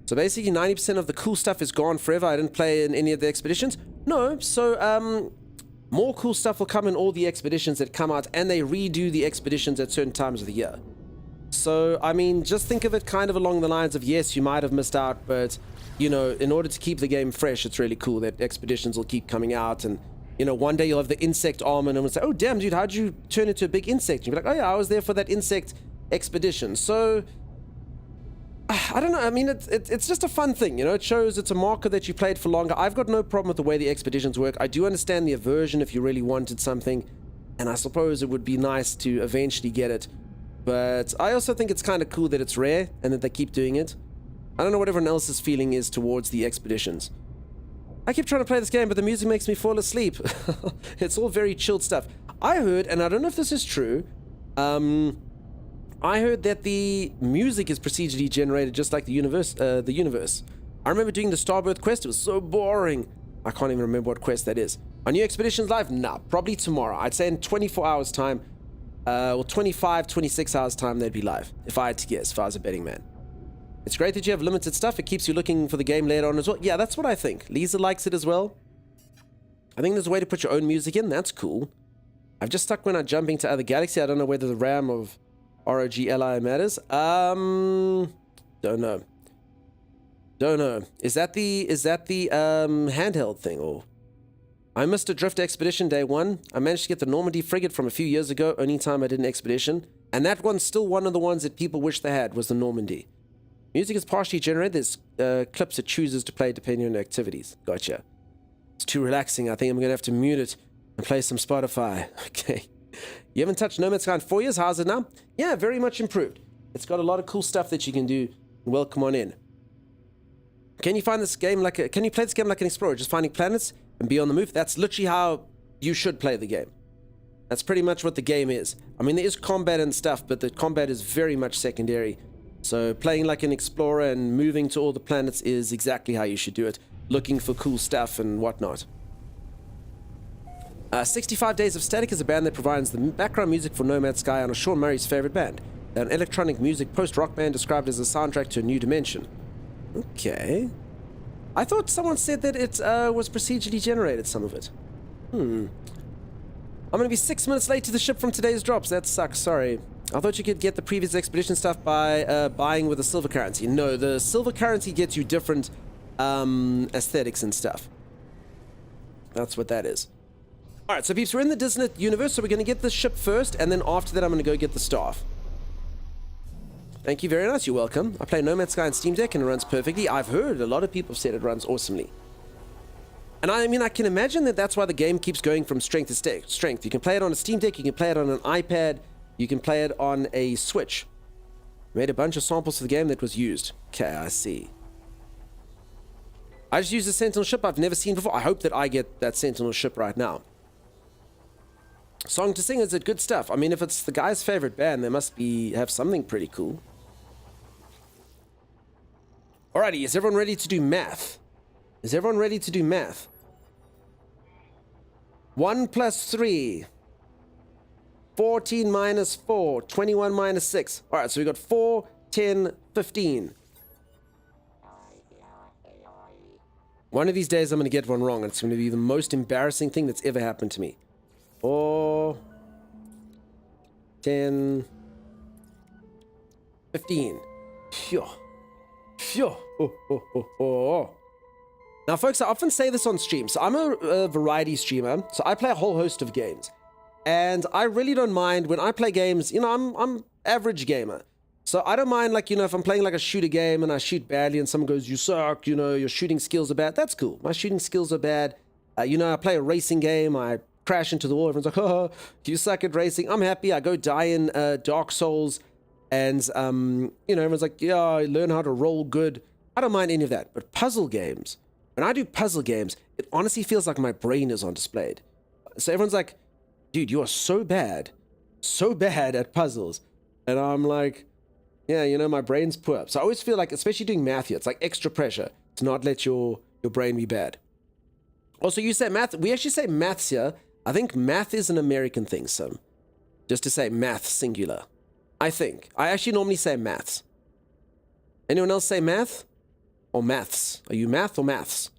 So basically 90% of the cool stuff is gone forever. I didn't play in any of the expeditions. No, so more cool stuff will come in all the expeditions that come out, and they redo the expeditions at certain times of the year. So, I mean, just think of it kind of along the lines of, yes, you might have missed out, but, you know, in order to keep the game fresh, it's really cool that expeditions will keep coming out. And, you know, one day you'll have the insect armor and it's like, oh, damn, dude, how'd you turn into a big insect? And you'll be like, oh, yeah, I was there for that insect expedition. So, I don't know. I mean, it's just a fun thing, you know. It shows it's a marker that you played for longer. I've got no problem with the way the expeditions work. I do understand the aversion if you really wanted something, and I suppose it would be nice to eventually get it. But I also think it's kind of cool that it's rare and that they keep doing it. I don't know what everyone else's feeling is towards the expeditions. I keep trying to play this game, but the music makes me fall asleep. It's all very chilled stuff. I heard, and I don't know if this is true, I heard that the music is procedurally generated just like the universe. I remember doing the Starbirth quest. It was so boring. I can't even remember what quest that is. Are new expeditions live? Nah, probably tomorrow. I'd say in 24 hours time. Well, 25, 26 hours time they'd be live, if I had to guess, if I was a betting man. It's great that you have limited stuff. It keeps you looking for the game later on as well. Yeah, that's what I think. Lisa likes it as well. I think there's a way to put your own music in. That's cool. I've just stuck when I'm jumping to other galaxy. I don't know whether the RAM of ROGLI matters. Don't know. Don't know. Is that the handheld thing, or... I missed a drift expedition day one. I managed to get the Normandy frigate from a few years ago, only time I did an expedition. And that one's still one of the ones that people wish they had, was the Normandy. Music is partially generated. There's clips it chooses to play depending on activities. Gotcha. It's too relaxing. I think I'm going to have to mute it and play some Spotify. Okay. You haven't touched No Man's Sky in 4 years. How's it now? Yeah, very much improved. It's got a lot of cool stuff that you can do. Welcome on in. Can you find this game like can you play this game like an explorer, just finding planets and be on the move? That's literally how you should play the game. That's pretty much what the game is. I mean, there is combat and stuff, but the combat is very much secondary. So playing like an explorer and moving to all the planets is exactly how you should do it. Looking for cool stuff and whatnot. 65 Days of Static is a band that provides the background music for No Man's Sky on a Sean Murray's favorite band. They're an electronic music post-rock band described as a soundtrack to a new dimension. Okay. I thought someone said that it was procedurally generated, some of it. I'm gonna be 6 minutes late to the ship from today's drops. That sucks, sorry. I thought you could get the previous expedition stuff by buying with a silver currency. No, the silver currency gets you different aesthetics and stuff. That's what that is. Alright, so peeps, we're in the dissonant universe, so we're gonna get the ship first, and then after that I'm gonna go get the staff. Thank you very much, you're welcome. I play No Man's Sky on Steam Deck and it runs perfectly. I've heard a lot of people have said it runs awesomely. And I mean, I can imagine that that's why the game keeps going from strength to strength. You can play it on a Steam Deck, you can play it on an iPad, you can play it on a Switch. Made a bunch of samples for the game that was used. Okay, I see. I just used a Sentinel ship I've never seen before. I hope that I get that Sentinel ship right now. Song to Sing, is it good stuff? I mean, if it's the guy's favorite band, they must have something pretty cool. Alrighty, is everyone ready to do math? Is everyone ready to do math? 1 plus 3. 14 minus 4. 21 minus 6. Alright, so we got 4, 10, 15. One of these days I'm going to get one wrong, and it's going to be the most embarrassing thing that's ever happened to me. 4, 10, 15. Phew. Phew. Oh, oh, oh, oh. Now, folks, I often say this on stream. So I'm a variety streamer, so I play a whole host of games. And I really don't mind when I play games, you know, I'm average gamer. So I don't mind, like, you know, if I'm playing like a shooter game and I shoot badly and someone goes, you suck, you know, your shooting skills are bad. That's cool. My shooting skills are bad. You know, I play a racing game. I crash into the wall. Everyone's like, oh, you suck at racing. I'm happy. I go die in Dark Souls. And, you know, everyone's like, yeah, I learn how to roll good. I don't mind any of that. But puzzle games, when I do puzzle games, it honestly feels like my brain is on display. So everyone's like, dude, you are so bad at puzzles. And I'm like, yeah, you know, my brain's poor. So I always feel like, especially doing math here, it's like extra pressure to not let your brain be bad. Also, you say math. We actually say maths here. I think math is an American thing, so just to say math singular. I think. I actually normally say maths. Anyone else say math? Or maths? Are you math or maths?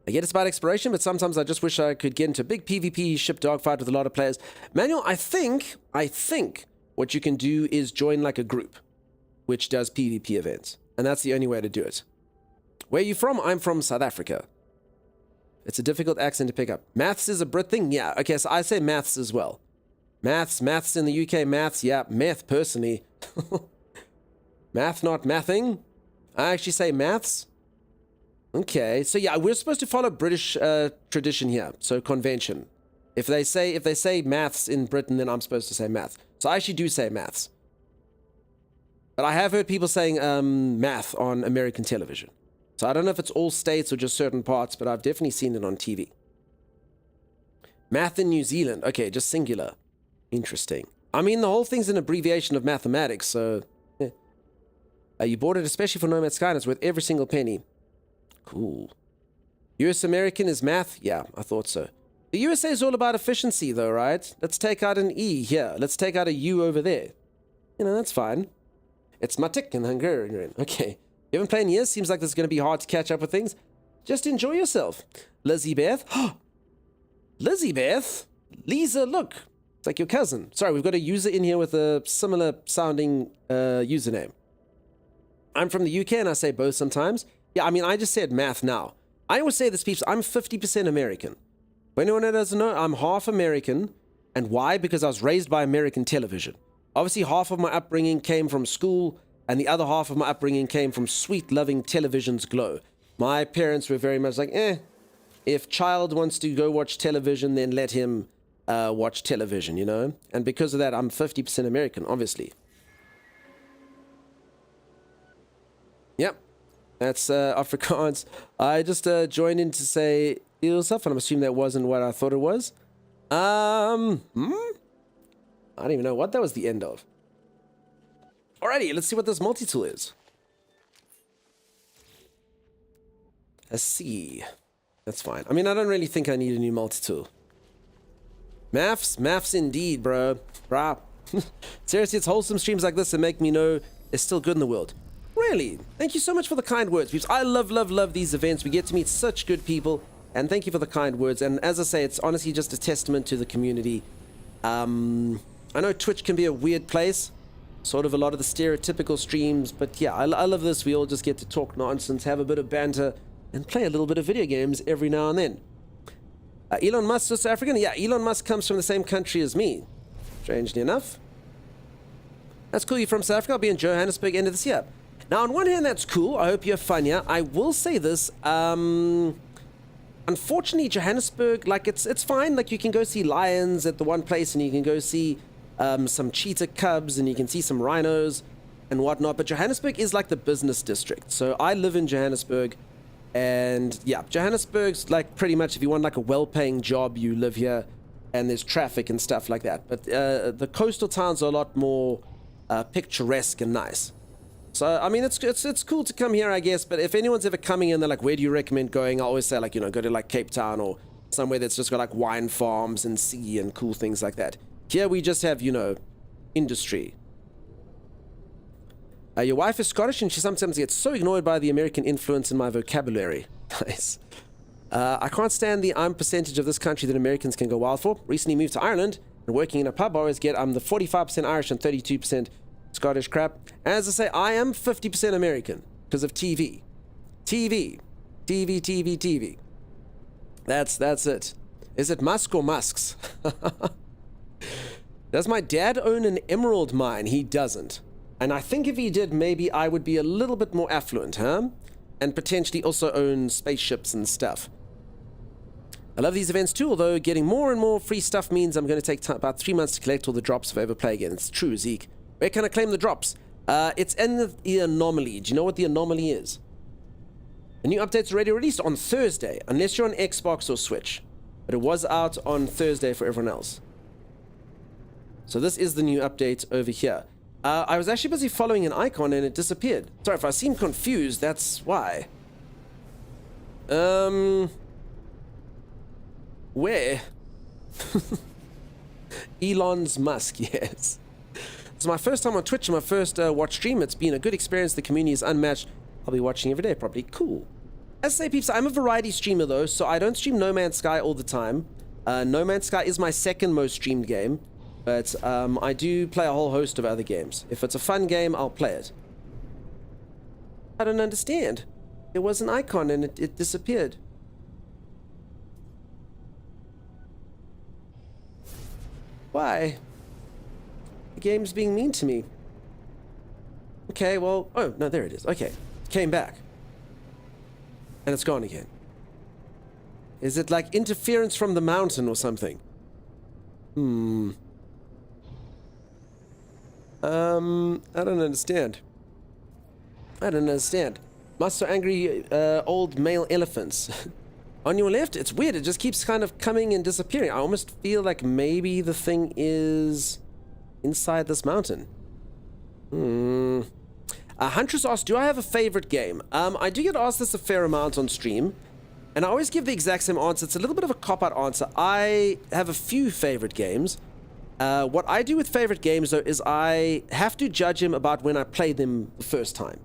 I get it's about exploration, but sometimes I just wish I could get into a big PvP ship dogfight with a lot of players. Manuel, I think what you can do is join like a group which does PvP events. And that's the only way to do it. Where are you from? I'm from South Africa. It's a difficult accent to pick up. Maths is a Brit thing? Yeah. Okay, so I say maths as well. Maths in the UK, maths, yeah. Meth, personally. Math, not mathing. I actually say maths. Okay, so yeah, we're supposed to follow British tradition here. So convention. If they say maths in Britain, then I'm supposed to say maths. So I actually do say maths. But I have heard people saying math on American television. So I don't know if it's all states or just certain parts, but I've definitely seen it on TV. Math in New Zealand. Okay, just singular. Interesting. I mean, the whole thing's an abbreviation of mathematics, so... you bought it especially for Nomad Sky, and it's worth every single penny. Cool. US American is math? Yeah, I thought so. The USA is all about efficiency, though, right? Let's take out an E here. Let's take out a U over there. You know, that's fine. It's Matik in Hungarian. Okay. You haven't played in years? Seems like this is going to be hard to catch up with things. Just enjoy yourself. Lizzie Beth. Lizzie Beth? Lisa, look. It's like your cousin. Sorry, we've got a user in here with a similar sounding username. I'm from the UK and I say both sometimes. Yeah, I mean, I just said math now. I always say this, peeps, I'm 50% American. For anyone that doesn't know, I'm half American. And why? Because I was raised by American television. Obviously, half of my upbringing came from school, and the other half of my upbringing came from sweet, loving television's glow. My parents were very much like, if child wants to go watch television, then let him watch television, you know? And because of that, I'm 50% American, obviously. Yep. That's Afrikaans. I just joined in to say stuff, and I'm assuming that wasn't what I thought it was. I don't even know what that was the end of. Alrighty, let's see what this multi-tool is. Let's see. That's fine. I mean, I don't really think I need a new multi-tool. Maths indeed, bro. Brah. Seriously, it's wholesome streams like this that make me know there's still good in the world. Really? Thank you so much for the kind words, peeps. I love these events. We get to meet such good people, and thank you for the kind words. And as I say, it's honestly just a testament to the community. I know Twitch can be a weird place, sort of a lot of the stereotypical streams, but yeah, I love this. We all just get to talk nonsense, have a bit of banter, and play a little bit of video games every now and then. Elon Musk, South African? Yeah, Elon Musk comes from the same country as me, strangely enough. That's cool. You're from South Africa. I'll be in Johannesburg end of this year. Now, on one hand, that's cool. I hope you have fun here. I will say this. Unfortunately, Johannesburg, like, it's fine. Like, you can go see lions at the one place, and you can go see some cheetah cubs, and you can see some rhinos and whatnot. But Johannesburg is like the business district. So I live in Johannesburg. And yeah, Johannesburg's like pretty much if you want like a well-paying job, you live here, and there's traffic and stuff like that. But the coastal towns are a lot more picturesque and nice. So I mean, it's cool to come here, I guess. But if anyone's ever coming in, they're like, where do you recommend going? I always say like, you know, go to like Cape Town or somewhere that's just got like wine farms and sea and cool things like that. Here we just have, you know, industry. Your wife is Scottish and she sometimes gets so ignored by the American influence in my vocabulary. Nice. I can't stand the percentage of this country that Americans can go wild for. Recently moved to Ireland and working in a pub, I always get I'm the 45% Irish and 32% Scottish crap. As I say, I am 50% American because of TV. TV. That's it. Is it Musk or Musks? Does my dad own an emerald mine? He doesn't. And I think if he did, maybe I would be a little bit more affluent, huh? And potentially also own spaceships and stuff. I love these events too, although getting more and more free stuff means I'm going to take about 3 months to collect all the drops if I ever play again. It's true, Zeke. Where can I claim the drops? It's in the anomaly. Do you know what the anomaly is? The new update's already released on Thursday, unless you're on Xbox or Switch. But it was out on Thursday for everyone else. So this is the new update over here. I was actually busy following an icon and it disappeared. Sorry, if I seem confused, that's why. Where? Elon's Musk, yes. It's my first time on Twitch and my first watch stream. It's been a good experience. The community is unmatched. I'll be watching every day, probably. Cool. As I say, peeps, I'm a variety streamer though, so I don't stream No Man's Sky all the time. No Man's Sky is my second most streamed game. But I do play a whole host of other games. If it's a fun game, I'll play it. I don't understand. There was an icon and it disappeared. Why? The game's being mean to me. Okay, well... Oh, no, there it is. Okay. It came back. And it's gone again. Is it like interference from the mountain or something? I don't understand. I don't understand. Must so angry old male elephants. On your left, it's weird. It just keeps kind of coming and disappearing. I almost feel like maybe the thing is inside this mountain. Huntress asked, do I have a favorite game? I do get asked this a fair amount on stream. And I always give the exact same answer. It's a little bit of a cop-out answer. I have a few favorite games. What I do with favorite games, though, is I have to judge them about when I played them the first time.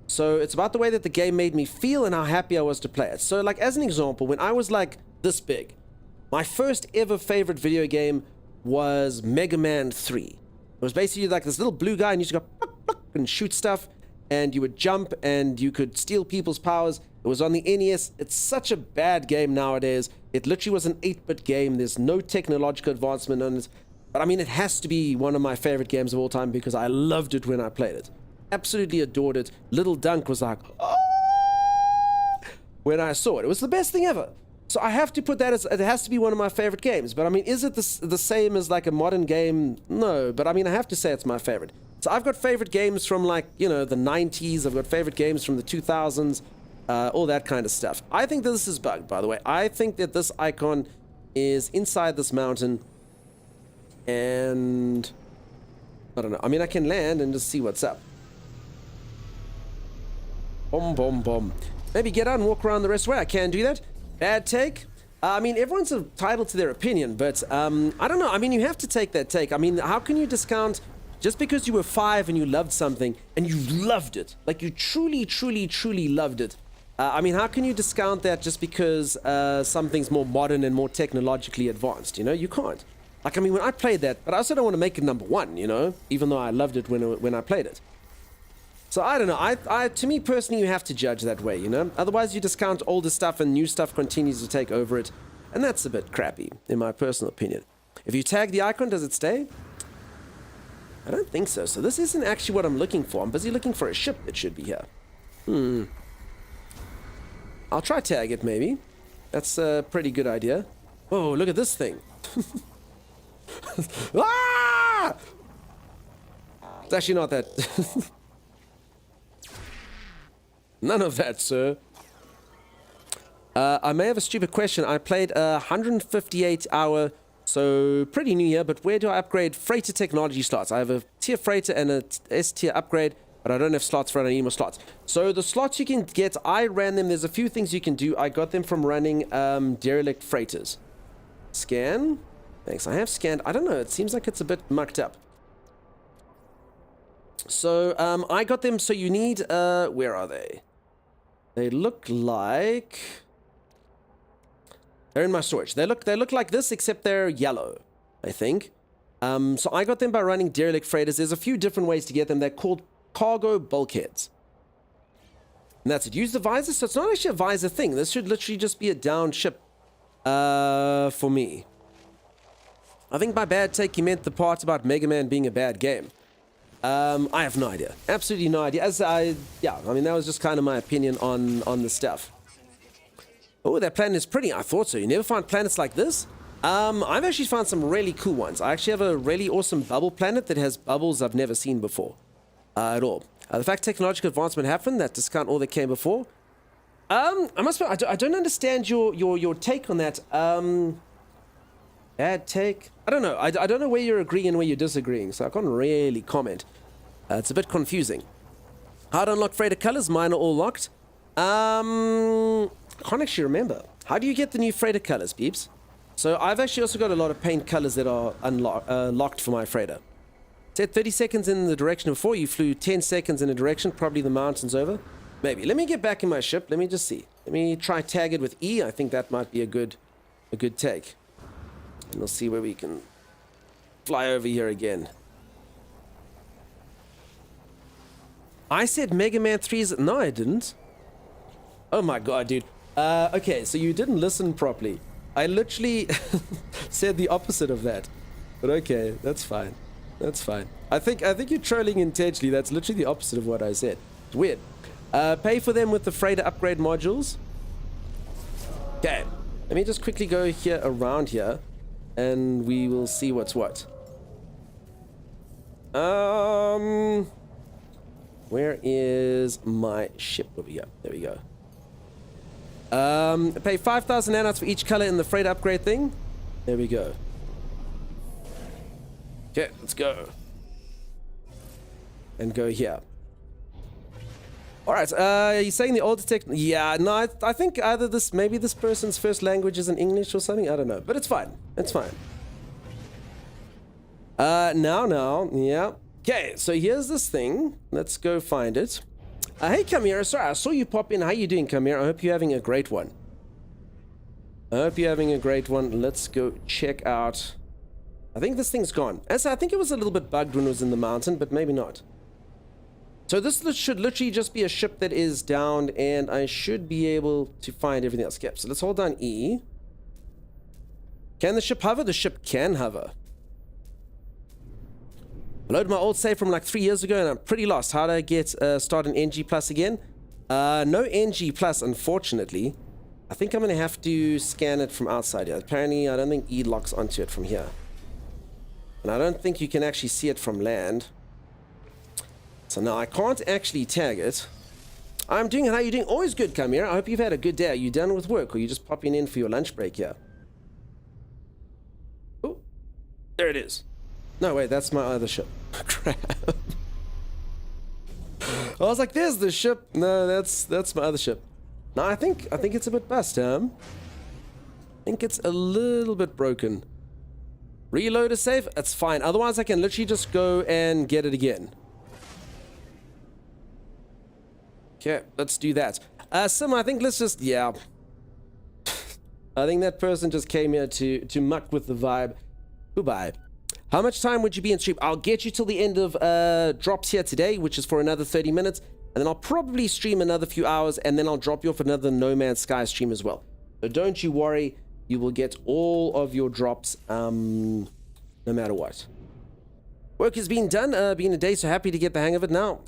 So it's about the way that the game made me feel and how happy I was to play it. So, like, as an example, when I was, like, this big, my first ever favorite video game was Mega Man 3. It was basically like this little blue guy and you used to go pluck, pluck, and shoot stuff, and you would jump and you could steal people's powers. It was on the NES. It's such a bad game nowadays. It literally was an 8-bit game. There's no technological advancement on it. But I mean, it has to be one of my favorite games of all time because I loved it when I played it. Absolutely adored it. Little Dunk was like, oh! When I saw it. It was the best thing ever. So I have to put that as, it has to be one of my favorite games. But I mean, is it the same as like a modern game? No, but I mean, I have to say it's my favorite. So I've got favorite games from like, you know, the 90s. I've got favorite games from the 2000s. All that kind of stuff. I think that this is bugged, by the way. I think that this icon is inside this mountain. And I don't know. I mean, I can land and just see what's up. Boom, boom, boom. Maybe get out and walk around the rest of the way. I can do that. Bad take. I mean, everyone's entitled to their opinion, but I don't know. I mean, you have to take that take. I mean, how can you discount just because you were 5 and you loved something and you loved it, like you truly, truly, truly loved it? I mean, how can you discount that just because something's more modern and more technologically advanced? You know, you can't. Like, I mean, when I played that, but I also don't want to make it number 1, you know, even though I loved it when I played it. So I don't know. To me personally, you have to judge that way, you know. Otherwise, you discount older stuff and new stuff continues to take over it, and that's a bit crappy, in my personal opinion. If you tag the icon, does it stay? I don't think so. So this isn't actually what I'm looking for. I'm busy looking for a ship that should be here. I'll try tag it, maybe. That's a pretty good idea. Oh, look at this thing. Ah! It's actually not that. None of that, sir. I may have a stupid question. I played a 158 hour, so pretty new here, but where do I upgrade freighter technology slots? I have a tier freighter and a S tier upgrade, but I don't have slots for it. I need more slots. So the slots you can get, I ran them. There's a few things you can do. I got them from running derelict freighters. Scan. Thanks. I have scanned. I don't know. It seems like it's a bit mucked up. So I got them. So you need, where are they? They look like... They're in my storage. They look like this, except they're yellow, I think. So I got them by running derelict freighters. There's a few different ways to get them. They're called cargo bulkheads. And that's it. Use the visor. So it's not actually a visor thing. This should literally just be a down ship for me. I think by bad take, he meant the part about Mega Man being a bad game. I have no idea. Absolutely no idea. Yeah, I mean, that was just kind of my opinion on the stuff. Oh, that planet is pretty. I thought so. You never find planets like this? I've actually found some really cool ones. I actually have a really awesome bubble planet that has bubbles I've never seen before. At all. The fact technological advancement happened, that discount all that came before. I don't understand your take on that. Bad take? I don't know. I don't know where you're agreeing and where you're disagreeing, so I can't really comment. It's a bit confusing. How to unlock freighter colors? Mine are all locked. I can't actually remember. How do you get the new freighter colors, peeps? So I've actually also got a lot of paint colors that are locked for my freighter. Set 30 seconds in the direction before. You flew 10 seconds in a direction, probably the mountains over. Maybe. Let me get back in my ship. Let me just see. Let me try tag it with E. I think that might be a good take. And we'll see where we can fly over here again. I said Mega Man 3 is... No, I didn't. Oh my god, dude. Okay, so you didn't listen properly. I literally said the opposite of that. But okay, that's fine. That's fine. I think you're trolling intentionally. That's literally the opposite of what I said. It's weird. Pay for them with the freighter upgrade modules. Okay. Let me just quickly go here around here. And we will see what's what. Where is my ship over here? There we go. Pay 5,000 nanouts for each color in the freighter upgrade thing. There we go. Okay, let's go. And go here. Alright, you're saying the older tech... Yeah, no, I think either maybe this person's first language is in English or something. I don't know, but it's fine. It's fine. Now, yeah. Okay, so here's this thing. Let's go find it. Hey, Kamira. Sorry, I saw you pop in. How you doing, Kamira? I hope you're having a great one. Let's go check out... I think this thing's gone. As I think it was a little bit bugged when it was in the mountain, but maybe not. So this should literally just be a ship that is downed, and I should be able to find everything else. Okay, so let's hold down E. Can the ship hover? The ship can hover. I loaded my old save from like 3 years ago, and I'm pretty lost. How do I get start an NG Plus again? No NG Plus, unfortunately. I think I'm going to have to scan it from outside here. Apparently, I don't think E locks onto it from here. And I don't think you can actually see it from land. So now I can't actually tag it. I'm doing it. How are you doing? Always good, Kamira. I hope you've had a good day. Are you done with work, or are you just popping in for your lunch break here? Oh, there it is. No, wait, that's my other ship. Crap. I was like, there's the ship. No, that's my other ship. No, I think it's a bit bust, I think it's a little bit broken. Reload a save? That's fine. Otherwise, I can literally just go and get it again. Okay, let's do that. Sim, I think let's just... Yeah. I think that person just came here to muck with the vibe. Goodbye. How much time would you be in stream? I'll get you till the end of drops here today, which is for another 30 minutes. And then I'll probably stream another few hours, and then I'll drop you off another No Man's Sky stream as well. So don't you worry. You will get all of your drops, no matter what. Work has been done. Been a day, so happy to get the hang of it now.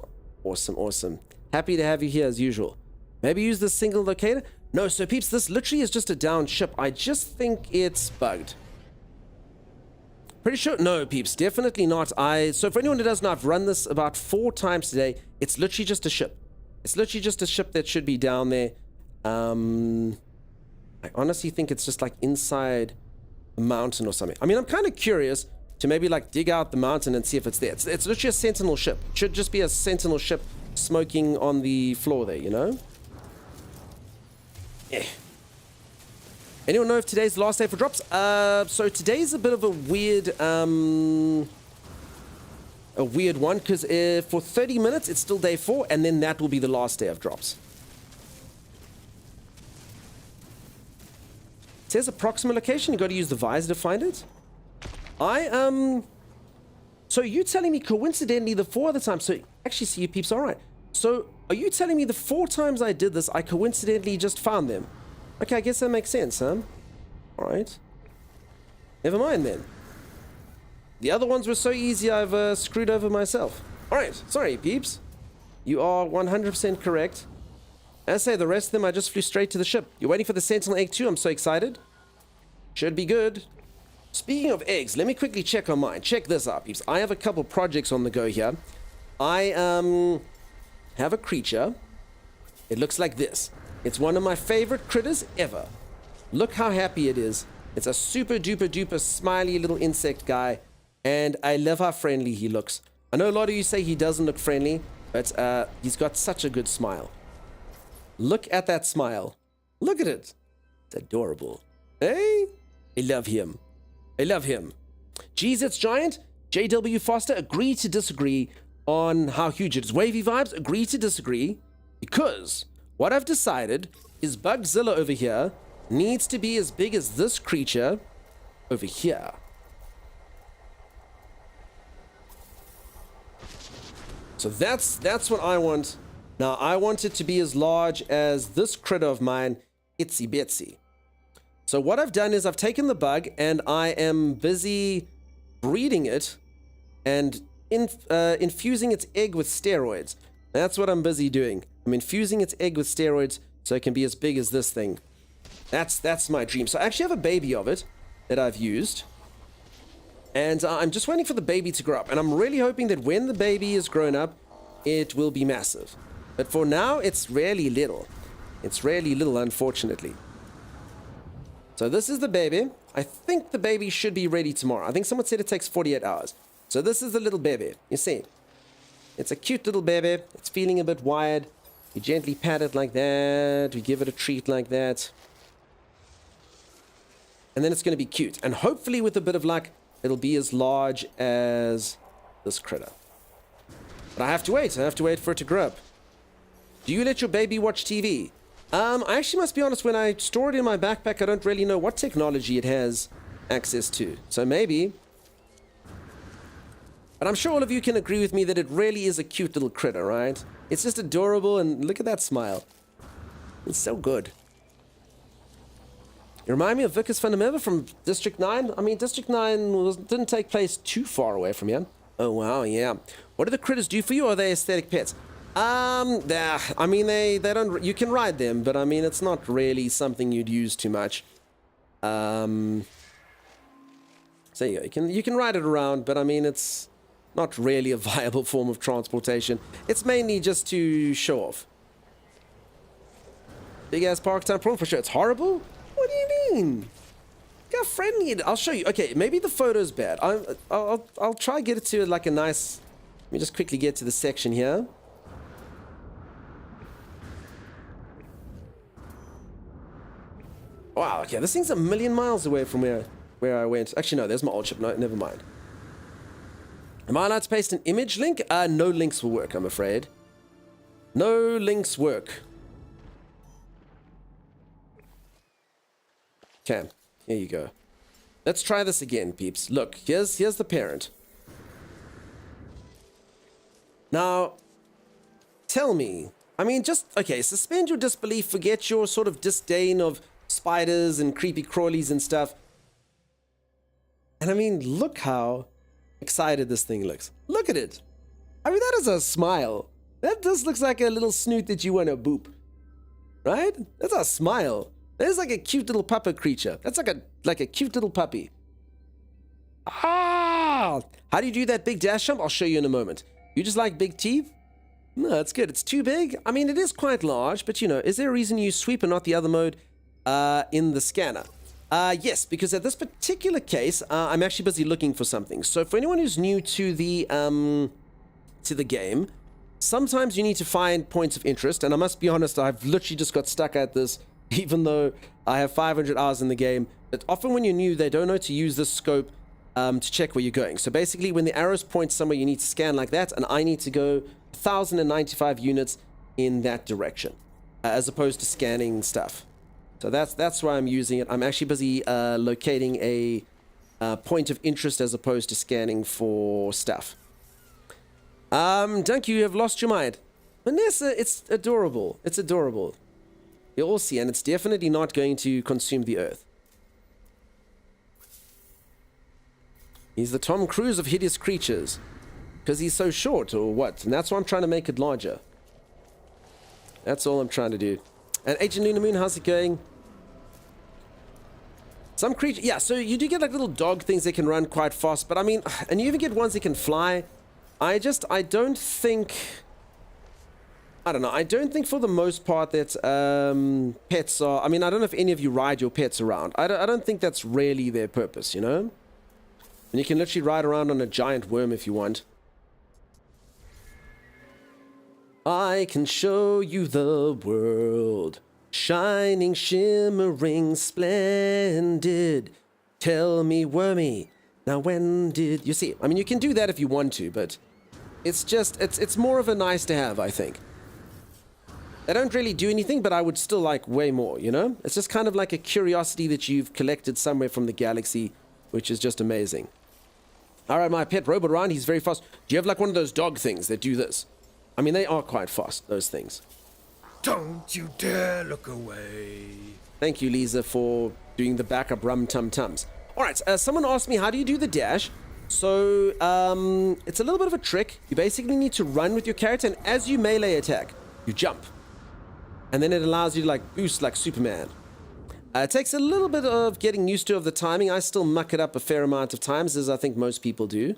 Awesome, awesome. Happy to have you here as usual. Maybe use the single locator? No, so peeps, this literally is just a down ship. I just think it's bugged. Pretty sure? No, peeps, definitely not. So for anyone who doesn't know, I've run this about 4 times today. It's literally just a ship. It's literally just a ship that should be down there. I honestly think it's just like inside a mountain or something. I mean, I'm kind of curious to maybe like dig out the mountain and see if it's there. It's literally a Sentinel ship. It should just be a Sentinel ship smoking on the floor there, you know? Yeah. Anyone know if today's the last day for drops? So today's a bit of a weird one, because for 30 minutes it's still day 4, and then that will be the last day of drops. It says approximate location. You got to use the visor to find it. So you telling me coincidentally the 4 other times? So actually, see, you peeps, all right. So are you telling me the 4 times I did this, I coincidentally just found them? Okay, I guess that makes sense, huh? All right. Never mind then. The other ones were so easy, I've screwed over myself. All right, sorry, peeps. You are 100% correct. As I say, the rest of them, I just flew straight to the ship. You're waiting for the Sentinel egg too? I'm so excited. Should be good. Speaking of eggs, let me quickly check on mine. Check this out, peeps. I have a couple projects on the go here. I have a creature. It looks like this. It's one of my favorite critters ever. Look how happy it is. It's a super duper duper smiley little insect guy. And I love how friendly he looks. I know a lot of you say he doesn't look friendly, but he's got such a good smile. Look at that smile. Look at it. It's adorable. Hey? I love him. I love him. Geez, it's giant. JW Foster, agree to disagree on how huge it is. Wavy Vibes, agree to disagree. Because what I've decided is Bugzilla over here needs to be as big as this creature over here. So that's what I want. Now, I want it to be as large as this critter of mine, Itsy Bitsy. So what I've done is I've taken the bug and I am busy breeding it and infusing its egg with steroids. That's what I'm busy doing. I'm infusing its egg with steroids so it can be as big as this thing. That's my dream. So I actually have a baby of it that I've used. And I'm just waiting for the baby to grow up. And I'm really hoping that when the baby is grown up, it will be massive. But for now, it's really little. It's really little, unfortunately. So this is the baby. I think the baby should be ready tomorrow. I think someone said it takes 48 hours. So this is the little baby. You see, it's a cute little baby. It's feeling a bit wired. We gently pat it like that. We give it a treat like that. And then it's going to be cute. And hopefully with a bit of luck, it'll be as large as this critter. But I have to wait. I have to wait for it to grow up. Do you let your baby watch TV? I actually must be honest, when I store it in my backpack, I don't really know what technology it has access to. So maybe. But I'm sure all of you can agree with me that it really is a cute little critter, right? It's just adorable, and look at that smile. It's so good. You remind me of Vickers Fundamental from District 9. I mean, District 9 didn't take place too far away from here. Oh, wow, yeah. What do the critters do for you, or are they aesthetic pets? I mean, they don't, you can ride them, but I mean, it's not really something you'd use too much. So yeah, you can ride it around, but I mean, it's not really a viable form of transportation. It's mainly just to show off. Big ass park time problem for sure. It's horrible? What do you mean? Look how friendly it is. I'll show you. Okay, maybe the photo's bad. I'll try to get it to like a nice. Let me just quickly get to the section here. Wow, okay, this thing's a million miles away from where I went. Actually, no, there's my old ship. No, never mind. Am I allowed to paste an image link? No links will work, I'm afraid. No links work. Okay, here you go. Let's try this again, peeps. Look, here's the parent. Now, tell me. I mean, just, okay, suspend your disbelief. Forget your sort of disdain of spiders and creepy crawlies and stuff. And I mean, look how excited this thing looks. Look at it. I mean, that is a smile. That just looks like a little snoot that you want to boop. Right? That's a smile. That is like a cute little puppet creature. That's like a cute little puppy. Ah! How do you do that big dash jump? I'll show you in a moment. You just like big teeth? No, that's good. It's too big. I mean, it is quite large, but you know, is there a reason you use sweep and not the other mode? in the scanner. Yes, because at this particular case, I'm actually busy looking for something. So for anyone who's new to the game, sometimes you need to find points of interest, and I must be honest, I've literally just got stuck at this, even though I have 500 hours in the game. But often when you're new, they don't know to use this scope to check where you're going. So basically, when the arrows point somewhere, you need to scan like that, and I need to go 1,095 units in that direction, as opposed to scanning stuff. So that's why I'm using it. I'm actually busy locating a point of interest as opposed to scanning for stuff. Dunk, you have lost your mind. Vanessa, it's adorable. It's adorable. You'll all see, and it's definitely not going to consume the earth. He's the Tom Cruise of hideous creatures. Because he's so short, or what? And that's why I'm trying to make it larger. That's all I'm trying to do. And Agent Luna Moon, how's it going? Some creature, yeah, so you do get like little dog things that can run quite fast, but I mean, and you even get ones that can fly. I don't think, I don't know, I don't think for the most part that pets are, I mean, I don't know if any of you ride your pets around. I don't think that's really their purpose, you know? And you can literally ride around on a giant worm if you want. I can show you the world, shining, shimmering, splendid. Tell me, wormy, now when did you see? I mean, you can do that if you want to, but it's just, it's more of a nice to have, I think. They don't really do anything, but I would still like way more, you know? It's just kind of like a curiosity that you've collected somewhere from the galaxy, which is just amazing. All right, my pet robot Ryan, he's very fast. Do you have like one of those dog things that do this? I mean, they are quite fast, those things. Don't you dare look away. Thank you, Lisa, for doing the backup rum-tum-tums. All right, someone asked me, how do you do the dash? So, it's a little bit of a trick. You basically need to run with your character, and as you melee attack, you jump. And then it allows you to, like, boost like Superman. It takes a little bit of getting used to of the timing. I still muck it up a fair amount of times, as I think most people do.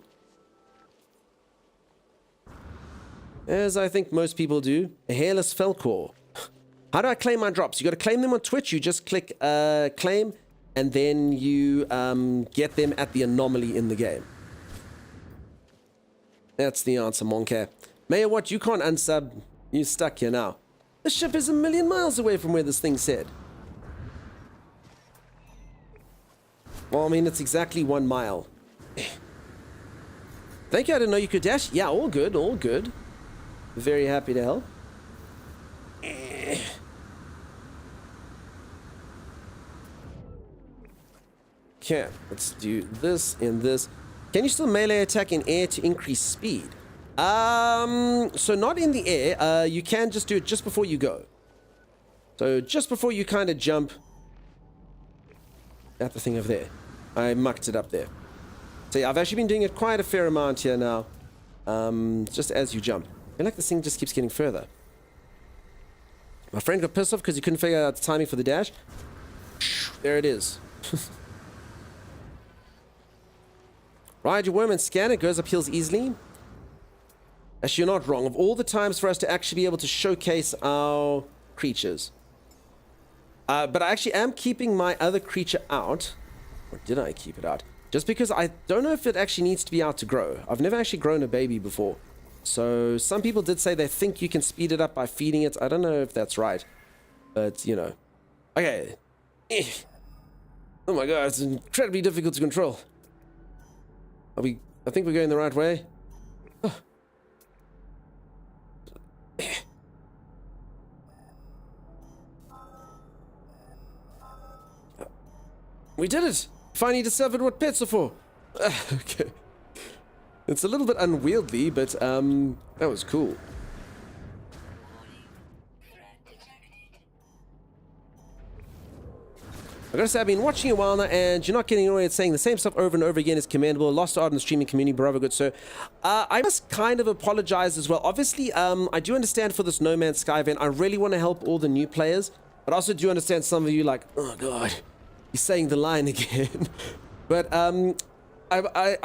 As I think most people do. A hairless Felcor. How do I claim my drops? You got to claim them on Twitch. You just click claim, and then you get them at the anomaly in the game. That's the answer, Monka. Mayor, what? You can't unsub. You're stuck here now. The ship is 1,000,000 miles away from where this thing said. Well, I mean, it's exactly 1 mile. Thank you. I didn't know you could dash. Yeah, all good, all good. Very happy to help. Okay, let's do this and this. Can you still melee attack in air to increase speed? So not in the air. You can just do it just before you go. So just before you kind of jump at the thing over there. I mucked it up there. So yeah, I've actually been doing it quite a fair amount here now. Just as you jump. I feel like this thing just keeps getting further. My friend got pissed off because he couldn't figure out the timing for the dash. There it is. Ride your worm and scan it. Goes up hills easily. Actually, you're not wrong. Of all the times for us to actually be able to showcase our creatures. But I actually am keeping my other creature out. Or did I keep it out? Just because I don't know if it actually needs to be out to grow. I've never actually grown a baby before. So some people did say they think you can speed it up by feeding it. I don't know if that's right. But, you know. Okay. Oh my god, it's incredibly difficult to control. I think we're going the right way. Oh. We did it! Finally discovered what pets are for. Okay. It's a little bit unwieldy, but that was cool. I gotta say, I've been watching you a while now, and you're not getting annoyed at saying the same stuff over and over again is commendable. Lost art in the streaming community, bravo, good sir. I must kind of apologize as well. Obviously, I do understand for this No Man's Sky event, I really want to help all the new players, but I also do understand some of you like, oh god, he's saying the line again. But I'm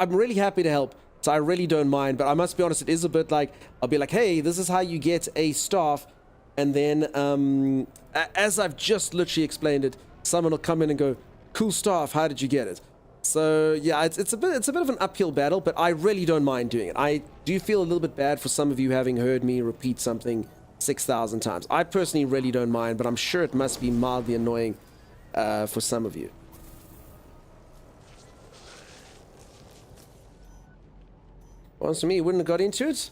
really happy to help, so I really don't mind. But I must be honest, it is a bit like, I'll be like, hey, this is how you get a staff, and then as I've just literally explained it, someone will come in and go, cool stuff, how did you get it? So yeah, it's a bit of an uphill battle, but I really don't mind doing it. I do feel a little bit bad for some of you having heard me repeat something 6,000 times. I personally really don't mind, but I'm sure it must be mildly annoying for some of you. Well, for me, you wouldn't have got into it.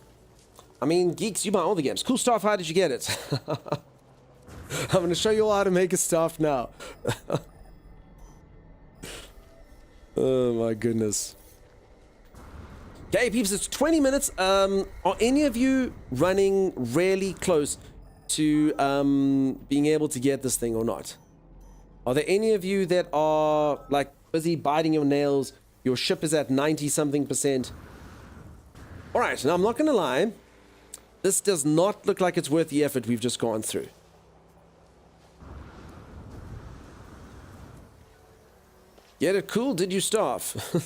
I mean, geeks, you buy all the games. Cool stuff, how did you get it? I'm going to show you all how to make a staff now. Oh my goodness. Okay, peeps, it's 20 minutes. Are any of you running really close to being able to get this thing or not? Are there any of you that are like busy biting your nails? Your ship is at 90-something%. All right, now I'm not going to lie. This does not look like it's worth the effort we've just gone through. Get it cool? Did you starve?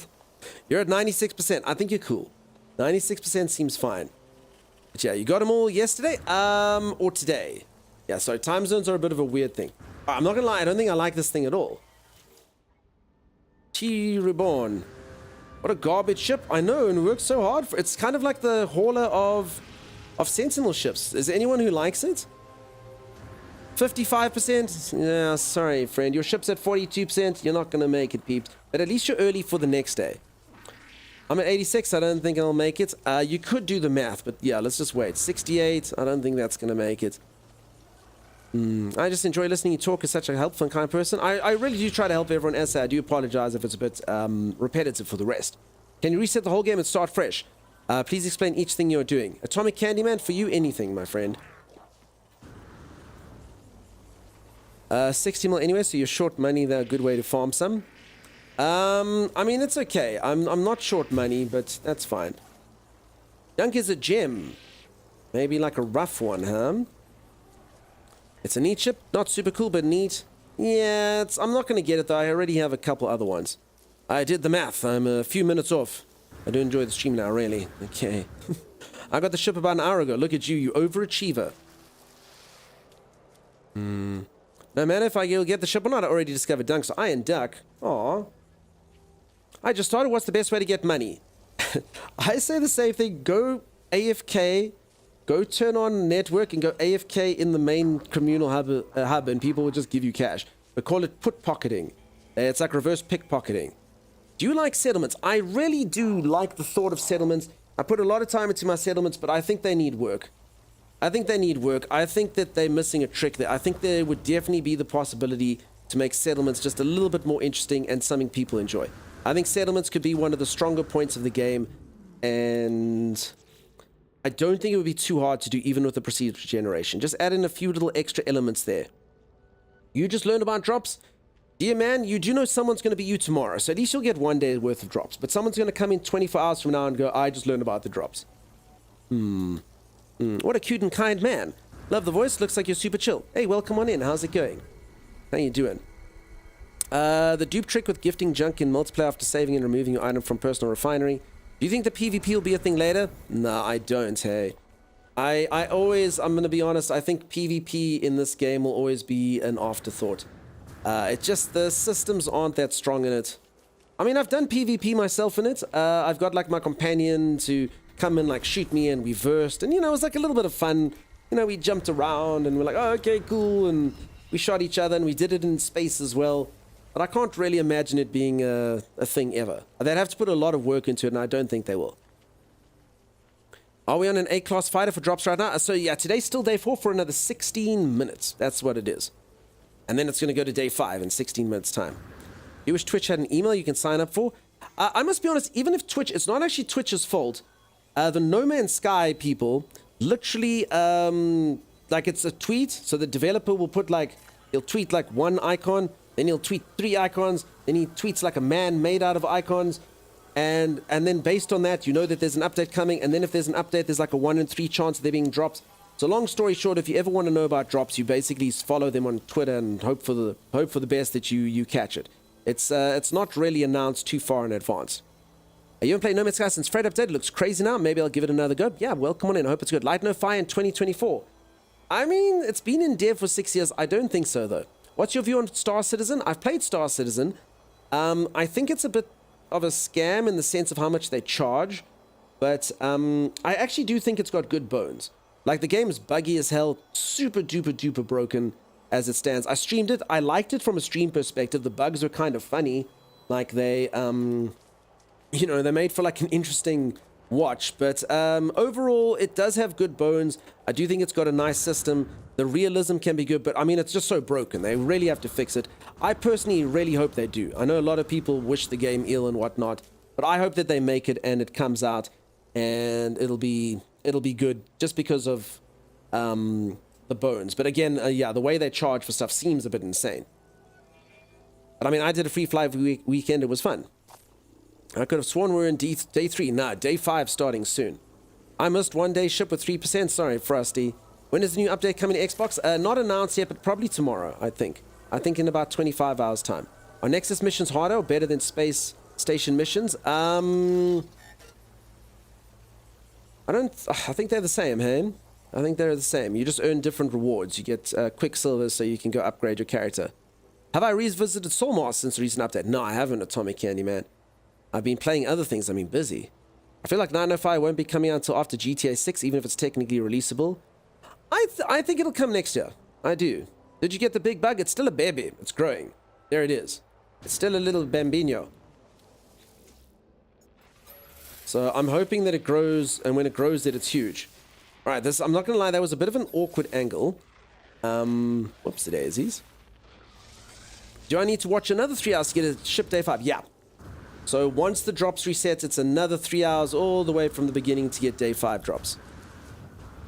You're at 96%. I think you're cool. 96% seems fine. But yeah, you got them all yesterday? Or today? Yeah, sorry, time zones are a bit of a weird thing. I'm not gonna lie, I don't think I like this thing at all. T Reborn. What a garbage ship. I know, and works so hard for it's kind of like the hauler of Sentinel ships. Is there anyone who likes it? 55%? Yeah, sorry, friend. Your ship's at 42%. You're not going to make it, peeps. But at least you're early for the next day. I'm at 86. I don't think I'll make it. You could do the math, but yeah, let's just wait. 68. I don't think that's going to make it. I just enjoy listening. You talk as such a helpful and kind person. I really do try to help everyone. As I do apologize if it's a bit repetitive for the rest. Can you reset the whole game and start fresh? Please explain each thing you're doing. Atomic Candyman, for you, anything, my friend. 60 mil anyway, so you're short money. They're a good way to farm some. I mean, it's okay. I'm not short money, but that's fine. Dunk is a gem. Maybe like a rough one, huh? It's a neat ship. Not super cool, but neat. Yeah, I'm not going to get it, though. I already have a couple other ones. I did the math. I'm a few minutes off. I do enjoy the stream now, really. Okay. I got the ship about an hour ago. Look at you, you overachiever. No matter if I'll get the ship or not, I already discovered Dunk's Iron Duck. Aw. I just started. What's the best way to get money? I say the same thing. Go AFK. Go turn on network and go AFK in the main communal hub and people will just give you cash. We call it put pocketing. It's like reverse pickpocketing. Do you like settlements? I really do like the thought of settlements. I put a lot of time into my settlements, but I think they need work. I think that they're missing a trick there. I think there would definitely be the possibility to make settlements just a little bit more interesting and something people enjoy. I think settlements could be one of the stronger points of the game, and I don't think it would be too hard to do even with the perceived generation. Just add in a few little extra elements there. You just learned about drops? Dear man, you do know someone's going to be you tomorrow, so at least you'll get 1 day's worth of drops. But someone's going to come in 24 hours from now and go, I just learned about the drops. What a cute and kind man. Love the voice. Looks like you're super chill. Hey, welcome on in. How's it going? How you doing? The dupe trick with gifting junk in multiplayer after saving and removing your item from personal refinery. Do you think the PvP will be a thing later? No, I don't, hey. I'm going to be honest, I think PvP in this game will always be an afterthought. It's just the systems aren't that strong in it. I mean, I've done PvP myself in it. I've got like my companion to come and like shoot me and we versed, and you know, it was like a little bit of fun. You know, we jumped around and we're like, oh, okay, cool, and we shot each other and we did it in space as well. But I can't really imagine it being a thing ever. They'd have to put a lot of work into it, and I don't think they will. Are we on an A-class fighter for drops right now? So yeah, today's still day 4 for another 16 minutes. That's what it is. And then it's going to go to day 5 in 16 minutes time. You wish Twitch had an email you can sign up for? I must be honest, even if Twitch, it's not actually Twitch's fault. The No Man's Sky people literally, like it's a tweet, so the developer will put like, he'll tweet like one icon, then he'll tweet 3 icons, then he tweets like a man made out of icons, and then based on that, you know that there's an update coming, and then if there's an update, there's like a 1 in 3 chance they're being dropped. So long story short, if you ever want to know about drops, you basically follow them on Twitter and hope for the best that you catch it. It's not really announced too far in advance. You haven't played No Man's Sky since Fred update. It looks crazy now. Maybe I'll give it another go. Yeah, welcome on in. I hope it's good. Light No Fire in 2024. I mean, it's been in dev for 6 years. I don't think so, though. What's your view on Star Citizen? I've played Star Citizen. I think it's a bit of a scam in the sense of how much they charge, but I actually do think it's got good bones. Like, the game's buggy as hell, super duper duper broken as it stands. I streamed it. I liked it from a stream perspective. The bugs were kind of funny. Like, they, you know, they made for like an interesting watch, but overall it does have good bones. I do think it's got a nice system. The realism can be good, but I mean, it's just so broken. They really have to fix it. I personally really hope they do. I know a lot of people wish the game ill and whatnot, but I hope that they make it and it comes out and it'll be good just because of the bones. But again, yeah, the way they charge for stuff seems a bit insane. But I mean, I did a free fly weekend. It was fun. I could have sworn we were in day 3. Nah, day 5 starting soon. I missed one day ship with 3%. Sorry, Frosty. When is the new update coming to Xbox? Not announced yet, but probably tomorrow, I think. I think in about 25 hours' time. Are Nexus missions harder or better than space station missions? I think they're the same, hey? I think they're the same. You just earn different rewards. You get Quicksilver so you can go upgrade your character. Have I revisited Soulmaster since the recent update? No, I haven't, Atomic Candy Man. I've been playing other things. I've been busy. I feel like 905 won't be coming out until after GTA 6, even if it's technically releasable. I think it'll come next year. I do. Did you get the big bug? It's still a baby. It's growing. There it is. It's still a little bambino. So I'm hoping that it grows, and when it grows that it's huge. Alright, this, I'm not going to lie, that was a bit of an awkward angle. Whoops, daisies. Do I need to watch another 3 hours to get a ship day 5? Yeah. So once the drops resets, it's another 3 hours all the way from the beginning to get day 5 drops.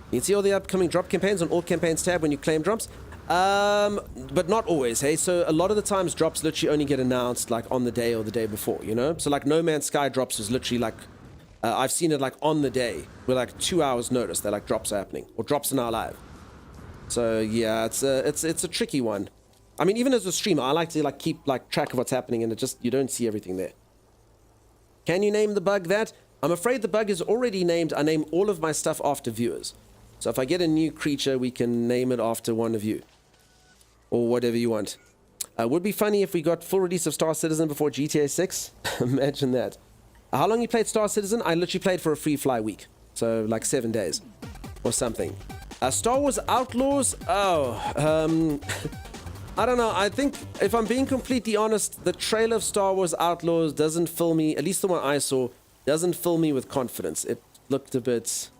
You can see all the upcoming drop campaigns on all campaigns tab when you claim drops. But not always, hey? So a lot of the times drops literally only get announced like on the day or the day before, you know? So like No Man's Sky drops is literally like, I've seen it like on the day with like 2 hours notice that like drops are happening or drops are now live. So yeah, it's a tricky one. I mean, even as a streamer, I like to like keep like track of what's happening, and it just, you don't see everything there. Can you name the bug that? I'm afraid the bug is already named. I name all of my stuff after viewers. So if I get a new creature, we can name it after one of you. Or whatever you want. Would be funny if we got full release of Star Citizen before GTA 6. Imagine that. How long you played Star Citizen? I literally played for a free fly week. So like 7 days. Or something. Star Wars Outlaws? Oh, I don't know. I think, if I'm being completely honest, the trailer of Star Wars Outlaws doesn't fill me, at least the one I saw, doesn't fill me with confidence. It looked a bit,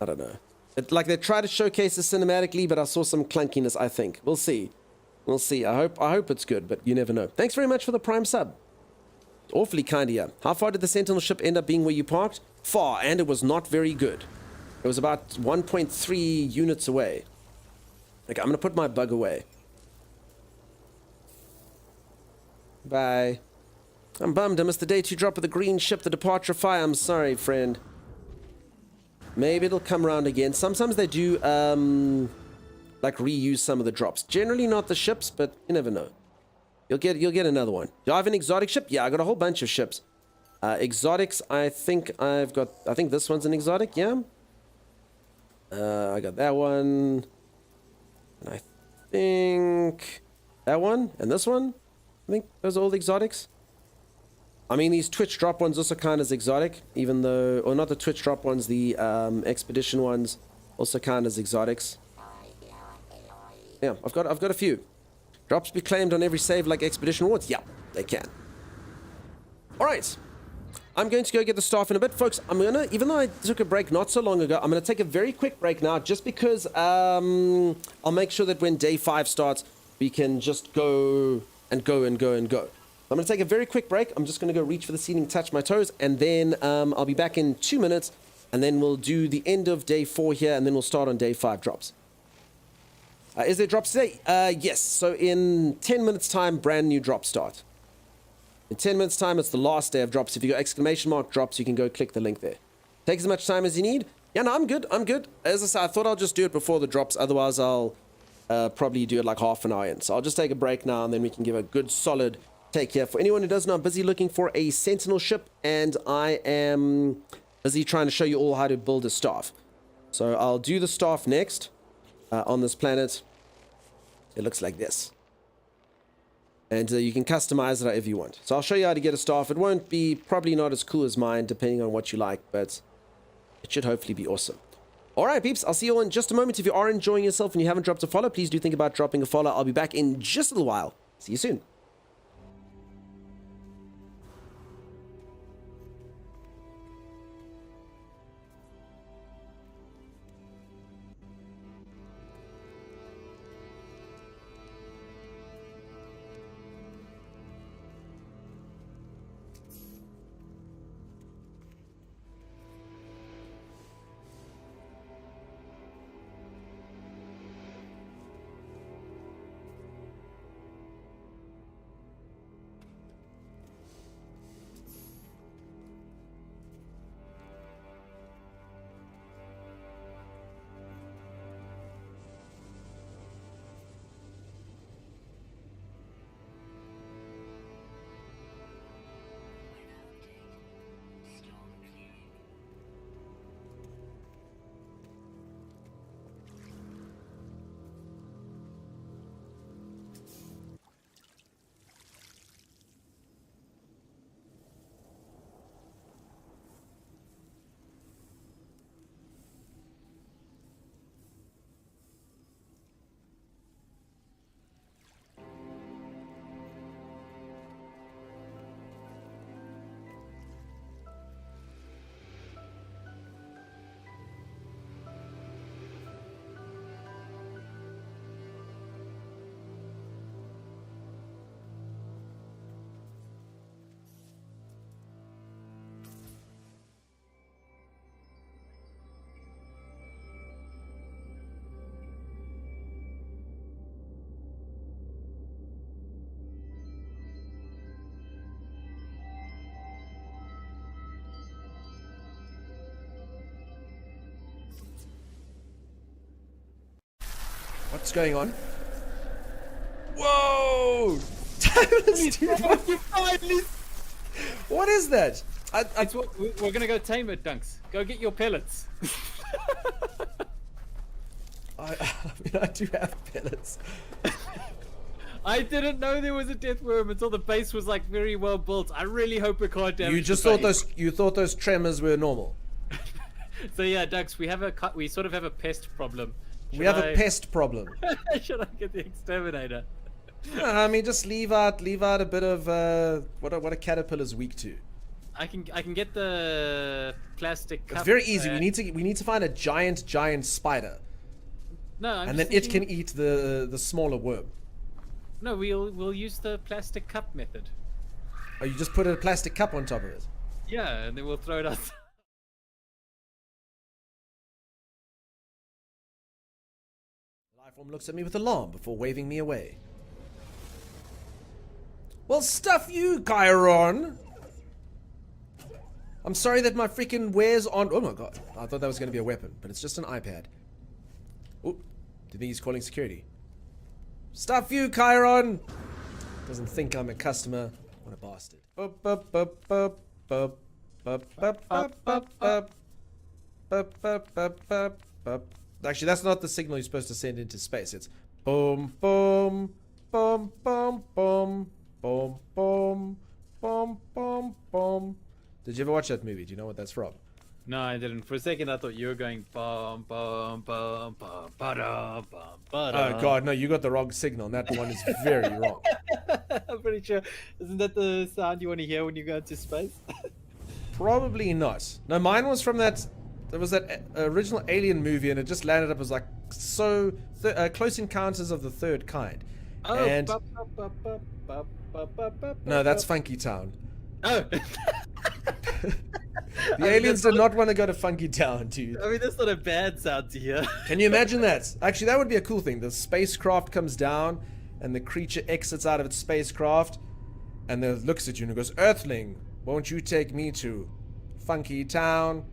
I don't know. Like they tried to showcase it cinematically, but I saw some clunkiness, I think. We'll see. We'll see. I hope it's good, but you never know. Thanks very much for the Prime sub. Awfully kind of you. How far did the Sentinel ship end up being where you parked? Far, and it was not very good. It was about 1.3 units away. Okay, I'm going to put my bug away. Bye. I'm bummed. I missed the day 2 drop of the green ship, the departure fire. I'm sorry, friend. Maybe it'll come around again. Sometimes they do, like, reuse some of the drops. Generally not the ships, but you never know. You'll get another one. Do I have an exotic ship? Yeah, I got a whole bunch of ships. Exotics, I think I've got... I think this one's an exotic, yeah? I got that one. And I think... that one? And this one? I think those are all the exotics. I mean, these Twitch drop ones also count as exotic, even though... or not the Twitch drop ones, the expedition ones also count as exotics. Yeah, I've got a few. Drops be claimed on every save like expedition rewards? Yeah, they can. Alright. I'm going to go get the staff in a bit. Folks, I'm gonna... even though I took a break not so long ago, I'm gonna take a very quick break now, just because I'll make sure that when day 5 starts, we can just go and go and go and go. I'm going to take a very quick break. I'm just going to go reach for the ceiling, touch my toes, and then I'll be back in 2 minutes, and then we'll do the end of day 4 here, and then we'll start on day 5 drops. Is there drops today? Yes. So in 10 minutes time, brand new drops start. In 10 minutes time, it's the last day of drops. If you go exclamation mark drops, you can go click the link there. Take as much time as you need. Yeah, no, I'm good. I'm good. As I said, I thought I'll just do it before the drops. Otherwise, I'll probably do it like half an hour in. So I'll just take a break now, and then we can give a good solid take here. For anyone who doesn't know, I'm busy looking for a Sentinel ship, and I am busy trying to show you all how to build a staff. So I'll do the staff next on this planet. it looks like this. And you can customize it however you want. So I'll show you how to get a staff. It won't be probably not as cool as mine, depending on what you like, but it should hopefully be awesome. Alright peeps, I'll see you all in just a moment. If you are enjoying yourself and you haven't dropped a follow, please do think about dropping a follow. I'll be back in just a little while. See you soon. Storm clearing. What's going on? Whoa! Timeless, dude, what is that? It's what, we're gonna go tame it, Dunks. Go get your pellets. I mean, I do have pellets. I didn't know there was a death worm until the base was like very well built. I really hope it can't damage. You just the thought base. you thought those tremors were normal. So yeah, Dunks, we sort of have a pest problem. We have a pest problem. Should I get the exterminator? I mean, just leave out a bit of what a caterpillar's weak to. I can get the plastic cup. It's very easy. We need to find a giant spider, No, and then it can eat the smaller worm. No, we'll use the plastic cup method. Oh, you just put a plastic cup on top of it. Yeah, and then we'll throw it out. Lifeform looks at me with alarm before waving me away. Well, stuff you, Chiron! I'm sorry that my freaking wears on. Oh my god, I thought that was going to be a weapon, but it's just an iPad. Oh, do you think he's calling security? Stuff you, Chiron! Doesn't think I'm a customer. What a bastard. Bup, bup, bup, bup, bup, bup, bup, bup, bup, bup, bup, bup, bup, bup, bup. Actually, that's not the signal you're supposed to send into space. It's boom, boom, boom, boom, boom, boom, boom, boom, boom, boom. Did you ever watch that movie? Do you know what that's from? No, I didn't. For a second, I thought you were going bum bum bum bum ba-da, bum ba-da. Oh god, no, you got the wrong signal, and that one is very wrong. I'm pretty sure. Isn't that the sound you want to hear when you go into space? Probably not. No, mine was from that. There was that original Alien movie, and it just landed up as like so Close Encounters of the Third Kind. Oh, And no, that's fun. Funky Town. Oh. The aliens did not want to go to Funky Town, dude. I mean, that's not a bad sound to hear. Can you imagine that? Actually, that would be a cool thing. The spacecraft comes down, and the creature exits out of its spacecraft, and then looks at you and goes, "Earthling, won't you take me to Funky Town?"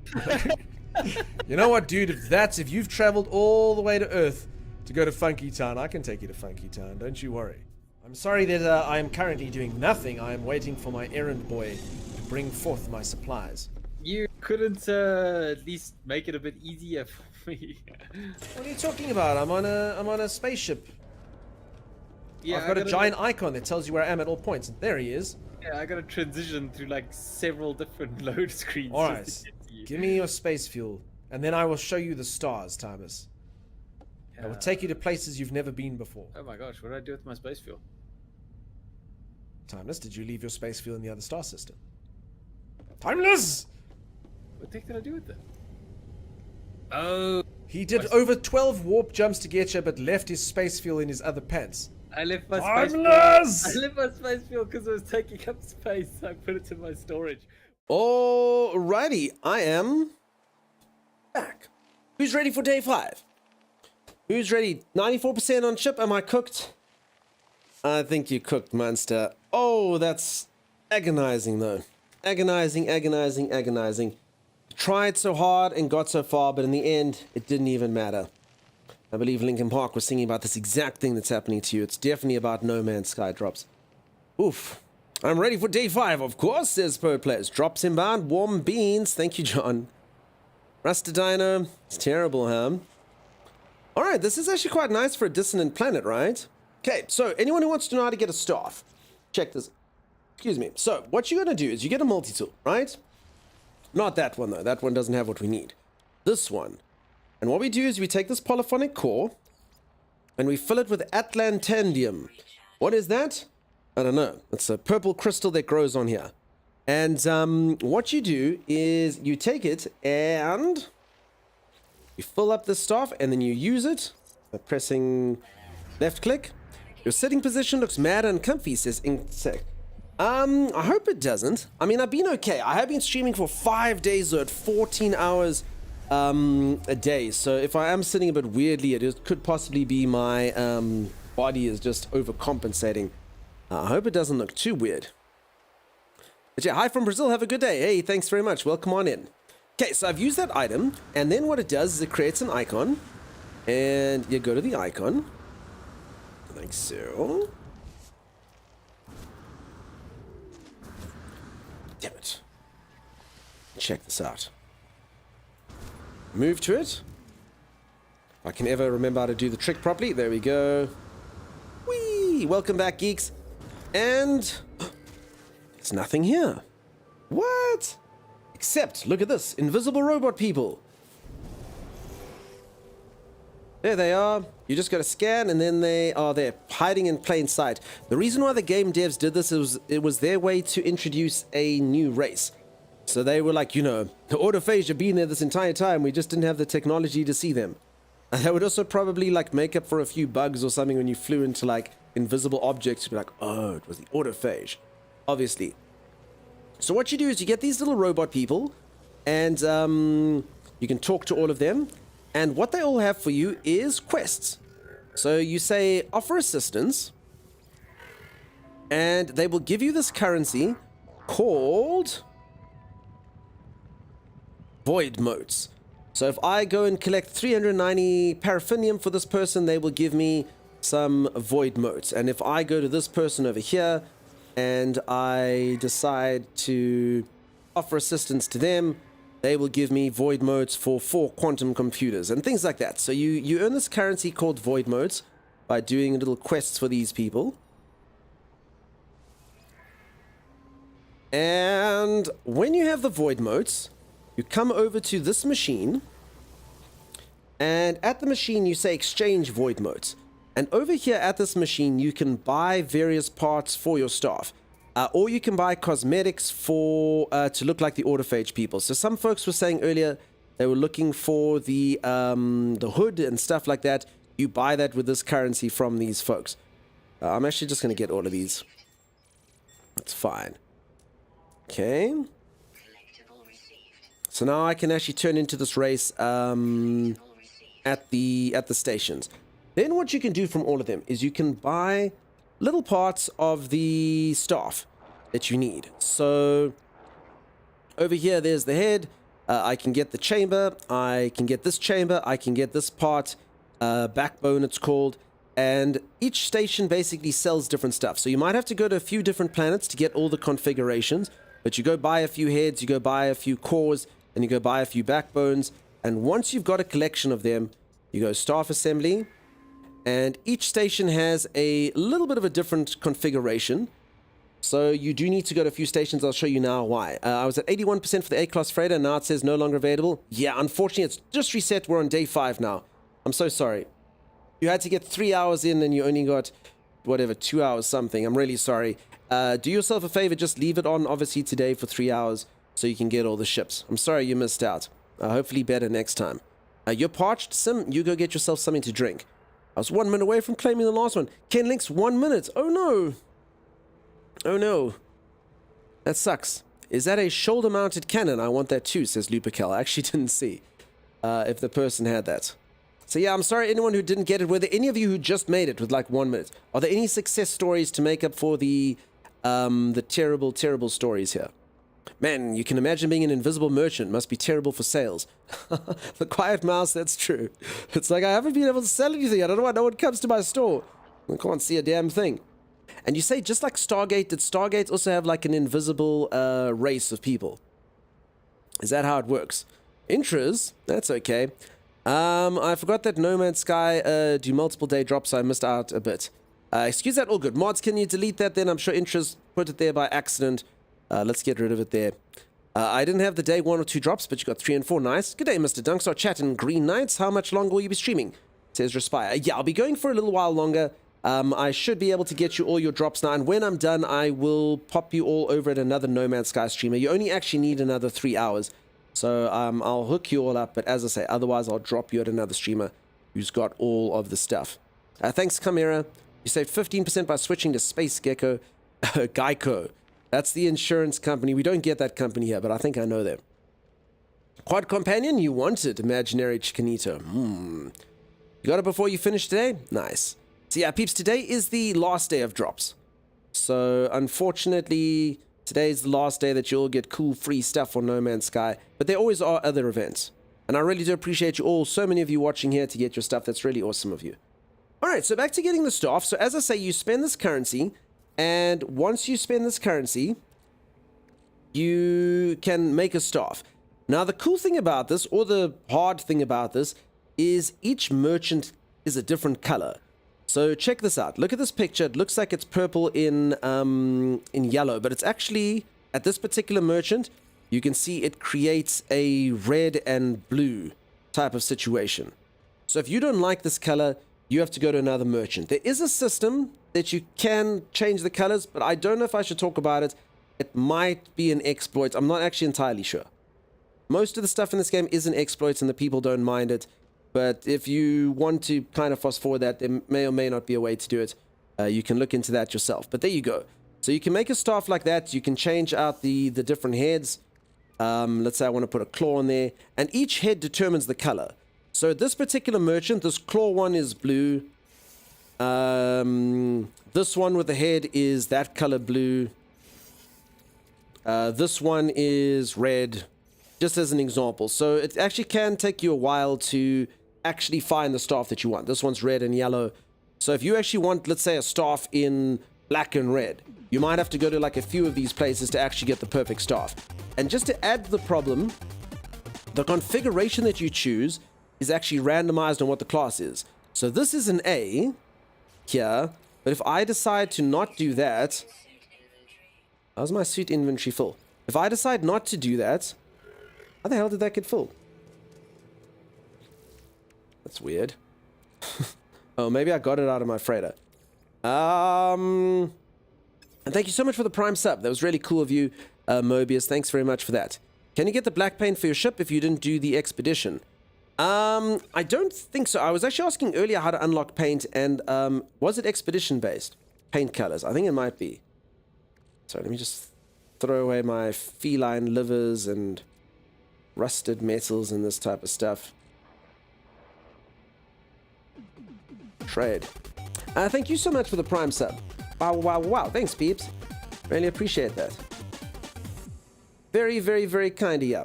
You know what, dude? If you've traveled all the way to Earth to go to Funky Town, I can take you to Funky Town. Don't you worry. I'm sorry that I am currently doing nothing. I am waiting for my errand boy to bring forth my supplies. You couldn't at least make it a bit easier for me. What are you talking about? I'm on a spaceship. Yeah, I've got a giant icon that tells you where I am at all points. And there he is. Yeah, I gotta transition through like several different load screens. All just right. to get to you. Give me your space fuel. And then I will show you the stars, Thomas. I will take you to places you've never been before. Oh my gosh, what did I do with my space fuel? Timeless, did you leave your space fuel in the other star system? Timeless! What the heck did I do with it? Oh, He did over 12 warp jumps to get you, but left his space fuel in his other pants. I left my space fuel. Timeless! I left my space fuel because it was taking up space. I put it in my storage. Alrighty, I am back. Who's ready for day 5? Who's ready? 94% on chip. Am I cooked? I think you cooked, monster. Oh, that's agonizing, though. Agonizing, agonizing, agonizing. Tried so hard and got so far, but in the end, it didn't even matter. I believe Linkin Park was singing about this exact thing that's happening to you. It's definitely about No Man's Sky drops. Oof. I'm ready for day 5, of course, says Pro Players. Drops inbound, warm beans. Thank you, John. Rasta Dino. It's terrible, huh? Alright, this is actually quite nice for a dissonant planet, right? Okay, so anyone who wants to know how to get a staff, check this. Excuse me. So, what you're going to do is you get a multi-tool, right? Not that one, though. That one doesn't have what we need. This one. And what we do is we take this polyphonic core and we fill it with atlantandium. What is that? I don't know. It's a purple crystal that grows on here. And what you do is you take it and you fill up the staff and then you use it by pressing left click. Your sitting position looks mad and comfy, says Insect. I hope it doesn't. I mean, I've been okay. I have been streaming for 5 days at 14 hours a day. So if I am sitting a bit weirdly, it could possibly be my body is just overcompensating. I hope it doesn't look too weird. But yeah, hi from Brazil. Have a good day. Hey, thanks very much. Welcome on in. Okay, so I've used that item, and then what it does is it creates an icon, and you go to the icon, like so. Damn it. Check this out. Move to it. If I can ever remember how to do the trick properly. There we go. Whee! Welcome back, geeks. And there's nothing here. What? Except, look at this. Invisible robot people. There they are. You just got to scan and then they are there, hiding in plain sight. The reason why the game devs did this is it was their way to introduce a new race. So they were like, you know, the autophages have been there this entire time. We just didn't have the technology to see them. And that would also probably like make up for a few bugs or something when you flew into like invisible objects. You'd be like, oh, it was the autophage. Obviously. So what you do is you get these little robot people and you can talk to all of them. And what they all have for you is quests. So you say, offer assistance. And they will give you this currency called void motes. So if I go and collect 390 paraffinium for this person, they will give me some void motes. And if I go to this person over here and I decide to offer assistance to them, they will give me void modes for 4 quantum computers and things like that. So you earn this currency called void modes by doing little quests for these people. And when you have the void modes, you come over to this machine, and at the machine you say exchange void modes. And over here at this machine you can buy various parts for your staff. Or you can buy cosmetics for to look like the autophage people. So some folks were saying earlier they were looking for the hood and stuff like that. You buy that with this currency from these folks. I'm actually just going to get all of these. That's fine. Okay. So now I can actually turn into this race at the stations. Then what you can do from all of them is you can buy little parts of the staff that you need. So over here there's the head. I can get the chamber, I can get this chamber, I can get this part, backbone it's called, and each station basically sells different stuff. So you might have to go to a few different planets to get all the configurations, but you go buy a few heads, you go buy a few cores, and you go buy a few backbones, and once you've got a collection of them, you go staff assembly. And each station has a little bit of a different configuration. So you do need to go to a few stations. I'll show you now why. I was at 81% for the A-Class freighter. Now it says no longer available. Yeah, unfortunately, it's just reset. We're on day 5 now. I'm so sorry. You had to get 3 hours in and you only got, whatever, 2 hours something. I'm really sorry. Do yourself a favor. Just leave it on, obviously, today for 3 hours so you can get all the ships. I'm sorry you missed out. Hopefully better next time. You're parched, Sim. You go get yourself something to drink. I was 1 minute away from claiming the last one. Ken Link's 1 minute. Oh, no. Oh, no. That sucks. Is that a shoulder-mounted cannon? I want that too, says Lupercal. I actually didn't see if the person had that. So, yeah, I'm sorry, anyone who didn't get it. Were there any of you who just made it with, like, 1 minute? Are there any success stories to make up for the terrible, terrible stories here? Man, you can imagine being an invisible merchant. Must be terrible for sales. The quiet mouse, that's true. It's like, I haven't been able to sell anything. I don't know why no one comes to my store. I can't see a damn thing. And you say, just like Stargate, did Stargate also have like an invisible race of people? Is that how it works? Intras, that's okay. I forgot that No Man's Sky do multiple day drops, so I missed out a bit. Excuse that, all good. Mods, can you delete that then? I'm sure Intras put it there by accident. Let's get rid of it there. I didn't have the day 1 or 2 drops, but you got 3 and 4. Nice. Good day, Mr. Dunkstar Chat and Green Knights. How much longer will you be streaming? Says Respire. Yeah, I'll be going for a little while longer. I should be able to get you all your drops now, and when I'm done, I will pop you all over at another No Man's Sky streamer. You only actually need another 3 hours, so I'll hook you all up, but as I say, otherwise I'll drop you at another streamer who's got all of the stuff. Thanks, Chimera. You saved 15% by switching to Space Gecko. Geico. That's the insurance company. We don't get that company here, but I think I know them. Quad Companion, you wanted Imaginary Chicanito. You got it before you finished today? Nice. So yeah, peeps, today is the last day of drops. So unfortunately, today's the last day that you'll get cool free stuff on No Man's Sky. But there always are other events. And I really do appreciate you all, so many of you watching here to get your stuff. That's really awesome of you. Alright, so back to getting the staff. So as I say, you spend this currency. And once you spend this currency, you can make a staff. Now the cool thing about this, or the hard thing about this, is each merchant is a different color. So check this out. Look at this picture. It looks like it's purple in yellow, but it's actually, at this particular merchant, you can see it creates a red and blue type of situation. So if you don't like this color, you have to go to another merchant. There is a system that you can change the colors, but I don't know if I should talk about it. It might be an exploit. I'm not actually entirely sure. Most of the stuff in this game is an exploit and the people don't mind it. But if you want to kind of fast forward that, there may or may not be a way to do it. You can look into that yourself. But there you go. So you can make a staff like that. You can change out the different heads. Let's say I want to put a claw in there. And each head determines the color. So this particular merchant, this claw one is blue. This one with the head is that color blue. This one is red. Just as an example. So it actually can take you a while to actually find the staff that you want. This one's red and yellow. So if you actually want, let's say, a staff in black and red, you might have to go to like a few of these places to actually get the perfect staff. And just to add to the problem, the configuration that you choose is actually randomized on what the class is. So this is an A here, but if I decide to not do that, how's my suit inventory full? If I decide not to do that, how the hell did that get full? That's weird. Oh, maybe I got it out of my freighter. And thank you so much for the Prime sub. That was really cool of you, Mobius. Thanks very much for that. Can you get the black paint for your ship if you didn't do the expedition? I don't think so. I was actually asking earlier how to unlock paint, and was it expedition based? Paint colors. I think it might be. So let me just throw away my feline livers and rusted metals and this type of stuff. Trade. Thank you so much for the Prime sub. Wow. Thanks, peeps. Really appreciate that. Very, very, very kind of you.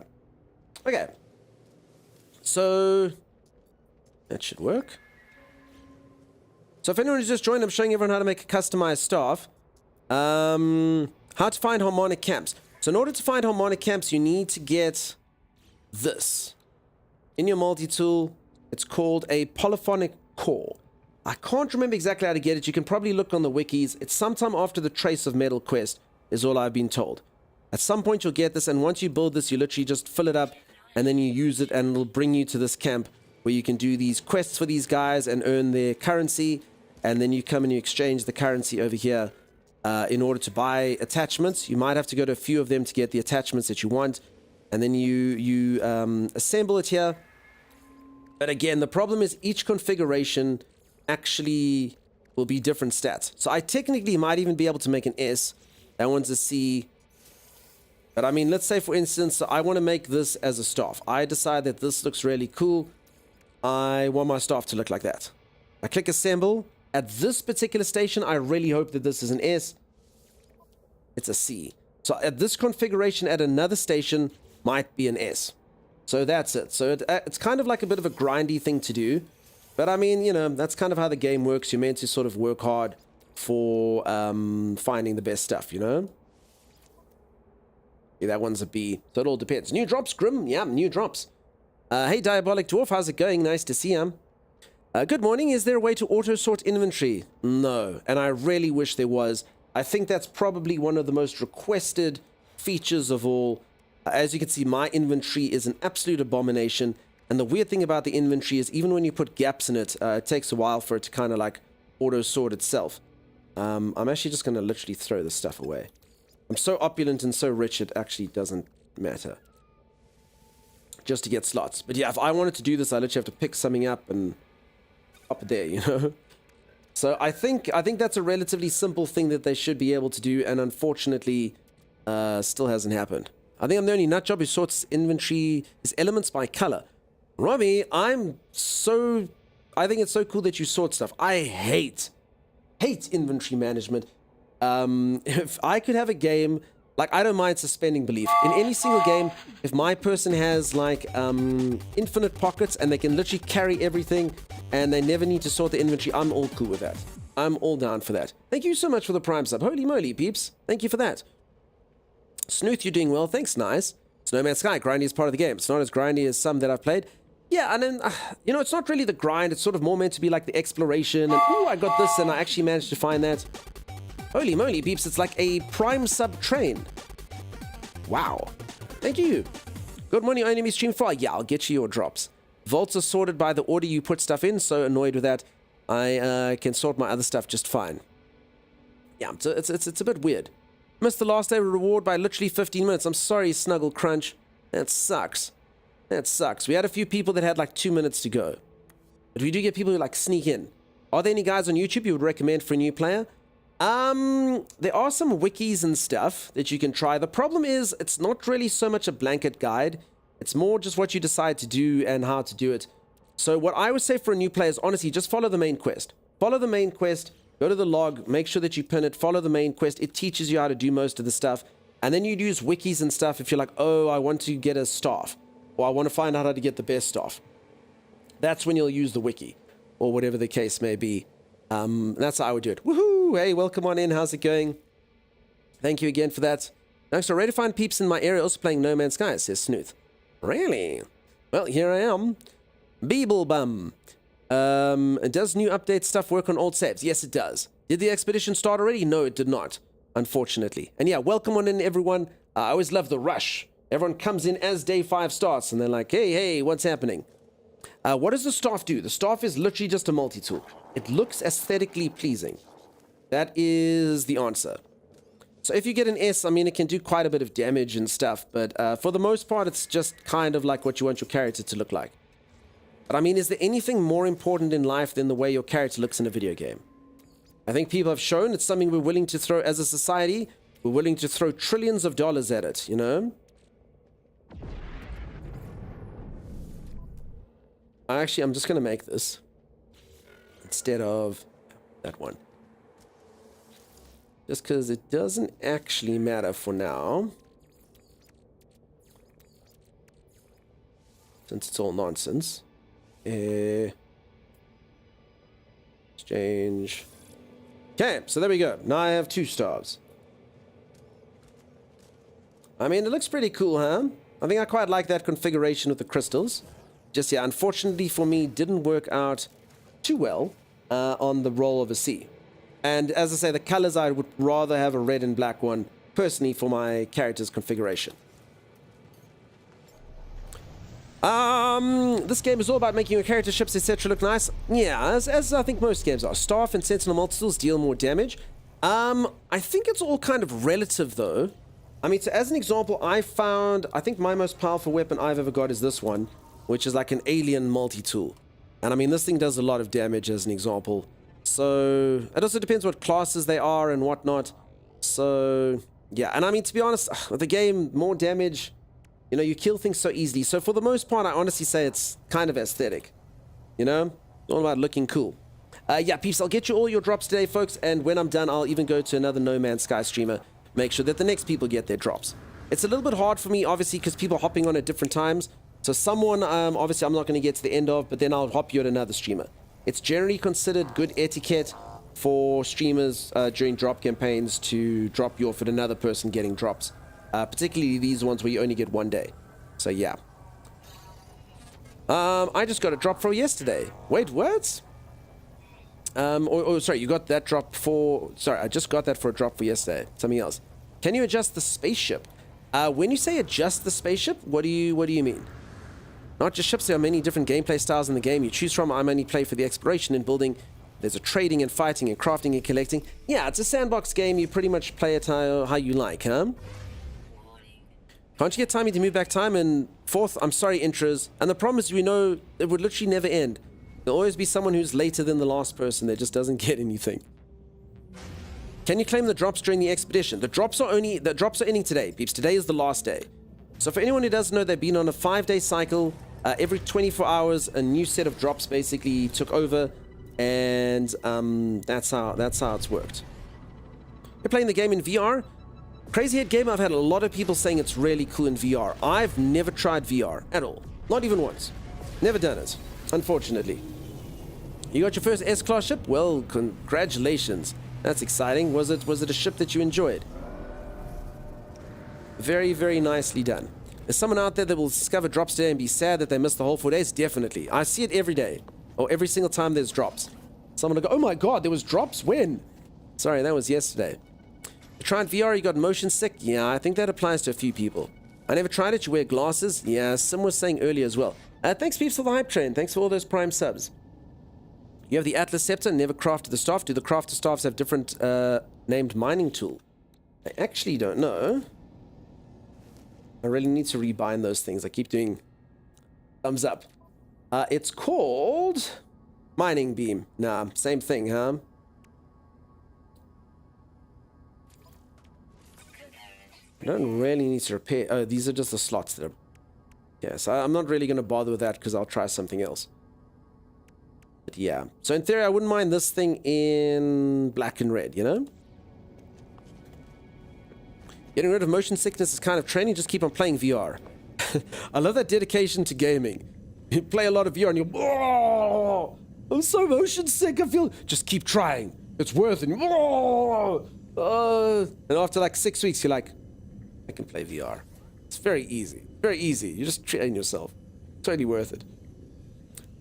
Okay. So, that should work. So if anyone who's just joined, I'm showing everyone how to make a customized staff. How to find harmonic camps. So in order to find harmonic camps, you need to get this. In your multi-tool, it's called a polyphonic core. I can't remember exactly how to get it. You can probably look on the wikis. It's sometime after the Trace of Metal quest, is all I've been told. At some point you'll get this, and once you build this, you literally just fill it up, and then you use it, and it'll bring you to this camp where you can do these quests for these guys and earn their currency, and then you come and you exchange the currency over here in order to buy attachments. You might have to go to a few of them to get the attachments that you want, and then you assemble it here. But again, the problem is each configuration actually will be different stats. So I technically might even be able to make an S. That one's a C. But I mean, let's say for instance, I want to make this as a staff. I decide that this looks really cool. I want my staff to look like that. I click assemble. At this particular station, I really hope that this is an S. It's a C. So at this configuration at another station might be an S. So that's it. So it's kind of like a bit of a grindy thing to do. But I mean, you know, that's kind of how the game works. You're meant to sort of work hard for finding the best stuff, you know? Yeah, that one's a B. So it all depends. New drops, Grim? Yeah, new drops. Hey, Diabolic Dwarf, how's it going? Nice to see you. Good morning. Is there a way to auto-sort inventory? No, and I really wish there was. I think that's probably one of the most requested features of all. As you can see, my inventory is an absolute abomination. And the weird thing about the inventory is even when you put gaps in it, it takes a while for it to kind of like auto-sort itself. I'm actually just going to literally throw this stuff away. I'm so opulent and so rich, it actually doesn't matter. Just to get slots. But yeah, if I wanted to do this, I literally have to pick something up and up there, you know? So I think that's a relatively simple thing that they should be able to do, and unfortunately, still hasn't happened. I think I'm the only nutjob who sorts inventory, his elements by color. Robbie, I think it's so cool that you sort stuff. I hate inventory management. If I could have a game, like, I don't mind suspending belief. In any single game, if my person has, like, infinite pockets and they can literally carry everything and they never need to sort the inventory, I'm all cool with that. I'm all down for that. Thank you so much for the Prime sub. Holy moly, peeps. Thank you for that. Snooth, you're doing well. Thanks, nice. Snowman Sky, grindy is part of the game. It's not as grindy as some that I've played. Yeah, and then, you know, it's not really the grind. It's sort of more meant to be like the exploration. And, ooh, I got this and I actually managed to find that. Holy moly, peeps, it's like a Prime sub train. Wow. Thank you. Good morning, enemy stream for. Yeah, I'll get you your drops. Vaults are sorted by the order you put stuff in, so annoyed with that. I can sort my other stuff just fine. Yeah, it's a bit weird. Missed the last day reward by literally 15 minutes. I'm sorry, Snuggle Crunch. That sucks. That sucks. We had a few people that had like 2 minutes to go. But we do get people who like sneak in. Are there any guys on YouTube you would recommend for a new player? There are some wikis and stuff that you can try. The problem is it's not really so much a blanket guide. It's more just what you decide to do and how to do it. So what I would say for a new player is honestly just follow the main quest. Follow the main quest, go to the log, make sure that you pin it, follow the main quest. It teaches you how to do most of the stuff. And then you'd use wikis and stuff if you're like, oh, I want to get a staff. Or I want to find out how to get the best staff. That's when you'll use the wiki. Or whatever the case may be. That's how I would do it. Woohoo! Hey, welcome on in. How's it going? Thank you again for that. Thanks. So ready to find peeps in my area also playing No Man's Sky, says Snooth. Really? Well, here I am. Beeblebum. Does new update stuff work on old saves? Yes, it does. Did the expedition start already? No, it did not. Unfortunately. And yeah, welcome on in, everyone. I always love the rush. Everyone comes in as day 5 starts, and they're like, hey, what's happening? What does the staff do? The staff is literally just a multi-tool. It looks aesthetically pleasing. That is the answer. So if you get an S, I mean, it can do quite a bit of damage and stuff, but for the most part, it's just kind of like what you want your character to look like. But I mean, is there anything more important in life than the way your character looks in a video game? I think people have shown it's something we're willing to throw as a society. We're willing to throw trillions of dollars at it, you know? Actually, I'm just going to make this instead of that one. Just because it doesn't actually matter for now. Since it's all nonsense. Exchange. Okay, so there we go. Now I have 2 stars. I mean, it looks pretty cool, huh? I think I quite like that configuration with the crystals. Just, yeah, unfortunately for me, didn't work out too well. on the roll of a C. And as I say, the colors, I would rather have a red and black one, personally, for my character's configuration. This game is all about making your character ships, etc. look nice. Yeah, as I think most games are. Staff and Sentinel Multitools deal more damage. I think it's all kind of relative, though. I mean, so as an example, I think my most powerful weapon I've ever got is this one, which is like an alien multi-tool. And I mean, this thing does a lot of damage as an example. So it also depends what classes they are and whatnot. So yeah, and I mean, to be honest, with the game, more damage, you know, you kill things so easily. So for the most part, I honestly say it's kind of aesthetic, you know, all about looking cool. Yeah, peeps, I'll get you all your drops today, folks. And when I'm done, I'll even go to another No Man's Sky streamer, make sure that the next people get their drops. It's a little bit hard for me, obviously, because people are hopping on at different times. So someone, obviously, I'm not going to get to the end of, but then I'll hop you at another streamer. It's generally considered good etiquette for streamers during drop campaigns to drop you off at another person getting drops. Particularly these ones where you only get one day. So yeah. I just got a drop for yesterday. Wait, what? Sorry, you got that drop for... Sorry, I just got that for a drop for yesterday. Something else. Can you adjust the spaceship? When you say adjust the spaceship, what do you mean? Not just ships, there are many different gameplay styles in the game you choose from. I mainly play for the exploration and building. There's a trading and fighting and crafting and collecting. Yeah, it's a sandbox game. You pretty much play it how you like, huh? Can't you get timing to move back time? And fourth, I'm sorry, intros. And the problem is, we know it would literally never end. There'll always be someone who's later than the last person that just doesn't get anything. Can you claim the drops during the expedition? The drops are ending today, peeps. Today is the last day. So for anyone who doesn't know, they've been on a 5-day cycle. Every 24 hours, a new set of drops basically took over, and that's how it's worked. You're playing the game in VR? Crazy Head Gamer, I've had a lot of people saying it's really cool in VR. I've never tried VR at all. Not even once. Never done it, unfortunately. You got your first S-Class ship? Well, congratulations. That's exciting. Was it a ship that you enjoyed? Very, very nicely done. There's someone out there that will discover drops today and be sad that they missed the whole 4 days? Definitely. I see it every day. Or every single time there's drops. Someone will go, oh my god, there was drops? When? Sorry, that was yesterday. You tried VR, you got motion sick? Yeah, I think that applies to a few people. I never tried it, you wear glasses? Yeah, Sim was saying earlier as well. Thanks, peeps, for the hype train. Thanks for all those prime subs. You have the Atlas Scepter, never crafted the staff. Do the crafter staffs have different named mining tool? I actually don't know. I really need to rebind those things. I keep doing thumbs up. It's called mining beam. Nah, same thing, huh? I don't really need to repair. Oh, these are just the slots that are... Yeah, so I'm not really going to bother with that because I'll try something else. But yeah. So in theory, I wouldn't mind this thing in black and red, you know? Getting rid of motion sickness is kind of training. Just keep on playing VR. I love that dedication to gaming. You play a lot of VR and you're... Oh, I'm so motion sick. I feel... Just keep trying. It's worth it. And after like 6 weeks, you're like... I can play VR. It's very easy. Very easy. You just train yourself. Totally worth it.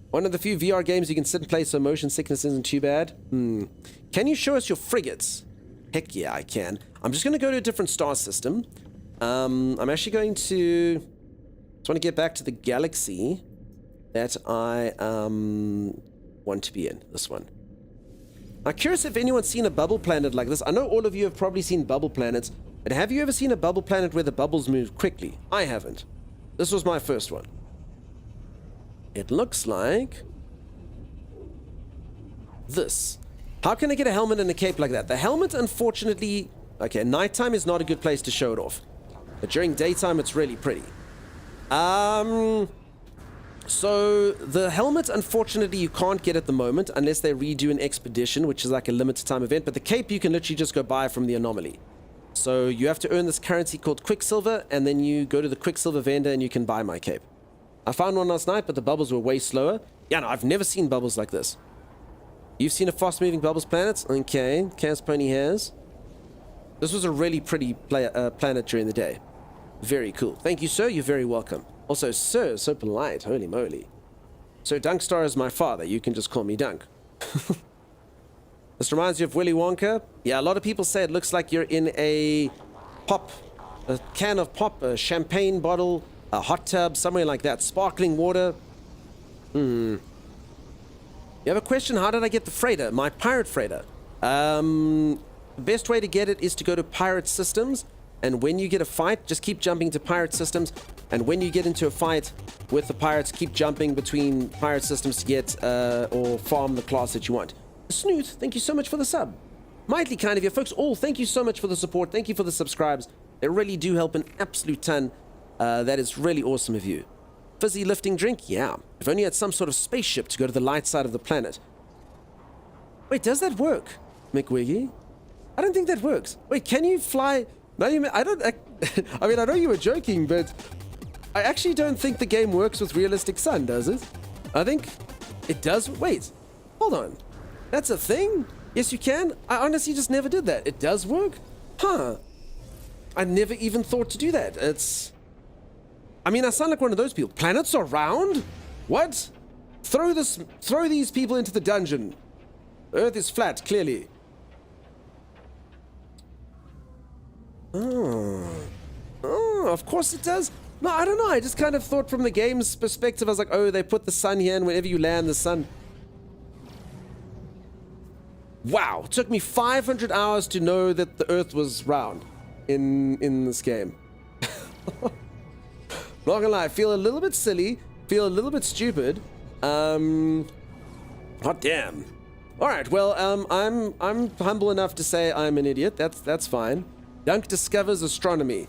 One of the few VR games you can sit and play so motion sickness isn't too bad. Can you show us your frigates? Heck yeah, I can. I'm just going to go to a different star system. I'm actually going to... just want to get back to the galaxy that I want to be in. This one. I'm curious if anyone's seen a bubble planet like this. I know all of you have probably seen bubble planets, but have you ever seen a bubble planet where the bubbles move quickly? I haven't. This was my first one. It looks like this. How can I get a helmet and a cape like that? The helmet, unfortunately... Okay, nighttime is not a good place to show it off. But during daytime, it's really pretty. So, the helmet, unfortunately, you can't get at the moment unless they redo an expedition, which is like a limited time event. But the cape, you can literally just go buy from the anomaly. So, you have to earn this currency called Quicksilver, and then you go to the Quicksilver vendor and you can buy my cape. I found one last night, but the bubbles were way slower. Yeah, no, I've never seen bubbles like this. You've seen a fast-moving bubbles planet? Okay, Chaos Pony has. This was a really pretty planet during the day. Very cool. Thank you, sir. You're very welcome. Also, sir, so polite. Holy moly. So Dunkstar is my father. You can just call me Dunk. This reminds you of Willy Wonka. Yeah, a lot of people say it looks like you're in a can of pop, a champagne bottle, a hot tub, somewhere like that. Sparkling water. You have a question? How did I get the freighter? My pirate freighter. The best way to get it is to go to pirate systems. And when you get a fight, just keep jumping to pirate systems. And when you get into a fight with the pirates, keep jumping between pirate systems to get or farm the class that you want. Snoot, thank you so much for the sub. Mightily kind of you, folks. All, thank you so much for the support. Thank you for the subscribes. They really do help an absolute ton. That is really awesome of you. Fizzy lifting drink? Yeah. If only had some sort of spaceship to go to the light side of the planet. Wait, does that work, McWiggy? I don't think that works. Wait, can you fly? No, I don't. I mean, I know you were joking, but I actually don't think the game works with realistic sun, does it? I think it does. Wait, hold on. That's a thing? Yes, you can. I honestly just never did that. It does work? Huh. I never even thought to do that. It's... I mean, I sound like one of those people. Planets are round? What? Throw these people into the dungeon. Earth is flat, clearly. Oh, of course it does. No, I don't know. I just kind of thought from the game's perspective, I was like, oh, they put the sun here, and whenever you land, the sun... Wow, it took me 500 hours to know that the Earth was round in this game. Not gonna lie, I feel a little bit silly, feel a little bit stupid. Hot damn. All right, well, I'm humble enough to say I'm an idiot. That's fine. Dunk discovers astronomy.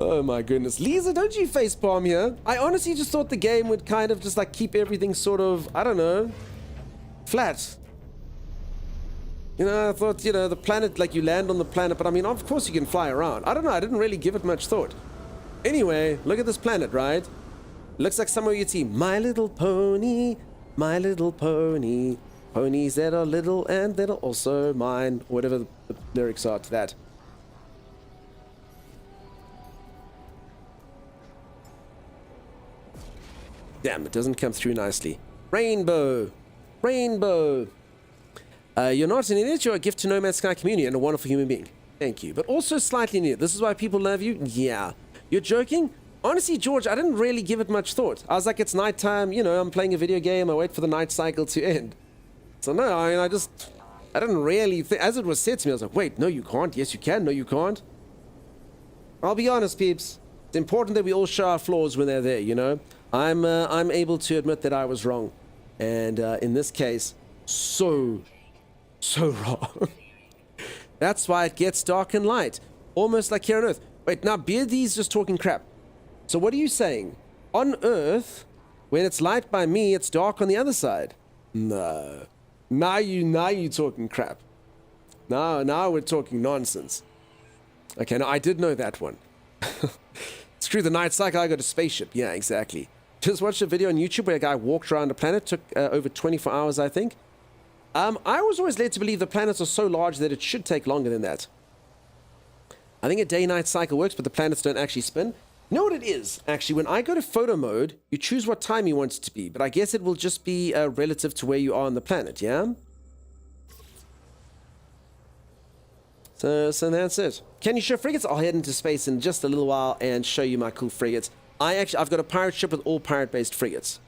Oh my goodness. Lisa, don't you facepalm here? I honestly just thought the game would kind of just like keep everything sort of, I don't know, flat. You know, I thought, you know, the planet, like you land on the planet, but I mean, of course you can fly around. I don't know, I didn't really give it much thought. Anyway, look at this planet, right? Looks like somewhere you'd see My Little Pony, My Little Pony, ponies that are little and that are also mine, whatever the lyrics are to that. Damn, it doesn't come through nicely. Rainbow! Rainbow! You're not an idiot, you're a gift to No Man's Sky community and a wonderful human being. Thank you. But also slightly near. This is why people love you? Yeah. You're joking? Honestly, George, I didn't really give it much thought. I was like, it's nighttime, you know, I'm playing a video game, I wait for the night cycle to end. So no, I mean, I didn't really think, as it was said to me, I was like, wait, no you can't, yes you can, no you can't. I'll be honest, peeps. It's important that we all show our flaws when they're there, you know? I'm able to admit that I was wrong. And in this case, so wrong. That's why it gets dark and light. Almost like here on Earth. Wait, now Beardy's just talking crap. So what are you saying? On Earth, when it's light by me, it's dark on the other side? No. Now you talking crap. Now we're talking nonsense. Okay, now I did know that one. Screw the night cycle, I got a spaceship. Yeah, exactly. Just watched a video on YouTube where a guy walked around a planet, took over 24 hours, I think. I was always led to believe the planets are so large that it should take longer than that. I think a day-night cycle works, but the planets don't actually spin. You know what it is? Actually, when I go to photo mode, you choose what time you want it to be, but I guess it will just be relative to where you are on the planet, yeah? So that's it. Can you show frigates? I'll head into space in just a little while and show you my cool frigates. I've got a pirate ship with all pirate-based frigates.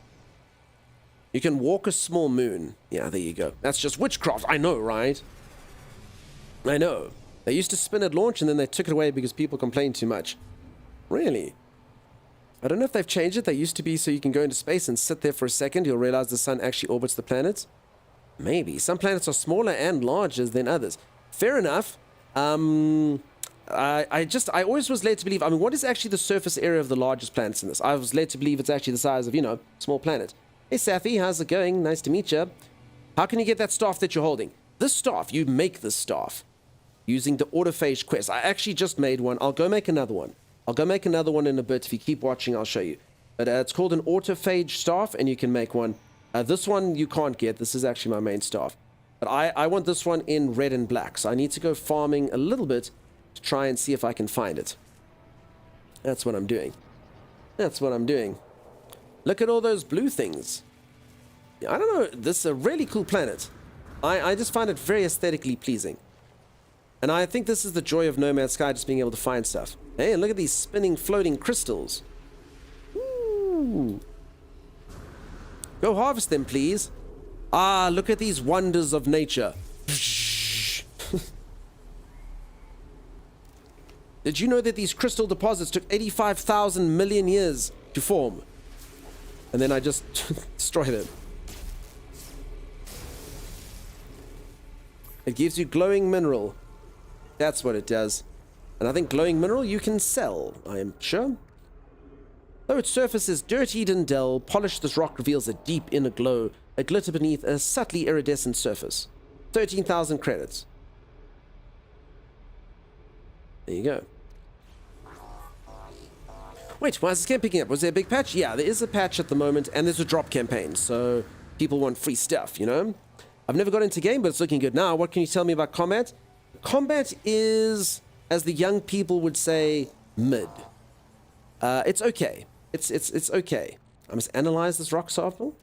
You can walk a small moon. Yeah, there you go. That's just witchcraft. I know, right? I know. They used to spin at launch and then they took it away because people complained too much. Really? I don't know if they've changed it. They used to be so you can go into space and sit there for a second. You'll realize the sun actually orbits the planets. Maybe. Some planets are smaller and larger than others. Fair enough. I always was led to believe, I mean, what is actually the surface area of the largest planets in this? I was led to believe it's actually the size of, you know, small planet. Hey, Safi, how's it going? Nice to meet you. How can you get that staff that you're holding? This staff, you make this staff using the autophage quest. I actually just made one. I'll go make another one. I'll go make another one in a bit. If you keep watching, I'll show you. But it's called an autophage staff, and you can make one. This one you can't get. This is actually my main staff. But I want this one in red and black, so I need to go farming a little bit to try and see if I can find it. That's what I'm doing. That's what I'm doing. Look at all those blue things. Yeah, I don't know. This is a really cool planet. I just find it very aesthetically pleasing. And I think this is the joy of Nomad Sky, just being able to find stuff. Hey, and look at these spinning, floating crystals. Ooh. Go harvest them, please. Ah, look at these wonders of nature. Did you know that these crystal deposits took 85,000 million years to form? And then I just destroy them. It gives you glowing mineral. That's what it does. And I think glowing mineral you can sell, I am sure. Though its surface is dirtied and dull, polished, this rock reveals a deep inner glow, a glitter beneath a subtly iridescent surface. 13,000 credits. There you go. Wait, why is this game picking up? Was there a big patch? Yeah, there is a patch at the moment, and there's a drop campaign, so people want free stuff, you know? I've never got into game, but it's looking good now. What can you tell me about combat? Combat is, as the young people would say, mid. It's okay. It's okay. I must analyze this rock sample.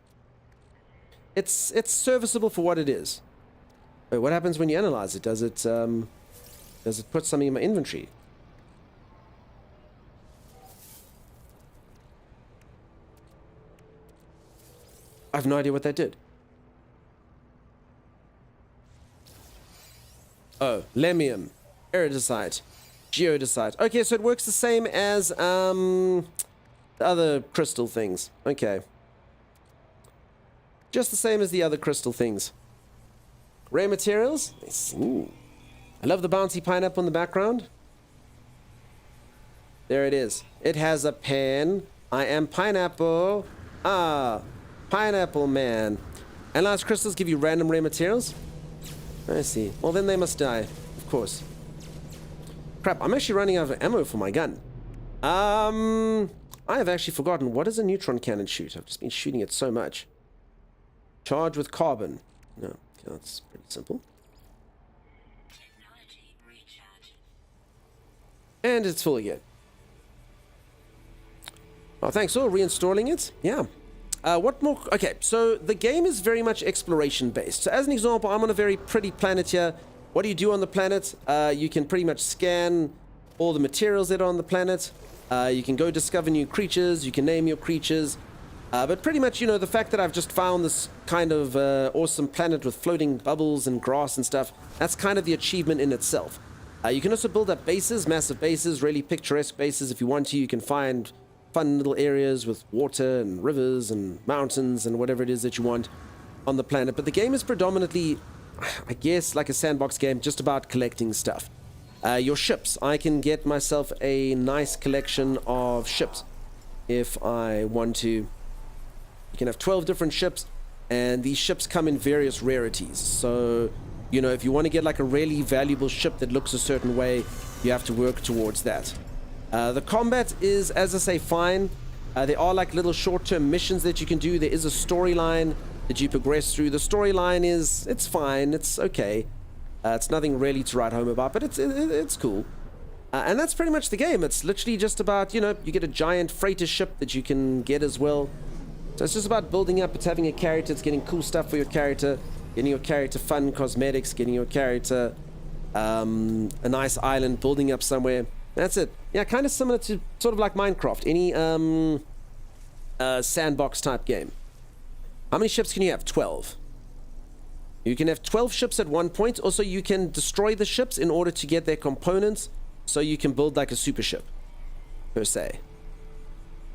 It's serviceable for what it is. Wait, what happens when you analyze it? Does it put something in my inventory? I have no idea what that did. Oh, lemium, iridesite, geodesite. Okay, so it works the same as the other crystal things. Okay. Just the same as the other crystal things. Rare materials. Ooh. I love the bouncy pineapple in the background. There it is. It has a pen. I am pineapple. Ah, pineapple man. Analyzed crystals give you random rare materials. I see. Well, then they must die, of course. Crap, I'm actually running out of ammo for my gun. I have actually forgotten. What does a neutron cannon shoot? I've just been shooting it so much. Charge with carbon. No, okay, that's pretty simple. Technology recharge. And it's full again. Oh, thanks. Oh, reinstalling it? Yeah. What more? Okay, so the game is very much exploration based. So as an example, I'm on a very pretty planet here. What do you do on the planet? You can pretty much scan all the materials that are on the planet. You can go discover new creatures. You can name your creatures. But pretty much, you know, the fact that I've just found this kind of awesome planet with floating bubbles and grass and stuff, that's kind of the achievement in itself. You can also build up bases, massive bases, really picturesque bases if you want to. You can find fun little areas with water and rivers and mountains and whatever it is that you want on the planet. But the game is predominantly, I guess, like a sandbox game, just about collecting stuff. Your ships. I can get myself a nice collection of ships if I want to. You can have 12 different ships, and these ships come in various rarities. So, you know, if you want to get like a really valuable ship that looks a certain way, you have to work towards that. The combat is, as I say, fine. There are like little short-term missions that you can do. There is a storyline that you progress through. The storyline is, it's fine, it's okay. It's nothing really to write home about, but it's cool. And that's pretty much the game. It's literally just about, you know, you get a giant freighter ship that you can get as well. So it's just about building up. It's having a character. It's getting cool stuff for your character. Getting your character fun cosmetics. Getting your character a nice island. Building up somewhere. That's it. Yeah, kind of similar to sort of like Minecraft. Any sandbox type game. How many ships can you have? 12. You can have 12 ships at one point. Also, you can destroy the ships in order to get their components, so you can build like a super ship, per se.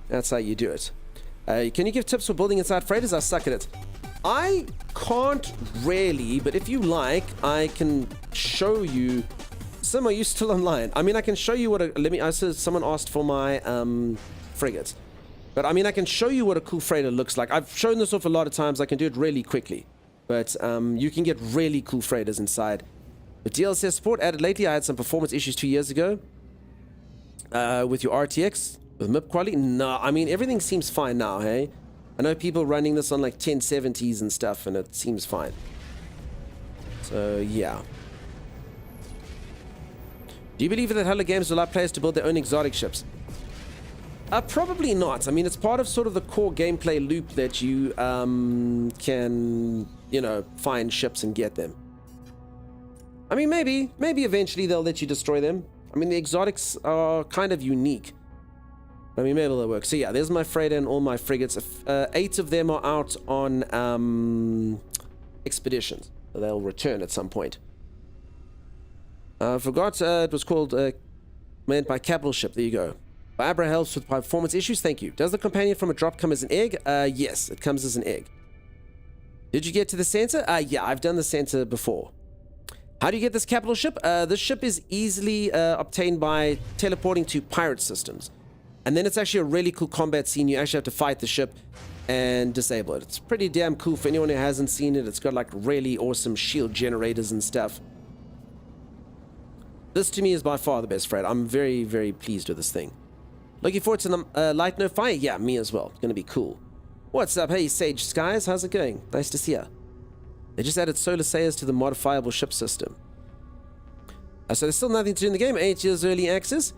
That's how you do it. Can you give tips for building inside freighters? I suck at it. I can't really, but if you like, I can show you. Sim, are you still online? I mean, I can show you what a... I said someone asked for my frigate. But I mean, I can show you what a cool freighter looks like. I've shown this off a lot of times. I can do it really quickly. But you can get really cool freighters inside. The DLC support added lately. I had some performance issues 2 years ago. With your RTX, with MIP quality. No, I mean, everything seems fine now, hey? I know people running this on like 1070s and stuff, and it seems fine. So, yeah. Do you believe that Hello Games will allow players to build their own exotic ships? Probably not. I mean, it's part of sort of the core gameplay loop that you can, you know, find ships and get them. I mean, maybe eventually they'll let you destroy them. I mean, the exotics are kind of unique. I mean, maybe they'll work. So yeah, there's my freighter and all my frigates. 8 of them are out on expeditions. So they'll return at some point. I forgot it was called made by Capital Ship. There you go. Viagra helps with performance issues. Thank you. Does the companion from a drop come as an egg? Yes, it comes as an egg. Did you get to the center? Yeah, I've done the center before. How do you get this capital ship? This ship is easily obtained by teleporting to pirate systems. And then it's actually a really cool combat scene. You actually have to fight the ship and disable it. It's pretty damn cool for anyone who hasn't seen it. It's got like really awesome shield generators and stuff. This to me is by far the best freighter. I'm very, very pleased with this thing. Looking forward to the light no fire? Yeah, me as well. It's going to be cool. What's up? Hey, Sage Skies. How's it going? Nice to see ya. They just added solar sails to the modifiable ship system. So there's still nothing to do in the game. 8 years early access.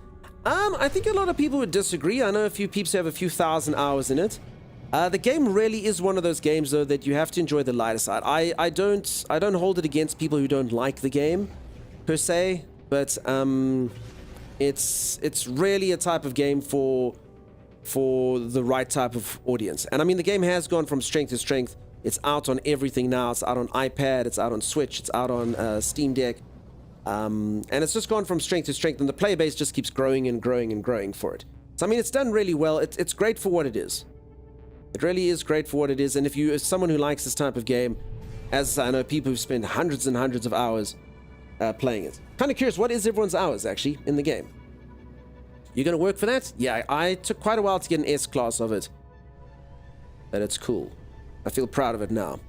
I think a lot of people would disagree. I know a few peeps who have a few thousand hours in it. The game really is one of those games, though, that you have to enjoy the lighter side. I don't hold it against people who don't like the game, per se. But it's really a type of game for the right type of audience. And I mean, the game has gone from strength to strength. It's out on everything now. It's out on iPad, it's out on Switch, it's out on Steam Deck. And it's just gone from strength to strength, and the player base just keeps growing and growing and growing for it. So I mean, it's done really well. It's great for what it is. It really is great for what it is. And if you, as someone who likes this type of game, as I know people who spend hundreds and hundreds of hours playing it. Kind of curious, what is everyone's hours actually in the game? You gonna work for that? Yeah, I took quite a while to get an S class of it, but it's cool. I feel proud of it now.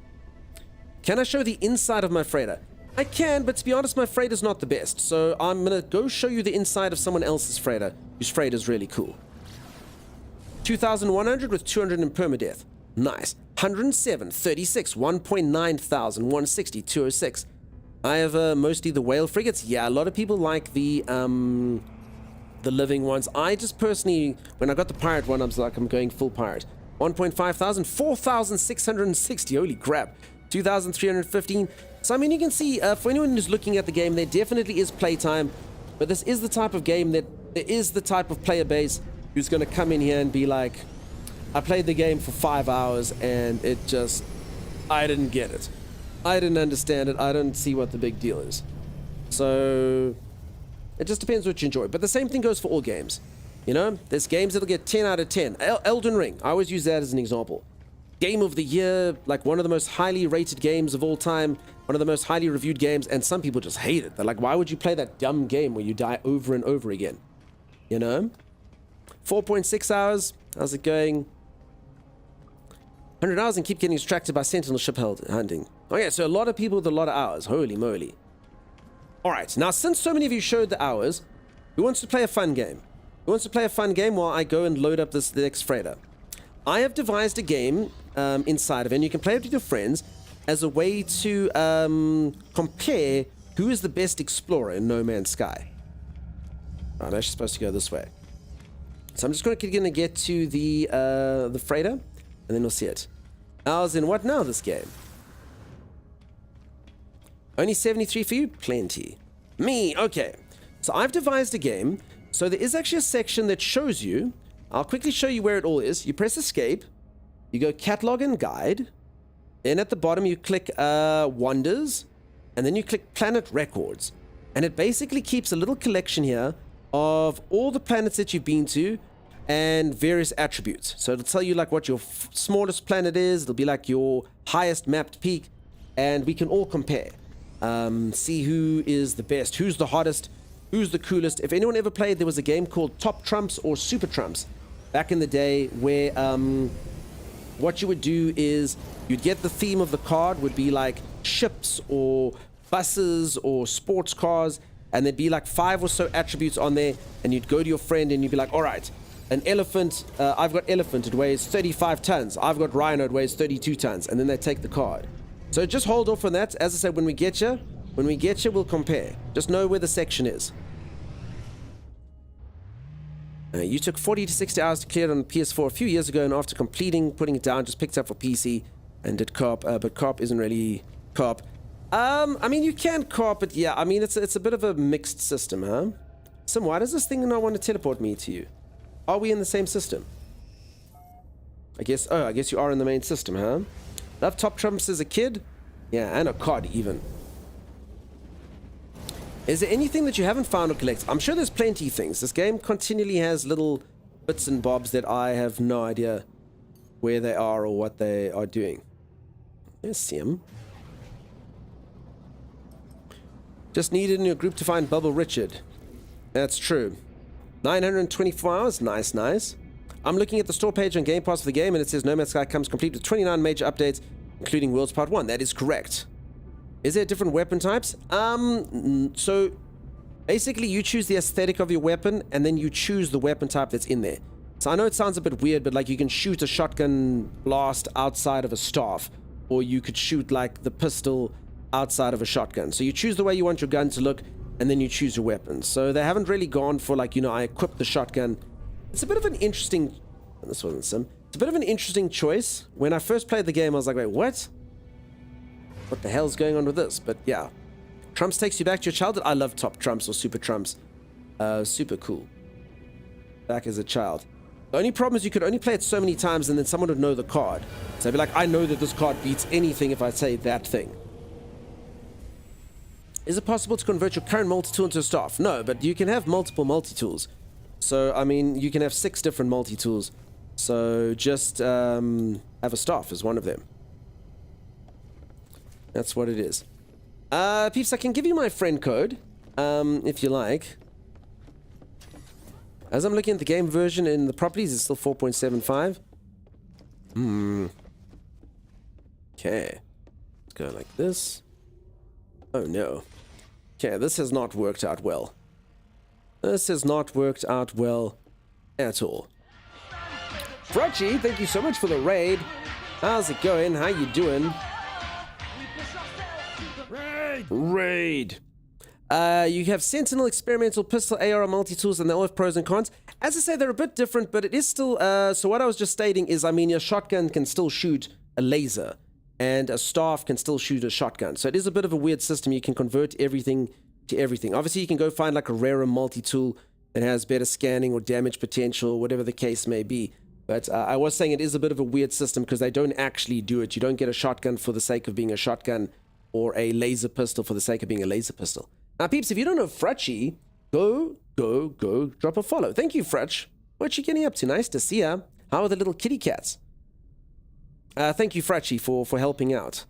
Can I show the inside of my freighter? I can, but to be honest, my freighter's not the best, so I'm gonna go show you the inside of someone else's freighter, whose freighter's really cool. 2,100 with 200 in permadeath. Nice. 107, 36, 1.9 thousand, 160, 206. I have mostly the whale frigates. Yeah, a lot of people like the living ones. I just personally, when I got the pirate one, I was like, I'm going full pirate. 1.5 thousand, 4,660. Holy crap. 2,315. So I mean, you can see for anyone who's looking at the game, there definitely is playtime, but this is the type of game that there is the type of player base who's going to come in here and be like, I played the game for 5 hours and it just, I didn't get it. I didn't understand it. I don't see what the big deal is. So it just depends what you enjoy. But the same thing goes for all games. You know, there's games that'll get 10 out of 10. Elden Ring, I always use that as an example. Game of the year, like one of the most highly rated games of all time, one of the most highly reviewed games, and some people just hate it. They're like, why would you play that dumb game where you die over and over again? You know? 4.6 hours. How's it going? 100 hours and keep getting distracted by Sentinel ship hunting. Okay, so a lot of people with a lot of hours. Holy moly. Alright, now since so many of you showed the hours, who wants to play a fun game? Who wants to play a fun game while I go and load up the next freighter? I have devised a game inside of it, and you can play it with your friends as a way to compare who is the best explorer in No Man's Sky. I'm actually supposed to go this way. So I'm just going to get to the freighter, and then we'll see it. Hours in what now, this game? Only 73 for you? Plenty. Me, okay. So I've devised a game. So there is actually a section that shows you. I'll quickly show you where it all is. You press escape. You go catalog and guide. Then at the bottom you click wonders. And then you click planet records. And it basically keeps a little collection here of all the planets that you've been to and various attributes. So it'll tell you like what your smallest planet is. It'll be like your highest mapped peak. And we can all compare. See who is the best, who's the hottest, who's the coolest. If anyone ever played, there was a game called Top Trumps or Super Trumps back in the day where what you would do is you'd get the theme of the card would be like ships or buses or sports cars, and there'd be like 5 or so attributes on there, and you'd go to your friend and you'd be like, all right, an elephant, I've got elephant, it weighs 35 tons. I've got rhino, it weighs 32 tons. And then they take the card. So just hold off on that. As I said, when we get you, we'll compare. Just know where the section is. You took 40 to 60 hours to clear it on PS4 a few years ago, and after completing, putting it down, just picked it up for PC and did co-op, but co-op isn't really co-op. I mean, you can co-op, but yeah, I mean, it's a bit of a mixed system, huh? Sim, why does this thing not want to teleport me to you? Are we in the same system? I guess you are in the main system, huh? Love Top Trumps as a kid? Yeah, and a COD even. Is there anything that you haven't found or collected? I'm sure there's plenty of things. This game continually has little bits and bobs that I have no idea where they are or what they are doing. Let's see them. Just needed in your group to find Bubble Richard. That's true. 924 hours. Nice, nice. I'm looking at the store page on Game Pass for the game, and it says No Man's Sky comes complete with 29 major updates, including Worlds Part 1. That is correct. Is there different weapon types? So basically you choose the aesthetic of your weapon, and then you choose the weapon type that's in there. So I know it sounds a bit weird, but like you can shoot a shotgun blast outside of a staff, or you could shoot like the pistol outside of a shotgun. So you choose the way you want your gun to look, and then you choose your weapon. So they haven't really gone for like, you know, I equip the shotgun. It's a bit of an interesting... This wasn't Sim. It's a bit of an interesting choice. When I first played the game, I was like, wait, what? What the hell's going on with this? But yeah. Trumps takes you back to your childhood. I love Top Trumps or Super Trumps. Super cool. Back as a child. The only problem is you could only play it so many times and then someone would know the card. So they'd be like, I know that this card beats anything if I say that thing. Is it possible to convert your current multi-tool into a staff? No, but you can have multiple multi-tools. So, I mean, you can have 6 different multi-tools. So, just have a staff as one of them. That's what it is. Peeps, I can give you my friend code, if you like. As I'm looking at the game version in the properties, it's still 4.75. Okay. Let's go like this. Oh, no. Okay, this has not worked out well. This has not worked out well at all. Frotchy, thank you so much for the raid. How's it going? How you doing? Raid. You have Sentinel, Experimental, Pistol, AR, multi-tools, and they all have pros and cons. As I say, they're a bit different, but it is still... so what I was just stating is, I mean, your shotgun can still shoot a laser, and a staff can still shoot a shotgun. So it is a bit of a weird system. You can convert everything to everything. Obviously, you can go find like a rarer multi-tool that has better scanning or damage potential, whatever the case may be. But I was saying it is a bit of a weird system because they don't actually do it. You don't get a shotgun for the sake of being a shotgun or a laser pistol for the sake of being a laser pistol. Now, peeps, if you don't know Frutchy, go, drop a follow. Thank you, Frutch. What you getting up to? Nice to see ya. How are the little kitty cats? Thank you, Frutchy, for helping out.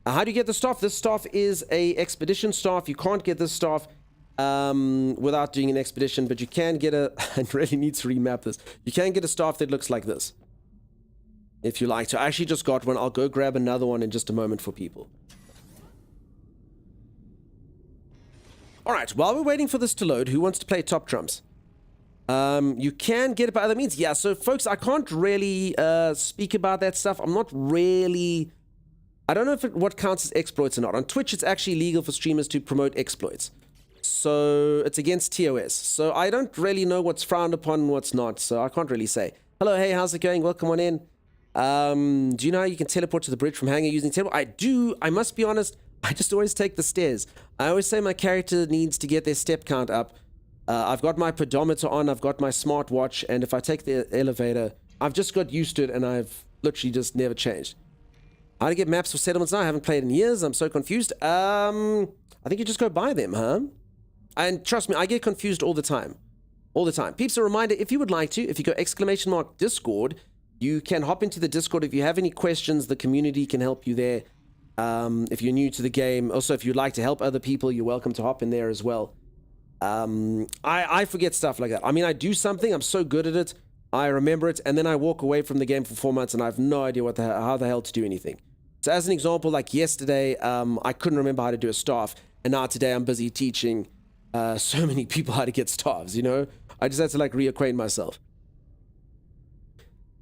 How do you get the staff? This staff is a expedition staff. You can't get this staff without doing an expedition, but you can get a... I really need to remap this. You can get a staff that looks like this, if you like to. I actually just got one. I'll go grab another one in just a moment for people. Alright, while we're waiting for this to load, who wants to play Top Trumps? You can get it by other means. Yeah, so folks, I can't really speak about that stuff. I'm not really... I don't know if what counts as exploits or not. On Twitch, it's actually legal for streamers to promote exploits. So it's against TOS. So I don't really know what's frowned upon and what's not. So I can't really say. Hello, hey, how's it going? Welcome on in. Do you know how you can teleport to the bridge from hangar using teleport? I do. I must be honest. I just always take the stairs. I always say my character needs to get their step count up. I've got my pedometer on. I've got my smartwatch. And if I take the elevator, I've just got used to it. And I've literally just never changed. How to get maps for settlements now? I haven't played in years. I'm so confused. I think you just go buy them, huh? And trust me, I get confused all the time. All the time. Peeps, a reminder, if you would like to, if you go !Discord, you can hop into the Discord. If you have any questions, the community can help you there. If you're new to the game. Also, if you'd like to help other people, you're welcome to hop in there as well. I forget stuff like that. I mean, I do something. I'm so good at it. I remember it, and then I walk away from the game for 4 months, and I have no idea how the hell to do anything. So as an example, like yesterday, I couldn't remember how to do a staff, and now today I'm busy teaching so many people how to get staffs, you know? I just had to like reacquaint myself.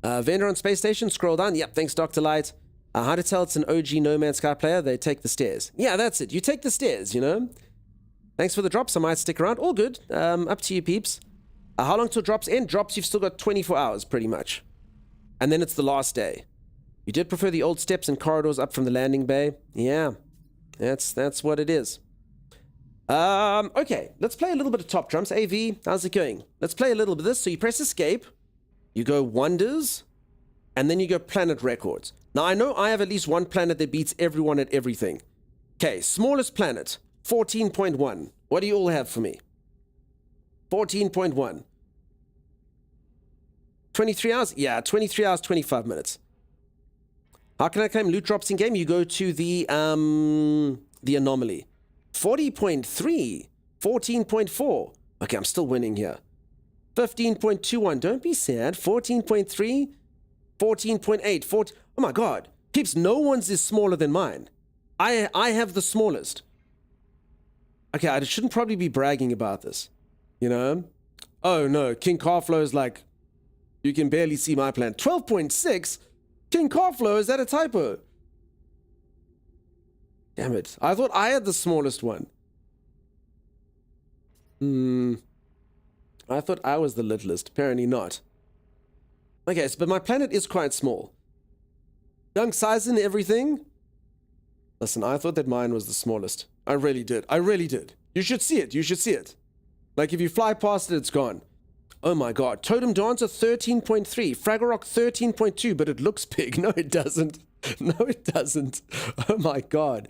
Vendor on Space Station, scroll down. Yep, thanks, Dr. Light. How to tell it's an OG No Man's Sky player? They take the stairs. Yeah, that's it. You take the stairs, you know? Thanks for the drops. I might stick around. All good. Up to you, peeps. How long till drops end? Drops, you've still got 24 hours, pretty much. And then it's the last day. You did prefer the old steps and corridors up from the landing bay? Yeah, that's what it is. Okay, let's play a little bit of Top Trumps. AV, how's it going? Let's play a little bit of this. So you press escape, you go wonders, and then you go planet records. Now, I know I have at least one planet that beats everyone at everything. Okay, smallest planet, 14.1. What do you all have for me? 14.1. 23 hours? Yeah, 23 hours, 25 minutes. How can I claim loot drops in game? You go to the anomaly. 40.3. 14.4. Okay, I'm still winning here. 15.21. Don't be sad. 14.3. 14.8. 14. Oh my god. Peeps, no one's is smaller than mine. I have the smallest. Okay, I shouldn't probably be bragging about this. You know? Oh no, King Carflow is like, you can barely see my plan. 12.6? King Carflow, is that a typo? Damn it. I thought I had the smallest one. I thought I was the littlest. Apparently not. Okay, so, but my planet is quite small. Young size and everything. Listen, I thought that mine was the smallest. I really did. I really did. You should see it. You should see it. Like, if you fly past it, it's gone. Oh my god. Totem Dancer 13.3. Fraggle Rock 13.2, but it looks big. No, it doesn't. No, it doesn't. Oh my god.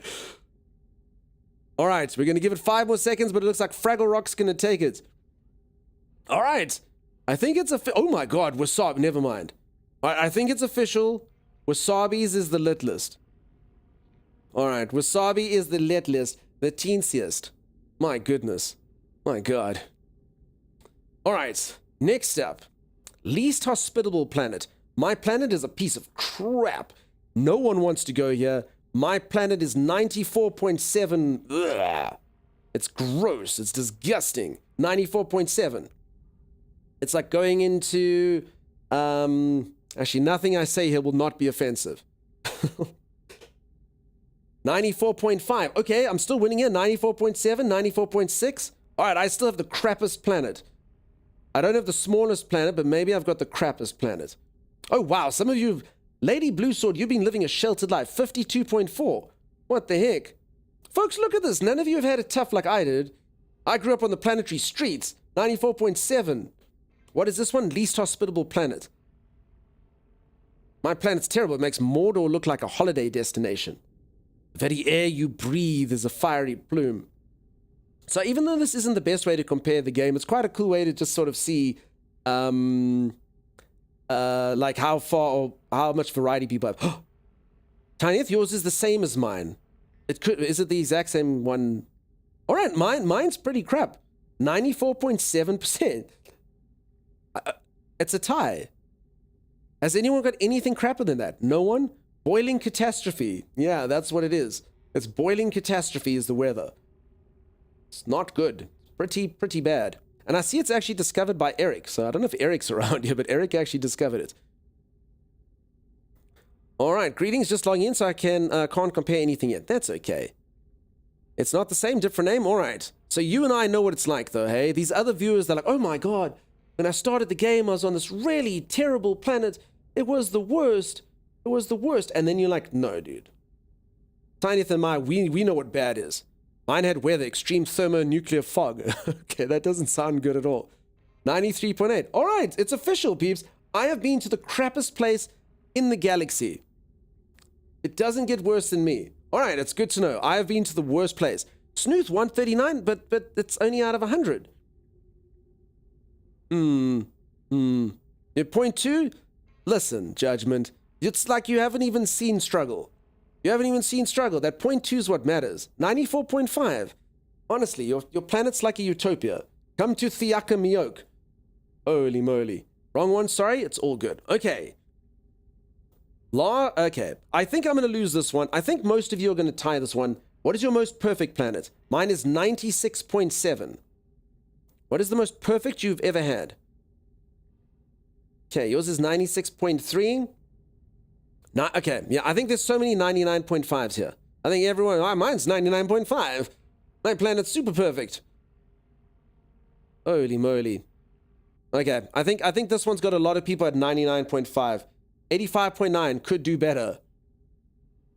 Alright, we're going to give it 5 more seconds, but it looks like Fraggle Rock's going to take it. Alright. I think it's oh my god, Wasabi. Never mind. I think it's official. Wasabi's is the littlest. Alright, Wasabi is the littlest. The teensiest. My goodness. My god. Alright, next up. Least hospitable planet. My planet is a piece of crap. No one wants to go here. My planet is 94.7. Ugh. It's gross. It's disgusting. 94.7. It's like going into... actually, nothing I say here will not be offensive. 94.5. Okay, I'm still winning here. 94.7, 94.6. Alright, I still have the crappest planet. I don't have the smallest planet, but maybe I've got the crappest planet. Oh, wow. Some of you... Lady Blue Sword, you've been living a sheltered life. 52.4. What the heck? Folks, look at this. None of you have had it tough like I did. I grew up on the planetary streets. 94.7. What is this one? Least hospitable planet. My planet's terrible. It makes Mordor look like a holiday destination. The very air you breathe is a fiery plume. So even though this isn't the best way to compare the game, it's quite a cool way to just sort of see like how far or how much variety people have. Tinieth, yours is the same as mine. Is it the exact same one? All right, mine's pretty crap. 94.7%. It's a tie. Has anyone got anything crapper than that? No one? Boiling catastrophe. Yeah, that's what it is. It's boiling catastrophe is the weather. It's not good. Pretty bad. And I see it's actually discovered by Eric. So I don't know if Eric's around here, but Eric actually discovered it. All right, greetings. Just logging in so I can't compare anything yet. That's okay. It's not the same, different name. All right. So you and I know what it's like, though, hey? These other viewers, they're like, oh my god, when I started the game, I was on this really terrible planet. It was the worst. It was the worst. And then you're like, no, dude. Tinieth and I, we know what bad is. Mine had weather, extreme thermonuclear fog. Okay, that doesn't sound good at all. 93.8. All right, it's official, peeps. I have been to the crappiest place in the galaxy. It doesn't get worse than me. All right, it's good to know. I have been to the worst place. Snooth 139, but it's only out of 100. Your point 2? Listen, Judgment. It's like you haven't even seen struggle. You haven't even seen struggle. That point 2 is what matters. 94.5. Honestly, your planet's like a utopia. Come to Thiaka Mioke. Holy moly. Wrong one, sorry. It's all good. Okay. Okay. I think I'm going to lose this one. I think most of you are going to tie this one. What is your most perfect planet? Mine is 96.7. What is the most perfect you've ever had? Okay, yours is 96.3. Okay, yeah, I think there's so many 99.5s here. I think everyone, mine's 99.5. My planet's super perfect. Holy moly. Okay, I think this one's got a lot of people at 99.5. 85.9 could do better.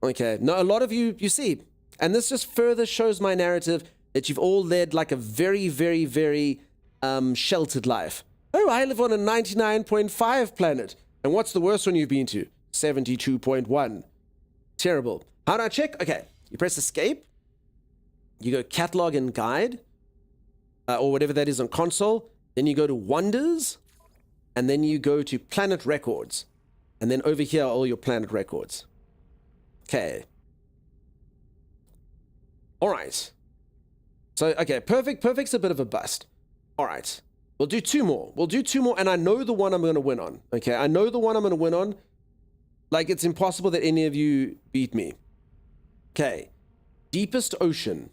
Okay, no, a lot of you see, and this just further shows my narrative that you've all led like a very, very, very sheltered life. Oh, I live on a 99.5 planet. And what's the worst one you've been to? 72.1. Terrible. How do I check? Okay, you press escape. You go catalog and guide, or whatever that is on console. Then you go to wonders, and then you go to planet records. And then over here are all your planet records. Okay. All right. So, okay, perfect's a bit of a bust. All right. We'll do two more. And I know the one I'm going to win on. Okay, I know the one I'm going to win on. Like, it's impossible that any of you beat me. Okay. Deepest ocean.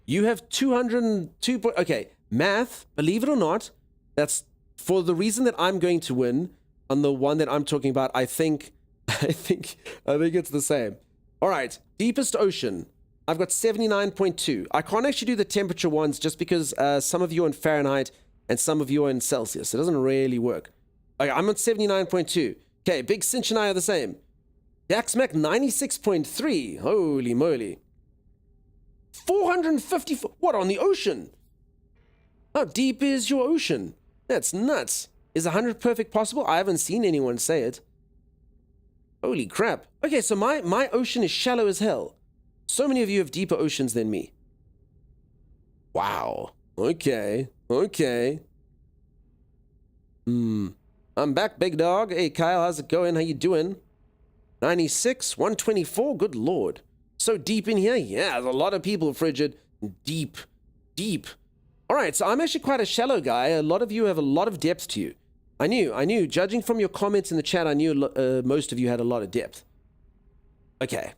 You have 202... Okay, math, believe it or not, that's for the reason that I'm going to win on the one that I'm talking about. I think it's the same. All right, deepest ocean. I've got 79.2. I can't actually do the temperature ones just because some of you are in Fahrenheit and some of you are in Celsius. It doesn't really work. Okay, I'm at 79.2. Okay, Big Cinch and I are the same. Daxmac 96.3. Holy moly. 454. What, on the ocean? How deep is your ocean? That's nuts. Is 100 perfect possible? I haven't seen anyone say it. Holy crap. Okay, so my ocean is shallow as hell. So many of you have deeper oceans than me. Wow. Okay. I'm back, big dog. Hey, Kyle, how's it going? How you doing? 96, 124. Good lord. So deep in here? Yeah, there's a lot of people, Frigid. Deep. All right, so I'm actually quite a shallow guy. A lot of you have a lot of depth to you. I knew. Judging from your comments in the chat, I knew most of you had a lot of depth. Okay.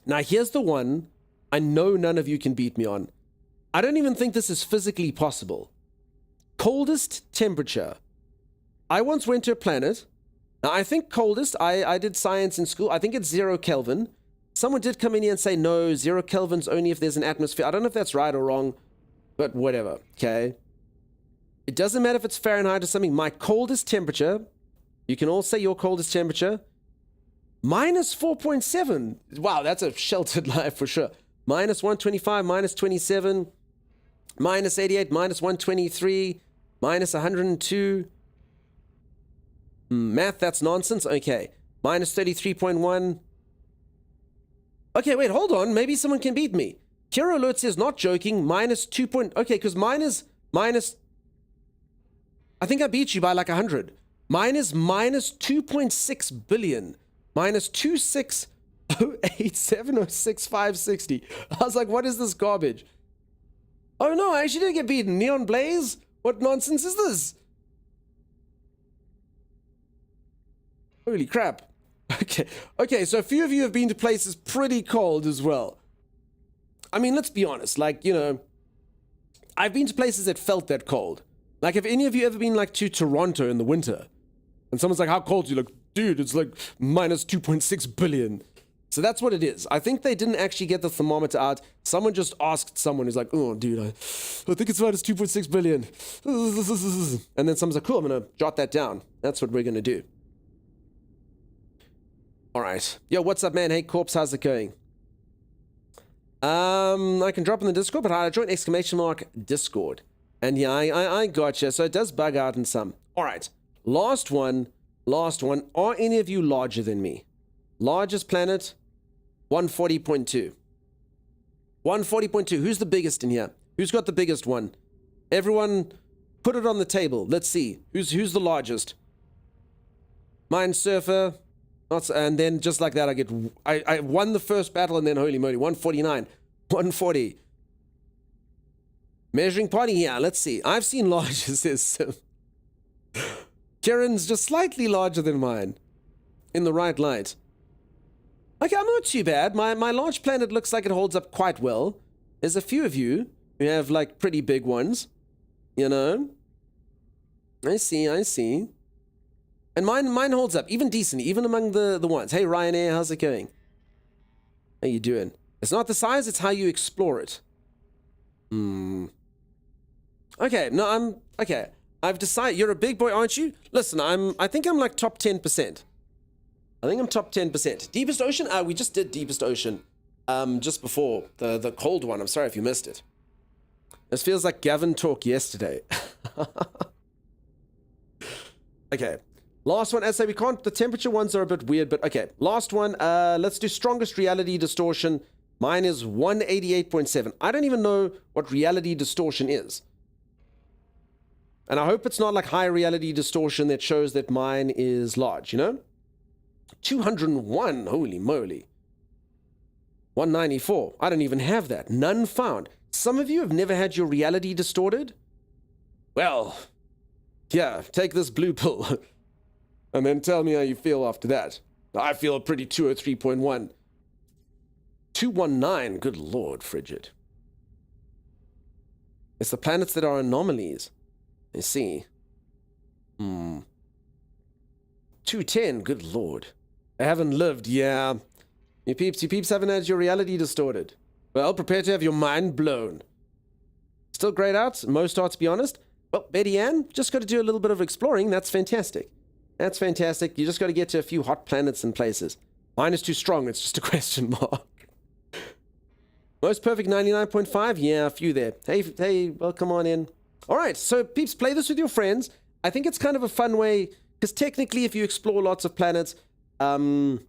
Now, here's the one I know none of you can beat me on. I don't even think this is physically possible. Coldest temperature. I once went to a planet. Now, I think coldest, I did science in school. I think it's 0 Kelvin. Someone did come in here and say, no, 0 Kelvin's only if there's an atmosphere. I don't know if that's right or wrong, but whatever, okay? It doesn't matter if it's Fahrenheit or something. My coldest temperature, you can all say your coldest temperature, minus 4.7. Wow, that's a sheltered life for sure. Minus 125, minus 27, minus 88, minus 123, minus 102. Math, that's nonsense. Okay. Minus 33.1. Okay, wait, hold on. Maybe someone can beat me. Kiro Alert says, not joking, minus 2. Okay, because minus... I think I beat you by like 100. Minus 2.6 billion. Minus 2608706560. I was like, what is this garbage? Oh no, I actually didn't get beaten. Neon Blaze? What nonsense is this? Holy crap. Okay, so a few of you have been to places pretty cold as well. I mean, let's be honest, like, you know, I've been to places that felt that cold. Like, have any of you ever been, like, to Toronto in the winter? And someone's like, how cold? You look, dude, it's like minus 2.6 billion. So that's what it is. I think they didn't actually get the thermometer out. Someone just asked someone who's like, oh, dude, I think it's minus 2.6 billion. And then someone's like, cool, I'm going to jot that down. That's what we're going to do. All right. Yo, what's up, man? Hey, Corpse, how's it going? I can drop in the Discord, but I join ! Discord. And yeah, I gotcha. So it does bug out in some. All right. Last one. Are any of you larger than me? Largest planet, 140.2. 140.2. Who's the biggest in here? Who's got the biggest one? Everyone, put it on the table. Let's see. Who's the largest? Mine Surfer. And then just like that, I won the first battle, and then holy moly, 149, 140. Measuring party here. Let's see. I've seen larger, says Sim. Karen's just slightly larger than mine. In the right light. Okay, I'm not too bad. My large planet looks like it holds up quite well. There's a few of you who have, like, pretty big ones. You know? I see. And mine holds up, even decently, even among the ones. Hey, Ryanair, how's it going? How you doing? It's not the size, it's how you explore it. Okay, no, okay. I've decided, you're a big boy, aren't you? Listen, I think I'm like top 10%. I think I'm top 10%. Deepest Ocean? We just did Deepest Ocean just before the cold one. I'm sorry if you missed it. This feels like Gavin talk yesterday. Okay. Last one. As I say, we can't, the temperature ones are a bit weird, but okay. Last one. Let's do strongest reality distortion. Mine is 188.7. I don't even know what reality distortion is. And I hope it's not like high reality distortion that shows that mine is large, you know? 201, holy moly. 194, I don't even have that. None found. Some of you have never had your reality distorted? Well, yeah, take this blue pill. And then tell me how you feel after that. I feel pretty 203.1. 219, good lord, frigid. It's the planets that are anomalies. You see. 210, good lord. I haven't lived, yeah. You peeps haven't had your reality distorted. Well, prepare to have your mind blown. Still grayed out, most are, to be honest. Well, Betty Ann, just got to do a little bit of exploring. That's fantastic. That's fantastic. You just got to get to a few hot planets and places. Mine is too strong. It's just a question mark. Most perfect 99.5. Yeah, a few there. Hey, well, come on in. All right, so peeps, play this with your friends. I think it's kind of a fun way, because technically if you explore lots of planets, the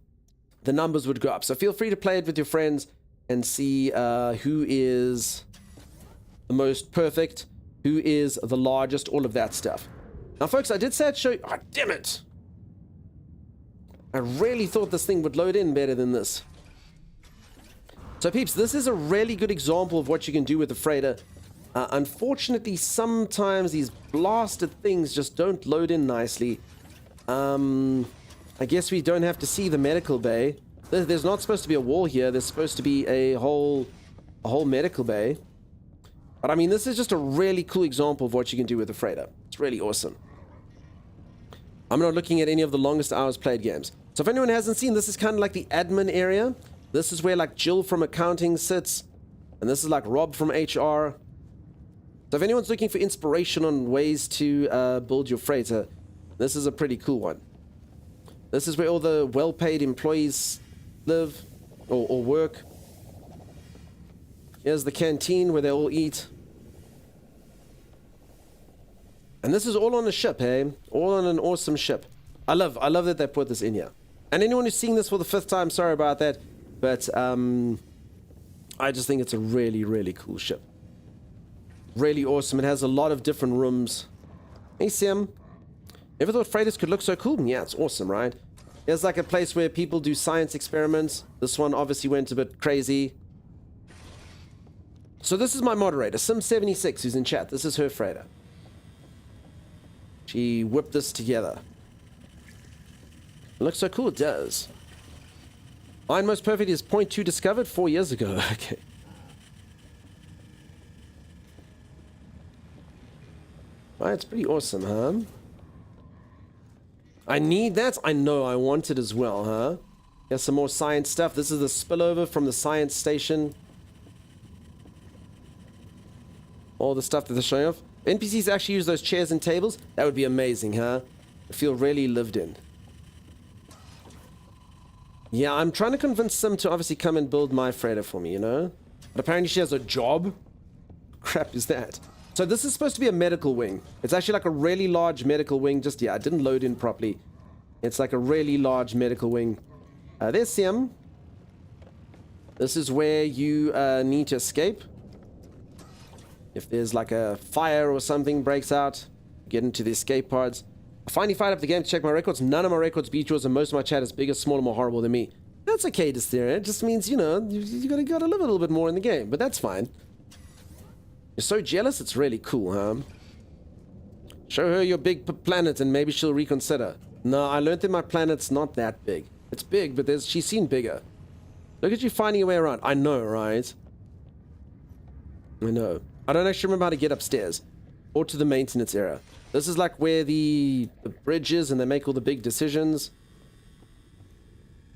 numbers would go up. So feel free to play it with your friends and see who is the most perfect, who is the largest, all of that stuff. Now, folks, I did say I'd show you... Oh, damn it! I really thought this thing would load in better than this. So, peeps, this is a really good example of what you can do with the freighter. Unfortunately, sometimes these blasted things just don't load in nicely. I guess we don't have to see the medical bay. There's not supposed to be a wall here. There's supposed to be a whole medical bay. But I mean, this is just a really cool example of what you can do with the freighter. It's really awesome. I'm not looking at any of the longest hours played games. So if anyone hasn't seen, this is kind of like the admin area. This is where like Jill from accounting sits. And this is like Rob from HR. So if anyone's looking for inspiration on ways to build your freighter, this is a pretty cool one. This is where all the well-paid employees live or work. Here's the canteen where they all eat. And this is all on a ship, hey? All on an awesome ship. I love that they put this in here. And anyone who's seeing this for the 5th time, sorry about that. But I just think it's a really, really cool ship. Really awesome. It has a lot of different rooms. Hey, Sam. Ever thought freighters could look so cool? Yeah, it's awesome, right? There's like a place where people do science experiments. This one obviously went a bit crazy. So this is my moderator, Sim76, who's in chat. This is her freighter. She whipped this together. It looks so cool, it does. Mine most perfect is 0.2 discovered 4 years ago. Okay. Right, it's pretty awesome, huh? I need that. I know, I want it as well, huh? Here's some more science stuff. This is the spillover from the science station. All the stuff that they're showing off. NPCs actually use those chairs and tables. That would be amazing, huh? I feel really lived in. Yeah, I'm trying to convince Sim to obviously come and build my freighter for me, you know? But apparently she has a job. Crap is that? So this is supposed to be a medical wing. It's actually like a really large medical wing. Just, yeah, it didn't load in properly. It's like a really large medical wing. There's Sim. This is where you need to escape. If there's like a fire or something breaks out, get into the escape pods. I finally fired up the game to check my records. None of my records beat yours, and most of my chat is bigger, smaller, more horrible than me. That's okay, Dysteria. It just means, you know, you gotta live a little bit more in the game, but that's fine. You're so jealous, it's really cool, huh? Show her your big planet and maybe she'll reconsider. No, I learned that my planet's not that big. It's big, but she's seen bigger. Look at you finding a way around. I know, right? I know. I don't actually remember how to get upstairs. Or to the maintenance area. This is like where the bridge is and they make all the big decisions.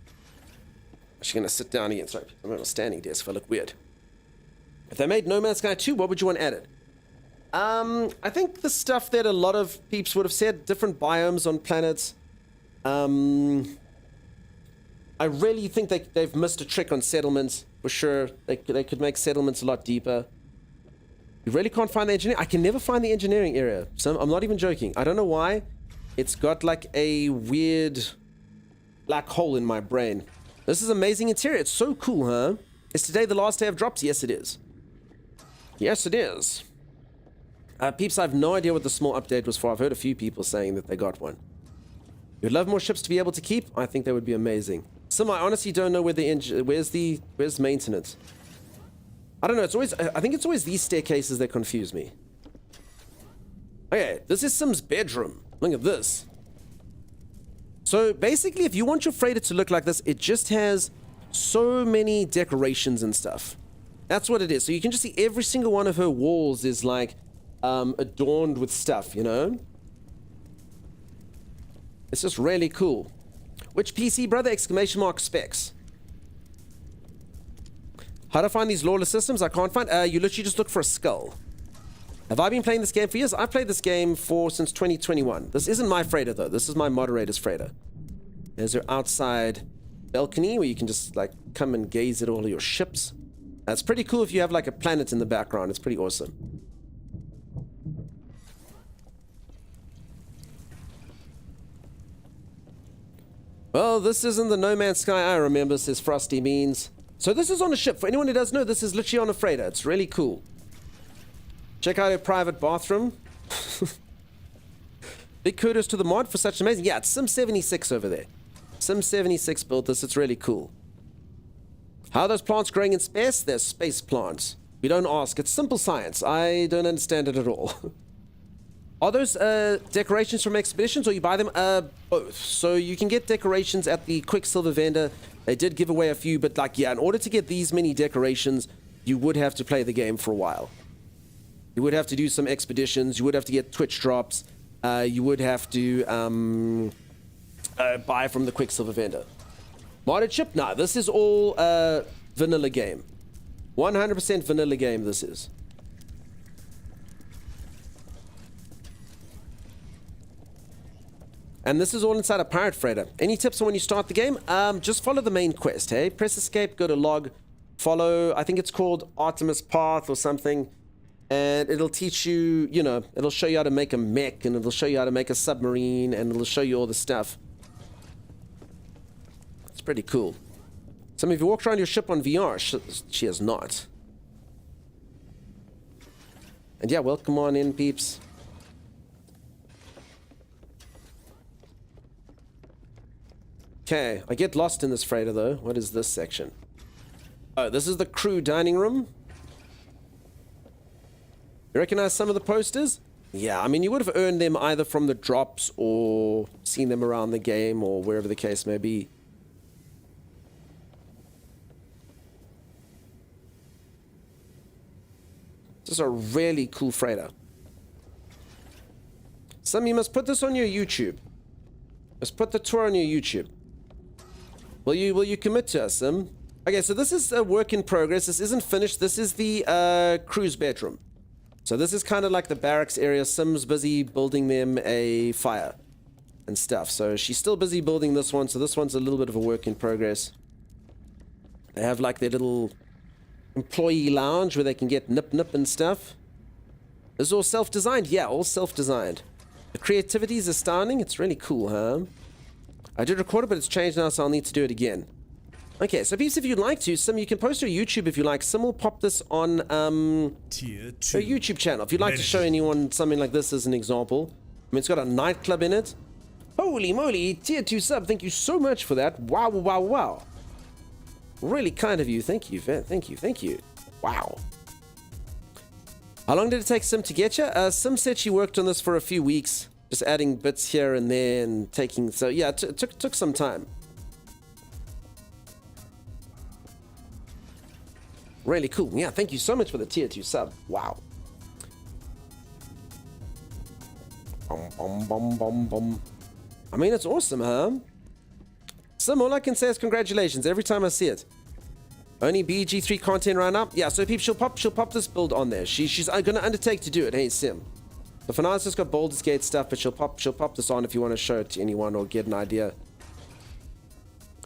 I'm actually gonna sit down again. Sorry, I'm on a standing desk if I look weird. If they made No Man's Sky 2, what would you want added? I think the stuff that a lot of peeps would have said, different biomes on planets. I really think they've missed a trick on settlements, for sure. They could make settlements a lot deeper. You really can't find the engineering. I can never find the engineering area. So I'm not even joking. I don't know why. It's got like a weird black hole in my brain. This is amazing interior. It's so cool, huh? Is today the last day of drops? Yes, it is. Yes, it is. Peeps, I have no idea what the small update was for. I've heard a few people saying that they got one. You'd love more ships to be able to keep? I think that would be amazing. Some, I honestly don't know where the where's maintenance. I don't know. It's always, I think it's always these staircases that confuse me. Okay, this is Sim's bedroom. Look at this. So basically, if you want your freighter to look like this, it just has so many decorations and stuff. That's what it is. So you can just see every single one of her walls is like adorned with stuff, you know? It's just really cool. Which PC, brother? Exclamation mark specs. How to find these lawless systems? I can't find. You literally just look for a skull. Have I been playing this game for years? I've played this game since 2021. This isn't my freighter, though. This is my moderator's freighter. There's your outside balcony where you can just, like, come and gaze at all of your ships. That's pretty cool if you have, like, a planet in the background. It's pretty awesome. Well, this isn't the No Man's Sky I remember, says Frosty Beans. So this is on a ship. For anyone who doesn't know, this is literally on a freighter. It's really cool. Check out her private bathroom. Big kudos to the mod for such amazing... Yeah, it's Sim 76 over there. Sim 76 built this. It's really cool. How are those plants growing in space? They're space plants. We don't ask. It's simple science. I don't understand it at all. Are those decorations from expeditions, or you buy them? Both. So you can get decorations at the Quicksilver vendor. They did give away a few, but like, yeah, in order to get these many decorations, you would have to play the game for a while. You would have to do some expeditions. You would have to get Twitch drops. You would have to buy from the Quicksilver vendor. Modded chip? Nah, this is all vanilla game. 100% vanilla game this is. And this is all inside a pirate freighter. Any tips on when you start the game? Just follow the main quest, hey? Press escape, go to log, follow, I think it's called Artemis Path or something. And it'll teach you, you know, it'll show you how to make a mech, and it'll show you how to make a submarine, and it'll show you all the stuff. It's pretty cool. Some of you walked around your ship on VR. She has not. And yeah, welcome on in, peeps. Okay, I get lost in this freighter though. What is this section? Oh, this is the crew dining room. You recognize some of the posters? Yeah, I mean, you would have earned them either from the drops or seen them around the game or wherever the case may be. This is a really cool freighter. Some you must put this on your YouTube. Must put the tour on your YouTube. Will you commit to us, Sim? Okay, so this is a work in progress. This isn't finished. This is the crew's bedroom. So this is kind of like the barracks area. Sim's busy building them a fire and stuff. So she's still busy building this one. So this one's a little bit of a work in progress. They have like their little employee lounge where they can get nip and stuff. This is all self-designed. Yeah, all self-designed. The creativity is astounding. It's really cool, huh? I did record it, but it's changed now, so I'll need to do it again. Okay, so peeps, if you'd like to, Sim, you can post to YouTube if you like. Sim will pop this on Tier 2. her YouTube channel. If you'd like to show anyone something like this as an example. I mean, it's got a nightclub in it. Holy moly, tier 2 sub. Thank you so much for that. Wow, wow, wow. Really kind of you. Thank you, thank you, thank you. Wow. How long did it take Sim to get you? Sim said she worked on this for a few weeks. Just adding bits here and there and taking... So, yeah, it took some time. Really cool. Yeah, thank you so much for the tier 2 sub. Wow. I mean, it's awesome, huh? Sim, all I can say is congratulations every time I see it. Only BG3 content right now. Yeah, so people, she'll pop this build on there. She's gonna undertake to do it. Hey, Sim. So for now, it's just got Baldur's Gate stuff, but she'll pop this on if you want to show it to anyone or get an idea.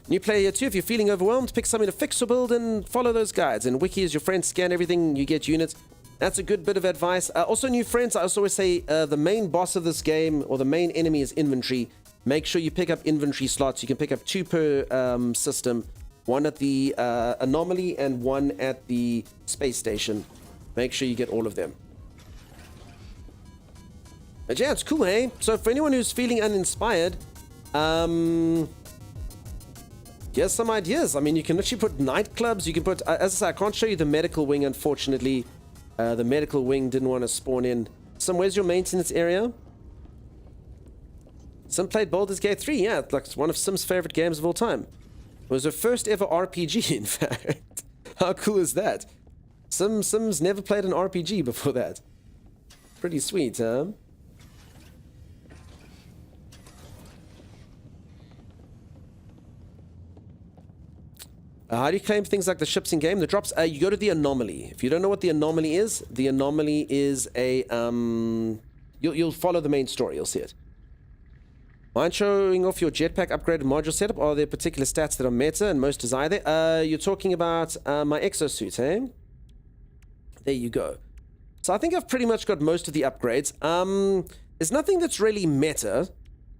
New player here too. If you're feeling overwhelmed, pick something to fix your build and follow those guides. And Wiki is your friend. Scan everything. You get units. That's a good bit of advice. Also, new friends. I also always say the main boss of this game or the main enemy is inventory. Make sure you pick up inventory slots. You can pick up 2 per system. One at the anomaly and one at the space station. Make sure you get all of them. But yeah, it's cool, hey? So for anyone who's feeling uninspired, here's some ideas. I mean, you can literally put nightclubs. You can put, as I say, I can't show you the medical wing, unfortunately. The medical wing didn't want to spawn in. Where's your maintenance area? Sim played Baldur's Gate 3. Yeah, it's like one of Sim's favorite games of all time. It was her first ever RPG, in fact. How cool is that? Sim's never played an RPG before that. Pretty sweet, huh? How do you claim things like the ships in game? The drops, you go to the anomaly. If you don't know what the anomaly is a, you'll follow the main story, you'll see it. Mind showing off your jetpack upgraded module setup? Are there particular stats that are meta and most desire there? You're talking about my exosuit, eh? There you go. So I think I've pretty much got most of the upgrades. There's nothing that's really meta.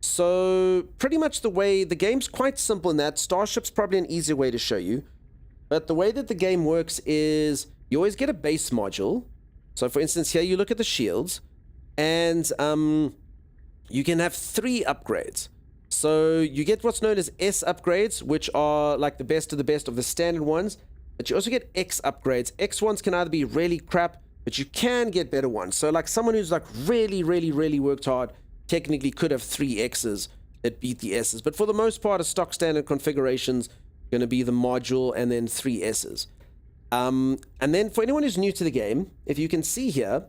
So pretty much the way the game's quite simple in that. Starship's probably an easier way to show you. But the way that the game works is you always get a base module. So for instance, here you look at the shields and you can have 3 upgrades. So you get what's known as S upgrades, which are like the best of the standard ones. But you also get X upgrades. X ones can either be really crap, but you can get better ones. So like someone who's like really worked hard technically could have 3 X's that beat the S's. But for the most part, a stock standard configuration's going to be the module and then 3 S's. And then for anyone who's new to the game, if you can see here,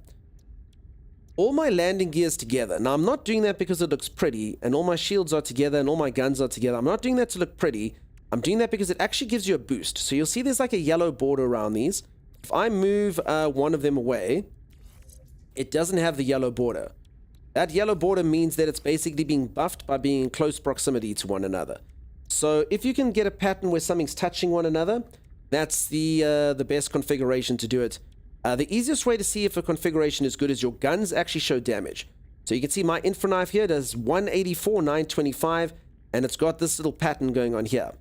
all my landing gear's together. Now, I'm not doing that because it looks pretty, and all my shields are together, and all my guns are together. I'm not doing that to look pretty. I'm doing that because it actually gives you a boost. So you'll see there's like a yellow border around these. If I move one of them away, it doesn't have the yellow border. That yellow border means that it's basically being buffed by being in close proximity to one another. So if you can get a pattern where something's touching one another, that's the best configuration to do it. The easiest way to see if a configuration is good is your guns actually show damage. So you can see my infra knife here does 184, 925, and it's got this little pattern going on here.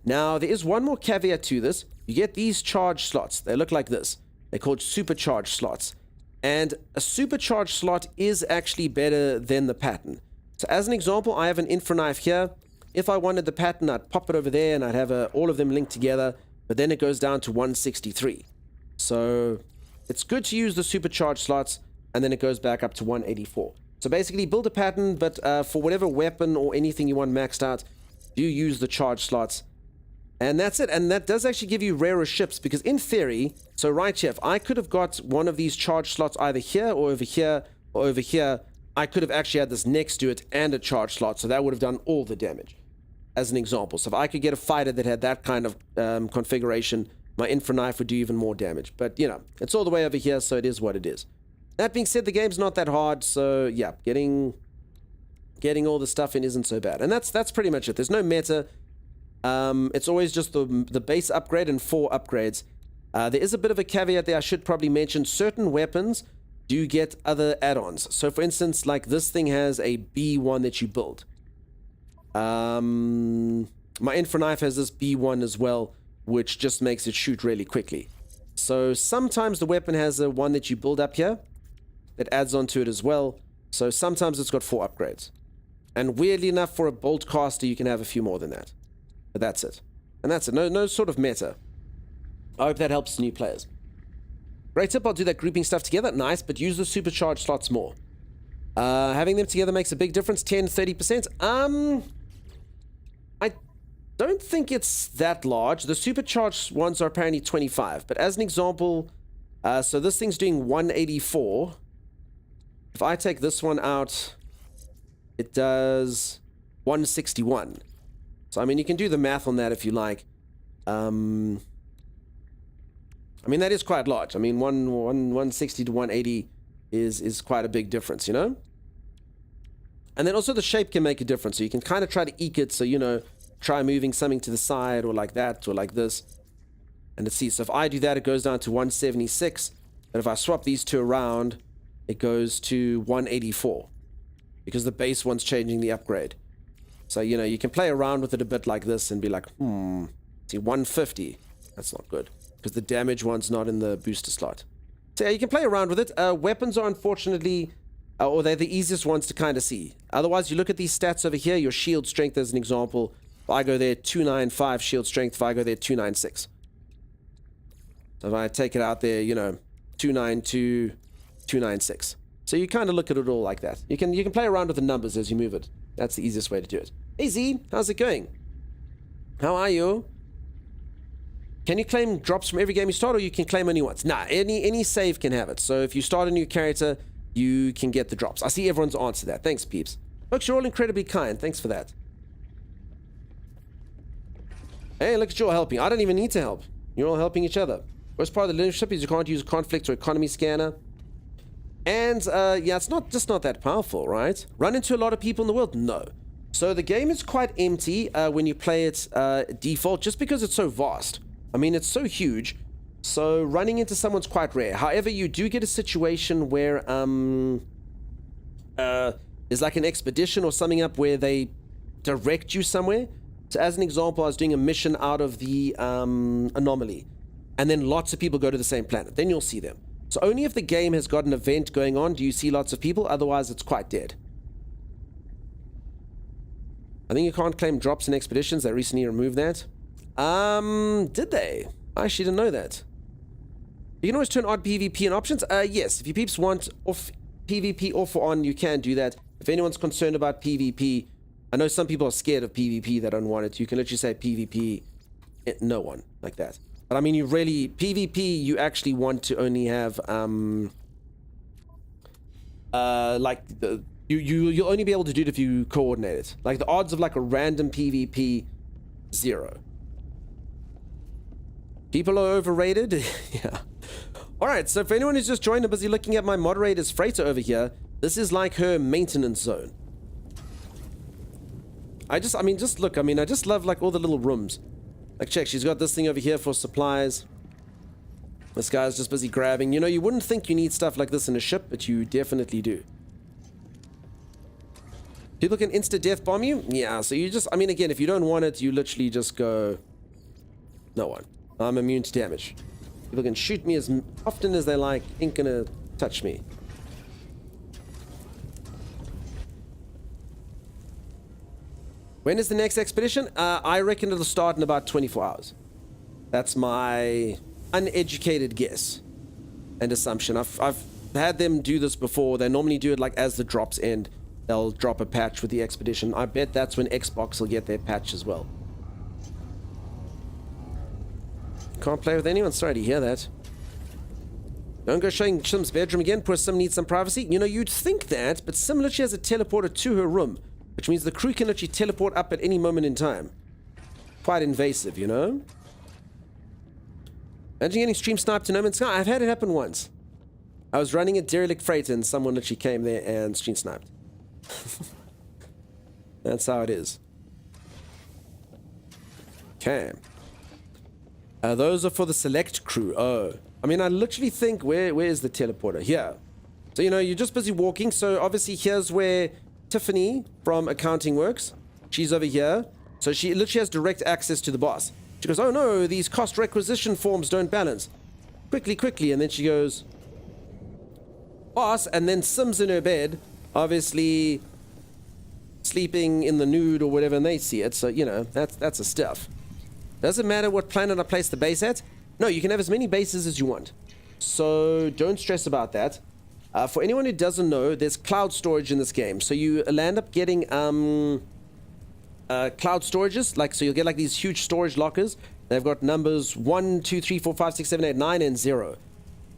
Now, there is one more caveat to this. You get these charge slots. They look like this. They're called supercharged slots. And a supercharged slot is actually better than the pattern. So as an example, I have an infra knife here. If I wanted the pattern, I'd pop it over there and I'd have all of them linked together, but then it goes down to 163. So it's good to use the supercharged slots, and then it goes back up to 184. So basically build a pattern, but for whatever weapon or anything you want maxed out, do use the charge slots. And that's it. And that does actually give you rarer ships, because in theory, so right here, if I could have got one of these charge slots either here or over here or over here, I could have actually had this next to it and a charge slot, so that would have done all the damage, as an example. So if I could get a fighter that had that kind of configuration, my infra knife would do even more damage. But, you know, it's all the way over here, so it is what it is. That being said, the game's not that hard, so yeah, getting all the stuff in isn't so bad. And that's pretty much it. There's no meta. It's always just the base upgrade and 4 upgrades. There is a bit of a caveat there I should probably mention. Certain weapons do get other add-ons. So for instance, like this thing has a B1 that you build. My infra knife has this B1 as well, which just makes it shoot really quickly. So sometimes the weapon has a one that you build up here that adds onto it as well. So sometimes it's got 4 upgrades. And weirdly enough, for a bolt caster, you can have a few more than that. But that's it. And that's it. No sort of meta. I hope that helps new players. Great tip, I'll do that grouping stuff together. Nice, but use the supercharged slots more. Having them together makes a big difference. 10, 30%. I don't think it's that large. The supercharged ones are apparently 25. But as an example, so this thing's doing 184. If I take this one out, it does 161. So, I mean, you can do the math on that if you like. I mean, that is quite large. I mean, 160 to 180 is quite a big difference, you know? And then also the shape can make a difference. So you can kind of try to eke it. So, you know, try moving something to the side or like that or like this. And let's see. So if I do that, it goes down to 176. And if I swap these two around, it goes to 184. Because the base one's changing the upgrade. So, you know, you can play around with it a bit like this and be like, see, 150. That's not good. Because the damage one's not in the booster slot. So yeah, you can play around with it. Weapons are unfortunately... or they're the easiest ones to kind of see. Otherwise, you look at these stats over here, your shield strength as an example. If I go there, 295 shield strength. If I go there, 296. So if I take it out there, you know, 292, 296. So you kind of look at it all like that. You can play around with the numbers as you move it. That's the easiest way to do it. Hey Z, how's it going? How are you? Can you claim drops from every game you start, or you can claim only once? Nah, any save can have it. So if you start a new character, you can get the drops. I see everyone's answered that. Thanks, peeps. Folks, you're all incredibly kind. Thanks for that. Hey, look at you all helping. I don't even need to help. You're all helping each other. Worst part of the leadership is you can't use a conflict or economy scanner. And, yeah, it's not that powerful, right? Run into a lot of people in the world? No. So the game is quite empty when you play it default, just because it's so vast. I mean, it's so huge. So running into someone's quite rare. However, you do get a situation where there's like an expedition or something up where they direct you somewhere. So as an example, I was doing a mission out of the anomaly, and then lots of people go to the same planet. Then you'll see them. So only if the game has got an event going on do you see lots of people. Otherwise, it's quite dead. I think you can't claim drops in expeditions. They recently removed that. Did they? I actually didn't know that. You can always turn on PvP in options. Yes, if you peeps want off PvP off or on, you can do that. If anyone's concerned about PvP, I know some people are scared of PvP, they don't want it. You can literally say PvP, no one, like that. But I mean, you really, PvP, you actually want to only have, you'll only be able to do it if you coordinate it. Like the odds of like a random PvP, 0. People are overrated. Yeah. All right. So for anyone who's just joined and busy looking at my moderator's freighter over here, this is like her maintenance zone. I mean, just look. I mean, I just love like all the little rooms. Like check, she's got this thing over here for supplies. This guy's just busy grabbing. You know, you wouldn't think you need stuff like this in a ship, but you definitely do. People can insta-death bomb you? Yeah, so you just, I mean, again, if you don't want it, you literally just go, no one. I'm immune to damage. People can shoot me as often as they like, ain't gonna touch me. When is the next expedition? I reckon it'll start in about 24 hours. That's my uneducated guess and assumption. I've had them do this before. They normally do it like as the drops end. They'll drop a patch with the expedition. I bet that's when Xbox will get their patch as well. Can't play with anyone. Sorry to hear that. Don't go showing Sim's bedroom again. Poor Sim needs some privacy. You know, you'd think that, but Sim literally has a teleporter to her room, which means the crew can literally teleport up at any moment in time. Quite invasive, you know? Imagine getting stream sniped to No Man's Sky. I've had it happen once. I was running a derelict freighter and someone literally came there and stream sniped. That's how it is. Okay. Those are for the select crew. Oh. I mean, I literally think, where is the teleporter? Here. So, you know, you're just busy walking. So, obviously, here's where Tiffany from accounting works. She's over here. So, she literally has direct access to the boss. She goes, oh no, these cost requisition forms don't balance. Quickly. And then she goes, boss. And then Sim's in her bed, obviously sleeping in the nude or whatever, and they see it. So, you know, that's a stuff. Doesn't matter what planet I place the base at. No, you can have as many bases as you want. So don't stress about that. For anyone who doesn't know, there's cloud storage in this game. So you'll end up getting cloud storages. Like, so you'll get like these huge storage lockers. They've got numbers 1, 2, 3, 4, 5, 6, 7, 8, 9, and 0.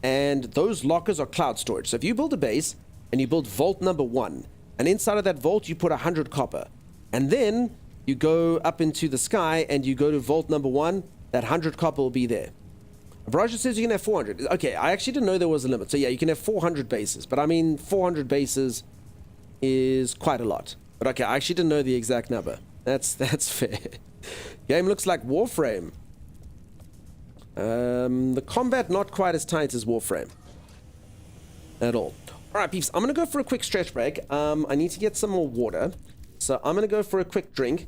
And those lockers are cloud storage. So if you build a base and you build vault number 1, and inside of that vault you put 100 copper, and then you go up into the sky and you go to vault number 1, that 100 copper will be there. Viraja says you can have 400. Okay, I actually didn't know there was a limit. So yeah, you can have 400 bases. But I mean, 400 bases is quite a lot. But okay, I actually didn't know the exact number. That's fair. Game looks like Warframe. The combat not quite as tight as Warframe. At all. Alright, peeps, I'm going to go for a quick stretch break. I need to get some more water. So I'm going to go for a quick drink.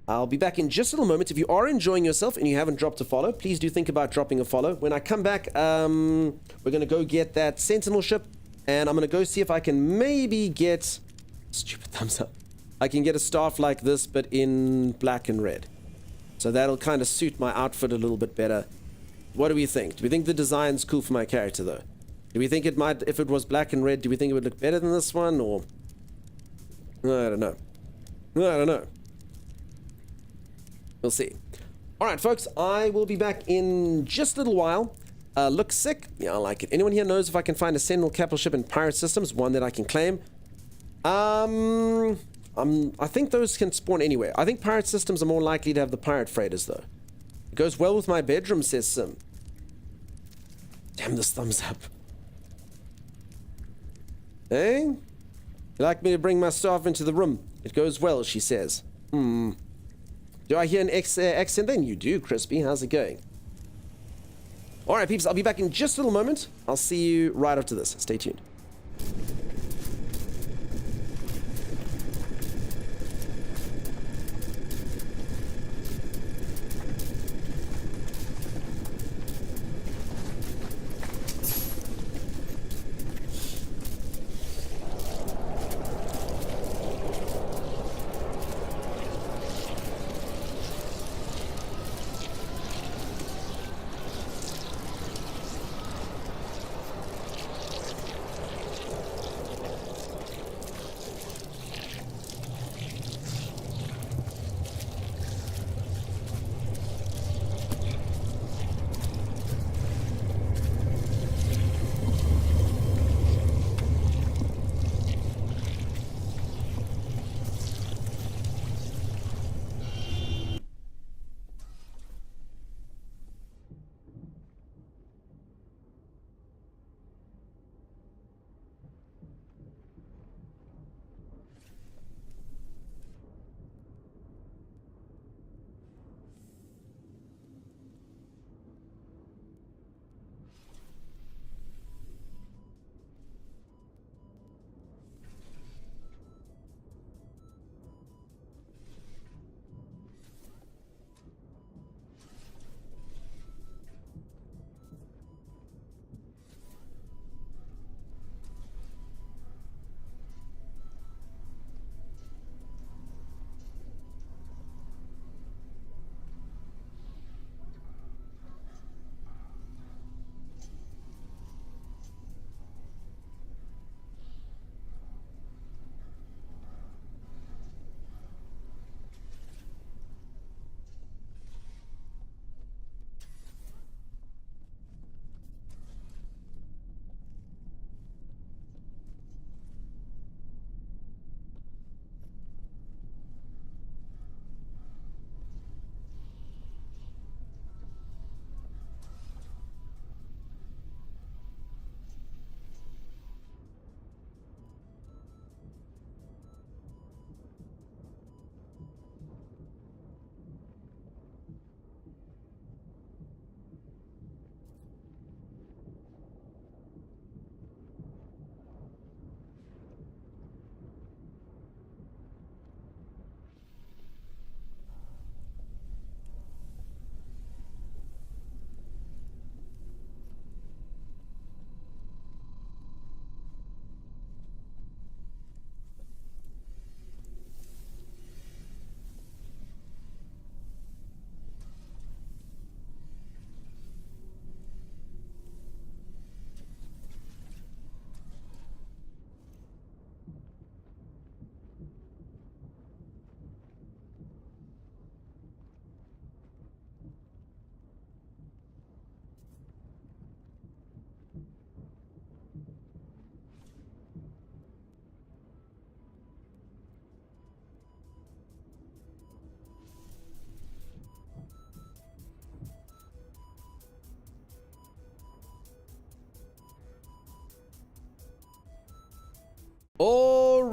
I'll be back in just a little moment. If you are enjoying yourself and you haven't dropped a follow, please do think about dropping a follow. When I come back, we're going to go get that Sentinel ship. And I'm going to go see if I can maybe get... Stupid thumbs up. I can get a staff like this, but in black and red. So that'll kind of suit my outfit a little bit better. What do we think? Do we think the design's cool for my character, though? Do we think it might, if it was black and red, do we think it would look better than this one, or... I don't know. I don't know. We'll see. Alright, folks, I will be back in just a little while. Looks sick. Yeah, I like it. Anyone here knows if I can find a Sentinel capital ship in Pirate Systems, one that I can claim? I think those can spawn anywhere. I think Pirate Systems are more likely to have the pirate freighters, though. It goes well with my bedroom, says Sim. Damn this thumbs up. Hey? You like me to bring my staff into the room? It goes well, she says. Do I hear an accent then? You do, Crispy. How's it going? Alright, peeps, I'll be back in just a little moment. I'll see you right after this. Stay tuned.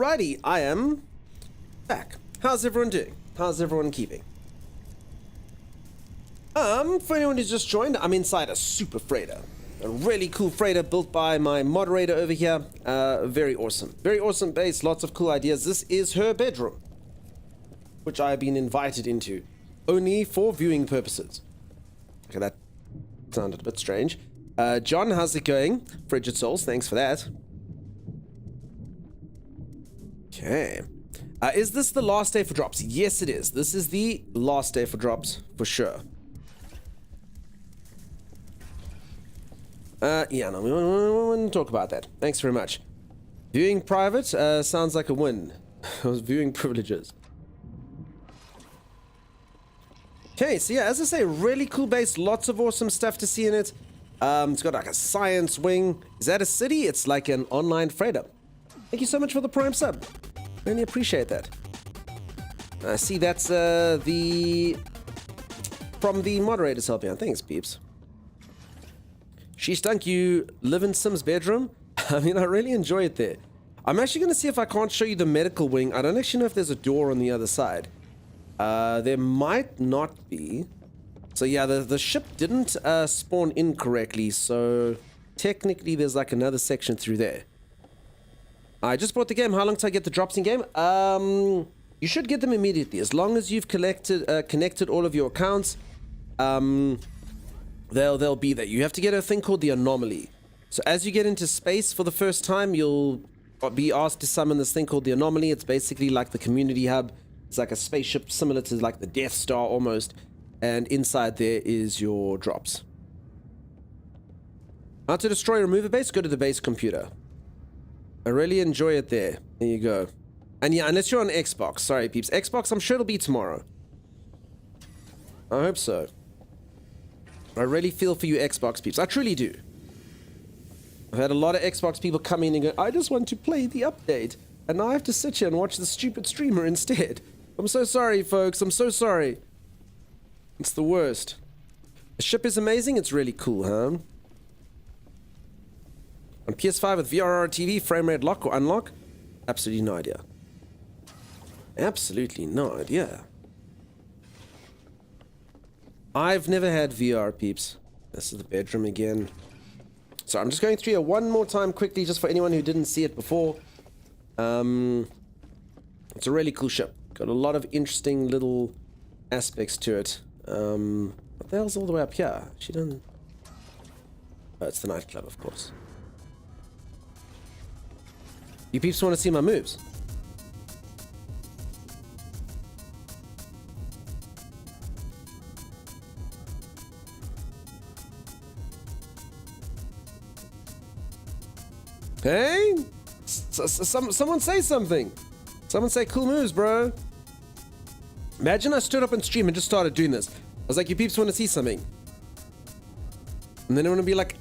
Alrighty, I am back. How's everyone doing? How's everyone keeping? For anyone who's just joined, I'm inside a super freighter. A really cool freighter built by my moderator over here. Very awesome. Very awesome base, lots of cool ideas. This is her bedroom, which I've been invited into, only for viewing purposes. Okay, that sounded a bit strange. John, how's it going? Frigid Souls, thanks for that. Okay. Is this the last day for drops? Yes, it is. This is the last day for drops, for sure. Yeah, no, we won't talk about that. Thanks very much. Viewing private sounds like a win. Viewing privileges. Okay, so yeah, as I say, really cool base. Lots of awesome stuff to see in it. It's got like a science wing. Is that a city? It's like an online freighter. Thank you so much for the Prime sub. Really appreciate that. I see that's from the moderator's helping out. Thanks, peeps. She stunk. You live in Sim's bedroom? I mean, I really enjoy it there. I'm actually going to see if I can't show you the medical wing. I don't actually know if there's a door on the other side. There might not be. So yeah, the ship didn't spawn in correctly, so technically there's like another section through there. I just bought the game. How long till I get the drops in game? You should get them immediately, as long as you've connected all of your accounts. They'll be there. You have to get a thing called the anomaly. So as you get into space for the first time, you'll be asked to summon this thing called the anomaly. It's basically like the community hub. It's like a spaceship similar to like the Death Star almost. And inside there is your drops. How to destroy or remove a base? Go to the base computer. I really enjoy it there. There you go. And yeah, unless you're on Xbox. Sorry, peeps. Xbox, I'm sure it'll be tomorrow. I hope so. I really feel for you Xbox peeps. I truly do. I've had a lot of Xbox people come in and go, I just want to play the update. And now I have to sit here and watch the stupid streamer instead. I'm so sorry, folks. I'm so sorry. It's the worst. The ship is amazing. It's really cool, huh? On PS5 with VRR TV, frame rate lock or unlock? Absolutely no idea. Absolutely no idea. I've never had VR, peeps. This is the bedroom again. So I'm just going through here one more time quickly, just for anyone who didn't see it before. It's a really cool ship. Got a lot of interesting little aspects to it. What the hell's all the way up here? She done. Oh, it's the nightclub, of course. You peeps want to see my moves? Hey? Someone say something. Someone say cool moves, bro. Imagine I stood up on stream and just started doing this. I was like, you peeps want to see something? And then everyone would be like,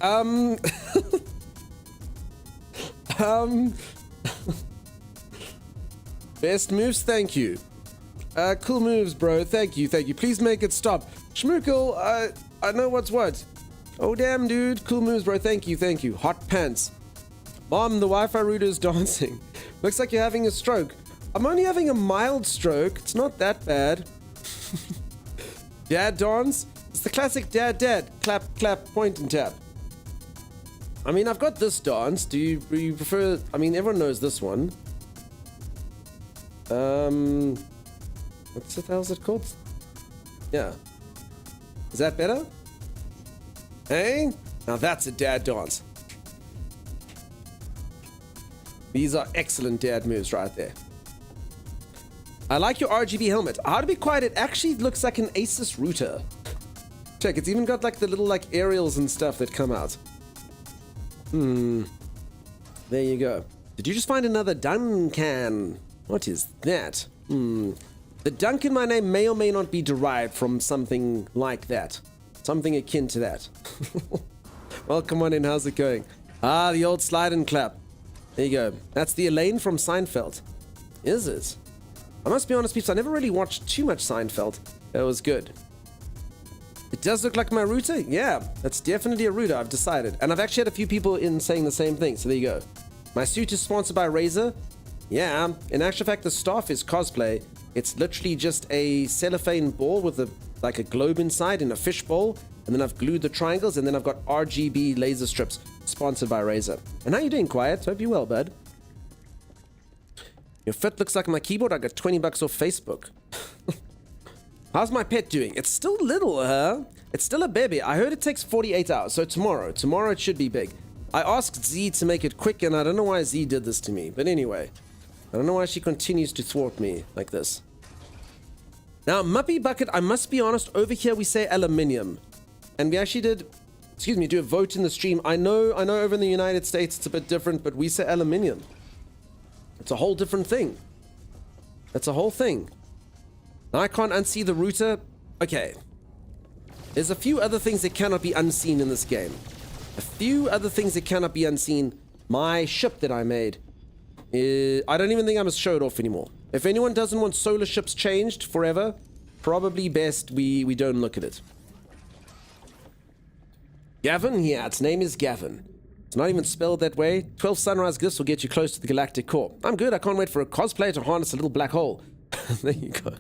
Best moves, thank you. Cool moves, bro. Thank you, thank you. Please make it stop. Schmookle, I know what's what. Oh, damn, dude. Cool moves, bro. Thank you, thank you. Hot pants. Mom, the Wi-Fi router is dancing. Looks like you're having a stroke. I'm only having a mild stroke. It's not that bad. Dad dance? It's the classic dad. Clap, clap, point and tap. I mean, I've got this dance. Do you prefer... I mean, everyone knows this one. What the hell's it called? Yeah. Is that better? Hey? Now that's a dad dance. These are excellent dad moves right there. I like your RGB helmet. How to be quiet, it actually looks like an Asus router. Check, it's even got like the little like aerials and stuff that come out. There you go. Did you just find another Duncan? What is that? The dunk in my name may or may not be derived from something like that. Something akin to that. Welcome on in, how's it going? Ah, the old slide and clap. There you go. That's the Elaine from Seinfeld. Is it? I must be honest, peeps, I never really watched too much Seinfeld. It was good. It does look like my router? Yeah, that's definitely a router, I've decided. And I've actually had a few people in saying the same thing, so there you go. My suit is sponsored by Razer. Yeah, in actual fact, the staff is cosplay. It's literally just a cellophane ball with like a globe inside in a fish bowl, and then I've glued the triangles, and then I've got RGB laser strips, sponsored by Razer. And how you doing, Quiet? Hope you're well, bud. Your fit looks like my keyboard. I got 20 bucks off Facebook. How's my pet doing? It's still little, huh? It's still a baby. I heard it takes 48 hours, so tomorrow it should be big. I asked Z to make it quick, and I don't know why Z did this to me. But anyway, I don't know why she continues to thwart me like this. Now, Muppy Bucket, I must be honest, over here we say aluminium. And we actually did, do a vote in the stream. I know over in the United States it's a bit different, but we say aluminium. It's a whole different thing. It's a whole thing. Now I can't unsee the router. Okay. There's a few other things that cannot be unseen in this game. A few other things that cannot be unseen. My ship that I made. I don't even think I must show it off anymore. If anyone doesn't want solar ships changed forever, probably best we don't look at it. Gavin? Yeah, its name is Gavin. It's not even spelled that way. 12 sunrise glyphs will get you close to the galactic core. I'm good. I can't wait for a cosplayer to harness a little black hole. There you go.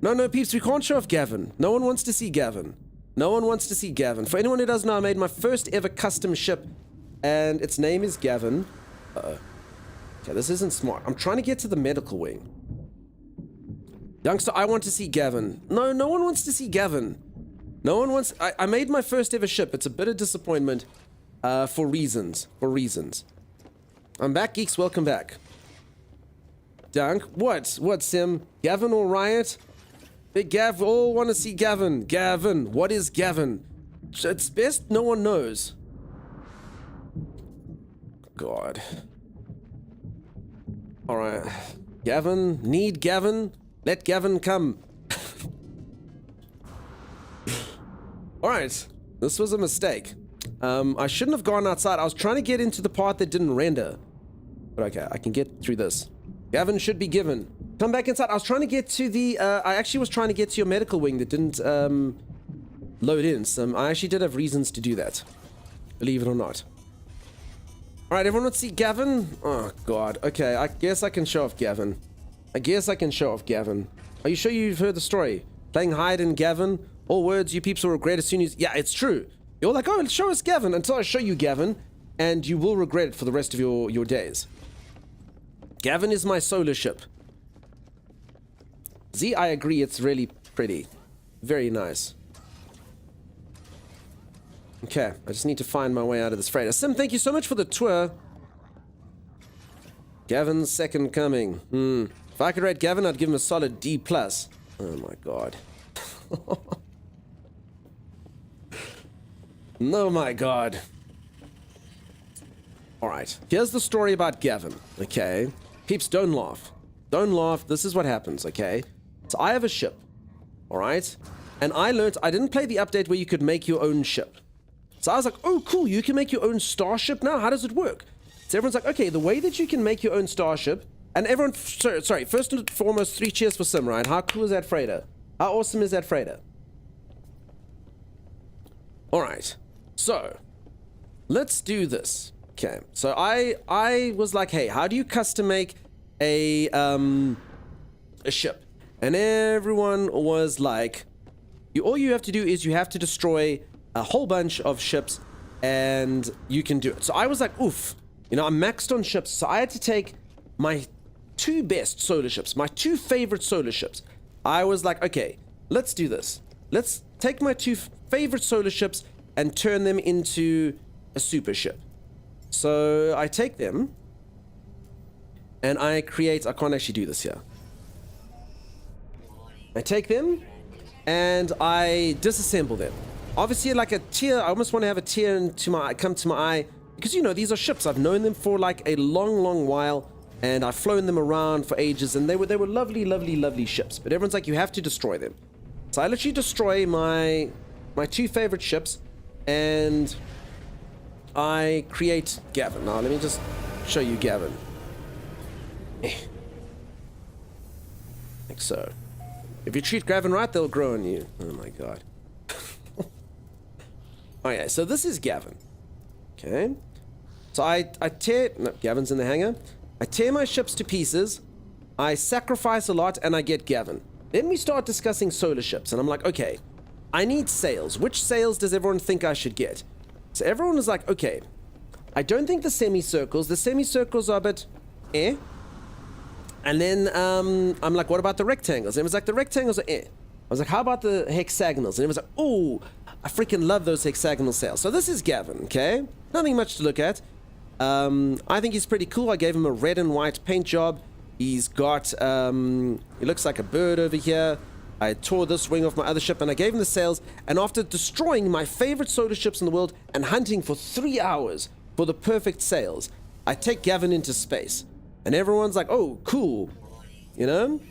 No, peeps, we can't show off Gavin. No one wants to see Gavin. No one wants to see Gavin. For anyone who doesn't know, I made my first ever custom ship, and its name is Gavin. Uh-oh. Okay, this isn't smart. I'm trying to get to the medical wing. Youngster, I want to see Gavin. No one wants to see Gavin. No one wants... I made my first ever ship. It's a bit of disappointment. For reasons. I'm back, geeks. Welcome back. Dunk. What, Sim? Gavin or Riot? Big Gav, all want to see Gavin. Gavin. What is Gavin? It's best no one knows. God. Alright. Gavin. Need Gavin. Let Gavin come. Alright. This was a mistake. I shouldn't have gone outside. I was trying to get into the part that didn't render. But okay, I can get through this. Gavin should be given. Come back inside. I was trying to get to the... I actually was trying to get to your medical wing that didn't load in. I actually did have reasons to do that. Believe it or not. Alright, everyone want to see Gavin? Oh, God. Okay, I guess I can show off Gavin. Are you sure you've heard the story? Playing hide and Gavin? All words you peeps will regret as soon as... Yeah, it's true. You're like, oh, show us Gavin, until I show you Gavin, and you will regret it for the rest of your days. Gavin is my solar ship. Z, I agree, it's really pretty. Very nice. Okay, I just need to find my way out of this freighter. Sim, thank you so much for the tour. Gavin's second coming. If I could rate Gavin, I'd give him a solid D+. Oh my God. Oh my God. Alright, here's the story about Gavin, okay? Peeps, don't laugh. Don't laugh, this is what happens, okay? So I have a ship, alright? And I didn't play the update where you could make your own ship. So I was like, oh cool, you can make your own starship now? How does it work? So everyone's like, okay, the way that you can make your own starship, and everyone, sorry, first and foremost, 3 cheers for Sim, right? How cool is that freighter? How awesome is that freighter? Alright. So, let's do this. Okay, so I was like, hey, how do you custom make a ship? And everyone was like, all you have to do is you have to destroy a whole bunch of ships and you can do it. So I was like, oof, you know, I'm maxed on ships, so I had to take my 2 best solar ships, my 2 favorite solar ships. I was like, okay, let's do this. Let's take my 2 favorite solar ships and turn them into a super ship. So I take them and I can't actually do this here. I take them and I disassemble them. Obviously, like a tear, I almost want to have a tear come to my eye, because you know, these are ships. I've known them for like a long while, and I've flown them around for ages, and they were lovely ships. But everyone's like, you have to destroy them. So I literally destroy my 2 favorite ships, and I create Gavin. Now let me just show you Gavin. Like so. If you treat Gavin right, they'll grow on you. Oh my God. Okay, so this is Gavin. Okay. So I tear... No, Gavin's in the hangar. I tear my ships to pieces, I sacrifice a lot, and I get Gavin. Then we start discussing solar ships, and I'm like, okay, I need sails. Which sails does everyone think I should get? So everyone was like, okay, I don't think the semicircles are a bit eh. And then I'm like, what about the rectangles? And it was like, the rectangles are eh. I was like, how about the hexagonals? And it was like, oh, I freaking love those hexagonal sails. So this is Gavin, okay? Nothing much to look at. I think he's pretty cool. I gave him a red and white paint job. He's got, he looks like a bird over here. I tore this wing off my other ship and I gave him the sails. And after destroying my favorite solar ships in the world and hunting for 3 hours for the perfect sails, I take Gavin into space. And everyone's like, oh, cool. You know?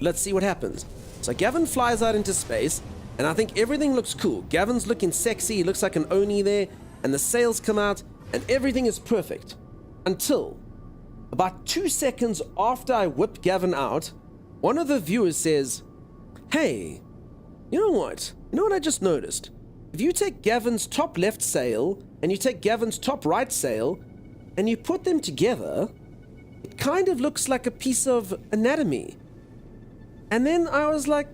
Let's see what happens. So Gavin flies out into space, and I think everything looks cool. Gavin's looking sexy, he looks like an Oni there, and the sails come out, and everything is perfect. Until about 2 seconds after I whip Gavin out, one of the viewers says, hey, you know what? You know what I just noticed? If you take Gavin's top left sail, and you take Gavin's top right sail, and you put them together, it kind of looks like a piece of anatomy. And then I was like,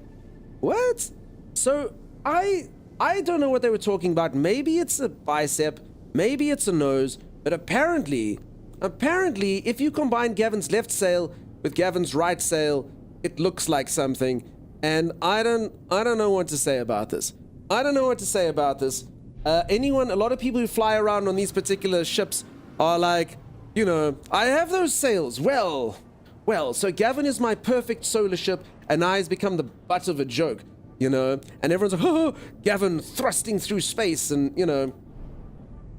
what? So I don't know what they were talking about. Maybe it's a bicep, maybe it's a nose, but apparently if you combine Gavin's left sail with Gavin's right sail, it looks like something. And I don't know what to say about this. I don't know what to say about this. A lot of people who fly around on these particular ships are like, you know, I have those sails. Well, so Gavin is my perfect solar ship, and now he's become the butt of a joke, you know? And everyone's like, oh, Gavin thrusting through space, and, you know,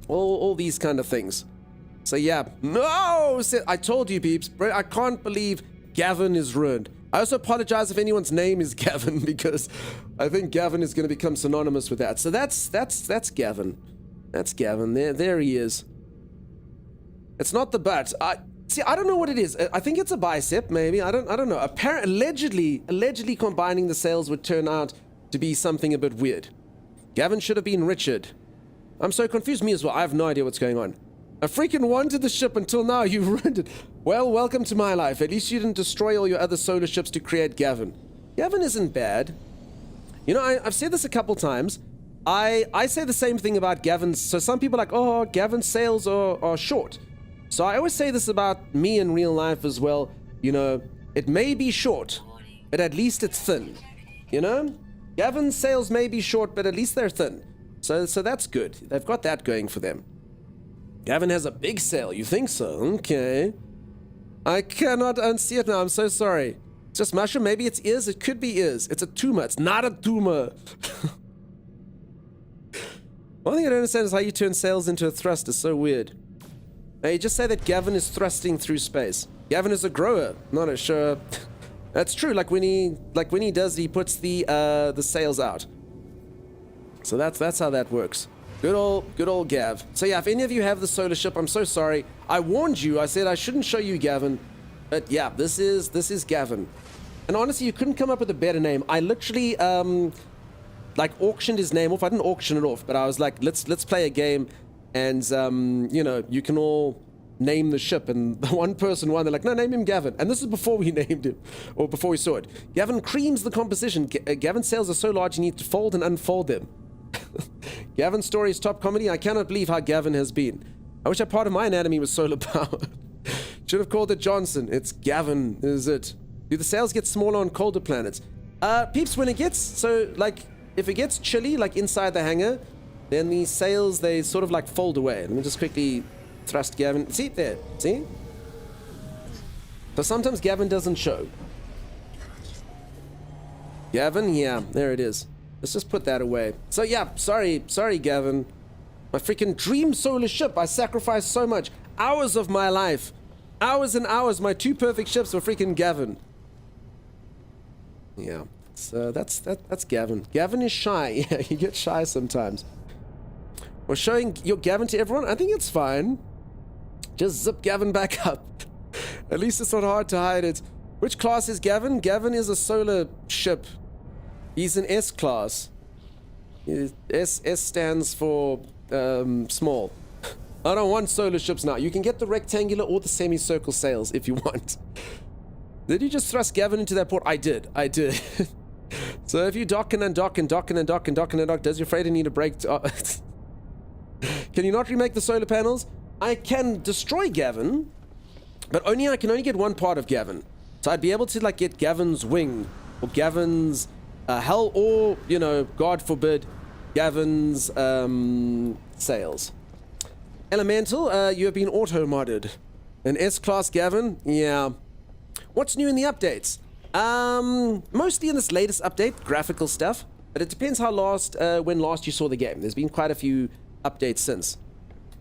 all these kind of things. So yeah, no, I told you, peeps, bro, I can't believe Gavin is ruined. I also apologize if anyone's name is Gavin, because I think Gavin is going to become synonymous with that. So that's Gavin. That's Gavin. There he is. It's not the butt. I don't know what it is. I think it's a bicep, maybe. I don't know. Allegedly combining the sails would turn out to be something a bit weird. Gavin should have been Richard. I'm so confused. Me as well. I have no idea what's going on. I freaking wanted the ship until now. You ruined it. Well, welcome to my life. At least you didn't destroy all your other solar ships to create Gavin. Gavin isn't bad. You know, I've said this a couple times. I say the same thing about Gavin's. So some people are like, oh, Gavin's sails are short. So I always say this about me in real life as well. You know, it may be short, but at least it's thin. You know? Gavin's sails may be short, but at least they're thin. So that's good. They've got that going for them. Gavin has a big sail. You think so? Okay. I cannot unsee it now. I'm so sorry. It's just mushroom. Maybe it's ears. It could be ears. It's a tumor. It's not a tumor. One thing I don't understand is how you turn sails into a thrust. It's so weird. Now, you just say that Gavin is thrusting through space. Gavin is a grower, not a shower. That's true. Like when he does, he puts the sails out. So that's how that works. Good old Gav. So yeah, if any of you have the solar ship, I'm so sorry. I warned you. I said I shouldn't show you Gavin, but yeah, this is Gavin. And honestly, you couldn't come up with a better name. I literally like auctioned his name off. I didn't auction it off, but I was like, let's play a game. And, you know, you can all name the ship. And the one person won. They're like, no, name him Gavin. And this is before we named him, or before we saw it. Gavin creams the composition. Gavin's sails are so large, you need to fold and unfold them. Gavin's story is top comedy. I cannot believe how Gavin has been. I wish a part of my anatomy was solar powered. Should have called it Johnson. It's Gavin, is it? Do the sails get smaller on colder planets? Peeps, when it gets, so, like, if it gets chilly, like inside the hangar, then the sails, they sort of like fold away. Let me just quickly thrust Gavin. See there, see? So sometimes Gavin doesn't show. Gavin, yeah, there it is. Let's just put that away. So yeah, sorry Gavin. My freaking dream solar ship. I sacrificed so much. Hours of my life. Hours and hours. My 2 perfect ships were freaking Gavin. Yeah. So that's Gavin. Gavin is shy. Yeah, he gets shy sometimes. We're showing your Gavin to everyone. I think it's fine. Just zip Gavin back up. At least it's not hard to hide it. Which class is Gavin? Gavin is a solar ship. He's an S class. S stands for small. I don't want solar ships now. You can get the rectangular or the semicircle sails if you want. Did you just thrust Gavin into that port? I did. So if you dock and undock and dock and undock and dock and undock, does your freighter need a break? Can you not remake the solar panels? I can destroy Gavin, but I can only get one part of Gavin. So I'd be able to like get Gavin's wing or Gavin's hull, or God forbid, Gavin's sails. Elemental, you have been auto-modded. An S-class Gavin? Yeah. What's new in the updates? Mostly in this latest update, graphical stuff, but it depends how when last you saw the game. There's been quite a few updates since.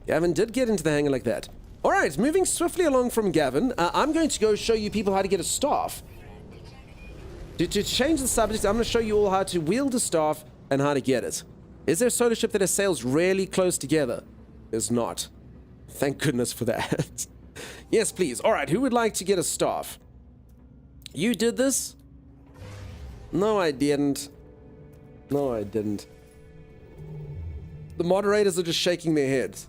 Gavin did get into the hangar like that. All right, moving swiftly along from Gavin, I'm going to go show you people how to get a staff. To change the subject, I'm going to show you all how to wield a staff and how to get it. Is there a solar ship that has sails really close together? There's not. Thank goodness for that. Yes, please. All right, who would like to get a staff? You did this? No, I didn't. No, I didn't. The moderators are just shaking their heads.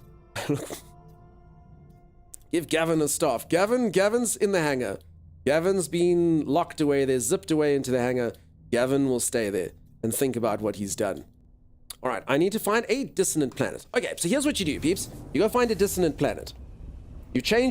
Give Gavin a staff. Gavin's in the hangar. Gavin's been locked away. They're zipped away into the hangar. Gavin will stay there and think about what he's done. All right, I need to find a dissonant planet. Okay, so here's what you do, peeps. You go find a dissonant planet. You change your